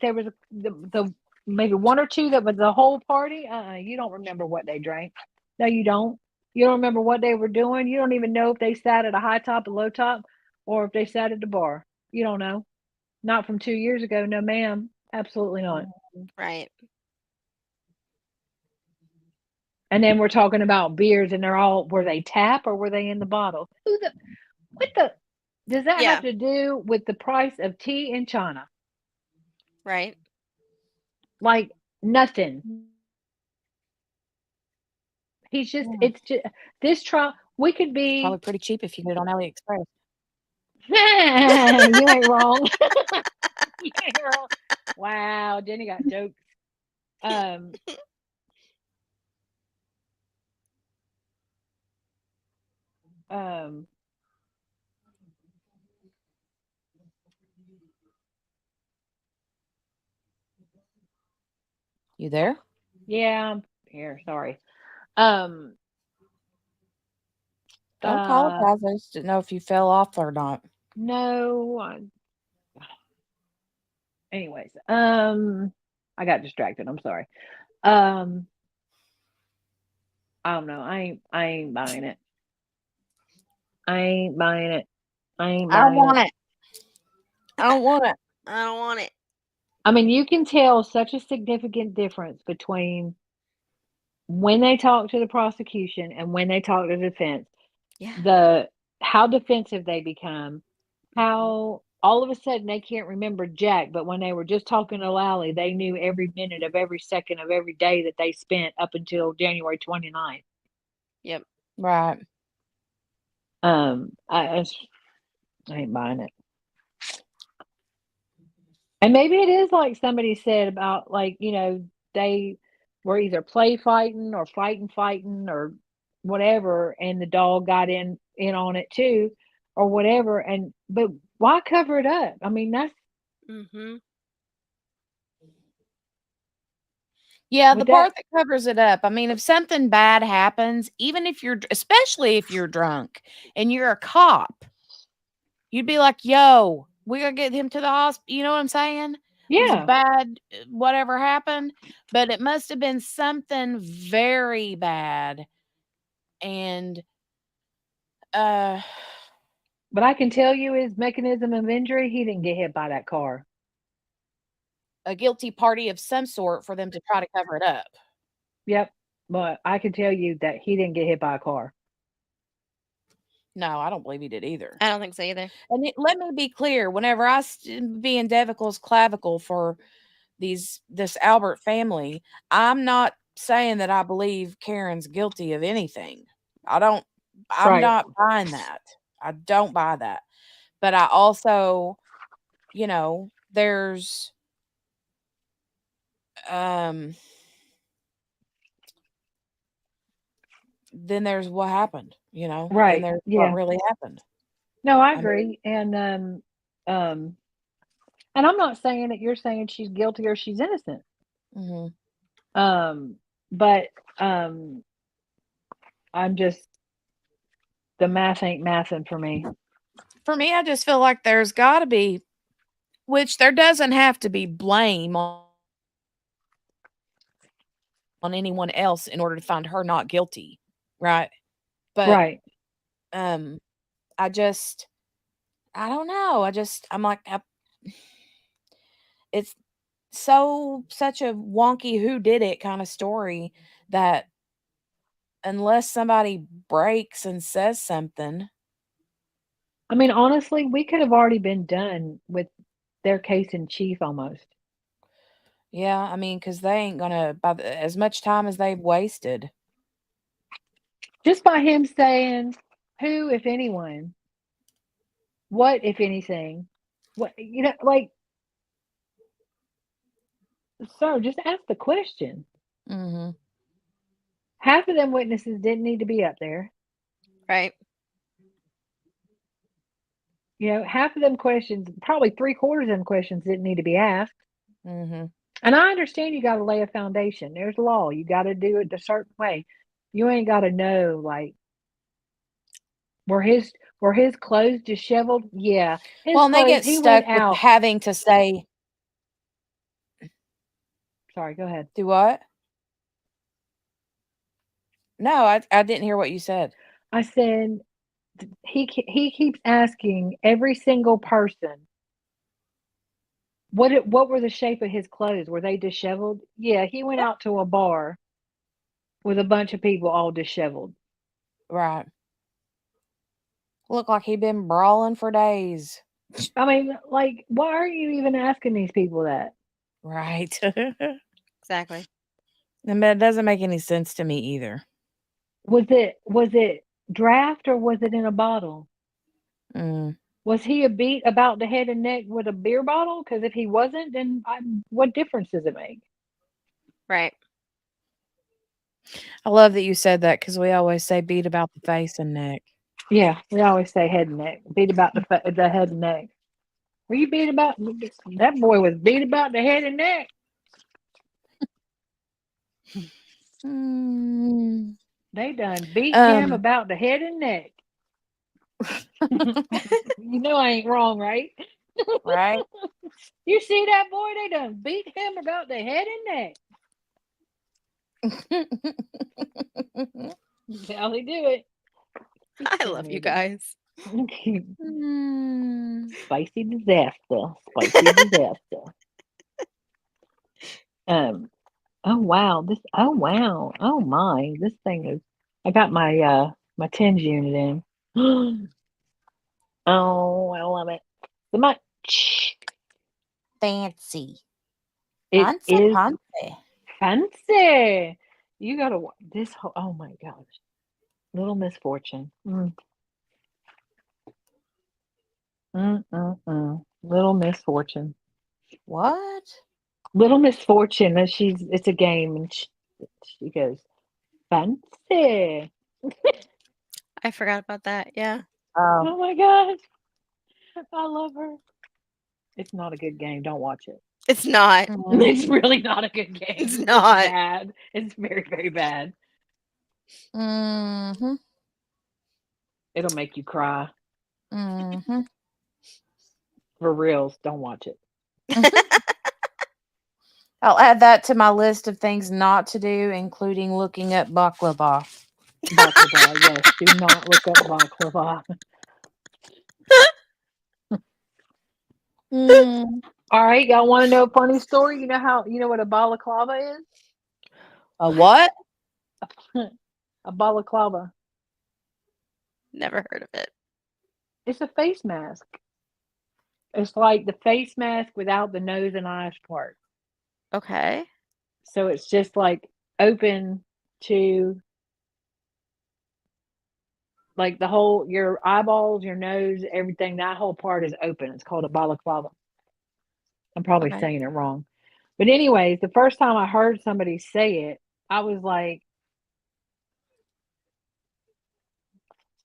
S16: there was the maybe one or two that was the whole party. You don't remember what they drank. No, you don't. You don't remember what they were doing. You don't even know if they sat at a high top, a low top, or if they sat at the bar. You don't know. Not from 2 years ago. No, ma'am. Absolutely not.
S19: Right.
S16: And then we're talking about beers, and were they tap or were they in the bottle? What the does that
S19: Yeah.
S16: have to do with the price of tea in China?
S19: Right.
S16: Like nothing. He's just, it's just this trial. We could be
S1: Probably pretty cheap if you get it on AliExpress.
S16: you ain't wrong. You ain't wrong. Wow, Jenny got jokes. Um,
S1: You there?
S16: yeah, I'm here. Sorry.
S1: Don't apologize. I just didn't know if you fell off or not.
S16: No. Anyways, I got distracted. I'm sorry. I don't know. I ain't buying it. I ain't buying it. I ain't
S19: I don't
S16: buying
S19: want
S16: it.
S19: it. I don't want it. I don't want it.
S16: I mean, you can tell such a significant difference between when they talk to the prosecution and when they talk to the defense.
S19: Yeah.
S16: How defensive they become, how all of a sudden they can't remember jack, but when they were just talking to Lally, they knew every minute of every second of every day that they spent up until January 29th.
S19: Yep.
S1: Right.
S16: I ain't buying it. And maybe it is like somebody said about, like, they were either play fighting or fighting or whatever, and the dog got in on it too, or whatever. But why cover it up? I mean, that's
S19: Mm-hmm.
S1: Yeah,
S16: Would
S1: the
S16: that-
S1: part that covers it up. I mean, if something bad happens, even if especially if you're drunk and you're a cop, you'd be like, yo, we gotta get him to the hospital. You know what I'm saying? It was a
S16: Yeah.
S1: bad, whatever happened, but it must have been something very bad. And,
S16: But I can tell you his mechanism of injury, he didn't get hit by that car.
S1: a guilty party of some sort for them to try to cover it up.
S16: Yep. But I can tell you that he didn't get hit by a car.
S1: No, I don't believe he did either.
S19: I don't think so either.
S1: And let me be clear, whenever I be in Devicle's clavicle for this Albert family, I'm not saying that I believe Karen's guilty of anything. I'm
S16: Right.
S1: not buying that. I don't buy that. but I also, there's um then there's what happened, then
S16: Right.
S1: there's what
S16: Yeah.
S1: really happened.
S16: No, I
S1: I mean,
S16: agree. Um, and I'm not saying that you're saying she's guilty or she's innocent.
S1: mhm.
S16: But I'm just the math ain't mathing for me.
S1: For me, I just feel like there's got to be, which there doesn't have to be blame on anyone else in order to find her not guilty, right? But
S16: Right.
S1: um, I just, I don't know. I'm like, it's such a wonky who did it kind of story that unless somebody breaks and says something.
S16: I mean, honestly, we could have already been done with their case in chief almost.
S1: Yeah, I mean, because they ain't gonna as much time as they've wasted.
S16: Just by him saying who, if anyone, what, if anything, what, like, sir, just ask the question.
S1: Mm-hmm.
S16: Half of them witnesses didn't need to be up there.
S19: Right.
S16: Half of them questions, probably 3/4 of them questions didn't need to be asked.
S1: Mm-hmm.
S16: And I understand you got to lay a foundation. There's law. You got to do it a certain way. You ain't got to know, like, were his clothes disheveled? Yeah. His
S1: Well, and they
S16: clothes,
S1: get
S16: he went
S1: stuck with
S16: out.
S1: having to say,
S16: Sorry, go ahead.
S1: do what? No, I didn't hear what you said.
S16: I said he keeps asking every single person what were the shape of his clothes? Were they disheveled? Yeah, he went out to a bar with a bunch of people all disheveled.
S1: Right. Looked like he'd been brawling for days.
S16: I mean, like, why are you even asking these people that?
S1: Right.
S19: Exactly.
S1: And but it doesn't make any sense to me either.
S16: Was it draft or was it in a bottle?
S1: Mm.
S16: Was he beat about the head and neck with a beer bottle? Because if he wasn't, then what difference does it make?
S19: Right.
S1: I love that you said that because we always say beat about the face and neck.
S16: Yeah, we always say head and neck. Beat about the head and neck. Were you beat about that boy was beat about the head and neck?
S1: Mm.
S16: They done beat him
S1: Um,
S16: about the head and neck. You know I ain't wrong, right?
S1: right?
S16: You see that boy? They done beat him about the head and neck. That's how they do it.
S19: I love you guys.
S16: Spicy disaster. Spicy disaster. Oh wow. Oh wow. Oh my. This thing is I got my my tens unit in. Oh, I love it. So much.
S1: Fancy.
S16: It
S1: Fancy
S16: is
S1: pancy.
S16: fancy. You gotta this whole oh my gosh. Little Misfortune. Little Misfortune.
S1: What?
S16: Little Misfortune. And it's a game, and she goes fancy.
S19: I forgot about that. Yeah.
S16: Oh my gosh, I love her. It's not a good game. Don't watch it.
S19: It's not.
S16: It's really not a good game.
S19: It's not.
S16: It's bad. It's very very bad.
S1: Mm-hmm.
S16: It'll make you cry.
S1: Mm-hmm.
S16: For reals. Don't watch it.
S1: I'll add that to my list of things not to do, including looking up baklava.
S16: Baklava. Yes. Do not look up baklava. All right, y'all want to know a funny story? You know what a balaclava is?
S1: A what?
S16: A balaclava.
S19: Never heard of it.
S16: It's a face mask. It's like the face mask without the nose and eyes part.
S19: Okay.
S16: So it's just like open to like the whole, your eyeballs, your nose, everything, that whole part is open. It's called a balaclava. I'm probably
S1: Okay.
S16: saying it wrong. But anyways, the first time I heard somebody say it, I was like,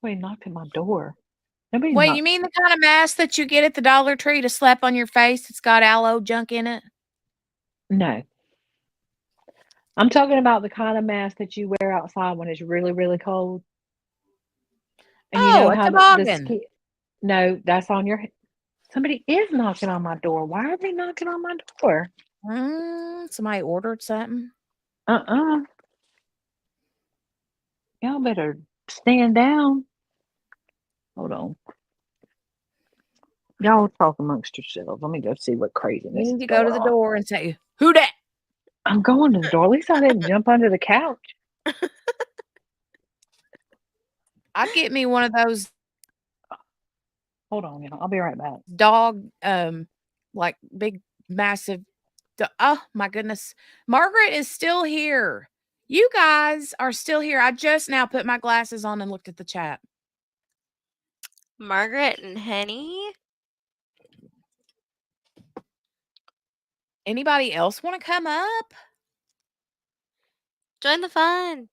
S16: somebody knocked at my door. Nobody
S1: Wait,
S16: knocked.
S1: you mean the kind of mask that you get at the Dollar Tree to slap on your face? It's got aloe junk in it.
S16: No. I'm talking about the kind of mask that you wear outside when it's really, really cold. And you
S1: Oh,
S16: know
S1: a
S16: how the
S1: toboggan.
S16: skin. No, that's on your. Somebody is knocking on my door. Why are they knocking on my door?
S1: Somebody ordered something.
S16: Y'all better stand down. Hold on. Y'all talk amongst yourselves. Let me go see what craziness
S1: You
S16: is
S1: need to go to
S16: going
S1: the
S16: on.
S1: door and say, "Who dat?"
S16: I'm going to the door. At least I didn't jump under the couch.
S1: I'd get me one of those
S16: Hold on, y'all. I'll be right back.
S1: dog, like big, massive. Oh my goodness, Margaret is still here. You guys are still here. I just now put my glasses on and looked at the chat.
S19: Margaret and Henny.
S1: Anybody else want to come up?
S19: Join the fun.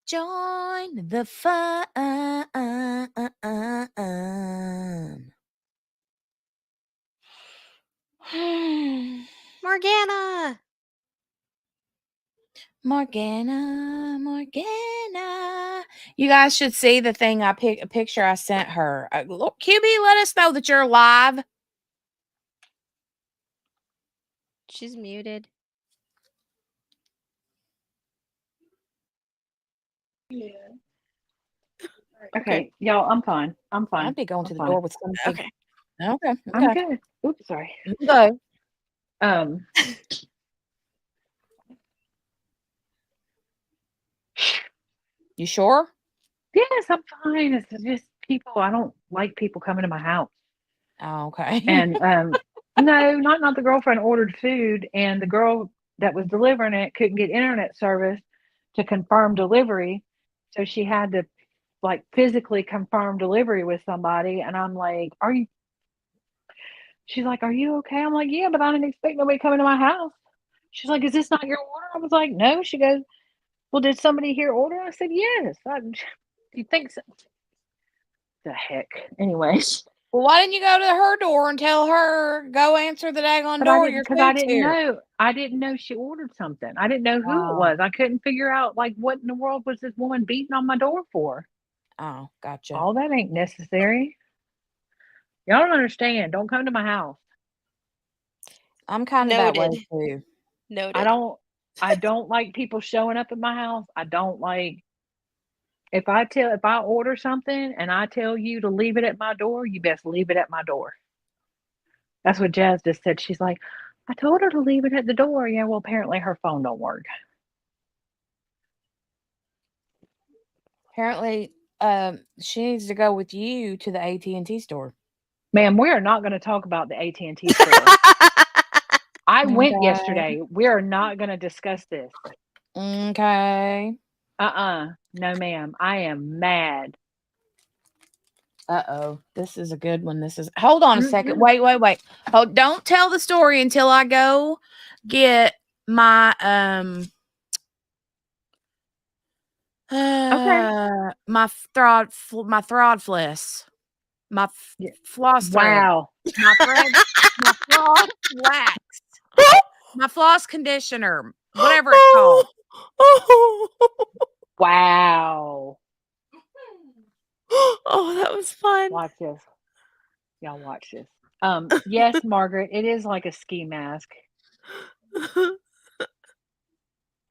S1: Join the fun.
S19: Morgana.
S1: Morgana. You guys should see the thing a picture I sent her. Look, QB, let us know that you're live.
S19: She's muted.
S16: Yeah. Okay, y'all, I'm fine. I'm fine.
S1: I'd be going
S16: I'm
S1: to the
S16: fine.
S1: door with some big.
S19: Okay.
S1: Okay.
S16: I'm good. Oops, sorry.
S1: Go. You sure?
S16: Yes, I'm fine. It's just people. I don't like people coming to my house.
S1: Oh, okay.
S16: And no, not the girlfriend ordered food, and the girl that was delivering it couldn't get internet service to confirm delivery, so she had to like physically confirm delivery with somebody. And I'm like, "Are you?" She's like, "Are you okay?" I'm like, "Yeah, but I didn't expect nobody coming to my house." She's like, "Is this not your order?" I was like, "No." She goes, "Well, did somebody here order?" I said, "Yes." You think so? The heck. Anyways.
S1: Well, why didn't you go to her door and tell her, go answer the daggone
S16: But I
S1: door?
S16: didn't,
S1: Your
S16: because I
S1: food's
S16: didn't
S1: here.
S16: know. I didn't know she ordered something. I didn't know who it
S1: Oh.
S16: was. I couldn't figure out like what in the world was this woman beating on my door for.
S1: Oh, gotcha.
S16: All that ain't necessary. Y'all don't understand. Don't come to my house.
S1: I'm kind of that way
S19: Noted.
S1: too.
S19: Noted.
S16: I don't like people showing up at my house. I don't like if I order something and I tell you to leave it at my door, you best leave it at my door. That's what Jazz just said. She's like, I told her to leave it at the door. Yeah, well, apparently her phone don't work.
S1: Apparently, she needs to go with you to the AT&T store.
S16: Ma'am, we are not going to talk about the AT&T store. I went yesterday. We are not going to discuss this.
S1: Okay.
S16: No, ma'am. I am mad.
S1: Uh-oh. This is a good one. Hold on a second. Wait. Hold, don't tell the story until I go get my my throat fleece. My floss thread.
S16: Wow.
S1: My thread. My floss wax. My floss conditioner. Whatever it's called.
S16: Wow.
S19: Oh, that was fun.
S16: Watch this. Y'all watch this. Yes, Margaret, it is like a ski mask.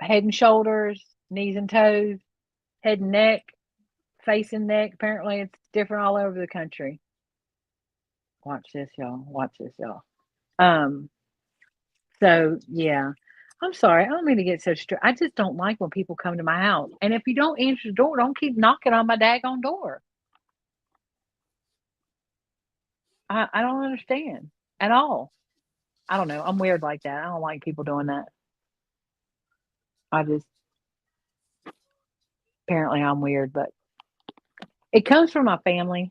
S16: Head and shoulders, knees and toes, head and neck, face and neck. Apparently it's different all over the country. Watch this, y'all. Watch this, y'all. So yeah. I'm sorry. I don't mean to get so strict. I just don't like when people come to my house. And if you don't answer the door, don't keep knocking on my daggone door. I don't understand at all. I don't know. I'm weird like that. I don't like people doing that. Apparently I'm weird, but it comes from my family.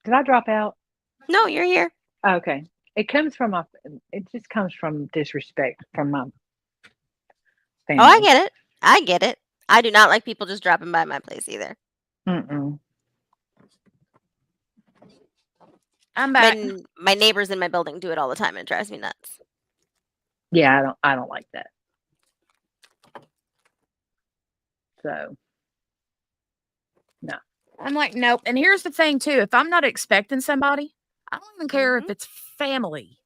S16: Did I drop out?
S19: No, you're here.
S16: Okay. It just comes from disrespect from my family.
S19: Oh, I get it. I get it. I do not like people just dropping by my place either.
S16: Mm-mm.
S1: I'm back.
S19: My neighbors in my building do it all the time, and it drives me nuts.
S16: Yeah, I don't like that. So, no.
S1: I'm like, nope. And here's the thing too. If I'm not expecting somebody, I don't even care
S19: Mm-hmm.
S1: if it's family.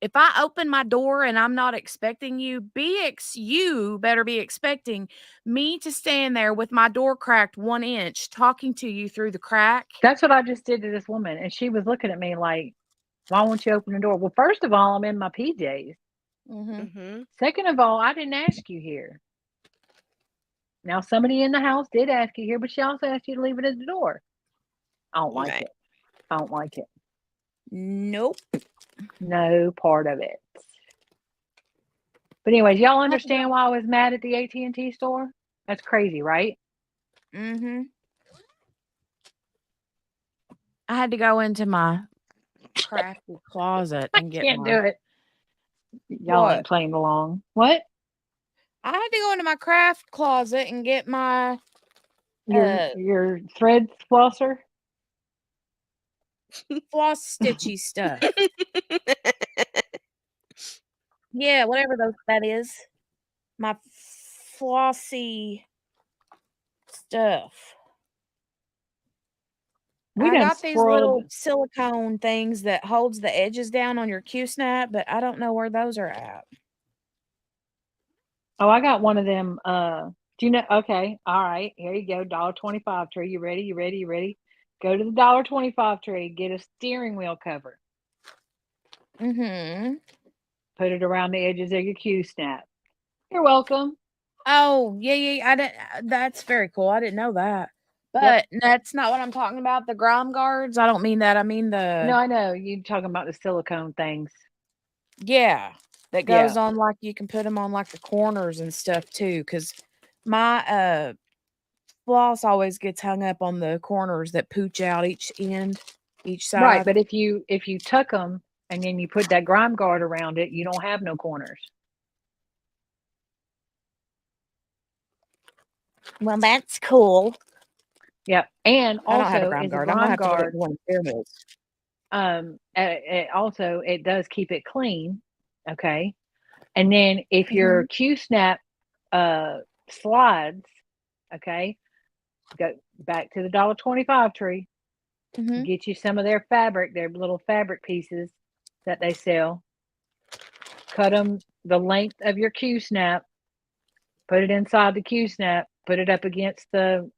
S1: If I open my door and I'm not expecting you, you better be expecting me to stand there with my door cracked 1 inch talking to you through the crack.
S16: That's what I just did to this woman. And she was looking at me like, why won't you open the door? Well, first of all, I'm in my PJs.
S1: Mm-hmm.
S19: Mm-hmm.
S16: Second of all, I didn't ask you here. Now, somebody in the house did ask you here, but she also asked you to leave it at the door. I don't like
S19: Right.
S16: it. I don't like it.
S1: Nope.
S16: No part of it. But anyways, y'all understand why I was mad at the AT&T store? That's crazy, right?
S1: Mm-hmm. I had to go into my crafty closet and get
S16: Can't
S1: my...
S16: do it. Y'all
S1: What?
S16: ain't playing along. What?
S1: I had to go into my craft closet and get my
S16: Your thread flosser?
S1: floss stitchy stuff. Yeah, whatever that is. My flossy stuff.
S16: We
S1: I
S16: done
S1: got these little
S16: swirled.
S1: silicone things that holds the edges down on your Q-snap, but I don't know where those are at.
S16: Oh, I got one of them. Do you know? Okay. All right. Here you go. $1.25 tree. You ready? You ready? You ready? Go to the $1.25 tree. Get a steering wheel cover.
S1: Mm-hmm.
S16: Put it around the edges of your Q-snap. You're welcome.
S1: Oh, yeah. I didn't. That's very cool. I didn't know that.
S16: Yep.
S1: But that's not what I'm talking about. The grime guards. I don't mean that. I mean
S16: No, I know. You talking about the silicone things.
S1: yeah, that
S16: Yeah.
S1: goes on like you can put them on like the corners and stuff too. Because my floss always gets hung up on the corners that pooch out each side.
S16: Right. But if you tuck them and then you put that grime guard around it, you don't have no corners.
S1: Well, that's cool.
S16: Yep. And
S1: I don't have a
S16: also
S1: grime
S16: is a
S1: guard. I'm gonna
S16: grime
S1: have to get
S16: guard.
S1: one of pyramids.
S16: It does keep it clean. Okay. And then if your Q-snap slides, okay, go back to the $1.25 tree. Get you some of their fabric, their little fabric pieces that they sell. Cut them the length of your Q-snap. Put it inside the Q-snap. Put it up against the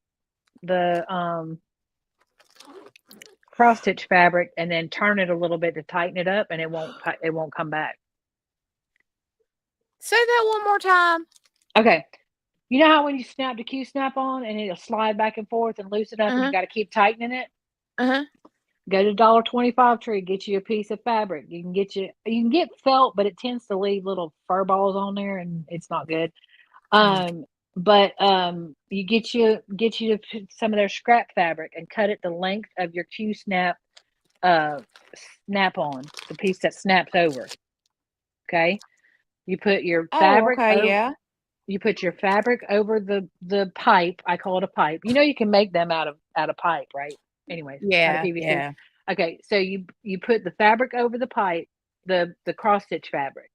S16: cross stitch fabric, and then turn it a little bit to tighten it up, and it won't come back.
S1: Say that one more time.
S16: Okay. You know how when you snap the Q-snap on and it'll slide back and forth and loosen up, and you got to keep tightening it? Go to $1.25 tree, get you a piece of fabric. You can get felt, but it tends to leave little fur balls on there, and it's not good. But you get you some of their scrap fabric and cut it the length of your Q-snap snap on, the piece that snaps over. Okay. You put your fabric you put your fabric over the pipe. I call it a pipe. You know, you can make them out of pipe, right? Anyways, out of PVC.
S1: Yeah.
S16: Okay, so you put the fabric over the pipe, the cross stitch fabric.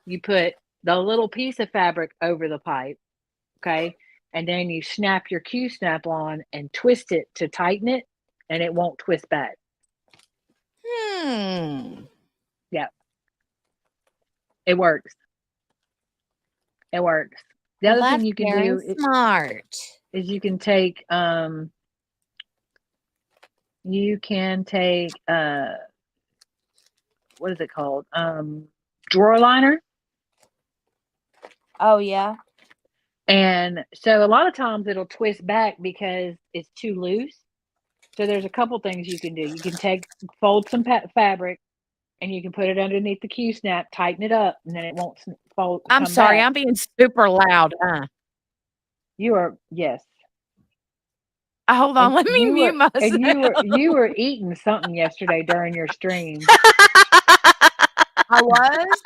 S16: You put the little piece of fabric over the pipe, okay, and then you snap your Q-snap on and twist it to tighten it, and it won't twist back. Yeah, it works. It works. The other thing you can do is you can take what is it called? Drawer liner.
S1: Oh yeah.
S16: And so a lot of times it'll twist back because it's too loose. So there's a couple things you can do. You can fold some fabric, and you can put it underneath the Q-snap, tighten it up, and then it won't fold.
S1: I'm
S16: Come
S1: sorry,
S16: back.
S1: I'm being super loud.
S16: You are, yes.
S1: Hold on, let me mute myself.
S16: And you were eating something yesterday during your stream.
S1: I was?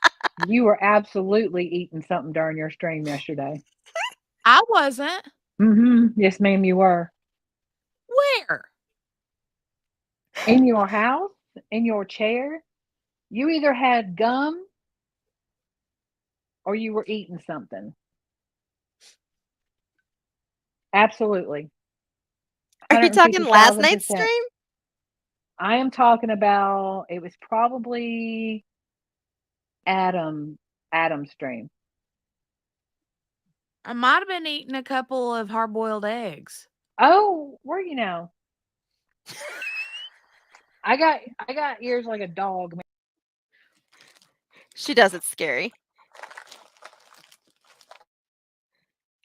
S16: You were absolutely eating something during your stream yesterday.
S1: I wasn't.
S16: Yes, ma'am, you were.
S1: Where?
S16: In your house, in your chair. You either had gum or you were eating something. Absolutely.
S19: Are you talking last night's
S16: 150,000%.
S19: stream?
S16: I am talking about, it was probably Adam's stream.
S1: I might have been eating a couple of hard-boiled eggs.
S16: Oh, where you now? I got ears like a dog.
S19: She does. It's scary.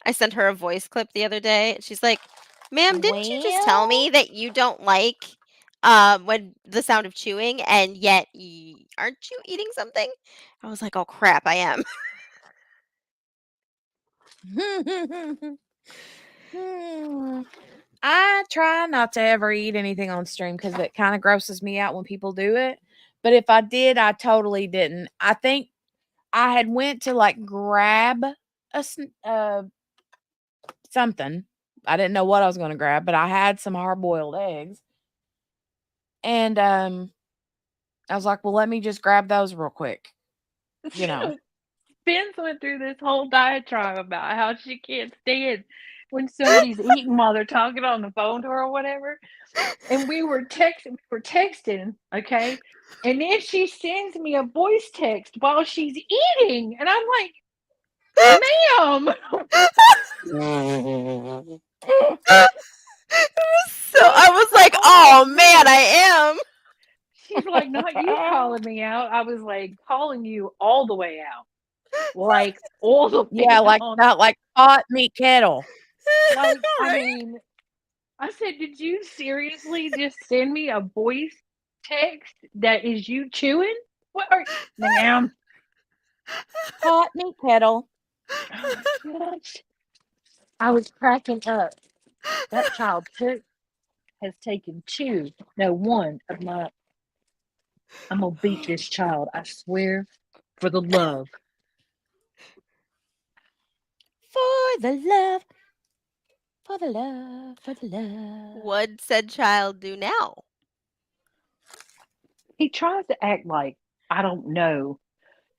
S19: I sent her a voice clip the other day. She's like, "Ma'am, didn't you just tell me that you don't like when the sound of chewing, and yet aren't you eating something?" I was like, "Oh crap, I am."
S1: I try not to ever eat anything on stream because it kind of grosses me out when people do it. But if I did, I totally didn't. I think I had went to like grab something. I didn't know what I was going to grab, but I had some hard-boiled eggs. And I was like, well, let me just grab those real quick. You know.
S16: Spence went through this whole diatribe about how she can't stand when somebody's eating while they're talking on the phone to her or whatever. And we were texting, okay? And then she sends me a voice text while she's eating. And I'm like, ma'am.
S19: So I was like, "Oh man, I am."
S16: She's like, not you calling me out. I was like calling you all the way out. Like all the way
S1: Yeah, like
S16: out.
S1: not like hot meat kettle.
S16: Like, I mean, I said, did you seriously just send me a voice text that is you chewing? What are ma'am?
S1: Hot meat kettle.
S16: Oh my gosh. I was cracking up. That child has taken one of my. I'm gonna beat this child. I swear, for the love.
S1: For the love. For the love. For the love.
S19: What said child do now?
S16: He tries to act like I don't know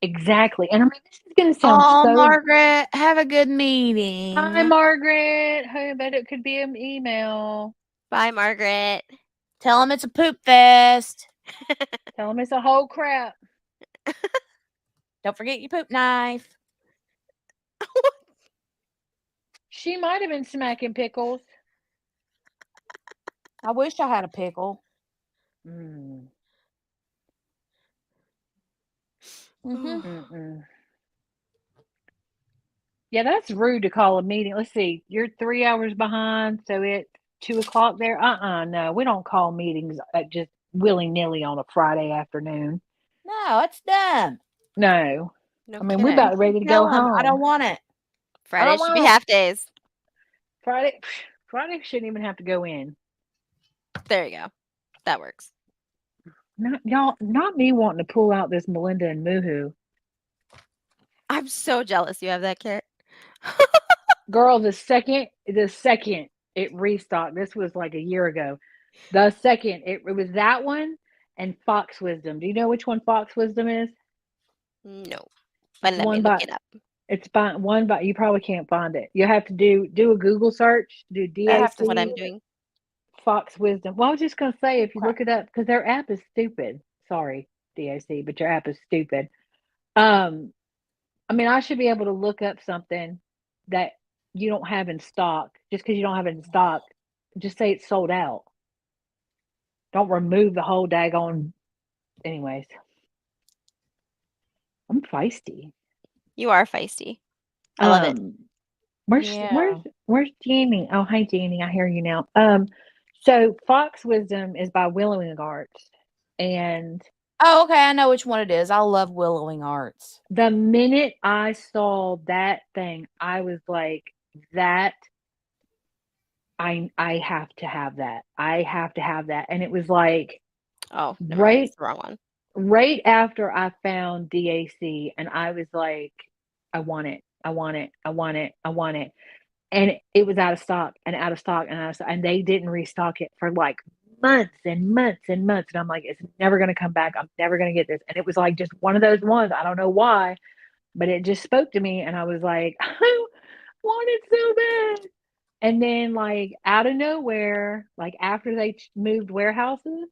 S16: exactly. And I mean, this is gonna sound
S1: Oh,
S16: so.
S1: Margaret, have a good meeting.
S16: Hi, Margaret. I bet it could be an email.
S19: Bye, Margaret.
S1: Tell him it's a poop fest.
S16: Tell him it's a whole crap.
S1: Don't forget your poop knife.
S16: She might have been smacking pickles.
S1: I wish I had a pickle.
S16: Mm.
S1: Mm-hmm.
S16: Yeah, that's rude to call a meeting. Let's see, you're 3 hours behind, so it's 2:00 there. No, we don't call meetings just willy-nilly on a Friday afternoon.
S1: No, it's dumb.
S16: No.
S19: No
S16: I mean, we're
S19: kidding.
S16: about ready to
S1: Tell
S16: go
S1: him
S16: home.
S1: I don't want it.
S19: Friday should be half days.
S16: Friday shouldn't even have to go in.
S19: There you go. That works.
S16: Not me wanting to pull out this Melinda and Moohoo.
S19: I'm so jealous you have that kit.
S16: Girl, the second it restocked, this was like a year ago. The second it was that one and Fox Wisdom. Do you know which one Fox Wisdom is?
S19: No, but let me look it up.
S16: It's one by you probably can't find it. You have to do a Google search. Do DAC.
S19: That's what I'm doing.
S16: Fox Wisdom. Well, I was just gonna say if you look it up because their app is stupid. Sorry, DAC, but your app is stupid. I mean, I should be able to look up something that you don't have in stock. Just because you don't have it in stock, just say it's sold out. Don't remove the whole daggone. Anyways, I'm feisty.
S19: You are feisty. I love it.
S16: Where's Jamie? Oh, hi Jamie. I hear you now. So Fox Wisdom is by Willowing Arts. And
S1: Oh, okay. I know which one it is. I love Willowing Arts.
S16: the minute I saw that thing, I was like, that I have to have that. I have to have that. And it was like
S19: Oh, never mind. It's the wrong one.
S16: Right after I found DAC, and I was like, I want it. I want it. I want it. I want it. And it was out of stock and out of stock and out of stock. And they didn't restock it for like months and months and months. And I'm like, it's never going to come back. I'm never going to get this. And it was like just one of those ones. I don't know why, but it just spoke to me. And I was like, I want it so bad. And then, like, out of nowhere, like after they moved warehouses,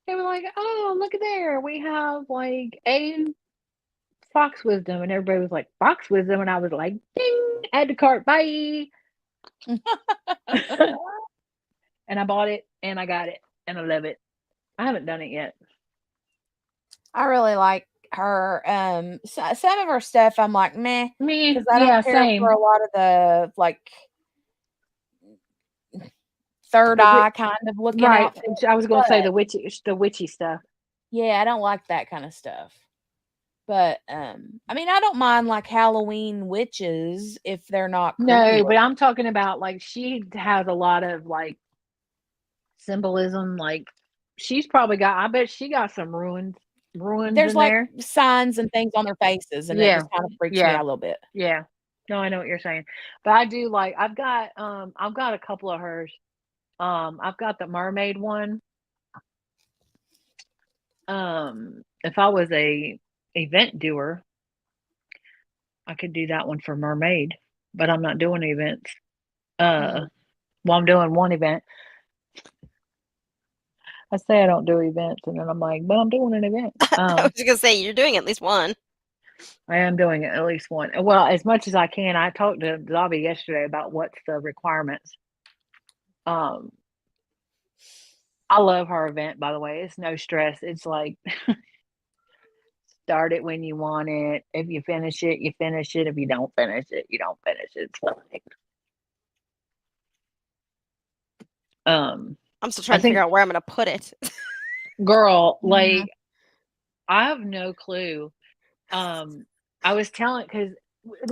S16: they were like, oh, look at there. We have like a Fox Wisdom. And everybody was like, Fox Wisdom. And I was like, ding, add to cart, bye. And I bought it and I got it and I love it. I haven't done it yet.
S1: I really like her. Some of her stuff I'm like, meh.
S16: Me,
S1: Because I don't care
S16: same.
S1: for a lot of the like third eye kind of looking
S16: Right.
S1: outfits.
S16: I was going to say
S1: but-
S16: the witchy stuff.
S1: Yeah, I don't like that kind of stuff. But I mean, I don't mind like Halloween witches if they're not creepy
S16: No,
S1: looking.
S16: but I'm talking about like she has a lot of like symbolism. Like she's probably got, I bet she got some ruins
S1: There's
S16: in
S1: like
S16: there.
S1: signs and things on their faces, and it just kind of freaks me out a little bit.
S16: Yeah. No, I know what you're saying. But I do like, I've got a couple of hers. I've got the mermaid one. If I was a event doer, I could do that one for mermaid, but I'm not doing events. Well, I'm doing one event. I say I don't do events, and then I'm like, but I'm doing an event.
S19: I was gonna say you're doing at least one.
S16: I am doing at least one. Well, as much as I can. I talked to Zabi yesterday about what's the requirements. I love her event, by the way. It's no stress. It's like start it when you want it. If you finish it, you finish it. If you don't finish it, you don't finish it. It's fine.
S19: I'm still trying to figure out where I'm gonna put it.
S16: Girl, like I have no clue. I was telling because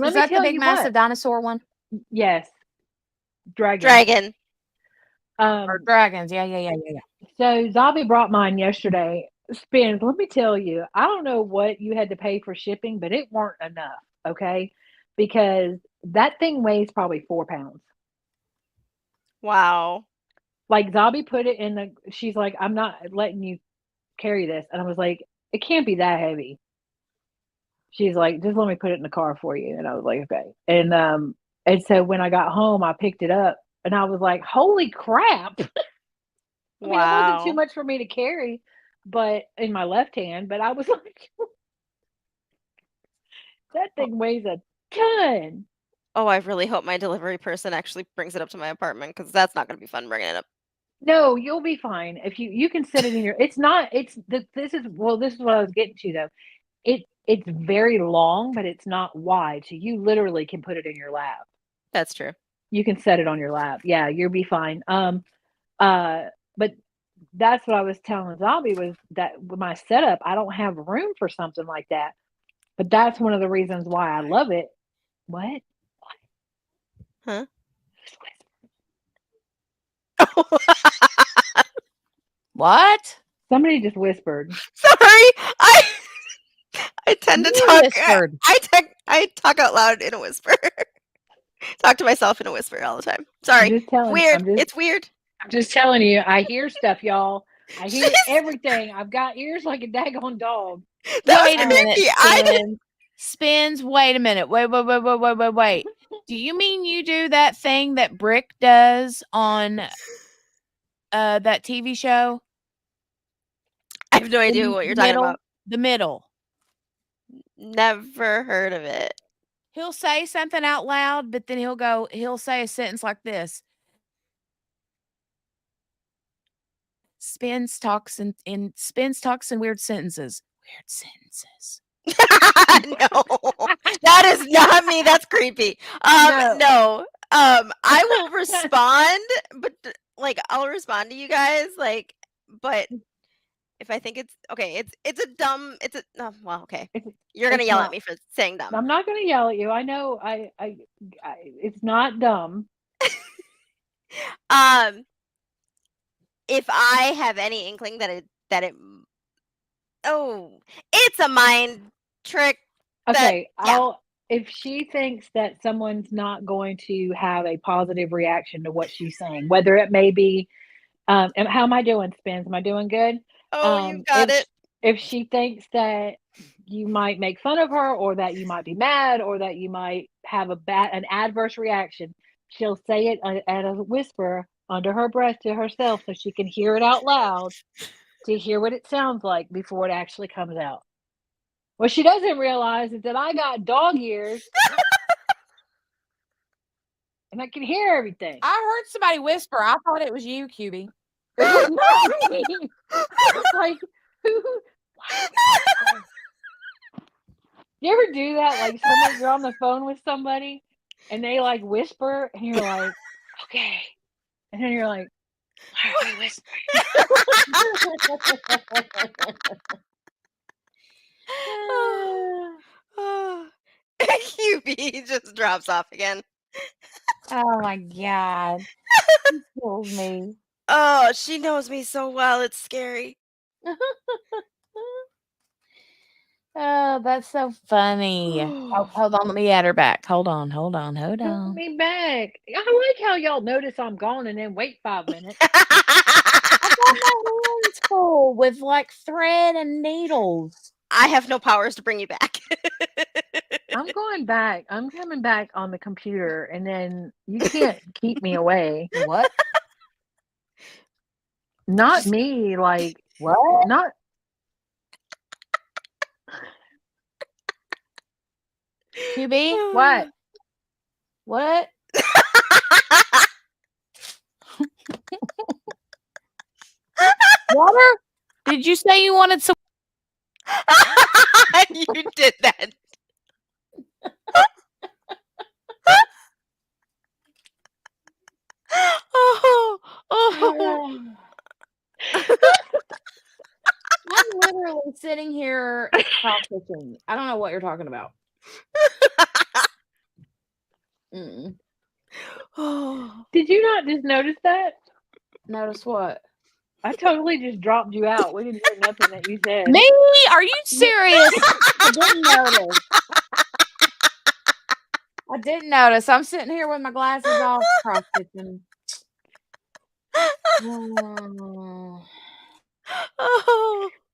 S1: Is that the big massive dinosaur one?
S16: Yes.
S19: Dragon.
S1: Or dragons. Yeah.
S16: So Zabi brought mine yesterday. Spins, let me tell you, I don't know what you had to pay for shipping, but it weren't enough, okay? Because that thing weighs probably 4 pounds.
S19: Wow.
S16: Like Zabi put it in the, she's like, I'm not letting you carry this. And I was like, it can't be that heavy. She's like, just let me put it in the car for you. And I was like, okay. And so when I got home, I picked it up and I was like, holy crap. I mean, it wasn't too much for me to carry, but in my left hand, but I was like, that thing weighs a ton.
S19: Oh, I really hope my delivery person actually brings it up to my apartment because that's not going to be fun bringing it up.
S16: No, you'll be fine. If you can sit it in your, this is what I was getting to though. It's very long, but it's not wide. So you literally can put it in your lap.
S19: That's true.
S16: You can set it on your lap. Yeah, you'll be fine. But that's what I was telling Zombie was that with my setup, I don't have room for something like that. But that's one of the reasons why I love it. What?
S19: Huh?
S1: What?
S16: Somebody just whispered.
S19: Sorry, I tend to talk.
S1: Whispered.
S19: I talk out loud in a whisper. Talk to myself in a whisper all the time. Sorry. It's weird.
S16: I'm just telling you, I hear stuff, y'all. I hear everything. I've got ears like a daggone dog.
S1: Wait a minute, Spins. Wait a minute. Wait. Do you mean you do that thing that Brick does on that TV show?
S19: I have no idea what you're talking about.
S1: The middle.
S19: Never heard of it.
S1: He'll say something out loud, but then he'll say a sentence like this. Spins talks in weird sentences. Weird sentences.
S19: No, that is not me. That's creepy. No. I will respond, but like, I'll respond to you guys, like, but if I think it's okay, it's a dumb, it's a well, okay. You're gonna
S16: It's
S19: yell at
S16: not.
S19: me for saying dumb.
S16: I'm not going to yell at you. I know. It's not dumb.
S19: If I have any inkling that it it's a mind trick.
S16: Okay,
S19: Yeah.
S16: if she thinks that someone's not going to have a positive reaction to what she's saying, whether it may be, and how am I doing, Spence? Am I doing good?
S19: Oh, you've got it.
S16: If she thinks that you might make fun of her, or that you might be mad, or that you might have an adverse reaction, she'll say it at a whisper under her breath to herself so she can hear it out loud to hear what it sounds like before it actually comes out. What she doesn't realize is that I got dog ears and I can hear everything.
S1: I heard somebody whisper. I thought it was you, QB.
S16: It was not me. It's like, who? You ever do that? Like, you're on the phone with somebody and they like whisper and you're like, okay. And then you're like, why are they whispering?
S19: QB just drops off again.
S1: Oh my God. He kills me.
S19: Oh, she knows me so well. It's scary.
S1: Oh, that's so funny. Hold on. Let me add her back. Hold on.
S16: Put me back. I like how y'all notice I'm gone and then wait 5 minutes.
S1: I got my hands full with like thread and needles.
S19: I have no powers to bring you back.
S16: I'm going back. I'm coming back on the computer, and then you can't keep me away.
S1: What?
S16: Not me. Like
S1: what?
S16: Not.
S1: QB?
S16: What?
S1: What? Water? Did you say you wanted some?
S19: You did that.
S1: I'm literally sitting here cross-stitching. I don't know what you're talking about.
S16: Did you not just notice that?
S1: Notice what?
S16: I totally just dropped you out. We didn't hear nothing that you said.
S1: Me? Are you serious? I didn't notice. I didn't notice. I'm sitting here with my glasses off, cross-stitching.
S16: Oh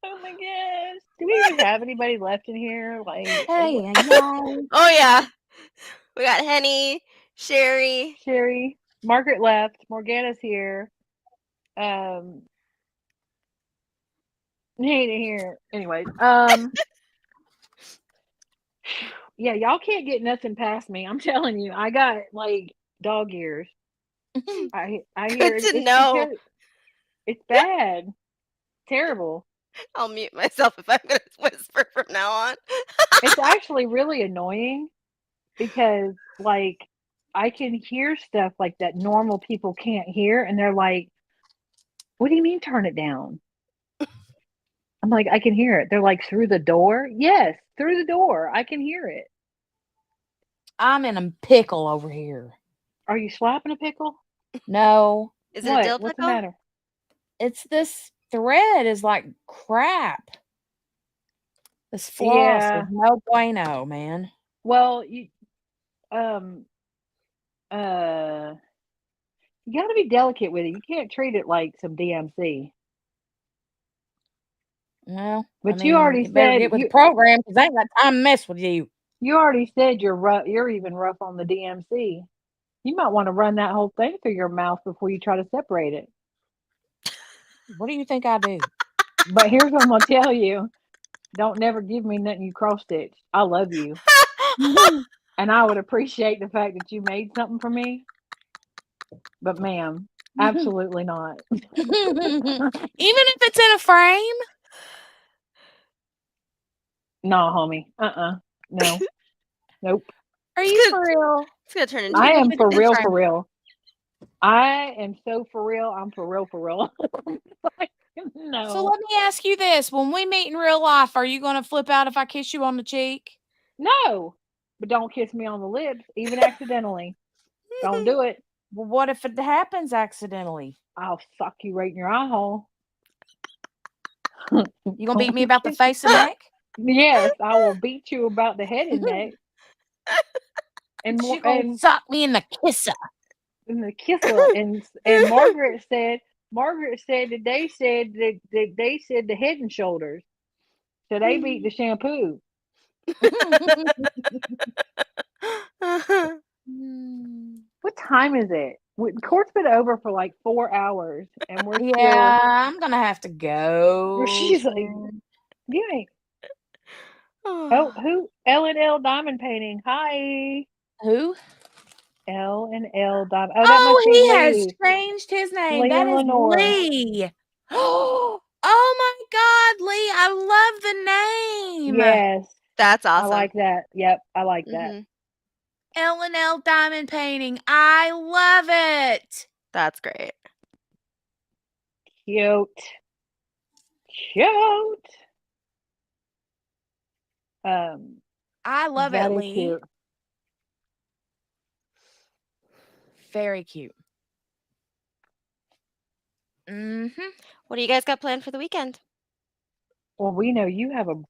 S16: my gosh. Do we even have anybody left in here? Like,
S1: hey,
S19: oh yeah. We got Henny, Sherry.
S16: Margaret left. Morgana's here. He ain't here. Anyways, yeah, y'all can't get nothing past me. I'm telling you, I got like dog ears. I hear
S19: Good to know.
S16: It's bad. Terrible.
S19: I'll mute myself if I'm going to whisper from now on.
S16: It's actually really annoying because, like, I can hear stuff like that normal people can't hear, and they're like, what do you mean turn it down? I'm like, I can hear it. They're like, through the door? Yes, through the door. I can hear it.
S1: I'm in a pickle over here.
S16: Are you slapping a pickle?
S1: No.
S19: Is it a dill pickle?
S16: What's the matter?
S1: It's this thread is like crap. This floss is no bueno, man.
S16: Well, you got to be delicate with it. You can't treat it like some DMC.
S1: Well,
S16: but you already said
S1: get with the program because I ain't got time to mess with you.
S16: You already said you're rough. You're even rough on the DMC. You might want to run that whole thing through your mouth before you try to separate it.
S1: What do you think I do?
S16: But here's what I'm gonna tell you: don't never give me nothing you cross stitch. I love you, and I would appreciate the fact that you made something for me. But, ma'am, absolutely not.
S1: Even if it's in a frame.
S16: No, homie. No. Nope.
S1: Are you for real?
S19: It's gonna turn into.
S16: I am for real. For real. I am so for real. I'm for real, for real. Like,
S1: So
S16: no,
S1: let me ask you this. When we meet in real life, are you going to flip out if I kiss you on the cheek?
S16: no, but don't kiss me on the lips, even accidentally. Don't do it.
S1: Well, what if it happens accidentally?
S16: I'll suck you right in your eye hole.
S1: You going to beat me
S16: Don't
S1: about the
S16: kiss me.
S1: face and neck?
S16: Yes, I will beat you about the head and neck and more
S1: You going to suck me in the kisser.
S16: and the kisser. And Margaret said that they said the head and shoulders. So they beat the shampoo. What time is it? Court's been over for like 4 hours, and we're still.
S1: Yeah, I'm going to have to go.
S16: She's like, you ain't. Oh, who? L&L Diamond Painting. Hi.
S1: Who?
S16: L&L Diamond. Oh, that
S1: Oh,
S16: must be
S1: he has
S16: Lee.
S1: changed his name.
S16: Lee
S1: That
S16: and
S1: is
S16: Lenore.
S1: Lee. Oh my God, Lee. I love the name.
S16: Yes,
S19: That's
S16: I
S19: awesome.
S16: like that. Yep, I like that.
S19: Mhm.
S1: L&L Diamond Painting. I love it.
S19: That's great.
S16: Cute. Cute.
S1: I love it,
S16: Very
S1: Lee.
S16: cute.
S1: Very cute. Mm-hmm.
S19: What do you guys got planned for the weekend?
S16: Well, we know you have a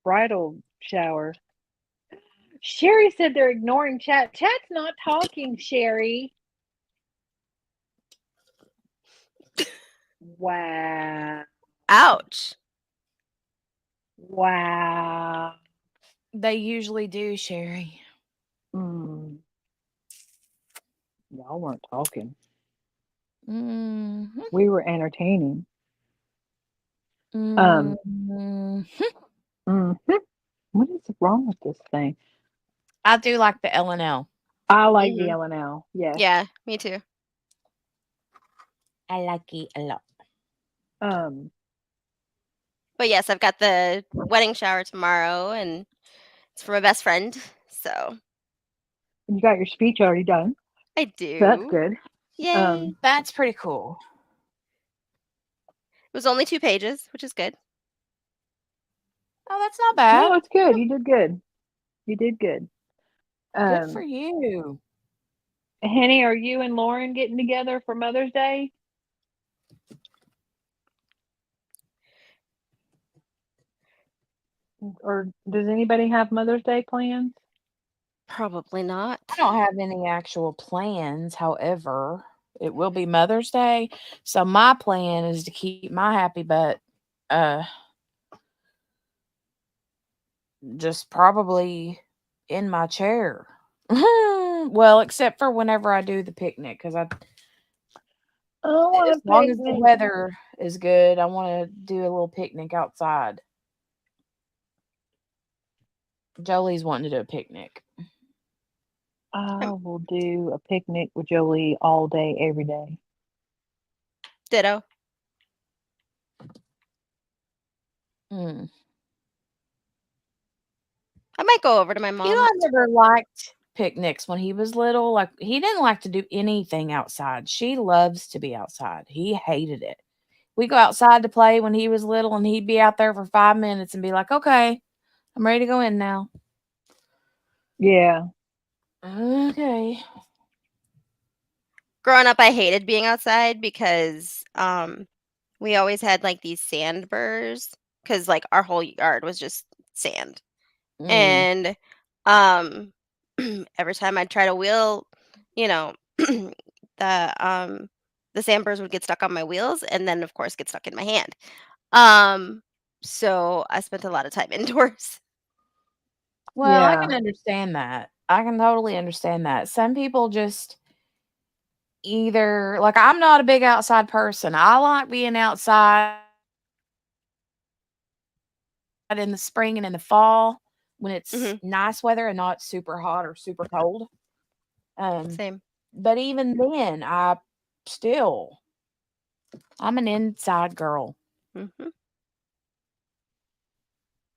S16: bridal shower. Sherry said they're ignoring chat. Chat's not talking, Sherry. Wow.
S19: Ouch.
S16: Wow.
S1: They usually do, Sherry.
S16: Mm. Y'all weren't talking.
S1: Mm-hmm.
S16: We were entertaining.
S1: Mm-hmm.
S16: What is wrong with this thing?
S1: I do like the L&L.
S16: I like the L&L. Yes.
S19: Yeah, me too.
S1: I like it a lot.
S19: But yes, I've got the wedding shower tomorrow, and it's for my best friend. So
S16: You got your speech already done.
S19: I do.
S16: That's good.
S19: Yay.
S1: That's pretty cool.
S19: It was only 2 pages, which is good.
S1: Oh, that's not bad.
S16: No, it's good. You did good. You did good.
S1: Good for you.
S16: Henny, are you and Lauren getting together for Mother's Day? Or does anybody have Mother's Day plans?
S19: Probably not.
S1: I don't have any actual plans. However, it will be Mother's Day. So my plan is to keep my happy butt just probably in my chair. Well, except for whenever I do the picnic, because
S16: I want
S1: as long as the weather is good, I want to do a little picnic outside. Jolie's wanting to do a picnic.
S16: I will do a picnic with Jolie all day, every day.
S19: Ditto.
S1: Hmm.
S19: I might go over to my mom's.
S1: Eli never liked picnics when he was little. Like, he didn't like to do anything outside. She loves to be outside. He hated it. We go outside to play when he was little, and he'd be out there for 5 minutes and be like, okay, I'm ready to go in now.
S16: Yeah.
S1: Okay.
S19: Growing up, I hated being outside because we always had like these sand burrs because like our whole yard was just sand. And every time I'd try to wheel, you know, the sandburrs would get stuck on my wheels and then of course get stuck in my hand. So I spent a lot of time indoors.
S1: Well, I can understand that. I can totally understand that. Some people just either, like, I'm not a big outside person. I like being outside in the spring and in the fall when it's nice weather and not super hot or super cold.
S19: Same.
S1: But even then, I'm an inside girl.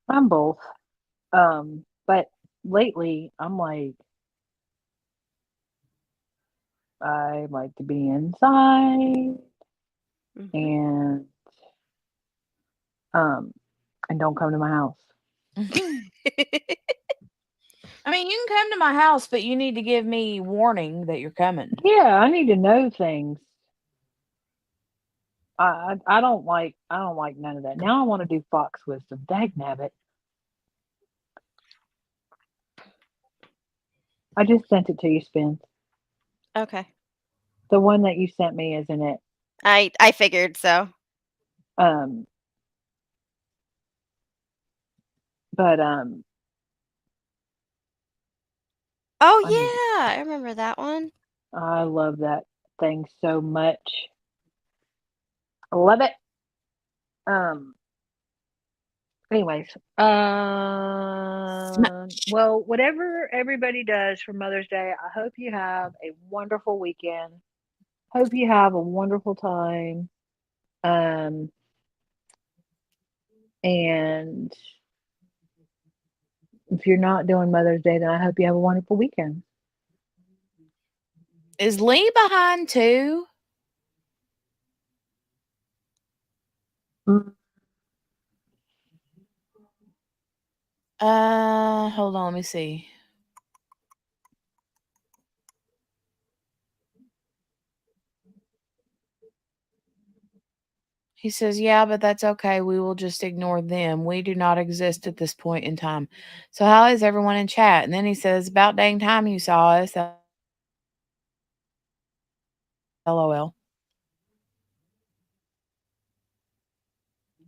S16: I'm both. But lately I'm like, I like to be inside
S19: Mhm.
S16: and don't come to my house.
S1: I mean, you can come to my house, but you need to give me warning that you're coming.
S16: Yeah, I need to know things. I don't like none of that. Now I want to do fox wisdom. Dagnabbit. I just sent it to you, Spence.
S19: Okay.
S16: The one that you sent me isn't it.
S19: I figured so.
S16: But
S19: Oh
S16: I need,
S19: yeah, I remember that one.
S16: I love that thing so much. I love it. Anyways, well, whatever everybody does for Mother's Day, I hope you have a wonderful weekend. Hope you have a wonderful time. And if you're not doing Mother's Day, then I hope you have a wonderful weekend.
S1: Is Lee behind too? Hold on, let me see. He says, yeah, but that's okay. We will just ignore them. We do not exist at this point in time. So how is everyone in chat? And then he says, about dang time you saw us. LOL.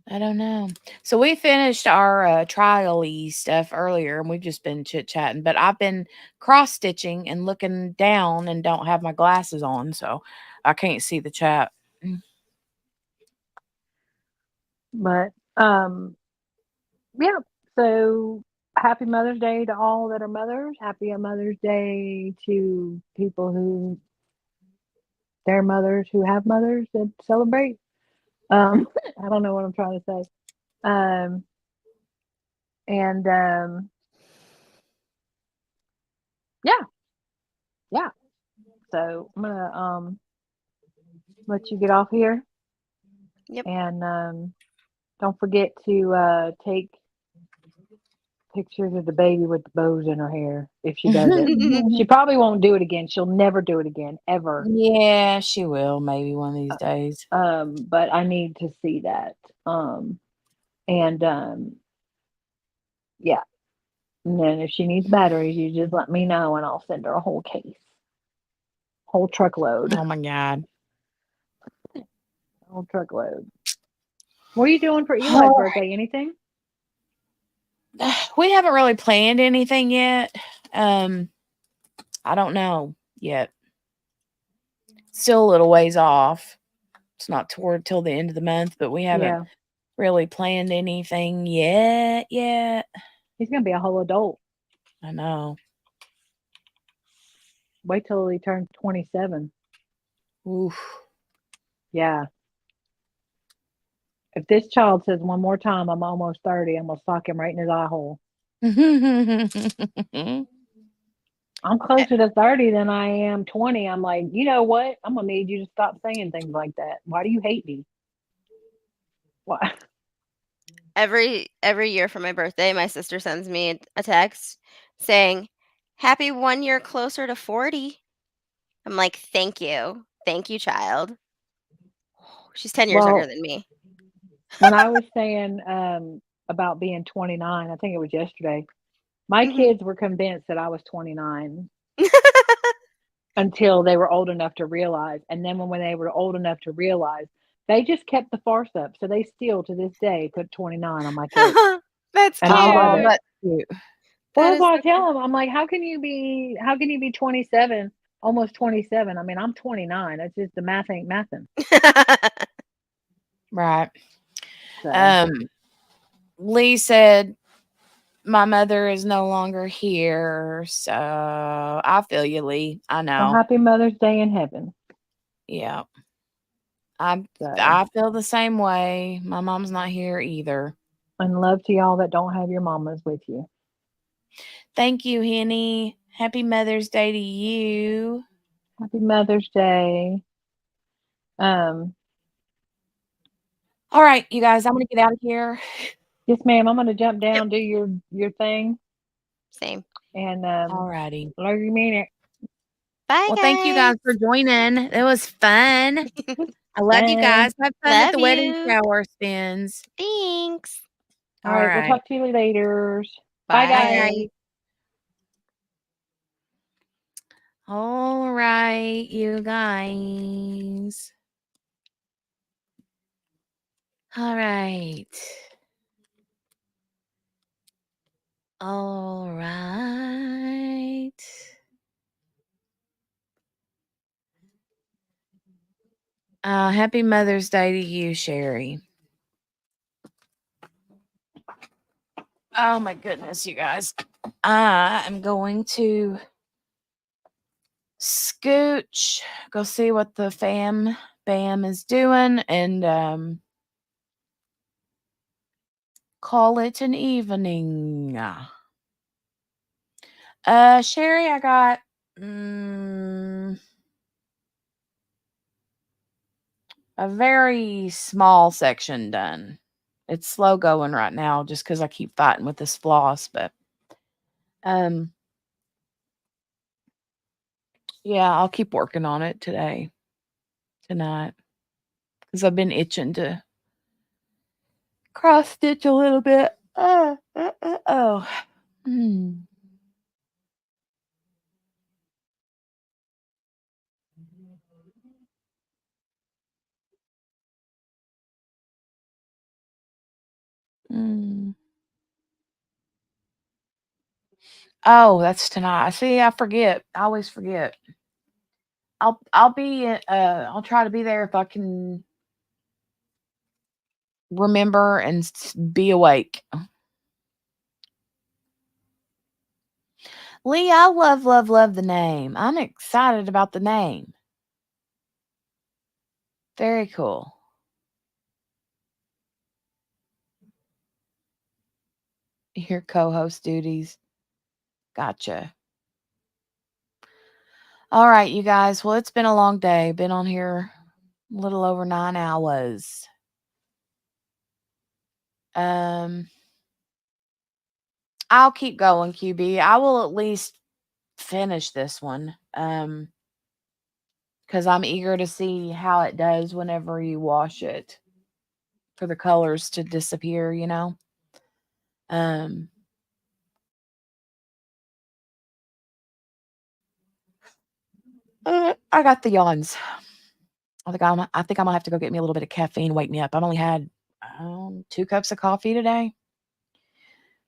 S1: I don't know. So we finished our trial-y stuff earlier, and we've just been chit-chatting. But I've been cross-stitching and looking down and don't have my glasses on, so I can't see the chat.
S16: But yeah. So happy Mother's Day to all that are mothers. Happy Mother's Day to people who their mothers who have mothers that celebrate. I don't know what I'm trying to say. And yeah. So I'm gonna let you get off here.
S19: Yep.
S16: And don't forget to take pictures of the baby with the bows in her hair if she does it. She probably won't do it again. She'll never do it again, ever.
S1: Yeah, she will, maybe one of these days.
S16: But I need to see that. Yeah. And then if she needs batteries, you just let me know and I'll send her a whole case. Whole truckload.
S1: Oh my God.
S16: Whole truckload. What are you doing for Eli's
S1: All
S16: birthday? Anything?
S1: We haven't really planned anything yet. I don't know yet. Still a little ways off. It's not toward till the end of the month, but we haven't really planned anything yet.
S16: He's gonna be a whole adult.
S1: I know.
S16: Wait till he turns 27.
S1: Oof.
S16: Yeah. If this child says one more time, I'm almost 30, I'm gonna sock him right in his eye hole. I'm closer to 30 than I am 20. I'm like, you know what? I'm gonna need you to stop saying things like that. Why do you hate me? Why?
S19: Every year for my birthday, my sister sends me a text saying, "Happy 1 year closer to 40." I'm like, "Thank you. Thank you, child." She's 10 years younger
S16: Well,
S19: than me.
S16: when I was saying about being 29, I think it was yesterday, my kids were convinced that I was 29 until they were old enough to realize. And then when they were old enough to realize, they just kept the farce up. So they still, to this day, put 29 on my kids.
S19: That's
S16: And I love
S1: Oh,
S16: it.
S1: that's cute.
S16: Well,
S19: That
S16: that's
S19: is
S16: what I
S19: so
S16: tell them. I'm like, how can you be 27, almost 27? I mean, I'm 29. It's just the math ain't mathing.
S1: Right.
S16: So.
S1: Lee said, my mother is no longer here. So I feel you, Lee. I
S16: Well,
S1: know.
S16: happy Mother's Day in heaven.
S1: Yeah. I feel the same way. My mom's not here either.
S16: And love to y'all that don't have your mamas with you.
S1: Thank you, Henny. Happy Mother's Day to you.
S16: Happy Mother's Day.
S1: All right, you guys, I'm gonna get out of here.
S16: Yes, ma'am. I'm gonna jump down, do your thing,
S19: Same.
S16: and
S1: All righty.
S16: love you, mean it.
S19: Bye,
S1: Well,
S19: guys.
S1: thank you guys for joining. It was fun. I love you guys. Have fun at
S19: Love
S1: the wedding
S19: you.
S1: shower spins.
S19: Thanks.
S16: All right, we'll talk to you later. Bye, guys.
S19: Bye.
S1: All right, you guys. All right. All right. Happy Mother's Day to you, Sherry. Oh my goodness, you guys. I am going to scooch, go see what the fam bam is doing, and call it an evening. Sherry, I got a very small section done. It's slow going right now just because I keep fighting with this floss, but yeah, I'll keep working on it tonight, because I've been itching to cross stitch a little bit. Oh. Mm. Oh, that's tonight. See, I forget. I always forget. I'll be I'll try to be there if I can remember and be awake. Lee, I love the name. I'm excited about the name. Very cool. Your co-host duties. Gotcha. All right, you guys. Well, it's been a long day. Been on here a little over 9 hours. I'll keep going, QB. I will at least finish this one. Because I'm eager to see how it does whenever you wash it for the colors to disappear, you know? I got the yawns. I think I'm gonna have to go get me a little bit of caffeine, wake me up. I've only had 2 cups of coffee today.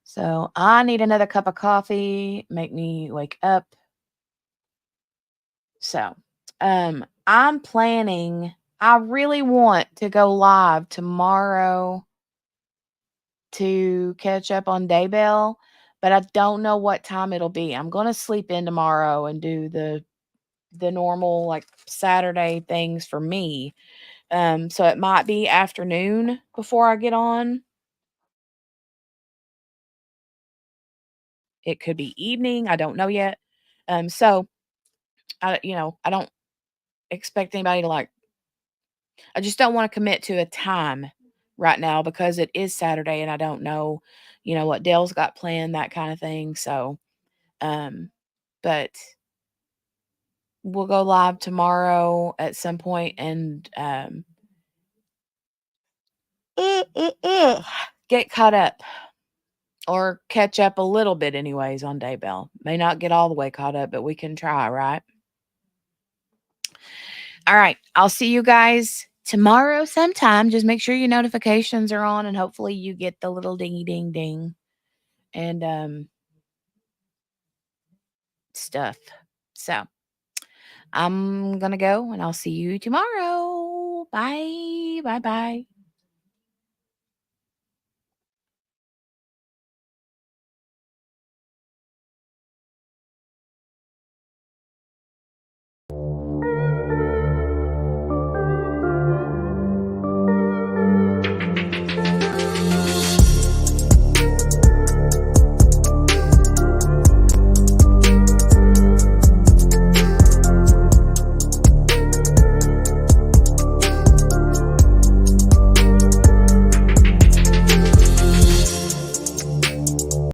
S1: So I need another cup of coffee, make me wake up. So, I'm planning, I really want to go live tomorrow to catch up on Daybell, but I don't know what time it'll be. I'm gonna sleep in tomorrow and do the normal, like, Saturday things for me. So it might be afternoon before I get on. It could be evening, I don't know yet. So I don't expect anybody to, like, I just don't wanna commit to a time right now because it is Saturday and I don't know, what Dale's got planned, that kinda thing. So, but we'll go live tomorrow at some point and, get caught up or catch up a little bit anyways on Daybell. May not get all the way caught up, but we can try, right? All right. I'll see you guys tomorrow sometime. Just make sure your notifications are on and hopefully you get the little dingy ding ding and stuff. So I'm gonna go and I'll see you tomorrow. Bye. Bye bye.